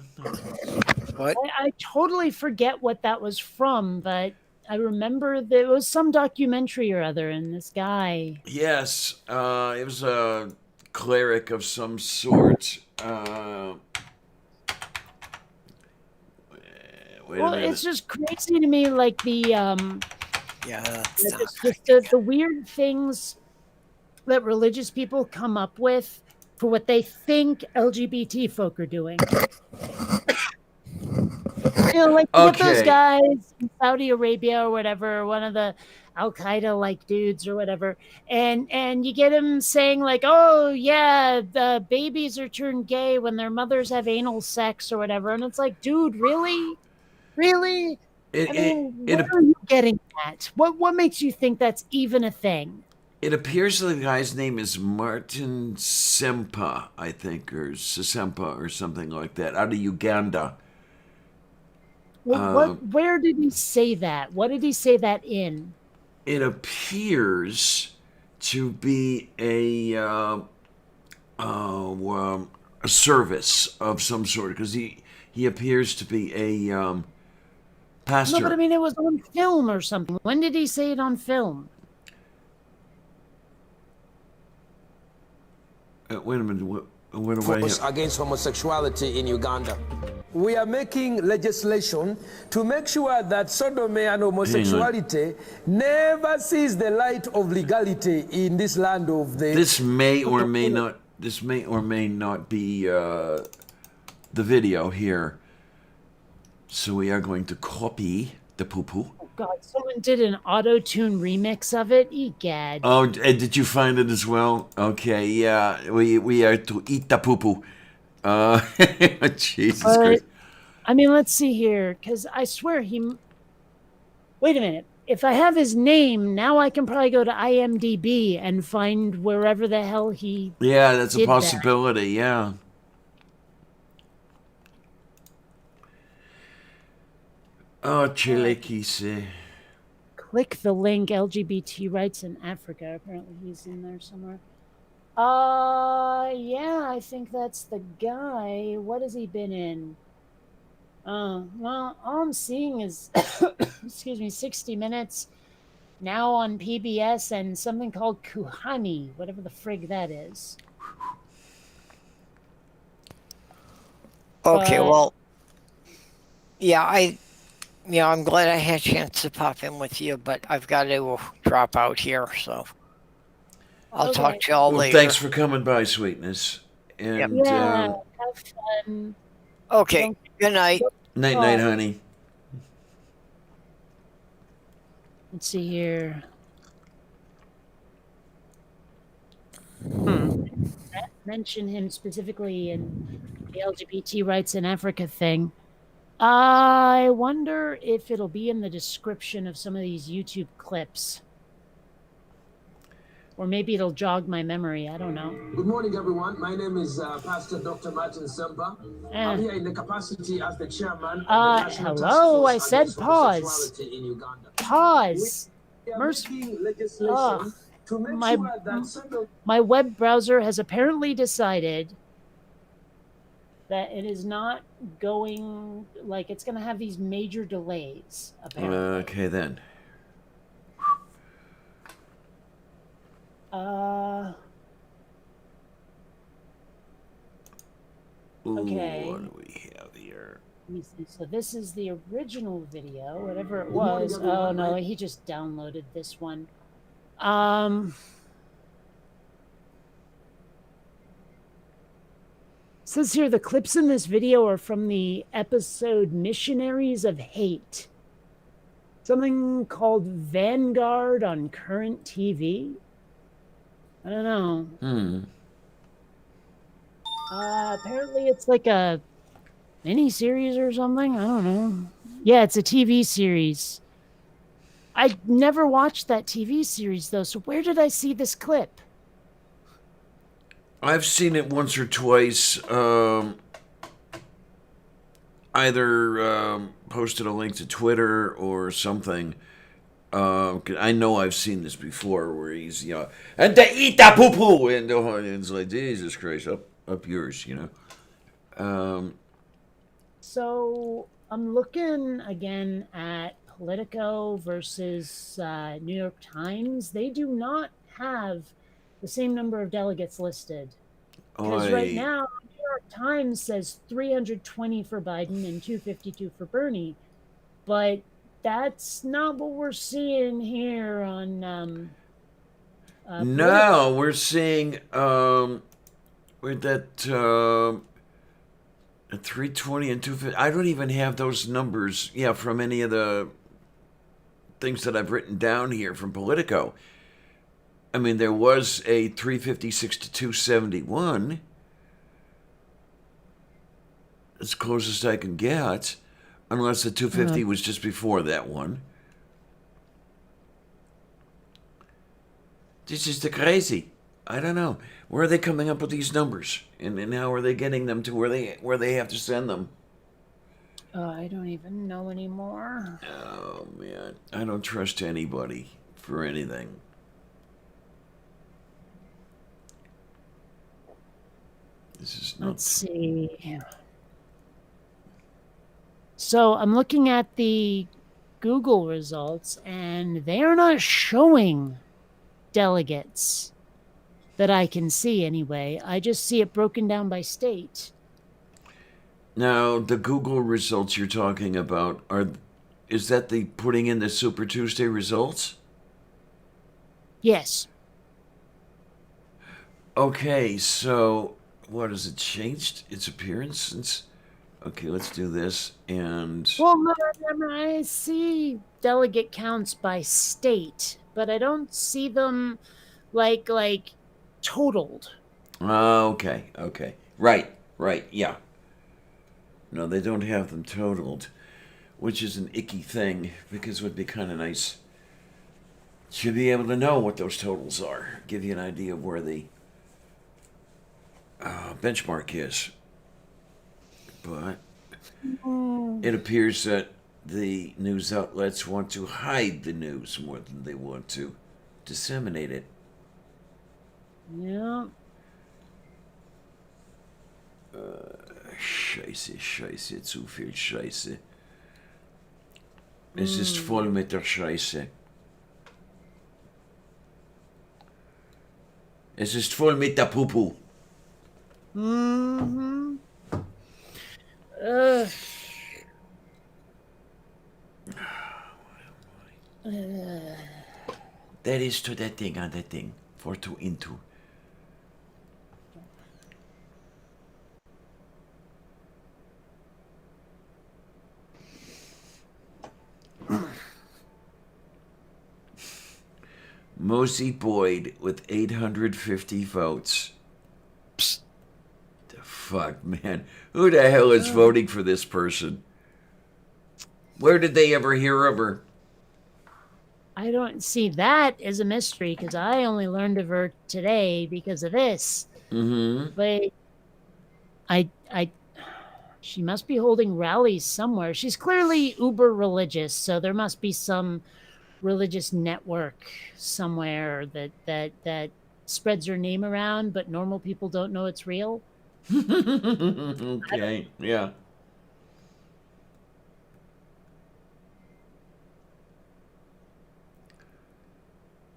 Speaker 7: What?
Speaker 2: I totally forget what that was from, but I remember there was some documentary or other, and this guy.
Speaker 1: Yes, it was a cleric of some sort. Wait a
Speaker 2: Well,
Speaker 1: minute.
Speaker 2: it's just crazy to me, like
Speaker 7: Yeah, that's not
Speaker 2: just the weird things that religious people come up with for what they think LGBT folk are doing. Like you get those
Speaker 1: Okay,
Speaker 2: guys in Saudi Arabia or whatever, one of the Al Qaeda like dudes or whatever, and you get them saying like, "Oh yeah, the babies are turned gay when their mothers have anal sex or whatever," and it's like, dude, really, really?
Speaker 1: it
Speaker 2: I
Speaker 1: it
Speaker 2: mean,
Speaker 1: it
Speaker 2: where are you getting at? What makes you think that's even a thing?
Speaker 1: it appears the guy's name is Martin Sempa, I think, or Sisempa, or something like that, out of Uganda.
Speaker 2: What? Where did he say that? What did he say that in?
Speaker 1: It appears to be a service of some sort because he appears to be a
Speaker 2: No, but I
Speaker 1: pastor.
Speaker 2: mean, it was on film or something. When did he say it on film?
Speaker 1: Wait a minute. What do I
Speaker 8: Force
Speaker 1: have?
Speaker 8: against homosexuality in Uganda. We are making legislation to make sure that sodomy and homosexuality never sees the light of legality in this land of the.
Speaker 1: This may or may not. This may or may not be the video here. So we are going to copy the poo poo.
Speaker 2: Oh God, someone did an auto-tune remix of it. Egad.
Speaker 1: Oh, and did you find it as well? Okay, yeah. We are to eat the poo poo. Jesus
Speaker 2: But
Speaker 1: Christ.
Speaker 2: I mean, let's see here, because I swear he. Wait a minute. If I have his name, now I can probably go to IMDb and find wherever the hell he.
Speaker 1: Yeah, that's a
Speaker 2: did that.
Speaker 1: possibility. Yeah. Oh, Chile quise.
Speaker 2: Click the link. LGBT rights in Africa. Apparently, he's in there somewhere. Yeah, I think that's the guy. What has he been in? Well, all I'm seeing is, excuse me, 60 Minutes, now on PBS, and something called Kuhani, whatever the frig that is.
Speaker 7: Okay,
Speaker 2: But-
Speaker 7: well, yeah, I'm glad I had a chance to pop in with you, but I've got to drop out here, so I'll
Speaker 2: Okay.
Speaker 7: talk to y'all
Speaker 1: Well,
Speaker 7: later.
Speaker 1: thanks for coming by, sweetness. And
Speaker 2: Yeah, have fun.
Speaker 7: Okay, good night.
Speaker 1: night, night, honey.
Speaker 2: Let's see here. Mention him specifically in the LGBT rights in Africa thing. I wonder if it'll be in the description of some of these YouTube clips. Or maybe it'll jog my memory. I don't know.
Speaker 9: Good morning, everyone. My name is Pastor Dr. Martin Semba. I'm here in the capacity as the chairman of the National Task
Speaker 2: hello,
Speaker 9: Force
Speaker 2: I said
Speaker 9: Against
Speaker 2: pause.
Speaker 9: Homosexuality in Uganda.
Speaker 2: Pause.
Speaker 9: We are
Speaker 2: Merc-
Speaker 9: making legislation
Speaker 2: Ugh.
Speaker 9: to make
Speaker 2: My-
Speaker 9: sure that sodomy
Speaker 2: My web browser has apparently decided that it is not going, like, it's going to have these major delays, apparently.
Speaker 1: Okay, then. Ooh,
Speaker 2: Okay.
Speaker 1: what do we have here?
Speaker 2: Let me see. So this is the original video, whatever it was. Oh no, he just downloaded this one. Says here the clips in this video are from the episode Missionaries of Hate. Something called Vanguard on Current TV. I don't know. Apparently it's like a miniseries or something. I don't know. Yeah, it's a TV series. I never watched that TV series though. So where did I see this clip?
Speaker 1: I've seen it once or twice. Either posted a link to Twitter or something. I know I've seen this before, where he's and they eat that poo poo, and it's like Jesus Christ, up yours,
Speaker 2: So I'm looking again at Politico versus New York Times. They do not have the same number of delegates listed. Because right now, New York Times says 320 for Biden and 252 for Bernie. But that's not what we're seeing here on.
Speaker 1: No, we're seeing with that 320 and 250. I don't even have those numbers. Yeah, from any of the things that I've written down here from Politico. I mean, there was a 356 to 271. As close as I can get, unless the 250 was just before that one. This is the crazy. I don't know. Where are they coming up with these numbers? And how are they getting them to where they have to send them?
Speaker 2: I don't even know anymore.
Speaker 1: Oh, man. I don't trust anybody for anything. This is not...
Speaker 2: Let's see. So I'm looking at the Google results, and they are not showing delegates that I can see anyway. I just see it broken down by state.
Speaker 1: Now, the Google results you're talking about, is that the putting in the Super Tuesday results?
Speaker 2: Yes.
Speaker 1: Okay, so what has it changed its appearance since? Okay, let's do this and.
Speaker 2: Well, no, I see delegate counts by state, but I don't see them like totaled.
Speaker 1: Okay. Right, yeah. No, they don't have them totaled, which is an icky thing, because it would be kind of nice to be able to know what those totals are, give you an idea of where the benchmark is. But it appears that the news outlets want to hide the news more than they want to disseminate it.
Speaker 2: Ja.
Speaker 1: Scheiße, zu viel Scheiße. Es ist voll mit der Scheiße. Es ist voll mit der Pupu.
Speaker 2: Mhm.
Speaker 1: That is to that thing on that thing. For to into. Mosey Boyd with 850 votes. Psst. The fuck, man. Who the hell is voting for this person? Where did they ever hear of her?
Speaker 2: I don't see that as a mystery, because I only learned of her today because of this.
Speaker 1: Mm-hmm.
Speaker 2: But she must be holding rallies somewhere. She's clearly uber religious, so there must be some religious network somewhere that spreads her name around, but normal people don't know it's real.
Speaker 1: Okay, yeah.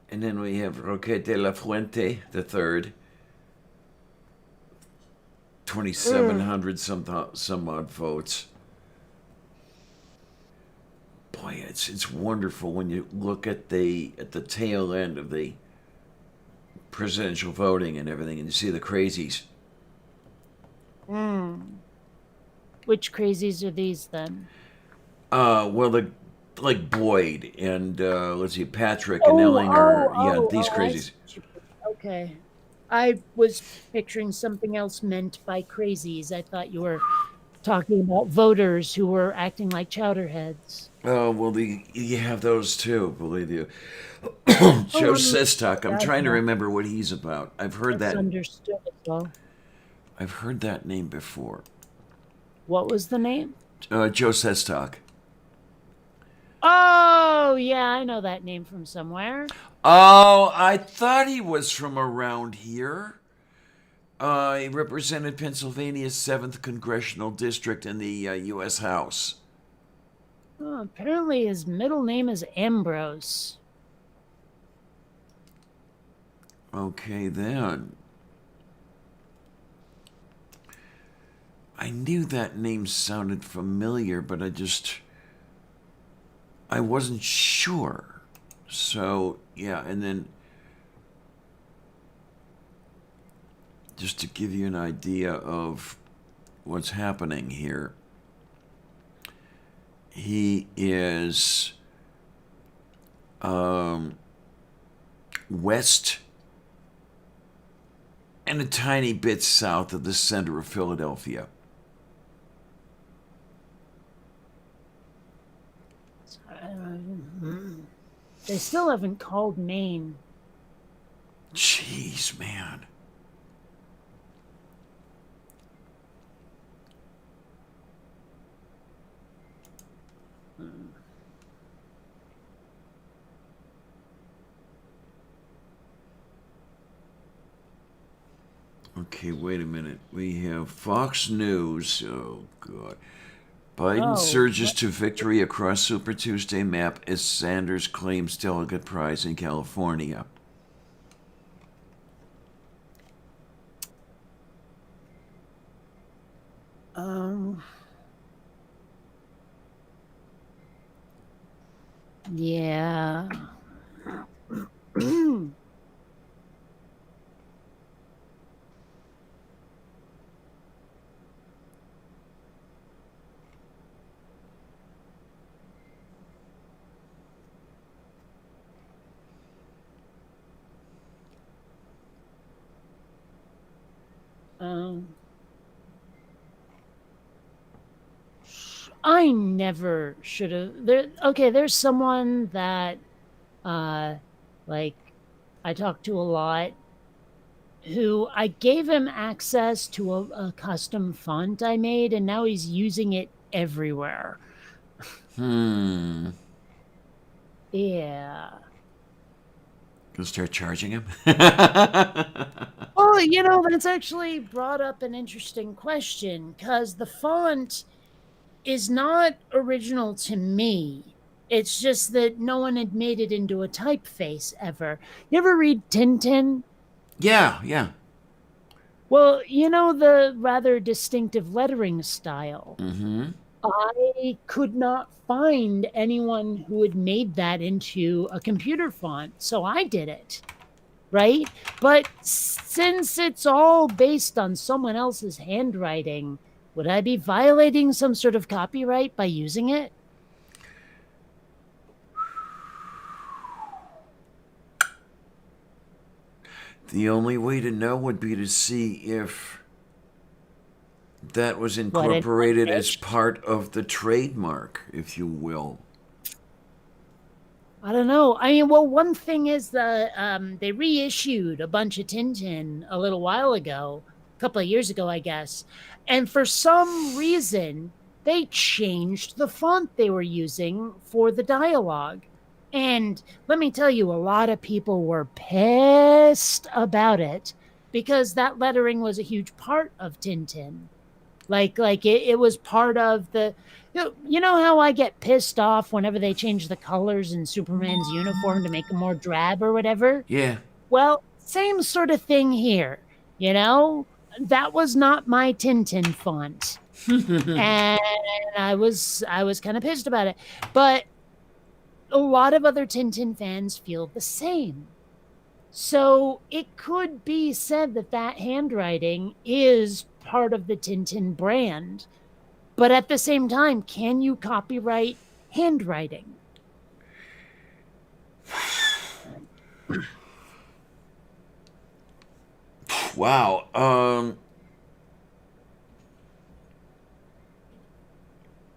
Speaker 1: And then we have Roque de la Fuente the third. 2,700 some odd votes. Boy, it's wonderful when you look at the tail end of the presidential voting and everything, and you see the crazies.
Speaker 2: Which crazies are these then?
Speaker 1: Well, like Boyd and let's see, Patrick and Ellinger. These crazies.
Speaker 2: Okay. I was picturing something else meant by crazies. I thought you were talking about voters who were acting like chowderheads.
Speaker 1: Oh, well, you have those too, believe you.
Speaker 2: Oh,
Speaker 1: Joe Sestak. I'm trying to
Speaker 2: that.
Speaker 1: remember what he's about.
Speaker 2: That's understood as well.
Speaker 1: I've heard that name before.
Speaker 2: What was the name?
Speaker 1: Joe Sestak.
Speaker 2: Oh, yeah, I know that name from somewhere.
Speaker 1: Oh, I thought he was from around here. He represented Pennsylvania's 7th Congressional District in the U.S. House.
Speaker 2: Oh, apparently his middle name is Ambrose.
Speaker 1: Okay, then. I knew that name sounded familiar, but I wasn't sure. So, yeah, and then just to give you an idea of what's happening here, he is west and a tiny bit south of the center of Philadelphia.
Speaker 2: They still haven't called Maine.
Speaker 1: Jeez, man. Okay, wait a minute. We have Fox News. Oh, God. Biden surges to victory across Super Tuesday map as Sanders claims delegate prize in California.
Speaker 2: Yeah. I never should have. There's someone that, like, I talk to a lot, who I gave him access to a custom font I made, and now he's using it everywhere. Yeah.
Speaker 1: Gonna start charging him?
Speaker 2: Well, that's actually brought up an interesting question, because the font is not original to me. It's just that no one had made it into a typeface ever. You ever read Tintin?
Speaker 1: Yeah.
Speaker 2: Well, the rather distinctive lettering style.
Speaker 1: Mm-hmm.
Speaker 2: I could not find anyone who had made that into a computer font, so I did it. Right? But since it's all based on someone else's handwriting, would I be violating some sort of copyright by using it?
Speaker 1: The only way to know would be to see if that was incorporated as part of the trademark, if you will.
Speaker 2: I don't know. I mean, well, one thing is that they reissued a bunch of Tintin a little while ago, a couple of years ago, I guess. And for some reason, they changed the font they were using for the dialogue. And let me tell you, a lot of people were pissed about it because that lettering was a huge part of Tintin. Like it was part of the... You know how I get pissed off whenever they change the colors in Superman's uniform to make him more drab or whatever?
Speaker 1: Yeah.
Speaker 2: Well, same sort of thing here. That was not my Tintin font. And I was kind of pissed about it. But a lot of other Tintin fans feel the same. So it could be said that handwriting is part of the Tintin brand. But at the same time, can you copyright handwriting?
Speaker 1: Wow.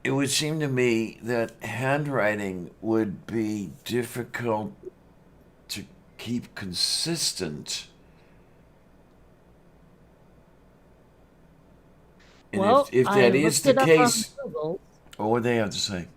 Speaker 1: it would seem to me that handwriting would be difficult to keep consistent. And
Speaker 2: Well,
Speaker 1: if
Speaker 2: I
Speaker 1: that is
Speaker 2: looked
Speaker 1: the
Speaker 2: it up on
Speaker 1: case,
Speaker 2: Google.
Speaker 1: what would they have to say?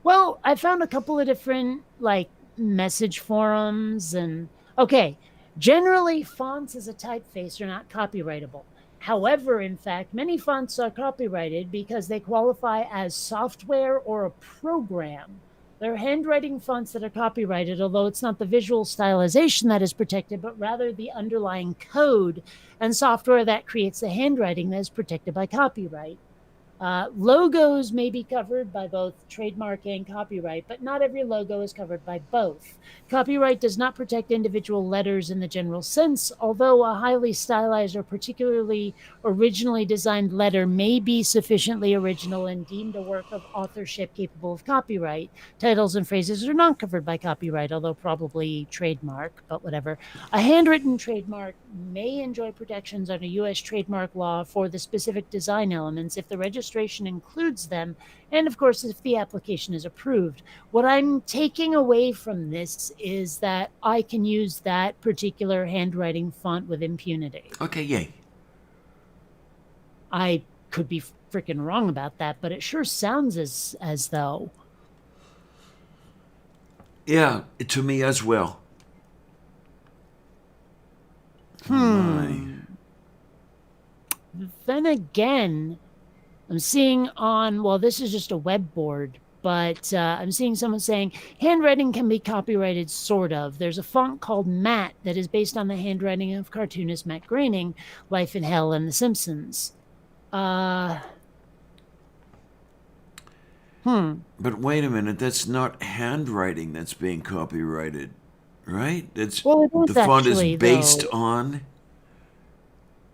Speaker 2: Well, I found a couple of different like message forums and okay, generally fonts as a typeface are not copyrightable. However, in fact, many fonts are copyrighted because they qualify as software or a program. There are handwriting fonts that are copyrighted, although it's not the visual stylization that is protected, but rather the underlying code and software that creates the handwriting that is protected by copyright. Logos may be covered by both trademark and copyright, but not every logo is covered by both. Copyright does not protect individual letters in the general sense, although a highly stylized or particularly originally designed letter may be sufficiently original and deemed a work of authorship capable of copyright. Titles and phrases are not covered by copyright, although probably trademark, but whatever. A handwritten trademark may enjoy protections under U.S. trademark law for the specific design elements if the registration includes them, and of course, if the application is approved. What I'm taking away from this is that I can use that particular handwriting font with impunity.
Speaker 1: Okay, yay.
Speaker 2: I could be freaking wrong about that, but it sure sounds as though.
Speaker 1: Yeah, to me as well.
Speaker 2: Then again, I'm seeing on, well, this is just a web board, but I'm seeing someone saying handwriting can be copyrighted, sort of. There's a font called Matt that is based on the handwriting of cartoonist Matt Groening, Life in Hell and The Simpsons.
Speaker 1: But wait a minute, that's not handwriting that's being copyrighted, right? It's
Speaker 2: well, it is
Speaker 1: the font
Speaker 2: actually,
Speaker 1: is based
Speaker 2: though.
Speaker 1: on.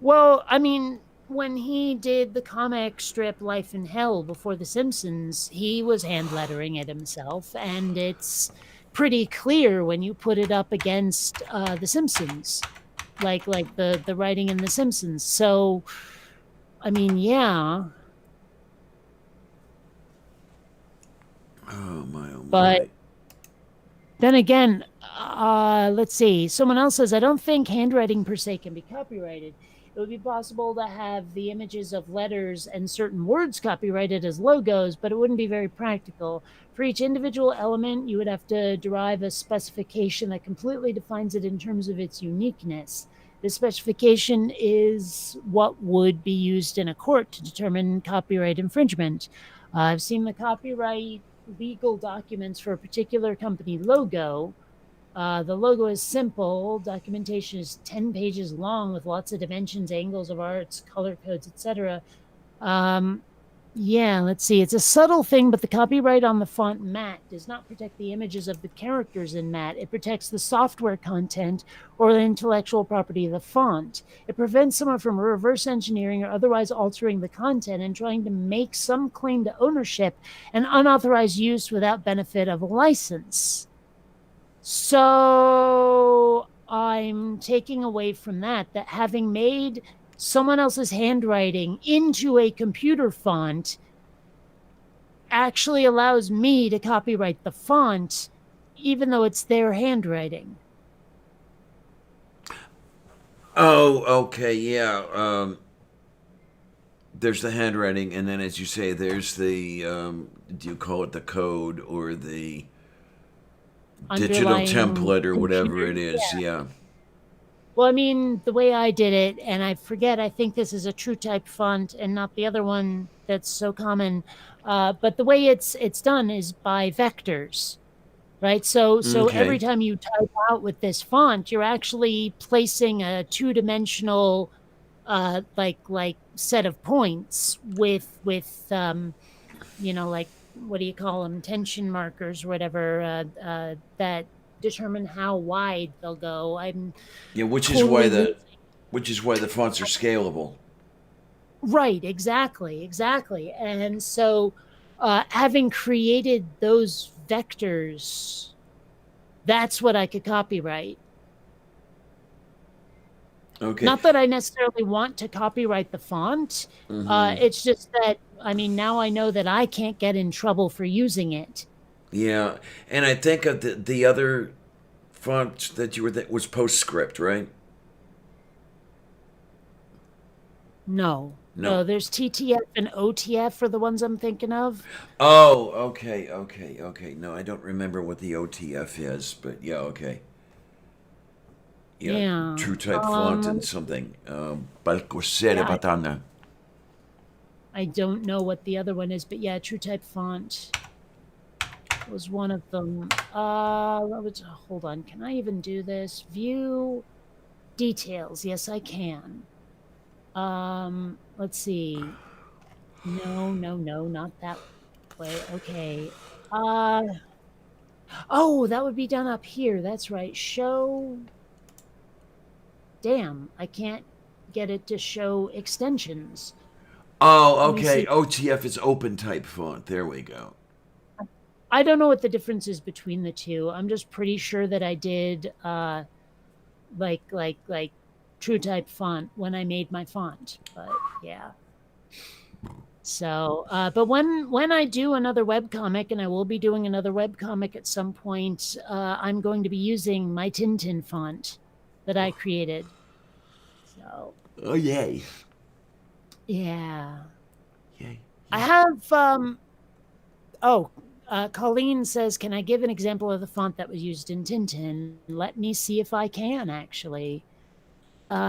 Speaker 2: Well, I mean, when he did the comic strip Life in Hell before The Simpsons, he was hand lettering it himself, and it's pretty clear when you put it up against The Simpsons, like the writing in The Simpsons. So, I mean, yeah.
Speaker 1: Oh my, oh my.
Speaker 2: But then again, let's see. Someone else says, I don't think handwriting per se can be copyrighted. It would be possible to have the images of letters and certain words copyrighted as logos, but it wouldn't be very practical. For each individual element, you would have to derive a specification that completely defines it in terms of its uniqueness. This specification is what would be used in a court to determine copyright infringement. I've seen the copyright legal documents for a particular company logo. The logo is simple. Documentation is 10 pages long with lots of dimensions, angles of arts, color codes, etc. Yeah, let's see. It's a subtle thing, but the copyright on the font Matt does not protect the images of the characters in Matt. It protects the software content or the intellectual property of the font. It prevents someone from reverse engineering or otherwise altering the content and trying to make some claim to ownership and unauthorized use without benefit of a license. So I'm taking away from that having made someone else's handwriting into a computer font actually allows me to copyright the font, even though it's their handwriting.
Speaker 1: Oh, okay, yeah. There's the handwriting, and then, as you say, there's the, do you call it the code or the digital template or whatever it is? Yeah.
Speaker 2: Well, I mean, the way I did it, and I forget, I think this is a TrueType font and not the other one that's so common. But the way it's done is by vectors, right? So
Speaker 1: Okay.
Speaker 2: every time you type out with this font, you're actually placing a two-dimensional, like set of points with you know, like, what do you call them? Tension markers, or whatever, that determine how wide they'll go.
Speaker 1: Yeah, which is why the fonts are scalable.
Speaker 2: Right, exactly. And so having created those vectors, that's what I could copyright.
Speaker 1: Okay.
Speaker 2: Not that I necessarily want to copyright the font. It's just that, I mean, now I know that I can't get in trouble for using it.
Speaker 1: Yeah, and I think of the other font that you were that was PostScript, right?
Speaker 2: No.
Speaker 1: No.
Speaker 2: No, there's TTF and OTF for the ones I'm thinking of.
Speaker 1: Oh, okay. No, I don't remember what the OTF is, but yeah, okay. Yeah,
Speaker 2: Yeah.
Speaker 1: true type font and something. Balcosere
Speaker 2: Yeah,
Speaker 1: Batana.
Speaker 2: I don't know what the other one is, but yeah, true type font was one of them. Hold on. Can I even do this? View details. Yes, I can. Let's see. No, not that way. Okay. Oh, that would be done up here. That's right. Show. Damn, I can't get it to show extensions.
Speaker 1: Oh,
Speaker 2: Let me
Speaker 1: okay.
Speaker 2: see.
Speaker 1: OTF is open type font. There we go.
Speaker 2: I don't know what the difference is between the two. I'm just pretty sure that I did like true type font when I made my font. But yeah. So, but when I do another webcomic, and I will be doing another webcomic at some point, I'm going to be using my Tintin font that I created. So.
Speaker 1: Oh, yay.
Speaker 2: Yeah.
Speaker 1: Yay.
Speaker 2: I have, Colleen says, can I give an example of the font that was used in Tintin? Let me see if I can, actually. Come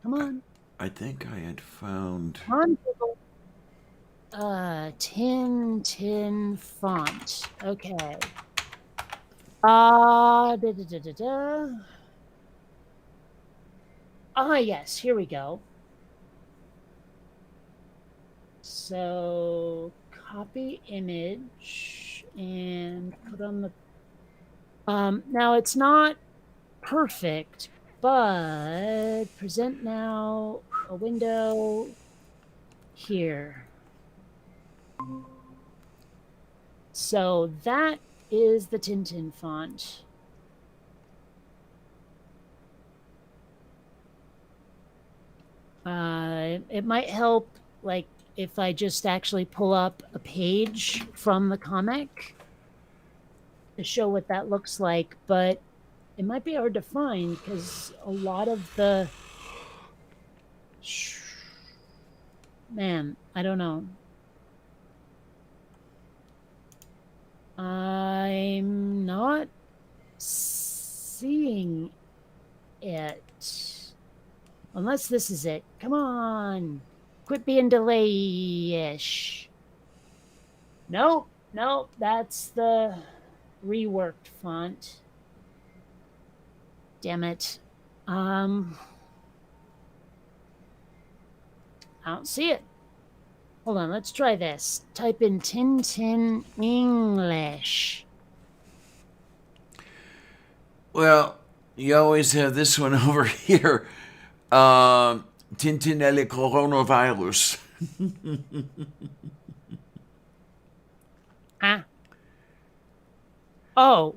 Speaker 2: on.
Speaker 1: I think I had found.
Speaker 2: Come on, Tintin font. Okay. Yes, here we go. So, copy image and put on the... now, it's not perfect, but present now a window here. So, that is the Tintin font. It might help, like, if I just actually pull up a page from the comic to show what that looks like, but it might be hard to find because a lot of the... Man, I don't know. I'm not seeing it. Unless this is it. Come on. Quit being delay-ish. Nope. That's the reworked font. Damn it. I don't see it. Hold on, let's try this. Type in Tintin English.
Speaker 1: Well, you always have this one over here. Tintin et le coronavirus.
Speaker 2: Huh? Oh,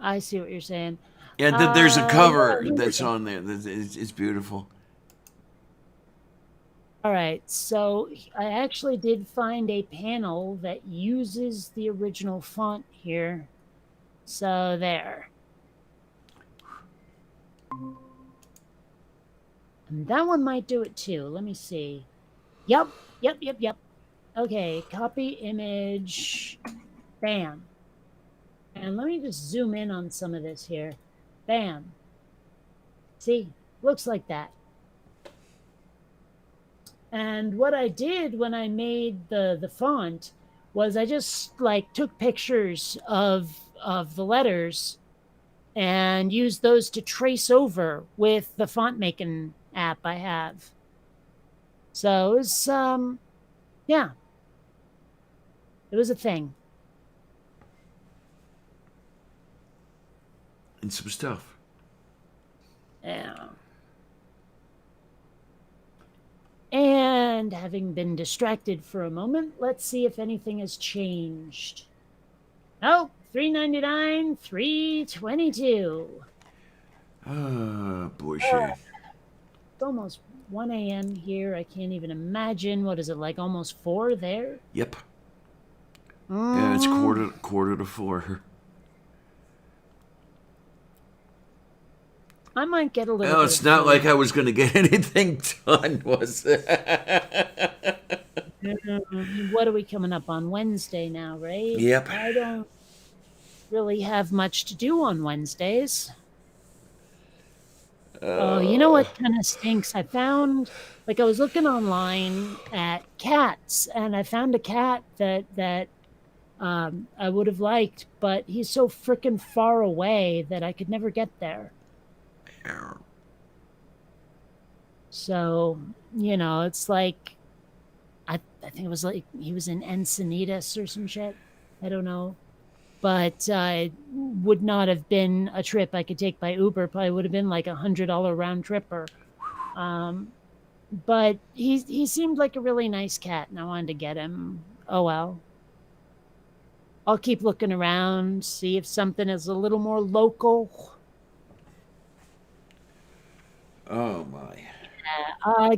Speaker 2: I see what you're saying.
Speaker 1: Yeah, there's a cover that's on there. It's beautiful.
Speaker 2: All right, so I actually did find a panel that uses the original font here. So there. And that one might do it too. Let me see. Yep. Okay, copy image. Bam. And let me just zoom in on some of this here. Bam. See? Looks like that. And what I did when I made the font was I just like took pictures of the letters and used those to trace over with the font making app I have. So it was yeah. It was a thing.
Speaker 1: And some stuff.
Speaker 2: Yeah. And having been distracted for a moment, let's see if anything has changed. Oh, $3.99, $3.22.
Speaker 1: Bushy.
Speaker 2: It's almost 1 a.m. here. I can't even imagine. What is it, like almost 4 there?
Speaker 1: Yep. Yeah, it's quarter to 4.
Speaker 2: I might get a little
Speaker 1: Well,
Speaker 2: bit
Speaker 1: it's
Speaker 2: of
Speaker 1: not
Speaker 2: food.
Speaker 1: like I was going to get anything done, was it?
Speaker 2: What are we coming up on? Wednesday now, right?
Speaker 1: Yep.
Speaker 2: I don't really have much to do on Wednesdays. Oh, you know what kind of stinks? I found, like, I was looking online at cats, and I found a cat that I would have liked, but he's so freaking far away that I could never get there. So, it's like, I think it was like he was in Encinitas or some shit. I don't know. But would not have been a trip I could take by Uber. Probably would have been like $100 round tripper. But he seemed like a really nice cat, and I wanted to get him. Oh well. I'll keep looking around, see if something is a little more local.
Speaker 1: Oh my.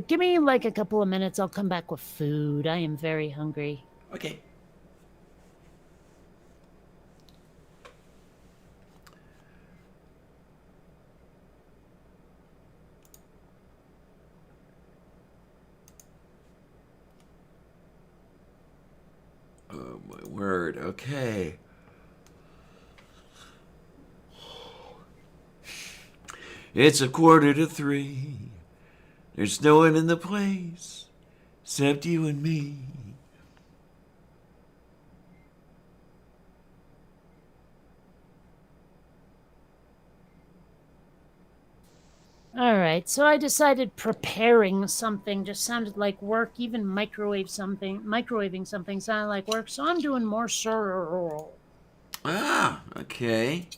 Speaker 2: Give me like a couple of minutes. I'll come back with food. I am very hungry.
Speaker 1: Okay. Oh my word. Okay. It's 2:45. There's no one in the place except you and me.
Speaker 2: All right, so I decided preparing something just sounded like work. Even microwaving something sounded like work. So I'm doing more cereal.
Speaker 1: Ah, okay.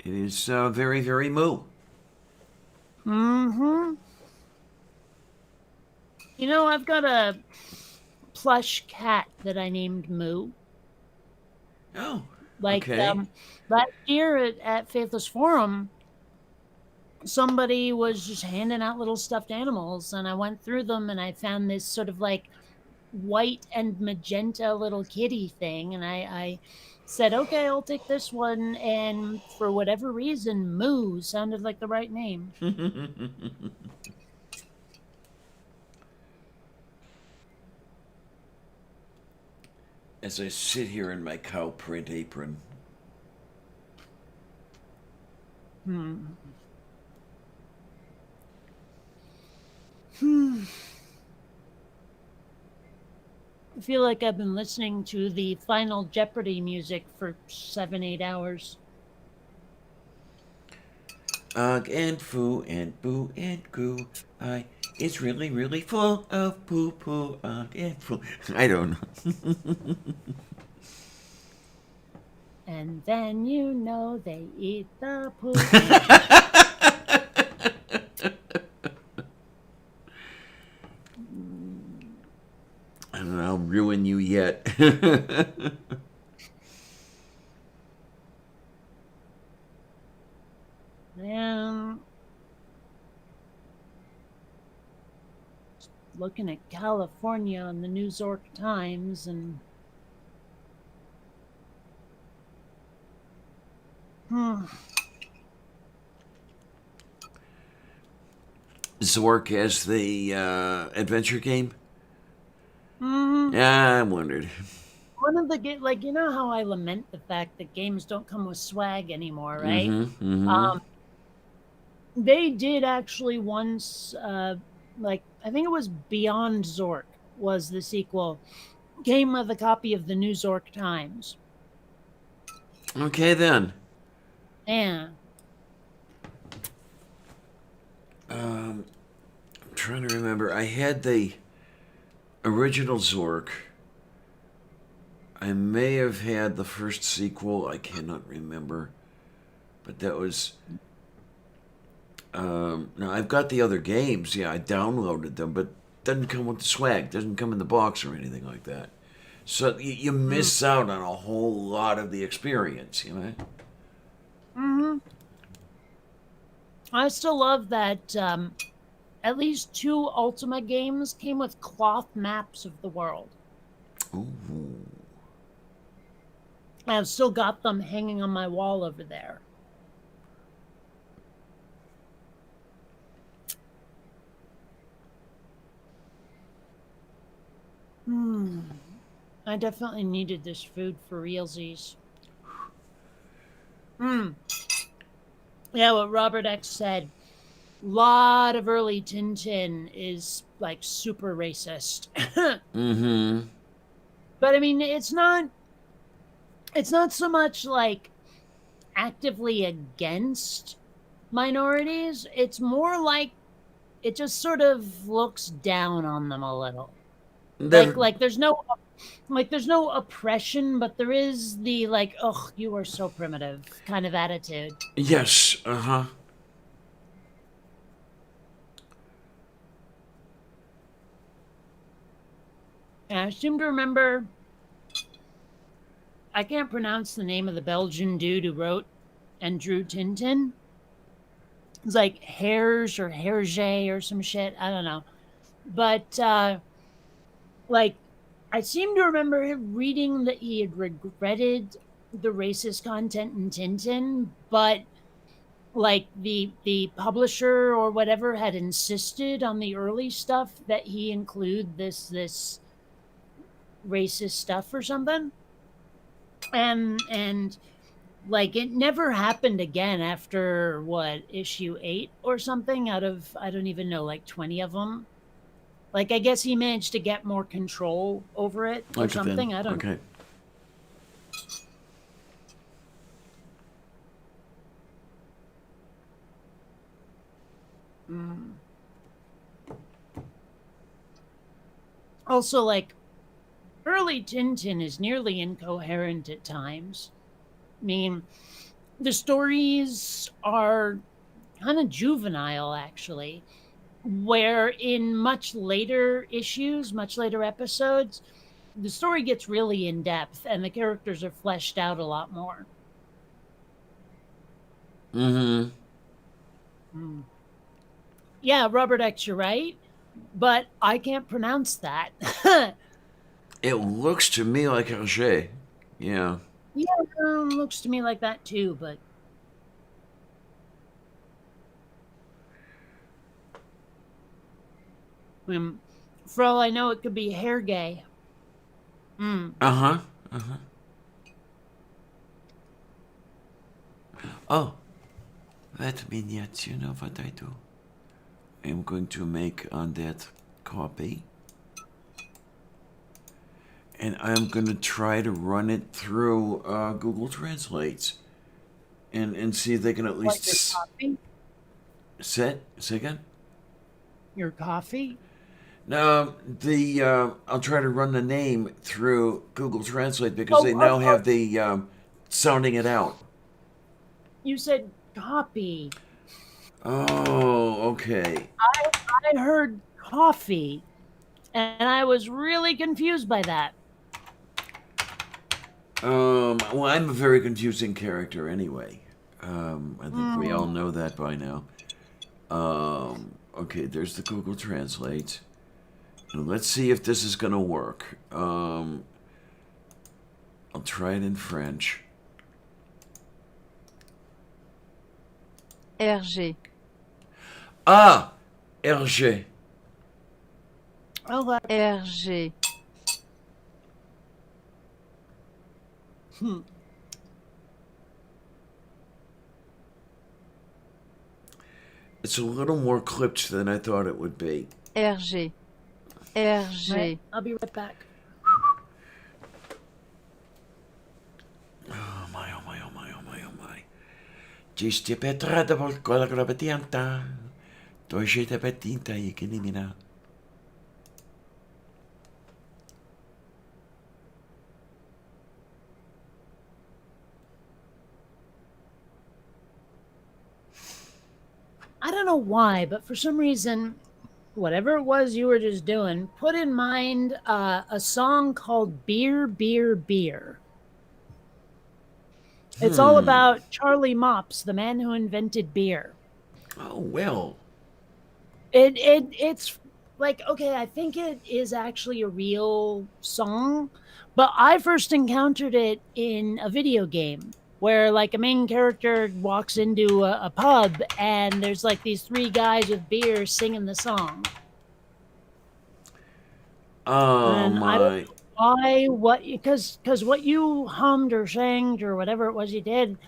Speaker 1: It is very, very moo.
Speaker 2: Mm-hmm. I've got a plush cat that I named Moo.
Speaker 1: Oh,
Speaker 2: Like,
Speaker 1: okay.
Speaker 2: last year at Faithless Forum, somebody was just handing out little stuffed animals, and I went through them, and I found this sort of like white and magenta little kitty thing, and I said, okay, I'll take this one, and for whatever reason, Moo sounded like the right name.
Speaker 1: As I sit here in my cow print apron.
Speaker 2: I feel like I've been listening to the Final Jeopardy music for 7-8 hours.
Speaker 1: Ugh and foo and boo and goo. It's really, really full of poo poo. Ugh and foo. I don't know.
Speaker 2: And then they eat the poo.
Speaker 1: And I'll ruin you yet.
Speaker 2: Man, looking at California on the New York Times, and
Speaker 1: Zork as the adventure game?
Speaker 2: Mm-hmm.
Speaker 1: Yeah, I wondered.
Speaker 2: One of the how I lament the fact that games don't come with swag anymore, right? They did actually once, I think it was Beyond Zork was the sequel, came with a copy of the New York Times.
Speaker 1: Okay, then.
Speaker 2: Yeah.
Speaker 1: I'm trying to remember. I had the original Zork. I may have had the first sequel. I cannot remember. But that was... now, I've got the other games. Yeah, I downloaded them, but doesn't come with the swag. Doesn't come in the box or anything like that. So you miss out on a whole lot of the experience, you know?
Speaker 2: Mm-hmm. I still love that at least 2 Ultima games came with cloth maps of the world.
Speaker 1: Ooh.
Speaker 2: I've still got them hanging on my wall over there. I definitely needed this food for realsies. Yeah, what Robert X said. Lot of early Tintin is like super racist.
Speaker 1: Mm-hmm.
Speaker 2: But I mean, it's not so much like actively against minorities. It's more like it just sort of looks down on them a little. Like there's no oppression, but there is the like, oh, you are so primitive kind of attitude.
Speaker 1: Yes, uh-huh.
Speaker 2: And I seem to remember, I can't pronounce the name of the Belgian dude who wrote and drew Tintin. It's like Herge or Herge or some shit. I don't know. But like I seem to remember him reading that he had regretted the racist content in Tintin, but like the publisher or whatever had insisted on the early stuff that he include this racist stuff or something. And like it never happened again after what, issue 8 or something out of, I don't even know, like 20 of them. Like I guess he managed to get more control over it or something. I don't know. Also, like, early Tintin is nearly incoherent at times. I mean, the stories are kind of juvenile, actually, where in much later issues, much later episodes, the story gets really in depth and the characters are fleshed out a lot more.
Speaker 1: Mm-hmm.
Speaker 2: Yeah, Robert X, you're right, but I can't pronounce that.
Speaker 1: It looks to me like Hergé. Yeah.
Speaker 2: Yeah, looks to me like that too, but for all I know, it could be hair gay.
Speaker 1: Uh-huh. Uh-huh. Oh. That means you know what I do. I'm going to make on that copy. And I'm going to try to run it through Google Translates. And see if they can at least...
Speaker 2: What, your coffee?
Speaker 1: Say again?
Speaker 2: Your coffee?
Speaker 1: No, I'll try to run the name through Google Translate because they now have the sounding it out.
Speaker 2: You said copy.
Speaker 1: Oh, okay.
Speaker 2: I heard coffee, and I was really confused by that.
Speaker 1: Well, I'm a very confusing character anyway. I think we all know that by now. Okay, there's the Google Translate. Let's see if this is gonna work. I'll try it in French.
Speaker 10: Hergé.
Speaker 1: Ah! Hergé.
Speaker 2: Oh,
Speaker 10: Hergé.
Speaker 1: It's a little more clipped than I thought it would be.
Speaker 10: Hergé. Hergé.
Speaker 2: Right, I'll be right back.
Speaker 1: Oh my, oh my, oh my, oh my, oh my. Gisti petrata por cola grabatianta. Tojete petinta y kinimina.
Speaker 2: I don't know why, but for some reason, whatever it was you were just doing, put in mind a song called Beer, Beer, Beer. It's all about Charlie Mops, the man who invented beer.
Speaker 1: Oh, well.
Speaker 2: It's like, okay, I think it is actually a real song, but I first encountered it in a video game where like a main character walks into a pub and there's like these three guys with beer singing the song.
Speaker 1: Oh,
Speaker 2: And
Speaker 1: my.
Speaker 2: I don't know why, because what you hummed or sang or whatever it was you did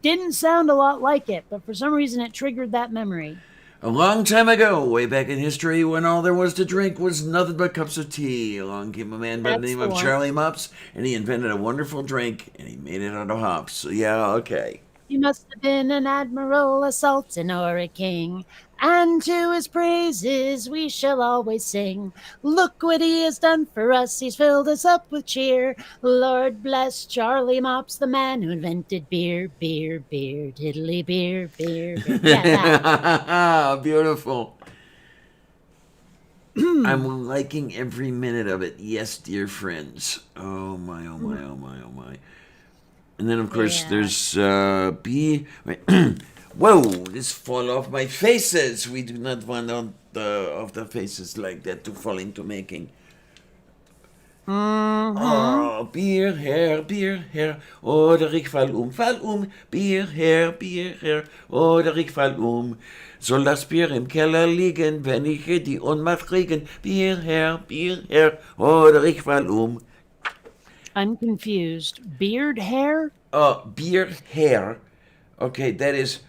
Speaker 2: didn't sound a lot like it, but for some reason it triggered that memory.
Speaker 1: A long time ago, way back in history, when all there was to drink was nothing but cups of tea, along came a man by the
Speaker 2: That's
Speaker 1: name
Speaker 2: the
Speaker 1: of
Speaker 2: one.
Speaker 1: Charlie Mops, and he invented a wonderful drink, and he made it out of hops. So, yeah, okay.
Speaker 2: He must have been an admiral, a sultan, or a king, and to his praises we shall always sing. Look what he has done for us, he's filled us up with cheer. Lord bless Charlie Mops, the man who invented beer, beer, beer, diddly beer, beer, beer. Yeah, that.
Speaker 1: Beautiful. I'm liking every minute of it. Yes, dear friends. Oh, my, oh, my, oh, my, oh, my. And then, of course,
Speaker 2: Yeah.
Speaker 1: there's wait. Whoa, this fall off my faces. We do not want all of the faces like that to fall into making. Oh, Bier her, oder ich fall um, Bier her, oder ich fall. Soll das Bier im Keller liegen, wenn ich die Ohnmacht kriegen? Bier her, oder ich fall.
Speaker 2: I'm confused. Beard hair?
Speaker 1: Beer hair. Okay, that is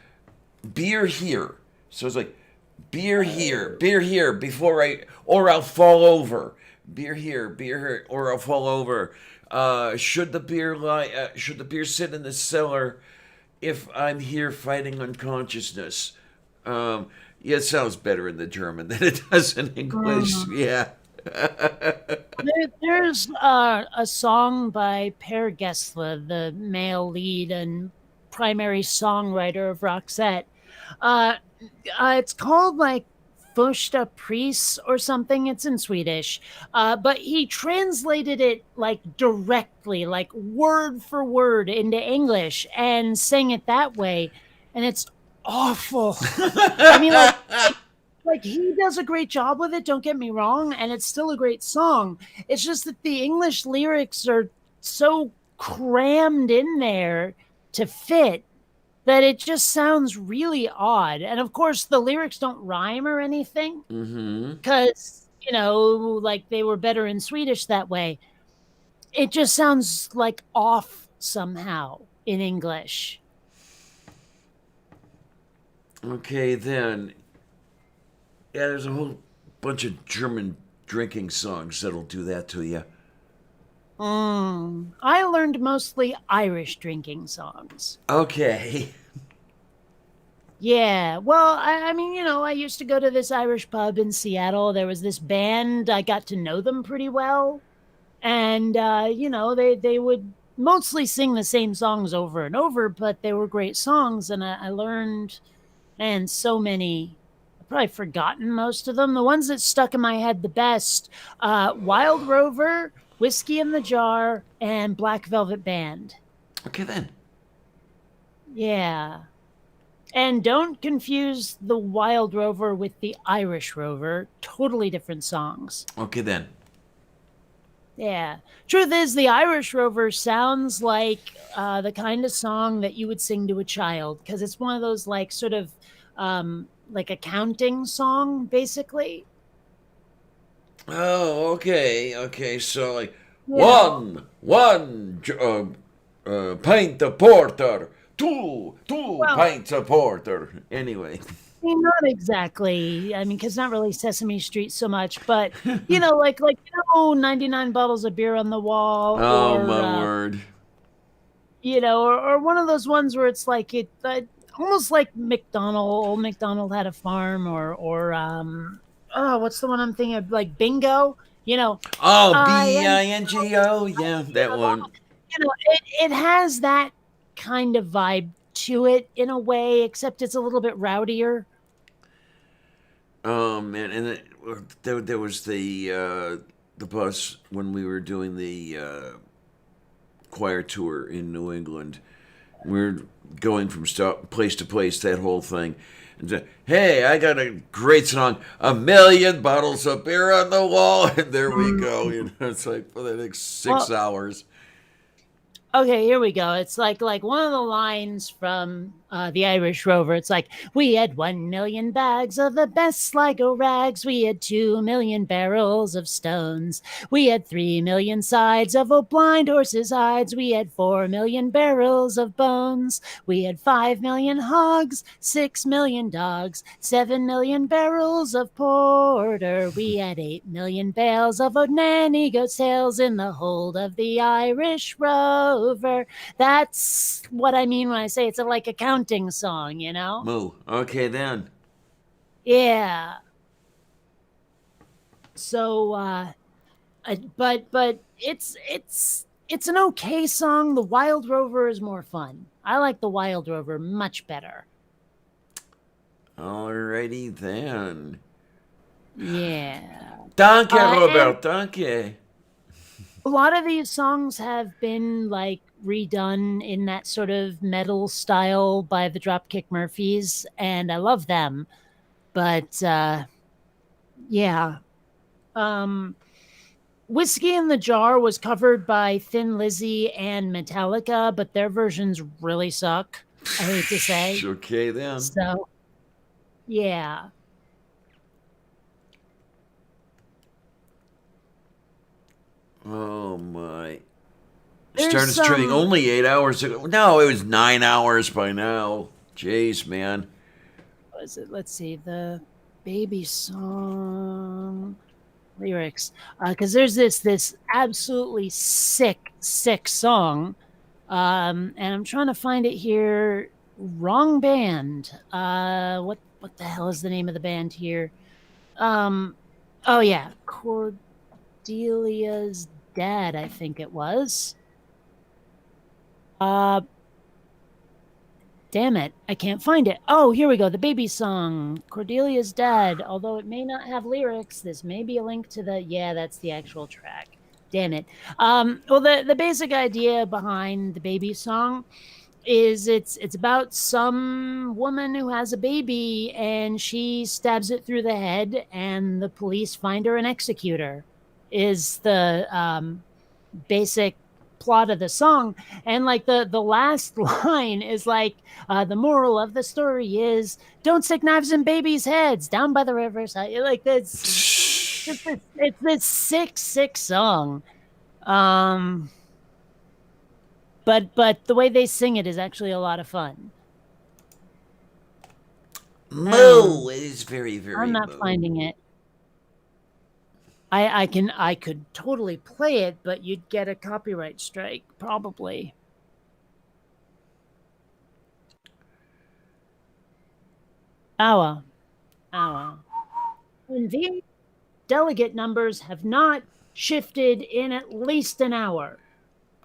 Speaker 1: beer here. So it's like beer here before I'll fall over. Beer here, or I'll fall over. Should the beer sit in the cellar if I'm here fighting unconsciousness? Yeah, it sounds better in the German than it does in English. Yeah.
Speaker 2: There's a song by Per Gessle, the male lead and primary songwriter of Roxette. It's called like Första Pris or something. It's in Swedish. But he translated it like directly, like word for word into English and sang it that way. And it's awful. I mean, like he does a great job with it, don't get me wrong, and it's still a great song. It's just that the English lyrics are so crammed in there to fit that it just sounds really odd. And of course the lyrics don't rhyme or anything because like they were better in Swedish that way. It just sounds like off somehow in English.
Speaker 1: Okay, then. Yeah, there's a whole bunch of German drinking songs that'll do that to you.
Speaker 2: I learned mostly Irish drinking songs.
Speaker 1: Okay.
Speaker 2: Yeah, well, I mean, I used to go to this Irish pub in Seattle. There was this band. I got to know them pretty well. And, they would mostly sing the same songs over and over, but they were great songs. And I learned, man, so many. Probably forgotten most of them. The ones that stuck in my head the best, Wild Rover, Whiskey in the Jar, and Black Velvet Band.
Speaker 1: Okay, then.
Speaker 2: Yeah. And don't confuse the Wild Rover with the Irish Rover. Totally different songs.
Speaker 1: Okay, then.
Speaker 2: Yeah. Truth is, the Irish Rover sounds like the kind of song that you would sing to a child, because it's one of those, like, sort of... like a counting song, basically.
Speaker 1: Oh, okay. So, like, one pint of porter, two pints of porter. Anyway.
Speaker 2: I mean, not exactly. I mean, because not really Sesame Street so much, but, like 99 bottles of beer on the wall.
Speaker 1: Oh,
Speaker 2: or,
Speaker 1: my word.
Speaker 2: Or one of those ones where it's like almost like old MacDonald had a farm, or what's the one I'm thinking of? Like Bingo, Oh,
Speaker 1: Bingo, yeah, that one.
Speaker 2: It has that kind of vibe to it in a way, except it's a little bit rowdier.
Speaker 1: Oh man, and there was the bus when we were doing the choir tour in New England. We're going from place to place, that whole thing. And hey, I got a great song, A Million Bottles of Beer on the Wall, and there we go. It's like for the next 6 hours.
Speaker 2: Okay, here we go. It's like one of the lines from the Irish Rover. It's like, we had 1 million bags of the best Sligo rags. We had 2 million barrels of stones. We had 3 million sides of a blind horse's hides. We had 4 million barrels of bones. We had 5 million hogs, 6 million dogs, 7 million barrels of porter. We had 8 million bales of nanny goat sails in the hold of the Irish Rover. That's what I mean when I say it's like a counting song, you know?
Speaker 1: Moo. Okay, then.
Speaker 2: Yeah. So, but it's an okay song. The Wild Rover is more fun. I like the Wild Rover much better.
Speaker 1: Alrighty then.
Speaker 2: Yeah.
Speaker 1: Danke, Robert. Danke.
Speaker 2: A lot of these songs have been like redone in that sort of metal style by the Dropkick Murphys, and I love them. But yeah. Whiskey in the Jar was covered by Thin Lizzy and Metallica, but their versions really suck. I hate to say.
Speaker 1: Okay then.
Speaker 2: So yeah.
Speaker 1: Oh my.
Speaker 2: There's
Speaker 1: Started streaming only 8 hours ago. No, it was 9 hours by now. Jeez, man.
Speaker 2: What is it? Let's see. The baby song lyrics. Because there's this absolutely sick song. And I'm trying to find it here. Wrong band. What the hell is the name of the band here? Oh yeah. Cordelia's Dad, I think it was. Damn it, I can't find it. Oh, here we go. The baby song, Cordelia's Dad. Although it may not have lyrics, this may be a link to the. Yeah, that's the actual track. Damn it. Well, the basic idea behind the baby song is it's about some woman who has a baby and she stabs it through the head, and the police find her and execute her. Is the basic plot of the song. And like the last line is like, the moral of the story is, don't stick knives in babies' heads down by the riverside. Like it's this sick song. But the way they sing it is actually a lot of fun.
Speaker 1: Moo. It is very, very
Speaker 2: I'm not finding it. I could totally play it, but you'd get a copyright strike, probably. Hour. And the delegate numbers have not shifted in at least an hour.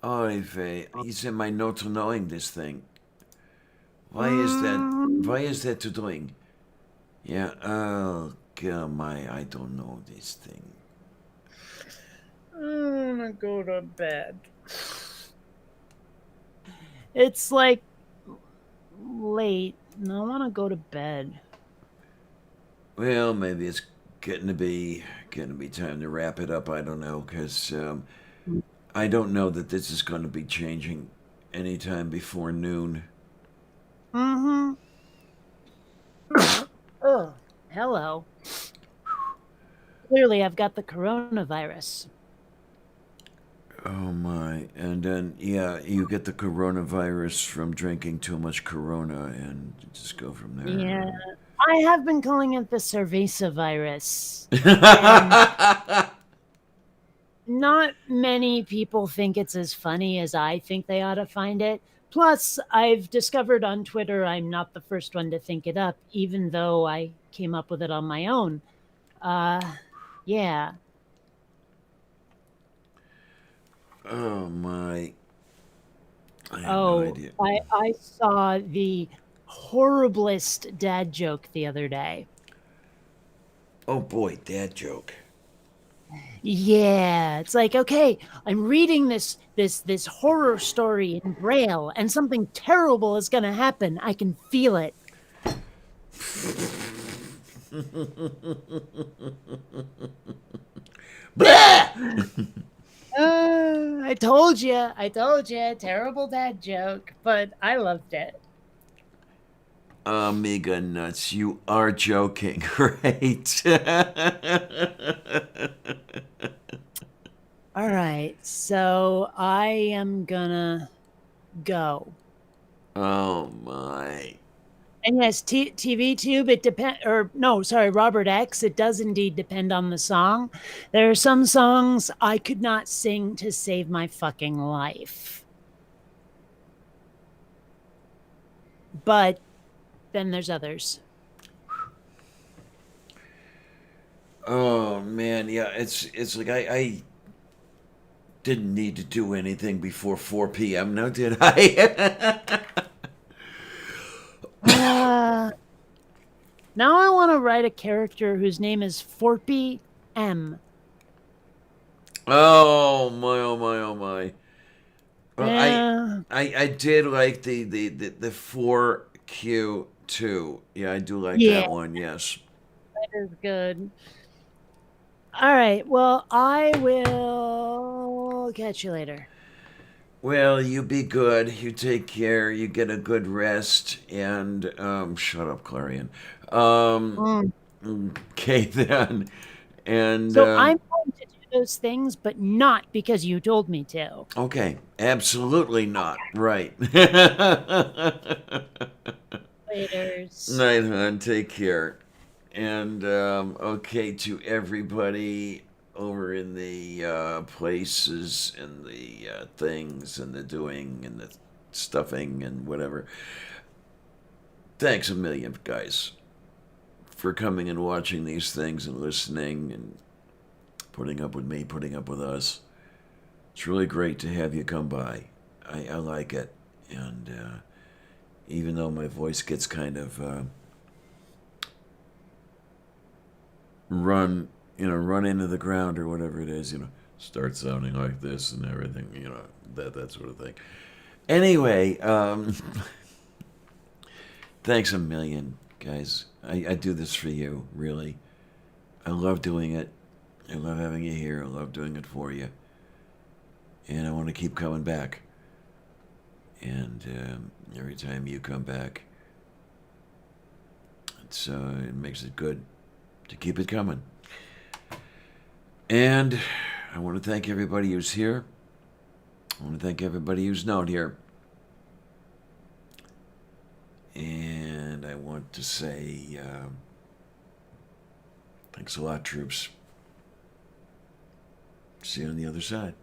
Speaker 1: Oy vey. He's in my notes of knowing this thing. Why is that to doing? Yeah, oh god, I don't know this thing. I wanna go to bed.
Speaker 2: It's like late, and I wanna go to bed.
Speaker 1: Well, maybe it's getting to be time to wrap it up. I don't know, because I don't know that this is going to be changing anytime before noon.
Speaker 2: Mm-hmm. Oh, hello. Clearly, I've got the coronavirus.
Speaker 1: Oh my. And then, yeah, you get the coronavirus from drinking too much Corona, and just go from there.
Speaker 2: Yeah. I have been calling it the cerveza virus. Not many people think it's as funny as I think they ought to find it. Plus, I've discovered on Twitter I'm not the first one to think it up, even though I came up with it on my own. Yeah.
Speaker 1: Oh my. I have no idea.
Speaker 2: I saw the horriblest dad joke the other day.
Speaker 1: Oh boy, dad joke.
Speaker 2: Yeah, it's like, okay, I'm reading this horror story in Braille, and something terrible is gonna happen. I can feel it. I told you, terrible dad joke, but I loved it.
Speaker 1: Amiga nuts, you are joking, right?
Speaker 2: All right, so I am gonna go.
Speaker 1: Oh my.
Speaker 2: And yes, TV Tube, it depend, or no, sorry, Robert X, it does indeed depend on the song. There are some songs I could not sing to save my fucking life. But then there's others.
Speaker 1: Oh man, yeah, it's like I didn't need to do anything before 4 p.m. Now did I?
Speaker 2: Now I want to write a character whose name is Forpy M.
Speaker 1: Oh my, oh my, oh my. Well,
Speaker 2: Yeah.
Speaker 1: I did like the 4Q2. Yeah, I do like
Speaker 2: Yeah.
Speaker 1: that one, yes.
Speaker 2: That is good. All right, well, I will catch you later.
Speaker 1: Well, you be good. You take care. You get a good rest. And, shut up, Clarion. Okay, then. And,
Speaker 2: So I'm going to do those things, but not because you told me to.
Speaker 1: okay, absolutely not. Right.
Speaker 2: Laters.
Speaker 1: Night, hon. Take care. And, okay, to everybody over in the places and the things and the doing and the stuffing and whatever. Thanks a million, guys, for coming and watching these things and listening and putting up with me, putting up with us. It's really great to have you come by. I like it. And even though my voice gets kind of run into the ground or whatever it is, start sounding like this and everything, that sort of thing. Anyway, thanks a million, guys. I do this for you, really. I love doing it. I love having you here. I love doing it for you. And I want to keep coming back. And every time you come back, it makes it good to keep it coming. And I want to thank everybody who's here. I want to thank everybody who's not here. And I want to say thanks a lot, troops. See you on the other side.